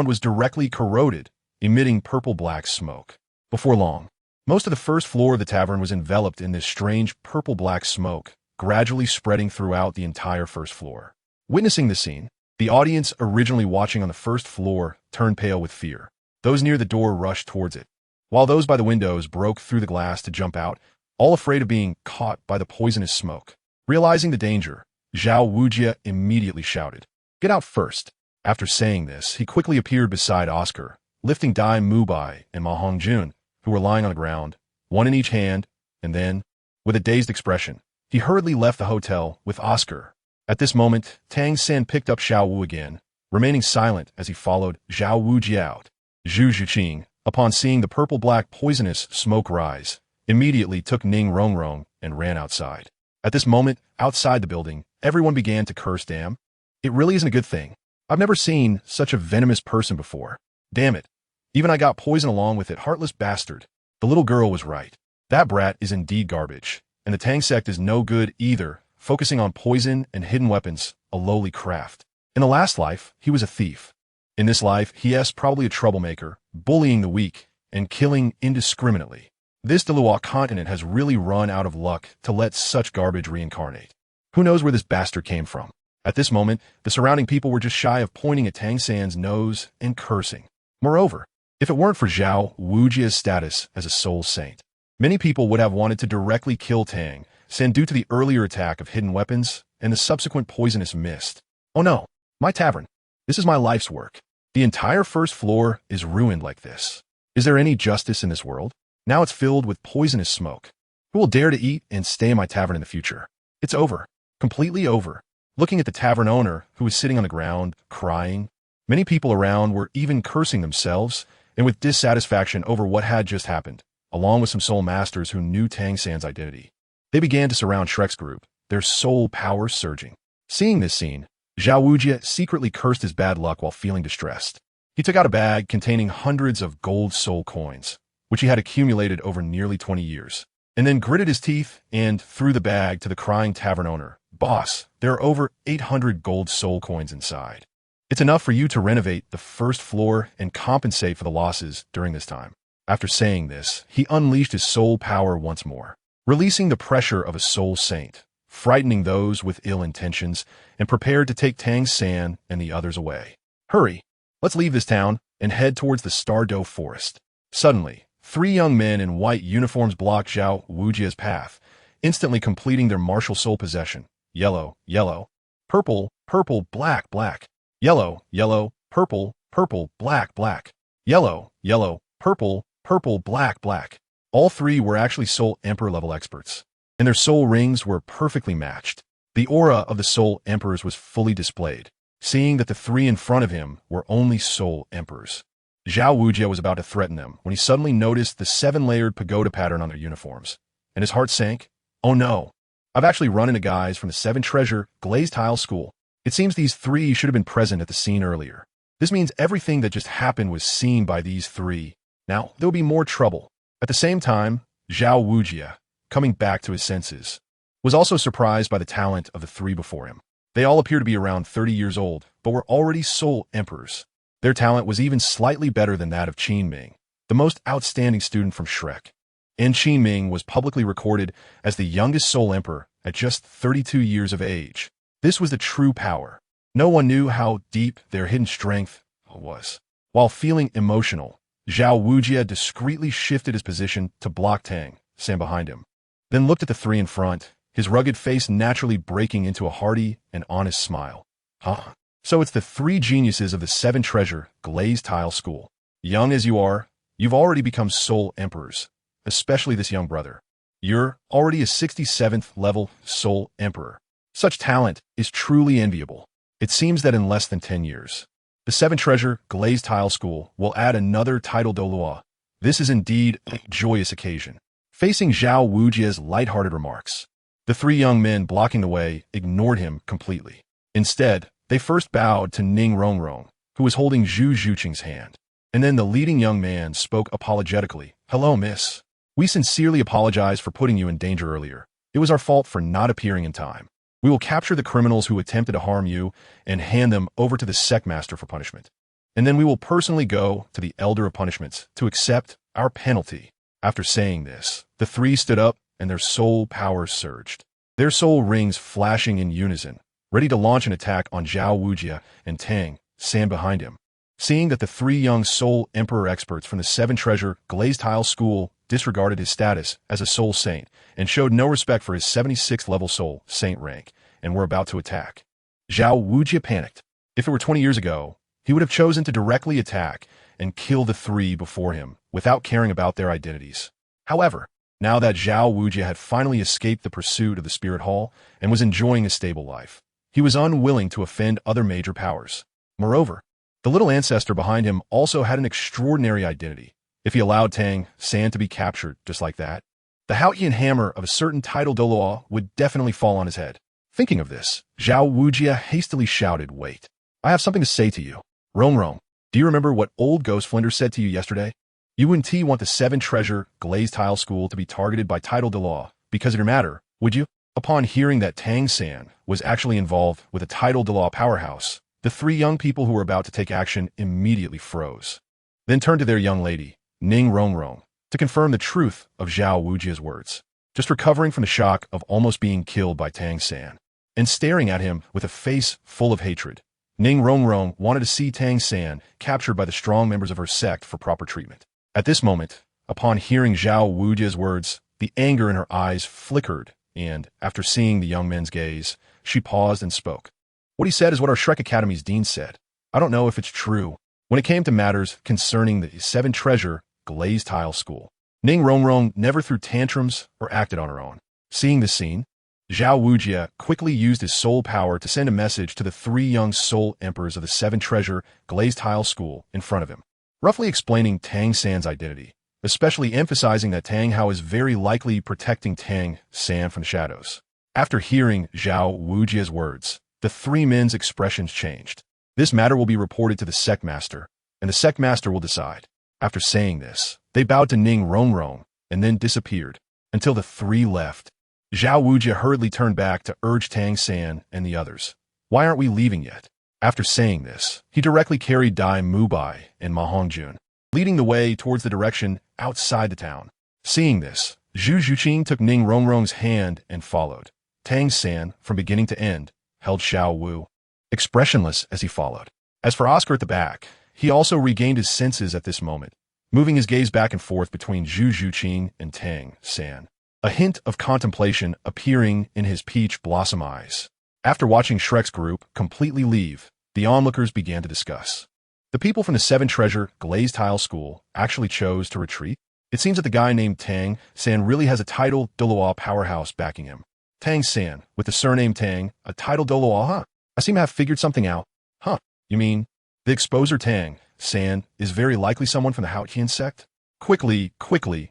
was directly corroded, emitting purple-black smoke. Before long, most of the first floor of the tavern was enveloped in this strange purple-black smoke, gradually spreading throughout the entire first floor. Witnessing the scene, the audience originally watching on the first floor turned pale with fear. Those near the door rushed towards it, while those by the windows broke through the glass to jump out, all afraid of being caught by the poisonous smoke. Realizing the danger, Zhao Wujia immediately shouted, "Get out first." After saying this, he quickly appeared beside Oscar, lifting Dai Mubai and Ma Hongjun, who were lying on the ground, one in each hand, and then, with a dazed expression, he hurriedly left the hotel with Oscar. At this moment, Tang San picked up Xiao Wu again, remaining silent as he followed Zhao Wujia out. Zhu Zhuqing, upon seeing the purple-black poisonous smoke rise, immediately took Ning Rongrong and ran outside. At this moment, outside the building, everyone began to curse. Damn. It really isn't a good thing. I've never seen such a venomous person before. Damn it. Even I got poison along with it, heartless bastard. The little girl was right. That brat is indeed garbage. And the Tang sect is no good either, focusing on poison and hidden weapons, a lowly craft. In the last life, he was a thief. In this life, he is probably a troublemaker, bullying the weak, and killing indiscriminately. This Douluo continent has really run out of luck to let such garbage reincarnate. Who knows where this bastard came from? At this moment, the surrounding people were just shy of pointing at Tang San's nose and cursing. Moreover, if it weren't for Zhao Wujia's status as a soul saint, many people would have wanted to directly kill Tang San due to the earlier attack of hidden weapons and the subsequent poisonous mist. Oh no, my tavern. This is my life's work. The entire first floor is ruined like this. Is there any justice in this world? Now it's filled with poisonous smoke. Who will dare to eat and stay in my tavern in the future? It's over. Completely over. Looking at the tavern owner, who was sitting on the ground, crying, many people around were even cursing themselves and with dissatisfaction over what had just happened, along with some soul masters who knew Tang San's identity. They began to surround Shrek's group, their soul power surging. Seeing this scene, Zhao Wujie secretly cursed his bad luck while feeling distressed. He took out a bag containing hundreds of gold soul coins, which he had accumulated over nearly 20 years, and then gritted his teeth and threw the bag to the crying tavern owner. Boss, there are over 800 gold soul coins inside. It's enough for you to renovate the first floor and compensate for the losses during this time. After saying this, he unleashed his soul power once more, releasing the pressure of a soul saint, frightening those with ill intentions, and prepared to take Tang San and the others away. Hurry, let's leave this town and head towards the Stardow Forest. Suddenly, 3 young men in white uniforms blocked Zhao Wujie's path, instantly completing their martial soul possession. Yellow, yellow, purple, purple, black, black. Yellow, yellow, purple, purple, black, black. Yellow, yellow, purple, purple, black, black. All 3 were actually Soul Emperor level experts, and their soul rings were perfectly matched. The aura of the Soul Emperors was fully displayed, seeing that the 3 in front of him were only Soul Emperors. Zhao Wujie was about to threaten them when he suddenly noticed the 7-layered pagoda pattern on their uniforms, and his heart sank. Oh no, I've actually run into guys from the 7 Treasure Glazed Tile School. It seems these 3 should have been present at the scene earlier. This means everything that just happened was seen by these 3. Now, there will be more trouble. At the same time, Zhao Wujie, coming back to his senses, was also surprised by the talent of the 3 before him. They all appear to be around 30 years old, but were already Soul Emperors. Their talent was even slightly better than that of Qin Ming, the most outstanding student from Shrek. And Qin Ming was publicly recorded as the youngest Soul Emperor at just 32 years of age. This was the true power. No one knew how deep their hidden strength was. While feeling emotional, Zhao Wujie discreetly shifted his position to block Tang San behind him, then looked at the 3 in front, his rugged face naturally breaking into a hearty and honest smile. Huh? So it's the 3 geniuses of the 7 Treasure Glazed Tile School. Young as you are, you've already become Soul Emperors, especially this young brother. You're already a 67th level Soul Emperor. Such talent is truly enviable. It seems that in less than 10 years, the 7 Treasure Glazed Tile School will add another title Douluo. This is indeed a joyous occasion. Facing Zhao Wujie's lighthearted remarks, the 3 young men blocking the way ignored him completely. Instead, they first bowed to Ning Rongrong, who was holding Zhu Zhuqing's hand. And then the leading young man spoke apologetically. Hello, miss. We sincerely apologize for putting you in danger earlier. It was our fault for not appearing in time. We will capture the criminals who attempted to harm you and hand them over to the Sectmaster for punishment. And then we will personally go to the Elder of Punishments to accept our penalty. After saying this, the 3 stood up and their soul powers surged, their soul rings flashing in unison, ready to launch an attack on Zhao Wujie and Tang San behind him. Seeing that the 3 young Soul Emperor experts from the 7 Treasure Glazed Tile School disregarded his status as a Soul Saint and showed no respect for his 76th level Soul Saint rank and were about to attack, Zhao Wujie panicked. If it were 20 years ago, he would have chosen to directly attack and kill the 3 before him without caring about their identities. However, now that Zhao Wujie had finally escaped the pursuit of the Spirit Hall and was enjoying a stable life, he was unwilling to offend other major powers. Moreover, the little ancestor behind him also had an extraordinary identity. If he allowed Tang San to be captured just like that, the Haotian hammer of a certain title Douluo would definitely fall on his head. Thinking of this, Zhao Wujie hastily shouted, Wait, I have something to say to you. Rong, do you remember what old Ghost Flinder said to you yesterday? You and T want the 7 Treasure Glazed Tile School to be targeted by title Douluo because of your matter, would you? Upon hearing that Tang San was actually involved with a title Douluo powerhouse, the 3 young people who were about to take action immediately froze, then turned to their young lady, Ning Rongrong, to confirm the truth of Zhao Wujie's words. Just recovering from the shock of almost being killed by Tang San, and staring at him with a face full of hatred, Ning Rongrong wanted to see Tang San captured by the strong members of her sect for proper treatment. At this moment, upon hearing Zhao Wujie's words, the anger in her eyes flickered, and, after seeing the young men's gaze, she paused and spoke. What he said is what our Shrek Academy's dean said. I don't know if it's true. When it came to matters concerning the 7 Treasure Glazed Tile School, Ning Rongrong never threw tantrums or acted on her own. Seeing this scene, Zhao Wujie quickly used his soul power to send a message to the 3 young Soul Emperors of the 7 Treasure Glazed Tile School in front of him, roughly explaining Tang San's identity, especially emphasizing that Tang Hao is very likely protecting Tang San from the shadows. After hearing Zhao Wujie's words, The three men's expressions changed. This matter will be reported to the sect master, and the sect master will decide. After saying this, they bowed to Ning Rongrong and then disappeared, until the three left. Zhao Wujia hurriedly turned back to urge Tang San and the others. Why aren't we leaving yet? After saying this, he directly carried Dai Mubai and Ma Hongjun, leading the way towards the direction outside the town. Seeing this, Zhu Zhuqing took Ning Rongrong's hand and followed. Tang San, from beginning to end, held Xiao Wu, expressionless as he followed. As for Oscar at the back, he also regained his senses at this moment, moving his gaze back and forth between Zhu Zhuqing and Tang San, a hint of contemplation appearing in his peach blossom eyes. After watching Shrek's group completely leave, the onlookers began to discuss. The people from the Seven Treasure Glazed Tile School actually chose to retreat. It seems that the guy named Tang San really has a title Douluo powerhouse backing him. Tang San, with the surname Tang, a title Douluo, huh? I seem to have figured something out. Huh? You mean, the exposer Tang San is very likely someone from the Haotian sect? Quickly,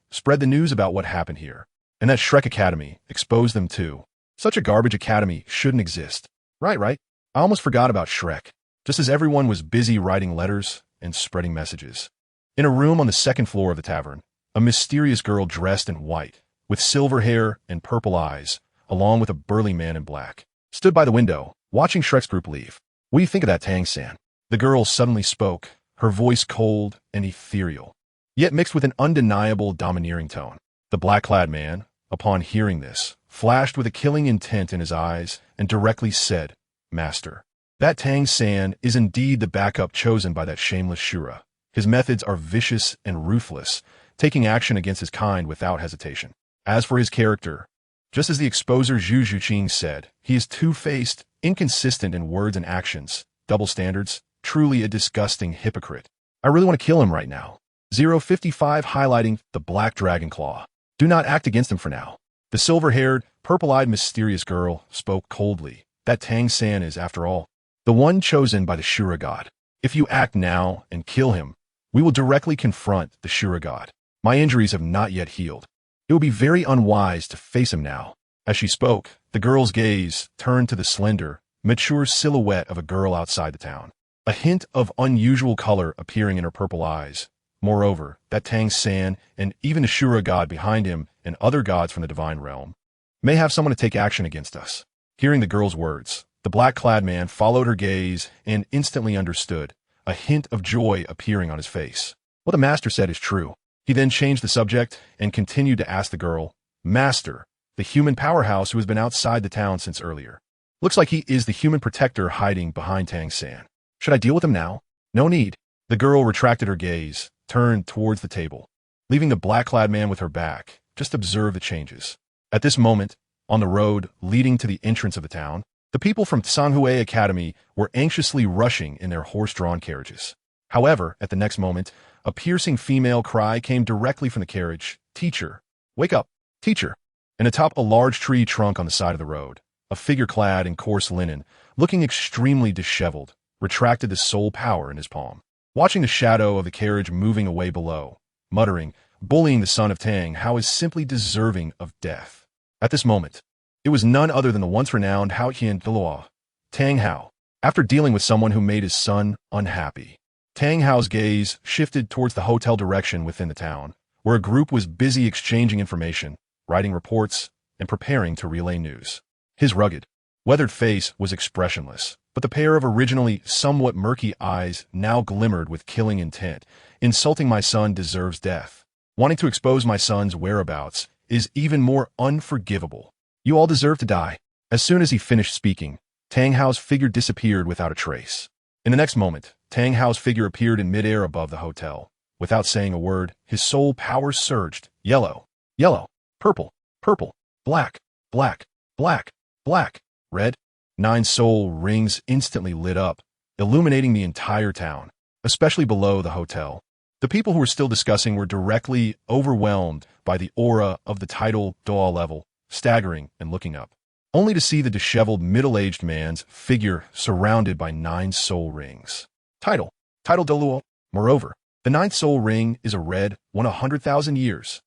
spread the news about what happened here. And that Shrek Academy exposed them too. Such a garbage academy shouldn't exist. Right. I almost forgot about Shrek, just as everyone was busy writing letters and spreading messages. In a room on the second floor of the tavern, a mysterious girl dressed in white, with silver hair and purple eyes, along with a burly man in black, stood by the window, watching Shrek's group leave. What do you think of that, Tang San? The girl suddenly spoke, her voice cold and ethereal, yet mixed with an undeniable domineering tone. The black-clad man, upon hearing this, flashed with a killing intent in his eyes and directly said, Master, that Tang San is indeed the backup chosen by that shameless Shura. His methods are vicious and ruthless, taking action against his kind without hesitation. As for his character, just as the exposer Zhu Zhuqing said, he is two-faced, inconsistent in words and actions, double standards, truly a disgusting hypocrite. I really want to kill him right now. 055 highlighting the Black Dragon Claw. Do not act against him for now. The silver-haired, purple-eyed mysterious girl spoke coldly. That Tang San is, after all, the one chosen by the Shura God. If you act now and kill him, we will directly confront the Shura God. My injuries have not yet healed. It would be very unwise to face him now. As she spoke, the girl's gaze turned to the slender, mature silhouette of a girl outside the town, a hint of unusual color appearing in her purple eyes. Moreover, that Tang San and even the Shura God behind him and other gods from the divine realm may have someone to take action against us. Hearing the girl's words, the black-clad man followed her gaze and instantly understood, a hint of joy appearing on his face. What the master said is true. He then changed the subject and continued to ask the girl, Master, the human powerhouse who has been outside the town since earlier. Looks like he is the human protector hiding behind Tang San. Should I deal with him now? No need. The girl retracted her gaze, turned towards the table, leaving the black-clad man with her back. Just observe the changes. At this moment, on the road leading to the entrance of the town, the people from Sanghui Academy were anxiously rushing in their horse-drawn carriages. However, at the next moment, a piercing female cry came directly from the carriage. Teacher, wake up, teacher. And atop a large tree trunk on the side of the road, a figure clad in coarse linen, looking extremely disheveled, retracted the soul power in his palm. Watching the shadow of the carriage moving away below, muttering, bullying the son of Tang, how is simply deserving of death. At this moment, it was none other than the once-renowned Haotian Douluo, Tang Hao. After dealing with someone who made his son unhappy, Tang Hao's gaze shifted towards the hotel direction within the town, where a group was busy exchanging information, writing reports, and preparing to relay news. His rugged, weathered face was expressionless, but the pair of originally somewhat murky eyes now glimmered with killing intent. Insulting my son deserves death. Wanting to expose my son's whereabouts is even more unforgivable. You all deserve to die. As soon as he finished speaking, Tang Hao's figure disappeared without a trace. In the next moment, Tang Hao's figure appeared in midair above the hotel. Without saying a word, his soul power surged. Yellow, yellow, purple, purple, black, black, black, black, red. 9 soul rings instantly lit up, illuminating the entire town, especially below the hotel. The people who were still discussing were directly overwhelmed by the aura of the title Doa level, staggering and looking up, only to see the disheveled middle-aged man's figure surrounded by 9 soul rings. Title Douluo. Moreover, the 9th soul ring is a red 100,000 years.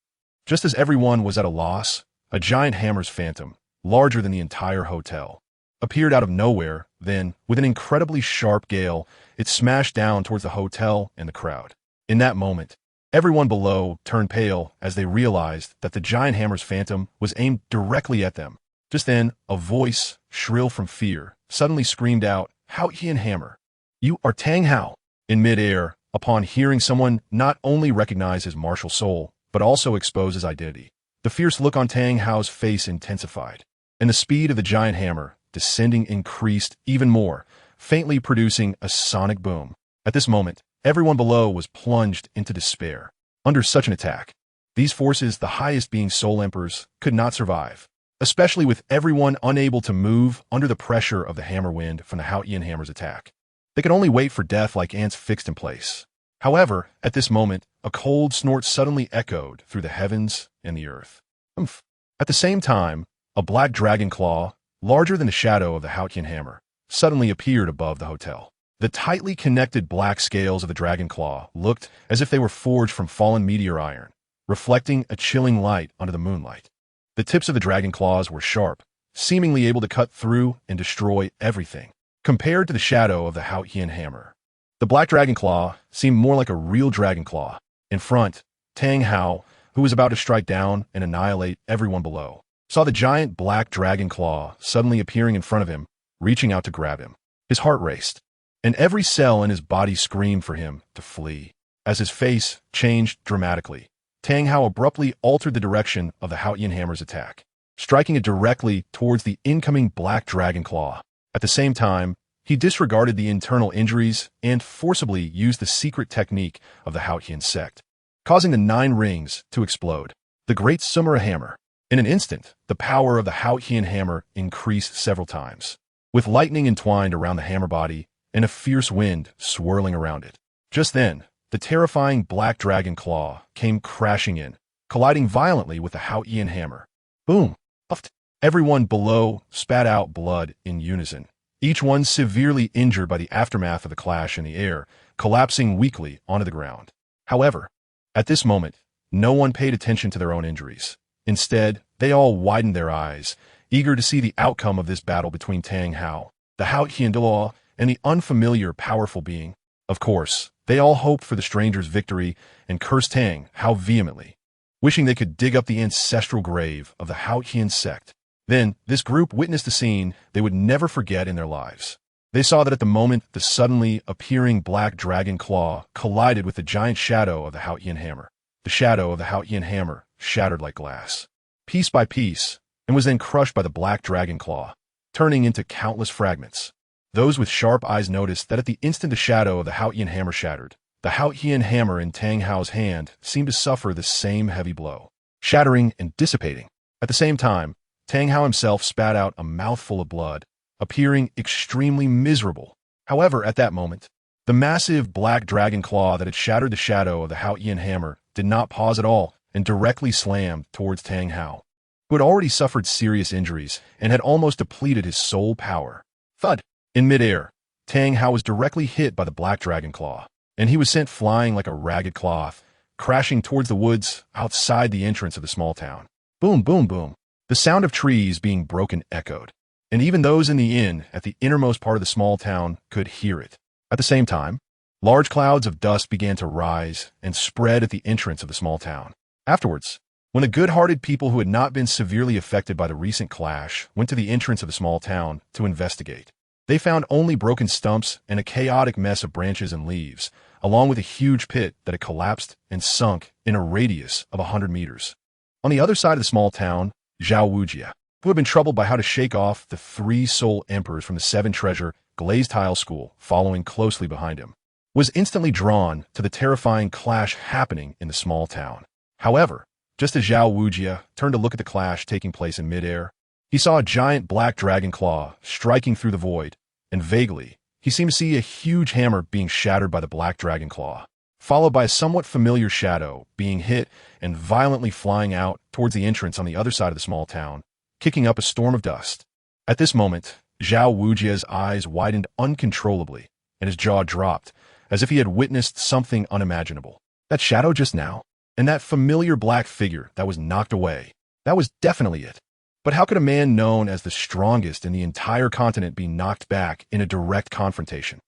Just as everyone was at a loss, a giant hammer's phantom, larger than the entire hotel, appeared out of nowhere, then, with an incredibly sharp gale, it smashed down towards the hotel and the crowd. In that moment, everyone below turned pale as they realized that the giant hammer's phantom was aimed directly at them. Just then, a voice, shrill from fear, suddenly screamed out, "Hao Qian Hammer! You are Tang Hao!" In midair, upon hearing someone not only recognize his martial soul, but also expose his identity, the fierce look on Tang Hao's face intensified, and the speed of the giant hammer, descending, increased even more, faintly producing a sonic boom. At this moment, everyone below was plunged into despair. Under such an attack, these forces, the highest being Soul Emperors, could not survive, especially with everyone unable to move under the pressure of the hammer wind from the Hao Qian hammer's attack. They could only wait for death like ants fixed in place. However, at this moment, a cold snort suddenly echoed through the heavens and the earth. Humph. At the same time, a black dragon claw, larger than the shadow of the Hao Qian hammer, suddenly appeared above the hotel. The tightly connected black scales of the dragon claw looked as if they were forged from fallen meteor iron, reflecting a chilling light under the moonlight. The tips of the dragon claws were sharp, seemingly able to cut through and destroy everything. Compared to the shadow of the Hao Qian hammer, the black dragon claw seemed more like a real dragon claw. In front, Tang Hao, who was about to strike down and annihilate everyone below, saw the giant black dragon claw suddenly appearing in front of him, reaching out to grab him. His heart raced, and every cell in his body screamed for him to flee. As his face changed dramatically, Tang Hao abruptly altered the direction of the Hao Qian hammer's attack, striking it directly towards the incoming black dragon claw. At the same time, he disregarded the internal injuries and forcibly used the secret technique of the Hao Qian sect, causing the 9 rings to explode. The Great Sumera Hammer. In an instant, the power of the Hao Qian hammer increased several times, with lightning entwined around the hammer body and a fierce wind swirling around it. Just then, the terrifying black dragon claw came crashing in, colliding violently with the Hao Qian hammer. Boom! Puffed. Everyone below spat out blood in unison, each one severely injured by the aftermath of the clash in the air, collapsing weakly onto the ground. However, at this moment, no one paid attention to their own injuries. Instead, they all widened their eyes, eager to see the outcome of this battle between Tang Hao, the Hao Qian Douluo, and the unfamiliar, powerful being. Of course, they all hoped for the stranger's victory and cursed Tang Hao vehemently, wishing they could dig up the ancestral grave of the Hao Qian sect. Then, this group witnessed a scene they would never forget in their lives. They saw that at the moment, the suddenly appearing black dragon claw collided with the giant shadow of the Hao Qian hammer. The shadow of the Hao Qian hammer shattered like glass, piece by piece, and was then crushed by the black dragon claw, turning into countless fragments. Those with sharp eyes noticed that at the instant the shadow of the Hao Qian hammer shattered, the Hao Qian hammer in Tang Hao's hand seemed to suffer the same heavy blow, shattering and dissipating. At the same time, Tang Hao himself spat out a mouthful of blood, appearing extremely miserable. However, at that moment, the massive black dragon claw that had shattered the shadow of the Hao Qian hammer did not pause at all and directly slammed towards Tang Hao, who had already suffered serious injuries and had almost depleted his soul power. Thud! In midair, Tang Hao was directly hit by the black dragon claw, and he was sent flying like a ragged cloth, crashing towards the woods outside the entrance of the small town. Boom, boom, boom. The sound of trees being broken echoed, and even those in the inn at the innermost part of the small town could hear it. At the same time, large clouds of dust began to rise and spread at the entrance of the small town. Afterwards, when the good-hearted people who had not been severely affected by the recent clash went to the entrance of the small town to investigate, they found only broken stumps and a chaotic mess of branches and leaves, along with a huge pit that had collapsed and sunk in a radius of 100 meters. On the other side of the small town, Zhao Wujia, who had been troubled by how to shake off the 3 soul emperors from the 7-treasure glazed tile school following closely behind him, was instantly drawn to the terrifying clash happening in the small town. However, just as Zhao Wujia turned to look at the clash taking place in midair, he saw a giant black dragon claw striking through the void, and vaguely, he seemed to see a huge hammer being shattered by the black dragon claw, followed by a somewhat familiar shadow being hit and violently flying out towards the entrance on the other side of the small town, kicking up a storm of dust. At this moment, Zhao Wujia's eyes widened uncontrollably, and his jaw dropped, as if he had witnessed something unimaginable. That shadow just now, and that familiar black figure that was knocked away, that was definitely it. But how could a man known as the strongest in the entire continent be knocked back in a direct confrontation?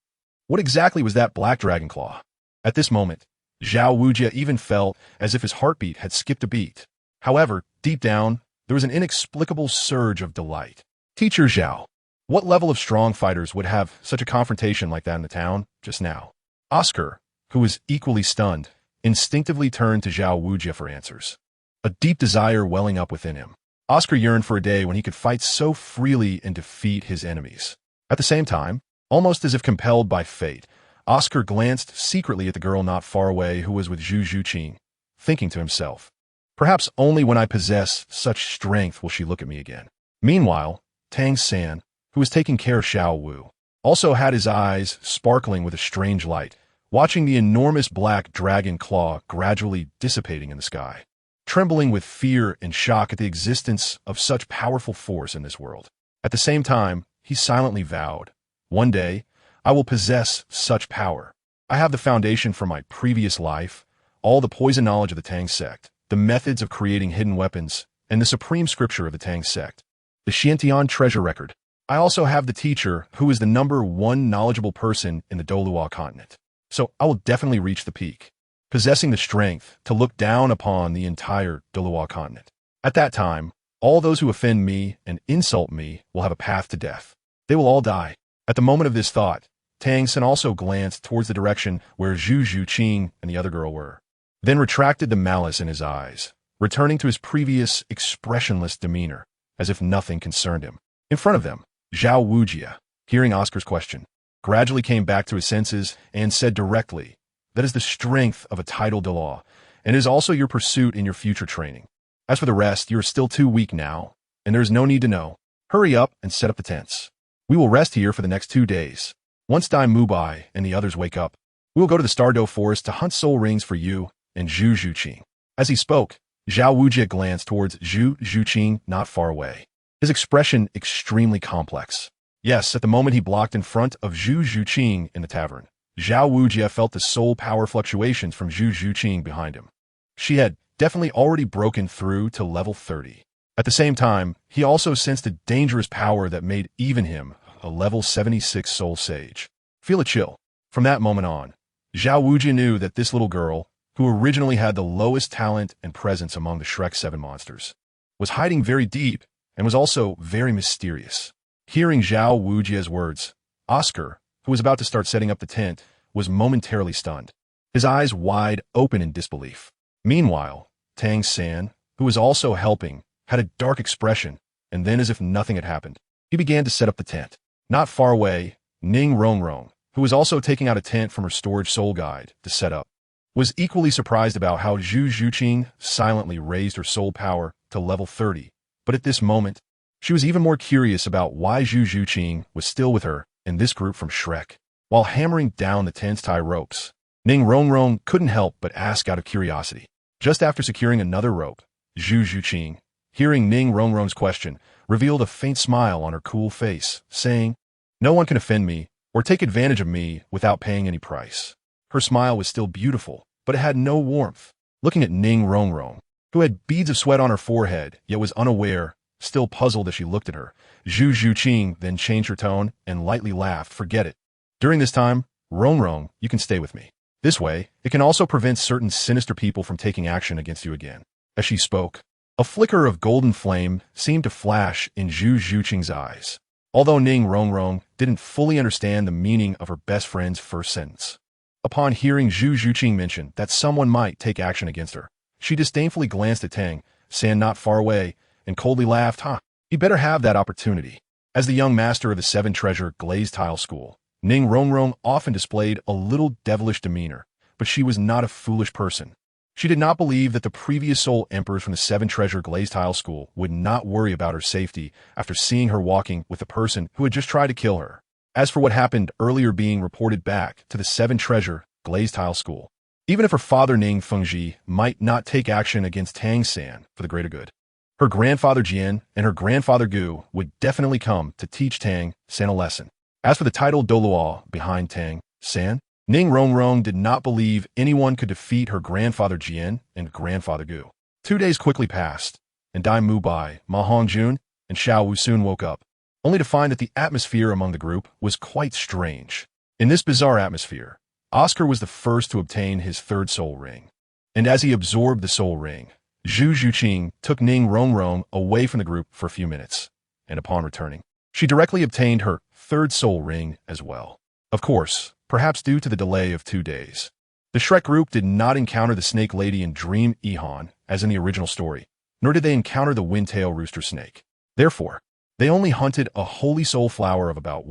What exactly was that black dragon claw? At this moment, Zhao Wujie even felt as if his heartbeat had skipped a beat. However, deep down, there was an inexplicable surge of delight. Teacher Zhao, what level of strong fighters would have such a confrontation like that in the town just now? Oscar, who was equally stunned, instinctively turned to Zhao Wujie for answers. A deep desire welling up within him. Oscar yearned for a day when he could fight so freely and defeat his enemies. At the same time, almost as if compelled by fate, Oscar glanced secretly at the girl not far away who was with Zhu Zhuqing, thinking to himself, perhaps only when I possess such strength will she look at me again. Meanwhile, Tang San, who was taking care of Xiao Wu, also had his eyes sparkling with a strange light, watching the enormous black dragon claw gradually dissipating in the sky, trembling with fear and shock at the existence of such powerful force in this world. At the same time, he silently vowed, one day, I will possess such power. I have the foundation from my previous life, all the poison knowledge of the Tang sect, the methods of creating hidden weapons, and the supreme scripture of the Tang sect, the Xiantian treasure record. I also have the teacher who is the #1 knowledgeable person in the Douluo continent. So I will definitely reach the peak, possessing the strength to look down upon the entire Douluo continent. At that time, all those who offend me and insult me will have a path to death. They will all die. At the moment of this thought, Tang San also glanced towards the direction where Zhu Zhuqing and the other girl were, then retracted the malice in his eyes, returning to his previous expressionless demeanor, as if nothing concerned him. In front of them, Zhao Wujie, hearing Oscar's question, gradually came back to his senses and said directly, that is the strength of a title de law, and is also your pursuit in your future training. As for the rest, you are still too weak now, and there is no need to know. Hurry up and set up the tents. We will rest here for the next 2 days. Once Dai Mubai and the others wake up, we will go to the Stardow Forest to hunt soul rings for you and Zhu Zhuqing. As he spoke, Zhao Wujie glanced towards Zhu Zhuqing not far away, his expression extremely complex. Yes, at the moment he blocked in front of Zhu Zhuqing in the tavern, Zhao Wujie felt the soul power fluctuations from Zhu Zhuqing behind him. She had definitely already broken through to level 30. At the same time, he also sensed a dangerous power that made even him a level 76 soul sage. Feel a chill. From that moment on, Zhao Wujie knew that this little girl, who originally had the lowest talent and presence among the Shrek 7 monsters, was hiding very deep and was also very mysterious. Hearing Zhao Wujie's words, Oscar, who was about to start setting up the tent, was momentarily stunned, his eyes wide open in disbelief. Meanwhile, Tang San, who was also helping, had a dark expression, and then as if nothing had happened, he began to set up the tent. Not far away, Ning Rongrong, who was also taking out a tent from her storage soul guide to set up, was equally surprised about how Zhu Zhuqing silently raised her soul power to level 30. But at this moment, she was even more curious about why Zhu Zhuqing was still with her in this group from Shrek. While hammering down the tent's tie ropes, Ning Rongrong couldn't help but ask out of curiosity. Just after securing another rope, Zhu Zhuqing, hearing Ning Rongrong's question, revealed a faint smile on her cool face, saying, no one can offend me or take advantage of me without paying any price. Her smile was still beautiful, but it had no warmth. Looking at Ning Rongrong, who had beads of sweat on her forehead, yet was unaware, still puzzled as she looked at her, Zhu Zhuqing then changed her tone and lightly laughed, forget it. During this time, Rongrong, you can stay with me. This way, it can also prevent certain sinister people from taking action against you again. As she spoke, a flicker of golden flame seemed to flash in Zhu Zhuqing's eyes, although Ning Rongrong didn't fully understand the meaning of her best friend's first sentence. Upon hearing Zhu Zhuqing mention that someone might take action against her, she disdainfully glanced at Tang San not far away and coldly laughed, you better have that opportunity. As the young master of the 7 Treasure Glazed Tile School, Ning Rongrong often displayed a little devilish demeanor, but she was not a foolish person. She did not believe that the previous soul emperors from the 7 Treasure Glazed Tile School would not worry about her safety after seeing her walking with the person who had just tried to kill her. As for what happened earlier being reported back to the 7 Treasure Glazed Tile School, even if her father Ning Fengji might not take action against Tang San for the greater good, her grandfather Jian and her grandfather Gu would definitely come to teach Tang San a lesson. As for the title Douluo behind Tang San, Ning Rongrong did not believe anyone could defeat her grandfather Jian and grandfather Gu. 2 days quickly passed, and Dai Mu Bai, Ma Hongjun, and Xiao Wu soon woke up, only to find that the atmosphere among the group was quite strange. In this bizarre atmosphere, Oscar was the first to obtain his third soul ring. And as he absorbed the soul ring, Zhu Zhuqing took Ning Rongrong away from the group for a few minutes, and upon returning, she directly obtained her third soul ring as well. Of course, perhaps due to the delay of 2 days. The Shrek group did not encounter the snake lady in Dream Ihan, as in the original story, nor did they encounter the wind-tail rooster snake. Therefore, they only hunted a holy soul flower of about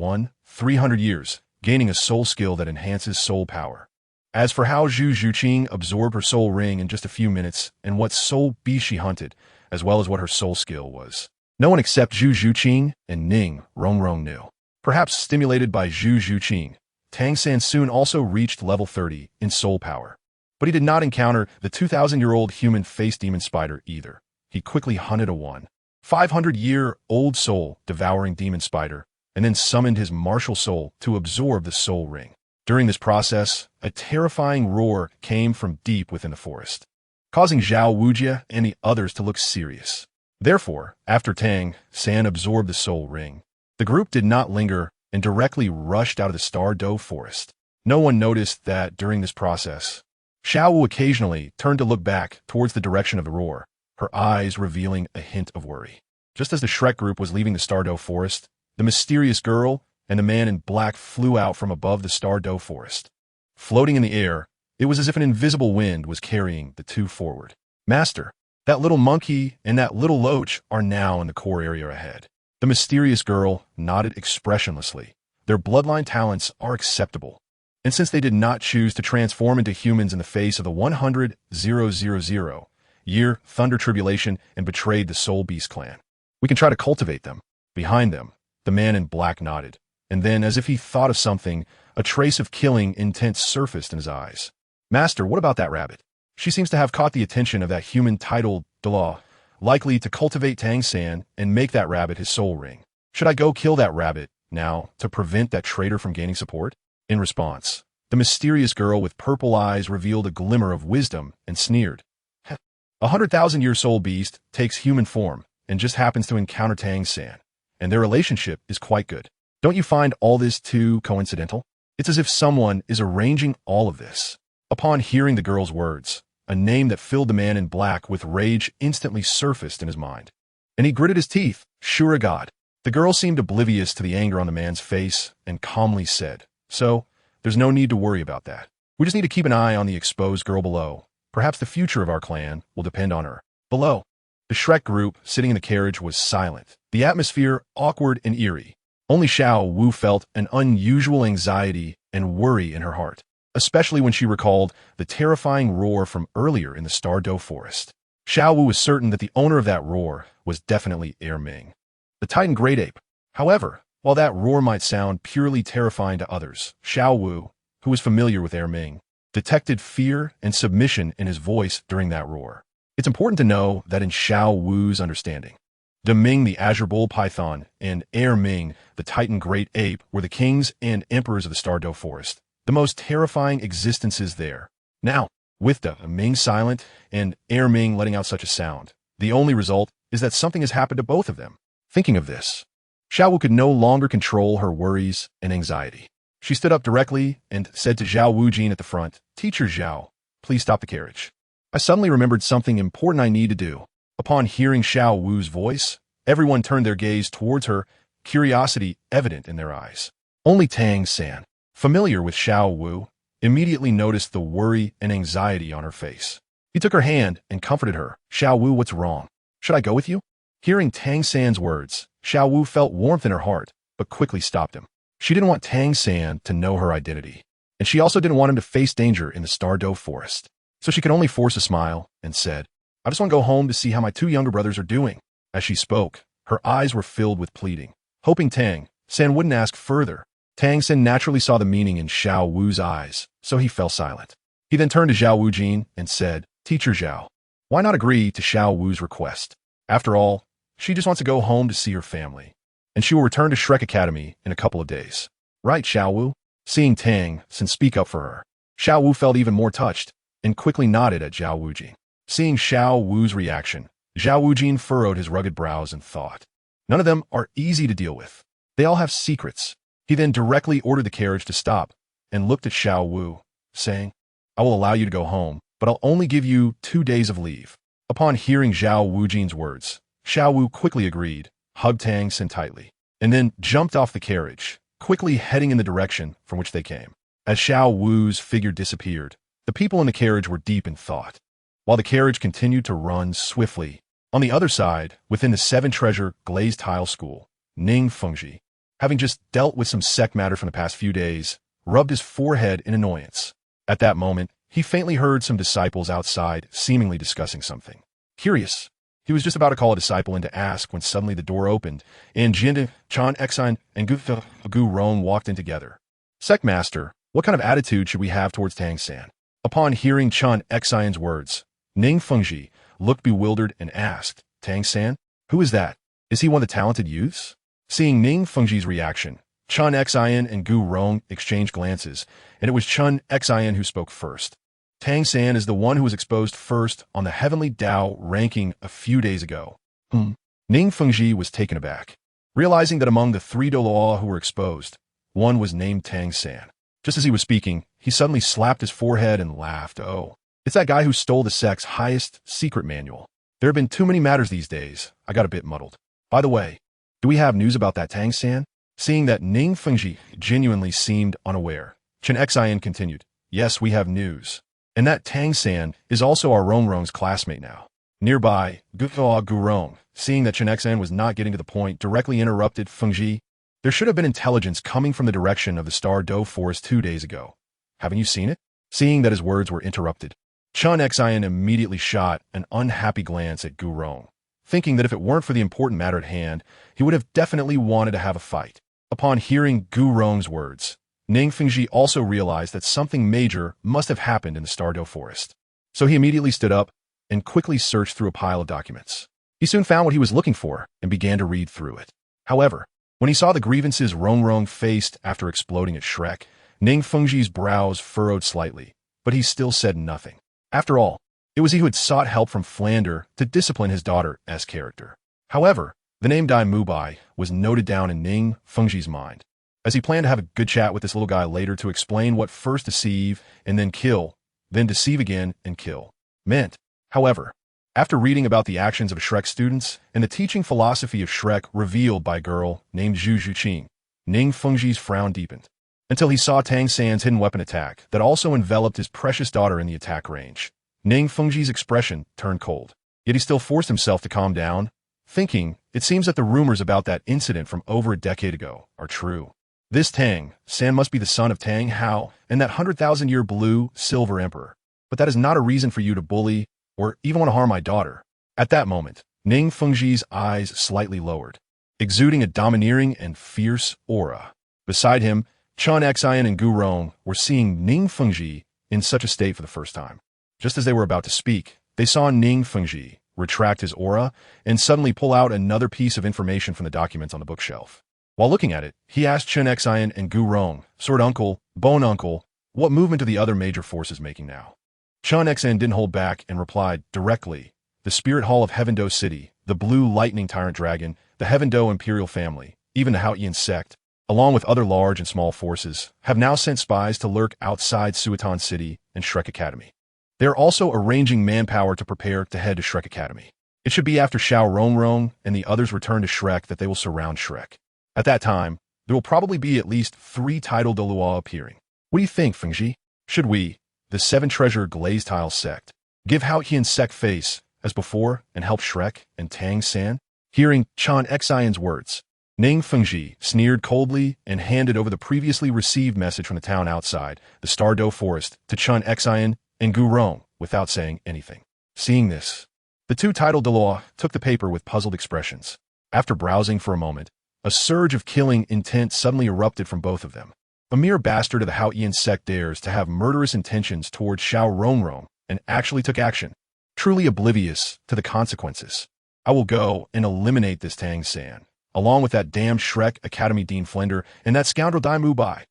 300 years, gaining a soul skill that enhances soul power. As for how Zhu Zhuqing absorbed her soul ring in just a few minutes and what soul beast she hunted, as well as what her soul skill was, no one except Zhu Zhuqing and Ning Rongrong knew. Perhaps stimulated by Zhu Zhuqing, Tang San soon also reached level 30 in soul power. But he did not encounter the 2,000-year-old human face demon spider either. He quickly hunted a 500-year-old soul-devouring demon spider, and then summoned his martial soul to absorb the soul ring. During this process, a terrifying roar came from deep within the forest, causing Zhao Wujia and the others to look serious. Therefore, after Tang San absorbed the soul ring, the group did not linger and directly rushed out of the Star Dove forest. No one noticed that during this process, Xiao Wu occasionally turned to look back towards the direction of the roar, her eyes revealing a hint of worry. Just as the Shrek group was leaving the Star Dove forest, the mysterious girl and the man in black flew out from above the Star Dove forest. Floating in the air, it was as if an invisible wind was carrying the two forward. Master, that little monkey and that little loach are now in the core area ahead. The mysterious girl nodded expressionlessly. Their bloodline talents are acceptable. And since they did not choose to transform into humans in the face of the 100,000-year Thunder Tribulation and betrayed the Soul Beast clan, we can try to cultivate them. Behind them, the man in black nodded. And then, as if he thought of something, a trace of killing intent surfaced in his eyes. Master, what about that rabbit? She seems to have caught the attention of that human titled Douluo, likely to cultivate Tang San and make that rabbit his soul ring. Should I go kill that rabbit now to prevent that traitor from gaining support? In response, the mysterious girl with purple eyes revealed a glimmer of wisdom and sneered. 100,000-year soul beast takes human form and just happens to encounter Tang San, and their relationship is quite good. Don't you find all this too coincidental? It's as if someone is arranging all of this. Upon hearing the girl's words, a name that filled the man in black with rage instantly surfaced in his mind. And he gritted his teeth. Sure God. The girl seemed oblivious to the anger on the man's face and calmly said, So, there's no need to worry about that. We just need to keep an eye on the exposed girl below. Perhaps the future of our clan will depend on her. Below, the Shrek group sitting in the carriage was silent, the atmosphere awkward and eerie. Only Xiao Wu felt an unusual anxiety and worry in her heart, especially when she recalled the terrifying roar from earlier in the Star Dove forest. Xiao Wu was certain that the owner of that roar was definitely Ming, the Titan Great Ape. However, while that roar might sound purely terrifying to others, Xiao Wu, who was familiar with Ming, detected fear and submission in his voice during that roar. It's important to know that in Xiao Wu's understanding, Ming the Azure Bull Python and Ming the Titan Great Ape were the kings and emperors of the Star Dove forest, the most terrifying existences there. Now, with Ming silent and Ming letting out such a sound, the only result is that something has happened to both of them. Thinking of this, Xiao Wu could no longer control her worries and anxiety. She stood up directly and said to Zhao Wujin at the front, Teacher Zhao, please stop the carriage. I suddenly remembered something important I need to do. Upon hearing Xiao Wu's voice, everyone turned their gaze towards her, curiosity evident in their eyes. Only Tang San, familiar with Xiao Wu, immediately noticed the worry and anxiety on her face. He took her hand and comforted her. Xiao Wu, what's wrong? Should I go with you? Hearing Tang San's words, Xiao Wu felt warmth in her heart, but quickly stopped him. She didn't want Tang San to know her identity, and she also didn't want him to face danger in the Star Dove forest. So she could only force a smile and said, I just want to go home to see how my two younger brothers are doing. As she spoke, her eyes were filled with pleading. Hoping Tang San wouldn't ask further, Tang San naturally saw the meaning in Xiao Wu's eyes, so he fell silent. He then turned to Zhao Wujin and said, Teacher Zhao, why not agree to Xiao Wu's request? After all, she just wants to go home to see her family, and she will return to Shrek Academy in a couple of days. Right, Xiao Wu? Seeing Tang San speak up for her, Xiao Wu felt even more touched and quickly nodded at Zhao Wujin. Seeing Xiao Wu's reaction, Zhao Wujin furrowed his rugged brows and thought. None of them are easy to deal with. They all have secrets. He then directly ordered the carriage to stop and looked at Xiao Wu, saying, I will allow you to go home, but I'll only give you 2 days of leave. Upon hearing Zhao Wujin's words, Xiao Wu quickly agreed, hugged Tang San tightly, and then jumped off the carriage, quickly heading in the direction from which they came. As Xiao Wu's figure disappeared, the people in the carriage were deep in thought, while the carriage continued to run swiftly. On the other side, within the seven-treasure glazed tile school, Ning Fengji, having just dealt with some sect matter from the past few days, rubbed his forehead in annoyance. At that moment, he faintly heard some disciples outside seemingly discussing something. Curious, he was just about to call a disciple in to ask when suddenly the door opened, and Jiande, Chan Exine, and Gu Rong walked in together. Sect Master, what kind of attitude should we have towards Tang San? Upon hearing Chan Exine's words, Ning Fengji looked bewildered and asked, Tang San? Who is that? Is he one of the talented youths? Seeing Ning Fengji's reaction, Chan Exine and Gu Rong exchanged glances, and it was Chan Exine who spoke first. Tang San is the one who was exposed first on the Heavenly Dao ranking a few days ago. Ning Fengji was taken aback, realizing that among the 3 Douluo who were exposed, one was named Tang San. Just as he was speaking, he suddenly slapped his forehead and laughed. Oh, it's that guy who stole the sect's highest secret manual. There have been too many matters these days. I got a bit muddled. By the way, do we have news about that Tang San? Seeing that Ning Fengji genuinely seemed unaware, Chen Xian continued, Yes, we have news. And that Tang San is also our Rongrong's classmate now. Nearby, Gu Rong, seeing that Chen Xian was not getting to the point, directly interrupted Fengji. There should have been intelligence coming from the direction of the Star Do Forest 2 days ago. Haven't you seen it? Seeing that his words were interrupted, Chan Xian immediately shot an unhappy glance at Gu Rong, thinking that if it weren't for the important matter at hand, he would have definitely wanted to have a fight. Upon hearing Gu Rong's words, Ning Fengji also realized that something major must have happened in the Stardo Forest. So he immediately stood up and quickly searched through a pile of documents. He soon found what he was looking for and began to read through it. However, when he saw the grievances Rongrong faced after exploding at Shrek, Ning Fengji's brows furrowed slightly, but he still said nothing. After all, it was he who had sought help from Flander to discipline his daughter's character. However, the name Dai Mubai was noted down in Ning Fengji's mind, as he planned to have a good chat with this little guy later to explain what first deceive and then kill, then deceive again and kill meant. However, after reading about the actions of Shrek students and the teaching philosophy of Shrek revealed by a girl named Zhu Zhuqing, Ning Fengji's frown deepened, until he saw Tang San's hidden weapon attack that also enveloped his precious daughter in the attack range. Ning Fengji's expression turned cold, yet he still forced himself to calm down, thinking, it seems that the rumors about that incident from over a decade ago are true. This Tang San must be the son of Tang Hao and that 100,000-year blue silver emperor, but that is not a reason for you to bully or even want to harm my daughter. At that moment, Ning Fengji's eyes slightly lowered, exuding a domineering and fierce aura. Beside him, Chan Xian and Gu Rong were seeing Ning Fengji in such a state for the first time. Just as they were about to speak, they saw Ning Fengji retract his aura and suddenly pull out another piece of information from the documents on the bookshelf. While looking at it, he asked Chen Xian and Gu Rong, Sword Uncle, Bone Uncle, what movement are the other major forces making now? Chan Xian didn't hold back and replied directly, the Spirit Hall of Heaven Do City, the Blue Lightning Tyrant Dragon, the Heaven Do Imperial Family, even the Haotian sect, along with other large and small forces, have now sent spies to lurk outside Suiton City and Shrek Academy. They are also arranging manpower to prepare to head to Shrek Academy. It should be after Xiao Rongrong and the others return to Shrek that they will surround Shrek. At that time, there will probably be at least 3 title Douluo appearing. What do you think, Fengji? Should we, the 7-treasure glazed tile sect, give Haotian sect face as before and help Shrek and Tang San? Hearing Chan Xian's words, Ning Fengji sneered coldly and handed over the previously received message from the town outside the Stardo Forest to Chan Xian and Gu Rong without saying anything. Seeing this, the 2 title Douluo took the paper with puzzled expressions. After browsing for a moment, a surge of killing intent suddenly erupted from both of them. A mere bastard of the Haotian sect dares to have murderous intentions towards Xiao Rongrong and actually took action, truly oblivious to the consequences. I will go and eliminate this Tang San, along with that damn Shrek Academy Dean Flender and that scoundrel Dai Mubai.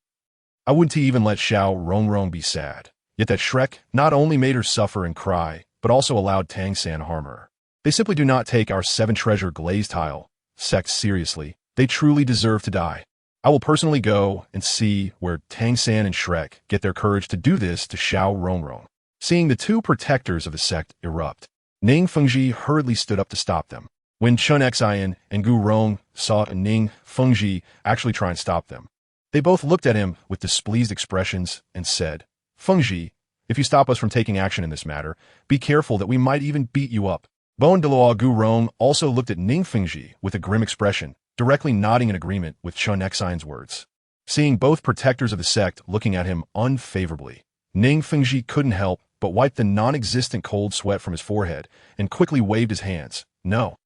I wouldn't even let Xiao Rongrong be sad, yet that Shrek not only made her suffer and cry, but also allowed Tang San harm her. They simply do not take our 7-treasure glazed tile sect seriously. They truly deserve to die. I will personally go and see where Tang San and Shrek get their courage to do this to Xiao Rongrong. Seeing the two protectors of the sect erupt, Ning Fengji hurriedly stood up to stop them. When Chun Xian and Gu Rong saw Ning Fengji actually try and stop them, they both looked at him with displeased expressions and said, "Fengji, if you stop us from taking action in this matter, be careful that we might even beat you up." Douluo Gu Rong also looked at Ning Fengji with a grim expression, directly nodding in agreement with Chun Xian's words. Seeing both protectors of the sect looking at him unfavorably, Ning Fengji couldn't help but wipe the non-existent cold sweat from his forehead and quickly waved his hands. No,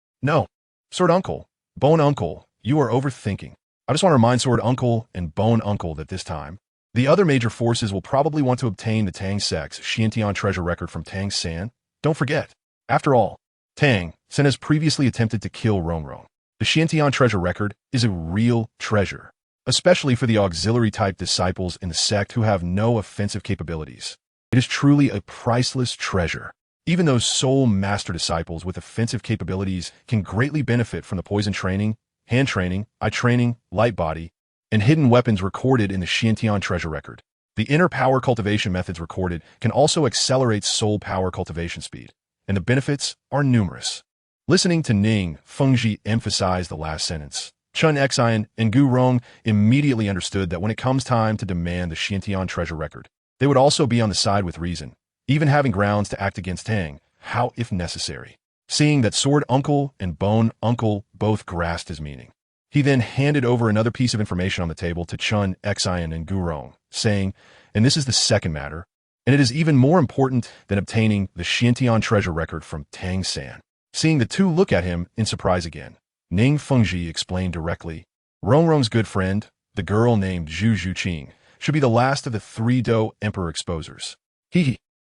Sword Uncle, Bone Uncle, you are overthinking. I just want to remind Sword Uncle and Bone Uncle that this time, the other major forces will probably want to obtain the Tang sect's Xiantian treasure record from Tang San. Don't forget. After all, Tang San has previously attempted to kill Rongrong. The Xiantian treasure record is a real treasure, especially for the auxiliary-type disciples in the sect who have no offensive capabilities. It is truly a priceless treasure. Even those soul master disciples with offensive capabilities can greatly benefit from the poison training, hand training, eye training, light body, and hidden weapons recorded in the Xiantian treasure record. The inner power cultivation methods recorded can also accelerate soul power cultivation speed, and the benefits are numerous. Listening to Ning Fengji emphasize the last sentence, Chun Xian and Gu Rong immediately understood that when it comes time to demand the Xiantian treasure record, they would also be on the side with reason, even having grounds to act against Tang, how if necessary. Seeing that Sword Uncle and Bone Uncle both grasped his meaning, he then handed over another piece of information on the table to Chun Xian and Gu Rong, saying, "And this is the second matter, and it is even more important than obtaining the Xiantian treasure record from Tang San." Seeing the two look at him in surprise again, Ning Fengji explained directly, "Rongrong's good friend, the girl named Zhu Zhuqing, should be the last of the 3 Do Emperor exposers.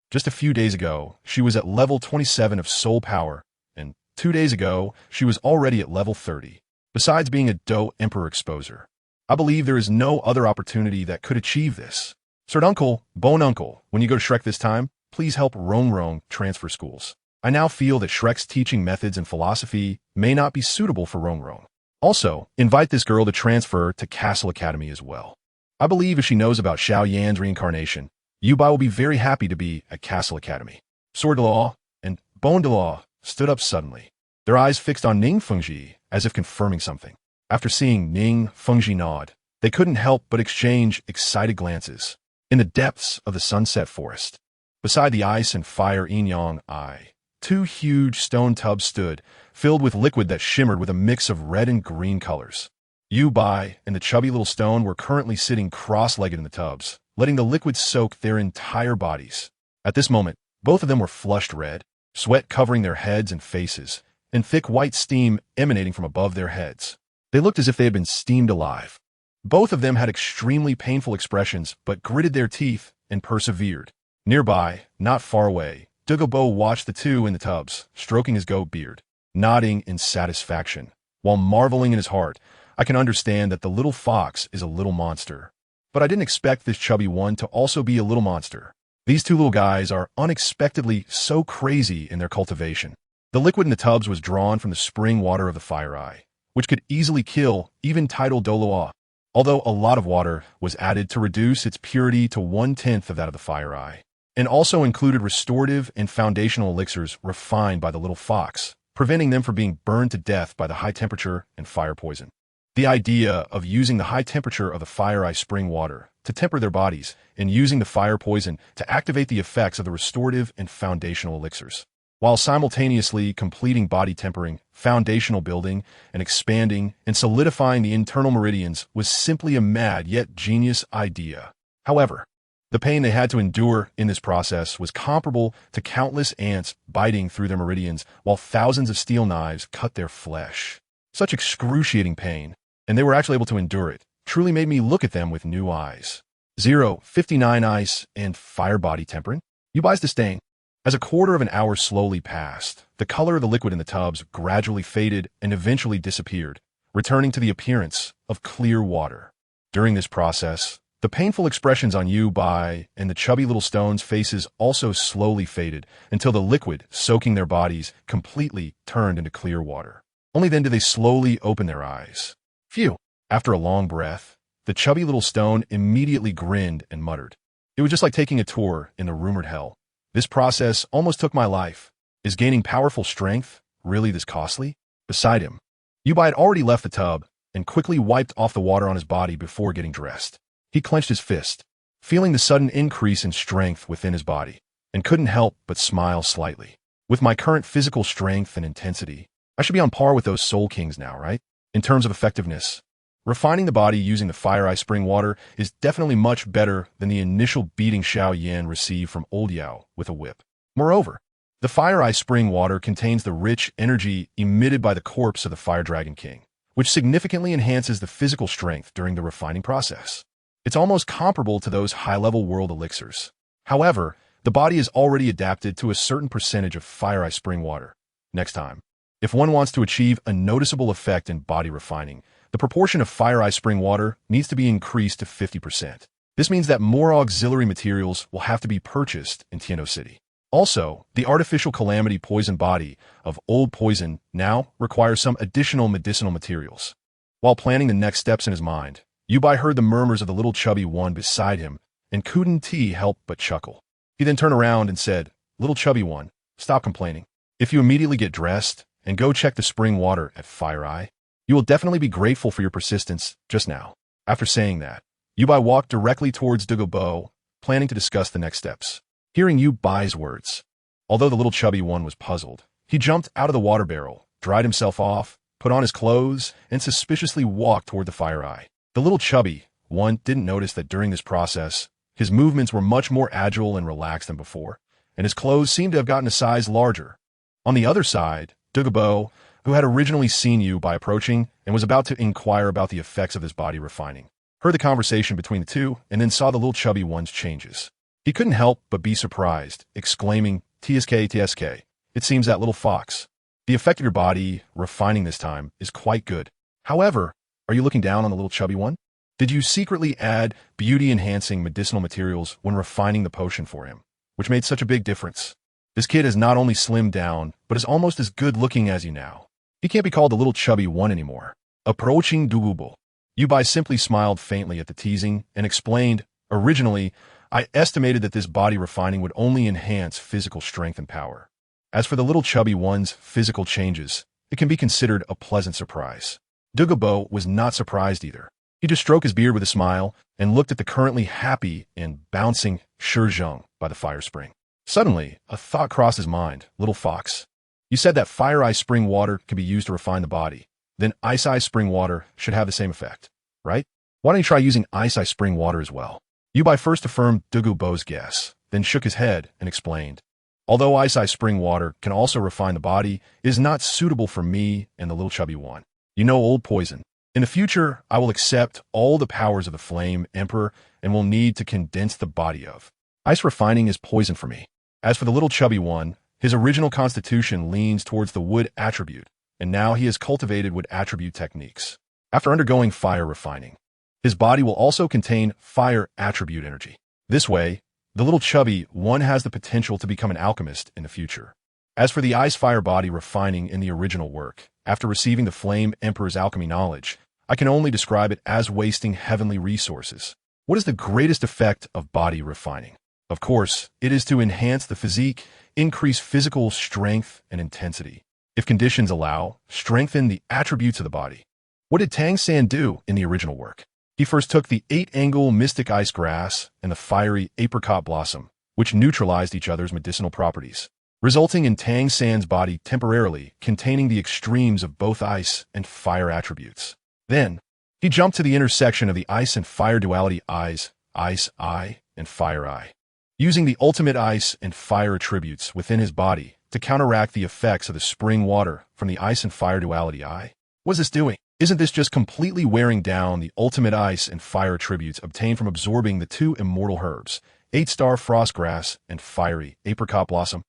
Just a few days ago, she was at level 27 of soul power, and 2 days ago, she was already at level 30. Besides being a Do Emperor exposer, I believe there is no other opportunity that could achieve this. Sword Uncle, Bone Uncle, when you go to Shrek this time, please help Rongrong transfer schools. I now feel that Shrek's teaching methods and philosophy may not be suitable for Rongrong. Also, invite this girl to transfer to Castle Academy as well. I believe if she knows about Xiao Yan's reincarnation, Yubai will be very happy to be at Castle Academy." Sword Douluo and Bone Douluo stood up suddenly, their eyes fixed on Ning Fengji as if confirming something. After seeing Ning Fengji nod, they couldn't help but exchange excited glances. In the depths of the sunset forest, beside the ice and fire yin-yang eye, 2 huge stone tubs stood, filled with liquid that shimmered with a mix of red and green colors. Yubai and the chubby little stone were currently sitting cross-legged in the tubs, letting the liquid soak their entire bodies. At this moment, both of them were flushed red, sweat covering their heads and faces, and thick white steam emanating from above their heads. They looked as if they had been steamed alive. Both of them had extremely painful expressions, but gritted their teeth and persevered. Nearby, not far away, Douluo watched the two in the tubs, stroking his goat beard, nodding in satisfaction, while marveling in his heart, "I can understand that the little fox is a little monster. But I didn't expect this chubby one to also be a little monster. These 2 little guys are unexpectedly so crazy in their cultivation." The liquid in the tubs was drawn from the spring water of the Fire Eye, which could easily kill even tidal Douluo, although a lot of water was added to reduce its purity to 1/10 of that of the Fire Eye, and also included restorative and foundational elixirs refined by the little fox, preventing them from being burned to death by the high temperature and fire poison. The idea of using the high temperature of the Fire Eye spring water to temper their bodies and using the fire poison to activate the effects of the restorative and foundational elixirs, while simultaneously completing body tempering, foundational building, and expanding and solidifying the internal meridians, was simply a mad yet genius idea. However, the pain they had to endure in this process was comparable to countless ants biting through their meridians while thousands of steel knives cut their flesh. Such excruciating pain, and they were actually able to endure it, truly made me look at them with new eyes. 059 Ice and Fire Body Tempering. Yubai's disdain. As a quarter of an hour slowly passed, the color of the liquid in the tubs gradually faded and eventually disappeared, returning to the appearance of clear water. During this process, The painful expressions on Yu Bai and the chubby little stones' faces also slowly faded until the liquid soaking their bodies completely turned into clear water. Only then did they slowly open their eyes. Phew! After a long breath, the chubby little stone immediately grinned and muttered. It was just like taking a tour in the rumored hell. This process almost took my life. Is gaining powerful strength really this costly? Beside him, Yu Bai had already left the tub and quickly wiped off the water on his body before getting dressed. He clenched his fist, feeling the sudden increase in strength within his body, and couldn't help but smile slightly. With my current physical strength and intensity, I should be on par with those Soul Kings now, right? In terms of effectiveness, refining the body using the Fire Eye Spring Water is definitely much better than the initial beating Xiao Yan received from Old Yao with a whip. Moreover, the Fire Eye Spring Water contains the rich energy emitted by the corpse of the Fire Dragon King, which significantly enhances the physical strength during the refining process. It's almost comparable to those high-level world elixirs. However, the body is already adapted to a certain percentage of Fire Eye Spring Water. Next time, if one wants to achieve a noticeable effect in body refining, the proportion of Fire Eye Spring Water needs to be increased to 50%. This means that more auxiliary materials will have to be purchased in Tiano City. Also, the artificial calamity poison body of Old Poison now requires some additional medicinal materials. While planning the next steps in his mind, Yu Bai heard the murmurs of the little chubby one beside him, and couldn't help but chuckle. He then turned around and said, "Little chubby one, stop complaining. If you immediately get dressed and go check the spring water at Fire Eye, you will definitely be grateful for your persistence just now." After saying that, Yu Bai walked directly towards Douluo, planning to discuss the next steps. Hearing Yu Bai's words, although the little chubby one was puzzled, he jumped out of the water barrel, dried himself off, put on his clothes, and suspiciously walked toward the Fire Eye. The little chubby one didn't notice that during this process, his movements were much more agile and relaxed than before, and his clothes seemed to have gotten a size larger. On the other side, Douluo, who had originally seen Yu Bai approaching and was about to inquire about the effects of his body refining, heard the conversation between the two and then saw the little chubby one's changes. He couldn't help but be surprised, exclaiming, "TSK, TSK, it seems that little fox. The effect of your body refining this time is quite good. However, are you looking down on the little chubby one? Did you secretly add beauty-enhancing medicinal materials when refining the potion for him, which made such a big difference? This kid has not only slimmed down, but is almost as good-looking as you now. He can't be called the little chubby one anymore." Approaching Douluo, Yu Bai simply smiled faintly at the teasing and explained, "Originally, I estimated that this body refining would only enhance physical strength and power. As for the little chubby one's physical changes, it can be considered a pleasant surprise." Douluo was not surprised either. He just stroked his beard with a smile and looked at the currently happy and bouncing Shizheng by the fire spring. Suddenly, a thought crossed his mind. "Little fox, you said that Fire Eye Spring Water can be used to refine the body. Then Ice Eye Spring Water should have the same effect, right? Why don't you try using Ice Eye Spring Water as well?" Yu Bai first affirmed Douluo's guess, then shook his head and explained, "Although Ice Eye Spring Water can also refine the body, it is not suitable for me and the little chubby one. You know Old Poison. In the future, I will accept all the powers of the Flame Emperor and will need to condense the body of. Ice refining is poison for me. As for the little chubby one, his original constitution leans towards the wood attribute, and now he has cultivated wood attribute techniques. After undergoing fire refining, his body will also contain fire attribute energy. This way, the little chubby one has the potential to become an alchemist in the future. As for the ice fire body refining in the original work, after receiving the Flame Emperor's alchemy knowledge, I can only describe it as wasting heavenly resources. What is the greatest effect of body refining? Of course, it is to enhance the physique, increase physical strength and intensity. If conditions allow, strengthen the attributes of the body. What did Tang San do in the original work? He first took the 8-angle mystic ice grass and the fiery apricot blossom, which neutralized each other's medicinal properties, resulting in Tang San's body temporarily containing the extremes of both ice and fire attributes. Then, he jumped to the intersection of the ice and fire duality eyes, ice eye, and fire eye, using the ultimate ice and fire attributes within his body to counteract the effects of the spring water from the ice and fire duality eye. What is this doing? Isn't this just completely wearing down the ultimate ice and fire attributes obtained from absorbing the 2 immortal herbs, 8-star frost grass and fiery apricot blossom?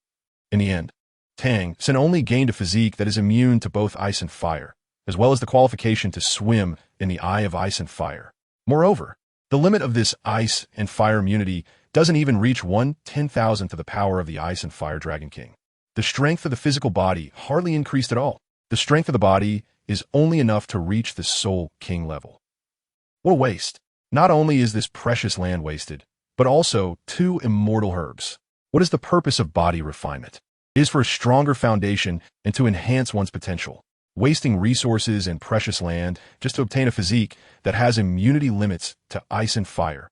In the end, Tang San only gained a physique that is immune to both ice and fire, as well as the qualification to swim in the eye of ice and fire. Moreover, The limit of this ice and fire immunity doesn't even reach 1/10,000th of the power of the Ice and Fire Dragon King. The strength of the physical body hardly increased at all. The strength of the body is only enough to reach the Soul King level. What a waste. Not only is this precious land wasted, but also 2 immortal herbs. What is the purpose of body refinement? It is for a stronger foundation and to enhance one's potential. Wasting resources and precious land just to obtain a physique that has immunity limits to ice and fire.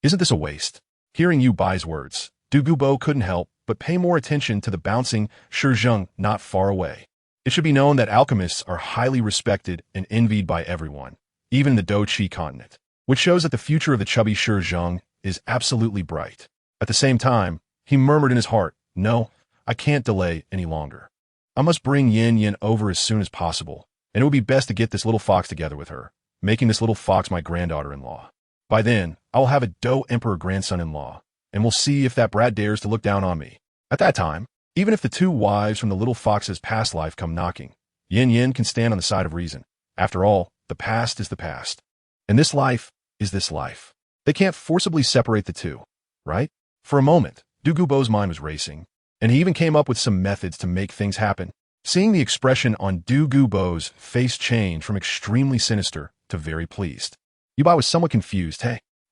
Isn't this a waste? Hearing Yu Bai's words, Douluo couldn't help but pay more attention to the bouncing Shizheng not far away. It should be known that alchemists are highly respected and envied by everyone, even the Dochi continent, which shows that the future of the chubby Shizheng is absolutely bright. At the same time, he murmured in his heart, "No, I can't delay any longer. I must bring Yin Yin over as soon as possible, and it would be best to get this little fox together with her, making this little fox my granddaughter-in-law. By then, I will have a Dou Emperor grandson-in-law, and we'll see if that brat dares to look down on me. At that time, even if the 2 wives from the little fox's past life come knocking, Yin Yin can stand on the side of reason. After all, the past is the past, and this life is this life. They can't forcibly separate the 2, right?" For a moment, Douluo's mind was racing, and he even came up with some methods to make things happen. Seeing the expression on Douluo's face change from extremely sinister to very pleased, Yu Bai was somewhat confused.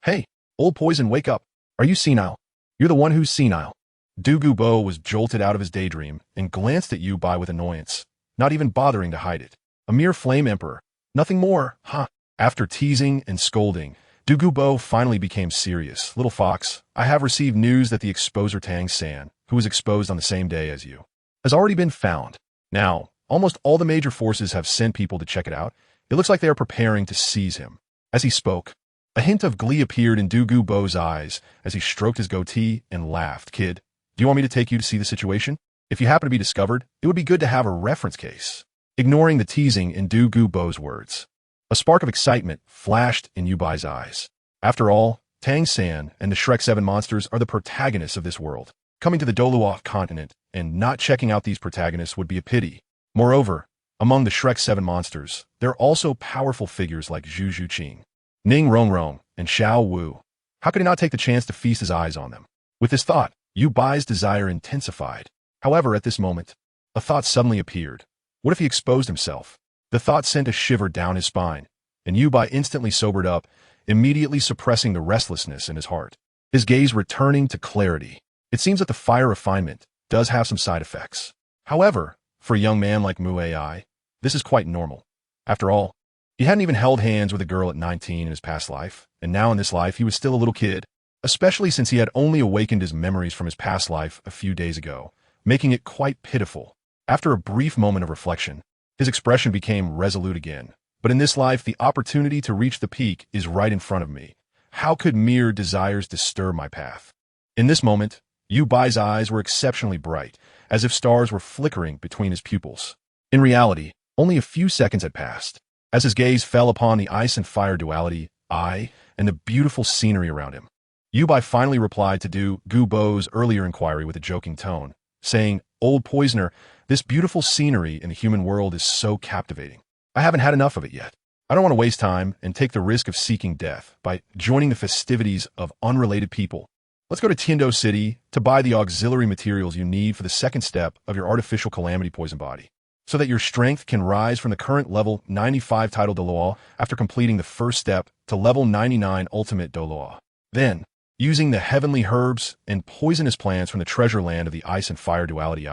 Hey, old poison, wake up. Are you senile? You're the one who's senile." Douluo was jolted out of his daydream and glanced at Yu Bai with annoyance, not even bothering to hide it. A mere flame emperor. Nothing more, huh? After teasing and scolding, Douluo finally became serious. "Little fox, I have received news that the exposer Tang San, who was exposed on the same day as you, has already been found. Now, almost all the major forces have sent people to check it out. It looks like they are preparing to seize him." As he spoke, a hint of glee appeared in Douluo's eyes as he stroked his goatee and laughed. "Kid, do you want me to take you to see the situation? If you happen to be discovered, it would be good to have a reference case." Ignoring the teasing in Douluo's words, a spark of excitement flashed in Yu Bai's eyes. After all, Tang San and the Shrek 7 monsters are the protagonists of this world. Coming to the Douluo continent and not checking out these protagonists would be a pity. Moreover, among the Shrek 7 monsters, there are also powerful figures like Zhu Zhuqing, Ning Rongrong, and Xiao Wu. How could he not take the chance to feast his eyes on them? With this thought, Yu Bai's desire intensified. However, at this moment, a thought suddenly appeared. What if he exposed himself? The thought sent a shiver down his spine, and Yu Bai instantly sobered up, immediately suppressing the restlessness in his heart. His gaze returning to clarity. It seems that the fire refinement does have some side effects. However, for a young man like Mu Ai, this is quite normal. After all, he hadn't even held hands with a girl at 19 in his past life, and now in this life he was still a little kid, especially since he had only awakened his memories from his past life a few days ago, making it quite pitiful. After a brief moment of reflection, his expression became resolute again. But in this life, the opportunity to reach the peak is right in front of me. How could mere desires disturb my path? In this moment, Yu Bai's eyes were exceptionally bright, as if stars were flickering between his pupils. In reality, only a few seconds had passed. As his gaze fell upon the ice and fire duality, and the beautiful scenery around him, Yu Bai finally replied to Douluo's earlier inquiry with a joking tone, saying, "Old poisoner, this beautiful scenery in the human world is so captivating. I haven't had enough of it yet. I don't want to waste time and take the risk of seeking death by joining the festivities of unrelated people. Let's go to Tiando City to buy the auxiliary materials you need for the second step of your artificial calamity poison body, so that your strength can rise from the current level 95 title Douluo after completing the first step to level 99 ultimate Douluo. Then, using the heavenly herbs and poisonous plants from the treasure land of the ice and fire duality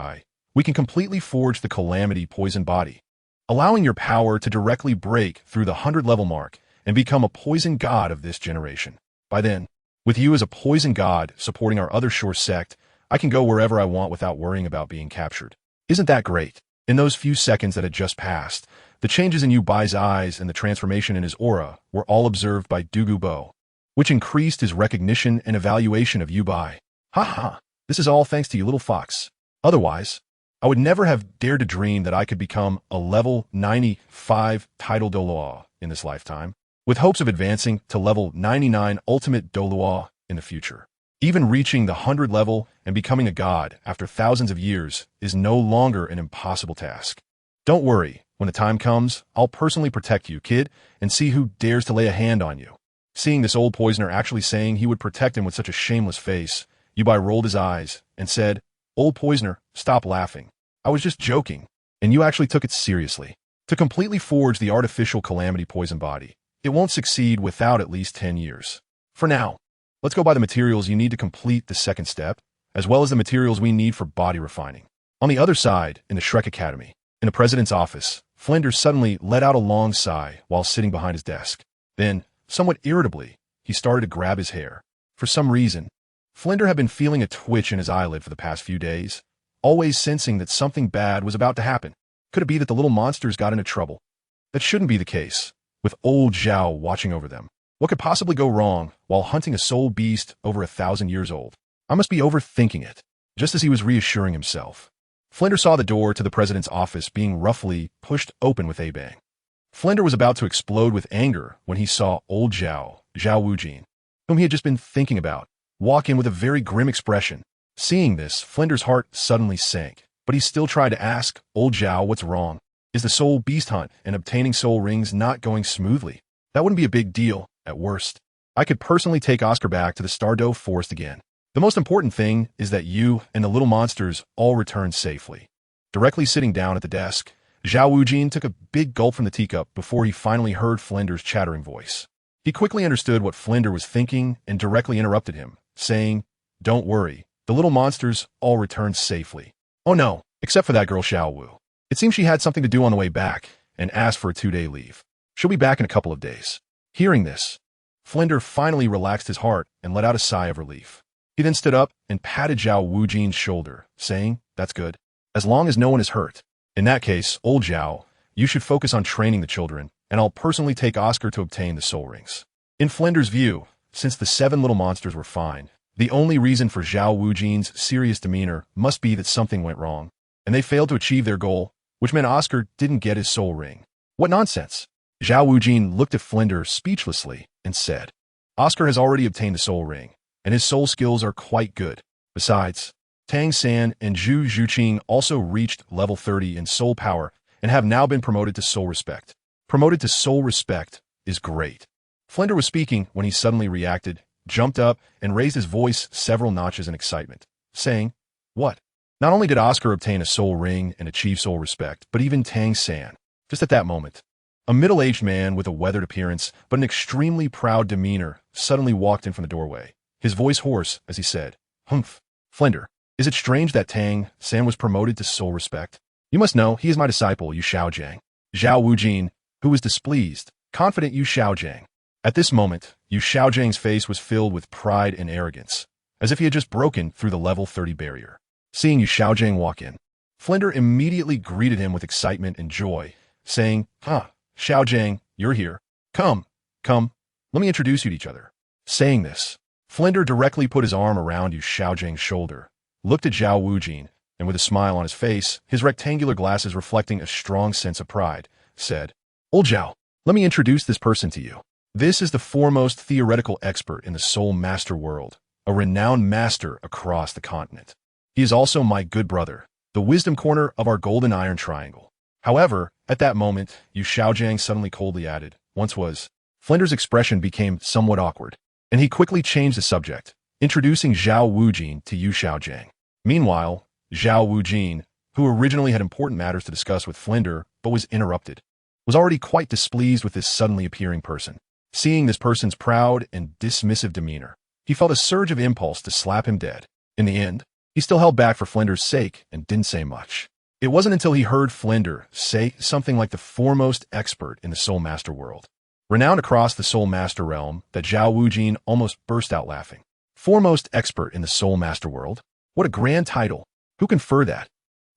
we can completely forge the calamity poison body, allowing your power to directly break through the 100 level mark and become a poison god of this generation. By then, with you as a poison god supporting our other shore sect, I can go wherever I want without worrying about being captured. Isn't that great?" In those few seconds that had just passed, the changes in Yu Bai's eyes and the transformation in his aura were all observed by Douluo, which increased his recognition and evaluation of Yu Bai. "Ha, this is all thanks to you, little fox. Otherwise, I would never have dared to dream that I could become a level 95 title Douluo in this lifetime, with hopes of advancing to level 99 ultimate Douluo in the future. Even reaching the 100 level and becoming a god after thousands of years is no longer an impossible task. Don't worry, when the time comes, I'll personally protect you, kid, and see who dares to lay a hand on you." Seeing this old poisoner actually saying he would protect him with such a shameless face, Yubai rolled his eyes and said, "Old poisoner, stop laughing. I was just joking, and you actually took it seriously. To completely forge the artificial calamity poison body, it won't succeed without at least 10 years. For now, let's go buy the materials you need to complete the second step, as well as the materials we need for body refining." On the other side, in the Shrek Academy, in the president's office, Flinders suddenly let out a long sigh while sitting behind his desk. Then, somewhat irritably, he started to grab his hair. For some reason, Flinder had been feeling a twitch in his eyelid for the past few days, always sensing that something bad was about to happen. Could it be that the little monsters got into trouble? That shouldn't be the case, with old Zhao watching over them. What could possibly go wrong while hunting a soul beast over 1,000 years old? I must be overthinking it. Just as he was reassuring himself, Flinder saw the door to the president's office being roughly pushed open with a bang. Flinder was about to explode with anger when he saw old Zhao Wujin, whom he had just been thinking about, walk in with a very grim expression. Seeing this, Flinder's heart suddenly sank, but he still tried to ask old Zhao what's wrong. Is the soul beast hunt and obtaining soul rings not going smoothly? That wouldn't be a big deal, at worst. I could personally take Oscar back to the Stardow Forest again. The most important thing is that you and the little monsters all return safely. Directly sitting down at the desk, Zhao Wujin took a big gulp from the teacup before he finally heard Flinder's chattering voice. He quickly understood what Flinder was thinking and directly interrupted him, saying, "Don't worry, the little monsters all returned safely. Oh no, except for that girl Xiao Wu. It seems she had something to do on the way back and asked for a 2-day leave. She'll be back in a couple of days." Hearing this, Flinder finally relaxed his heart and let out a sigh of relief. He then stood up and patted Zhao Wujin's shoulder, saying, "That's good. As long as no one is hurt. In that case, old Zhao, you should focus on training the children, and I'll personally take Oscar to obtain the soul rings." In Flinder's view, since the 7 little monsters were fine, the only reason for Zhao Wujin's serious demeanor must be that something went wrong, and they failed to achieve their goal, which meant Oscar didn't get his soul ring. What nonsense! Zhao Wujin looked at Flinder speechlessly and said, "Oscar has already obtained the soul ring, and his soul skills are quite good. Besides, Tang San and Zhu Zhuqing also reached level 30 in soul power and have now been promoted to soul respect. Promoted to soul respect is great." Flinder was speaking when he suddenly reacted, jumped up, and raised his voice several notches in excitement, saying, "What? Not only did Oscar obtain a soul ring and achieve soul respect, but even Tang San." Just at that moment, a middle-aged man with a weathered appearance but an extremely proud demeanor suddenly walked in from the doorway, his voice hoarse as he said, "Humph, Flinder, is it strange that Tang San was promoted to soul respect? You must know he is my disciple, Yu Xiaojiang." Zhao Wujin, who was displeased, confident Yu Xiaojiang. At this moment, Yu Xiaojiang's face was filled with pride and arrogance, as if he had just broken through the level 30 barrier. Seeing Yu Xiaojiang walk in, Flinder immediately greeted him with excitement and joy, saying, Xiaojiang, you're here. Come, let me introduce you to each other." Saying this, Flinder directly put his arm around Yu Xiaojiang's shoulder, looked at Zhao Wujin, and with a smile on his face, his rectangular glasses reflecting a strong sense of pride, said, "Old Zhao, let me introduce this person to you. This is the foremost theoretical expert in the Soul Master world, a renowned master across the continent. He is also my good brother, the wisdom corner of our golden iron triangle." However, at that moment, Yu Xiaojiang suddenly coldly added, "Once was." Flinder's expression became somewhat awkward, and he quickly changed the subject, introducing Zhao Wujin to Yu Xiaojiang. Meanwhile, Zhao Wujin, who originally had important matters to discuss with Flinder but was interrupted, was already quite displeased with this suddenly appearing person. Seeing this person's proud and dismissive demeanor, he felt a surge of impulse to slap him dead. In the end, he still held back for Flinder's sake and didn't say much. It wasn't until he heard Flinder say something like the foremost expert in the Soul Master world, renowned across the Soul Master realm, that Zhao Wujin almost burst out laughing. Foremost expert in the Soul Master world? What a grand title. Who conferred that?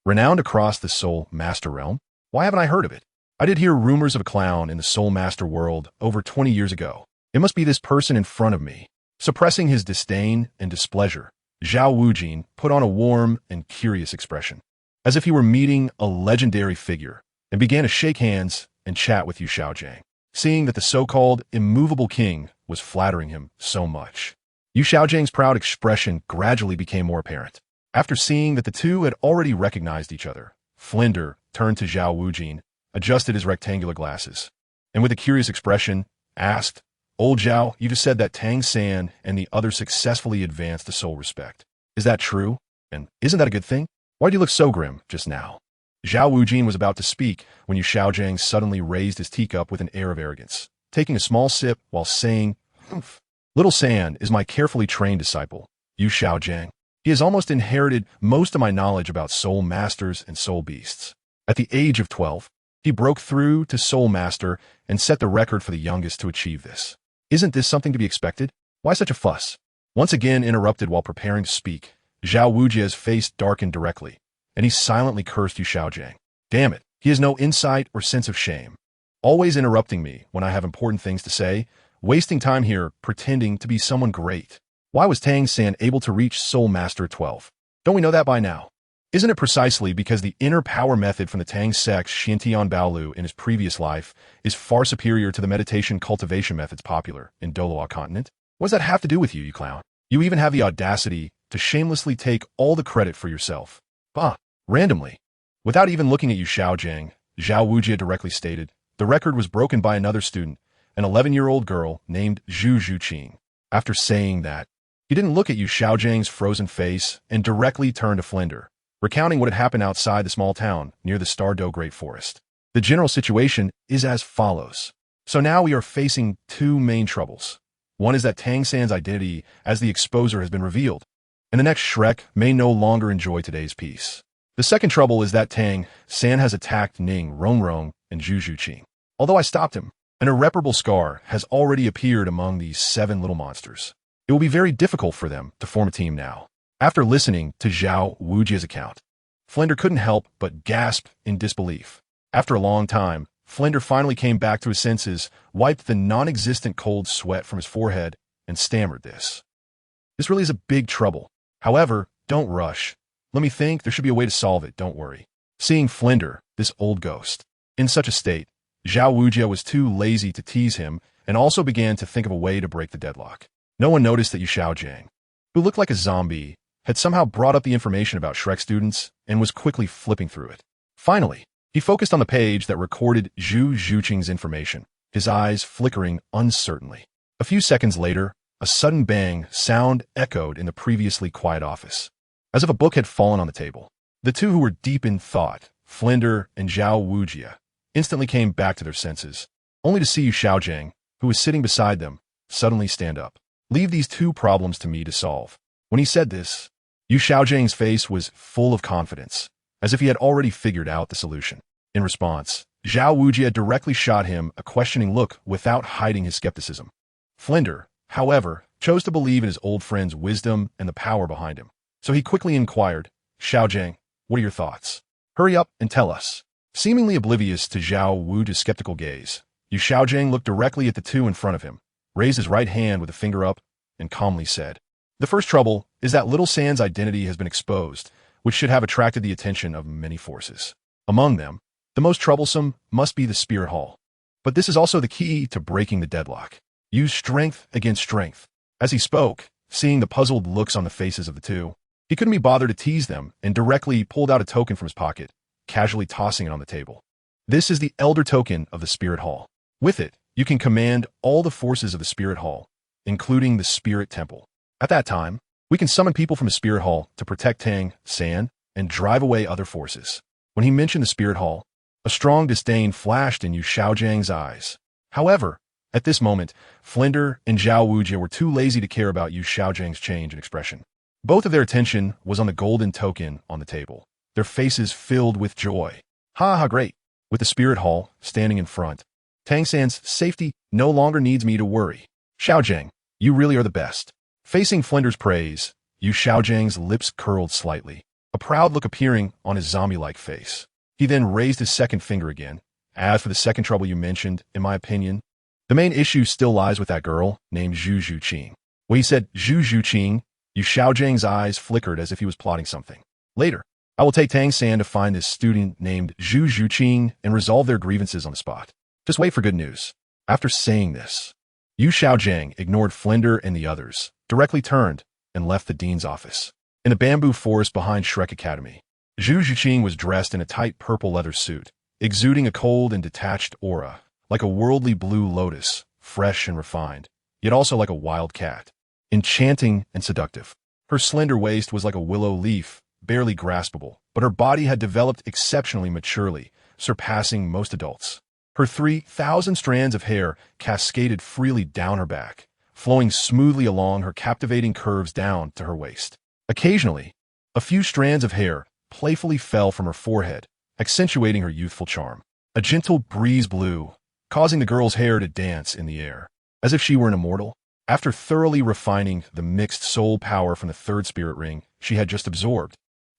Renowned across the Soul Master realm? Why haven't I heard of it? I did hear rumors of a clown in the Soul Master world over 20 years ago. It must be this person in front of me. Suppressing his disdain and displeasure, Zhao Wujin put on a warm and curious expression, as if he were meeting a legendary figure, and began to shake hands and chat with Yu Xiaojiang, seeing that the so-called immovable king was flattering him so much. Yu Xiaojiang's proud expression gradually became more apparent. After seeing that the two had already recognized each other, Flinder turned to Zhao Wujin, adjusted his rectangular glasses, and with a curious expression, asked, Old Zhao, you just said that Tang San and the others successfully advanced to soul respect. Is that true? And isn't that a good thing? Why do you look so grim just now? Zhao Wujin was about to speak when Yu Xiaojiang suddenly raised his teacup with an air of arrogance, taking a small sip while saying, "Humph. Little San is my carefully trained disciple, Yu Xiaojiang. He has almost inherited most of my knowledge about soul masters and soul beasts. At the age of 12, he broke through to soul master and set the record for the youngest to achieve this. Isn't this something to be expected? Why such a fuss?" Once again interrupted while preparing to speak, Zhao Wujia's face darkened directly, and he silently cursed Yu Xiaojiang. Damn it, he has no insight or sense of shame. Always interrupting me when I have important things to say, wasting time here pretending to be someone great. Why was Tang San able to reach Soul Master 12? Don't we know that by now? Isn't it precisely because the inner power method from the Tang sect's Xintian Baolu in his previous life is far superior to the meditation cultivation methods popular in Douluo continent? What does that have to do with you, you clown? You even have the audacity to shamelessly take all the credit for yourself. Bah, randomly. Without even looking at Yu Xiaojiang, Zhao Wujia directly stated, the record was broken by another student, an 11-year-old girl named Zhu Zhuqing. After saying that, he didn't look at Yu Xiaojiang's frozen face and directly turned to Flinder, recounting what had happened outside the small town near the Stardow Great Forest. The general situation is as follows. So now we are facing two main troubles. One is that Tang San's identity as the exposer has been revealed, and the next Shrek may no longer enjoy today's peace. The second trouble is that Tang San has attacked Ning, Rongrong, and Zhu Zhuqing. Although I stopped him, an irreparable scar has already appeared among these 7 little monsters. It will be very difficult for them to form a team now. After listening to Zhao Wujia's account, Flinder couldn't help but gasp in disbelief. After a long time, Flinder finally came back to his senses, wiped the non-existent cold sweat from his forehead, and stammered this. This really is a big trouble. However, don't rush. Let me think, there should be a way to solve it, don't worry. Seeing Flinder, this old ghost, in such a state, Zhao Wujia was too lazy to tease him and also began to think of a way to break the deadlock. No one noticed that Yu Xiaojiang, who looked like a zombie, had somehow brought up the information about Shrek students and was quickly flipping through it. Finally, he focused on the page that recorded Zhu Zhuqing's information, his eyes flickering uncertainly. A few seconds later, a sudden bang sound echoed in the previously quiet office, as if a book had fallen on the table. The two who were deep in thought, Flinder and Zhao Wujia, instantly came back to their senses, only to see Yu Xiaojiang, who was sitting beside them, suddenly stand up. Leave these two problems to me to solve. When he said this, Yu Xiaojiang's face was full of confidence, as if he had already figured out the solution. In response, Zhao Wujia directly shot him a questioning look without hiding his skepticism. Flinder, however, chose to believe in his old friend's wisdom and the power behind him. So he quickly inquired, Xiaojiang, what are your thoughts? Hurry up and tell us. Seemingly oblivious to Zhao Wujia's skeptical gaze, Yu Xiaojiang looked directly at the two in front of him, raised his right hand with a finger up, and calmly said, the first trouble is that Little San's identity has been exposed, which should have attracted the attention of many forces. Among them, the most troublesome must be the Spirit Hall. But this is also the key to breaking the deadlock. Use strength against strength. As he spoke, seeing the puzzled looks on the faces of the two, he couldn't be bothered to tease them and directly pulled out a token from his pocket, casually tossing it on the table. This is the Elder Token of the Spirit Hall. With it, you can command all the forces of the Spirit Hall, including the Spirit Temple. At that time, we can summon people from the Spirit Hall to protect Tang San and drive away other forces. When he mentioned the Spirit Hall, a strong disdain flashed in Yu Xiaojiang's eyes. However, at this moment, Flinder and Zhao Wujia were too lazy to care about Yu Xiaojiang's change in expression. Both of their attention was on the golden token on the table, their faces filled with joy. Ha ha, great. With the Spirit Hall standing in front, Tang San's safety no longer needs me to worry. Xiaojiang, you really are the best. Facing Flinder's praise, Yu Xiaojiang's lips curled slightly, a proud look appearing on his zombie-like face. He then raised his second finger again. As for the second trouble you mentioned, in my opinion, the main issue still lies with that girl named Zhu Zhuqing. When he said Zhu Zhuqing, Yu Xiaojiang's eyes flickered as if he was plotting something. Later, I will take Tang San to find this student named Zhu Zhuqing and resolve their grievances on the spot. Just wait for good news. After saying this, Yu Xiaojiang ignored Flinder and the others, directly turned, and left the dean's office. In the bamboo forest behind Shrek Academy, Zhu Zhuqing was dressed in a tight purple leather suit, exuding a cold and detached aura, like a worldly blue lotus, fresh and refined, yet also like a wild cat, enchanting and seductive. Her slender waist was like a willow leaf, barely graspable, but her body had developed exceptionally maturely, surpassing most adults. Her 3,000 strands of hair cascaded freely down her back, flowing smoothly along her captivating curves down to her waist. Occasionally, a few strands of hair playfully fell from her forehead, accentuating her youthful charm. A gentle breeze blew, causing the girl's hair to dance in the air, as if she were an immortal. After thoroughly refining the mixed soul power from the third spirit ring she had just absorbed,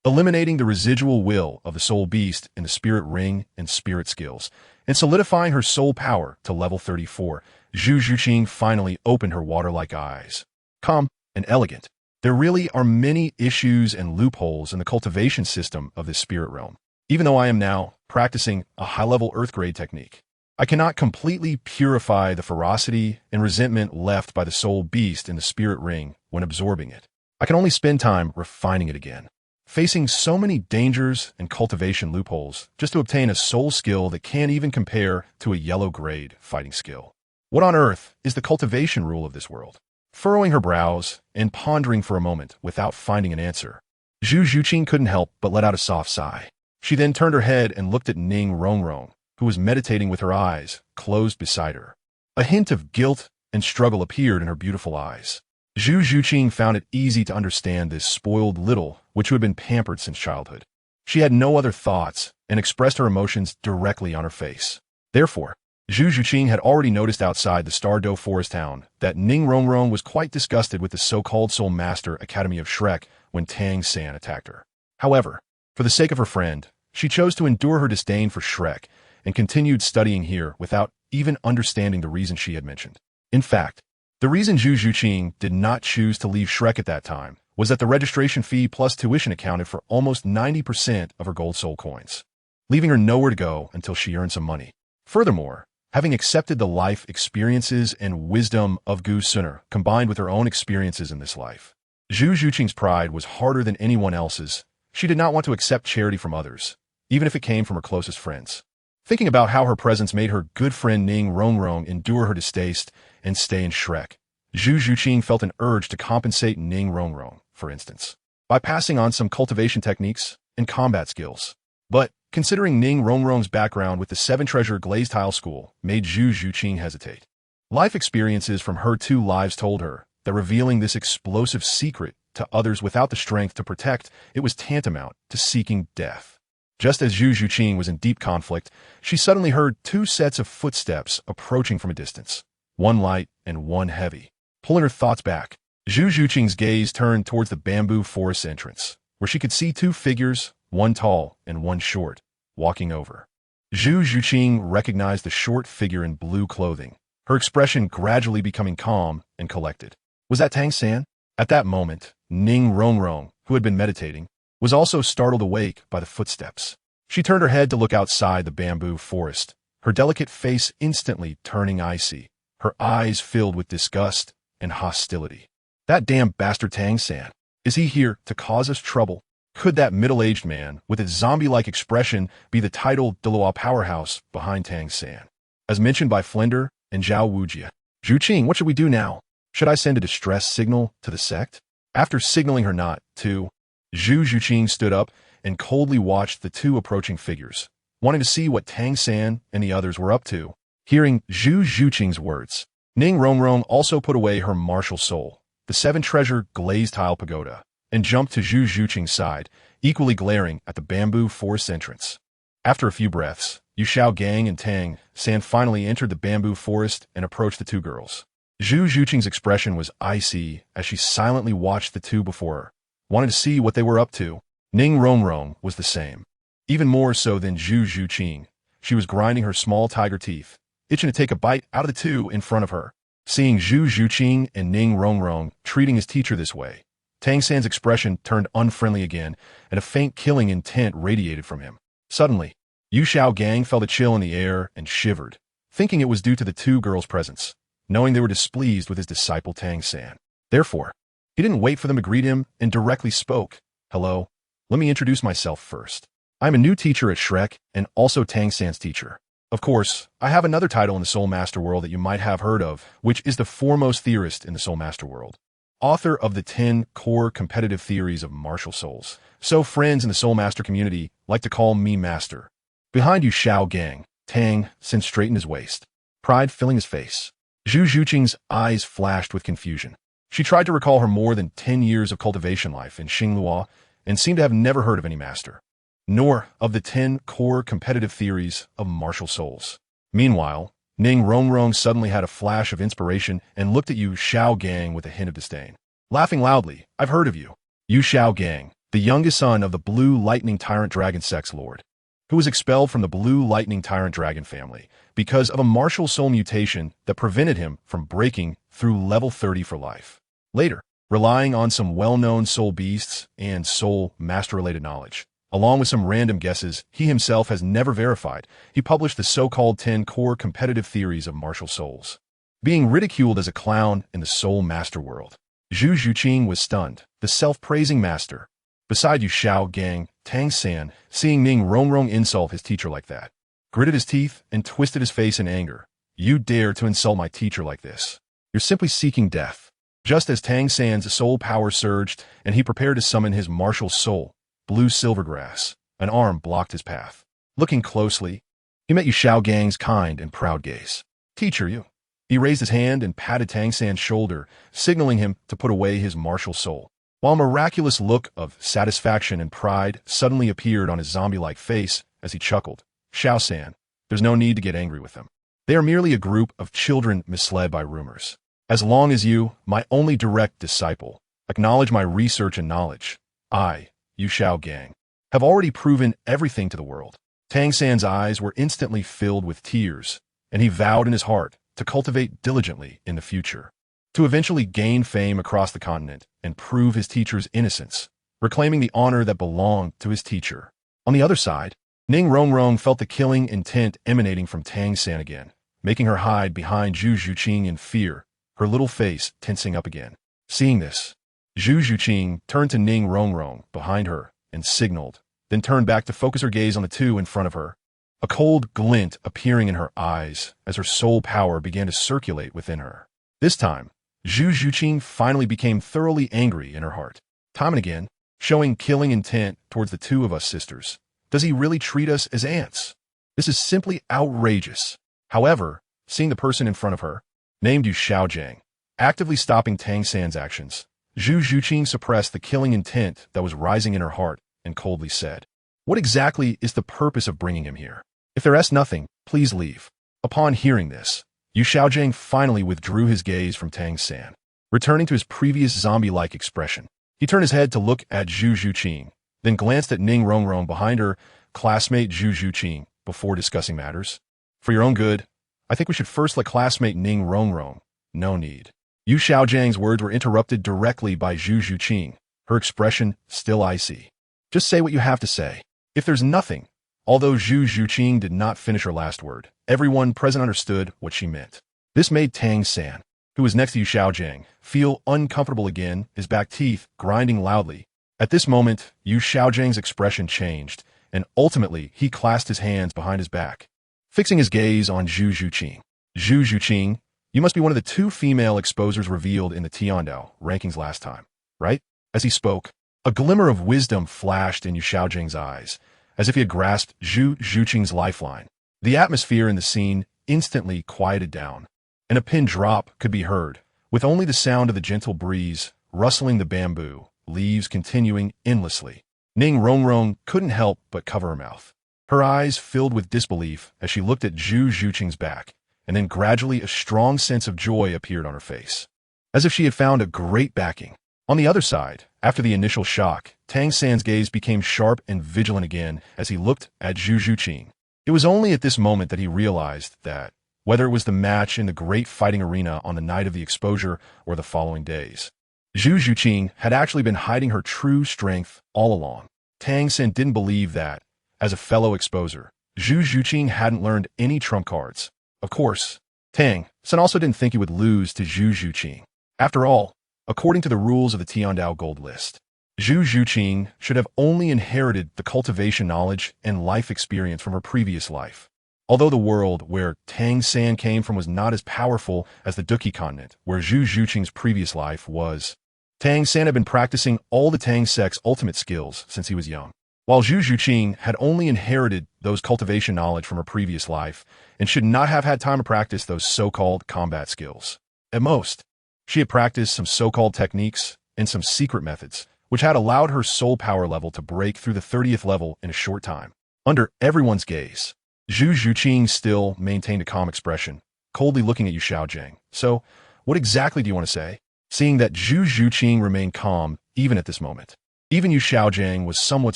eliminating the residual will of the soul beast in the spirit ring and spirit skills, and solidifying her soul power to level 34, Zhu Zhuqing finally opened her water-like eyes. Calm and elegant. There really are many issues and loopholes in the cultivation system of this spirit realm. Even though I am now practicing a high-level earth grade technique, I cannot completely purify the ferocity and resentment left by the soul beast in the spirit ring when absorbing it. I can only spend time refining it again, facing so many dangers and cultivation loopholes just to obtain a soul skill that can't even compare to a yellow grade fighting skill. What on earth is the cultivation rule of this world? Furrowing her brows and pondering for a moment without finding an answer, Zhu Zhuqing couldn't help but let out a soft sigh. She then turned her head and looked at Ning Rongrong, who was meditating with her eyes closed beside her. A hint of guilt and struggle appeared in her beautiful eyes. Zhu Zhuqing found it easy to understand this spoiled little which had been pampered since childhood. She had no other thoughts and expressed her emotions directly on her face. Therefore, Zhu Zhuqing had already noticed outside the Stardow forest town that Ning Rongrong was quite disgusted with the so-called Soul Master Academy of Shrek when Tang San attacked her. However, for the sake of her friend, she chose to endure her disdain for Shrek and continued studying here without even understanding the reason she had mentioned. In fact, the reason Zhu Zhuqing did not choose to leave Shrek at that time was that the registration fee plus tuition accounted for almost 90% of her gold soul coins, leaving her nowhere to go until she earned some money. Furthermore, having accepted the life experiences and wisdom of Gu Suner combined with her own experiences in this life, Zhu Zhuqing's pride was harder than anyone else's. She did not want to accept charity from others, even if it came from her closest friends. Thinking about how her presence made her good friend Ning Rongrong endure her distaste and stay in Shrek, Zhu Zhuqing felt an urge to compensate Ning Rongrong, for instance, by passing on some cultivation techniques and combat skills. But considering Ning Rongrong's background with the Seven Treasure Glazed Tile School made Zhu Zhuqing hesitate. Life experiences from her 2 lives told her that revealing this explosive secret to others without the strength to protect it was tantamount to seeking death. Just as Zhu Zhuqing was in deep conflict, she suddenly heard 2 sets of footsteps approaching from a distance, one light and one heavy. Pulling her thoughts back, Zhu Zhuqing's gaze turned towards the bamboo forest entrance, where she could see 2 figures, one tall and one short, walking over. Zhu Zhuqing recognized the short figure in blue clothing, her expression gradually becoming calm and collected. Was that Tang San? At that moment, Ning Rongrong, who had been meditating, was also startled awake by the footsteps. She turned her head to look outside the bamboo forest, her delicate face instantly turning icy, her eyes filled with disgust and hostility. That damn bastard Tang San. Is he here to cause us trouble? Could that middle-aged man, with his zombie-like expression, be the titled Douluo powerhouse behind Tang San? As mentioned by Flender and Zhao Wujia. Zhuqing, what should we do now? Should I send a distress signal to the sect? After signaling her not to, Zhu Zhuqing stood up and coldly watched the 2 approaching figures, wanting to see what Tang San and the others were up to. Hearing Zhu Zhuqing's words, Ning Rongrong also put away her martial soul, the 7 Treasure Glazed Tile Pagoda, and jumped to Zhu Zhuqing's side, equally glaring at the bamboo forest entrance. After a few breaths, Yu Xiao Gang and Tang San finally entered the bamboo forest and approached the 2 girls. Zhu Zhuqing's expression was icy as she silently watched the 2 before her, wanting to see what they were up to. Ning Rongrong was the same. Even more so than Zhu Zhuqing, she was grinding her small tiger teeth, itching to take a bite out of the 2 in front of her. Seeing Zhu Zhuqing and Ning Rongrong treating his teacher this way, Tang San's expression turned unfriendly again, and a faint killing intent radiated from him. Suddenly, Yu Xiao Gang felt a chill in the air and shivered, thinking it was due to the 2 girls' presence, knowing they were displeased with his disciple Tang San. Therefore, he didn't wait for them to greet him and directly spoke. Hello, let me introduce myself first. I'm a new teacher at Shrek and also Tang San's teacher. Of course, I have another title in the Soul Master world that you might have heard of, which is the foremost theorist in the Soul Master world. Author of the 10 core competitive theories of martial souls. So friends in the Soul Master community like to call me Master. Behind you, Xiao Gang. Tang sent straight in his waist, pride filling his face. Zhu Zhuqing's eyes flashed with confusion. She tried to recall her more than 10 years of cultivation life in Xingluo and seemed to have never heard of any master, nor of the 10 core competitive theories of martial souls. Meanwhile, Ning Rongrong suddenly had a flash of inspiration and looked at Yu Xiao Gang with a hint of disdain. Laughing loudly, I've heard of you. Yu Xiao Gang, the youngest son of the Blue Lightning Tyrant Dragon Sex Lord, who was expelled from the Blue Lightning Tyrant Dragon family because of a martial soul mutation that prevented him from breaking through level 30 for life. Later, relying on some well-known soul beasts and soul master-related knowledge, along with some random guesses he himself has never verified, he published the so-called 10 core competitive theories of martial souls. Being ridiculed as a clown in the soul master world, Zhu Zhuqing was stunned, the self-praising master. Beside you, Xiao Gang, Tang San, seeing Ning Rongrong insult his teacher like that, gritted his teeth and twisted his face in anger. You dare to insult my teacher like this? You're simply seeking death. Just as Tang San's soul power surged and he prepared to summon his martial soul, Blue Silvergrass, an arm blocked his path. Looking closely, he met Yu Xiao Gang's kind and proud gaze. Teacher, you. He raised his hand and patted Tang San's shoulder, signaling him to put away his martial soul, while a miraculous look of satisfaction and pride suddenly appeared on his zombie-like face as he chuckled. Xiao San, there's no need to get angry with them. They are merely a group of children misled by rumors. As long as you, my only direct disciple, acknowledge my research and knowledge, I, Yu Xiao Gang, have already proven everything to the world. Tang San's eyes were instantly filled with tears, and he vowed in his heart to cultivate diligently in the future, to eventually gain fame across the continent and prove his teacher's innocence, reclaiming the honor that belonged to his teacher. On the other side, Ning Rongrong felt the killing intent emanating from Tang San again, making her hide behind Zhu Zhuqing in fear, her little face tensing up again. Seeing this, Zhu Zhuqing turned to Ning Rongrong behind her and signaled, then turned back to focus her gaze on the two in front of her, a cold glint appearing in her eyes as her soul power began to circulate within her. This time, Zhu Zhuqing finally became thoroughly angry in her heart. Time and again, showing killing intent towards the two of us sisters. Does he really treat us as ants? This is simply outrageous. However, seeing the person in front of her, named Yu Xiaojiang, actively stopping Tang San's actions, Zhu Zhuqing suppressed the killing intent that was rising in her heart and coldly said, what exactly is the purpose of bringing him here? If there is nothing, please leave. Upon hearing this, Yu Xiaojiang finally withdrew his gaze from Tang San, returning to his previous zombie-like expression. He turned his head to look at Zhu Zhuqing, then glanced at Ning Rongrong behind her, classmate Zhu Zhuqing, before discussing matters. For your own good, I think we should first let classmate Ning Rongrong. No need. Yu Xiaojiang's words were interrupted directly by Zhu Zhuqing, her expression still icy. Just say what you have to say. If there's nothing. Although Zhu Zhuqing did not finish her last word, everyone present understood what she meant. This made Tang San, who was next to Yu Xiaojiang, feel uncomfortable again, his back teeth grinding loudly. At this moment, Yu Xiaojiang's expression changed, and ultimately he clasped his hands behind his back, fixing his gaze on Zhu Zhuqing. Zhu Zhuqing, you must be one of the 2 female exposers revealed in the Tiandao rankings last time, right? As he spoke, a glimmer of wisdom flashed in Yu Xiaojiang's eyes, as if he had grasped Zhu Zhuqing's lifeline. The atmosphere in the scene instantly quieted down, and a pin drop could be heard, with only the sound of the gentle breeze rustling the bamboo, leaves continuing endlessly. Ning Rongrong couldn't help but cover her mouth. Her eyes filled with disbelief as she looked at Zhu Zhuqing's back, and then gradually a strong sense of joy appeared on her face, as if she had found a great backing. On the other side, after the initial shock, Tang San's gaze became sharp and vigilant again as he looked at Zhu Zhuqing. It was only at this moment that he realized that, whether it was the match in the great fighting arena on the night of the exposure or the following days, Zhu Zhuqing had actually been hiding her true strength all along. Tang San didn't believe that, as a fellow exposer, Zhu Zhuqing hadn't learned any trump cards. Of course, Tang San also didn't think he would lose to Zhu Zhuqing. After all, according to the rules of the Tiandao Gold List, Zhu Zhuqing should have only inherited the cultivation knowledge and life experience from her previous life. Although the world where Tang San came from was not as powerful as the Duki continent, where Zhu Zhuqing's previous life was, Tang San had been practicing all the Tang sect's ultimate skills since he was young. While Zhu Zhuqing had only inherited those cultivation knowledge from her previous life and should not have had time to practice those so-called combat skills. At most, she had practiced some so-called techniques and some secret methods, which had allowed her soul power level to break through the 30th level in a short time. Under everyone's gaze, Zhu Zhuqing still maintained a calm expression, coldly looking at Yu Xiaojiang. So, what exactly do you want to say? Seeing that Zhu Zhuqing remained calm even at this moment. Even Yu Xiaojiang was somewhat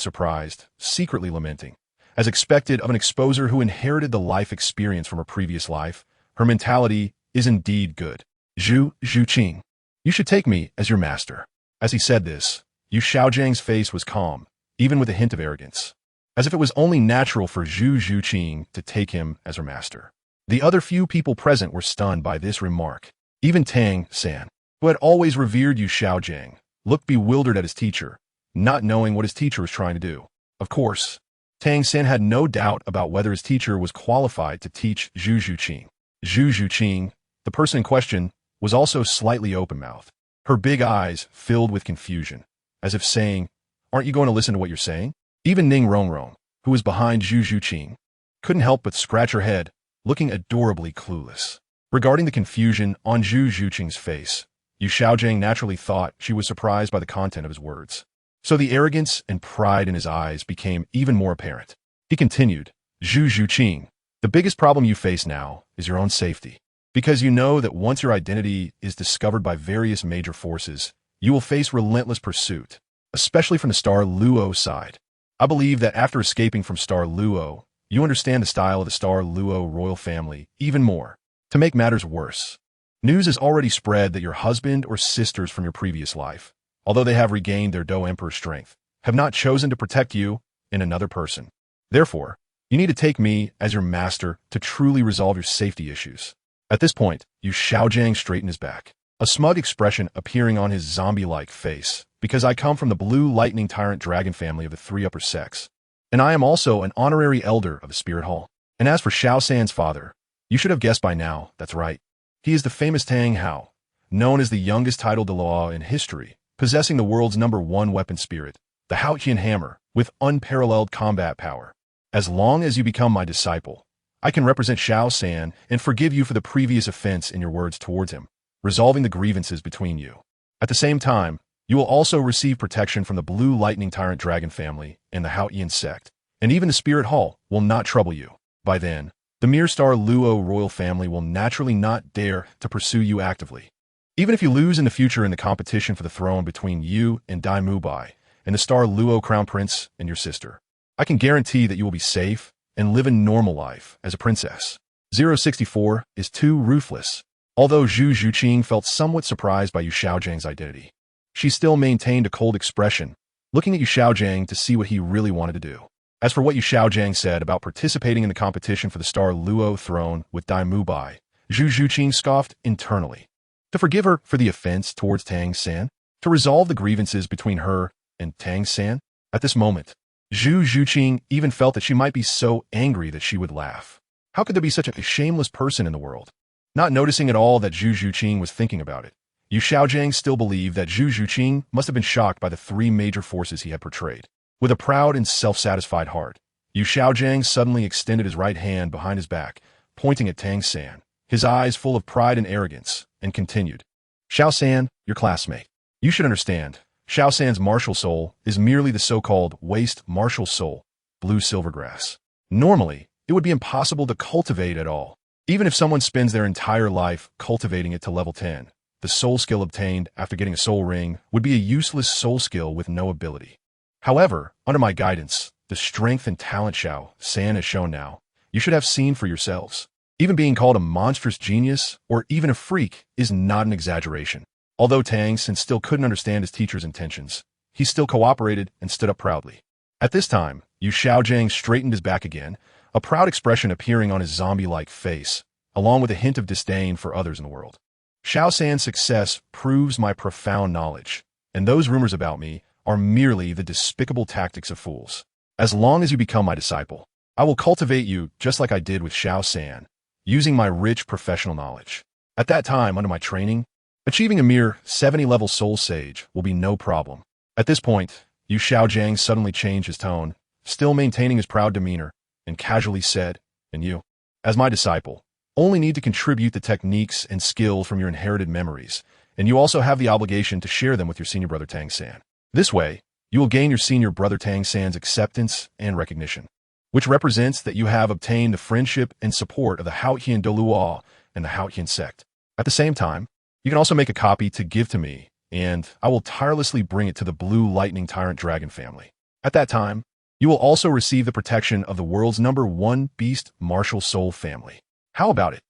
surprised, secretly lamenting. As expected of an exposer who inherited the life experience from her previous life, her mentality is indeed good. Zhu Zhuqing, you should take me as your master. As he said this, Yu Xiaojiang's face was calm, even with a hint of arrogance, as if it was only natural for Zhu Zhuqing to take him as her master. The other few people present were stunned by this remark. Even Tang San, who had always revered Yu Xiaojiang, looked bewildered at his teacher, not knowing what his teacher was trying to do. Of course, Tang San had no doubt about whether his teacher was qualified to teach Zhu Zhuqing. Zhu Zhuqing, the person in question, was also slightly open-mouthed, her big eyes filled with confusion, as if saying, "Aren't you going to listen to what you're saying?" Even Ning Rongrong, who was behind Zhu Zhuqing, couldn't help but scratch her head, looking adorably clueless. Regarding the confusion on Zhu Zhuqing's face, Yu Xiaojiang naturally thought she was surprised by the content of his words. So the arrogance and pride in his eyes became even more apparent. He continued, "Zhu Zhuqing, the biggest problem you face now is your own safety. Because you know that once your identity is discovered by various major forces, you will face relentless pursuit, especially from the Star Luo side. I believe that after escaping from Star Luo, you understand the style of the Star Luo royal family even more. To make matters worse, news has already spread that your husband or sisters from your previous life, although they have regained their Do Emperor strength, have not chosen to protect you in another person. Therefore, you need to take me as your master to truly resolve your safety issues." At this point, Yu Xiaojiang straightened his back, a smug expression appearing on his zombie-like face, "Because I come from the Blue Lightning Tyrant Dragon family of the Three Upper Sects, and I am also an honorary elder of the Spirit Hall. And as for Xiao San's father, you should have guessed by now, that's right. He is the famous Tang Hao, known as the youngest title Douluo in history, possessing the world's #1 weapon spirit, the Haotian hammer, with unparalleled combat power. As long as you become my disciple, I can represent Xiao San and forgive you for the previous offense in your words towards him, resolving the grievances between you. At the same time, you will also receive protection from the Blue Lightning Tyrant Dragon family and the Haotian sect, and even the Spirit Hall will not trouble you. By then, the mere Star Luo royal family will naturally not dare to pursue you actively. Even if you lose in the future in the competition for the throne between you and Dai Mubai, and the Star Luo crown prince and your sister, I can guarantee that you will be safe and live a normal life as a princess. 064 is too ruthless. Although Zhu Zhuqing felt somewhat surprised by Yu Xiaojiang's identity, she still maintained a cold expression, looking at Yu Xiaojiang to see what he really wanted to do. As for what Yu Xiaojiang said about participating in the competition for the Star Luo throne with Dai Mubai, Zhu Zhuqing scoffed internally. To forgive her for the offense towards Tang San? To resolve the grievances between her and Tang San? At this moment, Zhu Zhuqing even felt that she might be so angry that she would laugh. How could there be such a shameless person in the world? Not noticing at all that Zhu Zhuqing was thinking about it, Yu Xiaojiang still believed that Zhu Zhuqing must have been shocked by the three major forces he had portrayed. With a proud and self-satisfied heart, Yu Xiaojiang suddenly extended his right hand behind his back, pointing at Tang San, his eyes full of pride and arrogance, and continued, "Xiao San, your classmate. You should understand, Xiao San's martial soul is merely the so-called waste martial soul, blue silvergrass. Normally, it would be impossible to cultivate at all. Even if someone spends their entire life cultivating it to level 10, the soul skill obtained after getting a soul ring would be a useless soul skill with no ability. However, under my guidance, the strength and talent Xiao San has shown now, you should have seen for yourselves. Even being called a monstrous genius, or even a freak, is not an exaggeration." Although Tang San still couldn't understand his teacher's intentions, he still cooperated and stood up proudly. At this time, Yu Xiaojiang straightened his back again, a proud expression appearing on his zombie-like face, along with a hint of disdain for others in the world. "Xiao San's success proves my profound knowledge, and those rumors about me are merely the despicable tactics of fools. As long as you become my disciple, I will cultivate you just like I did with Xiao San, using my rich professional knowledge. At that time, under my training, achieving a mere 70-level Soul Sage will be no problem. At this point, Yu Xiaojiang suddenly changed his tone, still maintaining his proud demeanor, and casually said, "And you, as my disciple, only need to contribute the techniques and skills from your inherited memories, and you also have the obligation to share them with your senior brother Tang San. This way, you will gain your senior brother Tang San's acceptance and recognition, which represents that you have obtained the friendship and support of the Haotian Douluo and the Haotian sect. At the same time, you can also make a copy to give to me, and I will tirelessly bring it to the Blue Lightning Tyrant Dragon family. At that time, you will also receive the protection of the world's #1 beast martial soul family. How about it?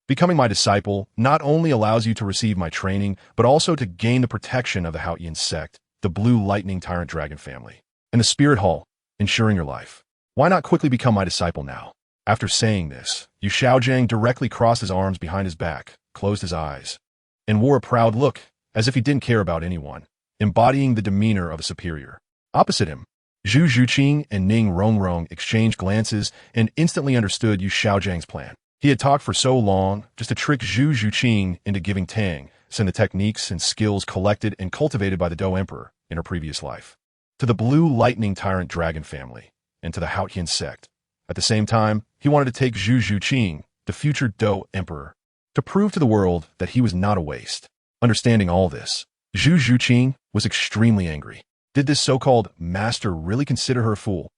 Becoming my disciple not only allows you to receive my training, but also to gain the protection of the Haotian sect, the Blue Lightning Tyrant Dragon family, and the Spirit Hall, ensuring your life. Why not quickly become my disciple now?" After saying this, Yu Xiaojiang directly crossed his arms behind his back, closed his eyes, and wore a proud look, as if he didn't care about anyone, embodying the demeanor of a superior. Opposite him, Zhu Zhuqing and Ning Rongrong exchanged glances and instantly understood Yu Xiaojiang's plan. He had talked for so long just to trick Zhu Zhuqing into giving Tang San the techniques and skills collected and cultivated by the Dou Emperor in her previous life, to the Blue Lightning Tyrant Dragon family, and to the Haotian sect. At the same time, he wanted to take Zhu Zhuqing, the future Dou Emperor, to prove to the world that he was not a waste. Understanding all this, Zhu Zhuqing was extremely angry. Did this so-called master really consider her a fool?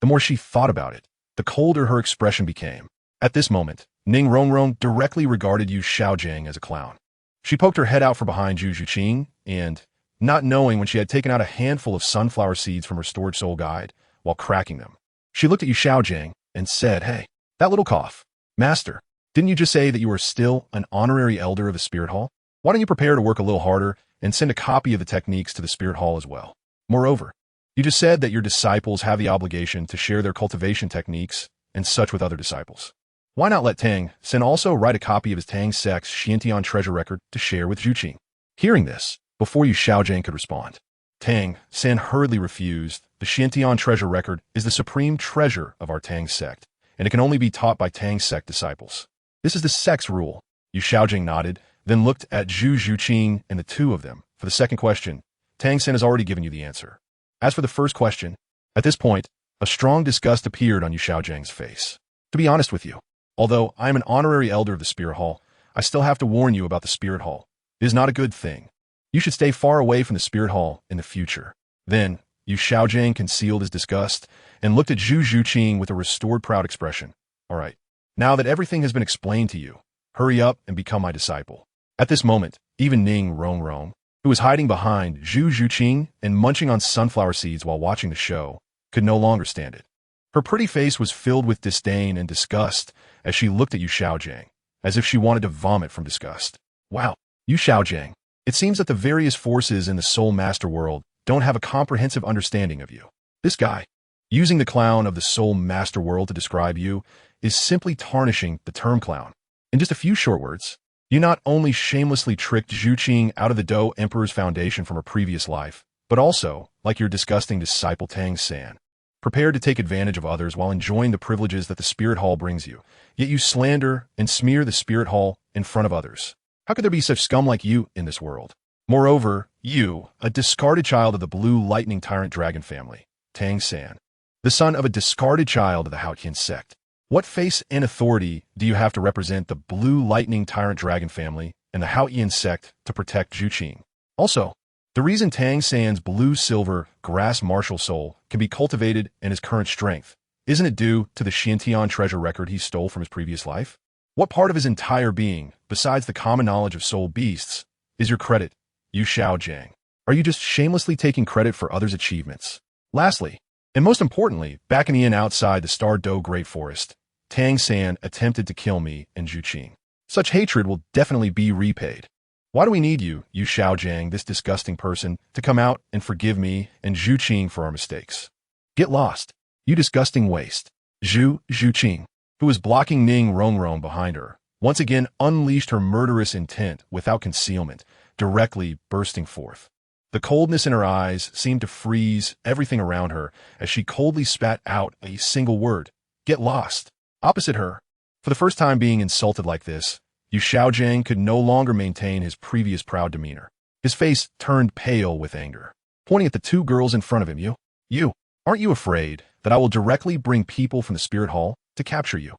The more she thought about it, the colder her expression became. At this moment, Ning Rongrong directly regarded Yu Xiaojiang as a clown. She poked her head out from behind Zhu Zhuqing, and, not knowing when she had taken out a handful of sunflower seeds from her storage soul guide, while cracking them, she looked at Yu Xiaojiang and said, "Hey, that little cough. Master, didn't you just say that you are still an honorary elder of the Spirit Hall? Why don't you prepare to work a little harder and send a copy of the techniques to the Spirit Hall as well? Moreover, you just said that your disciples have the obligation to share their cultivation techniques and such with other disciples. Why not let Tang San also write a copy of his Tang Sect's Xiantian treasure record to share with Zhuqing?" Hearing this, before Yu Xiaojiang could respond, Tang San hurriedly refused. "The Xiantian treasure record is the supreme treasure of our Tang sect, and it can only be taught by Tang sect disciples. This is the sect's rule." Yu Xiaojiang nodded, then looked at Zhu Zhuqing and the two of them. "For the second question, Tang San has already given you the answer. As for the first question," at this point, a strong disgust appeared on Yu Xiaojiang's face. "To be honest with you, although I am an honorary elder of the Spirit Hall, I still have to warn you about the Spirit Hall. It is not a good thing. You should stay far away from the Spirit Hall in the future." Then, Yu Xiaojiang concealed his disgust and looked at Zhu Zhuqing with a restored proud expression. "All right, now that everything has been explained to you, hurry up and become my disciple." At this moment, even Ning Rongrong, who was hiding behind Zhu Zhuqing and munching on sunflower seeds while watching the show, could no longer stand it. Her pretty face was filled with disdain and disgust as she looked at Yu Xiaojiang, as if she wanted to vomit from disgust. "Wow, Yu Xiaojiang, it seems that the various forces in the Soul Master world don't have a comprehensive understanding of you. This guy, using the clown of the Soul Master world to describe you, is simply tarnishing the term clown. In just a few short words, you not only shamelessly tricked Zhuqing out of the Dou Emperor's foundation from her previous life, but also, like your disgusting disciple Tang San, prepared to take advantage of others while enjoying the privileges that the Spirit Hall brings you, yet you slander and smear the Spirit Hall in front of others. How could there be such scum like you in this world? Moreover, you, a discarded child of the Blue Lightning Tyrant Dragon family, Tang San, the son of a discarded child of the Haotian sect. What face and authority do you have to represent the Blue Lightning Tyrant Dragon family and the Haotian sect to protect Zhuqing? Also, the reason Tang San's blue-silver grass martial soul can be cultivated in his current strength, isn't it due to the Xiantian treasure record he stole from his previous life? What part of his entire being, besides the common knowledge of soul beasts, is your credit, Yu Xiaojiang? Are you just shamelessly taking credit for others' achievements? Lastly, and most importantly, back in the inn outside the Star Doe Great Forest, Tang San attempted to kill me and Zhuqing. Such hatred will definitely be repaid. Why do we need you, Yu Xiaojiang, this disgusting person, to come out and forgive me and Zhuqing for our mistakes? Get lost, you disgusting waste. Zhuqing, who was blocking Ning Rongrong behind her, once again unleashed her murderous intent without concealment, directly bursting forth. The coldness in her eyes seemed to freeze everything around her as she coldly spat out a single word. Get lost. Opposite her, for the first time being insulted like this, Yu Xiaojiang could no longer maintain his previous proud demeanor. His face turned pale with anger. Pointing at the two girls in front of him, You, aren't you afraid that I will directly bring people from the spirit hall to capture you?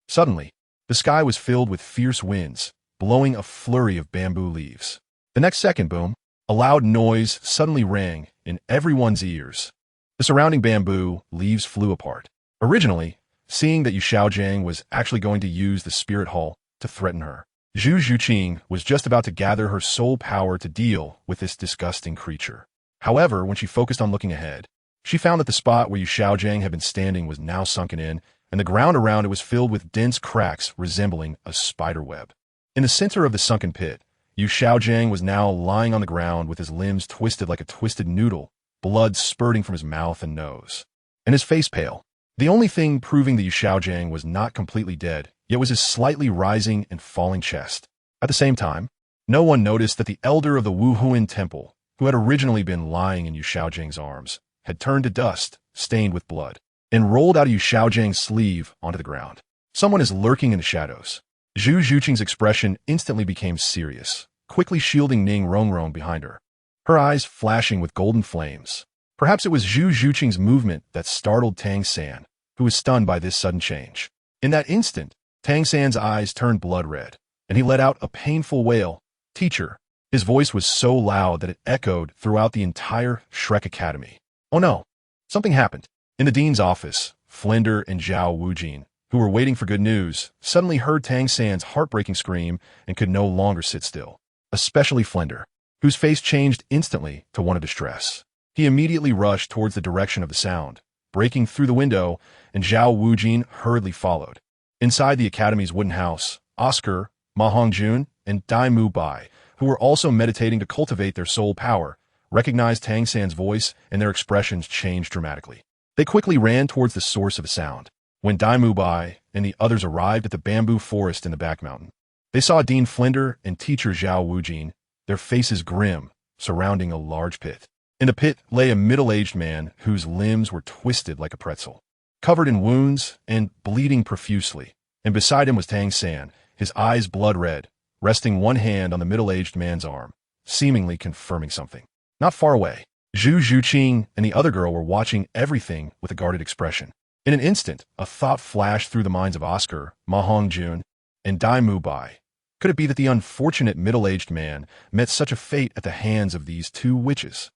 Suddenly, the sky was filled with fierce winds, blowing a flurry of bamboo leaves. The next second, boom, a loud noise suddenly rang in everyone's ears. The surrounding bamboo leaves flew apart. Originally, seeing that Yu Xiaojiang was actually going to use the spirit hall to threaten her, Zhu Zhuqing was just about to gather her soul power to deal with this disgusting creature. However, when she focused on looking ahead, she found that the spot where Yu Xiaojiang had been standing was now sunken in, and the ground around it was filled with dense cracks resembling a spider web. In the center of the sunken pit, Yu Xiaojiang was now lying on the ground with his limbs twisted like a twisted noodle, blood spurting from his mouth and nose, and his face pale. The only thing proving that Yu Xiaojiang was not completely dead yet was his slightly rising and falling chest. At the same time, no one noticed that the elder of the Wuhuan temple, who had originally been lying in Yu Xiaojiang's arms, had turned to dust, stained with blood, and rolled out of Yu Xiaojiang's sleeve onto the ground. Someone is lurking in the shadows. Zhu Zhuqing's expression instantly became serious, quickly shielding Ning Rongrong behind her, her eyes flashing with golden flames. Perhaps it was Zhu Zhuqing's movement that startled Tang San, who was stunned by this sudden change. In that instant, Tang San's eyes turned blood red, and he let out a painful wail. Teacher. His voice was so loud that it echoed throughout the entire Shrek Academy. Oh no! Something happened. In the dean's office, Flender and Zhao Wujin, who were waiting for good news, suddenly heard Tang San's heartbreaking scream and could no longer sit still. Especially Flender, whose face changed instantly to one of distress. He immediately rushed towards the direction of the sound, breaking through the window, and Zhao Wujin hurriedly followed. Inside the academy's wooden house, Oscar, Ma Hongjun, and Dai Mu Bai, who were also meditating to cultivate their soul power, recognized Tang San's voice, and their expressions changed dramatically. They quickly ran towards the source of the sound. When Dai Mu Bai and the others arrived at the bamboo forest in the back mountain, they saw Dean Flender and teacher Zhao Wujin, their faces grim, surrounding a large pit. In the pit lay a middle-aged man whose limbs were twisted like a pretzel, covered in wounds and bleeding profusely, and beside him was Tang San, his eyes blood red, resting one hand on the middle-aged man's arm, seemingly confirming something. Not far away, Zhu Zhuqing and the other girl were watching everything with a guarded expression. In an instant, a thought flashed through the minds of Oscar, Ma Hongjun, and Dai Mu Bai. Could it be that the unfortunate middle-aged man met such a fate at the hands of these two witches?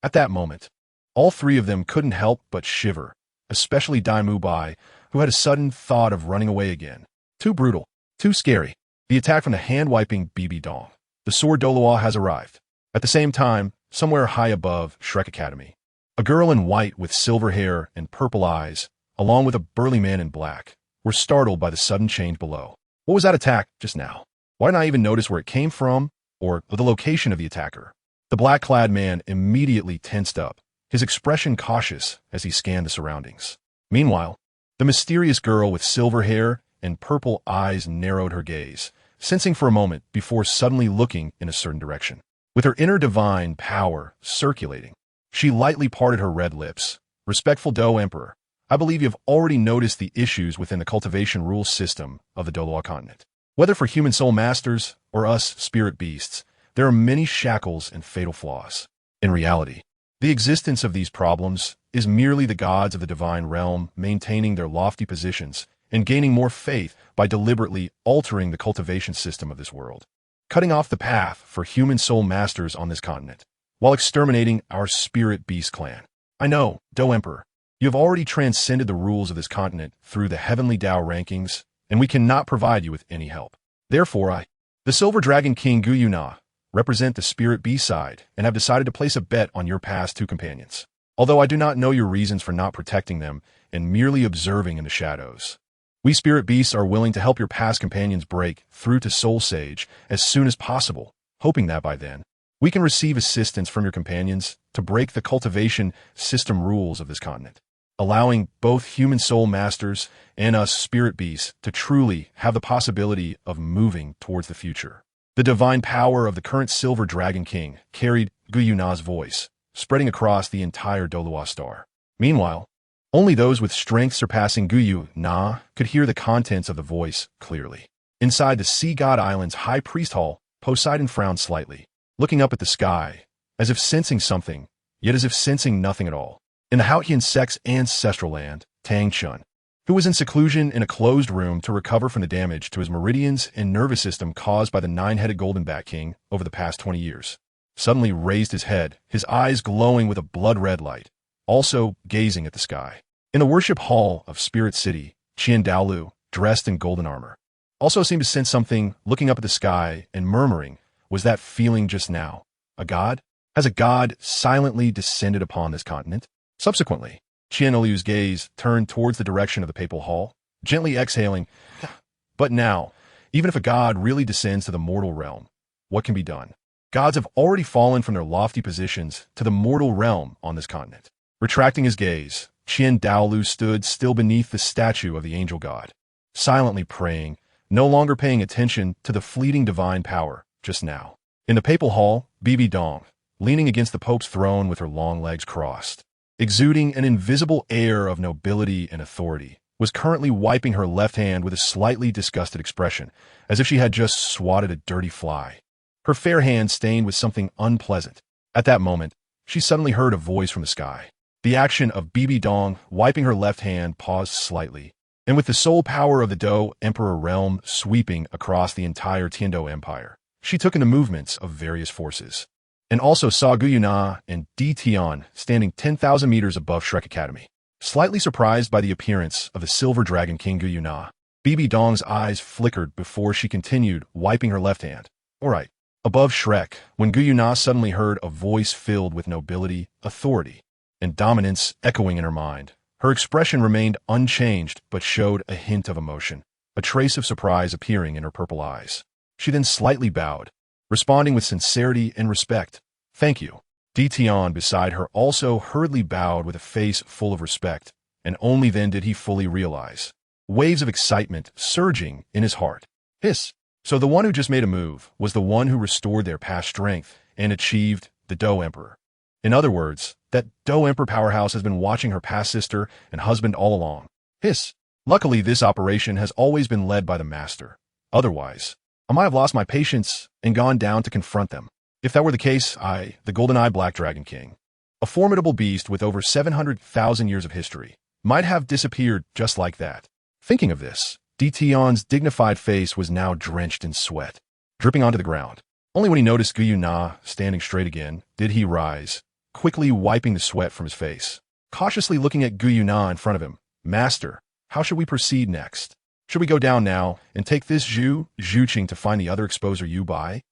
At that moment, all three of them couldn't help but shiver, especially Dai Mu Bai, who had a sudden thought of running away again. Too brutal, too scary. The attack from the hand-wiping BB Dong. The sword Douluo has arrived. At the same time, somewhere high above Shrek Academy, a girl in white with silver hair and purple eyes, along with a burly man in black, were startled by the sudden change below. What was that attack just now? Why didn't I even notice where it came from or the location of the attacker? The black-clad man immediately tensed up, his expression cautious as he scanned the surroundings. Meanwhile, the mysterious girl with silver hair and purple eyes narrowed her gaze, sensing for a moment before suddenly looking in a certain direction. With her inner divine power circulating, she lightly parted her red lips. Respectful Do Emperor, I believe you have already noticed the issues within the cultivation rule system of the Douluo continent. Whether for human soul masters or us spirit beasts, there are many shackles and fatal flaws. In reality, the existence of these problems is merely the gods of the divine realm maintaining their lofty positions and gaining more faith by deliberately altering the cultivation system of this world, cutting off the path for human soul masters on this continent, while exterminating our spirit beast clan. I know, Do Emperor, you have already transcended the rules of this continent through the heavenly Dao rankings, and we cannot provide you with any help. Therefore the Silver Dragon King Guyuna, represent the spirit beast side and have decided to place a bet on your past two companions. Although I do not know your reasons for not protecting them and merely observing in the shadows. We spirit beasts are willing to help your past companions break through to Soul Sage as soon as possible, hoping that by then, we can receive assistance from your companions to break the cultivation system rules of this continent, allowing both human soul masters and us spirit beasts to truly have the possibility of moving towards the future. The divine power of the current Silver Dragon King carried Guyuna's voice, spreading across the entire Douluo star. Meanwhile, Only those with strength surpassing Guyu Na could hear the contents of the voice clearly. Inside the Sea God Island's High Priest Hall, Poseidon frowned slightly, looking up at the sky, as if sensing something, yet as if sensing nothing at all. In the Hautian sect's ancestral land, Tang Chun, who was in seclusion in a closed room to recover from the damage to his meridians and nervous system caused by the nine-headed golden bat king over the past 20 years, suddenly raised his head, his eyes glowing with a blood-red light, also gazing at the sky. In the worship hall of Spirit City, Douluo, dressed in golden armor, also seemed to sense something, looking up at the sky and murmuring, "Was that feeling just now a god? Has a god silently descended upon this continent?" Subsequently, Liu's gaze turned towards the direction of the papal hall, gently exhaling, "But now, even if a god really descends to the mortal realm, what can be done? Gods have already fallen from their lofty positions to the mortal realm on this continent." Retracting his gaze, Douluo stood still beneath the statue of the angel god, silently praying, no longer paying attention to the fleeting divine power just now. In the papal hall, Bibi Dong, leaning against the Pope's throne with her long legs crossed, exuding an invisible air of nobility and authority, was currently wiping her left hand with a slightly disgusted expression, as if she had just swatted a dirty fly. Her fair hand stained with something unpleasant. At that moment, she suddenly heard a voice from the sky. The action of Bibi Dong wiping her left hand paused slightly, and with the sole power of the Do Emperor realm sweeping across the entire Tiando Empire, she took in the movements of various forces, and also saw Guyuna and Di Tian standing 10,000 meters above Shrek Academy. Slightly surprised by the appearance of the Silver Dragon King Guyuna, Bibi Dong's eyes flickered before she continued wiping her left hand. All right. Above Shrek, when Guyuna suddenly heard a voice filled with nobility, authority, and dominance echoing in her mind, her expression remained unchanged but showed a hint of emotion, a trace of surprise appearing in her purple eyes. She then slightly bowed, responding with sincerity and respect. "Thank you." Di Tian beside her also hurriedly bowed with a face full of respect, and only then did he fully realize. Waves of excitement surging in his heart. Hiss. So the one who just made a move was the one who restored their past strength and achieved the Do Emperor. In other words, that Do Emperor powerhouse has been watching her past sister and husband all along. Hiss. Luckily, this operation has always been led by the master. Otherwise, I might have lost my patience and gone down to confront them. If that were the case, I, the Golden-Eye Black Dragon King, a formidable beast with over 700,000 years of history, might have disappeared just like that. Thinking of this, Di Tian's dignified face was now drenched in sweat, dripping onto the ground. Only when he noticed Guyu Na standing straight again did he rise, quickly wiping the sweat from his face. Cautiously looking at Guyu Na in front of him, "Master, how should we proceed next? Should we go down now and take this Zhuqing to find the other exposer you buy?"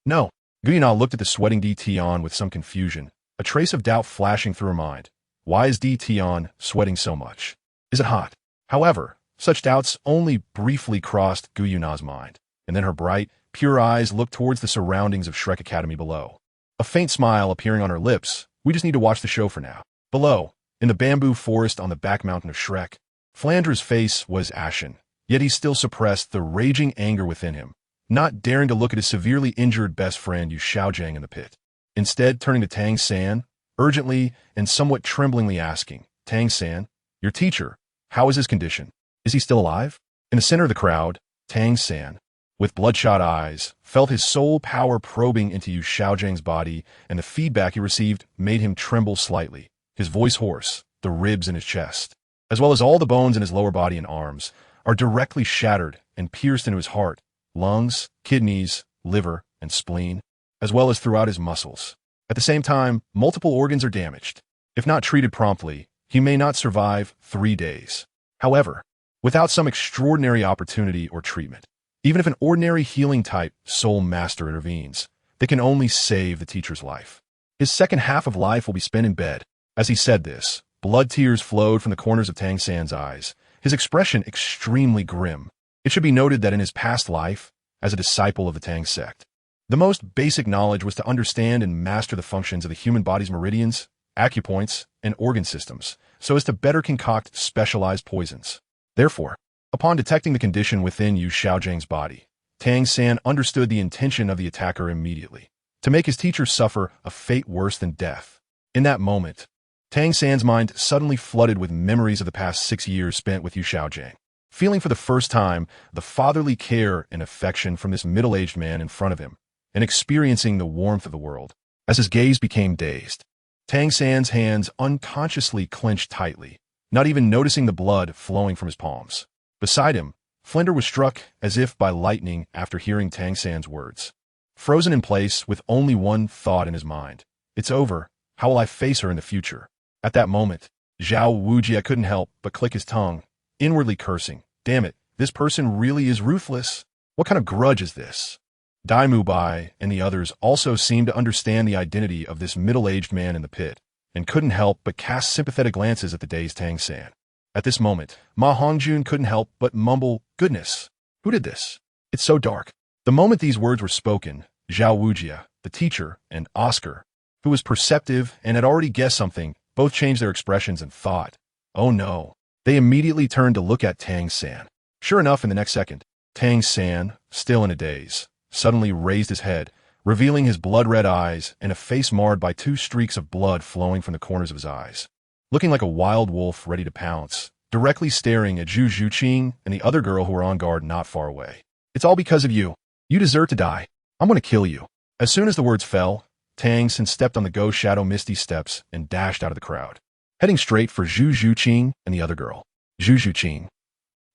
"No." Guyu Na looked at the sweating Di Tian with some confusion, a trace of doubt flashing through her mind. Why is Di Tian sweating so much? Is it hot? However, such doubts only briefly crossed Guyu Na's mind, and then her bright, pure eyes looked towards the surroundings of Shrek Academy below. A faint smile appearing on her lips. "We just need to watch the show for now." Below, in the bamboo forest on the back mountain of Shrek, Flandra's face was ashen, yet he still suppressed the raging anger within him, not daring to look at his severely injured best friend Yu Xiaojang in the pit. Instead, turning to Tang San, urgently and somewhat tremblingly asking, "Tang San, your teacher, how is his condition? Is he still alive?" In the center of the crowd, Tang San, with bloodshot eyes, felt his soul power probing into Yu Xiaojang's body, and the feedback he received made him tremble slightly, his voice hoarse, the ribs in his chest, as well as all the bones in his lower body and arms, are directly shattered and pierced into his heart, lungs, kidneys, liver, and spleen, as well as throughout his muscles. At the same time, multiple organs are damaged. If not treated promptly, he may not survive 3 days. However, without some extraordinary opportunity or treatment, even if an ordinary healing-type soul master intervenes, they can only save the teacher's life. His second half of life will be spent in bed. As he said this, blood tears flowed from the corners of Tang San's eyes, his expression extremely grim. It should be noted that in his past life, as a disciple of the Tang sect, the most basic knowledge was to understand and master the functions of the human body's meridians, acupoints, and organ systems, so as to better concoct specialized poisons. Therefore, upon detecting the condition within Yu Xiaojang's body, Tang San understood the intention of the attacker immediately, to make his teacher suffer a fate worse than death. In that moment, Tang San's mind suddenly flooded with memories of the past 6 years spent with Yu Xiaojing. Feeling for the first time the fatherly care and affection from this middle-aged man in front of him, and experiencing the warmth of the world. As his gaze became dazed, Tang San's hands unconsciously clenched tightly, not even noticing the blood flowing from his palms. Beside him, Flinder was struck as if by lightning after hearing Tang San's words. Frozen in place with only one thought in his mind. It's over. How will I face her in the future? At that moment, Zhao Wujia couldn't help but click his tongue, inwardly cursing. Damn it, this person really is ruthless. What kind of grudge is this? Dai Mubai and the others also seemed to understand the identity of this middle-aged man in the pit, and couldn't help but cast sympathetic glances at the dazed Tang San. At this moment, Ma Hongjun couldn't help but mumble, goodness, who did this? It's so dark. The moment these words were spoken, Zhao Wujia, the teacher, and Oscar, who was perceptive and had already guessed something, both changed their expressions and thought, oh no. They immediately turned to look at Tang San. Sure enough, in the next second, Tang San, still in a daze, suddenly raised his head, revealing his blood-red eyes and a face marred by 2 streaks of blood flowing from the corners of his eyes. Looking like a wild wolf ready to pounce, directly staring at Zhu Zhuqing and the other girl who were on guard not far away. It's all because of you. You deserve to die. I'm going to kill you. As soon as the words fell, Tang San stepped on the ghost shadow misty steps and dashed out of the crowd, heading straight for Zhu Zhuqing and the other girl. Zhu Zhuqing.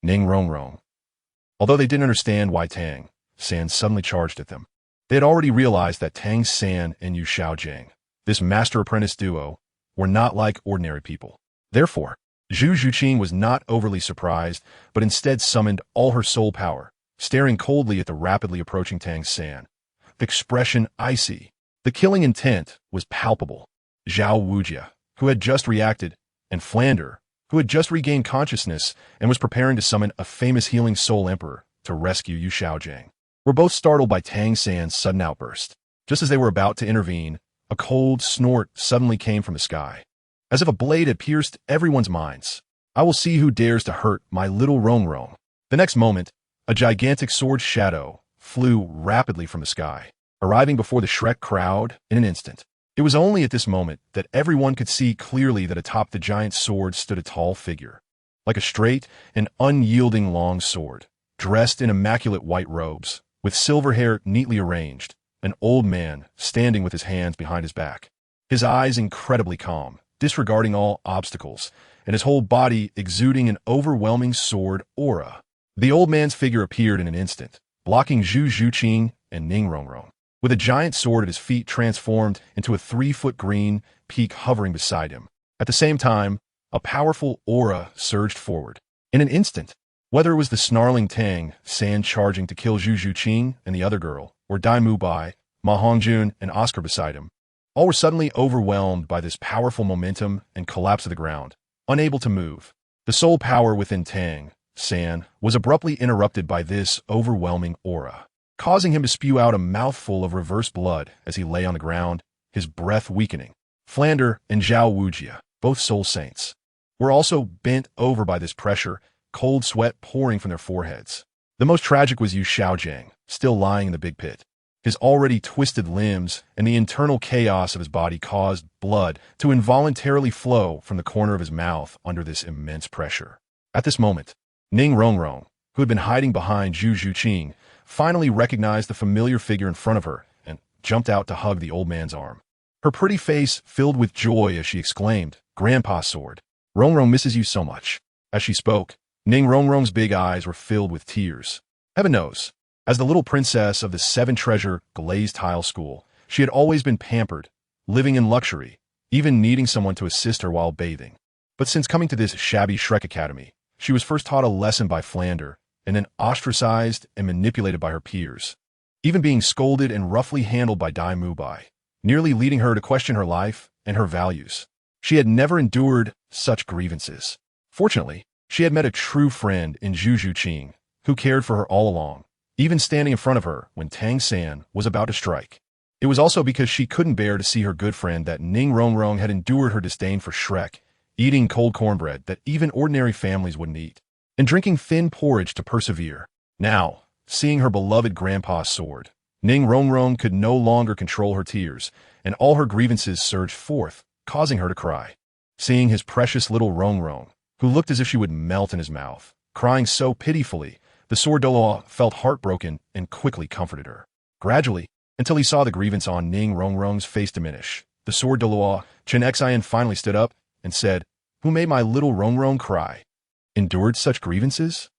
Ning Rongrong. Although they didn't understand why Tang San suddenly charged at them, they had already realized that Tang San and Yu Xiaojing, this master-apprentice duo, were not like ordinary people. Therefore, Zhu Zhuqing was not overly surprised, but instead summoned all her soul power, staring coldly at the rapidly approaching Tang San. The expression icy. The killing intent was palpable. Zhao Wujia, who had just reacted, and Flander, who had just regained consciousness and was preparing to summon a famous healing soul emperor to rescue Yu Xiaojing, were both startled by Tang San's sudden outburst. Just as they were about to intervene, a cold snort suddenly came from the sky, as if a blade had pierced everyone's minds. I will see who dares to hurt my little Rongrong. The next moment, a gigantic sword shadow flew rapidly from the sky, arriving before the Shrek crowd in an instant. It was only at this moment that everyone could see clearly that atop the giant sword stood a tall figure, like a straight and unyielding long sword, dressed in immaculate white robes, with silver hair neatly arranged, an old man standing with his hands behind his back, his eyes incredibly calm, disregarding all obstacles, and his whole body exuding an overwhelming sword aura. The old man's figure appeared in an instant, blocking Zhu Zhuqing and Ning Rongrong, with a giant sword at his feet transformed into a 3-foot green peak hovering beside him. At the same time, a powerful aura surged forward. In an instant, whether it was the snarling Tang San charging to kill Zhu Zhuqing and the other girl, or Dai Mubai, Ma Hongjun, and Oscar beside him, all were suddenly overwhelmed by this powerful momentum and collapse to the ground, unable to move. The soul power within Tang San was abruptly interrupted by this overwhelming aura, causing him to spew out a mouthful of reverse blood as he lay on the ground, his breath weakening. Flander and Zhao Wujia, both soul saints, were also bent over by this pressure, cold sweat pouring from their foreheads. The most tragic was Yu Xiaojing, still lying in the big pit. His already twisted limbs and the internal chaos of his body caused blood to involuntarily flow from the corner of his mouth under this immense pressure. At this moment, Ning Rongrong, who had been hiding behind Zhu Zhuqing, finally recognized the familiar figure in front of her and jumped out to hug the old man's arm. Her pretty face filled with joy as she exclaimed, "Grandpa's sword. Rongrong misses you so much." As she spoke, Ning Rongrong's big eyes were filled with tears. Heaven knows, as the little princess of the 7-treasure glazed tile school, she had always been pampered, living in luxury, even needing someone to assist her while bathing. But since coming to this shabby Shrek Academy, she was first taught a lesson by Flander, and then ostracized and manipulated by her peers, even being scolded and roughly handled by Dai Mubai, nearly leading her to question her life and her values. She had never endured such grievances. Fortunately, she had met a true friend in Zhu Zhuqing, who cared for her all along, even standing in front of her when Tang San was about to strike. It was also because she couldn't bear to see her good friend that Ning Rongrong had endured her disdain for Shrek, eating cold cornbread that even ordinary families wouldn't eat, and drinking thin porridge to persevere. Now, seeing her beloved grandpa's sword, Ning Rongrong could no longer control her tears, and all her grievances surged forth, causing her to cry. seeing his precious little Rong, who looked as if she would melt in his mouth, crying so pitifully, the sword Douluo felt heartbroken and quickly comforted her. Gradually, until he saw the grievance on Ning Rongrong's face diminish, the sword Douluo, Chen Xian finally stood up and said, "Who made my little Rongrong cry? Endured such grievances?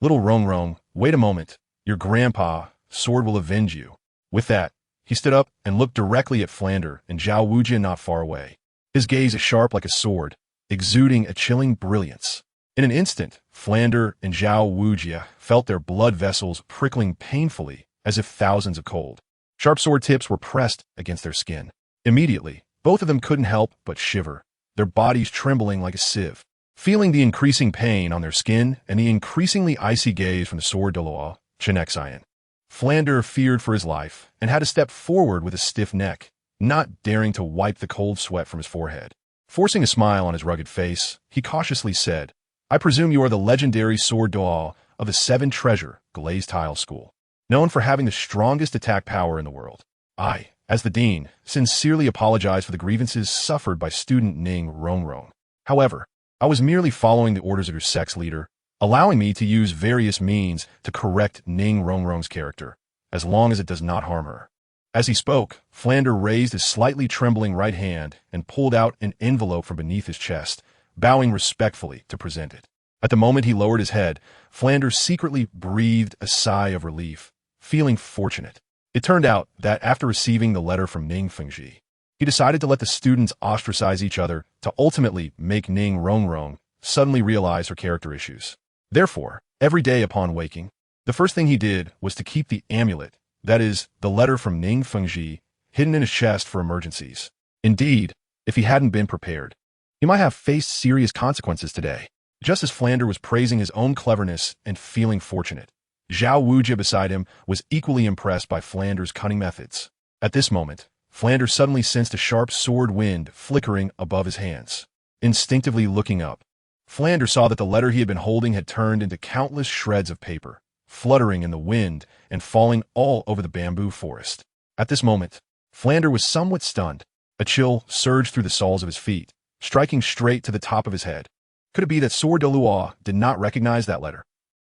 Little Rongrong, wait a moment. Your grandpa, sword will avenge you." With that, he stood up and looked directly at Flander and Zhao Wujia not far away. His gaze is sharp like a sword, exuding a chilling brilliance. In an instant, Flander and Zhao Wujia felt their blood vessels prickling painfully as if thousands of cold, sharp sword tips were pressed against their skin. Immediately, both of them couldn't help but shiver, their bodies trembling like a sieve. Feeling the increasing pain on their skin and the increasingly icy gaze from the sword Douluo, Chen Xian, Flander feared for his life and had to step forward with a stiff neck, not daring to wipe the cold sweat from his forehead. Forcing a smile on his rugged face, he cautiously said, "I presume you are the legendary sword Douluo of the Seven Treasure Glazed Tile School, known for having the strongest attack power in the world. I, as the dean, sincerely apologize for the grievances suffered by student Ning Rongrong. However, I was merely following the orders of your sex leader, allowing me to use various means to correct Ning Rongrong's character, as long as it does not harm her." As he spoke, Flander raised his slightly trembling right hand and pulled out an envelope from beneath his chest, bowing respectfully to present it. At the moment he lowered his head, Flander secretly breathed a sigh of relief, feeling fortunate. It turned out that after receiving the letter from Ning Fengji, he decided to let the students ostracize each other to ultimately make Ning Rongrong suddenly realize her character issues. Therefore, every day upon waking, the first thing he did was to keep the amulet, that is, the letter from Ning Fengji, hidden in his chest for emergencies. Indeed, if he hadn't been prepared, he might have faced serious consequences today. Just as Flander was praising his own cleverness and feeling fortunate, Zhao Wujia beside him was equally impressed by Flander's cunning methods. At this moment, Flander suddenly sensed a sharp sword wind flickering above his hands. Instinctively looking up, Flander saw that the letter he had been holding had turned into countless shreds of paper, fluttering in the wind and falling all over the bamboo forest. At this moment, Flander was somewhat stunned. A chill surged through the soles of his feet, striking straight to the top of his head. Could it be that sword Douluo did not recognize that letter?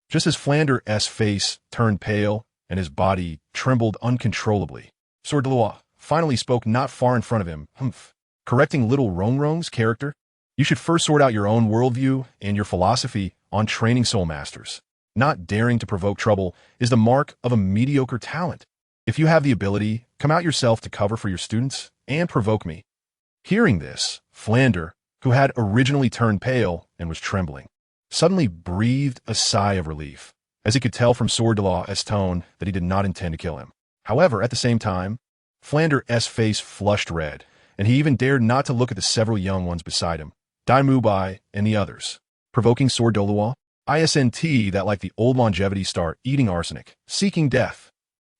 Just as Flander's face turned pale and his body trembled uncontrollably, sword Douluo finally spoke not far in front of him, correcting little Rongrong's character. "You should first sort out your own worldview and your philosophy on training soul masters. Not daring to provoke trouble is the mark of a mediocre talent. If you have the ability, come out yourself to cover for your students and provoke me." Hearing this, Flander, who had originally turned pale and was trembling, suddenly breathed a sigh of relief, as he could tell from sword Douluo's tone that he did not intend to kill him. However, at the same time, Flander's face flushed red, and he even dared not to look at the several young ones beside him, Dai Mubai and the others. Provoking sword Douluo? ISNT that like the old longevity star eating arsenic, seeking death.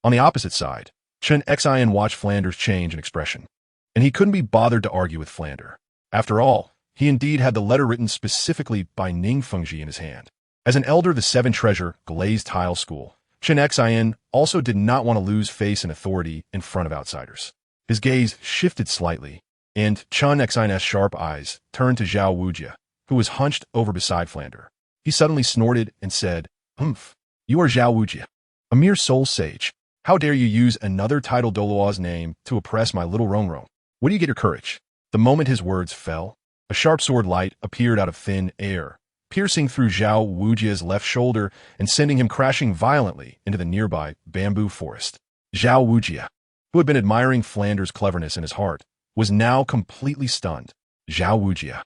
On the opposite side, Chen Xian watched Flander's change in expression, and he couldn't be bothered to argue with Flander. After all, he indeed had the letter written specifically by Ning Fengji in his hand. As an elder of the Seven Treasure Glazed Tile School, Chen Xian also did not want to lose face and authority in front of outsiders. His gaze shifted slightly, and Chen Xian's sharp eyes turned to Zhao Wujia, who was hunched over beside Flander. He suddenly snorted and said, "You are Zhao Wujia, a mere soul sage. How dare you use another title Douluo's name to oppress my little Rongrong? Where do you get your courage?" The moment his words fell, a sharp sword light appeared out of thin air, piercing through Zhao Wujia's left shoulder and sending him crashing violently into the nearby bamboo forest. Zhao Wujia, who had been admiring Flander's cleverness in his heart, was now completely stunned. Zhao Wujia.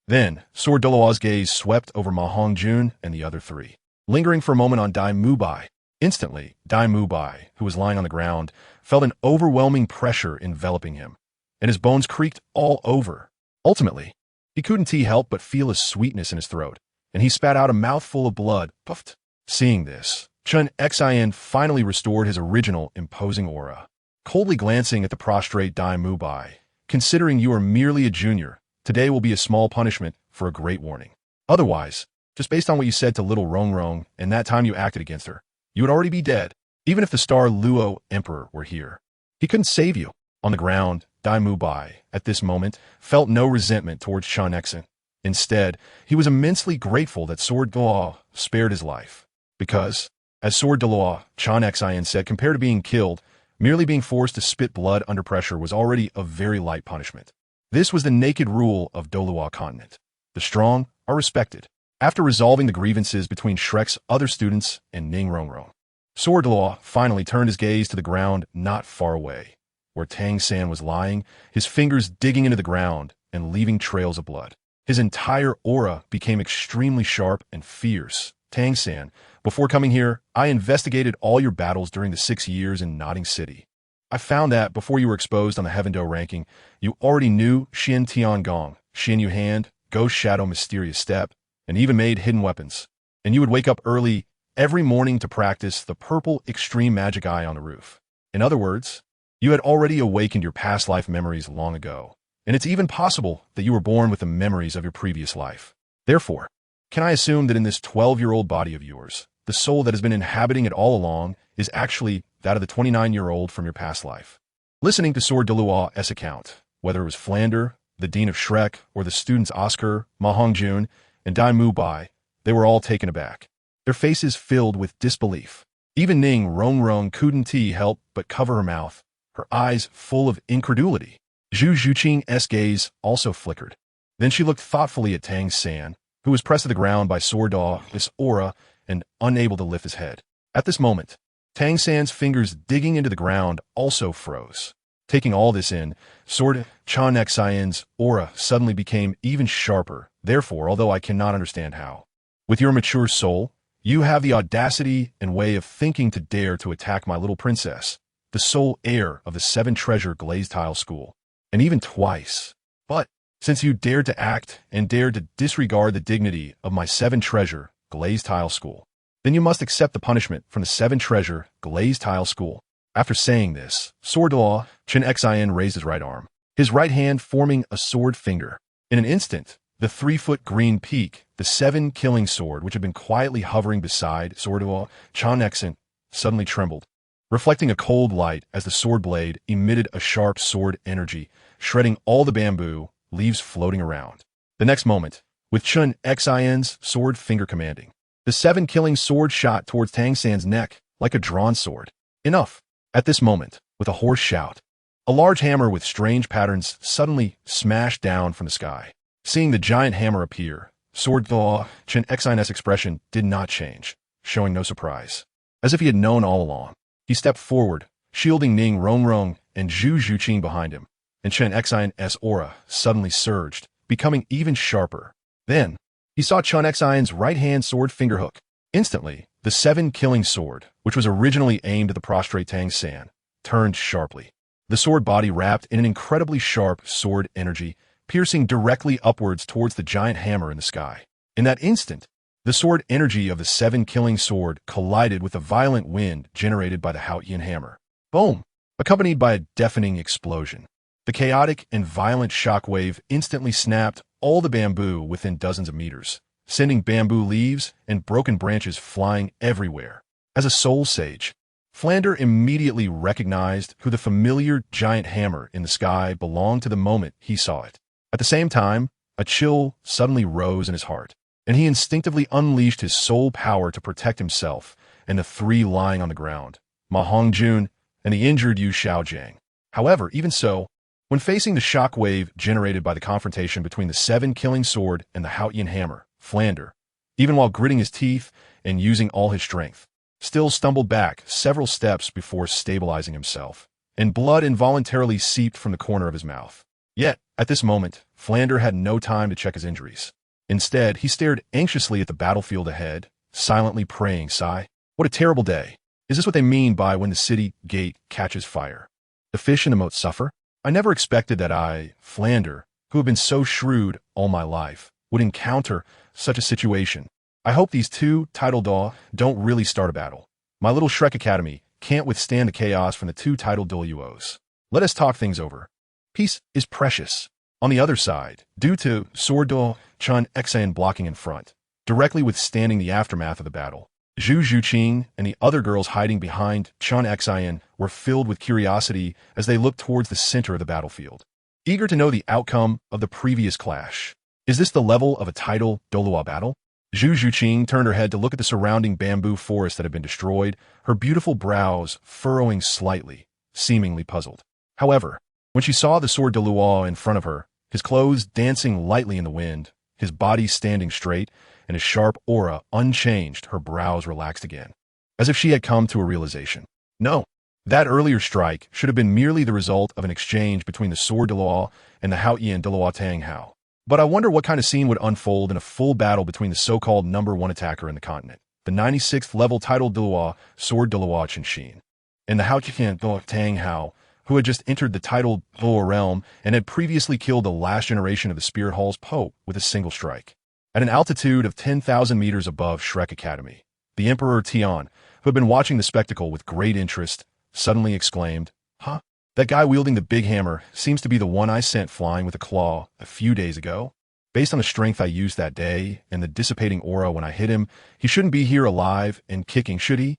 Then, sword Douluo's gaze swept over Ma Hongjun and the other three, lingering for a moment on Dai Mubai. Instantly, Dai Mubai, who was lying on the ground, felt an overwhelming pressure enveloping him, and his bones creaked all over. Ultimately, he couldn't help but feel a sweetness in his throat, and he spat out a mouthful of blood, puffed. Seeing this, Chen Xian finally restored his original imposing aura. Coldly glancing at the prostrate Dai Mubai, "Considering you are merely a junior, today will be a small punishment for a great warning. Otherwise, just based on what you said to little Rongrong and that time you acted against her, you would already be dead. Even if the star Luo Emperor were here, he couldn't save you." On the ground, Dai Mubai, at this moment, felt no resentment towards Chen Exan. Instead, he was immensely grateful that Sword Douluo spared his life. Because, as Sword Douluo, Chen Exan said, compared to being killed, merely being forced to spit blood under pressure was already a very light punishment. This was the naked rule of Douluo continent. The strong are respected. After resolving the grievances between Shrek's other students and Ning Rongrong, Sword Douluo finally turned his gaze to the ground not far away, where Tang San was lying, his fingers digging into the ground and leaving trails of blood. His entire aura became extremely sharp and fierce. Tang San, before coming here, I investigated all your battles during the 6 years in Nodding City. I found that before you were exposed on the Heavendo ranking, you already knew Xian Tiangong, Xian Yu Hand, Ghost Shadow Mysterious Step, and even made hidden weapons. And you would wake up early every morning to practice the purple extreme magic eye on the roof. In other words, you had already awakened your past life memories long ago. And it's even possible that you were born with the memories of your previous life. Therefore, can I assume that in this 12-year-old body of yours, the soul that has been inhabiting it all along is actually that of the 29-year-old from your past life? Listening to Sword Douluo's account, whether it was Flander, the Dean of Shrek, or the students Oscar, Ma Hongjun, and Dai Mubai, they were all taken aback, their faces filled with disbelief. Even Ning Rongrong couldn't help but cover her mouth, her eyes full of incredulity. Zhu Zhuqing's gaze also flickered. Then she looked thoughtfully at Tang San, who was pressed to the ground by Sword Douluo's aura and unable to lift his head. At this moment, Tang San's fingers digging into the ground also froze. Taking all this in, Sword Chen Xian's aura suddenly became even sharper. Therefore, although I cannot understand how, with your mature soul, you have the audacity and way of thinking to dare to attack my little princess, the sole heir of the 7-treasure glazed tile school. And even twice. But, since you dared to act and dared to disregard the dignity of my 7-treasure glazed tile school, then you must accept the punishment from the 7-treasure glazed tile school. After saying this, Sword Douluo Chen Xian raised his right arm, his right hand forming a sword finger. In an instant, the 3-foot green peak, the 7-killing sword which had been quietly hovering beside Sword Douluo Chen Xian, suddenly trembled, reflecting a cold light as the sword blade emitted a sharp sword energy, shredding all the bamboo, leaves floating around. The next moment, with Chen Xian's sword finger commanding, the 7-killing sword shot towards Tang San's neck like a drawn sword. Enough! At this moment, with a hoarse shout, a large hammer with strange patterns suddenly smashed down from the sky. Seeing the giant hammer appear, Sword Douluo Chen Xian's expression did not change, showing no surprise. As if he had known all along, he stepped forward, shielding Ning Rongrong and Zhu Zhuqing behind him, and Chen Xian's aura suddenly surged, becoming even sharper. Then, he saw Chen Xian's right-hand sword fingerhook. Instantly, the 7-killing sword, which was originally aimed at the prostrate Tang San, turned sharply. The sword body wrapped in an incredibly sharp sword energy, piercing directly upwards towards the giant hammer in the sky. In that instant, the sword energy of the 7-killing sword collided with the violent wind generated by the Haotian hammer. Boom! Accompanied by a deafening explosion. The chaotic and violent shockwave instantly snapped all the bamboo within dozens of meters, sending bamboo leaves and broken branches flying everywhere. As a soul sage, Flander immediately recognized who the familiar giant hammer in the sky belonged to the moment he saw it. At the same time, a chill suddenly rose in his heart, and he instinctively unleashed his soul power to protect himself and the 3 lying on the ground, Ma Hongjun and the injured Yu Xiaojiang. However, even so, when facing the shockwave generated by the confrontation between the 7-killing sword and the Haotian hammer, Flander, even while gritting his teeth and using all his strength, still stumbled back several steps before stabilizing himself, and blood involuntarily seeped from the corner of his mouth. Yet, at this moment, Flander had no time to check his injuries. Instead, he stared anxiously at the battlefield ahead, silently praying, sigh, "What a terrible day. Is this what they mean by when the city gate catches fire? The fish in the moat suffer? I never expected that I, Flander, who have been so shrewd all my life, would encounter such a situation. I hope these 2 title daw don't really start a battle. My little Shrek Academy can't withstand the chaos from the 2 title Douluos. Let us talk things over. Peace is precious." On the other side, due to Sword Douluo Chen Xian blocking in front, directly withstanding the aftermath of the battle, Zhu Zhuqing and the other girls hiding behind Chun Xian were filled with curiosity as they looked towards the center of the battlefield, eager to know the outcome of the previous clash. Is this the level of a tidal Douluo battle? Zhu Zhuqing turned her head to look at the surrounding bamboo forest that had been destroyed, her beautiful brows furrowing slightly, seemingly puzzled. However, when she saw the sword Douluo in front of her, his clothes dancing lightly in the wind, his body standing straight, and his sharp aura unchanged, her brows relaxed again, as if she had come to a realization. No, that earlier strike should have been merely the result of an exchange between the sword Douluo and the Haoyan Douluo Tang Hao. But I wonder what kind of scene would unfold in a full battle between the so-called #1 attacker in the continent, the 96th level title Douluo, sword Douluo Qinshin, and the Haoyan Douluo Tang Hao, who had just entered the title Douluo realm and had previously killed the last generation of the Spirit Hall's Pope with a single strike. At an altitude of 10,000 meters above Shrek Academy, the Emperor Tian, who had been watching the spectacle with great interest, suddenly exclaimed, "Huh? That guy wielding the big hammer seems to be the one I sent flying with a claw a few days ago. Based on the strength I used that day and the dissipating aura when I hit him, he shouldn't be here alive and kicking, should he?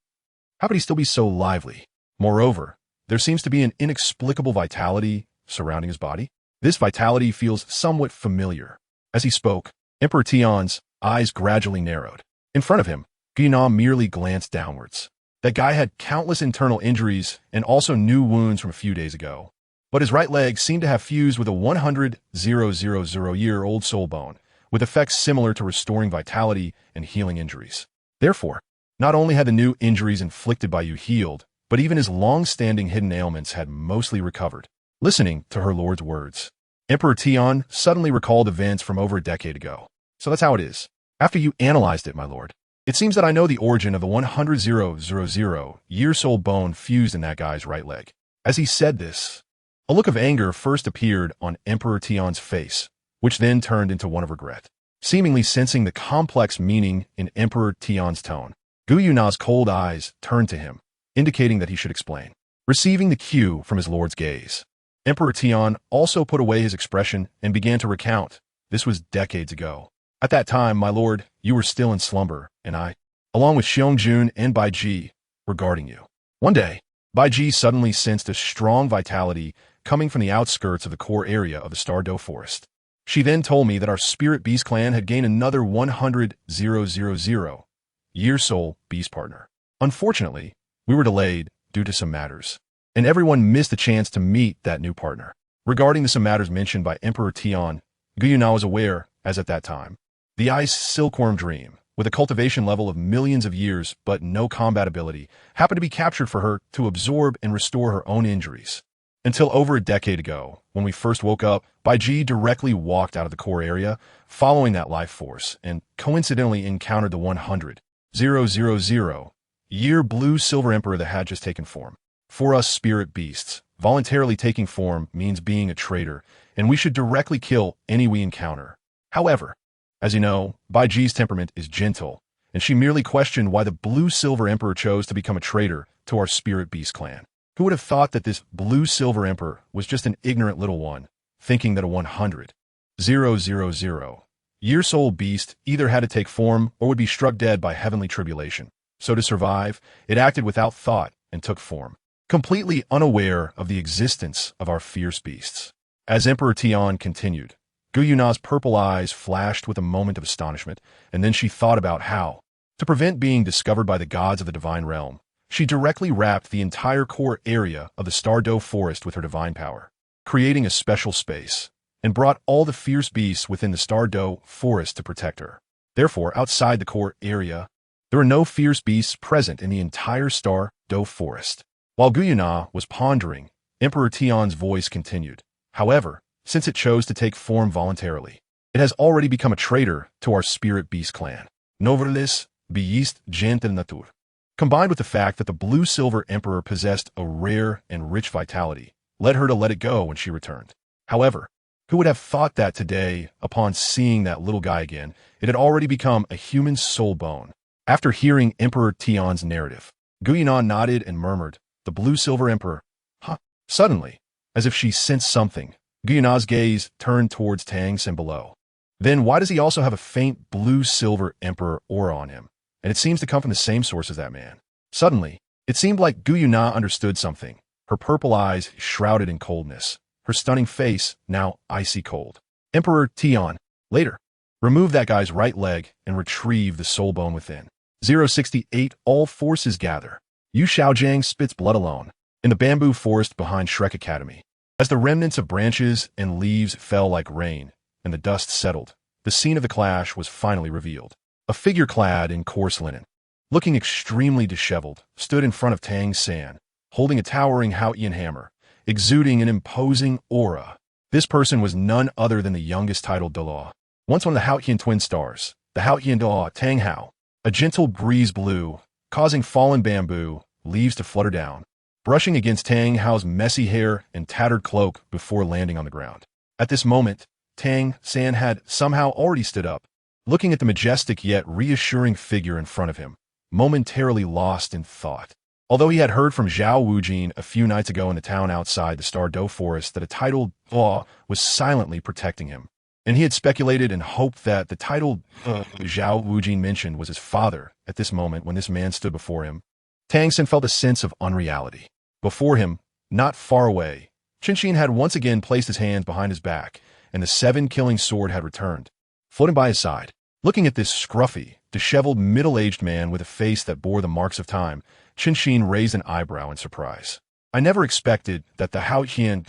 How could he still be so lively? Moreover, there seems to be an inexplicable vitality surrounding his body. This vitality feels somewhat familiar." As he spoke, Emperor Tian's eyes gradually narrowed. In front of him, Guinan merely glanced downwards. That guy had countless internal injuries and also new wounds from a few days ago. But his right leg seemed to have fused with a 100,000-year-old soul bone, with effects similar to restoring vitality and healing injuries. Therefore, not only had the new injuries inflicted by you healed, but even his long-standing hidden ailments had mostly recovered. Listening to her lord's words, Emperor Tian suddenly recalled events from over a decade ago. So that's how it is. After you analyzed it, my lord, it seems that I know the origin of the 100,000-year soul bone fused in that guy's right leg. As he said this, a look of anger first appeared on Emperor Tian's face, which then turned into one of regret. Seemingly sensing the complex meaning in Emperor Tian's tone, Gu Yuna's cold eyes turned to him, indicating that he should explain. Receiving the cue from his lord's gaze, Emperor Tian also put away his expression and began to recount. This was decades ago. At that time, my lord, you were still in slumber, and I, along with Xiong and Bai Ji, were guarding you. One day, Bai Ji suddenly sensed a strong vitality coming from the outskirts of the core area of the Stardow Forest. She then told me that our Spirit Beast clan had gained another 100,000-year soul beast partner. Unfortunately, we were delayed due to some matters, and everyone missed the chance to meet that new partner. Regarding the some matters mentioned by Emperor Tian, Guyuna was aware, as at that time, the ice silkworm dream, with a cultivation level of millions of years but no combat ability, happened to be captured for her to absorb and restore her own injuries. Until over a decade ago, when we first woke up, Bai Ji directly walked out of the core area, following that life force, and coincidentally encountered the 100,000-year blue-silver emperor that had just taken form. For us spirit beasts, voluntarily taking form means being a traitor, and we should directly kill any we encounter. However, as you know, Bai Ji's temperament is gentle, and she merely questioned why the blue-silver emperor chose to become a traitor to our spirit beast clan. Who would have thought that this blue-silver emperor was just an ignorant little one, thinking that a 100,000-year soul beast either had to take form or would be struck dead by heavenly tribulation. So to survive, it acted without thought and took form, completely unaware of the existence of our fierce beasts. As Emperor Tian continued, Guyuna's purple eyes flashed with a moment of astonishment, and then she thought about how, to prevent being discovered by the gods of the divine realm, she directly wrapped the entire core area of the Stardow Forest with her divine power, creating a special space, and brought all the fierce beasts within the Stardow Forest to protect her. Therefore, outside the core area, there were no fierce beasts present in the entire Stardow Forest. While Guyuna was pondering, Emperor Tian's voice continued. However, since it chose to take form voluntarily, it has already become a traitor to our spirit beast clan. Noverlis beist gentle nature. Combined with the fact that the blue-silver emperor possessed a rare and rich vitality, led her to let it go when she returned. However, who would have thought that today, upon seeing that little guy again, it had already become a human soul bone? After hearing Emperor Tian's narrative, Guyuna nodded and murmured, "The blue-silver emperor, huh?" Suddenly, as if she sensed something, Guyuna's gaze turned towards Tang and below. Then why does he also have a faint blue-silver emperor aura on him? and it seems to come from the same source as that man. Suddenly, it seemed like Gu Yuna understood something, her purple eyes shrouded in coldness, her stunning face now icy cold. Emperor Tian, later, remove that guy's right leg and retrieve the soul bone within. 068 All forces gather. Yu Xiaojiang spits blood alone, in the bamboo forest behind Shrek Academy. As the remnants of branches and leaves fell like rain, and the dust settled, the scene of the clash was finally revealed. A figure clad in coarse linen, looking extremely disheveled, stood in front of Tang San, holding a towering Haotian hammer, exuding an imposing aura. This person was none other than the youngest titled Douluo. Once one of the Haotian twin stars, the Haotian Douluo Tang Hao. A gentle breeze blew, causing fallen bamboo, leaves to flutter down, brushing against Tang Hao's messy hair and tattered cloak before landing on the ground. At this moment, Tang San had somehow already stood up, looking at the majestic yet reassuring figure in front of him, momentarily lost in thought. Although he had heard from Zhao Wujin a few nights ago in the town outside the Star Do Forest that a titled Law was silently protecting him, and he had speculated and hoped that the titled Zhao Wujin mentioned was his father at this moment when this man stood before him, Tang San felt a sense of unreality. Before him, not far away, Qinshin had once again placed his hands behind his back, and the seven-killing sword had returned, floating by his side. Looking at this scruffy, disheveled, middle-aged man with a face that bore the marks of time, Qinshin raised an eyebrow in surprise. I never expected that the Haotian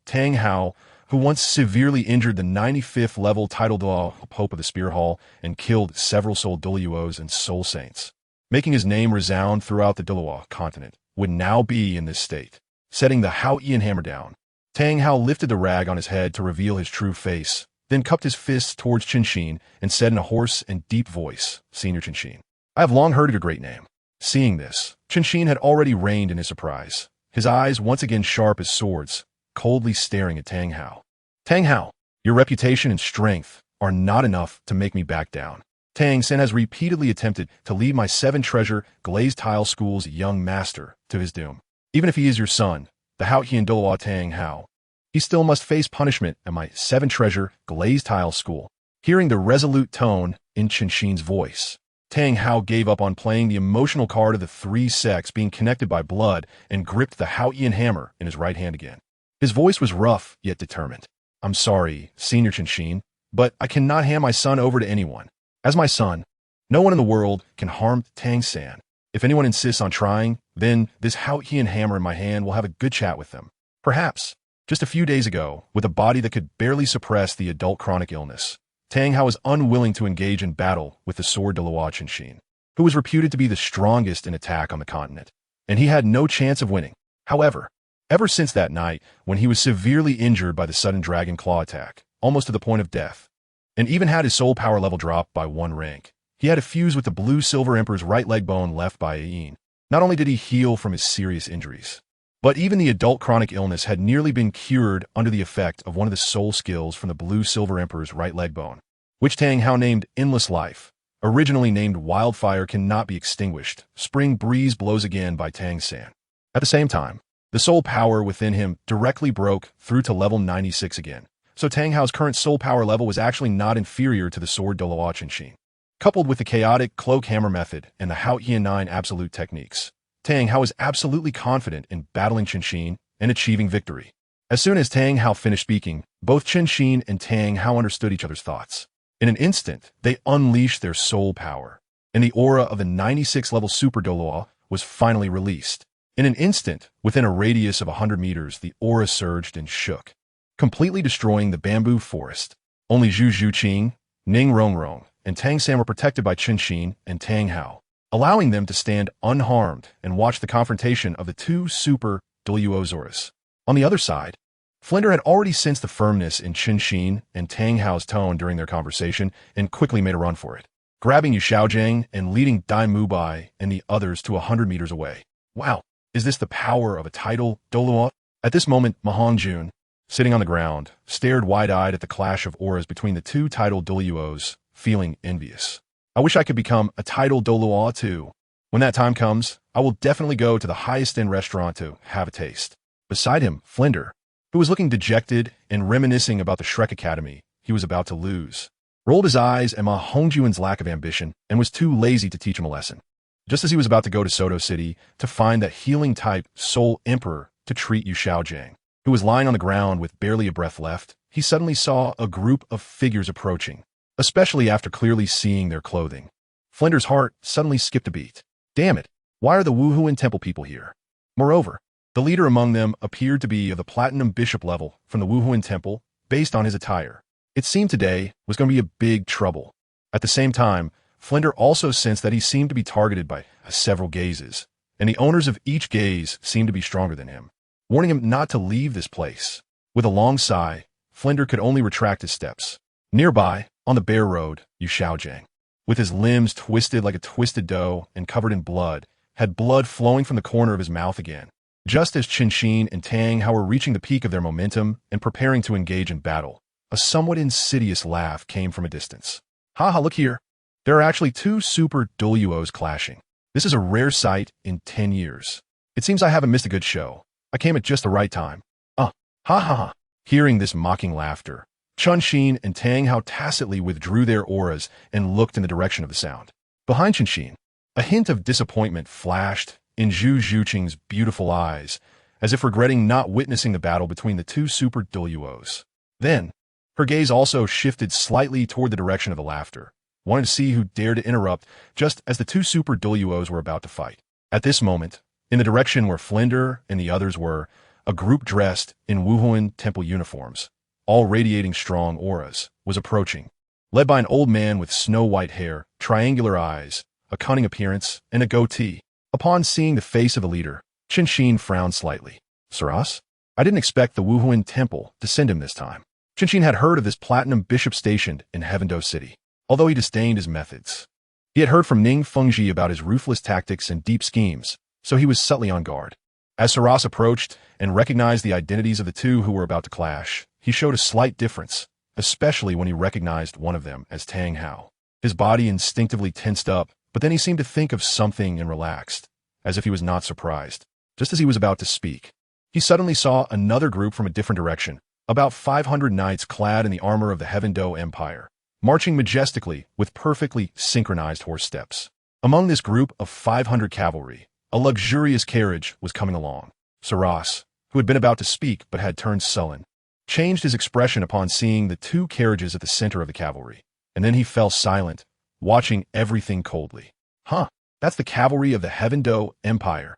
Tang Hao, who once severely injured the 95th level titled Pope of the Spear Hall and killed several Soul Douluos and Soul Saints, making his name resound throughout the Douluo continent, would now be in this state. Setting the Haotian hammer down, Tang Hao lifted the rag on his head to reveal his true face, then cupped his fists towards Qinshin and said in a hoarse and deep voice, "Senior Qinshin, I have long heard of your great name." Seeing this, Qinshin had already reigned in his surprise, his eyes once again sharp as swords, coldly staring at Tang Hao. "Tang Hao, your reputation and strength are not enough to make me back down. Tang San has repeatedly attempted to lead my seven-treasure glazed tile school's young master to his doom. Even if he is your son, the Haotian Douluo Tang Hao, he still must face punishment at my seven-treasure glazed tile school." Hearing the resolute tone in Qinshin's voice, Tang Hao gave up on playing the emotional card of the three sects being connected by blood and gripped the Haotian hammer in his right hand again. His voice was rough yet determined. "I'm sorry, Senior Qinshin, but I cannot hand my son over to anyone. As my son, no one in the world can harm Tang San. If anyone insists on trying, then this Haotian hammer in my hand will have a good chat with them. Perhaps, just a few days ago, with a body that could barely suppress the adult chronic illness, Tang Hao was unwilling to engage in battle with the sword Douluo Qinshin, who was reputed to be the strongest in attack on the continent, and he had no chance of winning. However, ever since that night, when he was severely injured by the sudden dragon claw attack, almost to the point of death, and even had his soul power level dropped by 1 rank, he had a fuse with the blue-silver emperor's right leg bone left by Ayin. Not only did he heal from his serious injuries, but even the adult chronic illness had nearly been cured under the effect of one of the soul skills from the blue-silver emperor's right leg bone, which Tang Hao named Endless Life. Originally named Wildfire cannot be extinguished. Spring breeze blows again by Tang San. At the same time, the soul power within him directly broke through to level 96 again. So Tang Hao's current soul power level was actually not inferior to the sword Douluo Qinshin. Coupled with the chaotic cloak hammer method and the Haotian 9 absolute techniques, Tang Hao was absolutely confident in battling Qinshin and achieving victory. As soon as Tang Hao finished speaking, both Qinshin and Tang Hao understood each other's thoughts. In an instant, they unleashed their soul power, and the aura of the 96 level Super Douluo was finally released. In an instant, within a radius of 100 meters, the aura surged and shook, completely destroying the bamboo forest. Only Zhu Zhuqing, Ning Rongrong, and Tang San were protected by Qinshin and Tang Hao, allowing them to stand unharmed and watch the confrontation of the two Super Douluo Zoras. On the other side, Flinder had already sensed the firmness in Qinshin and Tang Hao's tone during their conversation and quickly made a run for it, grabbing Yu Xiaojiang and leading Dai Mubai and the others to 100 meters away. Wow, is this the power of a title Douluo? At this moment, Mahong Jun, sitting on the ground, stared wide-eyed at the clash of auras between the two titled Douluos, feeling envious. I wish I could become a titled Douluo too. When that time comes, I will definitely go to the highest-end restaurant to have a taste. Beside him, Flinder, who was looking dejected and reminiscing about the Shrek Academy he was about to lose. rolled his eyes at Ma Hongjuan's lack of ambition and was too lazy to teach him a lesson. Just as he was about to go to Soto City to find that healing-type soul emperor to treat Yu Shaojiang, who was lying on the ground with barely a breath left, he suddenly saw a group of figures approaching, especially after clearly seeing their clothing. Flinder's heart suddenly skipped a beat. Damn it, why are the Wuhuan Temple people here? Moreover, the leader among them appeared to be of the Platinum Bishop level from the Wuhuan Temple based on his attire. It seemed today was going to be a big trouble. At the same time, Flinder also sensed that he seemed to be targeted by several gazes, and the owners of each gaze seemed to be stronger than him, warning him not to leave this place. With a long sigh, Flinder could only retract his steps. Nearby, on the bare road, Yu Shaojiang, with his limbs twisted like a twisted dough and covered in blood, had blood flowing from the corner of his mouth again. Just as Qinshin and Tang were reaching the peak of their momentum and preparing to engage in battle, a somewhat insidious laugh came from a distance. Haha, look here. There are actually two super Douluos clashing. This is a rare sight in 10 years. It seems I haven't missed a good show. I came at just the right time. Ha ha ha. Hearing this mocking laughter, Qinshin and Tang tacitly withdrew their auras and looked in the direction of the sound. Behind Qinshin, a hint of disappointment flashed in Zhu Zhuqing's beautiful eyes, as if regretting not witnessing the battle between the two super Douluos. Then, her gaze also shifted slightly toward the direction of the laughter, wanting to see who dared to interrupt just as the two super Douluos were about to fight. At this moment, in the direction where Flinder and the others were, a group dressed in Wuhuan Temple uniforms, all radiating strong auras, was approaching, led by an old man with snow-white hair, triangular eyes, a cunning appearance, and a goatee. Upon seeing the face of the leader, Qinshin frowned slightly. Saras? I didn't expect the Wuhuan Temple to send him this time. Qinshin had heard of this platinum bishop stationed in Heavendo City, although he disdained his methods. He had heard from Ning Fengji about his ruthless tactics and deep schemes, so he was subtly on guard. As Saras approached and recognized the identities of the two who were about to clash, he showed a slight difference, especially when he recognized one of them as Tang Hao. His body instinctively tensed up, but then he seemed to think of something and relaxed, as if he was not surprised. Just as he was about to speak, he suddenly saw another group from a different direction, about 500 knights clad in the armor of the Heavendo Empire, marching majestically with perfectly synchronized horse steps. Among this group of 500 cavalry, a luxurious carriage was coming along. Saras, who had been about to speak but had turned sullen, changed his expression upon seeing the two carriages at the center of the cavalry, and then he fell silent, watching everything coldly. Huh, that's the cavalry of the Heavendo Empire.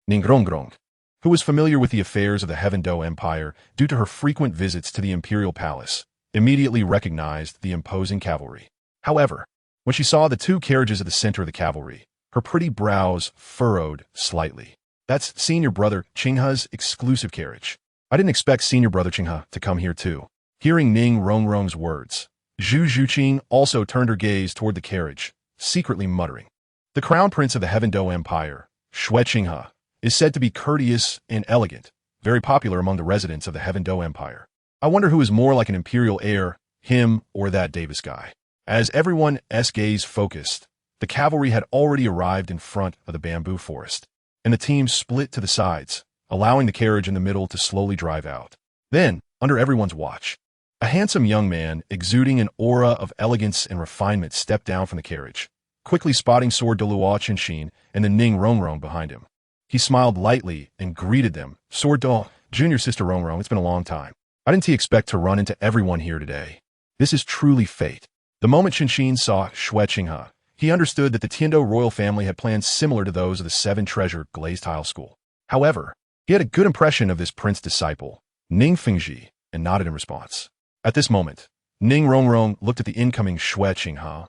Ningrongrong, who was familiar with the affairs of the Heavendo Empire due to her frequent visits to the imperial palace, immediately recognized the imposing cavalry. However, when she saw the two carriages at the center of the cavalry, her pretty brows furrowed slightly. That's senior brother Qinghe's exclusive carriage. I didn't expect senior brother Qinghe to come here too. Hearing Ning Rongrong's words, Zhu Zhuqing also turned her gaze toward the carriage, secretly muttering. The crown prince of the Heavendo Empire, Xue Qinghe, is said to be courteous and elegant, very popular among the residents of the Heavendo Empire. I wonder who is more like an imperial heir, him or that Davis guy. As everyone's gaze focused, the cavalry had already arrived in front of the bamboo forest, and the team split to the sides, allowing the carriage in the middle to slowly drive out. Then, under everyone's watch, a handsome young man exuding an aura of elegance and refinement stepped down from the carriage, quickly spotting Sword Douluo Qinshin and the Ning Rongrong behind him. He smiled lightly and greeted them. Sword Do, junior sister Rongrong, it's been a long time. I didn't expect to run into everyone here today. This is truly fate. The moment Qinshin saw Xue Qinghe, he understood that the Tiando royal family had plans similar to those of the Seven Treasure Glazed Tile School. However, he had a good impression of this prince disciple, Ning Fengji, and nodded in response. At this moment, Ning Rongrong looked at the incoming Xue Qinghe,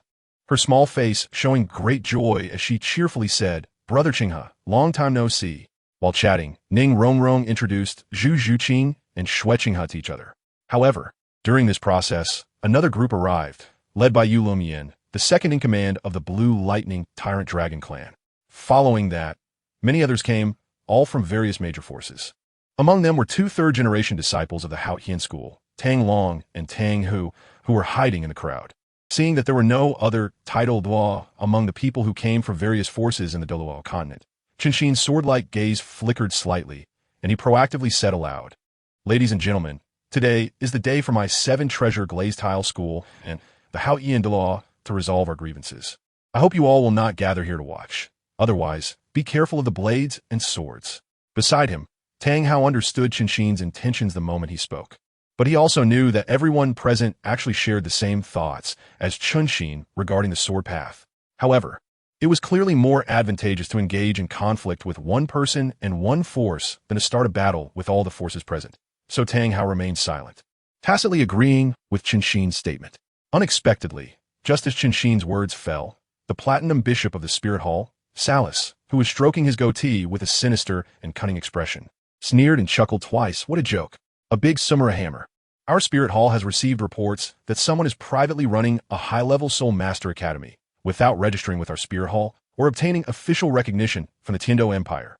her small face showing great joy as she cheerfully said, Brother Qinghe, long time no see. While chatting, Ning Rongrong introduced Zhu Zhuqing and Xue Qinghe to each other. However, during this process, another group arrived, led by Yu Lumian, the second in command of the Blue Lightning Tyrant Dragon clan. Following that, many others came, all from various major forces. Among them were two third-generation disciples of the Haotian school, Tang Long and Tang Hu were hiding in the crowd. Seeing that there were no other title Duo among the people who came from various forces in the Douluo continent, Qinshin's sword-like gaze flickered slightly, and he proactively said aloud, Ladies and gentlemen, today is the day for my Seven Treasure Glazed Tile School and the Hao Ian Douluo, to resolve our grievances. I hope you all will not gather here to watch. Otherwise, be careful of the blades and swords. Beside him, Tang Hao understood Qinshin's intentions the moment he spoke. But he also knew that everyone present actually shared the same thoughts as Qinshin regarding the sword path. However, it was clearly more advantageous to engage in conflict with one person and one force than to start a battle with all the forces present. So Tang Hao remained silent, tacitly agreeing with Qinshin's statement. Unexpectedly, just as Qinshin's words fell, the platinum bishop of the Spirit Hall, Salus, who was stroking his goatee with a sinister and cunning expression, sneered and chuckled twice. What a joke. A big Sumera hammer. Our Spirit Hall has received reports that someone is privately running a high-level Soul Master Academy without registering with our Spirit Hall or obtaining official recognition from the Tiando Empire.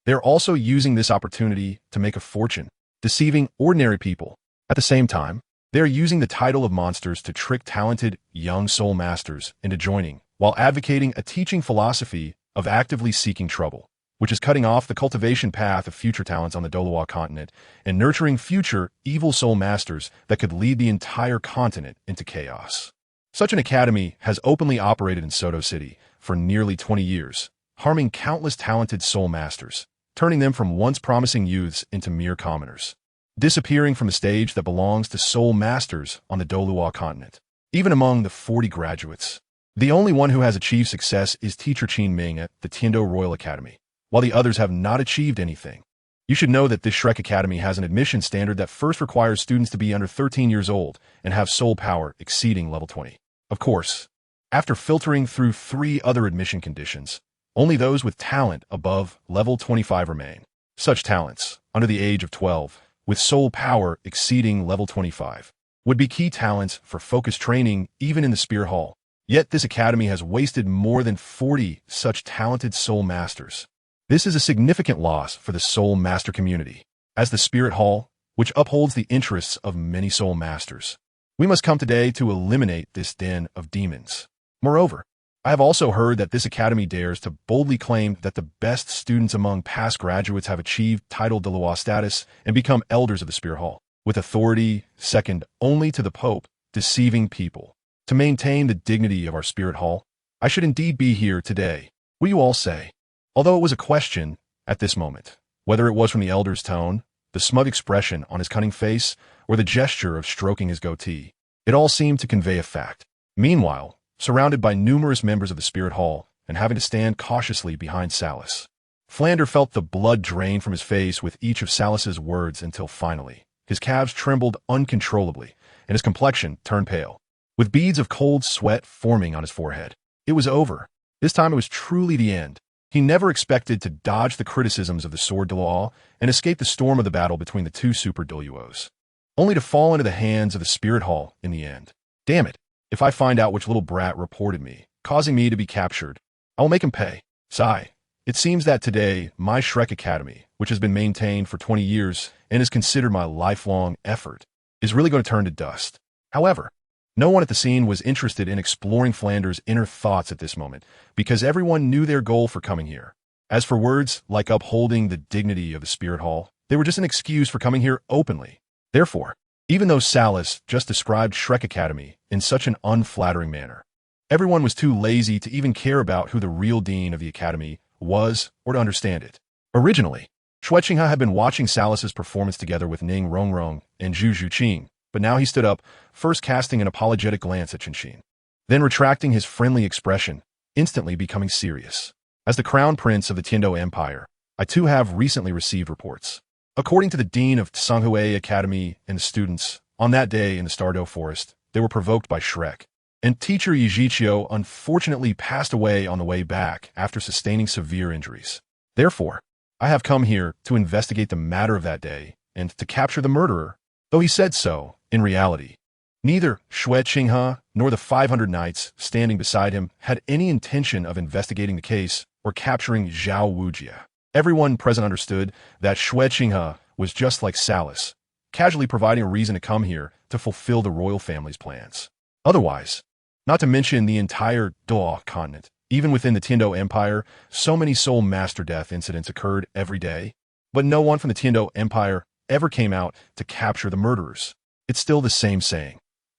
They're also using this opportunity to make a fortune, deceiving ordinary people. At the same time, they are using the title of monsters to trick talented young Soul Masters into joining, while advocating a teaching philosophy of actively seeking trouble, which is cutting off the cultivation path of future talents on the Douluo continent and nurturing future evil Soul Masters that could lead the entire continent into chaos. Such an academy has openly operated in Soto City for nearly 20 years, harming countless talented Soul Masters, turning them from once promising youths into mere commoners, disappearing from the stage that belongs to Soul Masters on the Douluo continent. Even among the 40 graduates, the only one who has achieved success is teacher Qin Ming at the Tiando Royal Academy, while the others have not achieved anything. You should know that this Shrek Academy has an admission standard that first requires students to be under 13 years old and have soul power exceeding level 20. Of course, after filtering through 3 other admission conditions, only those with talent above level 25 remain. Such talents, under the age of 12, with soul power exceeding level 25, would be key talents for focused training even in the Spirit Hall. Yet this academy has wasted more than 40 such talented Soul Masters. This is a significant loss for the Soul Master community. As the Spirit Hall, which upholds the interests of many Soul Masters, we must come today to eliminate this den of demons. Moreover, I have also heard that this academy dares to boldly claim that the best students among past graduates have achieved title Douluo status and become elders of the Spirit Hall, with authority second only to the Pope, deceiving people. To maintain the dignity of our Spirit Hall, I should indeed be here today. What do you all say? Although it was a question at this moment, whether it was from the elder's tone, the smug expression on his cunning face, or the gesture of stroking his goatee, it all seemed to convey a fact. Meanwhile, surrounded by numerous members of the Spirit Hall and having to stand cautiously behind Salus, Flander felt the blood drain from his face with each of Salus's words until finally, his calves trembled uncontrollably and his complexion turned pale, with beads of cold sweat forming on his forehead. It was over. This time it was truly the end. He never expected to dodge the criticisms of the Sword Douluo and escape the storm of the battle between the 2 Super Douluos, only to fall into the hands of the Spirit Hall in the end. Damn it, if I find out which little brat reported me, causing me to be captured, I will make him pay. Sigh. It seems that today, my Shrek Academy, which has been maintained for 20 years and is considered my lifelong effort, is really going to turn to dust. However, no one at the scene was interested in exploring Flander's inner thoughts at this moment, because everyone knew their goal for coming here. As for words like upholding the dignity of the Spirit Hall, they were just an excuse for coming here openly. Therefore, even though Salus just described Shrek Academy in such an unflattering manner, everyone was too lazy to even care about who the real dean of the academy was or to understand it. Originally, Xue Qinghe had been watching Salus's performance together with Ning Rongrong and Zhu Zhuqing, but now he stood up, first casting an apologetic glance at Qinshin, then retracting his friendly expression, instantly becoming serious. As the crown prince of the Tiando Empire, I too have recently received reports. According to the dean of Tsanghue Academy and the students, on that day in the Stardew Forest, they were provoked by Shrek, and teacher Yijiqiu unfortunately passed away on the way back after sustaining severe injuries. Therefore, I have come here to investigate the matter of that day and to capture the murderer. Though he said so, in reality, neither Xue Qinghe nor the 500 knights standing beside him had any intention of investigating the case or capturing Zhao Wujie. Everyone present understood that Xue Qinghe was just like Salus, casually providing a reason to come here to fulfill the royal family's plans. Otherwise, not to mention the entire Douluo continent, even within the Tiando Empire, so many Soul Master death incidents occurred every day, but no one from the Tiando Empire ever came out to capture the murderers. It's still the same saying.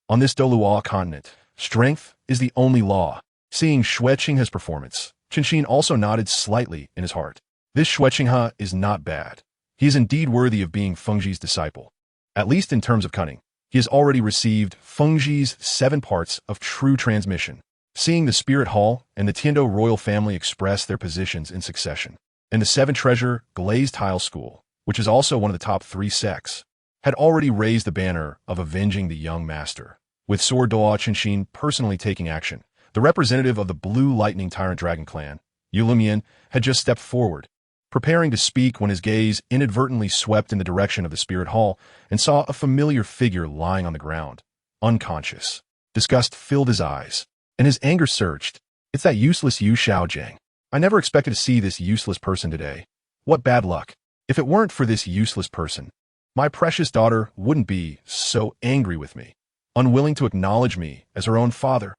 On this Douluo continent, Strength is the only law. Seeing Xueqinghe's performance, Qianxin also nodded slightly in his heart. This Xueqinghe is not bad. He is indeed worthy of being Fengji's disciple. At least in terms of cunning, he has already received Fengji's 7 parts of true transmission. Seeing the Spirit Hall and the Tiando royal family express their positions in succession, and the 7 treasure glazed tile school, which is also one of the top 3 sects, had already raised the banner of avenging the young master. With Sword Douluo Qianxin personally taking action, the representative of the Blue Lightning Tyrant Dragon clan, Yu Lumian, had just stepped forward, preparing to speak when his gaze inadvertently swept in the direction of the Spirit Hall and saw a familiar figure lying on the ground, unconscious. Disgust filled his eyes, and his anger surged. It's that useless Yu Xiaojiang. I never expected to see this useless person today. What bad luck. If it weren't for this useless person, my precious daughter wouldn't be so angry with me, unwilling to acknowledge me as her own father.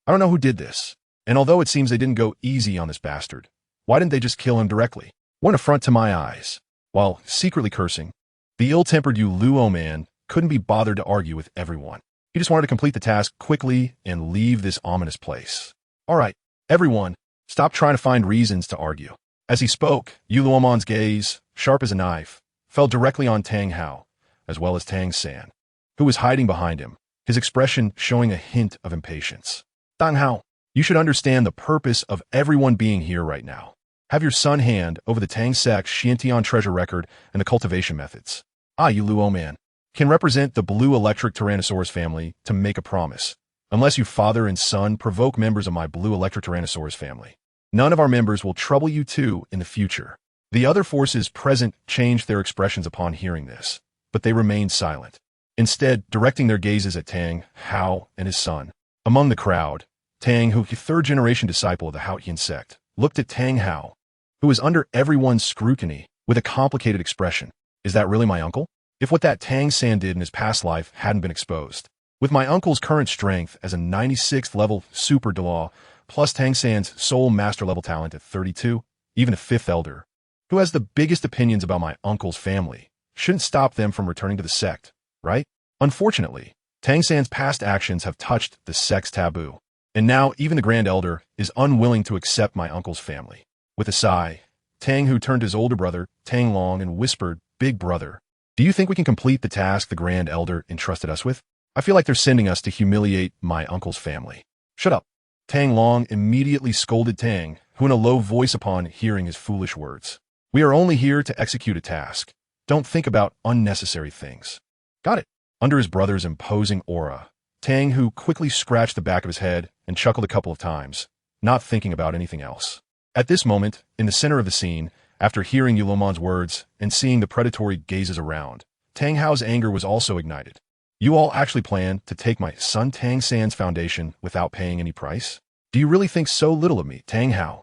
I don't know who did this, and although it seems they didn't go easy on this bastard, why didn't they just kill him directly? What an affront to my eyes. While secretly cursing, the ill-tempered Yu Luo man couldn't be bothered to argue with everyone. He just wanted to complete the task quickly and leave this ominous place. All right, everyone, stop trying to find reasons to argue. As he spoke, Yu Luoman's gaze, sharp as a knife, fell directly on Tang Hao, as well as Tang San, who was hiding behind him, his expression showing a hint of impatience. Tang Hao, you should understand the purpose of everyone being here right now. Have your son hand over the Tang Sect's Xiantian treasure record and the cultivation methods. Yu Luo man can represent the blue electric Tyrannosaurus family to make a promise. Unless you father and son provoke members of my blue electric Tyrannosaurus family, none of our members will trouble you too in the future. The other forces present changed their expressions upon hearing this, but they remained silent, instead directing their gazes at Tang Hao and his son. Among the crowd, Tang, who is a third-generation disciple of the Haotian sect, looked at Tang Hao, who was under everyone's scrutiny, with a complicated expression. Is that really my uncle? If what that Tang San did in his past life hadn't been exposed. With my uncle's current strength as a 96th level Super Douluo, plus Tang San's soul master level talent at 32, even a 5th elder, who has the biggest opinions about my uncle's family, shouldn't stop them from returning to the sect, right? Unfortunately, Tang San's past actions have touched the sect's taboo, and now even the Grand Elder is unwilling to accept my uncle's family. With a sigh, Tang Hu turned to his older brother, Tang Long, and whispered, "Big brother, do you think we can complete the task the Grand Elder entrusted us with? I feel like they're sending us to humiliate my uncle's family." "Shut up." Tang Long immediately scolded Tang, who in a low voice upon hearing his foolish words. "We are only here to execute a task. Don't think about unnecessary things." "Got it." Under his brother's imposing aura, Tang Hu quickly scratched the back of his head and chuckled a couple of times, not thinking about anything else. At this moment, in the center of the scene, after hearing Yu Luoman's words and seeing the predatory gazes around, Tang Hao's anger was also ignited. "You all actually plan to take my son Tang San's foundation without paying any price? Do you really think so little of me, Tang Hao?"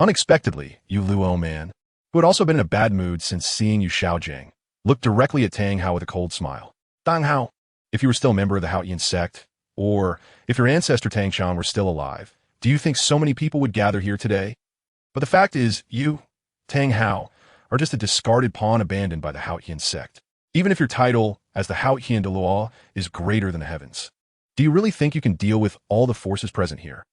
Unexpectedly, Yu Luo man, who had also been in a bad mood since seeing Yu Xiaojiang, looked directly at Tang Hao with a cold smile. "Tang Hao, if you were still a member of the Haotian sect, or if your ancestor Tang Shan were still alive, do you think so many people would gather here today? But the fact is, you, Tang Hao, are just a discarded pawn abandoned by the Haotian sect. Even if your title as the Haotian Douluo is greater than the heavens, do you really think you can deal with all the forces present here?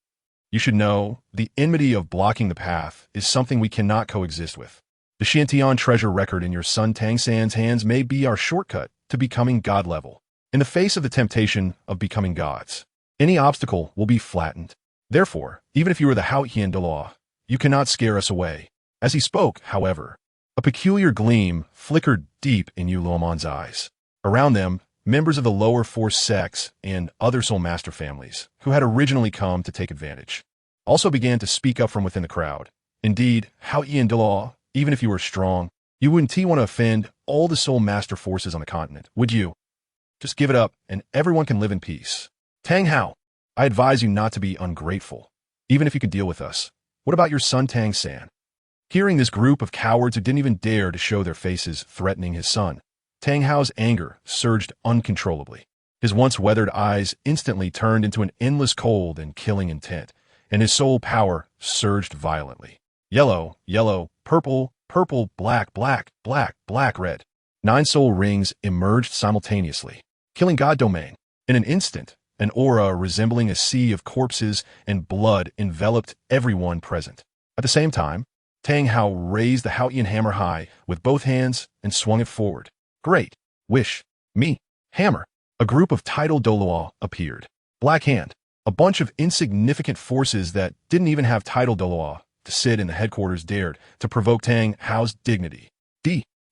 You should know, the enmity of blocking the path is something we cannot coexist with. The Xiantian treasure record in your son Tang San's hands may be our shortcut to becoming god level. In the face of the temptation of becoming gods, any obstacle will be flattened. Therefore, even if you are the Haotian Douluo, you cannot scare us away." As he spoke, however, a peculiar gleam flickered deep in Yu Luoman's eyes. Around them, members of the lower 4 sects and other soul master families, who had originally come to take advantage, also began to speak up from within the crowd. Indeed, Haotian Douluo, even if you were strong, you wouldn't want to offend all the soul master forces on the continent, would you? Just give it up, and everyone can live in peace. Tang Hao, I advise you not to be ungrateful, even if you could deal with us. What about your son Tang San? Hearing this group of cowards who didn't even dare to show their faces threatening his son, Tang Hao's anger surged uncontrollably. His once weathered eyes instantly turned into an endless cold and killing intent, and his soul power surged violently. Yellow, yellow, purple, purple, black, black, black, black, red. 9 soul rings emerged simultaneously, killing God Domain. In an instant, An aura resembling a sea of corpses and blood enveloped everyone present. At the same time, Tang Hao raised the Haotian hammer high with both hands and swung it forward. Great! Wish! Me! Hammer! A group of titled Douluo appeared. Black Hand. A bunch of insignificant forces that didn't even have titled Douluo to sit in the headquarters dared to provoke Tang Hao's dignity.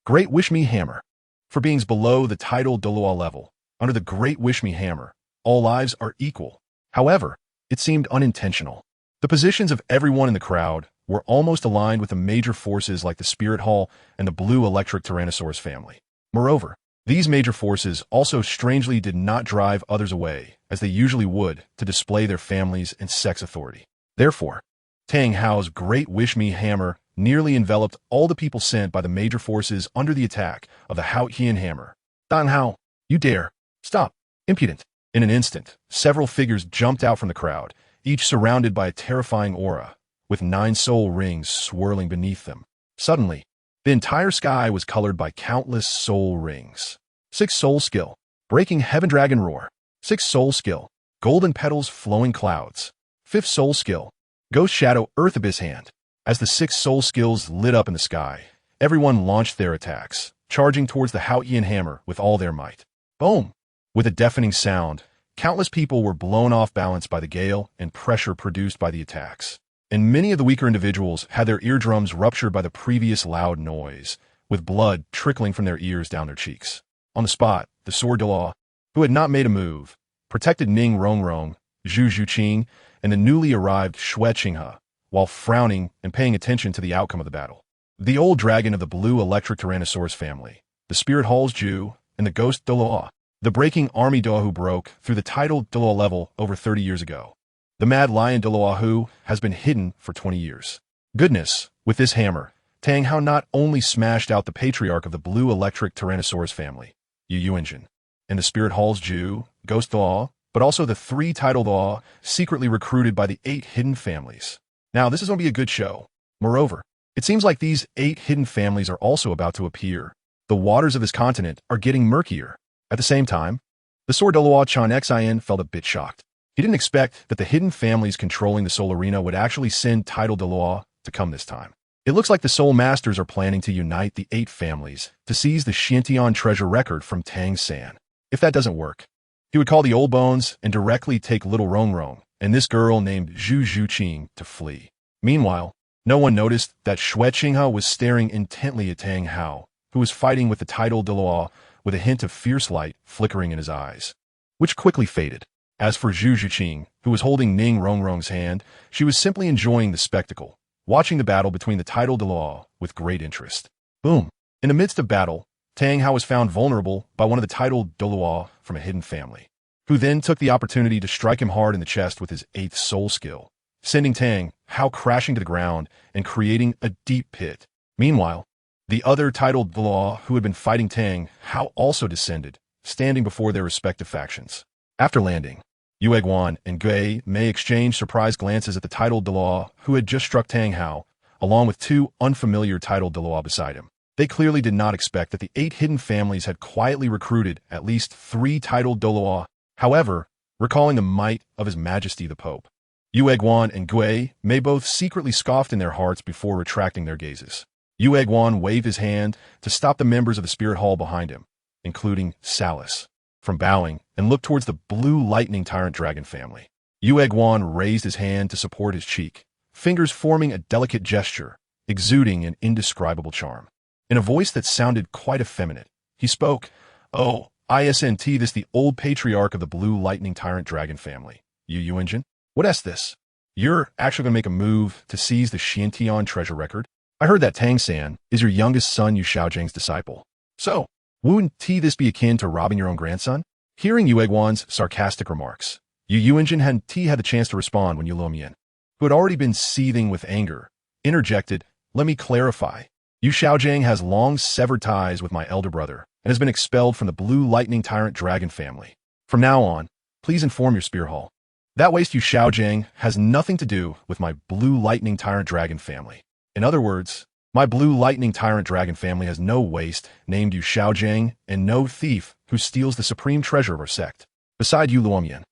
Great Wish Me Hammer. For beings below the titled Douluo level, under the Great Wish Me Hammer, all lives are equal. However, it seemed unintentional. The positions of everyone in the crowd were almost aligned with the major forces like the Spirit Hall and the Blue Electric Tyrannosaurus family. Moreover, these major forces also strangely did not drive others away, as they usually would, to display their families and sex authority. Therefore, Tang Hao's Great Wish Me Hammer nearly enveloped all the people sent by the major forces under the attack of the Haotian hammer. Tang Hao, you dare! Stop! Impudent! In an instant, several figures jumped out from the crowd, each surrounded by a terrifying aura, with 9 soul rings swirling beneath them. Suddenly, the entire sky was colored by countless soul rings. 6 soul skill, breaking heaven dragon roar. 6 soul skill, golden petals flowing clouds. 5th soul skill, ghost shadow earth abyss hand. As the 6 soul skills lit up in the sky, everyone launched their attacks, charging towards the Haotian hammer with all their might. Boom! With a deafening sound, countless people were blown off balance by the gale and pressure produced by the attacks. And many of the weaker individuals had their eardrums ruptured by the previous loud noise, with blood trickling from their ears down their cheeks. On the spot, the Sword Douluo, who had not made a move, protected Ning Rongrong, Zhu Zhuqing, and the newly arrived Xue Qinghe, while frowning and paying attention to the outcome of the battle. The old dragon of the Blue Electric Tyrannosaurus family, the Spirit Hall's Zhu, and the Ghost Douluo, the breaking army Douluo who broke through the titled Douluo level over 30 years ago. The Mad Lion Douluo who has been hidden for 20 years. Goodness, with this hammer, Tang Hao not only smashed out the patriarch of the Blue Electric Tyrannosaurus family, Yu Engine, and the Spirit Hall's Zhu, Ghost Douluo, but also the 3 titled Douluo secretly recruited by the 8 hidden families. Now, this is going to be a good show. Moreover, it seems like these 8 hidden families are also about to appear. The waters of this continent are getting murkier. At the same time, the Sword Douluo Chan Xin felt a bit shocked. He didn't expect that the hidden families controlling the Soul Arena would actually send titled Douluo to come this time. It looks like the Soul Masters are planning to unite the 8 families to seize the Xiantian treasure record from Tang San. If that doesn't work, he would call the Old Bones and directly take little Rongrong and this girl named Zhu Zhuqing to flee. Meanwhile, no one noticed that Xue Qinghe was staring intently at Tang Hao, who was fighting with the titled Douluo with a hint of fierce light flickering in his eyes, which quickly faded. As for Zhu Zhuqing, who was holding Ning Rongrong's hand, she was simply enjoying the spectacle, watching the battle between the titled Douluo with great interest. Boom! In the midst of battle, Tang Hao was found vulnerable by one of the titled Douluo from a hidden family, who then took the opportunity to strike him hard in the chest with his 8th soul skill, sending Tang Hao crashing to the ground and creating a deep pit. Meanwhile, the other titled Douluo who had been fighting Tang Hao also descended, standing before their respective factions. After landing, Yue Guan and Gui Mei exchanged surprised glances at the titled Douluo who had just struck Tang Hao, along with 2 unfamiliar titled Douluo beside him. They clearly did not expect that the 8 hidden families had quietly recruited at least 3 titled Douluo. However, recalling the might of His Majesty the Pope, Yue Guan and Gui Mei both secretly scoffed in their hearts before retracting their gazes. Yue Guan waved his hand to stop the members of the Spirit Hall behind him, including Salus, from bowing and looked towards the Blue Lightning Tyrant Dragon family. Yue Guan raised his hand to support his cheek, fingers forming a delicate gesture, exuding an indescribable charm. In a voice that sounded quite effeminate, he spoke, "Oh, ISNT this the old patriarch of the Blue Lightning Tyrant Dragon family. Yu Engine? What is this? You're actually going to make a move to seize the Xiantian treasure record? I heard that Tang San is your youngest son Yu Xiaojing's disciple. So, wouldn't this be akin to robbing your own grandson?" Hearing Yue Guan's sarcastic remarks, Yu Engine hadn't had the chance to respond when Yu Luomian, who had already been seething with anger, interjected, "Let me clarify. Yu Xiaojing has long severed ties with my elder brother and has been expelled from the Blue Lightning Tyrant Dragon family. From now on, please inform your Spear Hall. That waste Yu Xiaojing has nothing to do with my Blue Lightning Tyrant Dragon family. In other words, my Blue Lightning Tyrant Dragon family has no waste named Yu Xiaojing and no thief who steals the supreme treasure of our sect, beside Yu Luomian.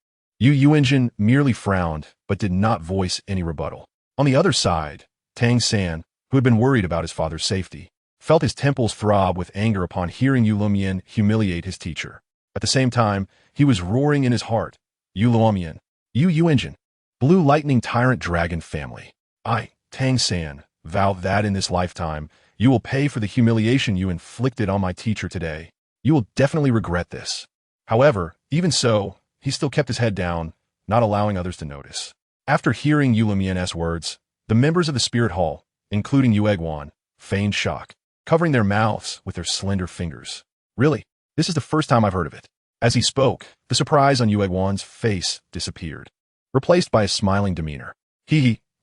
Yu Yuanjin merely frowned, but did not voice any rebuttal. On the other side, Tang San, who had been worried about his father's safety, felt his temples throb with anger upon hearing Yu Lumian humiliate his teacher. At the same time, he was roaring in his heart, Yu Lumian, Yu Yuanjin, Blue Lightning Tyrant Dragon family. I, Tang San, vow that in this lifetime, you will pay for the humiliation you inflicted on my teacher today. You will definitely regret this. However, even so, he still kept his head down, not allowing others to notice. After hearing Yu Lumian's words, the members of the Spirit Hall, including Yu Egwan, feigned shock, covering their mouths with their slender fingers. Really? This is the first time I've heard of it. As he spoke, the surprise on Yu Egwan's face disappeared, replaced by a smiling demeanor.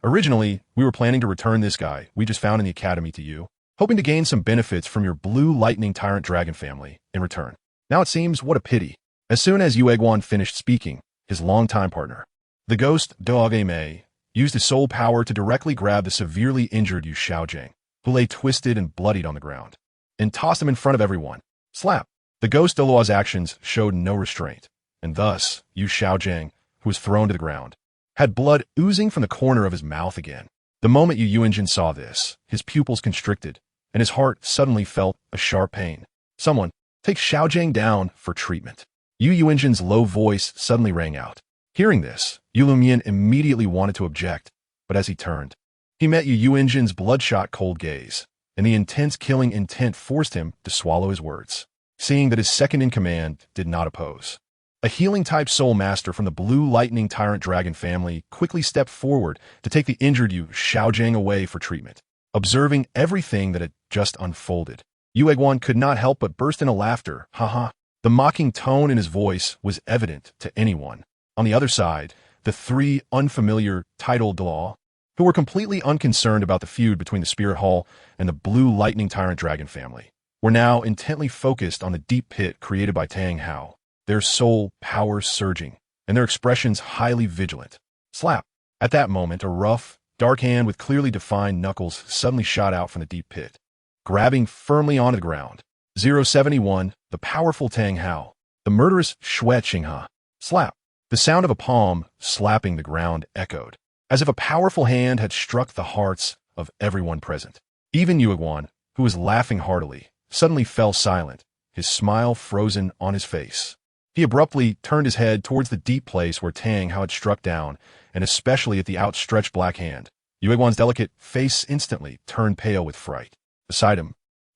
Originally, we were planning to return this guy we just found in the academy to you, hoping to gain some benefits from your Blue Lightning Tyrant Dragon family in return. Now it seems what a pity. As soon as Yu Egwan finished speaking, his longtime partner, the ghost Douluo Mei, used his soul power to directly grab the severely injured Yu Xiaojing, who lay twisted and bloodied on the ground, and tossed him in front of everyone. Slap! The ghost Douluo's actions showed no restraint, and thus Yu Xiaojing, who was thrown to the ground, had blood oozing from the corner of his mouth again. The moment Yu Yuanjin saw this, his pupils constricted, and his heart suddenly felt a sharp pain. Someone, take Xiaojing down for treatment. Yu Yuanjin's low voice suddenly rang out. Hearing this, Yu Lumian immediately wanted to object, but as he turned, he met Yu Yuanjin's bloodshot cold gaze, and the intense killing intent forced him to swallow his words. Seeing that his second-in-command did not oppose, a healing-type soul master from the Blue Lightning Tyrant Dragon family quickly stepped forward to take the injured Yu Xiaojing away for treatment. Observing everything that had just unfolded, Yu Egwan could not help but burst into laughter. Haha. The mocking tone in his voice was evident to anyone. On the other side, the three unfamiliar titled Douluo, who were completely unconcerned about the feud between the Spirit Hall and the Blue Lightning Tyrant Dragon family, were now intently focused on the deep pit created by Tang Hao, their soul power surging, and their expressions highly vigilant. Slap! At that moment, a rough, dark hand with clearly defined knuckles suddenly shot out from the deep pit, grabbing firmly onto the ground. 071, the powerful Tang Hao, the murderous Xue Qinghe. Slap! The sound of a palm slapping the ground echoed, as if a powerful hand had struck the hearts of everyone present. Even Yu Egwan, who was laughing heartily, suddenly fell silent, his smile frozen on his face. He abruptly turned his head towards the deep place where Tang Hao had struck down, and especially at the outstretched black hand. Yu Egwan's delicate face instantly turned pale with fright. Beside him,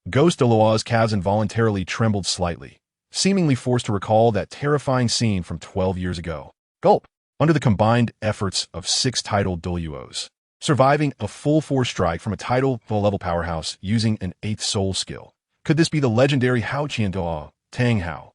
Ghost Douluo's calves involuntarily trembled slightly, seemingly forced to recall that terrifying scene from 12 years ago. Gulp! Under the combined efforts of 6 titled Douluos, surviving a full 4 strike from a title level powerhouse using an 8th soul skill. Could this be the legendary Hao Qian Douluo, Tang Hao?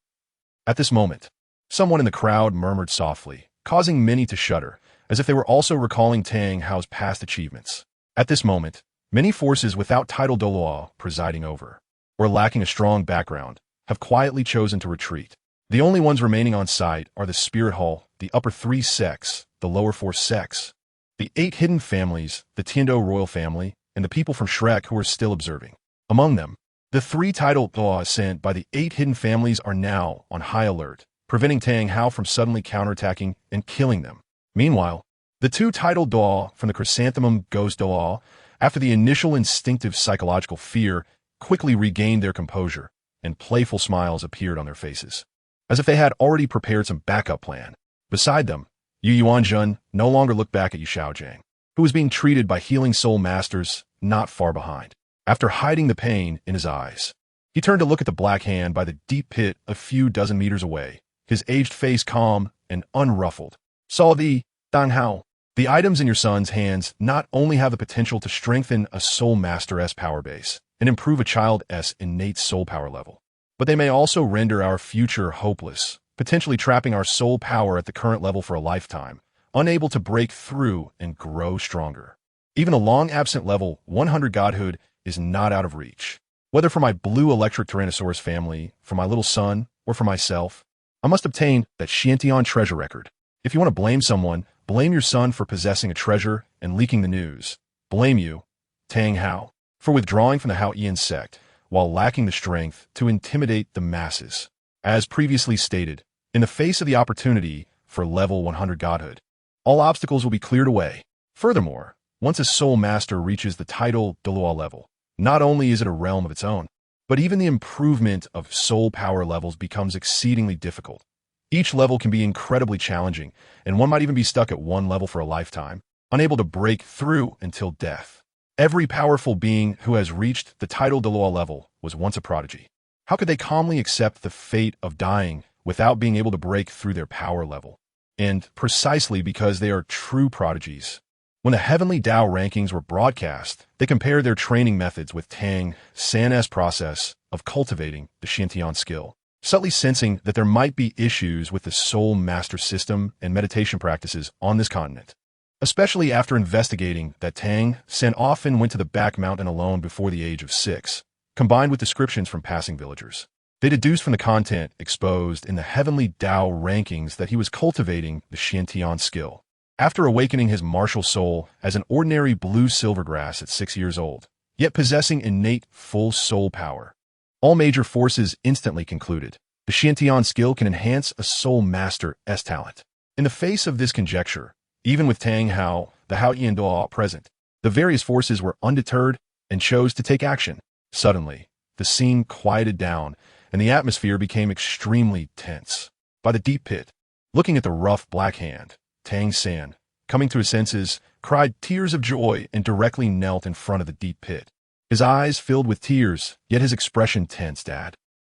At this moment, someone in the crowd murmured softly, causing many to shudder, as if they were also recalling Tang Hao's past achievements. At this moment, many forces without title Douluo presiding over, or lacking a strong background, have quietly chosen to retreat. The only ones remaining on site are the Spirit Hall, the upper 3 sects, the lower 4 sects, the 8 hidden families, the Tiando royal family, and the people from Shrek who are still observing. Among them, the 3 titled Douluo sent by the 8 hidden families are now on high alert, preventing Tang Hao from suddenly counterattacking and killing them. Meanwhile, the 2 titled Douluo from the Chrysanthemum Ghost Douluo, after the initial instinctive psychological fear, quickly regained their composure, and playful smiles appeared on their faces, as if they had already prepared some backup plan. Beside them, Yu Yuanjun no longer looked back at Yu Xiaojing, who was being treated by healing soul masters not far behind. After hiding the pain in his eyes, he turned to look at the black hand by the deep pit a few dozen meters away, his aged face calm and unruffled. Saw the Tang Hao. The items in your son's hands not only have the potential to strengthen a soul master's power base and improve a child's innate soul power level, but they may also render our future hopeless, potentially trapping our soul power at the current level for a lifetime, unable to break through and grow stronger. Even a long-absent level 100 godhood is not out of reach. Whether for my blue electric Tyrannosaurus family, for my little son, or for myself, I must obtain that Xiantian treasure record. If you want to blame someone, blame your son for possessing a treasure and leaking the news. Blame you, Tang Hao, for withdrawing from the Hao-Ian sect, while lacking the strength to intimidate the masses. As previously stated, in the face of the opportunity for level 100 godhood. All obstacles will be cleared away. Furthermore, once a soul master reaches the title Douluo level, not only is it a realm of its own, but even the improvement of soul power levels becomes exceedingly difficult. Each level can be incredibly challenging, and one might even be stuck at one level for a lifetime, unable to break through until death. Every powerful being who has reached the title Douluo level was once a prodigy. How could they calmly accept the fate of dying without being able to break through their power level? And precisely because they are true prodigies. When the Heavenly Tao rankings were broadcast, they compared their training methods with Tang San's process of cultivating the Shintian skill, subtly sensing that there might be issues with the soul master system and meditation practices on this continent. Especially after investigating that Tang San often went to the back mountain alone before the age of 6, combined with descriptions from passing villagers. They deduced from the content exposed in the Heavenly Tao rankings that he was cultivating the Shintian skill. After awakening his martial soul as an ordinary blue silvergrass at 6 years old, yet possessing innate full soul power, all major forces instantly concluded the Shintian skill can enhance a soul master's talent. In the face of this conjecture, even with Tang Hao, the Hao Yin Douluo present, the various forces were undeterred and chose to take action. Suddenly, the scene quieted down, and the atmosphere became extremely tense. By the deep pit, looking at the rough black hand, Tang San, coming to his senses, cried tears of joy and directly knelt in front of the deep pit. His eyes filled with tears, yet his expression tensed.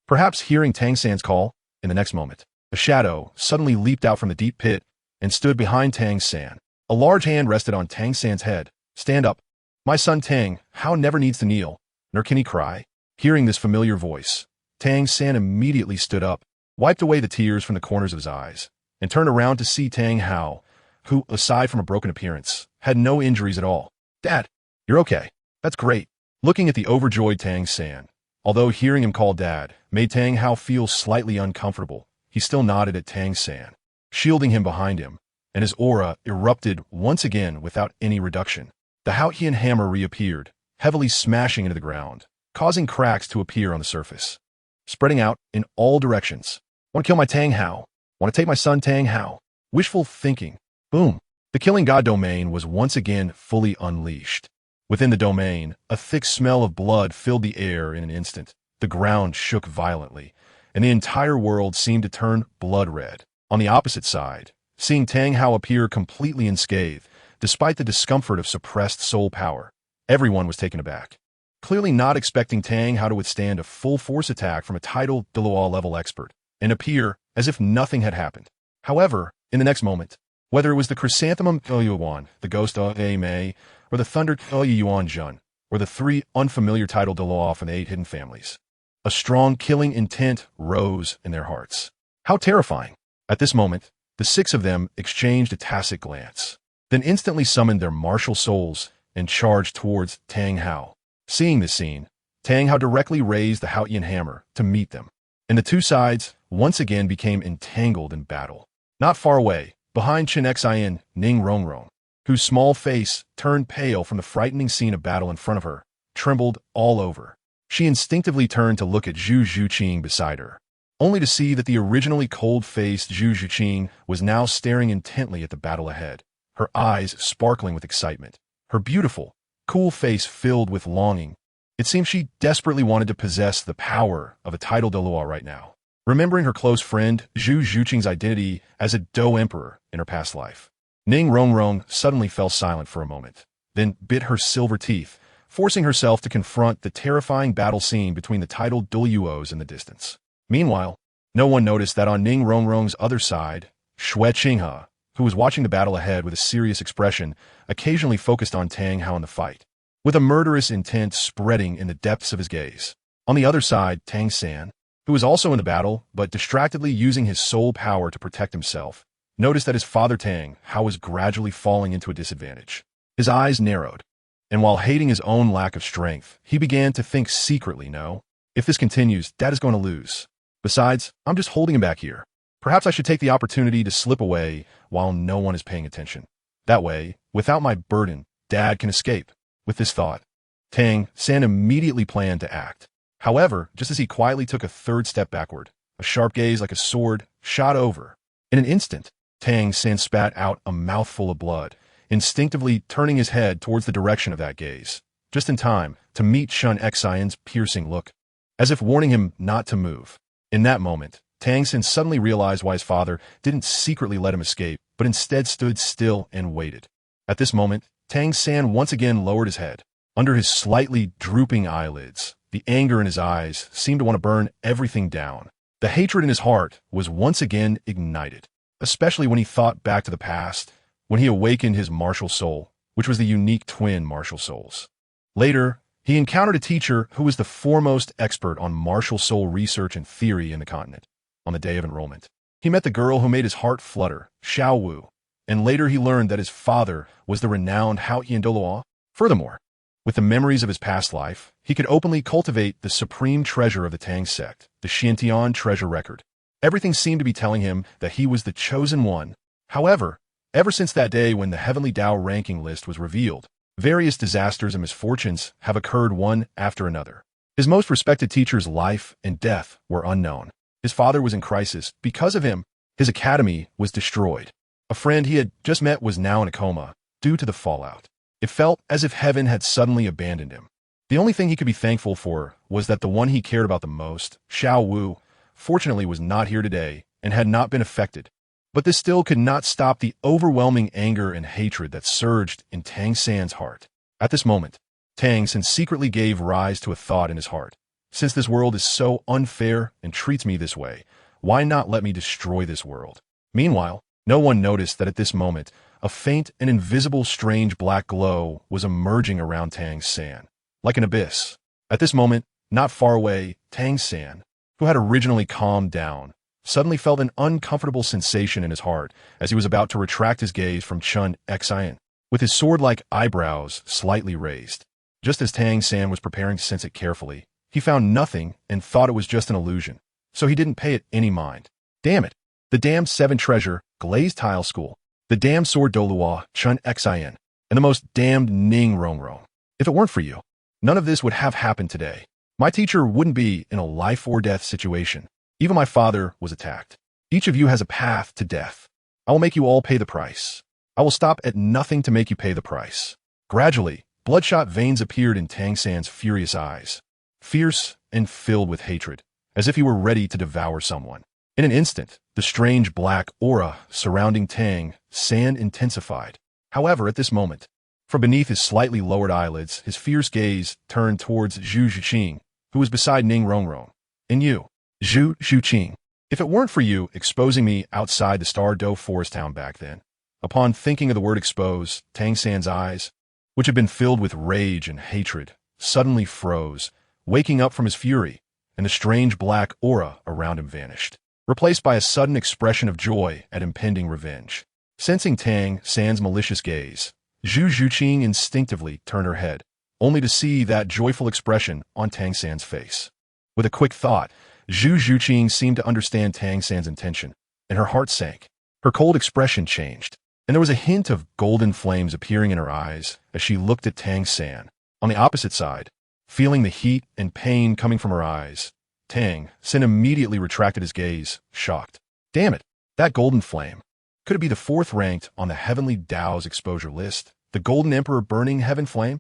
Perhaps hearing Tang San's call, in the next moment, a shadow suddenly leaped out from the deep pit and stood behind Tang San. A large hand rested on Tang San's head. "Stand up. My son Tang, Hao never needs to kneel, nor can he cry." Hearing this familiar voice, Tang San immediately stood up, wiped away the tears from the corners of his eyes, and turned around to see Tang Hao, who, aside from a broken appearance, had no injuries at all. "Dad, you're okay. That's great." Looking at the overjoyed Tang San, although hearing him call Dad made Tang Hao feel slightly uncomfortable, he still nodded at Tang San, shielding him behind him, and his aura erupted once again without any reduction. The Haotian hammer reappeared, heavily smashing into the ground, causing cracks to appear on the surface, spreading out in all directions. "Want to kill my Tang Hao? Want to take my son Tang Hao?" Wishful thinking. Boom. The killing god domain was once again fully unleashed. Within the domain, a thick smell of blood filled the air in an instant. The ground shook violently, and the entire world seemed to turn blood red. On the opposite side, seeing Tang Hao appear completely unscathed, despite the discomfort of suppressed soul power, everyone was taken aback. Clearly not expecting Tang Hao to withstand a full force attack from a titled Douluo level expert, and appear as if nothing had happened. However, in the next moment, whether it was the chrysanthemum Yuan, the ghost of A Mei, or the thunder Yuan Jun, or the 3 unfamiliar titled Douluo from the 8 hidden families, a strong killing intent rose in their hearts. How terrifying! At this moment, the 6 of them exchanged a tacit glance, then instantly summoned their martial souls and charged towards Tang Hao. Seeing this scene, Tang Hao directly raised the Haotian hammer to meet them, and the two sides once again became entangled in battle. Not far away, behind Chen Xian, Ning Rongrong, whose small face turned pale from the frightening scene of battle in front of her, trembled all over. She instinctively turned to look at Zhu Zhuqing beside her, only to see that the originally cold-faced Zhu Zhuqing was now staring intently at the battle ahead, her eyes sparkling with excitement, her beautiful, cool face filled with longing. It seemed she desperately wanted to possess the power of a titled Douluo right now. Remembering her close friend Zhu Zhuqing's identity as a Dou Emperor in her past life, Ning Rongrong suddenly fell silent for a moment, then bit her silver teeth, forcing herself to confront the terrifying battle scene between the titled Douluos in the distance. Meanwhile, no one noticed that on Ning Rongrong's other side, Xue Qinghe, who was watching the battle ahead with a serious expression, occasionally focused on Tang Hao in the fight, with a murderous intent spreading in the depths of his gaze. On the other side, Tang San, who was also in the battle but distractedly using his soul power to protect himself, noticed that his father Tang Hao was gradually falling into a disadvantage. His eyes narrowed, and while hating his own lack of strength, he began to think secretly, no, if this continues, Dad is going to lose. Besides, I'm just holding him back here. Perhaps I should take the opportunity to slip away while no one is paying attention. That way, without my burden, Dad can escape. With this thought, Tang San immediately planned to act. However, just as he quietly took a third step backward, a sharp gaze like a sword shot over. In an instant, Tang San spat out a mouthful of blood, instinctively turning his head towards the direction of that gaze, just in time to meet Shun Xian's piercing look, as if warning him not to move. In that moment, Tang San suddenly realized why his father didn't secretly let him escape, but instead stood still and waited. At this moment, Tang San once again lowered his head. Under his slightly drooping eyelids, the anger in his eyes seemed to want to burn everything down. The hatred in his heart was once again ignited, especially when he thought back to the past, when he awakened his martial soul, which was the unique twin martial souls. Later, he encountered a teacher who was the foremost expert on martial soul research and theory in the continent. On the day of enrollment, he met the girl who made his heart flutter, Xiao Wu, and later he learned that his father was the renowned Hao Yin Douluo. Furthermore, with the memories of his past life, he could openly cultivate the supreme treasure of the Tang sect, the Xiantian treasure record. Everything seemed to be telling him that he was the chosen one. However, ever since that day when the Heavenly Tao ranking list was revealed, various disasters and misfortunes have occurred one after another. His most respected teacher's life and death were unknown. His father was in crisis. Because of him, his academy was destroyed. A friend he had just met was now in a coma due to the fallout. It felt as if heaven had suddenly abandoned him. The only thing he could be thankful for was that the one he cared about the most, Xiao Wu, fortunately was not here today and had not been affected. But this still could not stop the overwhelming anger and hatred that surged in Tang San's heart. At this moment, Tang San secretly gave rise to a thought in his heart. Since this world is so unfair and treats me this way, why not let me destroy this world? Meanwhile, no one noticed that at this moment, a faint and invisible strange black glow was emerging around Tang San, like an abyss. At this moment, not far away, Tang San, who had originally calmed down, suddenly felt an uncomfortable sensation in his heart as he was about to retract his gaze from Shun Xian, with his sword-like eyebrows slightly raised. Just as Tang San was preparing to sense it carefully, he found nothing and thought it was just an illusion, so he didn't pay it any mind. Damn it! The damned 7 treasure, glazed tile school, the damned sword Douluo, Shun Xian, and the most damned Ning Rongrong. If it weren't for you, none of this would have happened today. My teacher wouldn't be in a life-or-death situation. Even my father was attacked. Each of you has a path to death. I will make you all pay the price. I will stop at nothing to make you pay the price. Gradually, bloodshot veins appeared in Tang San's furious eyes, fierce and filled with hatred, as if he were ready to devour someone. In an instant, the strange black aura surrounding Tang San intensified. However, at this moment, from beneath his slightly lowered eyelids, his fierce gaze turned towards Zhu Zhuqing, who was beside Ning Rongrong. And you, Zhu Zhuqing, if it weren't for you exposing me outside the Star Do forest town back then. Upon thinking of the word expose, Tang San's eyes, which had been filled with rage and hatred, suddenly froze, waking up from his fury, and the strange black aura around him vanished, replaced by a sudden expression of joy at impending revenge. Sensing Tang San's malicious gaze, Zhu Zhuqing instinctively turned her head, only to see that joyful expression on Tang San's face. With a quick thought, Zhu Zhuqing seemed to understand Tang San's intention, and her heart sank. Her cold expression changed, and there was a hint of golden flames appearing in her eyes as she looked at Tang San. On the opposite side, feeling the heat and pain coming from her eyes, Tang San immediately retracted his gaze, shocked. Damn it, that golden flame. Could it be the 4th ranked on the Heavenly Tao's exposure list, the Golden Emperor Burning Heaven Flame?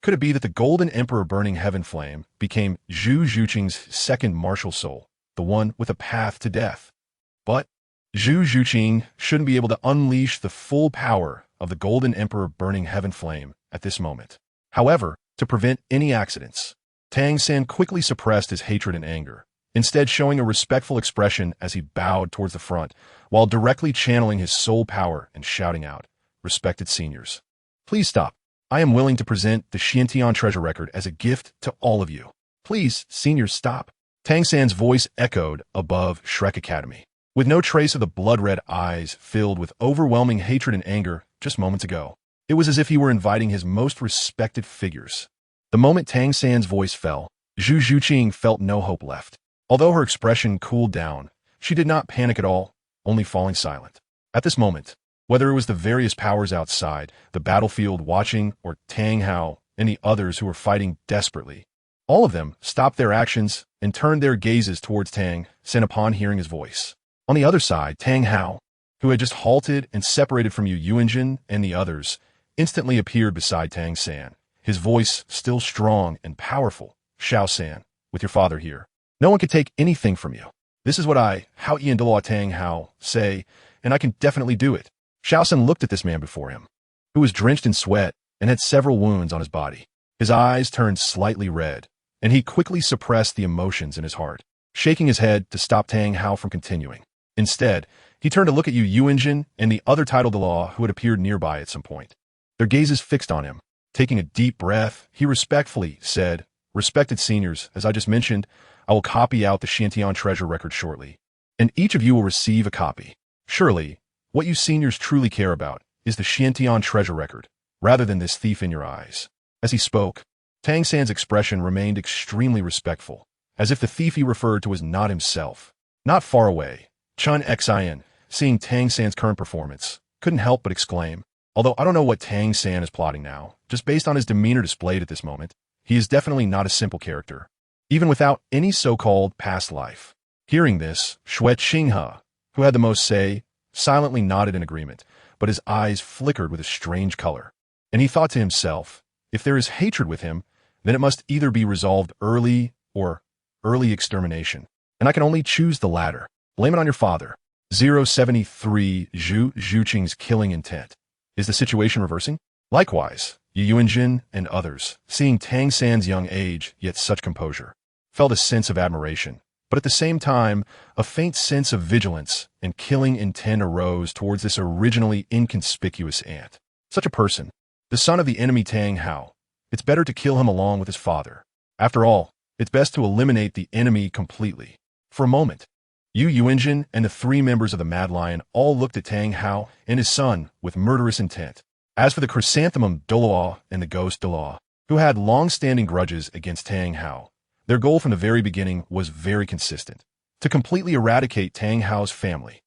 Could it be that the Golden Emperor Burning Heaven Flame became Zhu Zhuqing's 2nd martial soul, the one with a path to death? But Zhu Zhuqing shouldn't be able to unleash the full power of the Golden Emperor Burning Heaven Flame at this moment. However, to prevent any accidents, Tang San quickly suppressed his hatred and anger, instead showing a respectful expression as he bowed towards the front, while directly channeling his soul power and shouting out, "Respected seniors, please stop. I am willing to present the Xiantian treasure record as a gift to all of you. Please, seniors, stop." Tang San's voice echoed above Shrek Academy, with no trace of the blood-red eyes filled with overwhelming hatred and anger just moments ago. It was as if he were inviting his most respected figures. The moment Tang San's voice fell, Zhu Zhuqing felt no hope left. Although her expression cooled down, she did not panic at all, only falling silent. At this moment, whether it was the various powers outside, the battlefield watching, or Tang Hao and the others who were fighting desperately, all of them stopped their actions and turned their gazes towards Tang San upon hearing his voice. On the other side, Tang Hao, who had just halted and separated from Yu Yunjin and the others, instantly appeared beside Tang San, his voice still strong and powerful. Xiao San, with your father here, no one can take anything from you. This is what I, Hao Ian Douluo Tang Hao, say, and I can definitely do it. Xiao San looked at this man before him, who was drenched in sweat and had several wounds on his body. His eyes turned slightly red, and he quickly suppressed the emotions in his heart, shaking his head to stop Tang Hao from continuing. Instead, he turned to look at Yu Yunjin and the other titled Douluo who had appeared nearby at some point. Their gazes fixed on him. Taking a deep breath, he respectfully said, "Respected seniors, as I just mentioned, I will copy out the Xiantian treasure record shortly, and each of you will receive a copy. Surely, what you seniors truly care about is the Xiantian treasure record, rather than this thief in your eyes." As he spoke, Tang San's expression remained extremely respectful, as if the thief he referred to was not himself. Not far away, Chun Xin, seeing Tang San's current performance, couldn't help but exclaim, "Although I don't know what Tang San is plotting now, just based on his demeanor displayed at this moment, he is definitely not a simple character, even without any so-called past life." Hearing this, Xue Qinghe, who had the most say, silently nodded in agreement, but his eyes flickered with a strange color. And he thought to himself, if there is hatred with him, then it must either be resolved early or early extermination. And I can only choose the latter. Blame it on your father. 073 Zhu Zhuqing's killing intent. Is the situation reversing? Likewise, Yu Yunjin and others, seeing Tang San's young age, yet such composure, felt a sense of admiration, but at the same time, a faint sense of vigilance and killing intent arose towards this originally inconspicuous ant. Such a person, the son of the enemy Tang Hao, it's better to kill him along with his father. After all, it's best to eliminate the enemy completely. For a moment, Yu Yunjin and the three members of the Mad Lion all looked at Tang Hao and his son with murderous intent. As for the Chrysanthemum Douluo and the Ghost Douluo, who had long-standing grudges against Tang Hao, their goal from the very beginning was very consistent: to completely eradicate Tang Hao's family.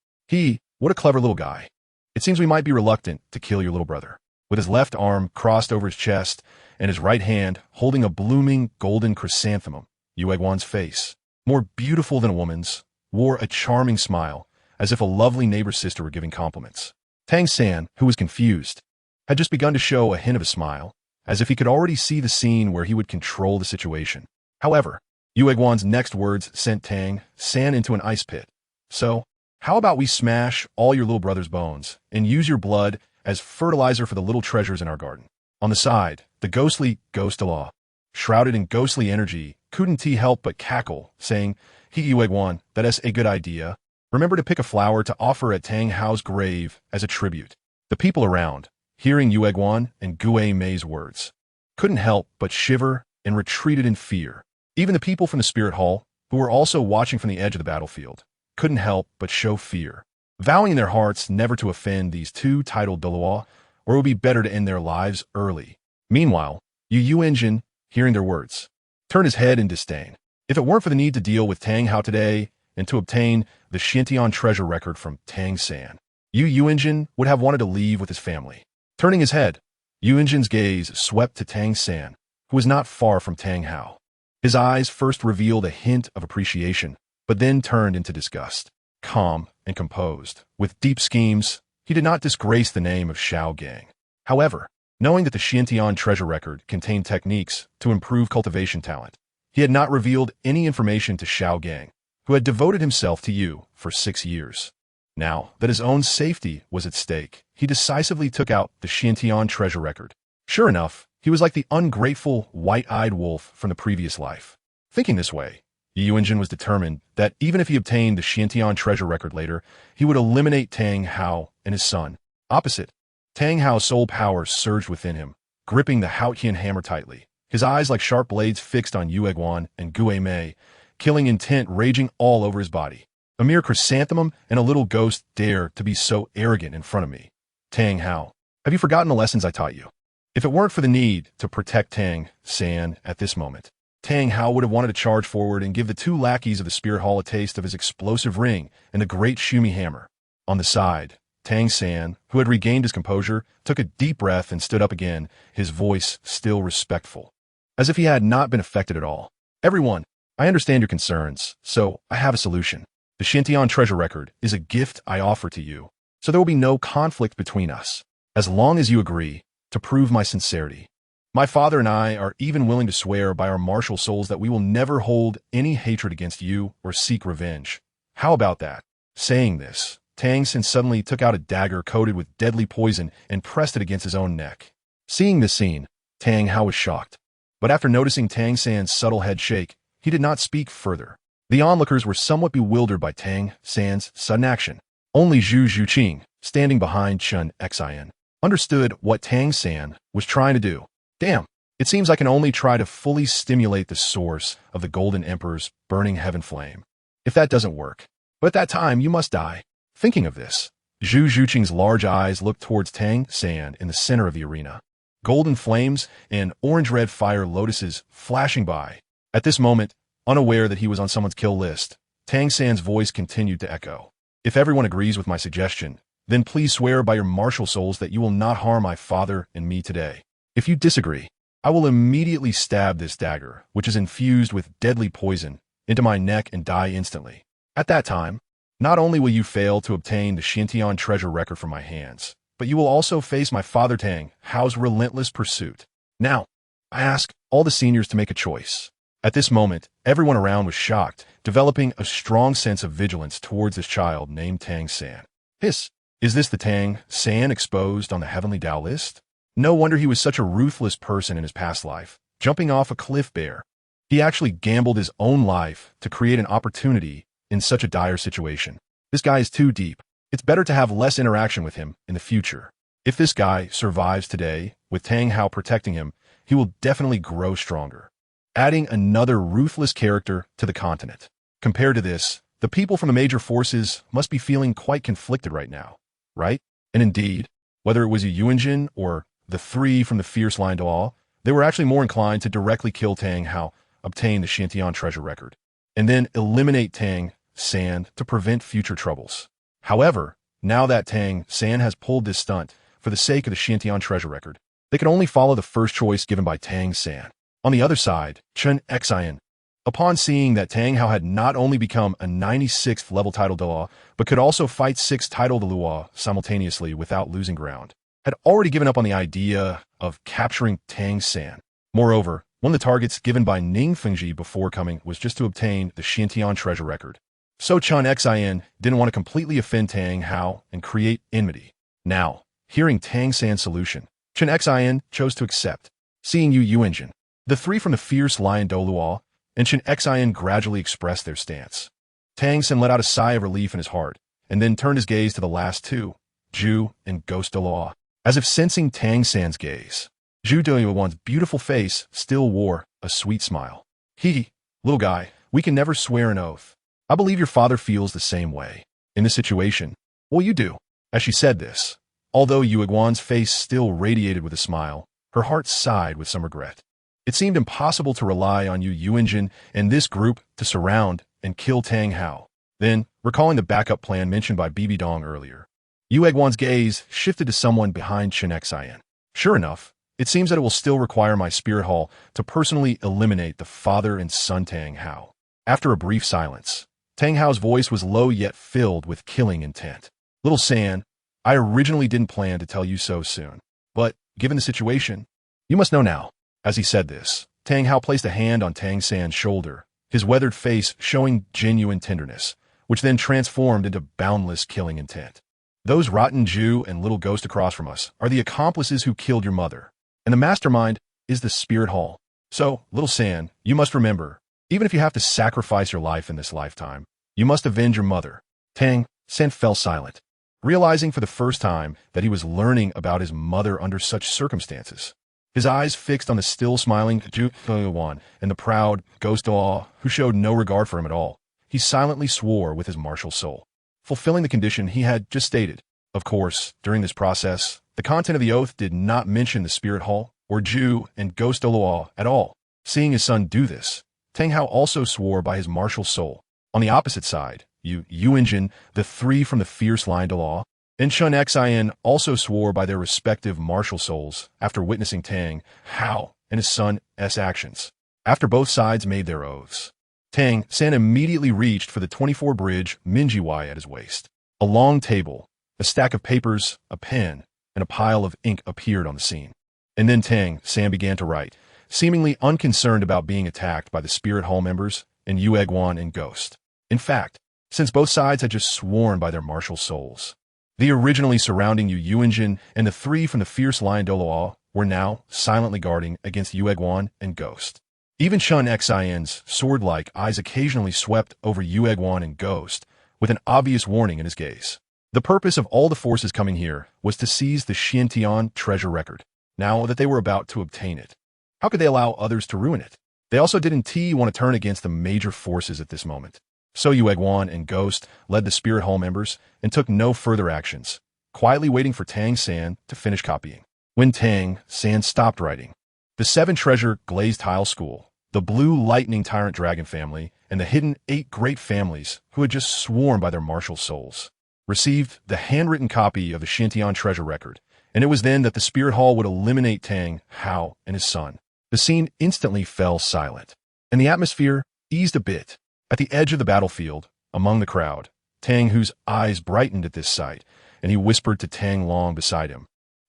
What a clever little guy. It seems we might be reluctant to kill your little brother. With his left arm crossed over his chest and his right hand holding a blooming golden chrysanthemum, Yu Egwan's face, more beautiful than a woman's, wore a charming smile, as if a lovely neighbor sister were giving compliments. Tang San, who was confused, had just begun to show a hint of a smile, as if he could already see the scene where he would control the situation. However, Yu Egwan's next words sent Tang San into an ice pit. "So, how about we smash all your little brother's bones and use your blood as fertilizer for the little treasures in our garden?" On the side, the ghostly Ghost Douluo, shrouded in ghostly energy, couldn't he help but cackle, saying, "Yu Egwan, that is a good idea. Remember to pick a flower to offer at Tang Hao's grave as a tribute." The people around, hearing Yu Egwan and Gue Mei's words, couldn't help but shiver and retreated in fear. Even the people from the Spirit Hall, who were also watching from the edge of the battlefield, couldn't help but show fear, vowing in their hearts never to offend these two titled Douluo, or it would be better to end their lives early. Meanwhile, Yu Yunjin, hearing their words, turned his head in disdain. If it weren't for the need to deal with Tang Hao today and to obtain the Xiantian treasure record from Tang San, Yu Yunjin would have wanted to leave with his family. Turning his head, Yu Yunjin's gaze swept to Tang San, who was not far from Tang Hao. His eyes first revealed a hint of appreciation, but then turned into disgust. Calm and composed, with deep schemes, he did not disgrace the name of Xiao Gang. However, knowing that the Xiantian treasure record contained techniques to improve cultivation talent, he had not revealed any information to Xiao Gang, who had devoted himself to Yu for 6 years. Now that his own safety was at stake, he decisively took out the Xiantian treasure record. Sure enough, he was like the ungrateful, white-eyed wolf from the previous life. Thinking this way, Yu Yunjin was determined that even if he obtained the Xiantian treasure record later, he would eliminate Tang Hao and his son. Opposite, Tang Hao's soul power surged within him, gripping the Haotian hammer tightly, his eyes like sharp blades fixed on Yu Egwan and Gue Mei, killing intent raging all over his body. A mere chrysanthemum and a little ghost dare to be so arrogant in front of me. Tang Hao, have you forgotten the lessons I taught you? If it weren't for the need to protect Tang San at this moment, Tang Hao would have wanted to charge forward and give the two lackeys of the Spirit Hall a taste of his explosive ring and the great Shumi hammer. On the side, Tang San, who had regained his composure, took a deep breath and stood up again, his voice still respectful, as if he had not been affected at all. "Everyone, I understand your concerns, so I have a solution. The Xiantian treasure record is a gift I offer to you. so there will be no conflict between us, as long as you agree to prove my sincerity. My father and I are even willing to swear by our martial souls that we will never hold any hatred against you or seek revenge. How about that? Saying this, Tang San suddenly took out a dagger coated with deadly poison and pressed it against his own neck. Seeing this scene, Tang Hao was shocked. But after noticing Tang San's subtle head shake, he did not speak further. The onlookers were somewhat bewildered by Tang San's sudden action. Only Zhu Zhuqing, standing behind Chen Xian, understood what Tang San was trying to do. Damn, it seems I can only try to fully stimulate the source of the Golden Emperor's burning heaven flame. If that doesn't work, but at that time you must die. Thinking of this, Zhu Zhuqing's large eyes looked towards Tang San in the center of the arena. Golden flames and orange-red fire lotuses flashing by. At this moment, unaware that he was on someone's kill list, Tang San's voice continued to echo. If everyone agrees with my suggestion, then please swear by your martial souls that you will not harm my father and me today. If you disagree, I will immediately stab this dagger, which is infused with deadly poison, into my neck and die instantly. At that time, not only will you fail to obtain the Xintian treasure record from my hands, but you will also face my father Tang Hao's relentless pursuit. Now, I ask all the seniors to make a choice. At this moment, everyone around was shocked, developing a strong sense of vigilance towards this child named Tang San. Is this the Tang San exposed on the Heavenly Tao list? No wonder he was such a ruthless person in his past life, jumping off a cliff bear. He actually gambled his own life to create an opportunity in such a dire situation. This guy is too deep. It's better to have less interaction with him in the future. If this guy survives today, with Tang Hao protecting him, he will definitely grow stronger, adding another ruthless character to the continent. Compared to this, the people from the major forces must be feeling quite conflicted right now, right? And indeed, whether it was a Yuanjin or the three from the fierce line Douluo, they were actually more inclined to directly kill Tang Hao, obtain the Xintian treasure record, and then eliminate Tang San to prevent future troubles. However, now that Tang San has pulled this stunt for the sake of the Xintian treasure record, they can only follow the first choice given by Tang San. On the other side, Chen Xian, upon seeing that Tang Hao had not only become a 96th level title Douluo, but could also fight 6th title Douluo simultaneously without losing ground, had already given up on the idea of capturing Tang San. Moreover, one of the targets given by Ning Fengji before coming was just to obtain the Xintian treasure record. So Chen Xian didn't want to completely offend Tang Hao and create enmity. Now, hearing Tang San's solution, Chen Xian chose to accept. Seeing Yu Yuanjin, the three from the fierce lion Douluo, and Chen Xian gradually expressed their stance. Tang San let out a sigh of relief in his heart, and then turned his gaze to the last two, Zhu and Ghost Douluo. As if sensing Tang San's gaze, Zhu Douluo's beautiful face still wore a sweet smile. Little guy, we can never swear an oath. I believe your father feels the same way. In this situation, what will you do? As she said this, although Yu Guan's face still radiated with a smile, her heart sighed with some regret. It seemed impossible to rely on Yu Yuanjin and this group to surround and kill Tang Hao. Then, recalling the backup plan mentioned by Bibi Dong earlier, Yu Guan's gaze shifted to someone behind Chen Xian. Sure enough, it seems that it will still require my spirit hall to personally eliminate the father and son Tang Hao. After a brief silence, Tang Hao's voice was low yet filled with killing intent. Little San, I originally didn't plan to tell you so soon, but given the situation, you must know now. As he said this, Tang Hao placed a hand on Tang San's shoulder, his weathered face showing genuine tenderness, which then transformed into boundless killing intent. Those rotten Jew and little ghost across from us are the accomplices who killed your mother, and the mastermind is the Spirit Hall. So, little San, you must remember, even if you have to sacrifice your life in this lifetime, you must avenge your mother. Tang San fell silent, realizing for the first time that he was learning about his mother under such circumstances. His eyes fixed on the still smiling Zhu Yuan and the proud Ghost Douluo, who showed no regard for him at all. He silently swore with his martial soul, fulfilling the condition he had just stated. Of course, during this process, the content of the oath did not mention the Spirit Hall or Zhu and Ghost Douluo at all. Seeing his son do this, Tang Hao also swore by his martial soul. On the opposite side, Yu Yuanjin, the three from the fierce line Douluo, and Chen Xian also swore by their respective martial souls after witnessing Tang Hao and his son's actions. After both sides made their oaths, Tang San immediately reached for the 24 bridge Minjiwai at his waist. A long table, A stack of papers, a pen, and a pile of ink appeared on the scene. And then Tang San began to write, seemingly unconcerned about being attacked by the Spirit Hall members and Yu Egwan and Ghost. In fact, since both sides had just sworn by their martial souls, the originally surrounding Yu Yuanjin and the three from the fierce line Douluo were now silently guarding against Yu Egwan and Ghost. Even Chun Xian's sword-like eyes occasionally swept over Yu Egwan and Ghost, with an obvious warning in his gaze. The purpose of all the forces coming here was to seize the Xiantian treasure record, now that they were about to obtain it. How could they allow others to ruin it? They also didn't want to turn against the major forces at this moment. So Yu Egwan and Ghost led the Spirit Hall members and took no further actions, quietly waiting for Tang San to finish copying. When Tang San stopped writing, the 7 treasure glazed tile school, the blue lightning tyrant dragon family, and the hidden 8 great families who had just sworn by their martial souls received the handwritten copy of the Xiantian treasure record, and it was then that the Spirit Hall would eliminate Tang, Hao, and his son. The scene instantly fell silent, and the atmosphere eased a bit. At the edge of the battlefield, among the crowd, Tang Hu's eyes brightened at this sight, and he whispered to Tang Long beside him,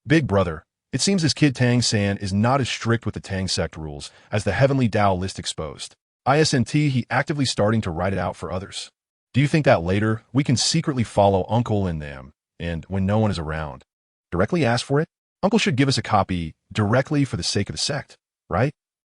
"Big brother, it seems this kid Tang San is not as strict with the Tang sect rules as the Heavenly Tao list exposed. Isn't he actively starting to write it out for others? Do you think that later we can secretly follow Uncle and them, and when no one is around, directly ask for it? Uncle should give us a copy directly for the sake of the sect, right?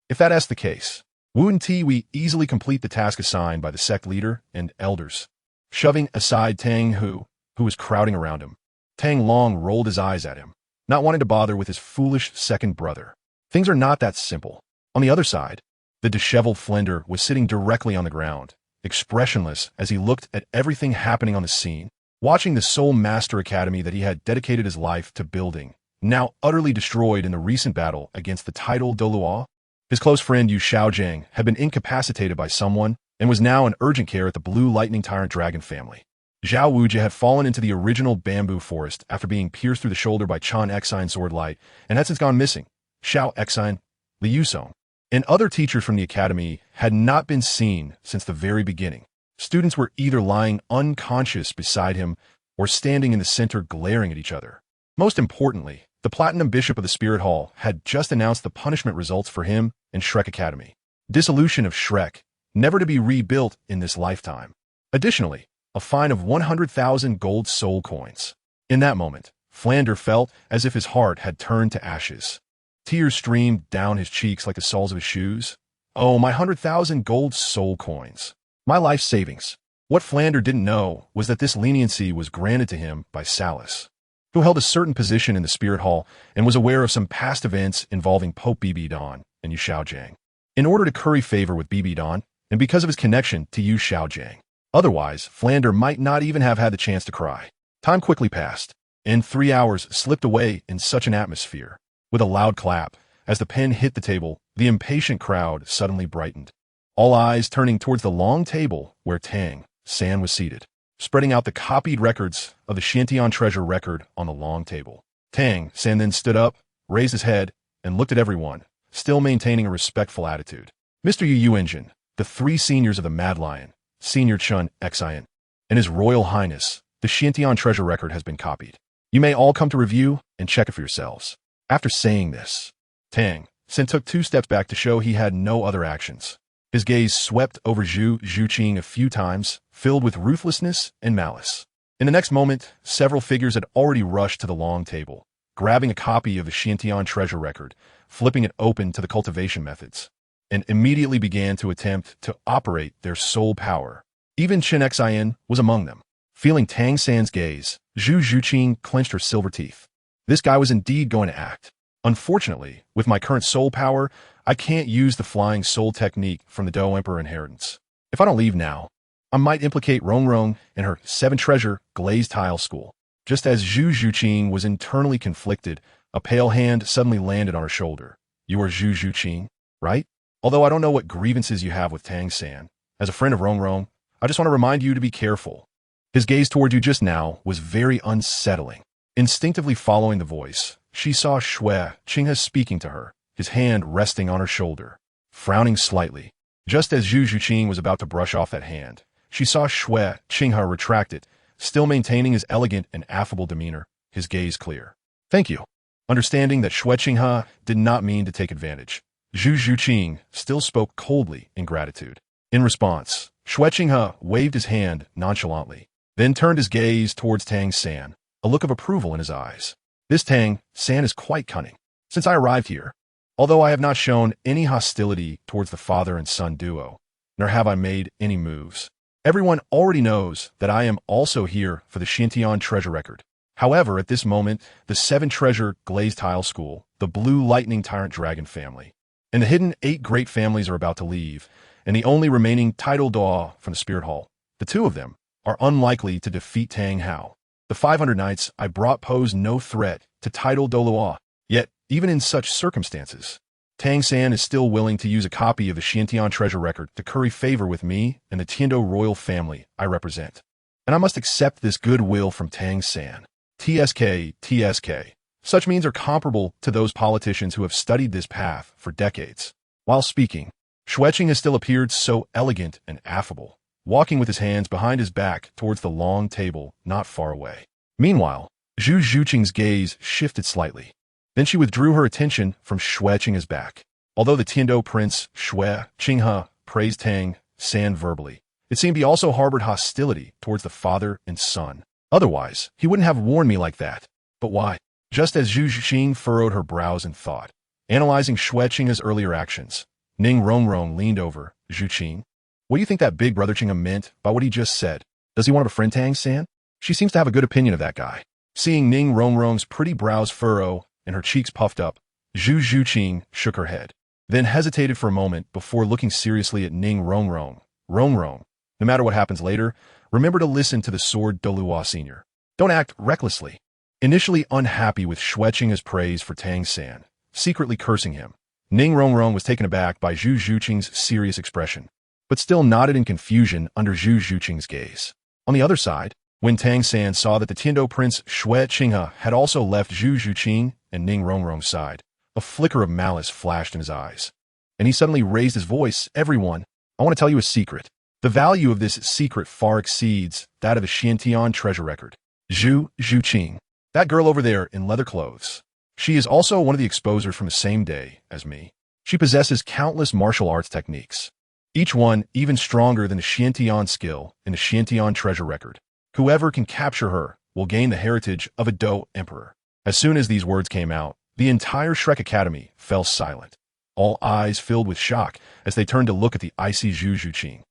If that's the case, wouldn't we easily complete the task assigned by the sect leader and elders?" Shoving aside Tang Hu, who was crowding around him, Tang Long rolled his eyes at him, not wanting to bother with his foolish second brother. Things are not that simple. On the other side, the disheveled Flender was sitting directly on the ground, expressionless as he looked at everything happening on the scene, watching the Soul Master Academy that he had dedicated his life to building, now utterly destroyed in the recent battle against the titled Douluo. His close friend Yu Xiaojiang had been incapacitated by someone and was now in urgent care at the Blue Lightning Tyrant Dragon family. Zhao Wujia had fallen into the original bamboo forest after being pierced through the shoulder by Chan Xian's sword light and had since gone missing. Xiao Xian, Li Yusong, and other teachers from the academy had not been seen since the very beginning. Students were either lying unconscious beside him or standing in the center glaring at each other. Most importantly, the Platinum Bishop of the Spirit Hall had just announced the punishment results for him and Shrek Academy. Dissolution of Shrek, never to be rebuilt in this lifetime. Additionally, a fine of 100,000 gold soul coins. In that moment, Flander felt as if his heart had turned to ashes. Tears streamed down his cheeks like the soles of his shoes. Oh, my 100,000 gold soul coins. My life savings. What Flander didn't know was that this leniency was granted to him by Salus, who held a certain position in the Spirit Hall and was aware of some past events involving Pope Bibi Don and Yu Xiaojiang. In order to curry favor with Bibi Don, and because of his connection to Yu Xiaojiang. Otherwise, Flander might not even have had the chance to cry. Time quickly passed, and 3 hours slipped away in such an atmosphere. With a loud clap, as the pen hit the table, the impatient crowd suddenly brightened, all eyes turning towards the long table where Tang San was seated, spreading out the copied records of the Xiantian treasure record on the long table. Tang San then stood up, raised his head, and looked at everyone, still maintaining a respectful attitude. "Mr. Yu Yuanjin, the 3 seniors of the Mad Lion, Senior Chun Xian, and His Royal Highness, the Xiantian treasure record has been copied. You may all come to review and check it for yourselves." After saying this, Tang San took 2 steps back to show he had no other actions. His gaze swept over Zhu Zhuqing a few times, filled with ruthlessness and malice. In the next moment, several figures had already rushed to the long table, grabbing a copy of the Xiantian treasure record, flipping it open to the cultivation methods, and immediately began to attempt to operate their soul power. Even Chen Xian was among them. Feeling Tang San's gaze, Zhu Zhuqing clenched her silver teeth. This guy was indeed going to act. Unfortunately, with my current soul power, I can't use the flying soul technique from the Dou Emperor inheritance. If I don't leave now, I might implicate Rong Rong and her 7 treasure glazed tile school. Just as Zhu Zhuqing was internally conflicted, a pale hand suddenly landed on her shoulder. "You are Zhu Zhuqing, right? Although I don't know what grievances you have with Tang San, as a friend of Rong Rong, I just want to remind you to be careful." His gaze toward you just now was very unsettling. Instinctively following the voice, she saw Shui Qinghe speaking to her, his hand resting on her shoulder. Frowning slightly, just as Zhu Zhuqing was about to brush off that hand, she saw Shui Qinghe retract it, still maintaining his elegant and affable demeanor, his gaze clear. Thank you. Understanding that Xue Qinghe did not mean to take advantage, Zhu Zhuqing still spoke coldly in gratitude. In response, Xue Qinghe waved his hand nonchalantly, then turned his gaze towards Tang San, a look of approval in his eyes. This Tang San is quite cunning. Since I arrived here, although I have not shown any hostility towards the father and son duo, nor have I made any moves, everyone already knows that I am also here for the Xintian treasure record. However, at this moment, the 7 treasure glazed tile school, the blue lightning tyrant dragon family, and the hidden 8 great families are about to leave, and the only remaining title Douluo from the Spirit Hall, the 2 of them, are unlikely to defeat Tang Hao. The 500 knights I brought pose no threat to title Douluo, yet, even in such circumstances, Tang San is still willing to use a copy of the Xintian treasure record to curry favor with me and the Tiando royal family I represent. And I must accept this goodwill from Tang San. TSK. Such means are comparable to those politicians who have studied this path for decades. While speaking, Xue Qing has still appeared so elegant and affable, walking with his hands behind his back towards the long table not far away. Meanwhile, Zhu Zhuqing's gaze shifted slightly. Then she withdrew her attention from Xue Qinghe's back. Although the Tiando prince, Xue Qinghe, praised Tang San verbally, it seemed he also harbored hostility towards the father and son. Otherwise, he wouldn't have warned me like that. But why? Just as Zhu Zhuqing furrowed her brows in thought, analyzing Xue Qinghe's earlier actions, Ning Rongrong leaned over Zhu Qing. What do you think that big brother Qinghe meant by what he just said? Does he want to befriend Tang San? She seems to have a good opinion of that guy. Seeing Ning Rongrong's pretty brows furrow and her cheeks puffed up, Zhu Zhuqing shook her head, then hesitated for a moment before looking seriously at Ning Rongrong. Rongrong, no matter what happens later, remember to listen to the sword Douluo Sr. Don't act recklessly. Initially unhappy with Xue Qinghe's praise for Tang San, secretly cursing him, Ning Rongrong was taken aback by Zhu Zhuqing's serious expression, but still nodded in confusion under Zhu Zhuqing's gaze. On the other side, when Tang San saw that the Tiando prince Xue Qinghe had also left Zhu Zhuqing and Ning Rongrong's side, a flicker of malice flashed in his eyes, and he suddenly raised his voice. Everyone, I want to tell you a secret. The value of this secret far exceeds that of the Xintian treasure record. Zhu Zhuqing, that girl over there in leather clothes. She is also one of the exposers from the same day as me. She possesses countless martial arts techniques, each one even stronger than the Xintian skill in the Xintian treasure record. Whoever can capture her will gain the heritage of a Dou emperor. As soon as these words came out, the entire Shrek Academy fell silent. All eyes filled with shock as they turned to look at the icy Zhu Zhuqing,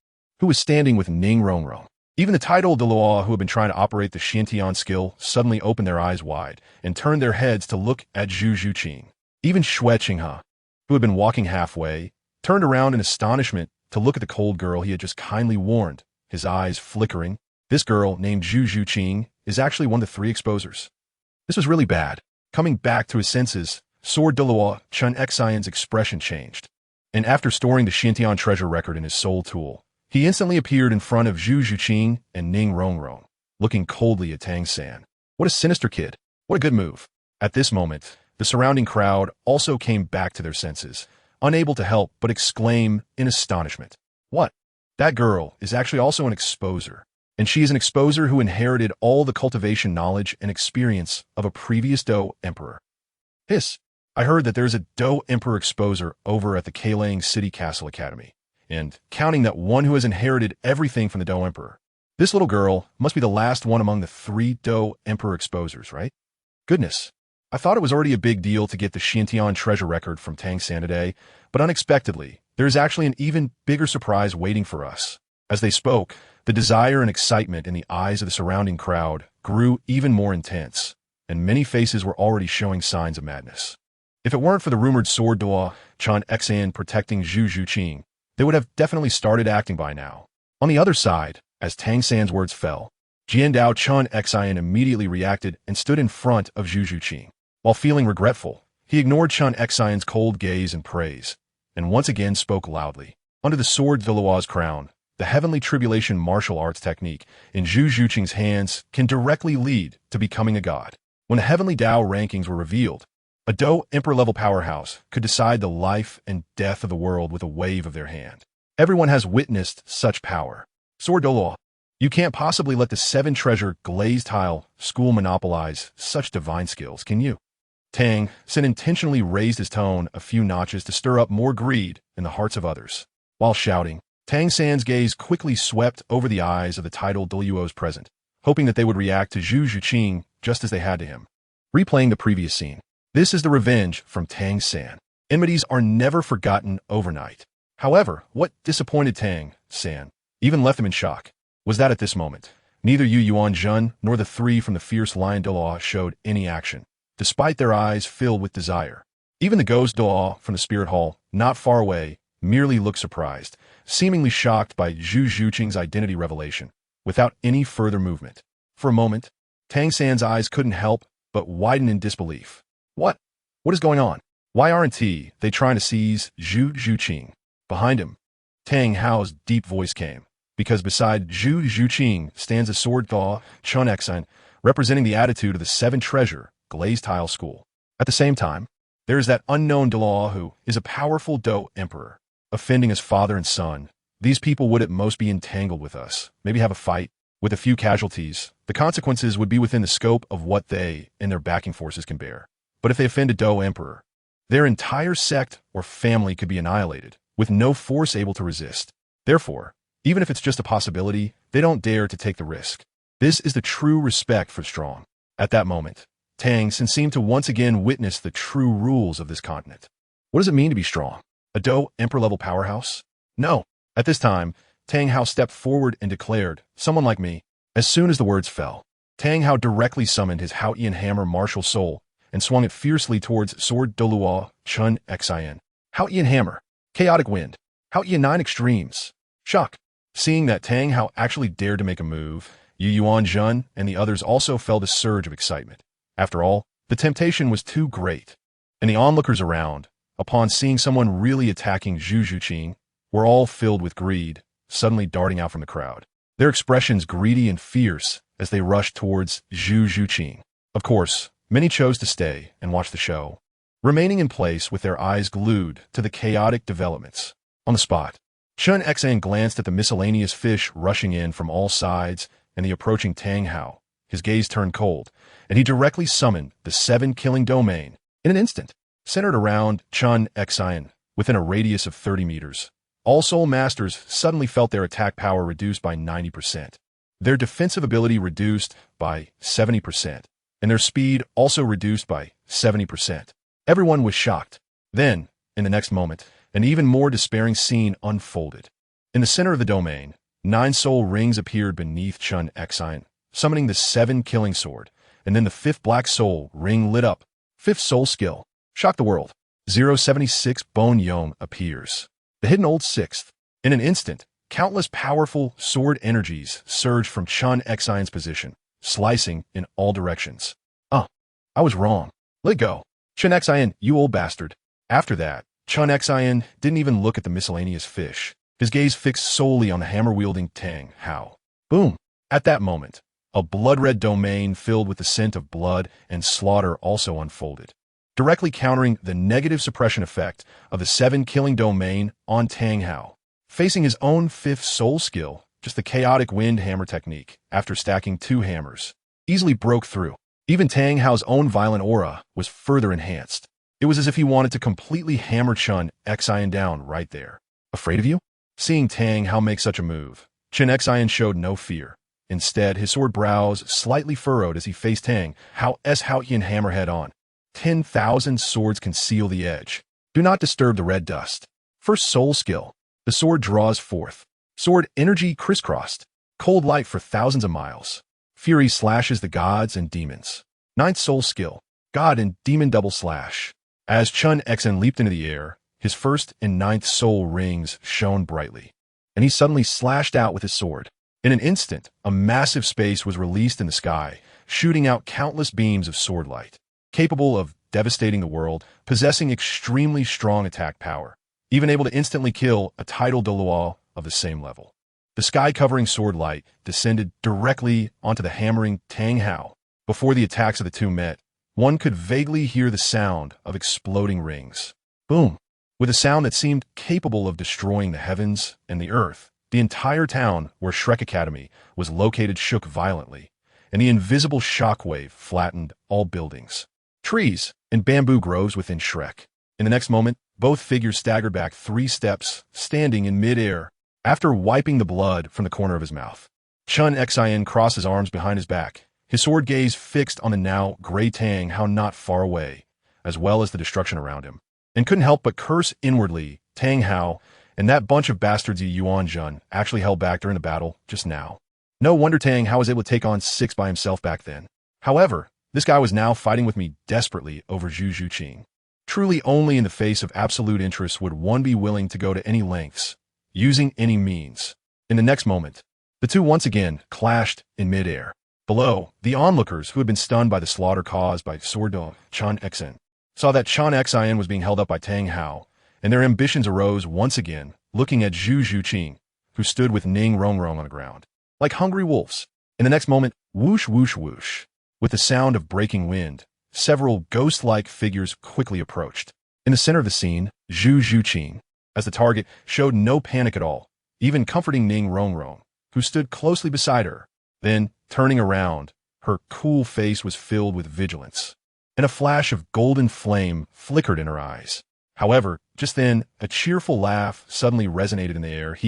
who was standing with Ning Rongrong. Even the title Douluo who had been trying to operate the Xintian skill suddenly opened their eyes wide and turned their heads to look at Zhu Zhuqing. Even Xue Qinghe, who had been walking halfway, turned around in astonishment to look at the cold girl he had just kindly warned, his eyes flickering. This girl, named Zhu Zhuqing, is actually one of the 3 exposers. This was really bad. Coming back to his senses, Sword Douluo Chun Xian's expression changed, and after storing the Xintian treasure record in his soul tool, he instantly appeared in front of Zhu Zhuqing and Ning Rongrong, looking coldly at Tang San. What a sinister kid. What a good move. At this moment, the surrounding crowd also came back to their senses, unable to help but exclaim in astonishment. What? That girl is actually also an exposer. And she is an exposer who inherited all the cultivation knowledge and experience of a previous Dou emperor. Hiss, I heard that there's a Dou emperor exposer over at the Kailang City Castle Academy, and counting that one who has inherited everything from the Dou emperor. This little girl must be the last one among the 3 Dou emperor exposers, right? Goodness, I thought it was already a big deal to get the Xintian treasure record from Tang San today, but unexpectedly, there is actually an even bigger surprise waiting for us. As they spoke, the desire and excitement in the eyes of the surrounding crowd grew even more intense, and many faces were already showing signs of madness. If it weren't for the rumored sword Douluo Chun Xian protecting Zhu Zhuqing, they would have definitely started acting by now. On the other side, as Tang San's words fell, Jiandao Chun Xian immediately reacted and stood in front of Zhu Zhuqing. While feeling regretful, he ignored Chun Xian's cold gaze and praise, and once again spoke loudly. Under the sword Douluo's crown, the heavenly tribulation martial arts technique in Zhu Zhuqing's hands can directly lead to becoming a god. When the heavenly Dao rankings were revealed, a Dou emperor-level powerhouse could decide the life and death of the world with a wave of their hand. Everyone has witnessed such power. Sword Douluo, You can't possibly let the seven-treasure glazed tile school monopolize such divine skills, can you? Tang Sen intentionally raised his tone a few notches to stir up more greed in the hearts of others. While shouting, Tang San's gaze quickly swept over the eyes of the titled Douluos present, hoping that they would react to Zhu Zhuqing just as they had to him. Replaying the previous scene. This is the revenge from Tang San. Enmities are never forgotten overnight. However, what disappointed Tang San, even left him in shock, was that at this moment, neither Yu Yuan Jun nor the three from the fierce lion Douluo showed any action, despite their eyes filled with desire. Even the ghost Douluo from the spirit hall, not far away, merely looked surprised, seemingly shocked by Zhu Zhuqing's identity revelation, without any further movement. For a moment, Tang San's eyes couldn't help but widen in disbelief. What? What is going on? Why aren't they trying to seize Zhu Zhuqing? Behind him, Tang Hao's deep voice came, because beside Zhu Zhuqing stands a sword Thaw Chun Exan, representing the attitude of the seven-treasure glazed tile school. At the same time, there is that unknown Douluo who is a powerful Do emperor, offending his father and son. These people would at most be entangled with us, maybe have a fight, with a few casualties. The consequences would be within the scope of what they and their backing forces can bear. But if they offend a Do emperor, their entire sect or family could be annihilated, with no force able to resist. Therefore, even if it's just a possibility, they don't dare to take the risk. This is the true respect for strong. At that moment, Tang Sen seemed to once again witness the true rules of this continent. What does it mean to be strong? A Do emperor-level powerhouse? No. At this time, Tang Hao stepped forward and declared, someone like me. As soon as the words fell, Tang Hao directly summoned his Haotian hammer martial soul and swung it fiercely towards Sword Douluo Chun Xin. Haotian hammer. Chaotic wind. Haotian 9 extremes. Shock. Seeing that Tang Hao actually dared to make a move, Yu Yuan Jun and the others also felt a surge of excitement. After all, the temptation was too great. And the onlookers around, upon seeing someone really attacking Zhu Zhuqing, were all filled with greed, suddenly darting out from the crowd. Their expressions greedy and fierce as they rushed towards Zhu Zhuqing. Of course, many chose to stay and watch the show, remaining in place with their eyes glued to the chaotic developments. On the spot, Chun Xan glanced at the miscellaneous fish rushing in from all sides and the approaching Tang Hao. His gaze turned cold, and he directly summoned the 7-killing domain in an instant, centered around Chun Xan within a radius of 30 meters. All Soul Masters suddenly felt their attack power reduced by 90%, their defensive ability reduced by 70%, and their speed also reduced by 70%. Everyone was shocked. Then, in the next moment, an even more despairing scene unfolded. In the center of the domain, 9 soul rings appeared beneath Chun Xan, summoning the 7-killing sword, and then the 5th black soul ring lit up. 5th soul skill. Shock the world. 076 Bone Yong appears. The hidden old 6th. In an instant, countless powerful sword energies surged from Chun Xan's position, slicing in all directions. I was wrong. Let go. Chun Xan, you old bastard. After that, Chun Xan didn't even look at the miscellaneous fish, his gaze fixed solely on the hammer-wielding Tang Hao. Boom! At that moment, a blood-red domain filled with the scent of blood and slaughter also unfolded, directly countering the negative suppression effect of the 7-killing domain on Tang Hao. Facing his own 5th soul skill, just the chaotic wind hammer technique, after stacking 2 hammers, easily broke through. Even Tang Hao's own violent aura was further enhanced. It was as if he wanted to completely hammer Chun Xan down right there. Afraid of you? Seeing Tang Hao make such a move, Chun Xan showed no fear. Instead, his sword brows slightly furrowed as he faced Tang Hao's Haotian hammer head on. 10,000 swords conceal the edge. Do not disturb the red dust. First soul skill. The sword draws forth. Sword energy crisscrossed. Cold light for thousands of miles. Fury slashes the gods and demons. 9th soul skill. God and demon double slash. As Chun Xan leaped into the air, his 1st and 9th soul rings shone brightly, and he suddenly slashed out with his sword. In an instant, a massive space was released in the sky, shooting out countless beams of sword light, capable of devastating the world, possessing extremely strong attack power, even able to instantly kill a titled Douluo of the same level. The sky-covering sword light descended directly onto the hammering Tang Hao. Before the attacks of the two met, one could vaguely hear the sound of exploding rings. Boom! With a sound that seemed capable of destroying the heavens and the earth. The entire town where Shrek Academy was located shook violently, and the invisible shockwave flattened all buildings, trees, and bamboo groves within Shrek. In the next moment, both figures staggered back 3 steps, standing in mid-air. After wiping the blood from the corner of his mouth, Chun Xian crossed his arms behind his back, his sword gaze fixed on the now gray Tang Hao not far away, as well as the destruction around him, and couldn't help but curse inwardly. Tang Hao and that bunch of bastards Yuan Jun actually held back during the battle just now. No wonder Tang Hao was able to take on 6 by himself back then. However, this guy was now fighting with me desperately over Zhu Zhuqing. Truly only in the face of absolute interest would one be willing to go to any lengths, using any means. In the next moment, the two once again clashed in midair. Below, the onlookers who had been stunned by the slaughter caused by Sword Chun Xian saw that Chun Xian was being held up by Tang Hao, and their ambitions arose once again, looking at Zhu Zhuqing, who stood with Ning Rongrong on the ground, like hungry wolves. In the next moment, whoosh whoosh whoosh, with the sound of breaking wind, several ghost-like figures quickly approached. In the center of the scene, Zhu Zhuqing, as the target, showed no panic at all, even comforting Ning Rongrong, who stood closely beside her. Then, turning around, her cool face was filled with vigilance, and a flash of golden flame flickered in her eyes. However, just then, a cheerful laugh suddenly resonated in the air.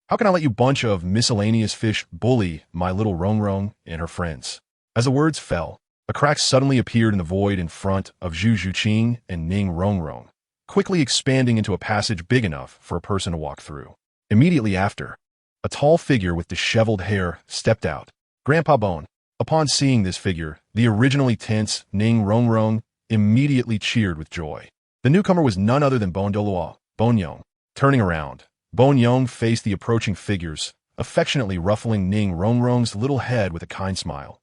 How can I let you bunch of miscellaneous fish bully my little Rongrong and her friends? As the words fell, a crack suddenly appeared in the void in front of Zhu Zhuqing and Ning Rongrong, quickly expanding into a passage big enough for a person to walk through. Immediately after, a tall figure with disheveled hair stepped out. Grandpa Bone. Upon seeing this figure, the originally tense Ning Rongrong immediately cheered with joy. The newcomer was none other than Douluo, Bone Yong. Turning around, Bone Yong faced the approaching figures, affectionately ruffling Ning Rongrong's little head with a kind smile.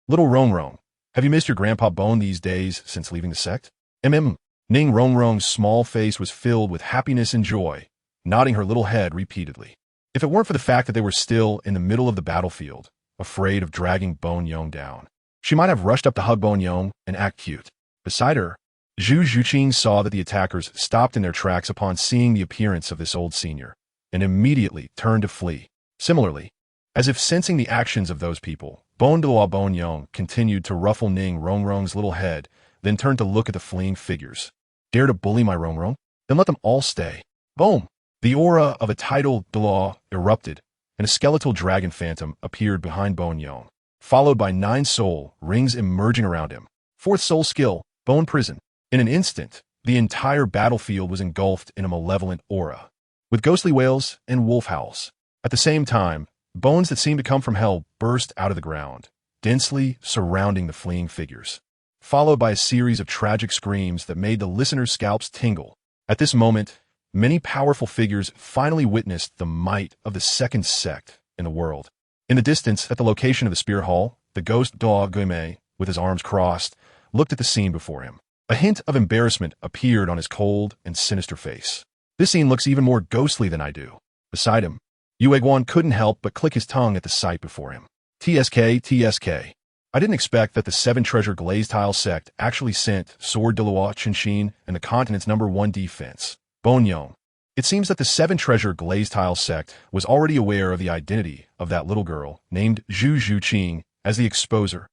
Little Rongrong, have you missed your Grandpa Bone these days since leaving the sect? Ning Rongrong's small face was filled with happiness and joy, nodding her little head repeatedly. If it weren't for the fact that they were still in the middle of the battlefield, afraid of dragging Bone Yong down, she might have rushed up to hug Bone Yong and act cute. Beside her, Zhu Zhuqing saw that the attackers stopped in their tracks upon seeing the appearance of this old senior, and immediately turned to flee. Similarly, as if sensing the actions of those people, Douluo Bone Yong continued to ruffle Ning Rongrong's little head, then turned to look at the fleeing figures. Dare to bully my Rongrong? Then let them all stay. Boom! The aura of a tidal Douluo erupted, and a skeletal dragon phantom appeared behind Bone Yong, followed by 9 soul rings emerging around him. 4th soul skill, Bone Prison. In an instant, the entire battlefield was engulfed in a malevolent aura, with ghostly wails and wolf howls. At the same time, bones that seemed to come from hell burst out of the ground, densely surrounding the fleeing figures, followed by a series of tragic screams that made the listeners' scalps tingle. At this moment, many powerful figures finally witnessed the might of the second sect in the world. In the distance, at the location of the Spirit Hall, the ghost Dao Guimei, with his arms crossed, looked at the scene before him. A hint of embarrassment appeared on his cold and sinister face. This scene looks even more ghostly than I do. Beside him, Yue Guan couldn't help but click his tongue at the sight before him. TSK. I didn't expect that the 7-treasure glazed tile sect actually sent Sword Douluo Qinshin and the continent's #1 defense, Bone Yong. It seems that the 7-treasure glazed tile sect was already aware of the identity of that little girl named Zhu Zhuqing as the exposer.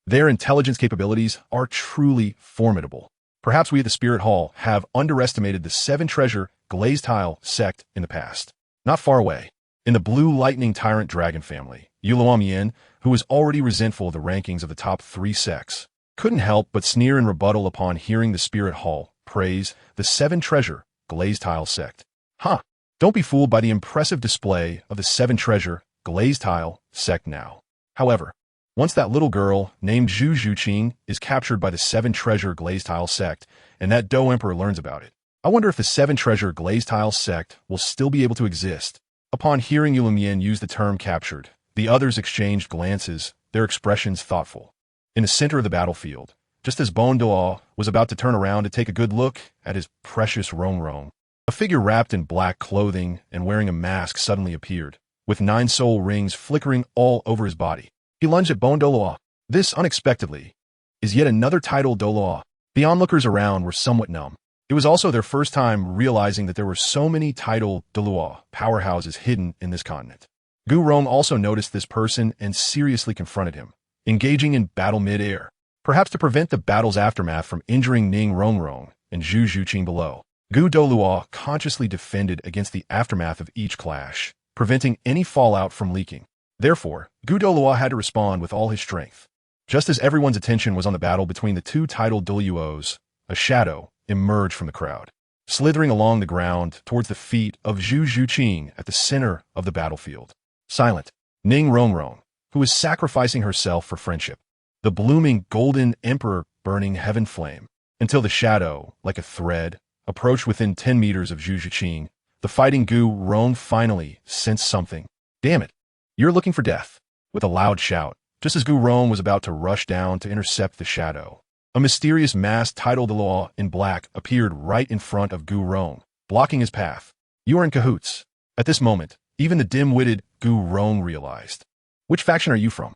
Their intelligence capabilities are truly formidable. Perhaps we at the Spirit Hall have underestimated the 7-treasure glazed tile sect in the past. Not far away, in the Blue Lightning Tyrant Dragon family, Yuan, who was already resentful of the rankings of the top 3 sects, couldn't help but sneer in rebuttal upon hearing the Spirit Hall praise the 7-treasure glazed tile sect. Don't be fooled by the impressive display of the 7-treasure glazed tile sect now. However, once that little girl named Zhu Zhuqing is captured by the 7-treasure glazed tile sect, and that Dou Emperor learns about it, I wonder if the 7-treasure glazed tile sect will still be able to exist. Upon hearing Yuan use the term captured, the others exchanged glances, their expressions thoughtful. In the center of the battlefield, just as Bone Douluo was about to turn around to take a good look at his precious Rongrong, a figure wrapped in black clothing and wearing a mask suddenly appeared, with 9 soul rings flickering all over his body. He lunged at Bone Douluo. This, unexpectedly, is yet another tidal Douluo. The onlookers around were somewhat numb. It was also their first time realizing that there were so many tidal Douluo powerhouses hidden in this continent. Gu Rong also noticed this person and seriously confronted him, engaging in battle mid-air, perhaps to prevent the battle's aftermath from injuring Ning Rongrong and Zhu Zhuqing below. Gu Douluo consciously defended against the aftermath of each clash, preventing any fallout from leaking. Therefore, Gu Douluo had to respond with all his strength. Just as everyone's attention was on the battle between the two tidal Douluos, a shadow emerged from the crowd, slithering along the ground towards the feet of Zhu Zhuqing at the center of the battlefield. Silent, Ning Rongrong, who was sacrificing herself for friendship, the blooming golden emperor burning heaven flame, until the shadow, like a thread, approached within 10 meters of Zhu Zhuqing. The fighting Gu Rong finally sensed something. Damn it, you're looking for death. With a loud shout, just as Gu Rong was about to rush down to intercept the shadow, a mysterious masked tidal Douluo in black appeared right in front of Gu Rong, blocking his path. You are in cahoots. At this moment, even the dim-witted Gu Rong realized. Which faction are you from?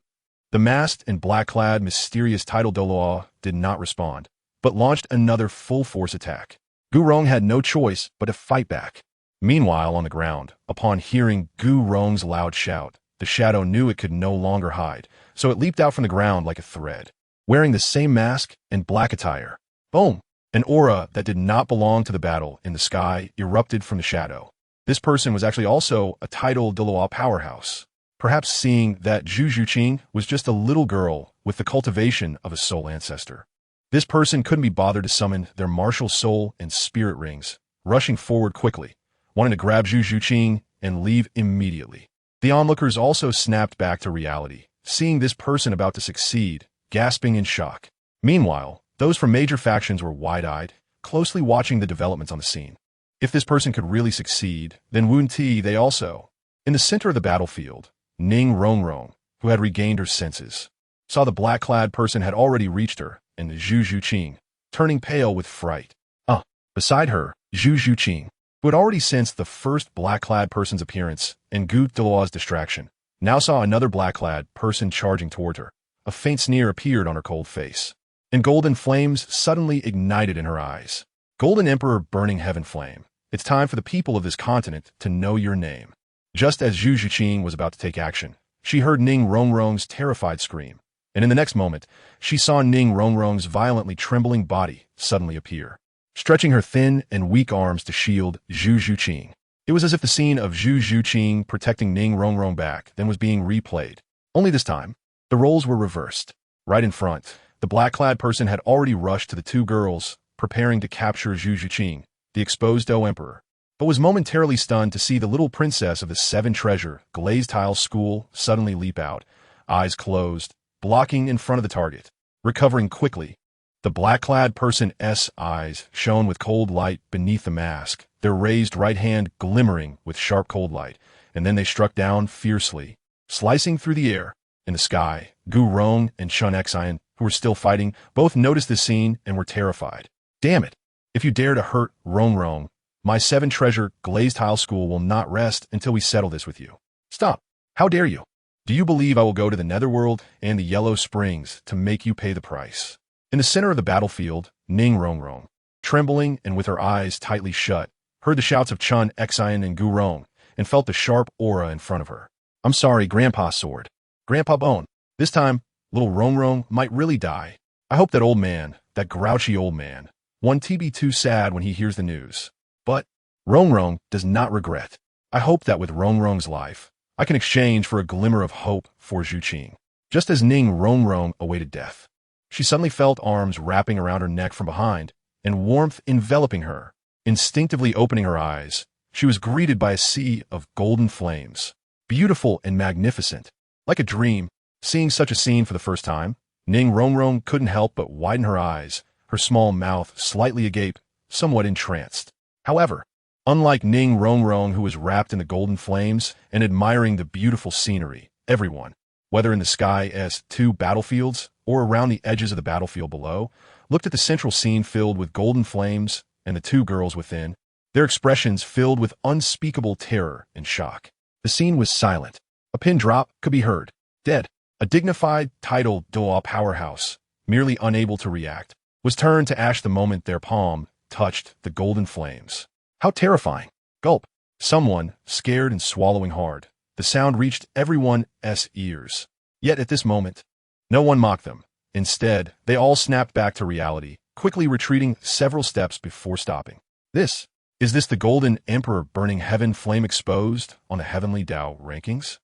The masked and black-clad mysterious tidal Douluo did not respond, but launched another full-force attack. Gu Rong had no choice but to fight back. Meanwhile, on the ground, upon hearing Gu Rong's loud shout, the shadow knew it could no longer hide, so it leaped out from the ground like a thread, wearing the same mask and black attire. Boom! An aura that did not belong to the battle in the sky erupted from the shadow. This person was actually also a tidal Douluo powerhouse, perhaps seeing that Zhu Zhuqing was just a little girl with the cultivation of a soul ancestor. This person couldn't be bothered to summon their martial soul and spirit rings, rushing forward quickly, wanting to grab Zhu Zhuqing and leave immediately. The onlookers also snapped back to reality, seeing this person about to succeed, gasping in shock. Meanwhile, those from major factions were wide-eyed, closely watching the developments on the scene. If this person could really succeed, then Wen Ti they also. In the center of the battlefield, Ning Rongrong, who had regained her senses, saw the black-clad person had already reached her, and Zhu Zhuqing, turning pale with fright. Beside her, Zhu Zhuqing, who had already sensed the first black-clad person's appearance and Gu Douluo's distraction, now saw another black-clad person charging toward her. A faint sneer appeared on her cold face, and golden flames suddenly ignited in her eyes. Golden Emperor burning heaven flame, it's time for the people of this continent to know your name. Just as Zhu Zhuqing was about to take action, she heard Ning Rongrong's terrified scream, and in the next moment, she saw Ning Rongrong's violently trembling body suddenly appear, stretching her thin and weak arms to shield Zhu Zhuqing. It was as if the scene of Zhu Zhuqing protecting Ning Rongrong back then was being replayed. Only this time, the roles were reversed. Right in front, the black-clad person had already rushed to the two girls, preparing to capture Zhu Zhuqing, the exposed Do Emperor, but was momentarily stunned to see the little princess of the Seven Treasure glazed tile school suddenly leap out, eyes closed, blocking in front of the target. Recovering quickly, the black-clad person's eyes shone with cold light beneath the mask, their raised right hand glimmering with sharp cold light, and then they struck down fiercely, slicing through the air. In the sky, Gu Rong and Shun Xian, who were still fighting, both noticed this scene and were terrified. Damn it! If you dare to hurt Rongrong, my Seven Treasure glazed tile school will not rest until we settle this with you. Stop! How dare you? Do you believe I will go to the Netherworld and the Yellow Springs to make you pay the price? In the center of the battlefield, Ning Rongrong, trembling and with her eyes tightly shut, heard the shouts of Chun Xian and Gu Rong, and felt the sharp aura in front of her. I'm sorry, Grandpa's sword. Grandpa Bone. This time, little Rongrong might really die. I hope that old man, that grouchy old man, won't be too sad when he hears the news. But Rongrong does not regret. I hope that with Rongrong's life, I can exchange for a glimmer of hope for Zhuqing. Just as Ning Rongrong awaited death, she suddenly felt arms wrapping around her neck from behind and warmth enveloping her. Instinctively opening her eyes, she was greeted by a sea of golden flames, beautiful and magnificent. Like a dream, seeing such a scene for the first time, Ning Rongrong couldn't help but widen her eyes, her small mouth slightly agape, somewhat entranced. However, unlike Ning Rongrong, who was wrapped in the golden flames and admiring the beautiful scenery, everyone, whether in the sky as two battlefields or around the edges of the battlefield below, looked at the central scene filled with golden flames and the two girls within, their expressions filled with unspeakable terror and shock. The scene was silent. A pin drop could be heard. Dead. A dignified, tidal Douluo powerhouse, merely unable to react, was turned to ash the moment their palm touched the golden flames. How terrifying! Gulp. Someone, scared and swallowing hard. The sound reached everyone's ears. Yet at this moment, no one mocked them. Instead, they all snapped back to reality, quickly retreating several steps before stopping. Is this the Golden Emperor burning heaven flame exposed on the Heavenly Dao rankings?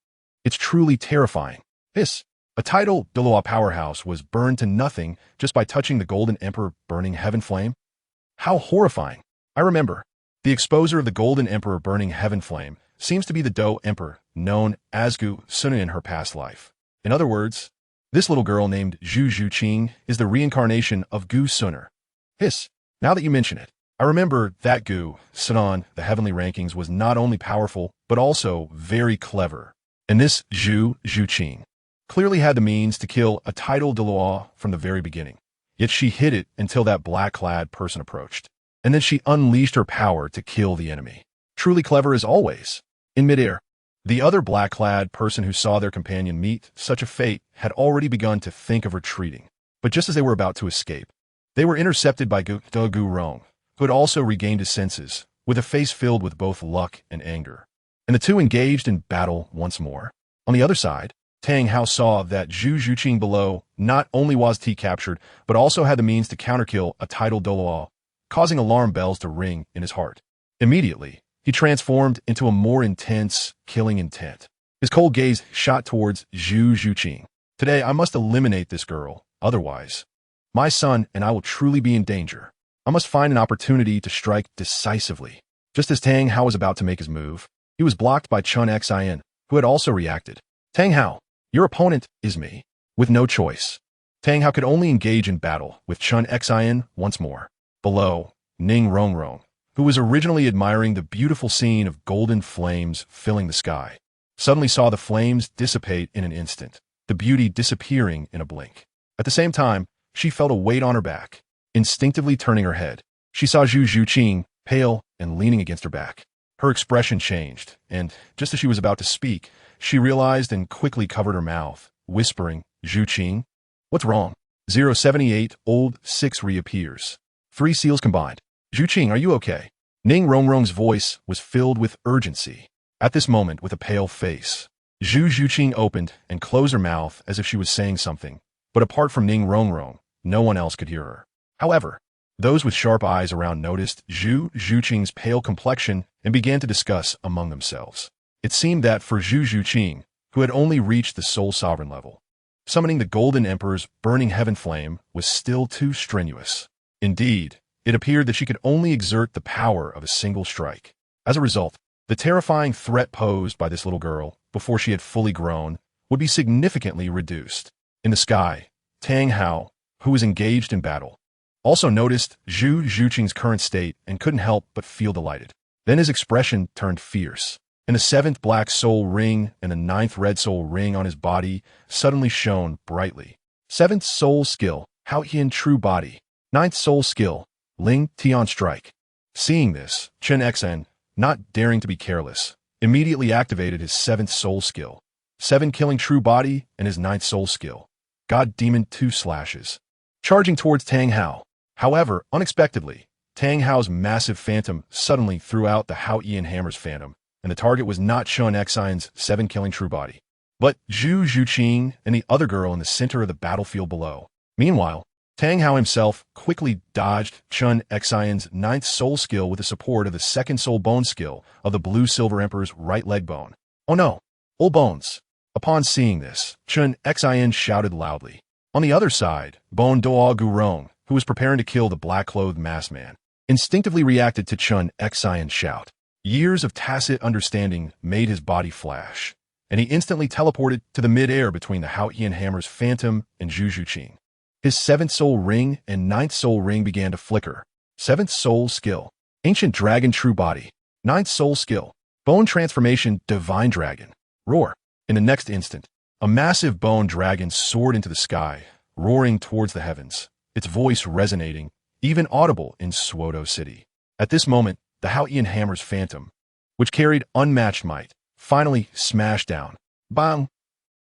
It's truly terrifying. A tidal Douluo powerhouse was burned to nothing just by touching the Golden Emperor burning heaven flame? How horrifying. I remember. The exposer of the Golden Emperor burning heaven flame seems to be the Dou Emperor, known as Gu Suna in her past life. In other words, this little girl named Zhu Zhuqing is the reincarnation of Gu Suna. Now that you mention it, I remember that Gu Sunan, the heavenly rankings, was not only powerful, but also very clever. And this Zhu Zhuqing clearly had the means to kill a tidal Douluo from the very beginning. Yet she hid it until that black-clad person approached. And then she unleashed her power to kill the enemy. Truly clever as always. In midair, the other black-clad person who saw their companion meet such a fate had already begun to think of retreating. But just as they were about to escape, they were intercepted by Gu Rong, who had also regained his senses, with a face filled with both luck and anger. And the two engaged in battle once more. On the other side, Tang Hao saw that Zhu Zhuqing below not only was he captured, but also had the means to counterkill a tidal Douluo, causing alarm bells to ring in his heart. Immediately, he transformed into a more intense, killing intent. His cold gaze shot towards Zhu Zhuqing. Today, I must eliminate this girl. Otherwise, my son and I will truly be in danger. I must find an opportunity to strike decisively. Just as Tang Hao was about to make his move, he was blocked by Chun Xin, who had also reacted. Tang Hao, your opponent is me. With no choice, Tang Hao could only engage in battle with Chun Xin once more. Below, Ning Rongrong, who was originally admiring the beautiful scene of golden flames filling the sky, suddenly saw the flames dissipate in an instant, the beauty disappearing in a blink. At the same time, she felt a weight on her back. Instinctively turning her head, she saw Zhu Zhuqing, pale and leaning against her back. Her expression changed, and just as she was about to speak, she realized and quickly covered her mouth, whispering, Zhuqing, what's wrong? 078 old 6 reappears. 3 seals combined. Zhuqing, are you okay? Ning Rongrong's voice was filled with urgency. At this moment, with a pale face, Zhu Zhuqing opened and closed her mouth as if she was saying something, but apart from Ning Rongrong, no one else could hear her. However, those with sharp eyes around noticed Zhu Zhuqing's pale complexion and began to discuss among themselves. It seemed that for Zhu Zhuqing, who had only reached the Soul Sovereign level, summoning the Golden Emperor's burning heaven flame was still too strenuous. Indeed, it appeared that she could only exert the power of a single strike. As a result, the terrifying threat posed by this little girl, before she had fully grown, would be significantly reduced. In the sky, Tang Hao, who was engaged in battle, also noticed Zhu Zhuqing's current state and couldn't help but feel delighted. Then his expression turned fierce, and the 7th black soul ring and the 9th red soul ring on his body suddenly shone brightly. 7th soul skill, Hao Yin True Body. 9th soul skill, Ling Tian Strike. Seeing this, Chun Xin, not daring to be careless, immediately activated his 7th soul skill, 7 killing True Body, and his 9th soul skill, God Demon 2 Slashes, charging towards Tang Hao. However, unexpectedly, Tang Hao's massive phantom suddenly threw out the Hao Ian Hammer's phantom, and the target was not Chun Xion's 7 killing True Body, but Zhu Zhuqing and the other girl in the center of the battlefield below. Meanwhile, Tang Hao himself quickly dodged Chun Xion's 9th soul skill with the support of the 2nd soul bone skill of the Blue Silver Emperor's right leg bone. Oh no! Old bones! Upon seeing this, Chun Xion shouted loudly. On the other side, Bone Doa Gurong, who was preparing to kill the black-clothed masked man, instinctively reacted to Chun Xion's shout. Years of tacit understanding made his body flash, and he instantly teleported to the mid-air between the Hao Ian Hammer's phantom and Zhu Zhuqing. His 7th soul ring and 9th soul ring began to flicker. 7th soul skill, Ancient Dragon True Body. 9th soul skill, Bone Transformation Divine Dragon. Roar. In the next instant, a massive bone dragon soared into the sky, roaring towards the heavens, its voice resonating, even audible in Suodo City. At this moment, the Hao Ian Hammer's phantom, which carried unmatched might, finally smashed down. Bang!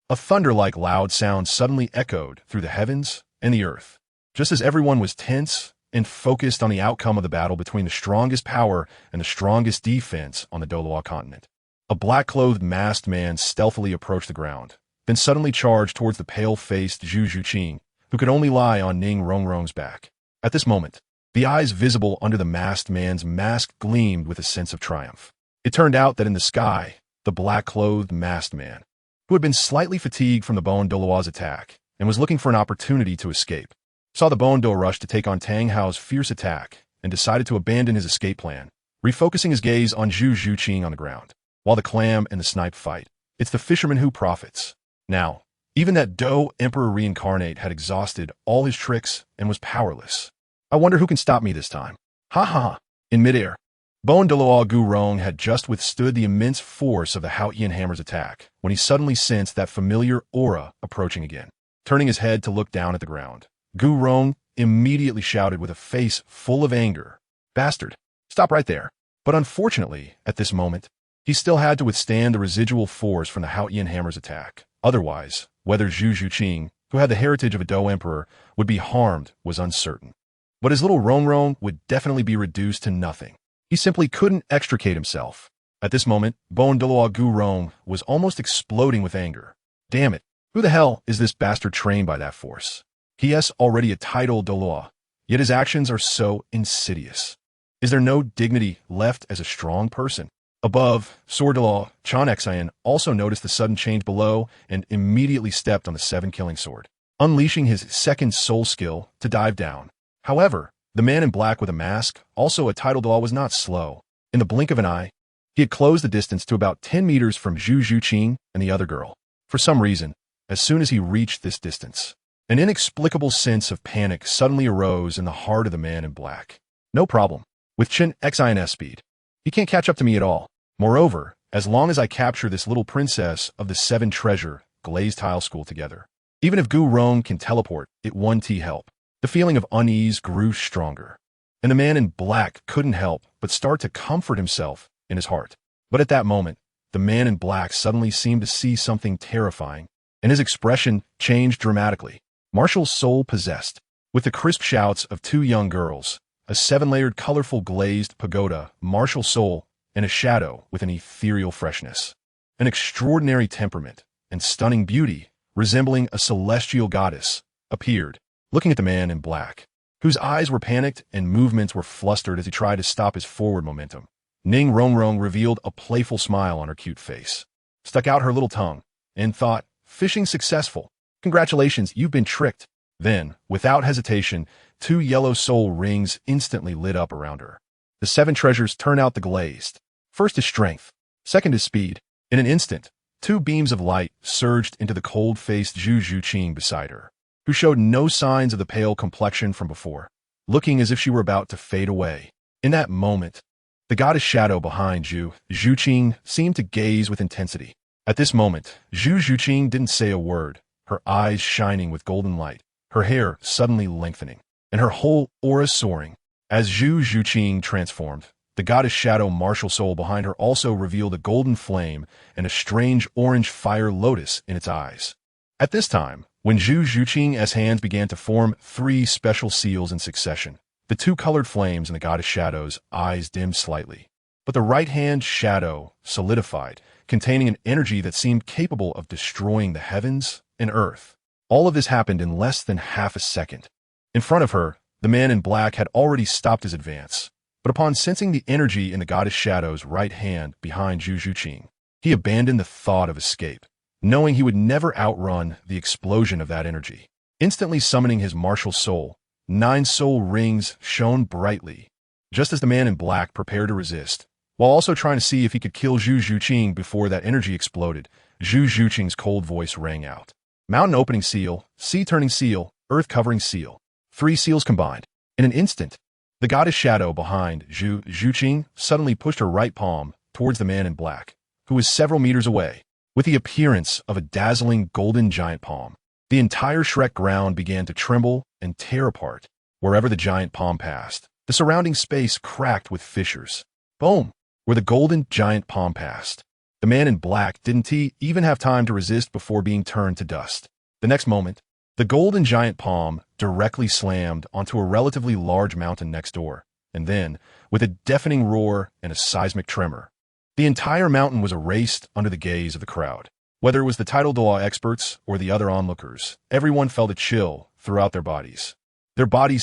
A thunder-like loud sound suddenly echoed through the heavens and the earth. Just as everyone was tense and focused on the outcome of the battle between the strongest power and the strongest defense on the Douluo continent. A black-clothed masked man stealthily approached the ground, then suddenly charged towards the pale-faced Zhu Zhuqing, who could only lie on Ning Rongrong's back. At this moment, the eyes visible under the masked man's mask gleamed with a sense of triumph. It turned out that in the sky, the black-clothed masked man, who had been slightly fatigued from the Bon Douluo's attack and was looking for an opportunity to escape, saw the Bon Do rush to take on Tang Hao's fierce attack and decided to abandon his escape plan, refocusing his gaze on Zhu Zhuqing on the ground. While the clam and the snipe fight, it's the fisherman who profits. Now, even that Do Emperor reincarnate had exhausted all his tricks and was powerless. I wonder who can stop me this time. Ha ha! In midair, Bon Douluo Gu Rong had just withstood the immense force of the Haotian hammer's attack when he suddenly sensed that familiar aura approaching again. Turning his head to look down at the ground, Gu Rong immediately shouted with a face full of anger, "Bastard! Stop right there!" But unfortunately, at this moment, he still had to withstand the residual force from the Haotian hammer's attack. Otherwise, whether Zhu Zhuqing, who had the heritage of a Do emperor, would be harmed was uncertain. But his little Rongrong would definitely be reduced to nothing. He simply couldn't extricate himself. At this moment, Bon Douluo Gu Rong was almost exploding with anger. Damn it, who the hell is this bastard trained by that force? He has already a title Douluo, yet his actions are so insidious. Is there no dignity left as a strong person? Above, Sword-Douluo Chan Xian also noticed the sudden change below and immediately stepped on the 7-killing sword, unleashing his second soul skill to dive down. However, the man in black with a mask, also a title Douluo, was not slow. In the blink of an eye, he had closed the distance to about 10 meters from Zhu Zhuqing and the other girl. For some reason, as soon as he reached this distance, an inexplicable sense of panic suddenly arose in the heart of the man in black. No problem. With Chan Xian's speed, he can't catch up to me at all. Moreover, as long as I capture this little princess of the 7 treasure glazed tile school together, even if Gu Rong can teleport, it won't help. The feeling of unease grew stronger, and the man in black couldn't help but start to comfort himself in his heart. But at that moment, the man in black suddenly seemed to see something terrifying, and his expression changed dramatically. Martial soul possessed. With the crisp shouts of 2 young girls, a 7-layered colorful glazed pagoda, martial soul, and a shadow with an ethereal freshness, an extraordinary temperament, and stunning beauty, resembling a celestial goddess, appeared, looking at the man in black, whose eyes were panicked and movements were flustered as he tried to stop his forward momentum. Ning Rongrong revealed a playful smile on her cute face, stuck out her little tongue, and thought, "Fishing successful. Congratulations, you've been tricked." Then, without hesitation, 2 yellow soul rings instantly lit up around her. The 7 treasures turn out the glazed. First is strength, second is speed. In an instant, 2 beams of light surged into the cold-faced Zhu Zhuqing beside her, who showed no signs of the pale complexion from before, looking as if she were about to fade away. In that moment, the goddess shadow behind Zhu Zhuqing seemed to gaze with intensity. At this moment, Zhu Zhuqing didn't say a word, her eyes shining with golden light, her hair suddenly lengthening, and her whole aura soaring. As Zhu Zhuqing transformed, the goddess shadow martial soul behind her also revealed a golden flame and a strange orange fire lotus in its eyes. At this time, when Zhu Zhuqing's hands began to form 3 special seals in succession, the 2 colored flames in the goddess shadow's eyes dimmed slightly. But the right-hand shadow solidified, containing an energy that seemed capable of destroying the heavens and earth. All of this happened in less than half a second. In front of her, the man in black had already stopped his advance, but upon sensing the energy in the goddess shadow's right hand behind Zhu Zhuqing, he abandoned the thought of escape, knowing he would never outrun the explosion of that energy. Instantly summoning his martial soul, 9 soul rings shone brightly, just as the man in black prepared to resist, while also trying to see if he could kill Zhu Zhuqing before that energy exploded. Zhu Zhuqing's cold voice rang out. Mountain opening seal, sea turning seal, earth covering seal. 3 seals combined. In an instant, the goddess shadow behind Zhu Zhuqing suddenly pushed her right palm towards the man in black, who was several meters away. With the appearance of a dazzling golden giant palm, the entire Shrek ground began to tremble and tear apart. Wherever the giant palm passed, the surrounding space cracked with fissures. Boom! Where the golden giant palm passed, the man in black didn't even have time to resist before being turned to dust. The next moment, The golden giant palm directly slammed onto a relatively large mountain next door, and then, with a deafening roar and a seismic tremor, the entire mountain was erased under the gaze of the crowd. Whether it was the tidal Douluo experts or the other onlookers, everyone felt a chill throughout their bodies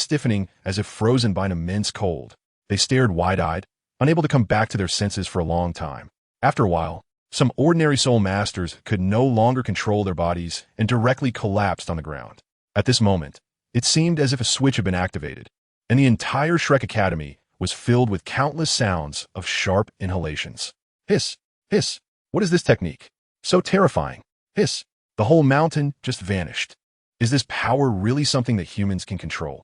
stiffening as if frozen by an immense cold. They stared wide-eyed, unable to come back to their senses for a long time. After a while, some ordinary soul masters could no longer control their bodies and directly collapsed on the ground. At this moment, it seemed as if a switch had been activated, and the entire Shrek Academy was filled with countless sounds of sharp inhalations. Hiss! Hiss! What is this technique? So terrifying. Hiss! The whole mountain just vanished. Is this power really something that humans can control?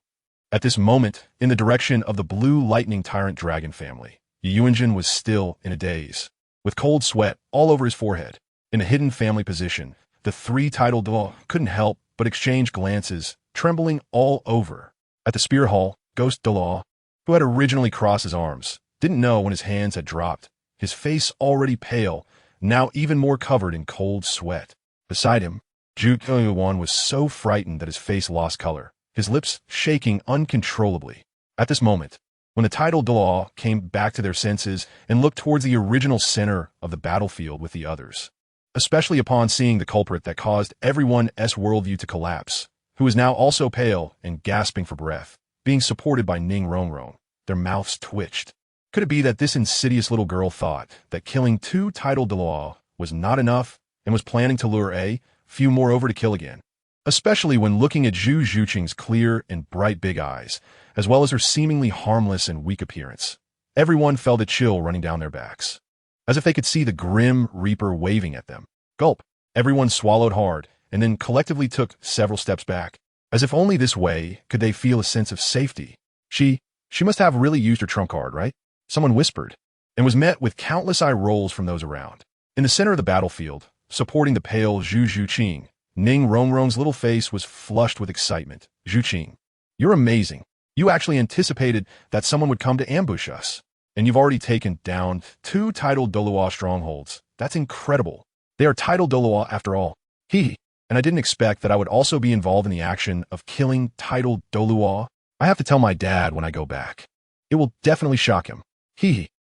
At this moment, in the direction of the blue lightning tyrant dragon family, Yuanjin was still in a daze. With cold sweat all over his forehead, in a hidden family position, the three tidal Douluo couldn't help but exchange glances, trembling all over. At the spear hall, Ghost Douluo, who had originally crossed his arms, didn't know when his hands had dropped, his face already pale, now even more covered in cold sweat. Beside him, Zhu Yuan was so frightened that his face lost color, his lips shaking uncontrollably. At this moment, when the tidal Douluo came back to their senses and looked towards the original center of the battlefield with the others, especially upon seeing the culprit that caused everyone's worldview to collapse, who was now also pale and gasping for breath, being supported by Ning Rongrong, their mouths twitched. Could it be that this insidious little girl thought that killing two tidal Douluo was not enough and was planning to lure a few more over to kill again? Especially when looking at Zhu Zhuqing's clear and bright big eyes, as well as her seemingly harmless and weak appearance. Everyone felt a chill running down their backs, as if they could see the grim Reaper waving at them. Gulp! Everyone swallowed hard, and then collectively took several steps back, as if only this way could they feel a sense of safety. She must have really used her trump card, right? Someone whispered, and was met with countless eye rolls from those around. In the center of the battlefield, supporting the pale Zhu Zhuqing, Ning Rongrong's little face was flushed with excitement. Zhuqing, you're amazing. You actually anticipated that someone would come to ambush us, and you've already taken down two tidal Douluo strongholds. That's incredible. They are tidal Douluo after all. And I didn't expect that I would also be involved in the action of killing tidal Douluo. I have to tell my dad when I go back. It will definitely shock him.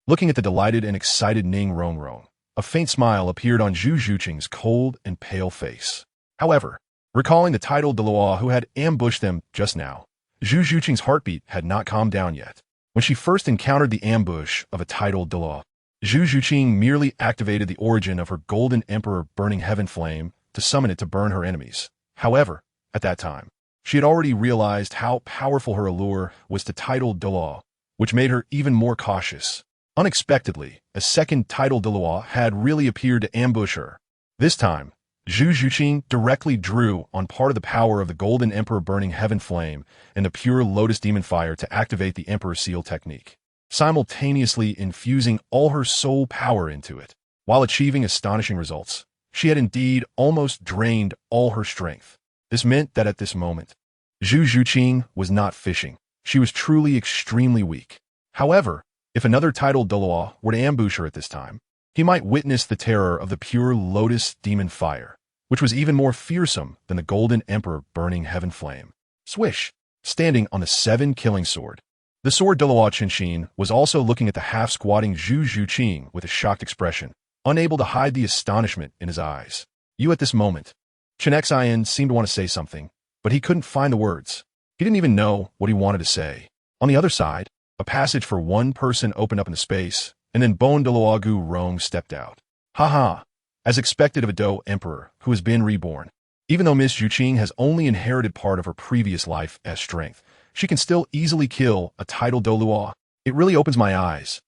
Looking at the delighted and excited Ning Rongrong, a faint smile appeared on Zhu Zhuqing's cold and pale face. However, recalling the tidal Douluo who had ambushed them just now, Zhu Zhuqing's heartbeat had not calmed down yet. When she first encountered the ambush of a tidal Douluo, Zhu Zhuqing merely activated the origin of her Golden Emperor Burning Heaven Flame to summon it to burn her enemies. However, at that time, she had already realized how powerful her allure was to tidal Douluo, which made her even more cautious. Unexpectedly, a second tidal Douluo had really appeared to ambush her. This time, Zhu Zhuqing directly drew on part of the power of the Golden Emperor Burning Heaven Flame and the pure Lotus Demon Fire to activate the Emperor Seal technique, simultaneously infusing all her soul power into it. While achieving astonishing results, she had indeed almost drained all her strength. This meant that at this moment, Zhu Zhuqing was not fishing. She was truly extremely weak. However, if another tidal Douluo were to ambush her at this time, he might witness the terror of the pure Lotus Demon Fire, which was even more fearsome than the Golden Emperor Burning Heaven Flame. Swish! Standing on the 7 killing sword. The sword Douluo Qinshin was also looking at the half-squatting Zhu Zhuqing with a shocked expression, unable to hide the astonishment in his eyes. At this moment, Chen Xian seemed to want to say something, but he couldn't find the words. He didn't even know what he wanted to say. On the other side, a passage for one person opened up in the space, and then Bon Douluo Gu Rong stepped out. As expected of a Do Emperor who has been reborn. Even though Miss Zhuqing has only inherited part of her previous life's strength, she can still easily kill a tidal Douluo. It really opens my eyes.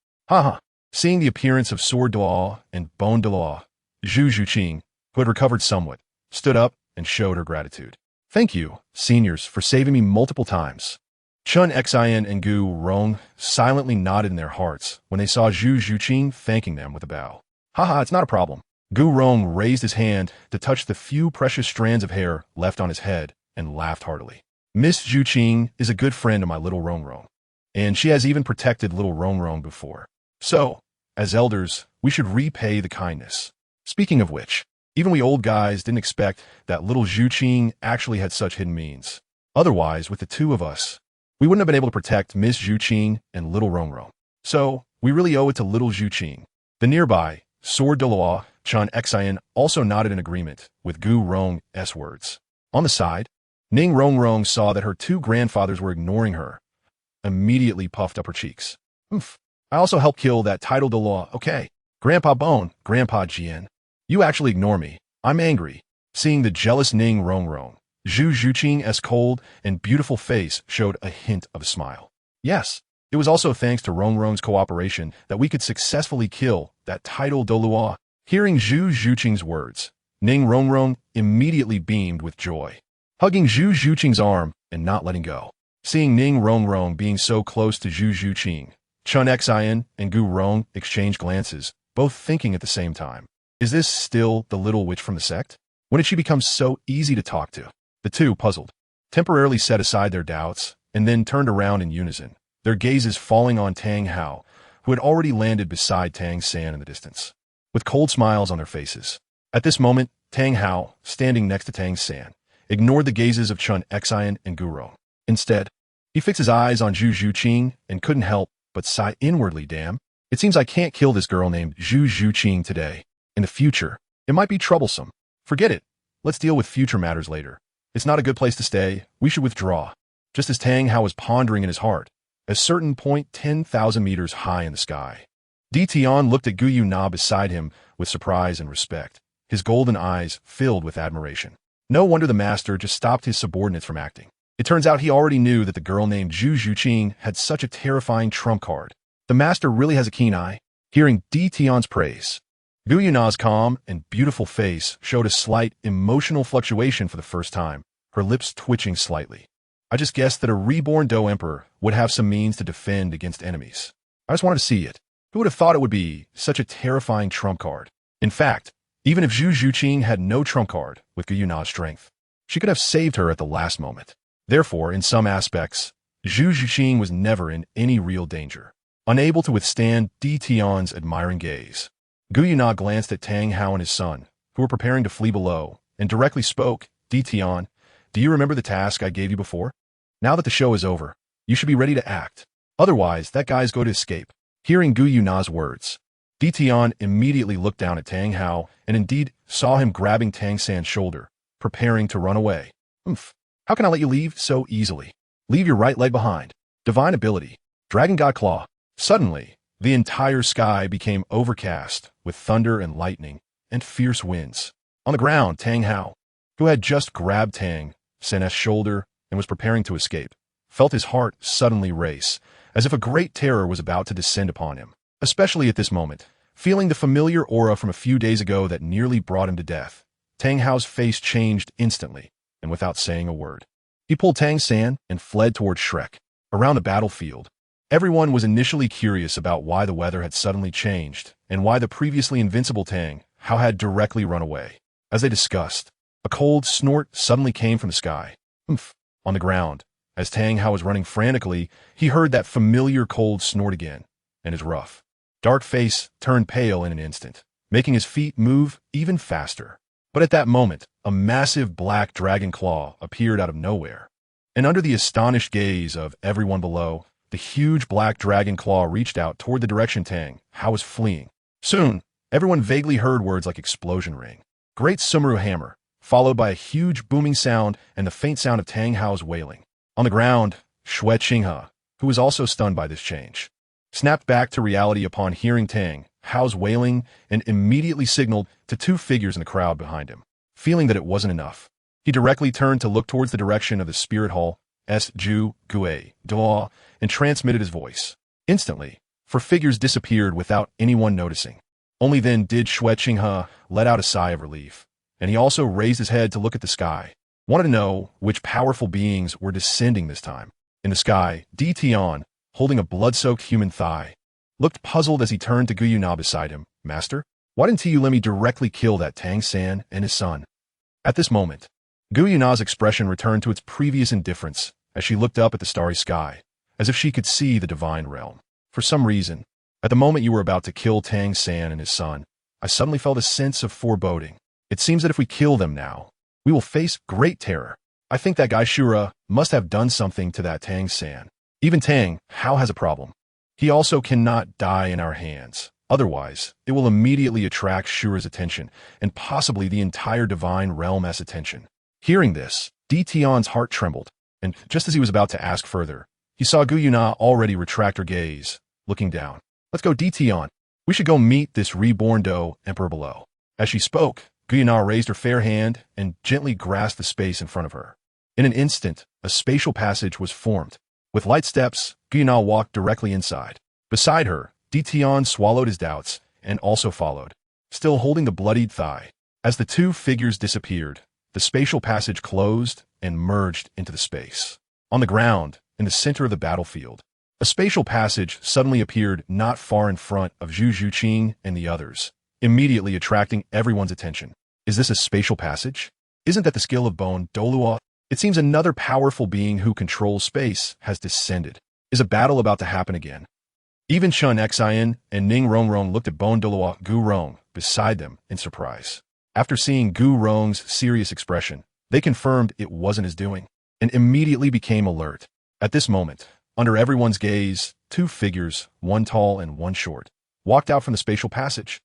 Seeing the appearance of Sword Douluo and Bon Douluo, Zhu Zhuqing, who had recovered somewhat, stood up and showed her gratitude. Thank you, seniors, for saving me multiple times. Chen Xian and Gu Rong silently nodded in their hearts when they saw Zhu Zhuqing thanking them with a bow. It's not a problem. Gu Rong raised his hand to touch the few precious strands of hair left on his head and laughed heartily. Miss Zhuqing is a good friend of my little Rongrong, and she has even protected little Rongrong before. So, as elders, we should repay the kindness. Speaking of which, Even we old guys didn't expect that little Zhu Qing actually had such hidden means. Otherwise, with the two of us, we wouldn't have been able to protect Miss Zhu Qing and little Rong Rong. So, we really owe it to little Zhu Qing. The nearby, Sword Douluo, Chun Xian also nodded in agreement with Gu Rong's words. On the side, Ning Rong Rong saw that her two grandfathers were ignoring her, immediately puffed up her cheeks. Oof. I also helped kill that title Douluo, okay. Grandpa Bone, Grandpa Jian. You actually ignore me. I'm angry. Seeing the jealous Ning Rong Rong, Zhu Qing's cold and beautiful face showed a hint of a smile. Yes, it was also thanks to Rong Rong's cooperation that we could successfully kill that title Douluo. Hearing Zhu Qing's words, Ning Rong Rong immediately beamed with joy, hugging Zhu Qing's arm and not letting go. Seeing Ning Rong Rong being so close to Zhu Qing, Chun Xian and Gu Rong exchanged glances, both thinking at the same time. Is this still the little witch from the sect? When did she become so easy to talk to? The two, puzzled, temporarily set aside their doubts and then turned around in unison, their gazes falling on Tang Hao, who had already landed beside Tang San in the distance, with cold smiles on their faces. At this moment, Tang Hao, standing next to Tang San, ignored the gazes of Chun Xian and Gu Rong. Instead, he fixed his eyes on Zhu Qing and couldn't help but sigh inwardly. Damn, it seems I can't kill this girl named Zhu Qing today. In the future, it might be troublesome. Forget it. Let's deal with future matters later. It's not a good place to stay. We should withdraw. Just as Tang Hao was pondering in his heart, a certain point 10,000 meters high in the sky, Di Tian looked at Gu Yuna beside him with surprise and respect, his golden eyes filled with admiration. No wonder the master just stopped his subordinates from acting. It turns out he already knew that the girl named Zhu Qing had such a terrifying trump card. The master really has a keen eye. Hearing Di Tian's praise, Gu Yuna's calm and beautiful face showed a slight emotional fluctuation for the first time, her lips twitching slightly. I just guessed that a reborn Dou Emperor would have some means to defend against enemies. I just wanted to see it. Who would have thought it would be such a terrifying trump card? In fact, even if Zhu Qing had no trump card with Gu Yuna's strength, she could have saved her at the last moment. Therefore, in some aspects, Zhu Qing was never in any real danger. Unable to withstand Di Tian's admiring gaze, Gu Yuna glanced at Tang Hao and his son, who were preparing to flee below, and directly spoke. Di Tian, do you remember the task I gave you before? Now that the show is over, you should be ready to act. Otherwise, that guy's going to escape. Hearing Gu Yuna's words, Di Tian immediately looked down at Tang Hao and indeed saw him grabbing Tang San's shoulder, preparing to run away. Oomph. How can I let you leave so easily? Leave your right leg behind. Divine ability. Dragon God Claw. Suddenly, the entire sky became overcast with thunder and lightning and fierce winds. On the ground, Tang Hao, who had just grabbed Tang San's shoulder and was preparing to escape, felt his heart suddenly race, as if a great terror was about to descend upon him. Especially at this moment, feeling the familiar aura from a few days ago that nearly brought him to death, Tang Hao's face changed instantly, and without saying a word, he pulled Tang San and fled toward Shrek. Around the battlefield, everyone was initially curious about why the weather had suddenly changed and why the previously invincible Tang Hao had directly run away. As they discussed, a cold snort suddenly came from the sky. Oomph. On the ground, as Tang Hao was running frantically, he heard that familiar cold snort again, and his rough, dark face turned pale in an instant, making his feet move even faster. But at that moment, a massive black dragon claw appeared out of nowhere, and under the astonished gaze of everyone below, the huge black dragon claw reached out toward the direction Tang Hao was fleeing. Soon, everyone vaguely heard words like explosion ring, great Sumeru hammer, followed by a huge booming sound and the faint sound of Tang Hao's wailing. On the ground, Xue Qinghe, who was also stunned by this change, snapped back to reality upon hearing Tang Hao's wailing and immediately signaled to two figures in the crowd behind him. Feeling that it wasn't enough, he directly turned to look towards the direction of the spirit hall, Ju Gue Douluo, and transmitted his voice. Instantly, for figures disappeared without anyone noticing. Only then did Xue Qinghe let out a sigh of relief, and he also raised his head to look at the sky. Wanted to know which powerful beings were descending this time. In the sky, Di Tian, holding a blood-soaked human thigh, looked puzzled as he turned to Gu Yuna beside him. Master, why didn't you let me directly kill that Tang San and his son? At this moment, Gu Yuna's expression returned to its previous indifference as she looked up at the starry sky, as if she could see the divine realm. For some reason, at the moment you were about to kill Tang San and his son, I suddenly felt a sense of foreboding. It seems that if we kill them now, we will face great terror. I think that guy Shura must have done something to that Tang-san. Even Tang, Hao has a problem. He also cannot die in our hands. Otherwise, it will immediately attract Shura's attention, and possibly the entire divine realm's attention. Hearing this, Di Tian's heart trembled, and just as he was about to ask further, he saw Gu Yuna already retract her gaze, looking down. Let's go, Di Tian. We should go meet this reborn Do Emperor below. As she spoke, Gu Yuna raised her fair hand and gently grasped the space in front of her. In an instant, a spatial passage was formed. With light steps, Gu Yuna walked directly inside. Beside her, Di Tian swallowed his doubts and also followed, still holding the bloodied thigh. As the two figures disappeared, the spatial passage closed and merged into the space. On the ground, in the center of the battlefield, a spatial passage suddenly appeared not far in front of Zhu Zhuqing and the others, immediately attracting everyone's attention. Is this a spatial passage? Isn't that the skill of Bone Douluo? It seems another powerful being who controls space has descended. Is a battle about to happen again? Even Chun Xian and Ning Rongrong looked at Bone Douluo Gu Rong beside them in surprise. After seeing Gu Rong's serious expression, they confirmed it wasn't his doing, and immediately became alert. At this moment, under everyone's gaze, two figures, one tall and one short, walked out from the spatial passage.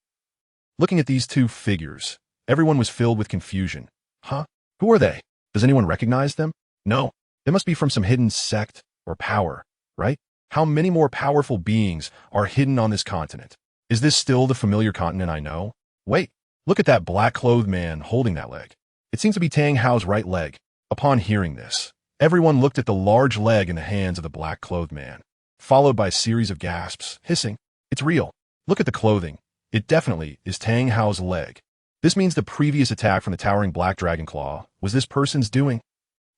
Looking at these two figures, everyone was filled with confusion. Huh? Who are they? Does anyone recognize them? No. They must be from some hidden sect or power, right? How many more powerful beings are hidden on this continent? Is this still the familiar continent I know? Wait, look at that black-clothed man holding that leg. It seems to be Tang Hao's right leg. Upon hearing this, everyone looked at the large leg in the hands of the black-clothed man, followed by a series of gasps, hissing. It's real. Look at the clothing. It definitely is Tang Hao's leg. This means the previous attack from the towering black dragon claw was this person's doing.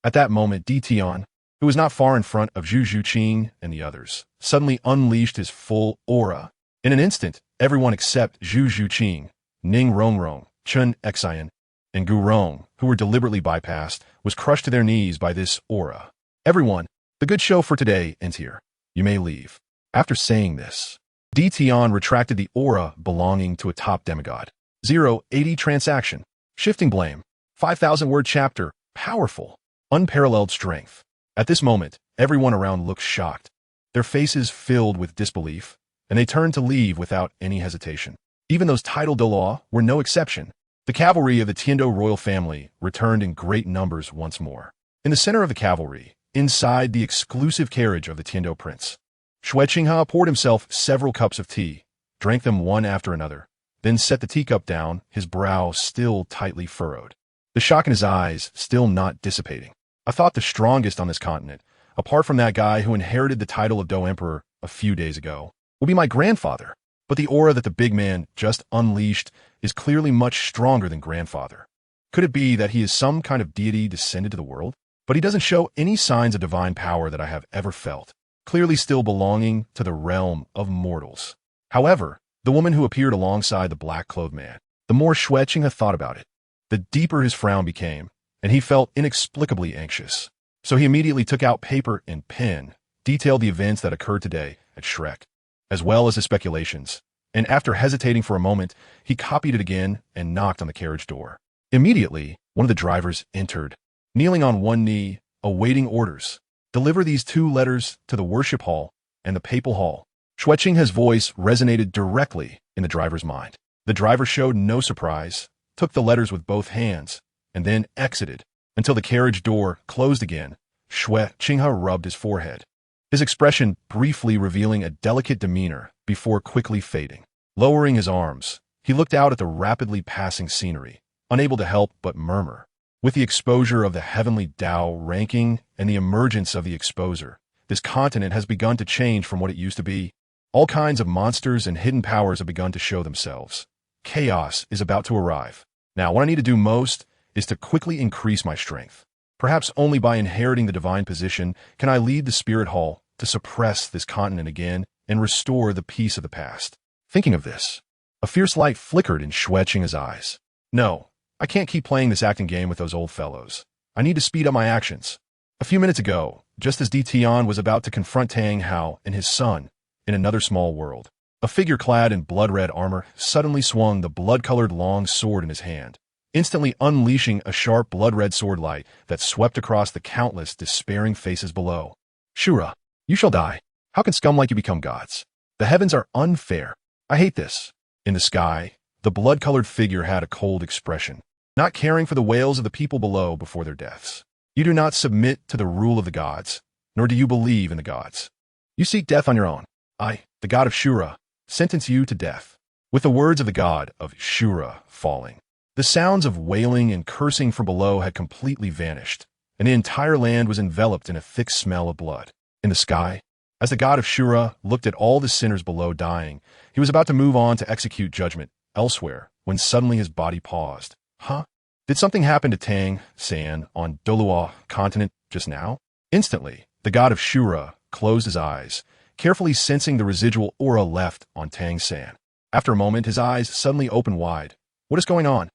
At that moment, Di Tian, who was not far in front of Zhu Zhuqing and the others, suddenly unleashed his full aura. In an instant, everyone except Zhu Zhuqing, Ning Rongrong, Chun Xian, and Gu Rong, who were deliberately bypassed, was crushed to their knees by this aura. Everyone, the good show for today ends here. You may leave. After saying this, Di Tian retracted the aura belonging to a top demigod. 080 transaction. Shifting blame. 5,000-word chapter. Powerful. Unparalleled strength. At this moment, everyone around looked shocked, their faces filled with disbelief, and they turned to leave without any hesitation. Even those titled Douluo were no exception. The cavalry of the Tiando royal family returned in great numbers once more. In the center of the cavalry, inside the exclusive carriage of the Tiando prince, Xue Qinghe poured himself several cups of tea, drank them one after another, then set the teacup down, his brow still tightly furrowed, the shock in his eyes still not dissipating. I thought the strongest on this continent, apart from that guy who inherited the title of Do Emperor a few days ago, will be my grandfather. But the aura that the big man just unleashed is clearly much stronger than grandfather. Could it be that he is some kind of deity descended to the world? But he doesn't show any signs of divine power that I have ever felt, clearly still belonging to the realm of mortals. However, the woman who appeared alongside the black-clothed man, the more Xue Qinghe thought about it, the deeper his frown became, and he felt inexplicably anxious. So he immediately took out paper and pen, detailed the events that occurred today at Shrek, as well as his speculations, and after hesitating for a moment, he copied it again and knocked on the carriage door. Immediately, one of the drivers entered, kneeling on one knee, awaiting orders. Deliver these 2 letters to the worship hall and the papal hall. Xue Qinghe's voice resonated directly in the driver's mind. The driver showed no surprise, took the letters with both hands, and then exited until the carriage door closed again. Xue Qinghe rubbed his forehead, his expression briefly revealing a delicate demeanor before quickly fading. Lowering his arms, he looked out at the rapidly passing scenery, unable to help but murmur. With the exposure of the heavenly Tao ranking and the emergence of the exposer, this continent has begun to change from what it used to be. All kinds of monsters and hidden powers have begun to show themselves. Chaos is about to arrive. Now, what I need to do most is to quickly increase my strength. Perhaps only by inheriting the divine position can I lead the spirit hall to suppress this continent again and restore the peace of the past. Thinking of this, a fierce light flickered in Xue Qinghe's eyes. No, I can't keep playing this acting game with those old fellows. I need to speed up my actions. A few minutes ago, just as Di Tian was about to confront Tang Hao and his son in another small world, a figure clad in blood-red armor suddenly swung the blood-colored long sword in his hand, instantly unleashing a sharp blood-red sword light that swept across the countless despairing faces below. Shura, you shall die. How can scum like you become gods? The heavens are unfair. I hate this. In the sky, the blood-colored figure had a cold expression, not caring for the wails of the people below before their deaths. You do not submit to the rule of the gods, nor do you believe in the gods. You seek death on your own. I, the god of Shura, sentence you to death. With the words of the god of Shura falling, the sounds of wailing and cursing from below had completely vanished, and the entire land was enveloped in a thick smell of blood. In the sky, as the god of Shura looked at all the sinners below dying, he was about to move on to execute judgment elsewhere when suddenly his body paused. Huh? Did something happen to Tang San on Douluo continent just now? Instantly, the god of Shura closed his eyes, carefully sensing the residual aura left on Tang San. After a moment, his eyes suddenly opened wide. What is going on?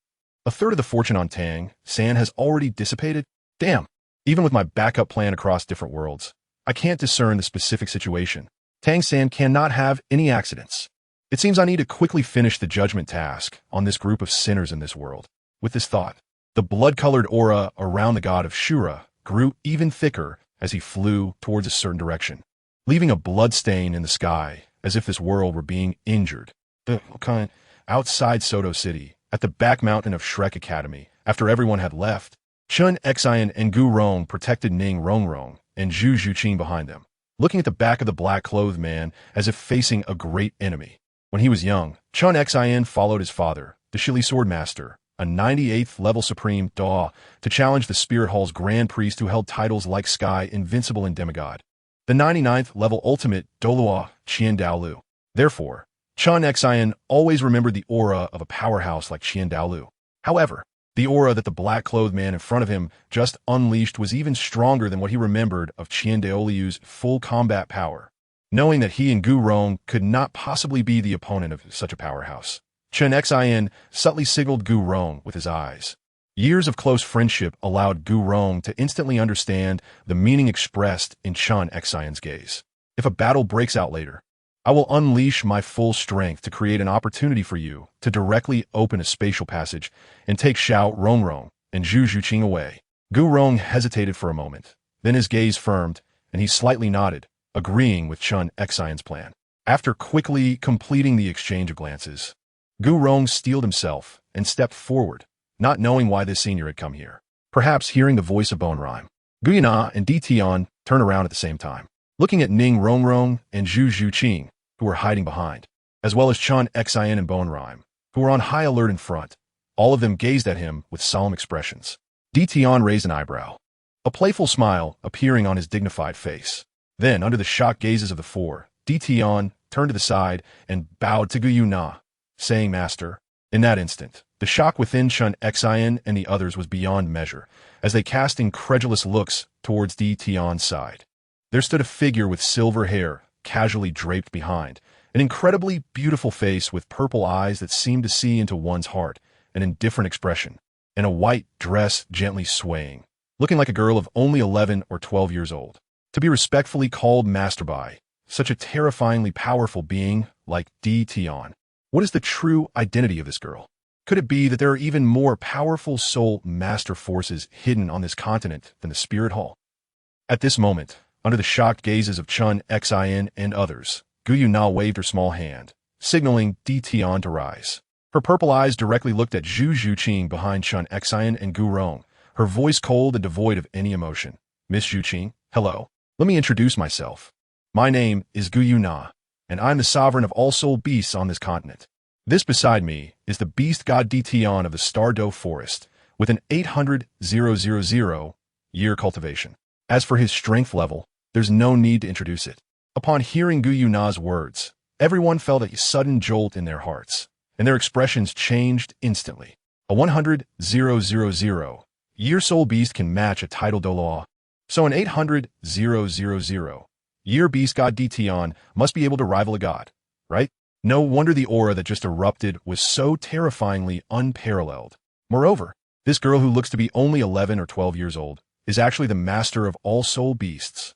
A third of the fortune on Tang San has already dissipated? Damn. Even with my backup plan across different worlds, I can't discern the specific situation. Tang San cannot have any accidents. It seems I need to quickly finish the judgment task on this group of sinners in this world. With this thought, the blood-colored aura around the god of Shura grew even thicker as he flew towards a certain direction, leaving a blood stain in the sky as if this world were being injured. Outside Soto City, at the back mountain of Shrek Academy, after everyone had left, Chun Xian and Gu Rong protected Ning Rongrong and Zhu Zhuqing behind them, looking at the back of the black-clothed man as if facing a great enemy. When he was young, Chun Xian followed his father, the Shili Swordmaster, a 98th level Supreme Daw, to challenge the Spirit Hall's Grand Priest who held titles like Sky, Invincible, and Demigod, the 99th level Ultimate Douluo Qian Daolu. Therefore, Chun Xian always remembered the aura of a powerhouse like Qian Daolu. However, the aura that the black-clothed man in front of him just unleashed was even stronger than what he remembered of Qian Daolu's full combat power. Knowing that he and Gu Rong could not possibly be the opponent of such a powerhouse, Chun Xian subtly signaled Gu Rong with his eyes. Years of close friendship allowed Gu Rong to instantly understand the meaning expressed in Chun Xian's gaze. If a battle breaks out later, I will unleash my full strength to create an opportunity for you to directly open a spatial passage and take Xiao Rongrong and Zhu Zhuqing away. Gu Rong hesitated for a moment, then his gaze firmed, and he slightly nodded, agreeing with Chun Xian's plan. After quickly completing the exchange of glances, Gu Rong steeled himself and stepped forward, not knowing why this senior had come here. Perhaps hearing the voice of Bone Rhyme, Gu Yana and Di Tian turned around at the same time, looking at Ning Rongrong and Zhu Zhuqing, who were hiding behind, as well as Chun Xian and Bone Rhyme, who were on high alert in front. All of them gazed at him with solemn expressions. Di Tian raised an eyebrow, a playful smile appearing on his dignified face. Then, under the shocked gazes of the four, Di Tian turned to the side and bowed to Gu Yuna, saying, "Master." In that instant, the shock within Chun Xian and the others was beyond measure, as they cast incredulous looks towards Di Tian's side. There stood a figure with silver hair, casually draped behind, an incredibly beautiful face with purple eyes that seemed to see into one's heart, an indifferent expression, and a white dress gently swaying, looking like a girl of only 11 or 12 years old. To be respectfully called master by such a terrifyingly powerful being like Di Tian. What is the true identity of this girl? Could it be that there are even more powerful soul master forces hidden on this continent than the Spirit Hall? At this moment, under the shocked gazes of Chun Xian and others, Gu Yuna waved her small hand, signaling Di Tian to rise. Her purple eyes directly looked at Zhu Zhuqing behind Chun Xian and Gu Rong, her voice cold and devoid of any emotion. "Miss Zhuqing, hello. Let me introduce myself. My name is Gu Yuna, and I'm the sovereign of all soul beasts on this continent. This beside me is the beast god Di Tian of the Stardow Forest, with an 800,000 year cultivation. As for his strength level, there's no need to introduce it." Upon hearing Gu Yuna's words, everyone felt a sudden jolt in their hearts, and their expressions changed instantly. A 100,000 year soul beast can match a title Douluo, so an 800,000 year beast god Di Tian must be able to rival a god, right? No wonder the aura that just erupted was so terrifyingly unparalleled. Moreover, this girl who looks to be only 11 or 12 years old is actually the master of all soul beasts.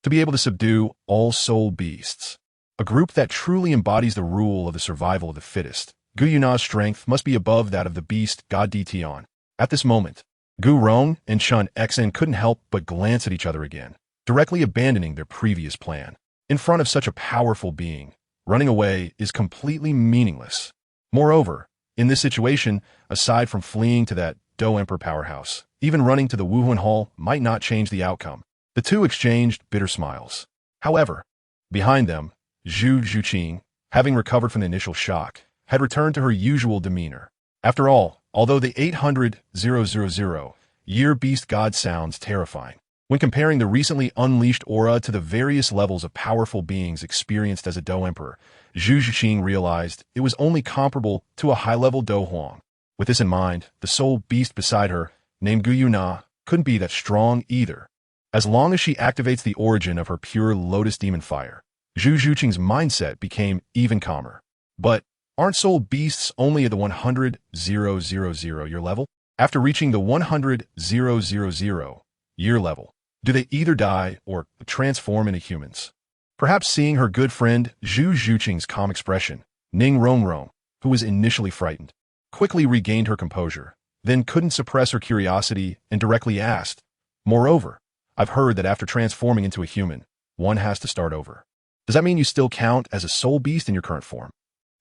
To be able to subdue all soul beasts, a group that truly embodies the rule of the survival of the fittest, Gu Yuna's strength must be above that of the beast god Tian. At this moment, Gu Rong and Chun Xen couldn't help but glance at each other again, directly abandoning their previous plan. In front of such a powerful being, running away is completely meaningless. Moreover, in this situation, aside from fleeing to that Do Emperor powerhouse, even running to the Wuhuan Hall might not change the outcome. The two exchanged bitter smiles. However, behind them, Zhu Zhuqing, having recovered from the initial shock, had returned to her usual demeanor. After all, although the 800,000-year beast god sounds terrifying, when comparing the recently unleashed aura to the various levels of powerful beings experienced as a Do Emperor, Zhu Zhuqing realized it was only comparable to a high-level Do Huang. With this in mind, the soul beast beside her, named Gu Yuna, couldn't be that strong either. As long as she activates the origin of her pure lotus demon fire, Zhu Zhuqing's mindset became even calmer. But aren't soul beasts only at the 100,000-year level? After reaching the 100,000-year level, do they either die or transform into humans? Perhaps seeing her good friend Zhu Zhuqing's calm expression, Ning Rongrong, who was initially frightened, quickly regained her composure, then couldn't suppress her curiosity and directly asked, "Moreover, I've heard that after transforming into a human, one has to start over. Does that mean you still count as a soul beast in your current form?"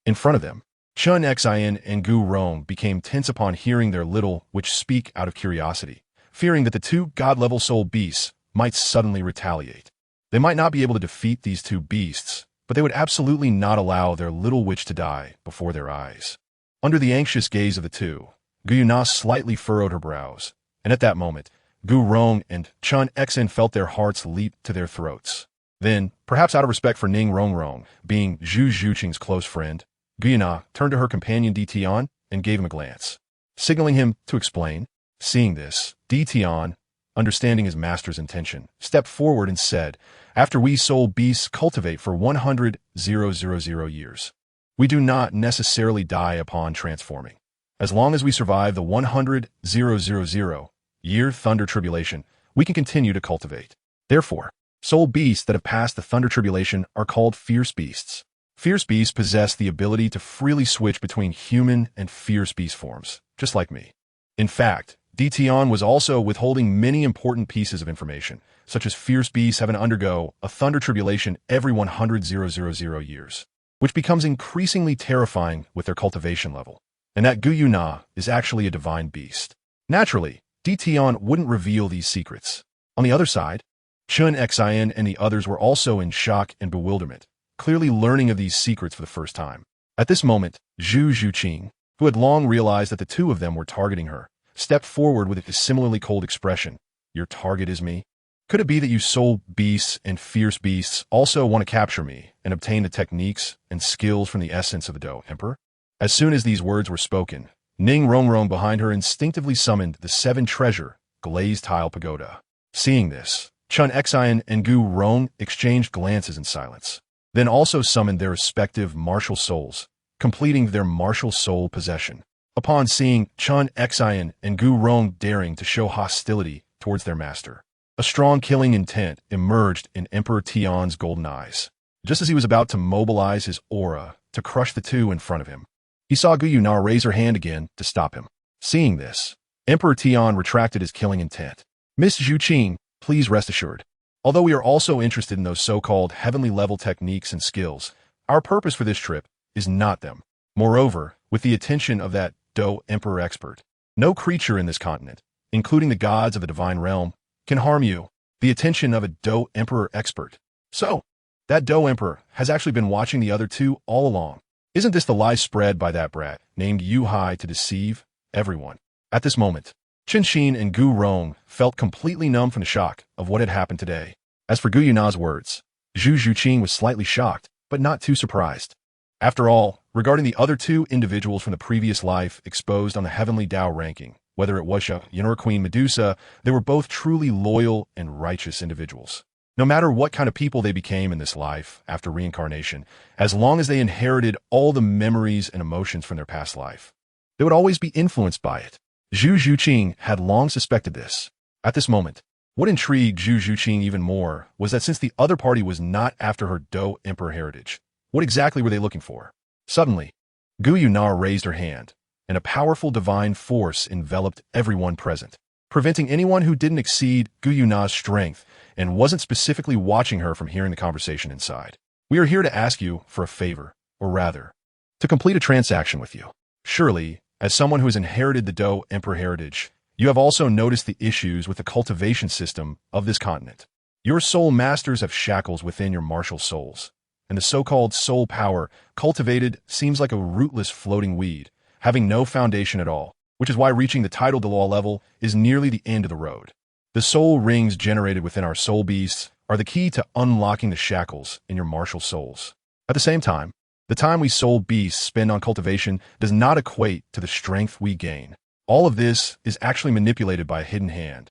In front of them, Chun Xin and Gu Rong became tense upon hearing their little witch speak out of curiosity, fearing that the two god-level soul beasts might suddenly retaliate. They might not be able to defeat these two beasts, but they would absolutely not allow their little witch to die before their eyes. Under the anxious gaze of the two, Gu Yuna slightly furrowed her brows, and at that moment, Gu Rong and Chun Xin felt their hearts leap to their throats. Then, perhaps out of respect for Ning Rongrong, being Zhu Zhuqing's close friend, Gu Yuna turned to her companion Tian and gave him a glance, signaling him to explain. Seeing this, Tian, understanding his master's intention, stepped forward and said, "After we soul beasts cultivate for 100,000 years, we do not necessarily die upon transforming. As long as we survive the 100,000-year thunder tribulation, we can continue to cultivate. Therefore, soul beasts that have passed the thunder tribulation are called fierce beasts. Fierce beasts possess the ability to freely switch between human and fierce beast forms, just like me." In fact, Tian was also withholding many important pieces of information, such as fierce beasts have to undergo a thunder tribulation every 100,000 years, which becomes increasingly terrifying with their cultivation level, and that Gu Yuna is actually a divine beast. Naturally, Tian wouldn't reveal these secrets. On the other side, Chun Xin and the others were also in shock and bewilderment, clearly learning of these secrets for the first time. At this moment, Zhu Zhuqing, who had long realized that the two of them were targeting her, stepped forward with a similarly cold expression. "Your target is me? Could it be that you soul beasts and fierce beasts also want to capture me and obtain the techniques and skills from the essence of the Do Emperor?" As soon as these words were spoken, Ning Rongrong behind her instinctively summoned the 7-treasure glazed tile pagoda. Seeing this, Chun Xin and Gu Rong exchanged glances in silence, then also summoned their respective martial souls, completing their martial soul possession. Upon seeing Chun Xin and Gu Rong daring to show hostility towards their master, a strong killing intent emerged in Emperor Tian's golden eyes. Just as he was about to mobilize his aura to crush the two in front of him, he saw Gu Yuna raise her hand again to stop him. Seeing this, Emperor Tian retracted his killing intent. "Miss Zhuqing, please rest assured. Although we are also interested in those so-called heavenly-level techniques and skills, our purpose for this trip is not them. Moreover, with the attention of that Do Emperor expert, no creature in this continent, including the gods of the divine realm, can harm you." The attention of a Do Emperor expert. So, that Do Emperor has actually been watching the other two all along. Isn't this the lie spread by that brat named Yu Hai to deceive everyone? At this moment, Qin Xin and Gu Rong felt completely numb from the shock of what had happened today. As for Gu Yuna's words, Zhu Zhuqing was slightly shocked, but not too surprised. After all, regarding the other two individuals from the previous life exposed on the Heavenly Tao ranking, whether it was Yin or Queen Medusa, they were both truly loyal and righteous individuals. No matter what kind of people they became in this life after reincarnation, as long as they inherited all the memories and emotions from their past life, they would always be influenced by it. Zhu Zhuqing had long suspected this. At this moment, what intrigued Zhu Zhuqing even more was that since the other party was not after her Do Emperor heritage, what exactly were they looking for? Suddenly, Gu Yuna raised her hand, and a powerful divine force enveloped everyone present, preventing anyone who didn't exceed Gu Yuna's strength and wasn't specifically watching her from hearing the conversation inside. We are here to ask you for a favor, or rather, to complete a transaction with you. Surely, as someone who has inherited the Douluo Emperor heritage, you have also noticed the issues with the cultivation system of this continent. Your soul masters have shackles within your martial souls, and the so-called soul power cultivated seems like a rootless floating weed, having no foundation at all, which is why reaching the title Douluo level is nearly the end of the road. The soul rings generated within our soul beasts are the key to unlocking the shackles in your martial souls. At the same time, the time we soul beasts spend on cultivation does not equate to the strength we gain. All of this is actually manipulated by a hidden hand,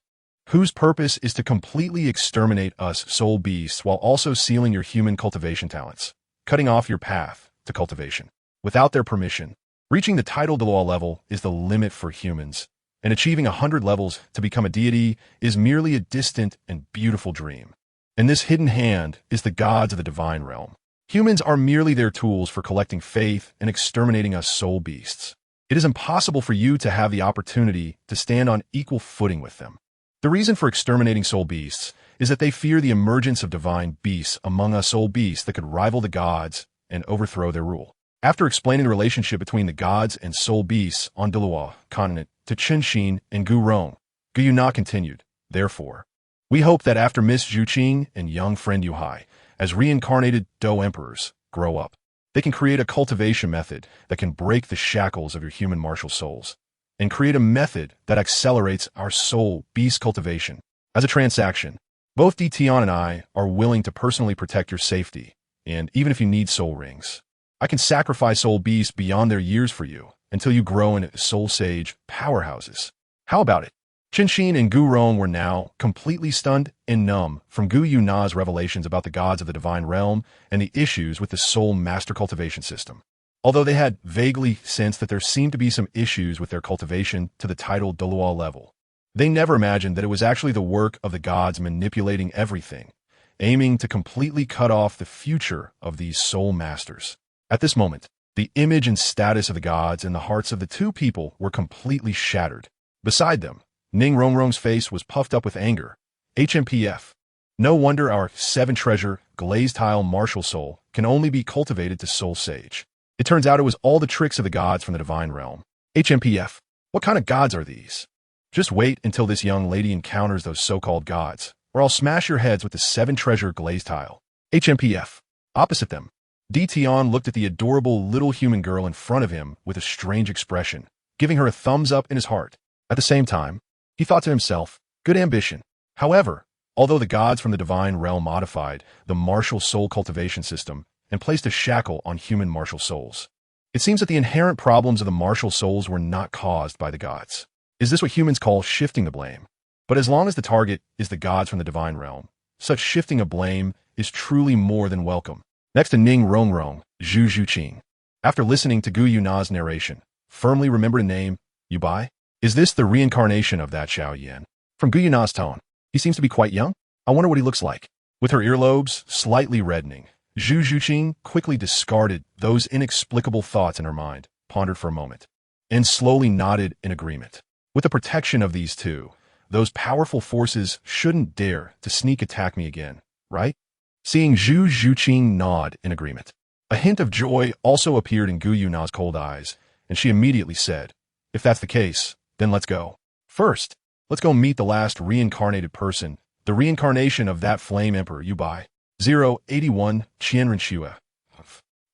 whose purpose is to completely exterminate us soul beasts while also sealing your human cultivation talents, cutting off your path to cultivation. Without their permission, reaching the title Douluo level is the limit for humans, and achieving 100 levels to become a deity is merely a distant and beautiful dream. And this hidden hand is the gods of the divine realm. Humans are merely their tools for collecting faith and exterminating us soul beasts. It is impossible for you to have the opportunity to stand on equal footing with them. The reason for exterminating soul beasts is that they fear the emergence of divine beasts among us soul beasts that could rival the gods and overthrow their rule. After explaining the relationship between the gods and soul beasts on Douluo continent to Qin and Gu Rong, Gu Yuna continued, therefore, we hope that after Miss Zhu Qing and young friend Yu Hai, as reincarnated Douluo emperors, grow up, they can create a cultivation method that can break the shackles of your human martial souls and create a method that accelerates our soul beast cultivation. As a transaction, both Di Tian and I are willing to personally protect your safety, and even if you need soul rings, I can sacrifice soul beasts beyond their years for you until you grow into soul sage powerhouses. How about it? Qin and Gu Rong were now completely stunned and numb from Gu Yuna's revelations about the gods of the divine realm and the issues with the soul master cultivation system. Although they had vaguely sensed that there seemed to be some issues with their cultivation to the title Douluo level, they never imagined that it was actually the work of the gods manipulating everything, aiming to completely cut off the future of these soul masters. At this moment, the image and status of the gods in the hearts of the two people were completely shattered. Beside them, Ning Rongrong's face was puffed up with anger. HMPF. No wonder our 7-treasure, glazed tile martial soul can only be cultivated to soul sage. It turns out it was all the tricks of the gods from the divine realm. HMPF. What kind of gods are these? Just wait until this young lady encounters those so-called gods, or I'll smash your heads with the 7-treasure glazed tile. HMPF. Opposite them, Di Tian looked at the adorable little human girl in front of him with a strange expression, giving her a thumbs up in his heart. At the same time, he thought to himself, good ambition. However, although the gods from the divine realm modified the martial soul cultivation system and placed a shackle on human martial souls, it seems that the inherent problems of the martial souls were not caused by the gods. Is this what humans call shifting the blame? But as long as the target is the gods from the divine realm, such shifting of blame is truly more than welcome. Next to Ning Rongrong, Zhu Qing. After listening to Gu Yuna's narration, firmly remembered a name, Yu Bai? Is this the reincarnation of that Xiao Yan? From Gu Yuna's tone, he seems to be quite young. I wonder what he looks like. With her earlobes slightly reddening, Zhu Qing quickly discarded those inexplicable thoughts in her mind, pondered for a moment, and slowly nodded in agreement. With the protection of these two, those powerful forces shouldn't dare to sneak attack me again, right? Seeing Zhu Qing nod in agreement, a hint of joy also appeared in Gu Yuna's cold eyes, and she immediately said, if that's the case, then let's go. First, let's go meet the last reincarnated person, the reincarnation of that flame emperor Yu Bai. 081 Qianren Xue.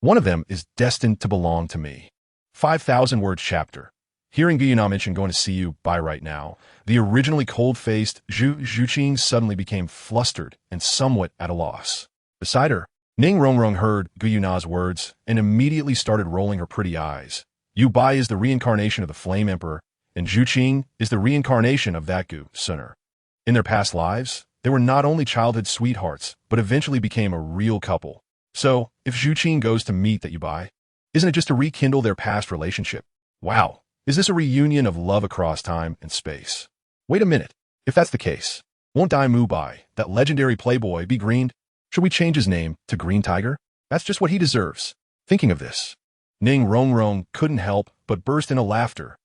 One of them is destined to belong to me. 5,000 words chapter. Hearing Gu Yuna mention going to see Yu Bai right now, the originally cold-faced Zhu Qing suddenly became flustered and somewhat at a loss. Beside her, Ning Rongrong heard Gu Yuna's words and immediately started rolling her pretty eyes. Yu Bai is the reincarnation of the Flame Emperor, and Zhu Qing is the reincarnation of that Gu Suner. In their past lives, they were not only childhood sweethearts, but eventually became a real couple. So, if Zhu Qing goes to meet that Yu Bai, isn't it just to rekindle their past relationship? Wow, is this a reunion of love across time and space? Wait a minute, if that's the case, won't Dai Mu Bai, that legendary playboy, be greened? Should we change his name to Green Tiger? That's just what he deserves. Thinking of this, Ning Rongrong couldn't help but burst into laughter.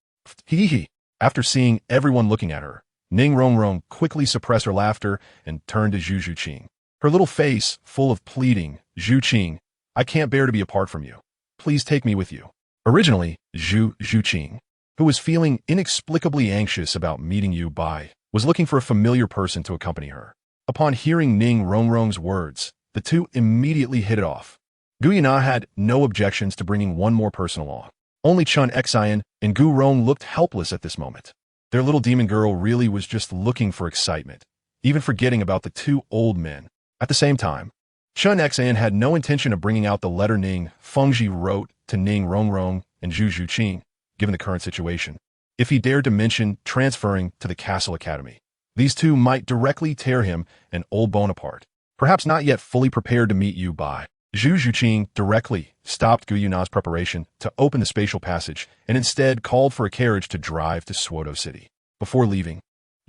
Hee hee. After seeing everyone looking at her, Ning Rongrong quickly suppressed her laughter and turned to Zhu Zhuqing. Her little face full of pleading. Zhuqing, I can't bear to be apart from you. Please take me with you. Originally, Zhu Zhuqing, who was feeling inexplicably anxious about meeting Yu Bai, was looking for a familiar person to accompany her. Upon hearing Ning Rongrong's words, the two immediately hit it off. Gu Yana had no objections to bringing one more person along. Only Chun Xian and Gu Rong looked helpless at this moment. Their little demon girl really was just looking for excitement, even forgetting about the two old men. At the same time, Chun Xian had no intention of bringing out the letter Ning Fengji wrote to Ning Rongrong and Zhu Zhuqing, given the current situation. If he dared to mention transferring to the Castle Academy, these two might directly tear him and old Bonaparte. Perhaps not yet fully prepared to meet Yu Bai, Zhu Zhuqing directly stopped Gu Yuna's preparation to open the spatial passage and instead called for a carriage to drive to Suodo City. Before leaving,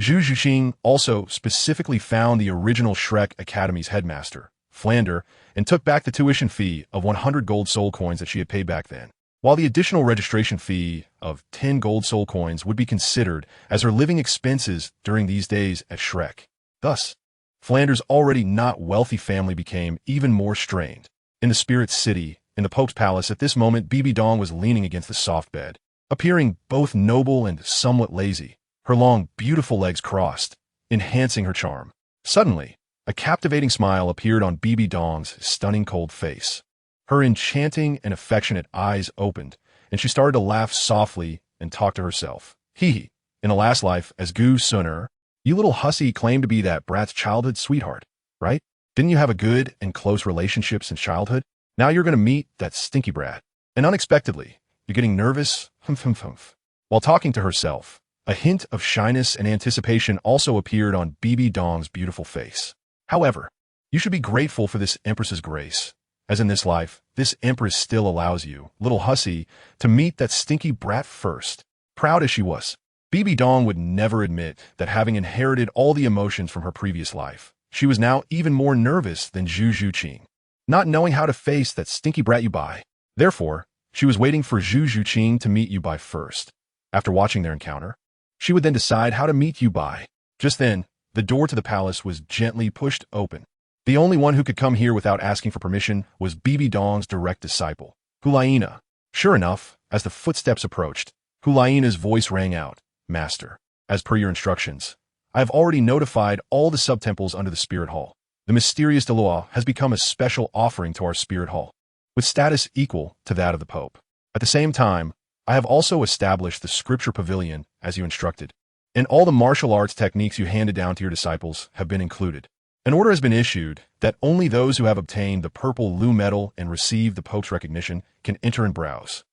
Zhu Zhuqing also specifically found the original Shrek Academy's headmaster, Flander, and took back the tuition fee of 100 gold soul coins that she had paid back then, while the additional registration fee of 10 gold soul coins would be considered as her living expenses during these days at Shrek. Thus, Flander's already not wealthy family became even more strained. In the Spirit City, in the Pope's Palace, at this moment, Bibi Dong was leaning against the soft bed, appearing both noble and somewhat lazy, her long, beautiful legs crossed, enhancing her charm. Suddenly, a captivating smile appeared on Bibi Dong's stunning cold face. Her enchanting and affectionate eyes opened, and she started to laugh softly and talk to herself. Hee hee. In a last life, as Gu Suner, you little hussy claimed to be that brat's childhood sweetheart, right? Didn't you have a good and close relationship since childhood? Now you're going to meet that stinky brat. And unexpectedly, you're getting nervous, humph humph humph. While talking to herself, a hint of shyness and anticipation also appeared on Bibi Dong's beautiful face. However, you should be grateful for this Empress's grace, as in this life, this Empress still allows you, little hussy, to meet that stinky brat first. Proud as she was, Bibi Dong would never admit that having inherited all the emotions from her previous life, she was now even more nervous than Zhu Zhuqing, not knowing how to face that stinky brat Yu Bai. Therefore, she was waiting for Zhu Zhuqing to meet Yu Bai first. After watching their encounter, she would then decide how to meet Yu Bai. Just then, the door to the palace was gently pushed open. The only one who could come here without asking for permission was Bibi Dong's direct disciple, Hulaina. Sure enough, as the footsteps approached, Hulaina's voice rang out. Master, as per your instructions, I have already notified all the subtemples under the Spirit Hall. The mysterious Douluo has become a special offering to our Spirit Hall, with status equal to that of the Pope. At the same time, I have also established the Scripture Pavilion as you instructed, and all the martial arts techniques you handed down to your disciples have been included. An order has been issued that only those who have obtained the purple Lu medal and received the Pope's recognition can enter and browse.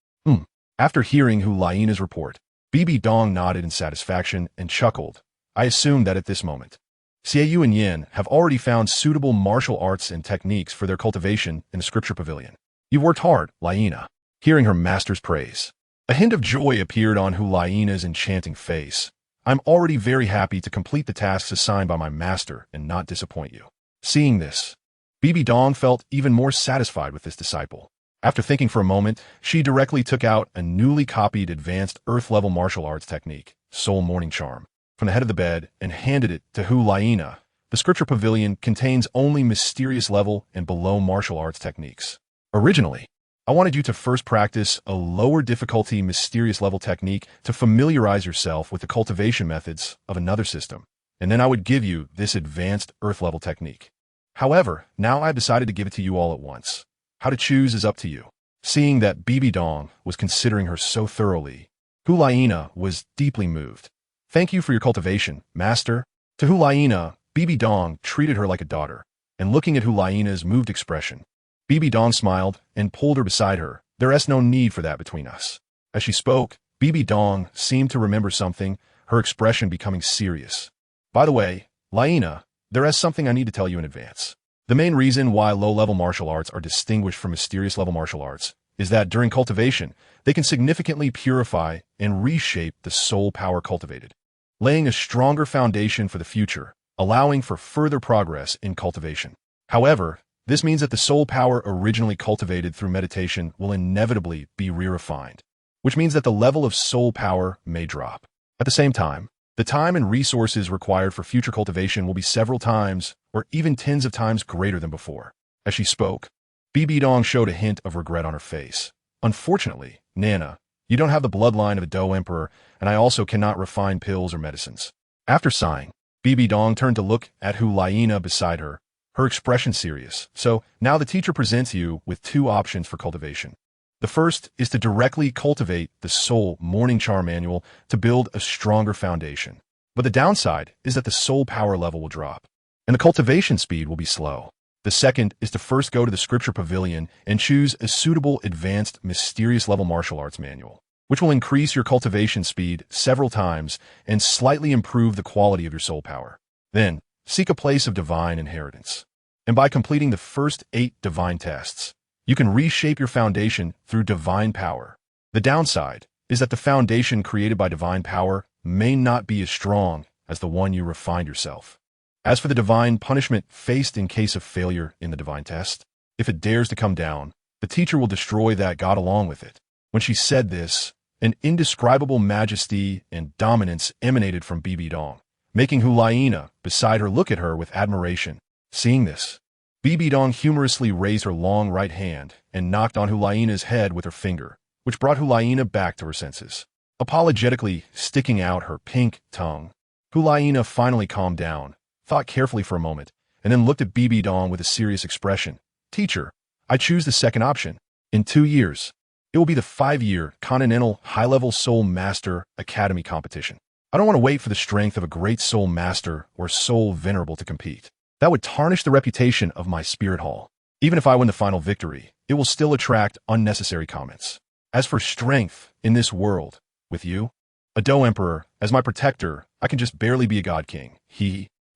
After hearing Hulaina's report, Bibi Dong nodded in satisfaction and chuckled. I assume that at this moment, Xie Yu and Yin have already found suitable martial arts and techniques for their cultivation in the Scripture Pavilion. You've worked hard, Laina. Hearing her master's praise, a hint of joy appeared on Hulaina's enchanting face. I'm already very happy to complete the tasks assigned by my master and not disappoint you. Seeing this, Bibi Dong felt even more satisfied with this disciple. After thinking for a moment, she directly took out a newly copied advanced earth-level martial arts technique, Soul Morning Charm, from the head of the bed and handed it to Hulaina. The Scripture Pavilion contains only mysterious level and below martial arts techniques. Originally, I wanted you to first practice a lower difficulty mysterious level technique to familiarize yourself with the cultivation methods of another system, and then I would give you this advanced earth-level technique. However, now I've decided to give it to you all at once. How to choose is up to you. Seeing that Bibi Dong was considering her so thoroughly, Hulaina was deeply moved. Thank you for your cultivation, master. To Hulaina, Bibi Dong treated her like a daughter, and looking at Hulaina's moved expression, Bibi Dong smiled and pulled her beside her. There is no need for that between us. As she spoke, Bibi Dong seemed to remember something, her expression becoming serious. By the way, Laina, there is something I need to tell you in advance. The main reason why low-level martial arts are distinguished from mysterious-level martial arts is that during cultivation, they can significantly purify and reshape the soul power cultivated, laying a stronger foundation for the future, allowing for further progress in cultivation. However, This means that the soul power originally cultivated through meditation will inevitably be re-refined, which means that the level of soul power may drop. At the same time, the time and resources required for future cultivation will be several times or even tens of times greater than before. As she spoke, Bibi Dong showed a hint of regret on her face. Unfortunately, Nana, you don't have the bloodline of a Dough Emperor, and I also cannot refine pills or medicines. After sighing, Bibi Dong turned to look at Hu Liena beside her, her expression serious. So, now the teacher presents you with two options for cultivation. The first is to directly cultivate the Soul Morning Charm Manual to build a stronger foundation. But the downside is that the soul power level will drop, and the cultivation speed will be slow. The second is to first go to the Scripture Pavilion and choose a suitable advanced mysterious level martial arts manual, which will increase your cultivation speed several times and slightly improve the quality of your soul power. Then, seek a place of divine inheritance. And by completing the first 8 divine tests, you can reshape your foundation through divine power. The downside is that the foundation created by divine power may not be as strong as the one you refined yourself. As for the divine punishment faced in case of failure in the divine test, if it dares to come down, the teacher will destroy that God along with it. When she said this, an indescribable majesty and dominance emanated from Bibi Dong, making Hu Liena beside her look at her with admiration. Seeing this, Bibi Dong humorously raised her long right hand and knocked on Hu Liena's head with her finger, which brought Hu Liena back to her senses. Apologetically sticking out her pink tongue, Hu Liena finally calmed down, thought carefully for a moment, and then looked at Bibi Dong with a serious expression. Teacher, I choose the second option. In 2 years, it will be the 5-year Continental High-Level Soul Master Academy competition. I don't want to wait for the strength of a great soul master or soul venerable to compete. That would tarnish the reputation of my spirit hall. Even if I win the final victory, it will still attract unnecessary comments. As for strength in this world, with you, a Dough Emperor, as my protector, I can just barely be a God King.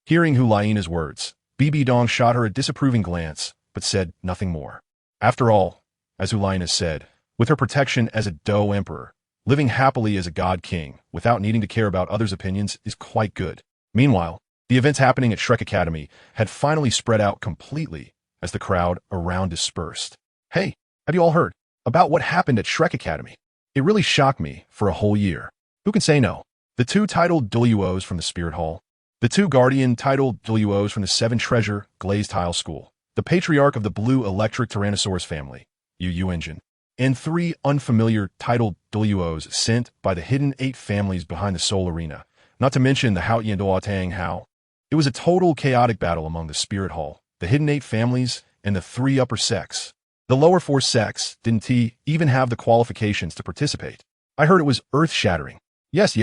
Hearing Hu Liena's words, Bibi Dong shot her a disapproving glance, but said nothing more. After all, as Hu Liena said, with her protection as a Dough Emperor, living happily as a God King without needing to care about others' opinions is quite good. Meanwhile, the events happening at Shrek Academy had finally spread out completely as the crowd around dispersed. Hey, have you all heard about what happened at Shrek Academy? It really shocked me for a whole year. Who can say no? The 2 titled Douluos from the Spirit Hall, the 2 guardian titled Douluos from the 7 Treasure Glazed Tile School, the patriarch of the Blue Electric Tyrannosaurus family, Yu Engine, and 3 unfamiliar titled Douluos sent by the hidden 8 families behind the Soul Arena, not to mention the Hao Yandoa Tang Hao. It was a total chaotic battle among the Spirit Hall, the hidden 8 families, and the 3 upper sects. The lower 4 sects didn't even have the qualifications to participate. I heard it was earth-shattering. Yes.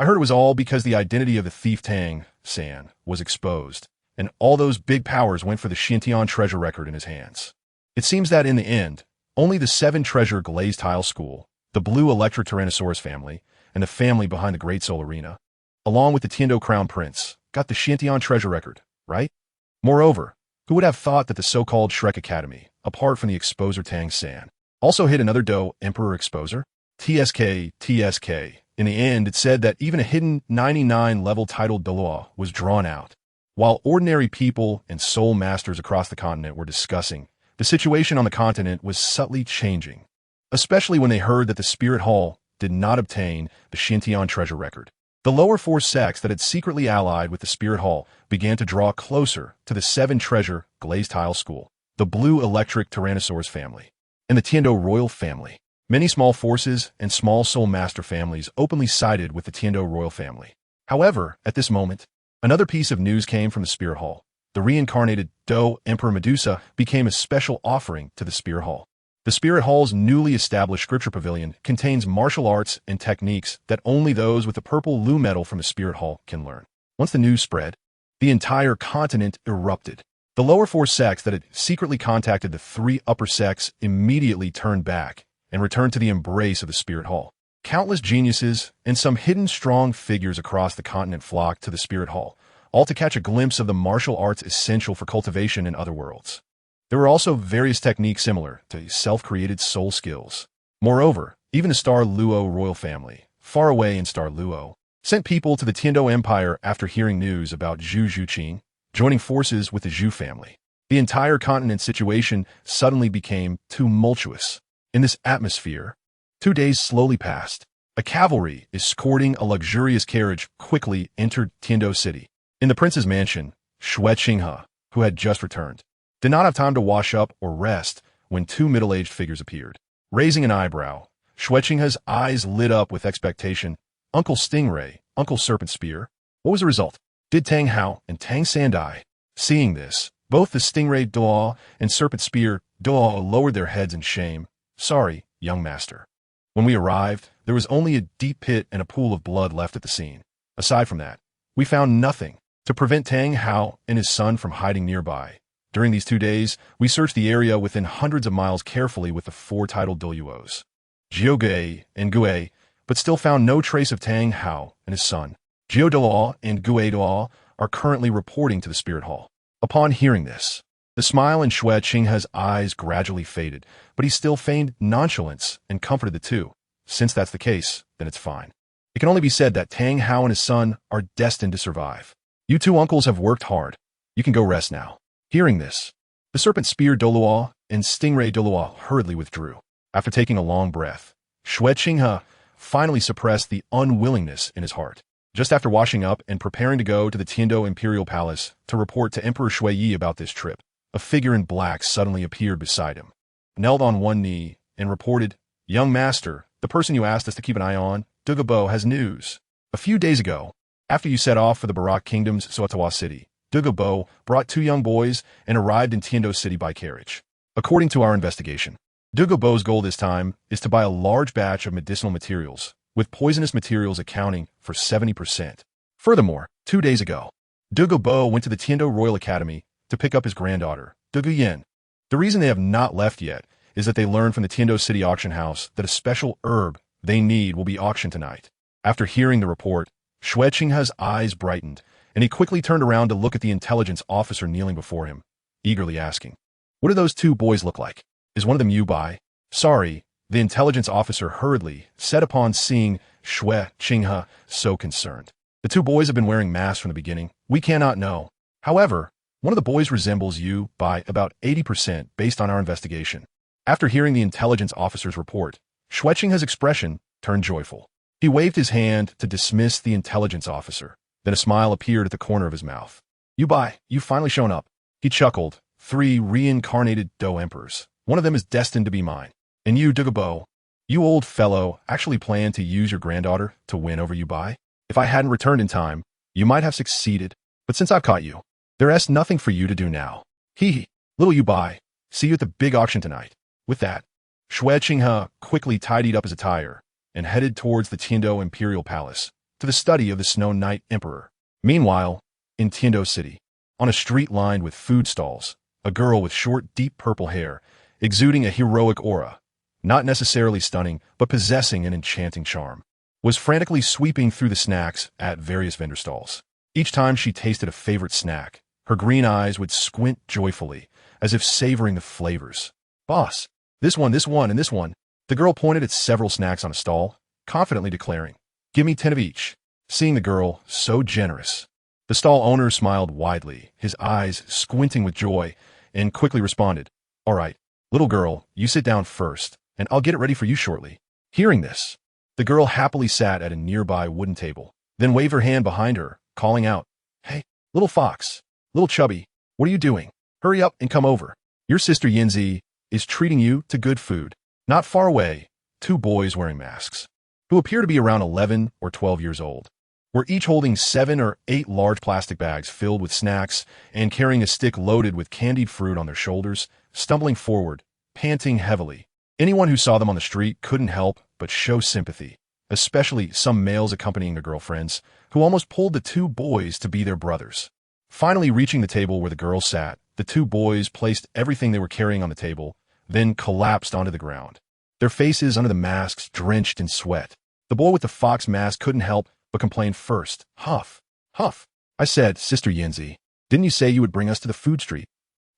I heard it was all because the identity of the thief Tang San was exposed, and all those big powers went for the Xintian treasure record in his hands. It seems that in the end, only the 7 Treasure Glazed Tile School, the Blue Electric Tyrannosaurus family, and the family behind the Great Soul Arena, along with the Tiendo Crown Prince, got the Xintian treasure record, right? Moreover, who would have thought that the so-called Shrek Academy, apart from the exposer Tang San, also hid another Dough Emperor exposer? TSK. In the end, it said that even a hidden 99-level titled Douluo was drawn out. While ordinary people and soul masters across the continent were discussing, the situation on the continent was subtly changing, especially when they heard that the Spirit Hall did not obtain the Xintian treasure record. The lower 4 sects that had secretly allied with the Spirit Hall began to draw closer to the 7 Treasure Glazed Tile School, the Blue Electric Tyrannosaurus family, and the Tiendo Royal family. Many small forces and small soul master families openly sided with the Tiendo Royal family. However, at this moment, another piece of news came from the Spirit Hall. The reincarnated Dough Emperor Medusa became a special offering to the Spirit Hall. The Spirit Hall's newly established Scripture Pavilion contains martial arts and techniques that only those with the purple Lu medal from the Spirit Hall can learn. Once the news spread, the entire continent erupted. The lower 4 sects that had secretly contacted the 3 upper sects immediately turned back and returned to the embrace of the Spirit Hall. Countless geniuses and some hidden strong figures across the continent flocked to the Spirit Hall, all to catch a glimpse of the martial arts essential for cultivation in other worlds. There were also various techniques similar to self-created soul skills. Moreover, even the Star Luo royal family, far away in Star Luo, sent people to the Tiendo Empire after hearing news about Zhu Zhuqing joining forces with the Zhu family. The entire continent situation suddenly became tumultuous. In this atmosphere, 2 days slowly passed. A cavalry escorting a luxurious carriage quickly entered Tiando City. In the prince's mansion, Xue Qinghe, who had just returned, did not have time to wash up or rest when two middle-aged figures appeared. Raising an eyebrow, Xue Qinghe's eyes lit up with expectation. Uncle Stingray, Uncle Serpent Spear. What was the result? Did Tang Hao and Tang Sandai? Seeing this, both the Stingray Douluo and Serpent Spear Douluo lowered their heads in shame. Sorry, young master. When we arrived, there was only a deep pit and a pool of blood left at the scene. Aside from that, we found nothing to prevent Tang Hao and his son from hiding nearby. During these 2 days, we searched the area within hundreds of miles carefully with the 4 titled Douluos, Jiuge and Gue, but still found no trace of Tang Hao and his son. Jiu Douluo and Gue Douluo are currently reporting to the Spirit Hall. Upon hearing this, the smile in Xue Qinghe's eyes gradually faded, but he still feigned nonchalance and comforted the two. Since that's the case, then it's fine. It can only be said that Tang Hao and his son are destined to survive. You two uncles have worked hard. You can go rest now. Hearing this, the Serpent Spear Douluo and Stingray Douluo hurriedly withdrew. After taking a long breath, Xue Qinghe finally suppressed the unwillingness in his heart. Just after washing up and preparing to go to the Tiando Imperial Palace to report to Emperor Shuiyi about this trip, a figure in black suddenly appeared beside him, knelt on one knee, and reported, "Young master, the person you asked us to keep an eye on, Douluo, has news. A few days ago, after you set off for the Barak Kingdom's Sotawa City, Douluo brought 2 young boys and arrived in Tiando City by carriage. According to our investigation, Douluo's goal this time is to buy a large batch of medicinal materials, with poisonous materials accounting for 70%. Furthermore, 2 days ago, Douluo went to the Tiando Royal Academy to pick up his granddaughter, Douluyen. The reason they have not left yet is that they learned from the Tiando City auction house that a special herb they need will be auctioned tonight." After hearing the report, Xue Qinghe's eyes brightened, and he quickly turned around to look at the intelligence officer kneeling before him, eagerly asking, "What do those 2 boys look like? Is one of them you Bai?" "Sorry," the intelligence officer hurriedly said upon seeing Xue Qinghe so concerned. "The 2 boys have been wearing masks from the beginning. We cannot know. However, one of the boys resembles you by about 80% based on our investigation." After hearing the intelligence officer's report, Xue Qinghe's expression turned joyful. He waved his hand to dismiss the intelligence officer. Then a smile appeared at the corner of his mouth. "You Bai, you've finally shown up." He chuckled. 3 reincarnated Do Emperors. One of them is destined to be mine. And you, Douluo, you old fellow, actually planned to use your granddaughter to win over you Bai? If I hadn't returned in time, you might have succeeded. But since I've caught you, there's nothing for you to do now. Hee, little you Bai. See you at the big auction tonight. With that, Xue Qinghe quickly tidied up his attire and headed towards the Tiando Imperial Palace, to the study of the Snow Knight Emperor. Meanwhile, in Tiando City, on a street lined with food stalls, a girl with short, deep purple hair, exuding a heroic aura, not necessarily stunning, but possessing an enchanting charm, was frantically sweeping through the snacks at various vendor stalls. Each time she tasted a favorite snack, her green eyes would squint joyfully, as if savoring the flavors. "Boss, this one, and this one." The girl pointed at several snacks on a stall, confidently declaring, "Give me 10 of each." Seeing the girl so generous, the stall owner smiled widely, his eyes squinting with joy, and quickly responded, "All right, little girl, you sit down first, and I'll get it ready for you shortly." Hearing this, the girl happily sat at a nearby wooden table, then waved her hand behind her, calling out, "Hey, little fox, little chubby, what are you doing? Hurry up and come over. Your sister Yinzi is treating you to good food." Not far away, 2 boys wearing masks, who appear to be around 11 or 12 years old, were each holding 7 or 8 large plastic bags filled with snacks and carrying a stick loaded with candied fruit on their shoulders, stumbling forward, panting heavily. Anyone who saw them on the street couldn't help but show sympathy, especially some males accompanying their girlfriends, who almost pulled the 2 boys to be their brothers. Finally reaching the table where the girls sat, the 2 boys placed everything they were carrying on the table, then collapsed onto the ground, their faces under the masks drenched in sweat. The boy with the fox mask couldn't help but complain first. "Huff, huff. I said, Sister Yinzi, didn't you say you would bring us to the food street?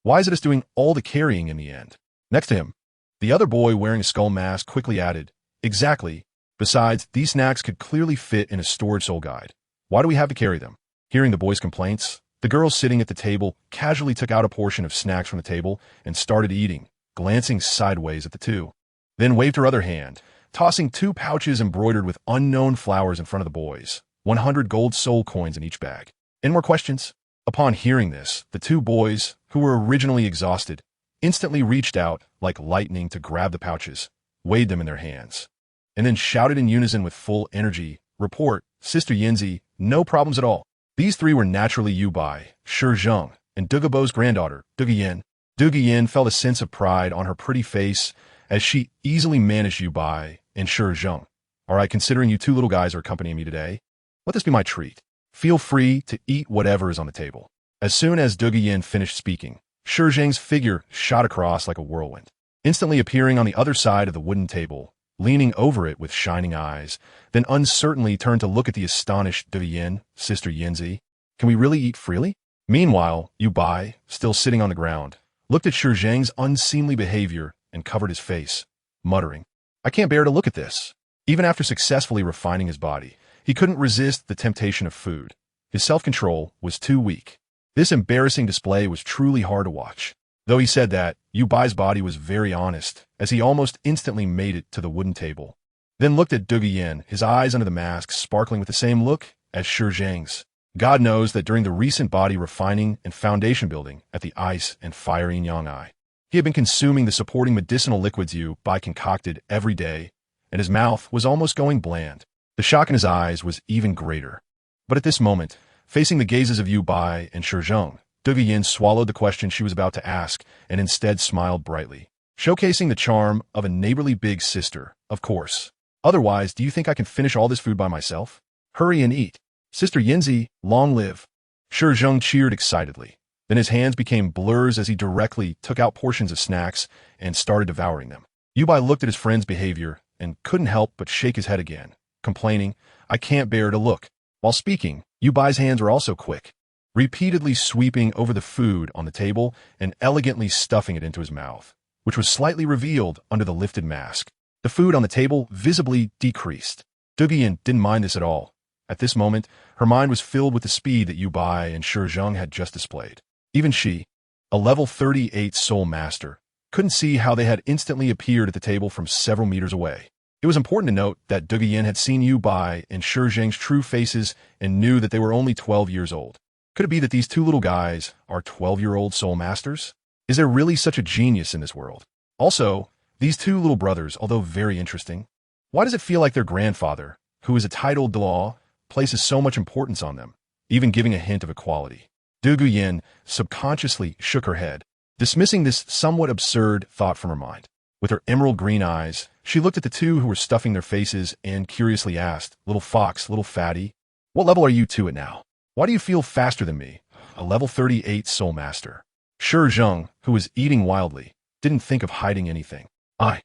Why is it us doing all the carrying in the end?" Next to him, the other boy wearing a skull mask quickly added, "Exactly. Besides, these snacks could clearly fit in a storage soul guide. Why do we have to carry them?" Hearing the boy's complaints, The girl sitting at the table casually took out a portion of snacks from the table and started eating, glancing sideways at the two. Then waved her other hand, tossing 2 pouches embroidered with unknown flowers in front of the boys, 100 gold soul coins in each bag. Any more questions? Upon hearing this, the 2 boys, who were originally exhausted, instantly reached out like lightning to grab the pouches, weighed them in their hands, and then shouted in unison with full energy, "Report, Sister Yinzi, no problems at all." These 3 were naturally Yu Bai, Shi Zheng, and Dugabo's granddaughter, Duga Yin. Duga Yin felt a sense of pride on her pretty face as she easily managed Yu Bai and Shi Zheng. "All right, considering you 2 little guys are accompanying me today, let this be my treat. Feel free to eat whatever is on the table." As soon as Duga Yin finished speaking, Shi Zheng's figure shot across like a whirlwind, instantly appearing on the other side of the wooden table, leaning over it with shining eyes, then uncertainly turned to look at the astonished Duga Yin, Sister Yinzi. "Can we really eat freely?" Meanwhile, Yu Bai, still sitting on the ground, looked at Shi Zheng's unseemly behavior and covered his face, muttering, "I can't bear to look at this." Even after successfully refining his body, he couldn't resist the temptation of food. His self-control was too weak. This embarrassing display was truly hard to watch. Though he said that, Yu Bai's body was very honest, as he almost instantly made it to the wooden table. Then looked at Duga Yin, his eyes under the mask sparkling with the same look as Shi Zheng's. God knows that during the recent body refining and foundation building at the Ice and Fire Yin Yang Eye, he had been consuming the supporting medicinal liquids Yu Bai concocted every day, and his mouth was almost going bland. The shock in his eyes was even greater. But at this moment, facing the gazes of Yu Bai and Shi Zheng, Duga Yin swallowed the question she was about to ask and instead smiled brightly, showcasing the charm of a neighborly big sister, of course. "Otherwise, do you think I can finish all this food by myself? Hurry and eat. Sister Yinzi, long live." Shi Zheng cheered excitedly. Then his hands became blurs as he directly took out portions of snacks and started devouring them. Yu Bai looked at his friend's behavior and couldn't help but shake his head again, complaining, "I can't bear to look." While speaking, Yu Bai's hands were also quick, repeatedly sweeping over the food on the table and elegantly stuffing it into his mouth, which was slightly revealed under the lifted mask. The food on the table visibly decreased. Duga Yin didn't mind this at all. At this moment, her mind was filled with the speed that Yu Bai and Shi Zheng had just displayed. Even she, a level 38 soul master, couldn't see how they had instantly appeared at the table from several meters away. It was important to note that Duga Yin had seen Yu Bai and Shi Zheng's true faces and knew that they were only 12 years old. Could it be that these 2 little guys are 12-year-old soul masters? Is there really such a genius in this world? Also, these 2 little brothers, although very interesting, why does it feel like their grandfather, who is a titled Douluo, places so much importance on them, even giving a hint of equality? Duga Yin subconsciously shook her head, dismissing this somewhat absurd thought from her mind. With her emerald green eyes, she looked at the 2 who were stuffing their faces and curiously asked, "Little fox, little fatty, what level are you 2 at now? Why do you feel faster than me, a level 38 soul master?" Shi Zheng, who was eating wildly, didn't think of hiding anything. I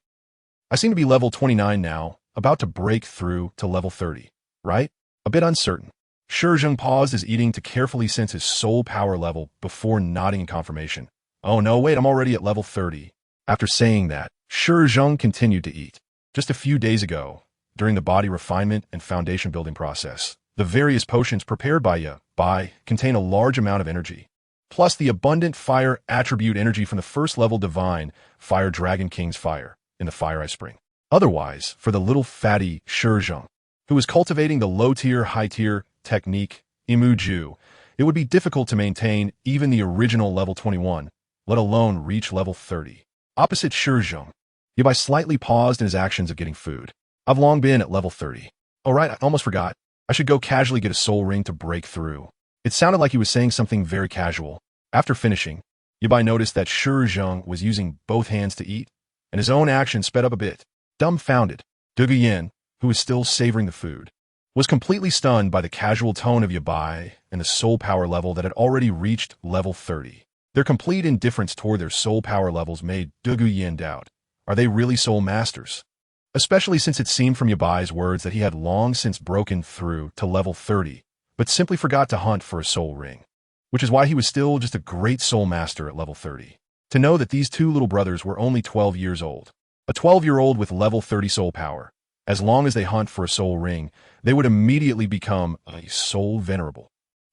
seem to be level 29 now, about to break through to level 30, right? A bit uncertain. Shi Zheng paused his eating to carefully sense his soul power level before nodding in confirmation. "Oh no, wait, I'm already at level 30. After saying that, Shi Zheng continued to eat. Just a few days ago, during the body refinement and foundation building process, the various potions prepared by Yu Bai contain a large amount of energy, plus the abundant fire attribute energy from the first level divine Fire Dragon King's fire in the Fire Eye Spring. Otherwise, for the little fatty Shi Zheng, who was cultivating the low-tier, high-tier technique Imuju, it would be difficult to maintain even the original level 21, let alone reach level 30. Opposite Shi Zheng, Yu Bai slightly paused in his actions of getting food. "I've long been at level 30. Oh right, I almost forgot. I should go casually get a soul ring to break through." It sounded like he was saying something very casual. After finishing, Yu Bai noticed that Shi Zheng was using both hands to eat, and his own action sped up a bit. Dumbfounded, Duga Yin, who was still savoring the food, was completely stunned by the casual tone of Yu Bai and the soul power level that had already reached level 30. Their complete indifference toward their soul power levels made Duga Yin doubt, are they really soul masters? Especially since it seemed from Yu Bai's words that he had long since broken through to level 30, but simply forgot to hunt for a soul ring, which is why he was still just a great soul master at level 30. To know that these 2 little brothers were only 12 years old, a 12-year-old with level 30 soul power, as long as they hunt for a soul ring, they would immediately become a soul venerable.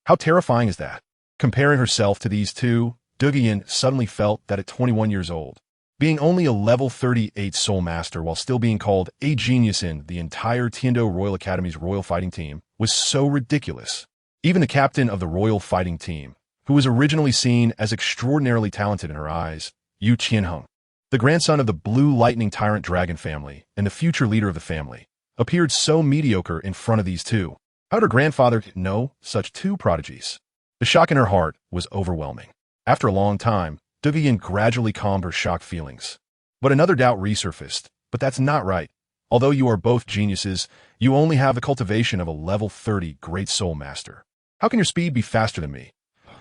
How terrifying is that? Comparing herself to these two, Douluo suddenly felt that at 21 years old, being only a level 38 Soul Master while still being called a genius in the entire Tiando Royal Academy's Royal Fighting Team was so ridiculous. Even the captain of the Royal Fighting Team, who was originally seen as extraordinarily talented in her eyes, Yu Qianheng, the grandson of the Blue Lightning Tyrant Dragon family and the future leader of the family, appeared so mediocre in front of these two. How did her grandfather know such two prodigies? The shock in her heart was overwhelming. After a long time, Douluo gradually calmed her shocked feelings. But another doubt resurfaced. But that's not right. Although you are both geniuses, you only have the cultivation of a level 30 Great Soul Master. How can your speed be faster than me?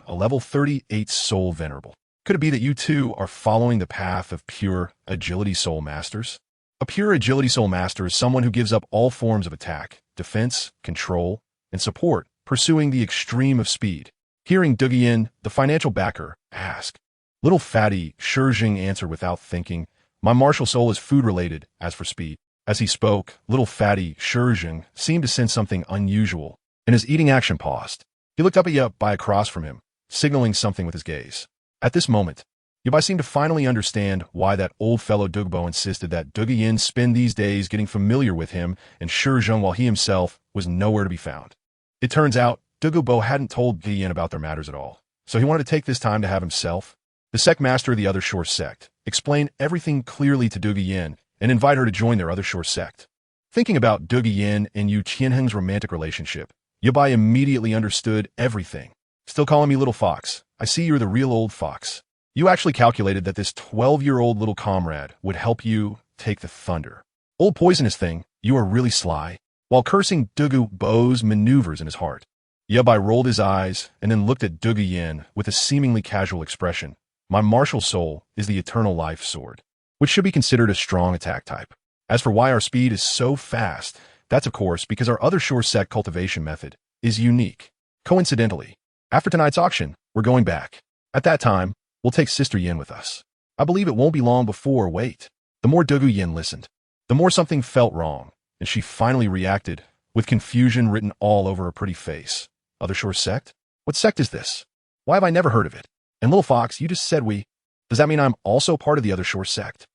A level 38 Soul Venerable. Could it be that you two are following the path of pure Agility Soul Masters? A pure Agility Soul Master is someone who gives up all forms of attack, defense, control, and support, pursuing the extreme of speed. Hearing Douluo, the financial backer, ask, little fatty Shijing answered without thinking, my martial soul is food-related, as for speed. As he spoke, little fatty Shijing seemed to sense something unusual, and his eating action paused. He looked up at Yabai across from him, signaling something with his gaze. At this moment, Yabai seemed to finally understand why that old fellow Douluo insisted that Douluo spend these days getting familiar with him and Shijing while he himself was nowhere to be found. It turns out, Douluo hadn't told Douluo about their matters at all, so he wanted to take this time to have himself, the sect master of the Other Shore sect, explain everything clearly to Douluo and invite her to join their Other Shore sect. Thinking about Douluo and Yu Qianheng's romantic relationship, Yabai immediately understood everything. Still calling me little fox, I see you're the real old fox. You actually calculated that this 12-year-old little comrade would help you take the thunder. Old poisonous thing, you are really sly. While cursing Douluo's maneuvers in his heart, Yabai rolled his eyes and then looked at Douluo with a seemingly casual expression. My martial soul is the eternal life sword, which should be considered a strong attack type. As for why our speed is so fast, that's of course because our Other Shore sect cultivation method is unique. Coincidentally, after tonight's auction, we're going back. At that time, we'll take Sister Yin with us. I believe it won't be long before, wait. The more Douluo listened, the more something felt wrong, and she finally reacted, with confusion written all over her pretty face. Other Shore sect? What sect is this? Why have I never heard of it? And little fox, you just said we. Does that mean I'm also part of the Other Shore sect?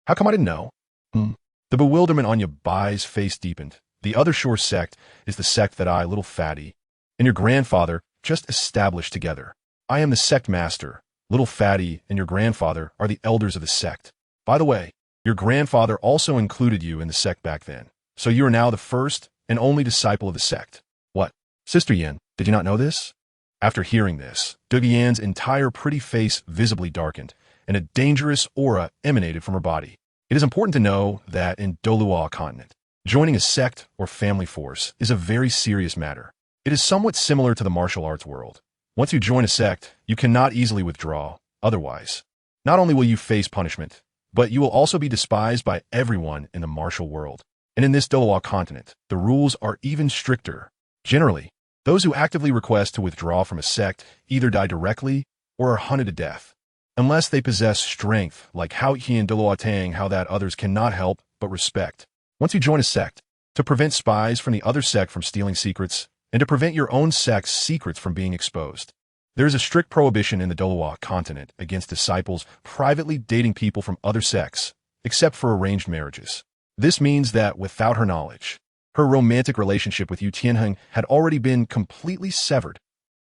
How come I didn't know? The bewilderment on Yabai's face deepened. The Other Shore sect is the sect that I, little fatty, and your grandfather just established together. I am the sect master. Little fatty and your grandfather are the elders of the sect. By the way, your grandfather also included you in the sect back then, so you are now the first and only disciple of the sect. What? Sister Yin, did you not know this? After hearing this, Douluo's entire pretty face visibly darkened, and a dangerous aura emanated from her body. It is important to know that in Douluo continent, joining a sect or family force is a very serious matter. It is somewhat similar to the martial arts world. Once you join a sect, you cannot easily withdraw. Otherwise, not only will you face punishment, but you will also be despised by everyone in the martial world. And in this Douluo continent, the rules are even stricter. Generally, those who actively request to withdraw from a sect either die directly or are hunted to death. Unless they possess strength, like how he and Douluo Tang, how that others cannot help but respect. Once you join a sect, to prevent spies from the other sect from stealing secrets, and to prevent your own sect's secrets from being exposed, there is a strict prohibition in the Douluo continent against disciples privately dating people from other sects, except for arranged marriages. This means that without her knowledge, her romantic relationship with Yu Qianheng had already been completely severed.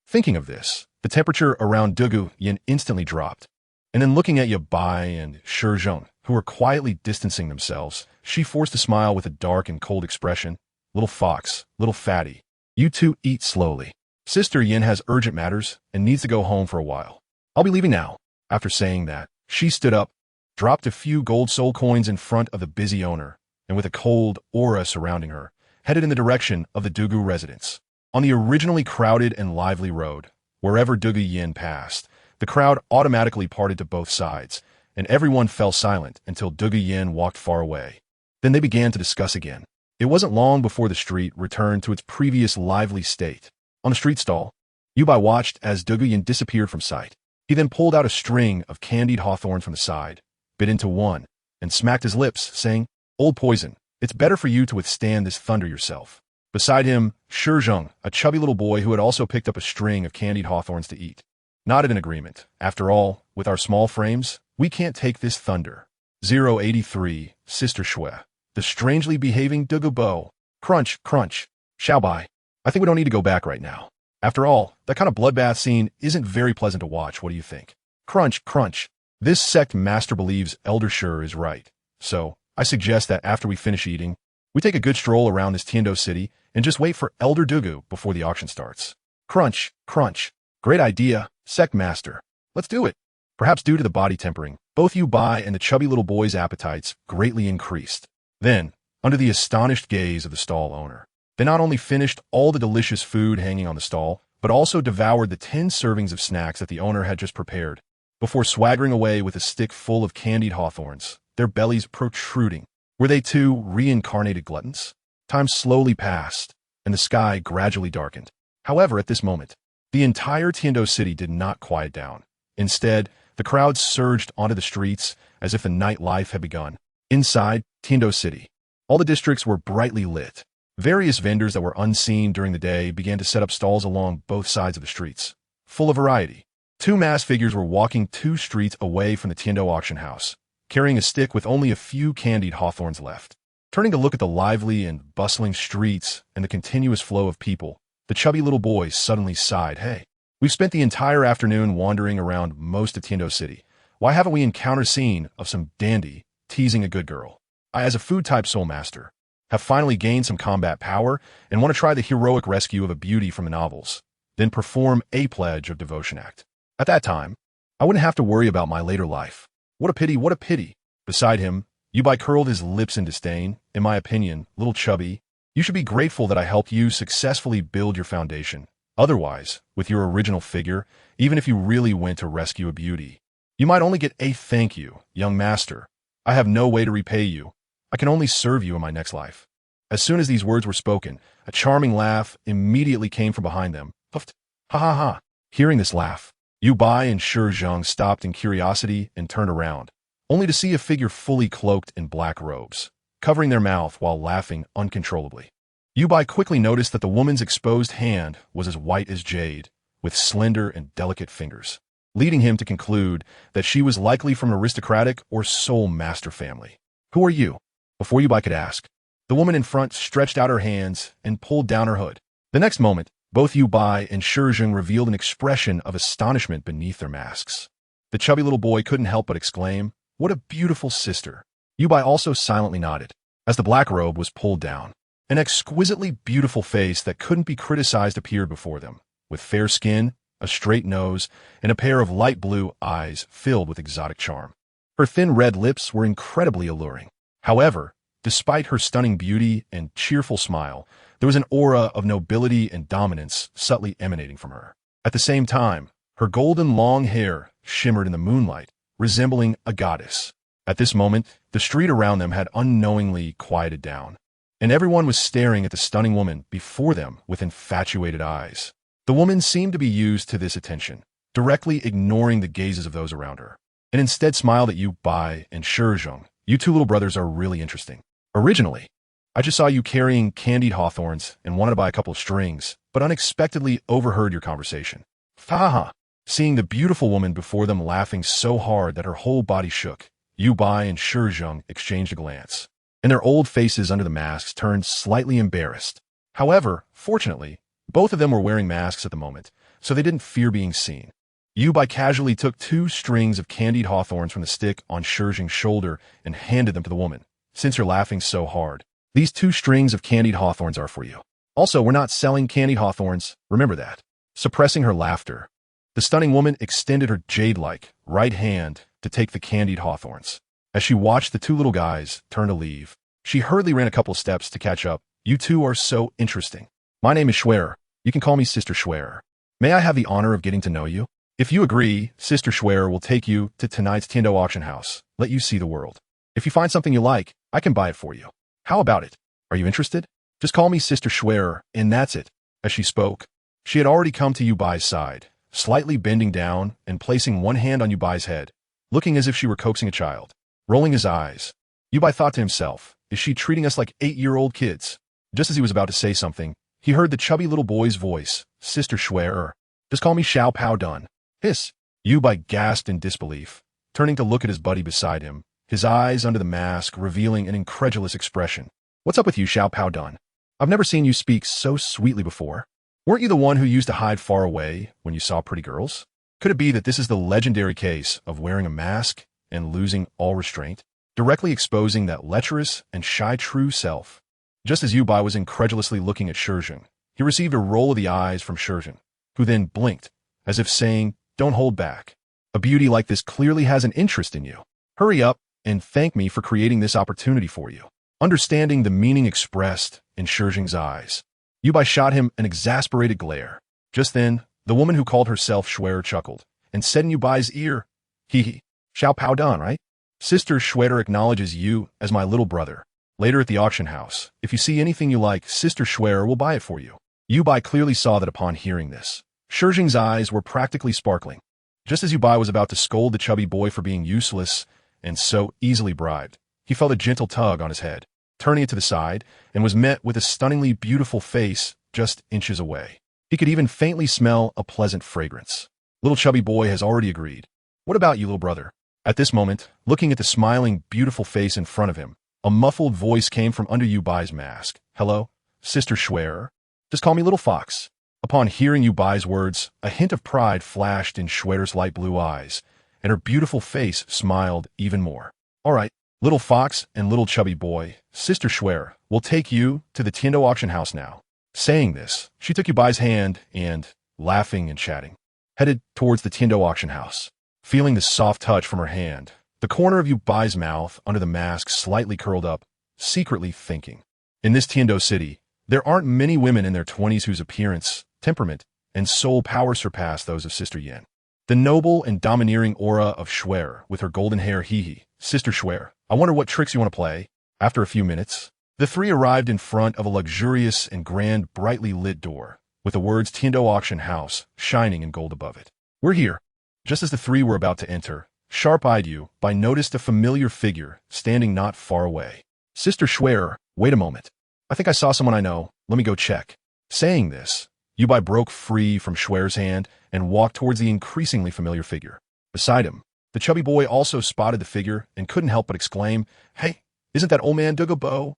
Thinking of this, the temperature around Douluo instantly dropped, and then looking at Yabai and Shijing, who were quietly distancing themselves, she forced a smile with a dark and cold expression. Little fox, little fatty, you two eat slowly. Sister Yin has urgent matters and needs to go home for a while. I'll be leaving now. After saying that, she stood up, dropped a few gold soul coins in front of the busy owner, and with a cold aura surrounding her, headed in the direction of the Douluo residence. On the originally crowded and lively road, wherever Douluo passed, the crowd automatically parted to both sides, and everyone fell silent until Douluo walked far away. Then they began to discuss again. It wasn't long before the street returned to its previous lively state. On the street stall, Yabai watched as Douluo disappeared from sight. He then pulled out a string of candied hawthorns from the side, bit into one, and smacked his lips, saying, Old poison, it's better for you to withstand this thunder yourself. Beside him, Shijing, a chubby little boy who had also picked up a string of candied hawthorns to eat. nodded in agreement. After all, with our small frames, we can't take this thunder. 083, Sister Shui. The strangely behaving Douluo. Crunch, crunch. Xiaobai. I think we don't need to go back right now. After all, that kind of bloodbath scene isn't very pleasant to watch. What do you think? Crunch, crunch. This sect master believes Elder Shur is right. So, I suggest that after we finish eating, we take a good stroll around this Tiando city and just wait for Elder Douluo before the auction starts. Crunch, crunch. Great idea, sect master. Let's do it. Perhaps due to the body tempering, both Yu Bai and the chubby little boy's appetites greatly increased. Then, under the astonished gaze of the stall owner, they not only finished all the delicious food hanging on the stall, but also devoured the 10 servings of snacks that the owner had just prepared, before swaggering away with a stick full of candied hawthorns, their bellies protruding. Were they too reincarnated gluttons? Time slowly passed, and the sky gradually darkened. However, at this moment, the entire Tiando city did not quiet down. Instead, the crowd surged onto the streets as if the nightlife had begun. Inside Tiando city, all the districts were brightly lit. Various vendors that were unseen during the day began to set up stalls along both sides of the streets, full of variety. 2 masked figures were walking 2 streets away from the Tiando auction house, carrying a stick with only a few candied hawthorns left. Turning to look at the lively and bustling streets and the continuous flow of people, the chubby little boy suddenly sighed. Hey, we've spent the entire afternoon wandering around most of Tiando City. Why haven't we encountered a scene of some dandy teasing a good girl? I, as a food-type soul master, have finally gained some combat power and want to try the heroic rescue of a beauty from the novels, then perform a pledge of devotion act. At that time, I wouldn't have to worry about my later life. What a pity, what a pity. Beside him, Yu Bai curled his lips in disdain. In my opinion, little chubby, you should be grateful that I helped you successfully build your foundation. Otherwise, with your original figure, even if you really went to rescue a beauty, you might only get a thank you, young master. I have no way to repay you. I can only serve you in my next life. As soon as these words were spoken, a charming laugh immediately came from behind them. Puffed. Ha ha ha. Hearing this laugh, Yu Bai and Shi Zheng stopped in curiosity and turned around, only to see a figure fully cloaked in black robes, covering their mouth while laughing uncontrollably. Yu Bai quickly noticed that the woman's exposed hand was as white as jade, with slender and delicate fingers, leading him to conclude that she was likely from an aristocratic or soul master family. Who are you? Before Yu Bai could ask, the woman in front stretched out her hands and pulled down her hood. The next moment, both Yu Bai and Shi Zheng revealed an expression of astonishment beneath their masks. The chubby little boy couldn't help but exclaim, "What a beautiful sister!" Yu Bai also silently nodded, as the black robe was pulled down. An exquisitely beautiful face that couldn't be criticized appeared before them, with fair skin, a straight nose, and a pair of light blue eyes filled with exotic charm. Her thin red lips were incredibly alluring. However, despite her stunning beauty and cheerful smile, there was an aura of nobility and dominance subtly emanating from her. At the same time, her golden long hair shimmered in the moonlight, resembling a goddess. At this moment, the street around them had unknowingly quieted down, and everyone was staring at the stunning woman before them with infatuated eyes. The woman seemed to be used to this attention, directly ignoring the gazes of those around her, and instead smiled at Yu Bai and Shi Zheng. You 2 little brothers are really interesting. Originally, I just saw you carrying candied hawthorns and wanted to buy a couple of strings, but unexpectedly overheard your conversation. Ha ha! Seeing the beautiful woman before them laughing so hard that her whole body shook, Yu Bai and Shi Zheng exchanged a glance, and their old faces under the masks turned slightly embarrassed. However, fortunately, both of them were wearing masks at the moment, so they didn't fear being seen. Yu Bai casually took 2 strings of candied hawthorns from the stick on Shi Zheng's shoulder and handed them to the woman. Since you're laughing so hard, these 2 strings of candied hawthorns are for you. Also, we're not selling candied hawthorns, remember that. Suppressing her laughter, the stunning woman extended her jade-like right hand to take the candied hawthorns. As she watched the 2 little guys turn to leave, she hurriedly ran a couple steps to catch up. You 2 are so interesting. My name is Schwerer. You can call me Sister Schwerer. May I have the honor of getting to know you? If you agree, Sister Schwerer will take you to tonight's Tiando auction house, let you see the world. If you find something you like, I can buy it for you. How about it? Are you interested? Just call me Sister Schwerer, and that's it. As she spoke, she had already come to Yu Bai's side, slightly bending down and placing one hand on Yu Bai's head, looking as if she were coaxing a child. Rolling his eyes, Yu Bai thought to himself, is she treating us like 8-year-old kids? Just as he was about to say something, he heard the chubby little boy's voice, Sister Schwerer. Just call me Xiao Pao Dun. Hiss. Yubai gasped in disbelief, turning to look at his buddy beside him, his eyes under the mask revealing an incredulous expression. What's up with you, Xiao Pao Dun? I've never seen you speak so sweetly before. Weren't you the one who used to hide far away when you saw pretty girls? Could it be that this is the legendary case of wearing a mask and losing all restraint, directly exposing that lecherous and shy true self? Just as Yubai was incredulously looking at Shizhen, he received a roll of the eyes from Shizhen, who then blinked, as if saying, "Don't hold back. A beauty like this clearly has an interest in you. Hurry up and thank me for creating this opportunity for you." Understanding the meaning expressed in Shizhen's eyes, Yubai shot him an exasperated glare. Just then, the woman who called herself Schwer chuckled and said in Yubai's ear, "Hee hee, Xiao Pao Dan, right? Sister Schwer acknowledges you as my little brother. Later at the auction house, if you see anything you like, Sister Schwer will buy it for you." Yubai clearly saw that upon hearing this, Shizhen's eyes were practically sparkling. Just as Yubai was about to scold the chubby boy for being useless and so easily bribed, he felt a gentle tug on his head, turning it to the side, and was met with a stunningly beautiful face just inches away. He could even faintly smell a pleasant fragrance. Little chubby boy has already agreed. "What about you, little brother?" At this moment, looking at the smiling, beautiful face in front of him, a muffled voice came from under Yubai's mask. "Hello, Sister Schwer. Just call me Little Fox." Upon hearing Yubai's words, a hint of pride flashed in Schwer's light blue eyes, and her beautiful face smiled even more. "All right, Little Fox and Little Chubby Boy, Sister Schwer will take you to the Tiendo auction house now." Saying this, she took Yubai's hand and, laughing and chatting, headed towards the Tiendo auction house. Feeling the soft touch from her hand, the corner of Yubai's mouth under the mask slightly curled up, secretly thinking. In this Tiendo city, there aren't many women in their 20s whose appearance, temperament, and soul power surpass those of Sister Yin. The noble and domineering aura of Schwer with her golden hair. Hee, Sister Schwer, I wonder what tricks you want to play. After a few minutes, the three arrived in front of a luxurious and grand brightly lit door, with the words Tiendo Auction House shining in gold above it. "We're here." Just as the three were about to enter, sharp-eyed Yubai noticed a familiar figure standing not far away. "Sister Schwer, wait a moment. I think I saw someone I know. Let me go check." Saying this, Yubai broke free from Schwer's hand and walked towards the increasingly familiar figure. Beside him, the chubby boy also spotted the figure and couldn't help but exclaim, "Hey, isn't that old man Douluo?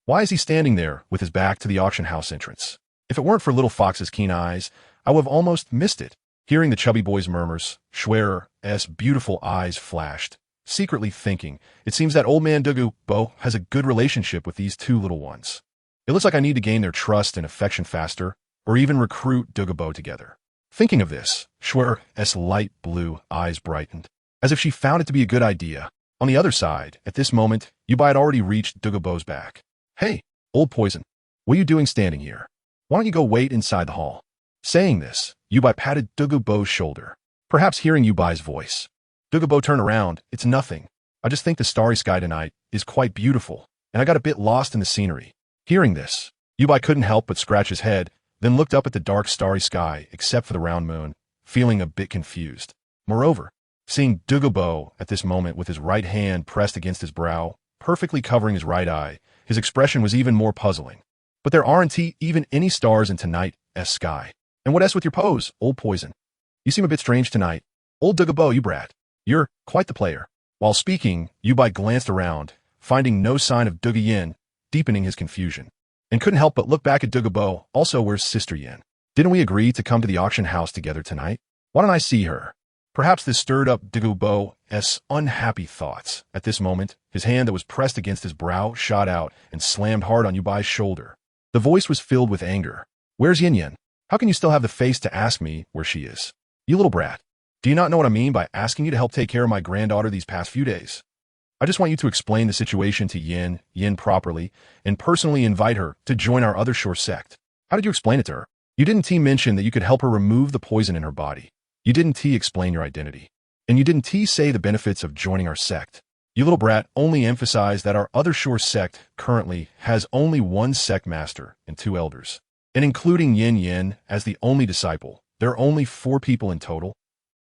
Why is he standing there with his back to the auction house entrance? If it weren't for Little Fox's keen eyes, I would have almost missed it." Hearing the chubby boy's murmurs, Schwer's beautiful eyes flashed, secretly thinking, it seems that old man Douluo has a good relationship with these two little ones. It looks like I need to gain their trust and affection faster, or even recruit Douluo together. Thinking of this, Schwer's light blue eyes brightened, as if she found it to be a good idea. On the other side, at this moment, Yubai had already reached Douluo's back. "Hey, old poison, what are you doing standing here? Why don't you go wait inside the hall?" Saying this, Yubai patted Douluo's shoulder, perhaps hearing Yubai's voice. Douluo turned around. "It's nothing. I just think the starry sky tonight is quite beautiful, and I got a bit lost in the scenery." Hearing this, Yubai couldn't help but scratch his head, then looked up at the dark starry sky except for the round moon, feeling a bit confused. Moreover, seeing Douluo at this moment with his right hand pressed against his brow, perfectly covering his right eye, his expression was even more puzzling. "But there aren't even any stars in tonight's sky. And what else with your pose, old poison? You seem a bit strange tonight. Old Douluo, you brat. You're quite the player." While speaking, Yubai glanced around, finding no sign of Douluo Yin, deepening his confusion, and couldn't help but look back at Douluo. "Also, where's Sister Yin? Didn't we agree to come to the auction house together tonight? Why don't I see her?" Perhaps this stirred up Douluo's unhappy thoughts. At this moment, his hand that was pressed against his brow shot out and slammed hard on Yubai's shoulder. The voice was filled with anger. "Where's Yin Yin? How can you still have the face to ask me where she is? You little brat. Do you not know what I mean by asking you to help take care of my granddaughter these past few days? I just want you to explain the situation to Yin properly, and personally invite her to join our other Shore sect." "How did you explain it to her? You didn't mention that you could help her remove the poison in her body. You didn't explain your identity. And you didn't say the benefits of joining our sect. You little brat only emphasized that our other Shore sect currently has only one sect master and 2 elders. And including Yin as the only disciple, there are only 4 people in total.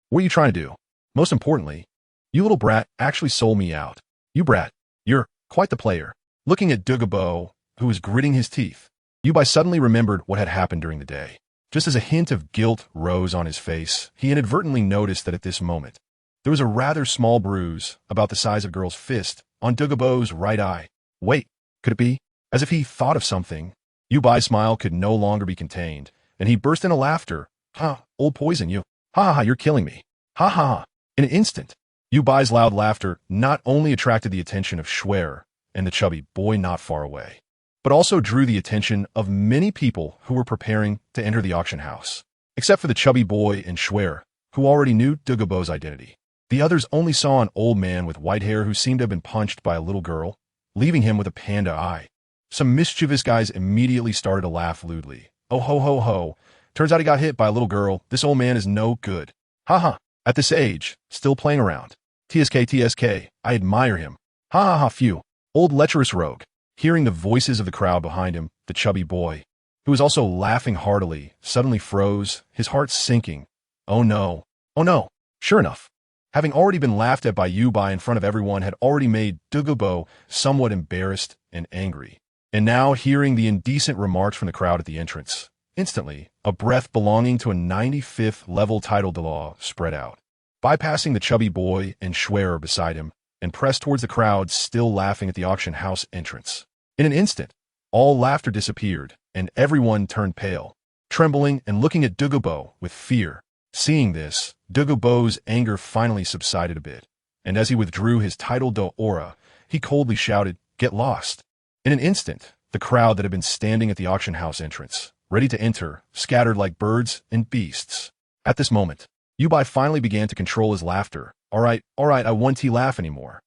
What are you trying to do? Most importantly, you little brat actually sold me out. You brat, you're quite the player." Looking at Douluo, who was gritting his teeth, Yubai suddenly remembered what had happened during the day. Just as a hint of guilt rose on his face, he inadvertently noticed that at this moment, there was a rather small bruise, about the size of a girl's fist, on Douluo's right eye. Wait, could it be? As if he thought of something, Yubai's smile could no longer be contained, and he burst into laughter. Ha, old poison, you. Ha ha ha, you're killing me. Ha ha ha. In an instant, Yubai's loud laughter not only attracted the attention of Schwer and the chubby boy not far away, but also drew the attention of many people who were preparing to enter the auction house. Except for the chubby boy and Schwer, who already knew Douluo's identity. The others only saw an old man with white hair who seemed to have been punched by a little girl, leaving him with a panda eye. Some mischievous guys immediately started to laugh lewdly. Oh ho ho ho. Turns out he got hit by a little girl. This old man is no good. Ha ha. At this age, still playing around. TSK, I admire him. Ha ha ha, phew. Old lecherous rogue. Hearing the voices of the crowd behind him, the chubby boy, who was also laughing heartily, suddenly froze, his heart sinking. Oh no. Oh no. Sure enough, having already been laughed at by Yubai in front of everyone had already made Douluo somewhat embarrassed and angry. And now, hearing the indecent remarks from the crowd at the entrance, instantly, a breath belonging to a 95th level title Douluo spread out, bypassing the chubby boy and Schwer beside him, and pressed towards the crowd still laughing at the auction house entrance. In an instant, all laughter disappeared, and everyone turned pale, trembling and looking at Douluo with fear. Seeing this, Douluo's anger finally subsided a bit, and as he withdrew his title do aura, he coldly shouted, "Get lost!" In an instant, the crowd that had been standing at the auction house entrance, ready to enter, scattered like birds and beasts. At this moment, Yubai finally began to control his laughter. All right, I won't laugh anymore.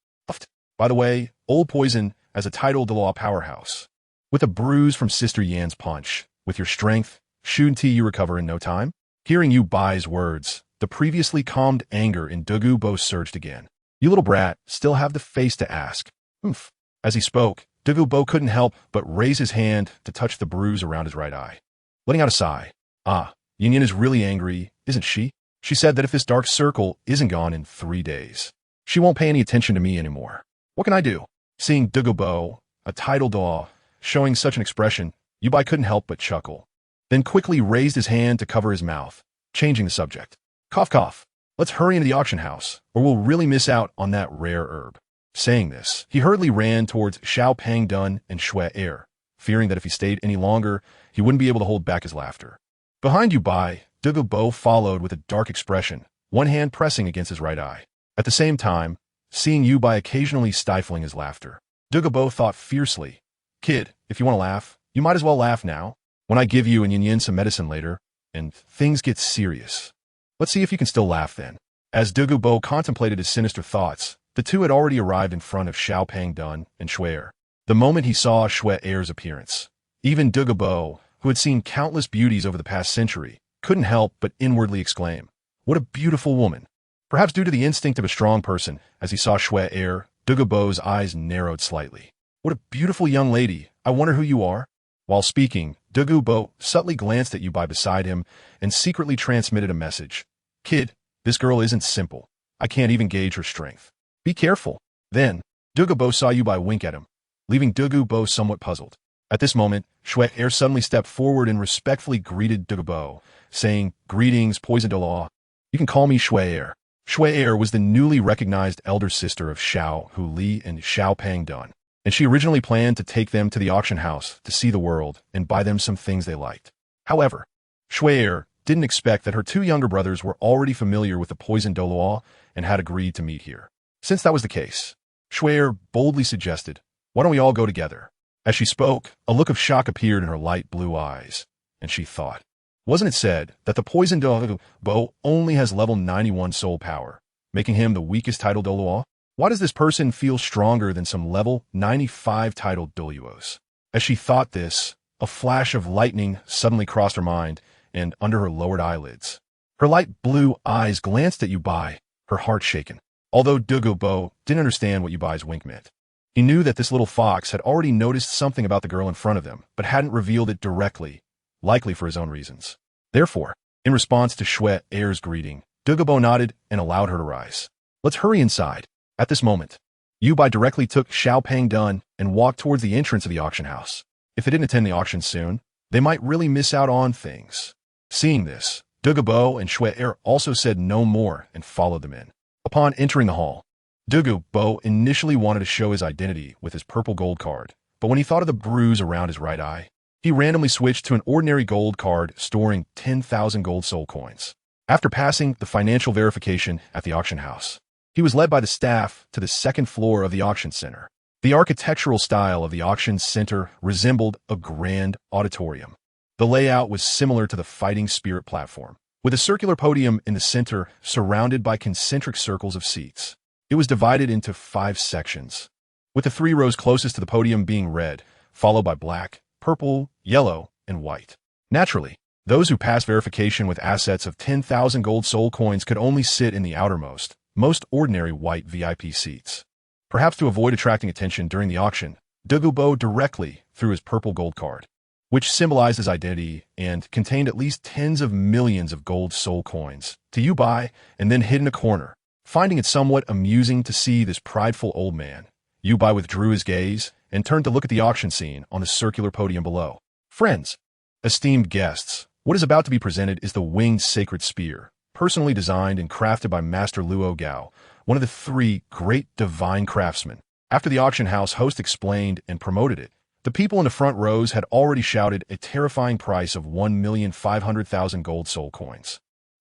By the way, old poison as a title Douluo powerhouse. With a bruise from Sister Yan's punch, with your strength, shouldn't you recover in no time? Hearing Yubai's words, the previously calmed anger in Douluo surged again. You little brat, still have the face to ask. Oomph. As he spoke, Douluo couldn't help but raise his hand to touch the bruise around his right eye. Letting out a sigh. Ah, Yin is really angry, isn't she? She said that if this dark circle isn't gone in 3 days, she won't pay any attention to me anymore. What can I do? Seeing Douluo, a title Douluo, showing such an expression, Yubai couldn't help but chuckle, then quickly raised his hand to cover his mouth, changing the subject. Cough cough. Let's hurry into the auction house, or we'll really miss out on that rare herb. Saying this, he hurriedly ran towards Xiao Pang Dun and Schwer, fearing that if he stayed any longer, he wouldn't be able to hold back his laughter. Behind Yubai, Douluo followed with a dark expression, one hand pressing against his right eye. At the same time, seeing Yubai occasionally stifling his laughter, Douluo thought fiercely, "Kid, if you want to laugh, you might as well laugh now. When I give you and Yin some medicine later, and things get serious. Let's see if you can still laugh then." As Douluo contemplated his sinister thoughts, the two had already arrived in front of Xiao Pang Dun and Schwer. The moment he saw Schwer's appearance, even Douluo, who had seen countless beauties over the past century, couldn't help but inwardly exclaim, "What a beautiful woman." Perhaps due to the instinct of a strong person, as he saw Schwer, Douluo's eyes narrowed slightly. "What a beautiful young lady. I wonder who you are?" While speaking, Douluo subtly glanced at Yubai beside him and secretly transmitted a message. "Kid, this girl isn't simple. I can't even gauge her strength. Be careful." Then, Douluo saw Yubai wink at him, leaving Douluo somewhat puzzled. At this moment, Schwer suddenly stepped forward and respectfully greeted Douluo, saying, "Greetings, Poison Douluo. You can call me Schwer." Schwer was the newly recognized elder sister of Xiao Hu Li and Xiao Pang Dun, and she originally planned to take them to the auction house to see the world and buy them some things they liked. However, Schwer didn't expect that her two younger brothers were already familiar with the Poison Douluo and had agreed to meet here. Since that was the case, Schwer boldly suggested, "Why don't we all go together?" As she spoke, a look of shock appeared in her light blue eyes, and she thought, wasn't it said that the Poison Douluo only has level 91 soul power, making him the weakest title Douluo? Why does this person feel stronger than some level 95 titled Douluos? As she thought this, a flash of lightning suddenly crossed her mind, and under her lowered eyelids, her light blue eyes glanced at Yubai, her heart shaken. Although Douluo didn't understand what Yubai's wink meant, he knew that this little fox had already noticed something about the girl in front of them, but hadn't revealed it directly, likely for his own reasons. Therefore, in response to Schwer's greeting, Douluo nodded and allowed her to rise. "Let's hurry inside." At this moment, Yubai directly took Xiao Pang Dun and walked towards the entrance of the auction house. If they didn't attend the auction soon, they might really miss out on things. Seeing this, Douluo and Shui also said no more and followed them in. Upon entering the hall, Douluo initially wanted to show his identity with his purple gold card, but when he thought of the bruise around his right eye, he randomly switched to an ordinary gold card storing 10,000 gold soul coins. After passing the financial verification at the auction house, he was led by the staff to the second floor of the auction center. The architectural style of the auction center resembled a grand auditorium. The layout was similar to the Fighting Spirit platform, with a circular podium in the center surrounded by concentric circles of seats. It was divided into 5 sections, with the 3 rows closest to the podium being red, followed by black, purple, yellow, and white. Naturally, those who passed verification with assets of 10,000 gold soul coins could only sit in the outermost, most ordinary white VIP seats. Perhaps to avoid attracting attention during the auction, Douluo directly threw his purple gold card, which symbolized his identity and contained at least tens of millions of gold soul coins, to Yubai and then hid in a corner. Finding it somewhat amusing to see this prideful old man, Yubai withdrew his gaze and turned to look at the auction scene on the circular podium below. Friends, esteemed guests, what is about to be presented is the winged sacred spear, personally designed and crafted by Master Luo Gao, one of the 3 great divine craftsmen. After the auction house host explained and promoted it, the people in the front rows had already shouted a terrifying price of 1,500,000 gold soul coins.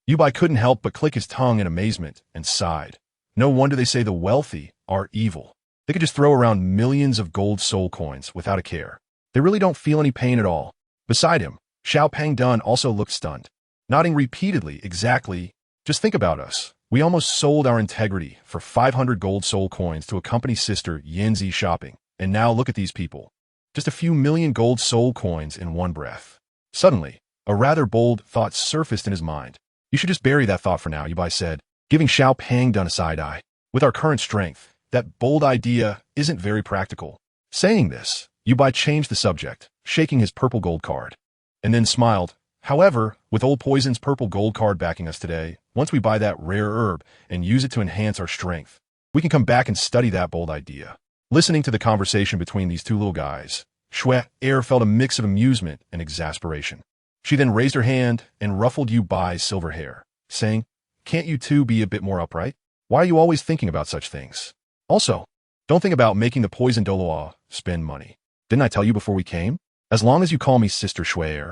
Yubai couldn't help but click his tongue in amazement and sighed. No wonder they say the wealthy are evil. They could just throw around millions of gold soul coins without a care. They really don't feel any pain at all. Beside him, Xiaopeng Dun also looked stunned, nodding repeatedly. Exactly. Just think about us. We almost sold our integrity for 500 gold soul coins to a company sister Yanzi Shopping, and now look at these people. Just a few million gold soul coins in one breath. Suddenly, a rather bold thought surfaced in his mind. You should just bury that thought for now, Yubai said, giving Xiaopeng Dun a side eye. With our current strength, that bold idea isn't very practical. Saying this, Yubai changed the subject, shaking his purple gold card, and then smiled. However, with Old Poison's purple gold card backing us today, once we buy that rare herb and use it to enhance our strength, we can come back and study that bold idea. Listening to the conversation between these 2 little guys, Shui felt a mix of amusement and exasperation. She then raised her hand and ruffled Yubai's silver hair, saying, "Can't you 2 be a bit more upright? Why are you always thinking about such things? Also, don't think about making the poison Douluo spend money. Didn't I tell you before we came? As long as you call me Sister Shui,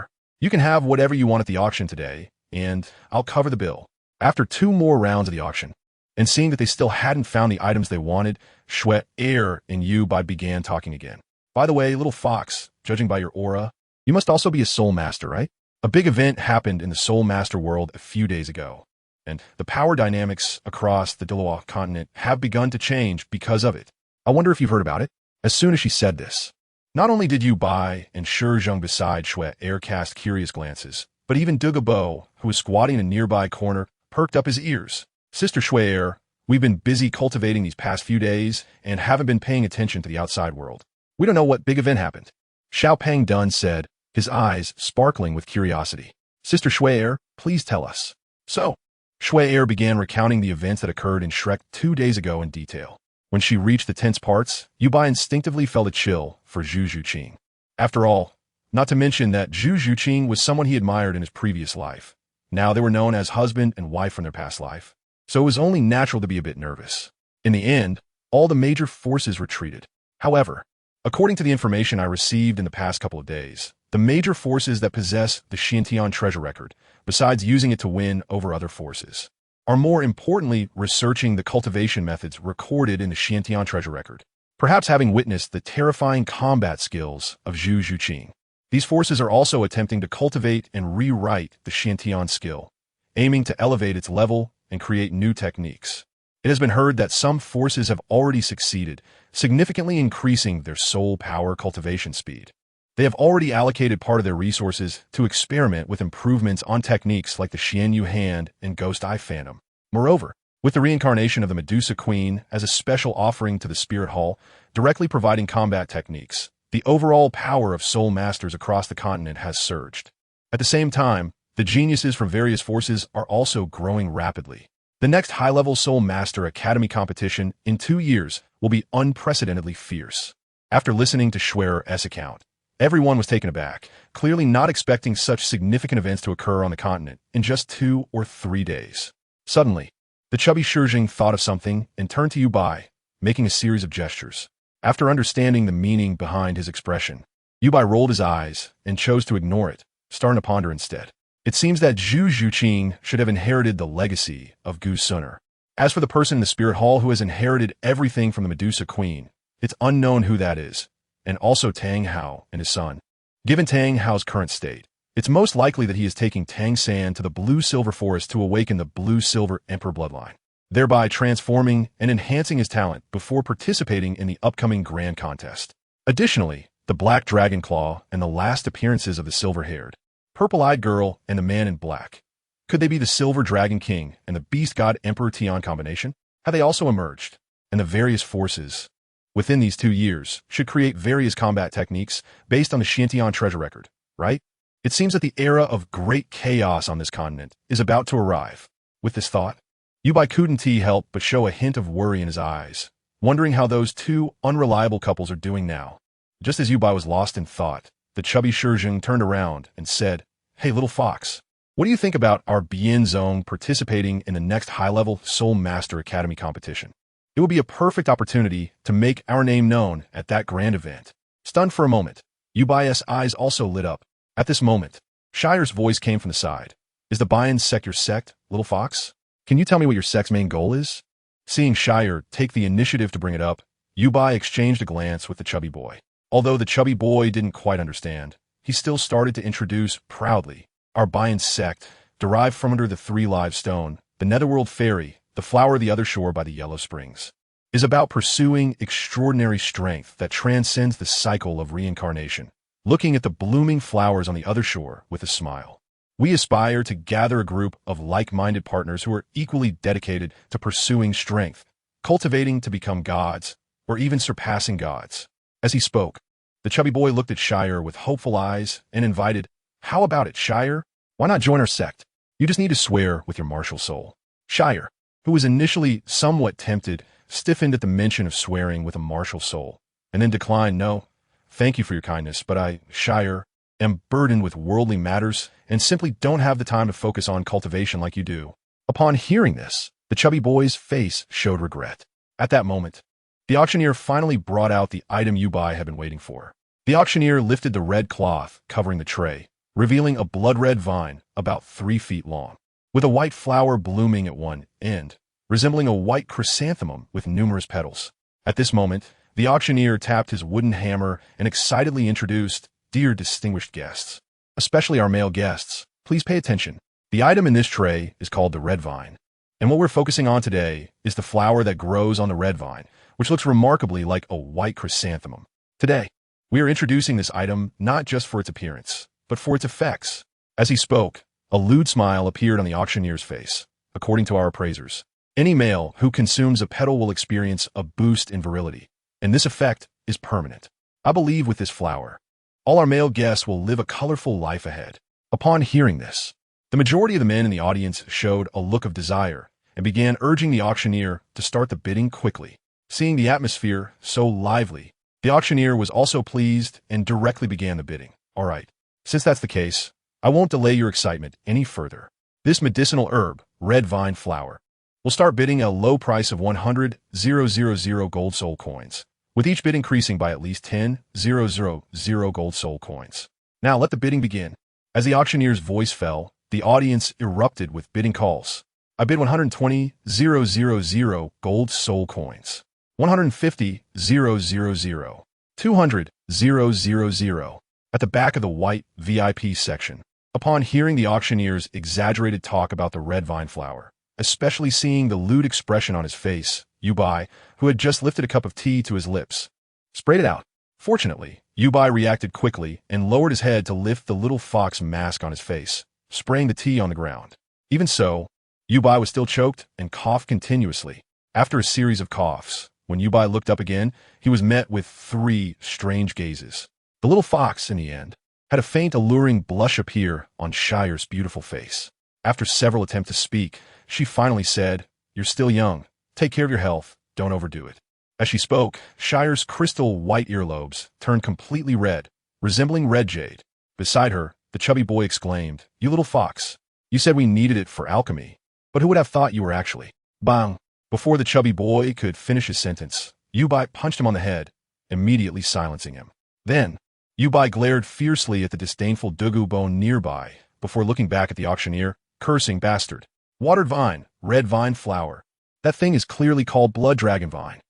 you can have whatever you want at the auction today, and I'll cover the bill." After 2 more rounds of the auction, and seeing that they still hadn't found the items they wanted, Shui and Yubai began talking again. "By the way, little fox, judging by your aura, you must also be a soul master, right? A big event happened in the soul master world a few days ago, and the power dynamics across the Douluo continent have begun to change because of it. I wonder if you've heard about it?" As soon as she said this, not only did Yubai and Shizheng beside Shui cast curious glances, but even Douluo, who was squatting in a nearby corner, perked up his ears. "Sister Shui, we've been busy cultivating these past few days and haven't been paying attention to the outside world. We don't know what big event happened." Xiaopeng Dun said, his eyes sparkling with curiosity. "Sister Shui, please tell us." So, Shui began recounting the events that occurred in Shrek 2 days ago in detail. When she reached the tense parts, Yubai instinctively felt a chill for Zhu Zhuqing. After all, not to mention that Zhu Zhuqing was someone he admired in his previous life. Now they were known as husband and wife from their past life, so it was only natural to be a bit nervous. In the end, all the major forces retreated. However, according to the information I received in the past couple of days, the major forces that possess the Xiantian treasure record, besides using it to win over other forces, are more importantly researching the cultivation methods recorded in the Xiantian treasure record, perhaps having witnessed the terrifying combat skills of Zhu Zhuqing. These forces are also attempting to cultivate and rewrite the Xiantian skill, aiming to elevate its level and create new techniques. It has been heard that some forces have already succeeded, significantly increasing their soul power cultivation speed. They have already allocated part of their resources to experiment with improvements on techniques like the Xianyu Hand and Ghost Eye Phantom. Moreover, with the reincarnation of the Medusa Queen as a special offering to the Spirit Hall, directly providing combat techniques, the overall power of soul masters across the continent has surged. At the same time, the geniuses from various forces are also growing rapidly. The next high-level Soul Master Academy competition in 2 years will be unprecedentedly fierce. After listening to Shui's account, Everyone was taken aback, clearly not expecting such significant events to occur on the continent in just 2 or 3 days. Suddenly, the chubby Shijing thought of something and turned to Yubai, making a series of gestures. After understanding the meaning behind his expression, Yubai rolled his eyes and chose to ignore it, starting to ponder instead. It seems that Zhu Zhuqing should have inherited the legacy of Gu Suner. As for the person in the spirit hall who has inherited everything from the Medusa Queen, it's unknown who that is, and also Tang Hao and his son. Given Tang Hao's current state, it's most likely that he is taking Tang San to the Blue-Silver Forest to awaken the Blue-Silver Emperor bloodline, thereby transforming and enhancing his talent before participating in the upcoming Grand Contest. Additionally, the Black Dragon Claw and the last appearances of the silver-haired, purple-eyed girl and the man in black. Could they be the Silver Dragon King and the Beast God Emperor Tian combination? Have they also emerged? And the various forces within these 2 years should create various combat techniques based on the Xiantian treasure record, right? It seems that the era of great chaos on this continent is about to arrive. With this thought, Yubai couldn't help but show a hint of worry in his eyes, wondering how those 2 unreliable couples are doing now. Just as Yubai was lost in thought, the chubby Shijing turned around and said, "Hey, little fox, what do you think about our Bian Zone participating in the next high-level Soul Master Academy competition? It would be a perfect opportunity to make our name known at that grand event." Stunned for a moment, Yubai's eyes also lit up. At this moment, Shire's voice came from the side. "Is the Bian sect your sect, little fox? Can you tell me what your sect's main goal is?" Seeing Shire take the initiative to bring it up, Yubai exchanged a glance with the chubby boy. Although the chubby boy didn't quite understand, he still started to introduce proudly, "Our Bian sect, derived from under the 3 live stone, the Netherworld Fairy, the flower of the other shore by the Yellow Springs, is about pursuing extraordinary strength that transcends the cycle of reincarnation, looking at the blooming flowers on the other shore with a smile. We aspire to gather a group of like-minded partners who are equally dedicated to pursuing strength, cultivating to become gods, or even surpassing gods." As he spoke, the chubby boy looked at Shire with hopeful eyes and invited, "How about it, Shire? Why not join our sect? You just need to swear with your martial soul." Shire, who was initially somewhat tempted, stiffened at the mention of swearing with a martial soul, and then declined, "No, thank you for your kindness, but I, Shire, am burdened with worldly matters and simply don't have the time to focus on cultivation like you do." Upon hearing this, the chubby boy's face showed regret. At that moment, the auctioneer finally brought out the item Yubai had been waiting for. The auctioneer lifted the red cloth covering the tray, revealing a blood-red vine about 3 feet long, with a white flower blooming at one end, resembling a white chrysanthemum with numerous petals. At this moment, the auctioneer tapped his wooden hammer and excitedly introduced, "Dear distinguished guests, especially our male guests, please pay attention. The item in this tray is called the red vine, and what we're focusing on today is the flower that grows on the red vine, which looks remarkably like a white chrysanthemum. Today, we are introducing this item not just for its appearance, but for its effects." As he spoke, a lewd smile appeared on the auctioneer's face. According to our appraisers, any male who consumes a petal will experience a boost in virility, and this effect is permanent. I believe with this flower, all our male guests will live a colorful life ahead. Upon hearing this, the majority of the men in the audience showed a look of desire and began urging the auctioneer to start the bidding quickly. Seeing the atmosphere so lively, the auctioneer was also pleased and directly began the bidding. "All right, since that's the case, I won't delay your excitement any further. This medicinal herb, red vine flower, will start bidding at a low price of 100,000 gold soul coins, with each bid increasing by at least 10,000 gold soul coins. Now let the bidding begin." As the auctioneer's voice fell, the audience erupted with bidding calls. "I bid 120,000 gold soul coins. 150,000, 200,000, at the back of the white VIP section. Upon hearing the auctioneer's exaggerated talk about the red vine flower, especially seeing the lewd expression on his face, Yubai, who had just lifted a cup of tea to his lips, sprayed it out. Fortunately, Yubai reacted quickly and lowered his head to lift the little fox mask on his face, spraying the tea on the ground. Even so, Yubai was still choked and coughed continuously. After a series of coughs, when Yubai looked up again, he was met with 3 strange gazes. The little fox, in the end, had a faint alluring blush appear on Shire's beautiful face. After several attempts to speak, she finally said, "You're still young. Take care of your health. Don't overdo it." As she spoke, Shire's crystal white earlobes turned completely red, resembling red jade. Beside her, the chubby boy exclaimed, "You little fox. You said we needed it for alchemy. But who would have thought you were actually—" Bang! Before the chubby boy could finish his sentence, Yubai punched him on the head, immediately silencing him. Then, Yubai glared fiercely at the disdainful Douluo nearby, before looking back at the auctioneer, cursing, "Bastard. Watered vine, red vine flower. That thing is clearly called blood dragon vine.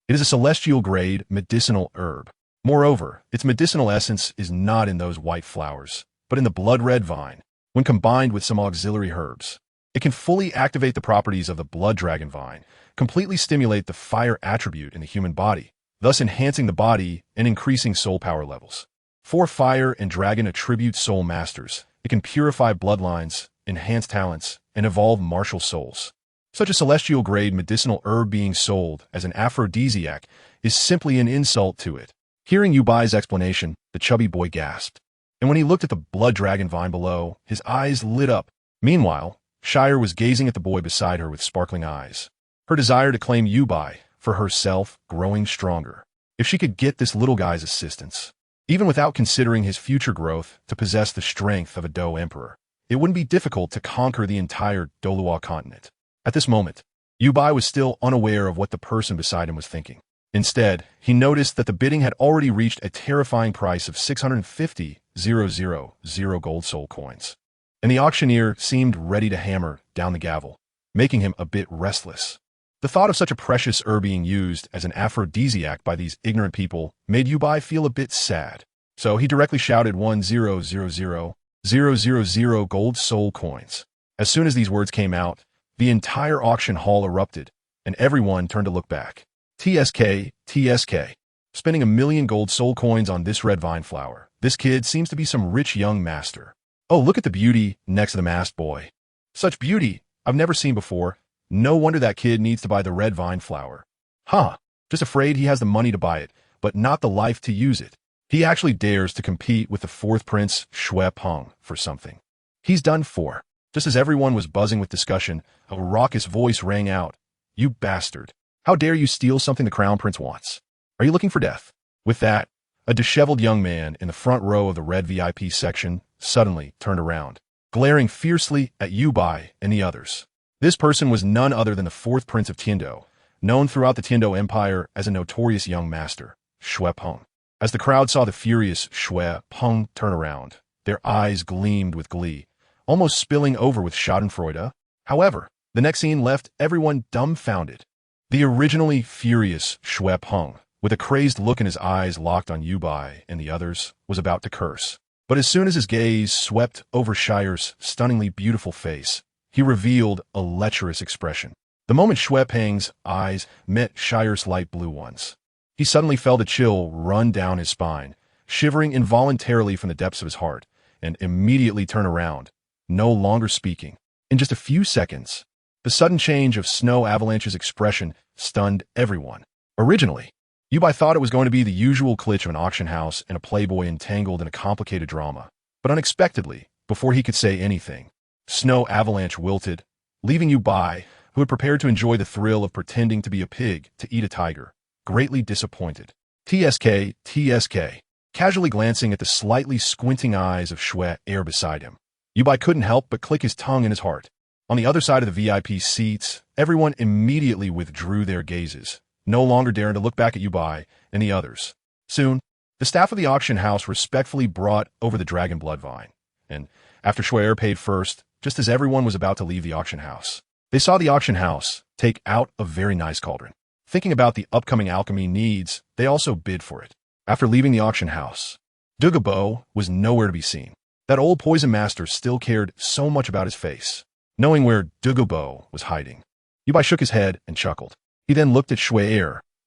It is a celestial-grade medicinal herb. Moreover, its medicinal essence is not in those white flowers, but in the blood-red vine. When combined with some auxiliary herbs, it can fully activate the properties of the blood dragon vine, completely stimulate the fire attribute in the human body, thus enhancing the body and increasing soul power levels. For fire and dragon attribute soul masters, it can purify bloodlines, enhance talents, and evolve martial souls. Such a celestial-grade medicinal herb being sold as an aphrodisiac is simply an insult to it." Hearing Yubai's explanation, the chubby boy gasped. And when he looked at the blood dragon vine below, his eyes lit up. Meanwhile, Shire was gazing at the boy beside her with sparkling eyes, her desire to claim Yubai for herself growing stronger. If she could get this little guy's assistance, even without considering his future growth to possess the strength of a Dou emperor, it wouldn't be difficult to conquer the entire Douluo continent. At this moment, Yubai was still unaware of what the person beside him was thinking. Instead, he noticed that the bidding had already reached a terrifying price of 650,000 gold soul coins, and the auctioneer seemed ready to hammer down the gavel, making him a bit restless. The thought of such a precious herb being used as an aphrodisiac by these ignorant people made Yubai feel a bit sad. So he directly shouted 1,000,000 gold soul coins. As soon as these words came out, the entire auction hall erupted, and everyone turned to look back. TSK, TSK. Spending 1,000,000 gold soul coins on this red vine flower. This kid seems to be some rich young master. Oh, look at the beauty next to the masked boy. Such beauty I've never seen before. No wonder that kid needs to buy the red vine flower. Huh, just afraid he has the money to buy it, but not the life to use it. He actually dares to compete with the fourth prince, Shui Peng, for something. He's done for. Just as everyone was buzzing with discussion, a raucous voice rang out. "You bastard. How dare you steal something the crown prince wants? Are you looking for death?" With that, a disheveled young man in the front row of the red VIP section suddenly turned around, glaring fiercely at Yubai and the others. This person was none other than the fourth prince of Tiando, known throughout the Tiando Empire as a notorious young master, Shui Peng. As the crowd saw the furious Shui Peng turn around, their eyes gleamed with glee, almost spilling over with schadenfreude. However, the next scene left everyone dumbfounded. The originally furious Shui Peng, with a crazed look in his eyes locked on Yubai and the others, was about to curse. But as soon as his gaze swept over Shire's stunningly beautiful face, he revealed a lecherous expression. The moment Shui Peng's eyes met Shire's light blue ones, he suddenly felt a chill run down his spine, shivering involuntarily from the depths of his heart, and immediately turned around, no longer speaking. In just a few seconds, the sudden change of Snow Avalanche's expression stunned everyone. Originally, Yubai thought it was going to be the usual glitch of an auction house and a playboy entangled in a complicated drama. But unexpectedly, before he could say anything, Snow Avalanche wilted, leaving Yubai, who had prepared to enjoy the thrill of pretending to be a pig to eat a tiger, greatly disappointed. TSK, TSK. Casually glancing at the slightly squinting eyes of Shui Air beside him, Yubai couldn't help but click his tongue in his heart. On the other side of the VIP seats, everyone immediately withdrew their gazes, no longer daring to look back at Yubai and the others. Soon, the staff of the auction house respectfully brought over the dragon blood vine, and after Shui paid first, just as everyone was about to leave the auction house, they saw the auction house take out a very nice cauldron. Thinking about the upcoming alchemy needs, they also bid for it. After leaving the auction house, Douluo was nowhere to be seen. That old poison master still cared so much about his face. Knowing where Douluo was hiding, Yubai shook his head and chuckled. He then looked at Shui,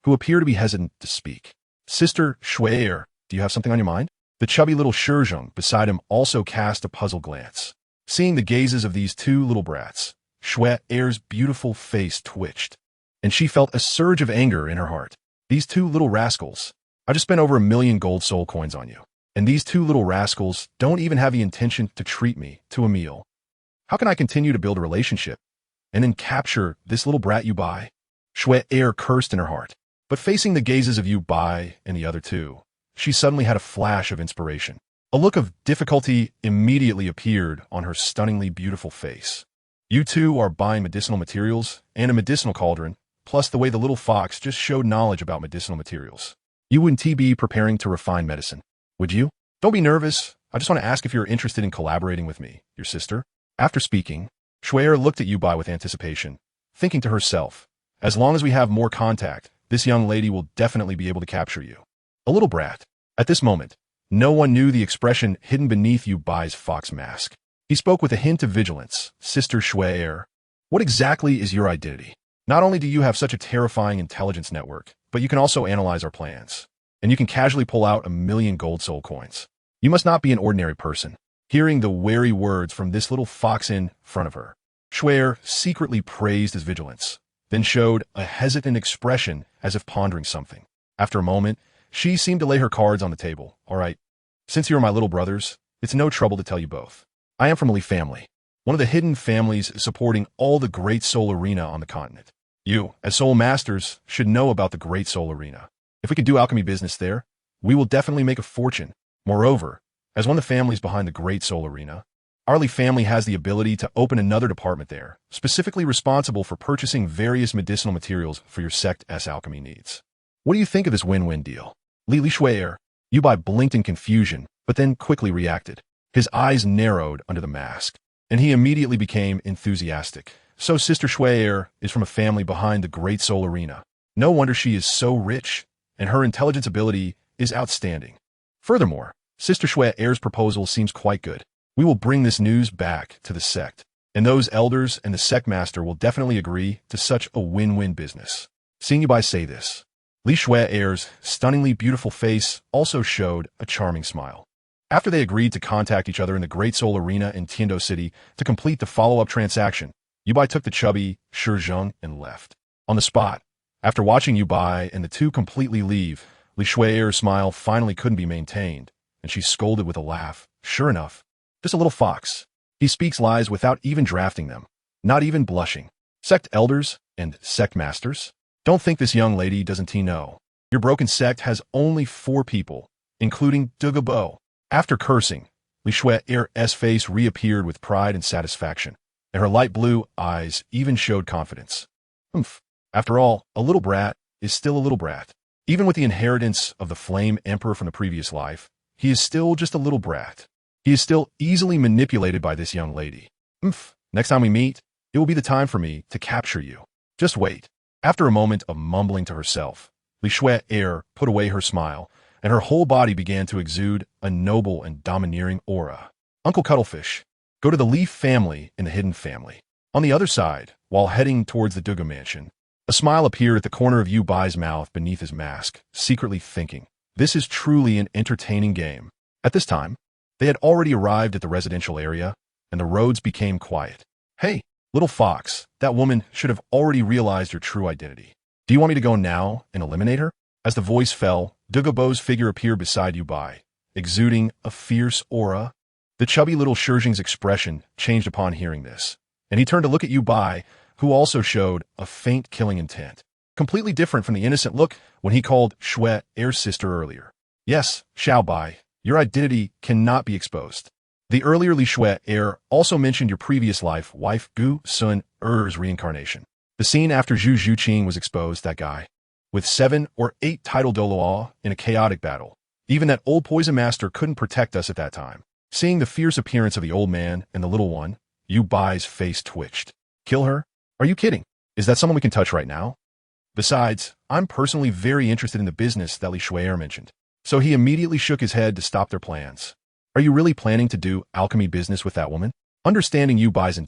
who appeared to be hesitant to speak. "Sister Shui, do you have something on your mind?" The chubby little Shizhong beside him also cast a puzzled glance. Seeing the gazes of these two little brats, Shui's beautiful face twitched, and she felt a surge of anger in her heart. These two little rascals. I just spent over 1,000,000 gold soul coins on you, and these two little rascals don't even have the intention to treat me to a meal. How can I continue to build a relationship and then capture this little brat Yubai? Shui cursed in her heart, but facing the gazes of Yubai and the other two, she suddenly had a flash of inspiration. A look of difficulty immediately appeared on her stunningly beautiful face. You two are buying medicinal materials and a medicinal cauldron, plus the way the little fox just showed knowledge about medicinal materials. You wouldn't be preparing to refine medicine, would you? Don't be nervous. I just want to ask if you're interested in collaborating with me, your sister. After speaking, Shue'er looked at Yubai with anticipation, thinking to herself, as long as we have more contact, this young lady will definitely be able to capture you. A little brat. At this moment, no one knew the expression hidden beneath Yubai's fox mask. He spoke with a hint of vigilance. Sister Shue'er, what exactly is your identity? Not only do you have such a terrifying intelligence network, but you can also analyze our plans. And you can casually pull out 1,000,000 gold soul coins. You must not be an ordinary person. Hearing the wary words from this little fox in front of her, Shue'er secretly praised his vigilance, then showed a hesitant expression as if pondering something. After a moment, she seemed to lay her cards on the table. All right, since you are my little brothers, it's no trouble to tell you both. I am from a Li family, one of the hidden families supporting all the Great Soul Arena on the continent. You, as Soul Masters, should know about the Great Soul Arena. If we could do alchemy business there, we will definitely make a fortune. Moreover, as one of the families behind the Great Soul Arena, our Li family has the ability to open another department there, specifically responsible for purchasing various medicinal materials for your sect's alchemy needs. What do you think of this win-win deal? Li Shue'er, Yubai blinked in confusion, but then quickly reacted. His eyes narrowed under the mask, and he immediately became enthusiastic. So Sister Shue'er is from a family behind the Great Soul Arena. No wonder she is so rich, and her intelligence ability is outstanding. Furthermore, Sister Shue'er's proposal seems quite good. We will bring this news back to the sect, and those elders and the sect master will definitely agree to such a win-win business. Seeing Yubai say this, Li Shue'er's stunningly beautiful face also showed a charming smile. After they agreed to contact each other in the Great Soul Arena in Tiando City to complete the follow-up transaction, Yubai took the chubby Shizheng and left. On the spot, after watching Yubai and the two completely leave, Li Shue'er's smile finally couldn't be maintained, and she scolded with a laugh. Sure enough, just a little fox. He speaks lies without even drafting them, not even blushing. Sect elders and sect masters? Don't think this young lady doesn't know. Your broken sect has only 4 people, including Douluo. After cursing, Li Shue'er's face reappeared with pride and satisfaction, and her light blue eyes even showed confidence. After all, a little brat is still a little brat. Even with the inheritance of the Flame Emperor from the previous life, he is still just a little brat. He is still easily manipulated by this young lady. Next time we meet, it will be the time for me to capture you. Just wait. After a moment of mumbling to herself, Li Shue'er put away her smile, and her whole body began to exude a noble and domineering aura. Uncle Cuttlefish, go to the Leaf family in the Hidden family. On the other side, while heading towards the Douluo mansion, a smile appeared at the corner of Yubai's mouth beneath his mask, secretly thinking, this is truly an entertaining game. At this time, they had already arrived at the residential area, and the roads became quiet. Hey, little fox, that woman should have already realized your true identity. Do you want me to go now and eliminate her? As the voice fell, Douluo's figure appeared beside Yubai, exuding a fierce aura. The chubby little Shizheng's expression changed upon hearing this, and he turned to look at Yubai, who also showed a faint killing intent, completely different from the innocent look when he called Shue'er's sister earlier. Yes, Bai, your identity cannot be exposed. The earlier Li Shue'er also mentioned your previous life wife Gu Sun-er's reincarnation. The scene after Zhu Zhuqing was exposed, that guy, with 7 or 8 title Douluo in a chaotic battle. Even that old poison master couldn't protect us at that time. Seeing the fierce appearance of the old man and the little one, Yubai's face twitched. Kill her? Are you kidding? Is that someone we can touch right now? Besides, I'm personally very interested in the business that Li Shue'er mentioned. So he immediately shook his head to stop their plans. Are you really planning to do alchemy business with that woman? Understanding Yubai's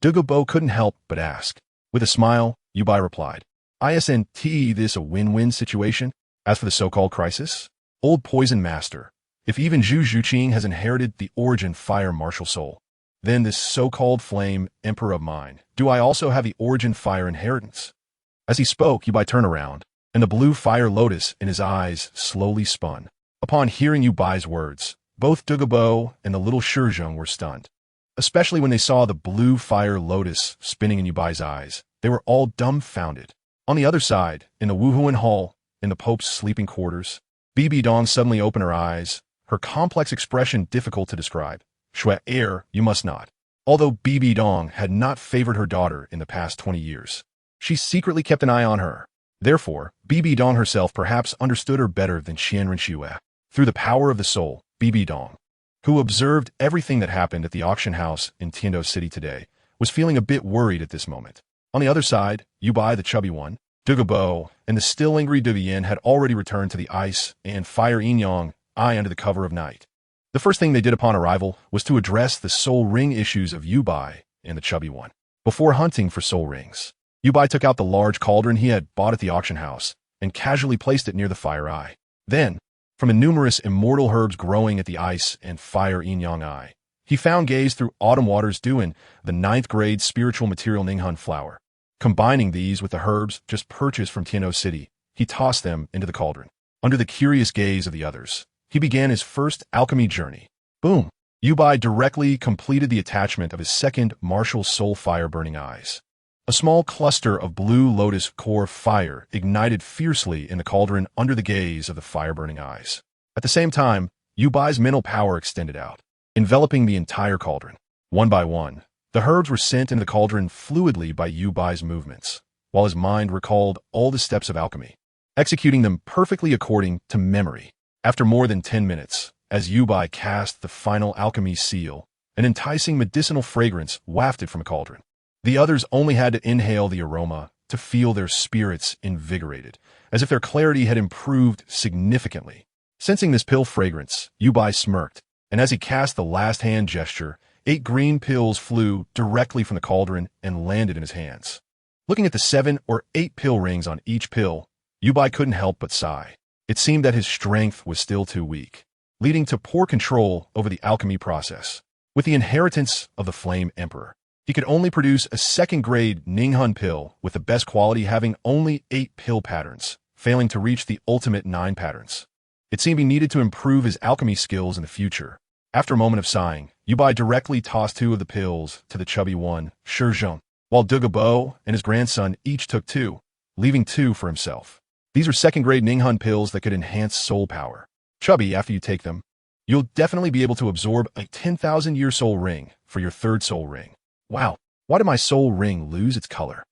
Douluo couldn't help but ask. With a smile, Yubai replied, Isn't this a win-win situation? As for the so-called crisis, old poison master, if even Zhu Zhuqing has inherited the origin fire martial soul, then this so-called flame emperor of mine, do I also have the origin fire inheritance? As he spoke, Yubai turned around, and the blue fire lotus in his eyes slowly spun. Upon hearing Yubai's words, both Douluo and the little Shizheng were stunned. Especially when they saw the blue fire lotus spinning in Yubai's eyes, they were all dumbfounded. On the other side, in the Wuhuan Hall, in the Pope's sleeping quarters, Bibi Dong suddenly opened her eyes, her complex expression difficult to describe. Shui you must not. Although Bibi Dong had not favored her daughter in the past 20 years, she secretly kept an eye on her. Therefore, Bibi Dong herself perhaps understood her better than Xianren Xue. Through the power of the soul, Bibi Dong, who observed everything that happened at the auction house in Tiando City today, was feeling a bit worried at this moment. On the other side, Yubai the chubby one, Douluo, and the still angry Duvian had already returned to the ice and fire Yinyang eye under the cover of night. The first thing they did upon arrival was to address the soul ring issues of Yubai and the chubby one. Before hunting for soul rings, Yubai took out the large cauldron he had bought at the auction house and casually placed it near the fire eye. Then, from the numerous immortal herbs growing at the ice and fire Yinyang eye, he found gaze through autumn waters Duan, the 9th grade spiritual material Ninghun flower. Combining these with the herbs just purchased from Tiano City, he tossed them into the cauldron. Under the curious gaze of the others, he began his first alchemy journey. Boom! Yubai directly completed the attachment of his second martial soul fire burning eyes. A small cluster of blue lotus core fire ignited fiercely in the cauldron under the gaze of the fire-burning eyes. At the same time, Yubai's mental power extended out, enveloping the entire cauldron. One by one, the herbs were sent into the cauldron fluidly by Yubai's movements, while his mind recalled all the steps of alchemy, executing them perfectly according to memory. After more than 10 minutes, as Yubai cast the final alchemy seal, an enticing medicinal fragrance wafted from the cauldron. The others only had to inhale the aroma to feel their spirits invigorated, as if their clarity had improved significantly. Sensing this pill fragrance, Yubai smirked, and as he cast the last hand gesture, 8 green pills flew directly from the cauldron and landed in his hands. Looking at the 7 or 8 pill rings on each pill, Yubai couldn't help but sigh. It seemed that his strength was still too weak, leading to poor control over the alchemy process. With the inheritance of the Flame Emperor, he could only produce a second-grade Ninghun pill with the best quality having only 8 pill patterns, failing to reach the ultimate 9 patterns. It seemed he needed to improve his alchemy skills in the future. After a moment of sighing, Yubai directly tossed 2 of the pills to the chubby one, Shizhong, while Douluo and his grandson each took 2, leaving 2 for himself. These are second-grade Ninghun pills that could enhance soul power. Chubby, after you take them, you'll definitely be able to absorb a 10,000-year soul ring for your 3rd soul ring. Wow, why did my soul ring lose its color?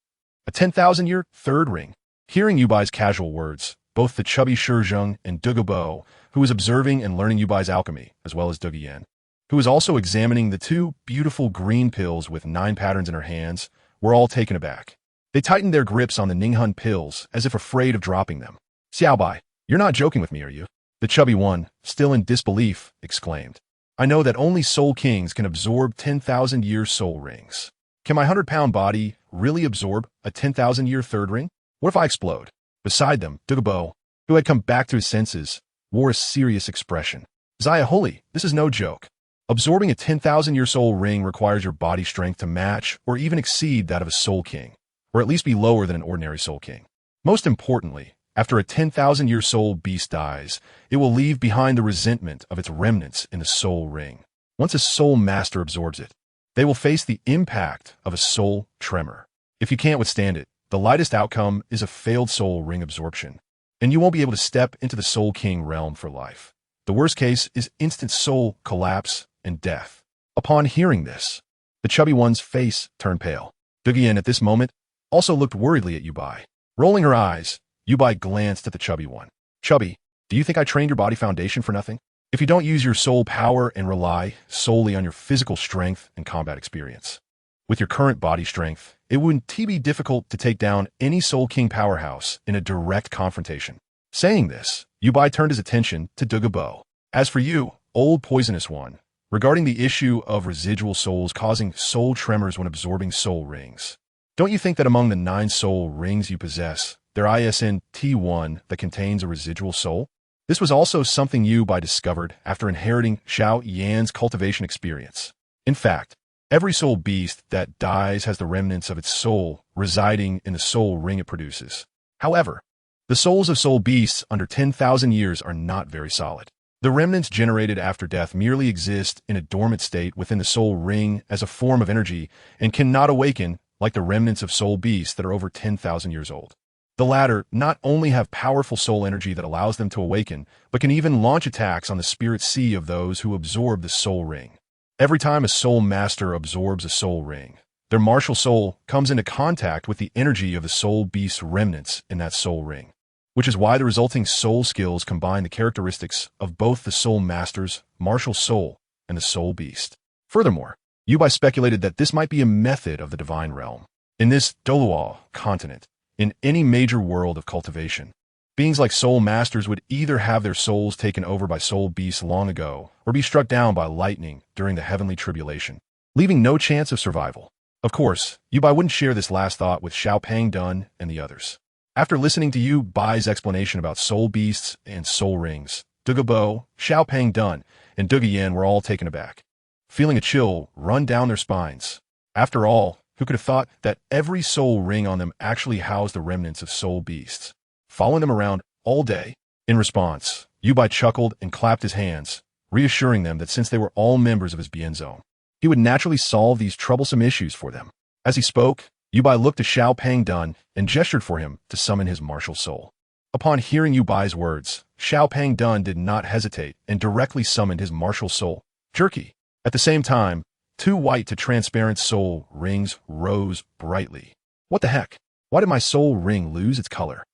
A 10,000-year 3rd ring. Hearing Yubai's casual words, both the chubby Shizhong and Douluo, who was observing and learning Yubai's alchemy, as well as Dugian, who was also examining the 2 beautiful green pills with 9 patterns in her hands, were all taken aback. They tightened their grips on the Ninghun pills as if afraid of dropping them. Xiaobai, you're not joking with me, are you? The chubby one, still in disbelief, exclaimed. I know that only soul kings can absorb 10,000-year soul rings. Can my 100-pound body really absorb a 10,000-year 3rd ring? What if I explode? Beside them, Douluo, who had come back to his senses, wore a serious expression. Zaya Holy, this is no joke. Absorbing a 10,000-year soul ring requires your body strength to match or even exceed that of a soul king, or at least be lower than an ordinary soul king. Most importantly, after a 10,000-year soul beast dies, it will leave behind the resentment of its remnants in the soul ring. Once a soul master absorbs it, they will face the impact of a soul tremor. If you can't withstand it, the lightest outcome is a failed soul ring absorption, and you won't be able to step into the soul king realm for life. The worst case is instant soul collapse and death. Upon hearing this, the chubby one's face turned pale. Dugian at this moment also looked worriedly at Yubai. Rolling her eyes, Yubai glanced at the chubby one. Chubby, do you think I trained your body foundation for nothing? If you don't use your soul power and rely solely on your physical strength and combat experience, with your current body strength, it wouldn't be difficult to take down any Soul King powerhouse in a direct confrontation. Saying this, Yubai turned his attention to Douluo. As for you, old poisonous one, regarding the issue of residual souls causing soul tremors when absorbing soul rings, don't you think that among the 9 soul rings you possess, there isn't one that contains a residual soul? This was also something Yubai discovered after inheriting Xiao Yan's cultivation experience. In fact, every soul beast that dies has the remnants of its soul residing in the soul ring it produces. However, the souls of soul beasts under 10,000 years are not very solid. The remnants generated after death merely exist in a dormant state within the soul ring as a form of energy and cannot awaken like the remnants of soul beasts that are over 10,000 years old. The latter not only have powerful soul energy that allows them to awaken, but can even launch attacks on the spirit sea of those who absorb the soul ring. Every time a soul master absorbs a soul ring, their martial soul comes into contact with the energy of the soul beast's remnants in that soul ring, which is why the resulting soul skills combine the characteristics of both the soul master's martial soul and the soul beast. Furthermore, Yubai speculated that this might be a method of the divine realm. In this Douluo continent, in any major world of cultivation, beings like soul masters would either have their souls taken over by soul beasts long ago or be struck down by lightning during the heavenly tribulation, leaving no chance of survival. Of course, Yubai wouldn't share this last thought with Xiaopeng Dun and the others. After listening to Yubai's explanation about soul beasts and soul rings, Douluo, Xiaopeng Dun, and Douluo were all taken aback, feeling a chill run down their spines. After all, who could have thought that every soul ring on them actually housed the remnants of soul beasts, following them around all day? In response, Yubai chuckled and clapped his hands, reassuring them that since they were all members of his Bianzone, he would naturally solve these troublesome issues for them. As he spoke, Yubai looked to Xiaopeng Dun and gestured for him to summon his martial soul. Upon hearing Yubai's words, Xiaopeng Dun did not hesitate and directly summoned his martial soul, Jerky. At the same time, two white to transparent soul rings rose brightly. What the heck? Why did my soul ring lose its color?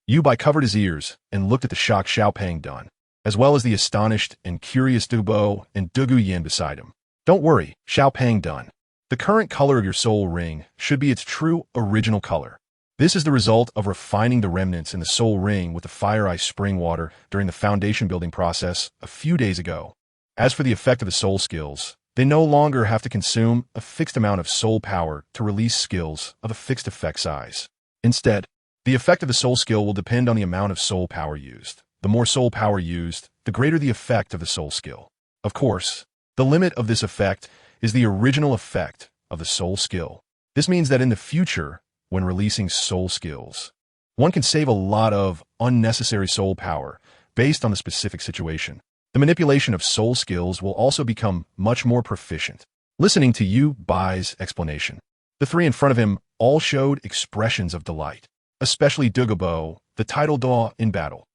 Yubai covered his ears and looked at the shocked Xiaopeng Dun, as well as the astonished and curious Douluo and Douluo beside him. Don't worry, Xiaopeng Dun. The current color of your soul ring should be its true original color. This is the result of refining the remnants in the soul ring with the fire ice spring water during the foundation building process a few days ago. As for the effect of the soul skills, they no longer have to consume a fixed amount of soul power to release skills of a fixed effect size. Instead, the effect of the soul skill will depend on the amount of soul power used. The more soul power used, the greater the effect of the soul skill. Of course, the limit of this effect is the original effect of the soul skill. This means that in the future, when releasing soul skills, one can save a lot of unnecessary soul power based on the specific situation. The manipulation of soul skills will also become much more proficient. Listening to Yubai's explanation, the three in front of him all showed expressions of delight, especially Douluo, the title Daw in battle.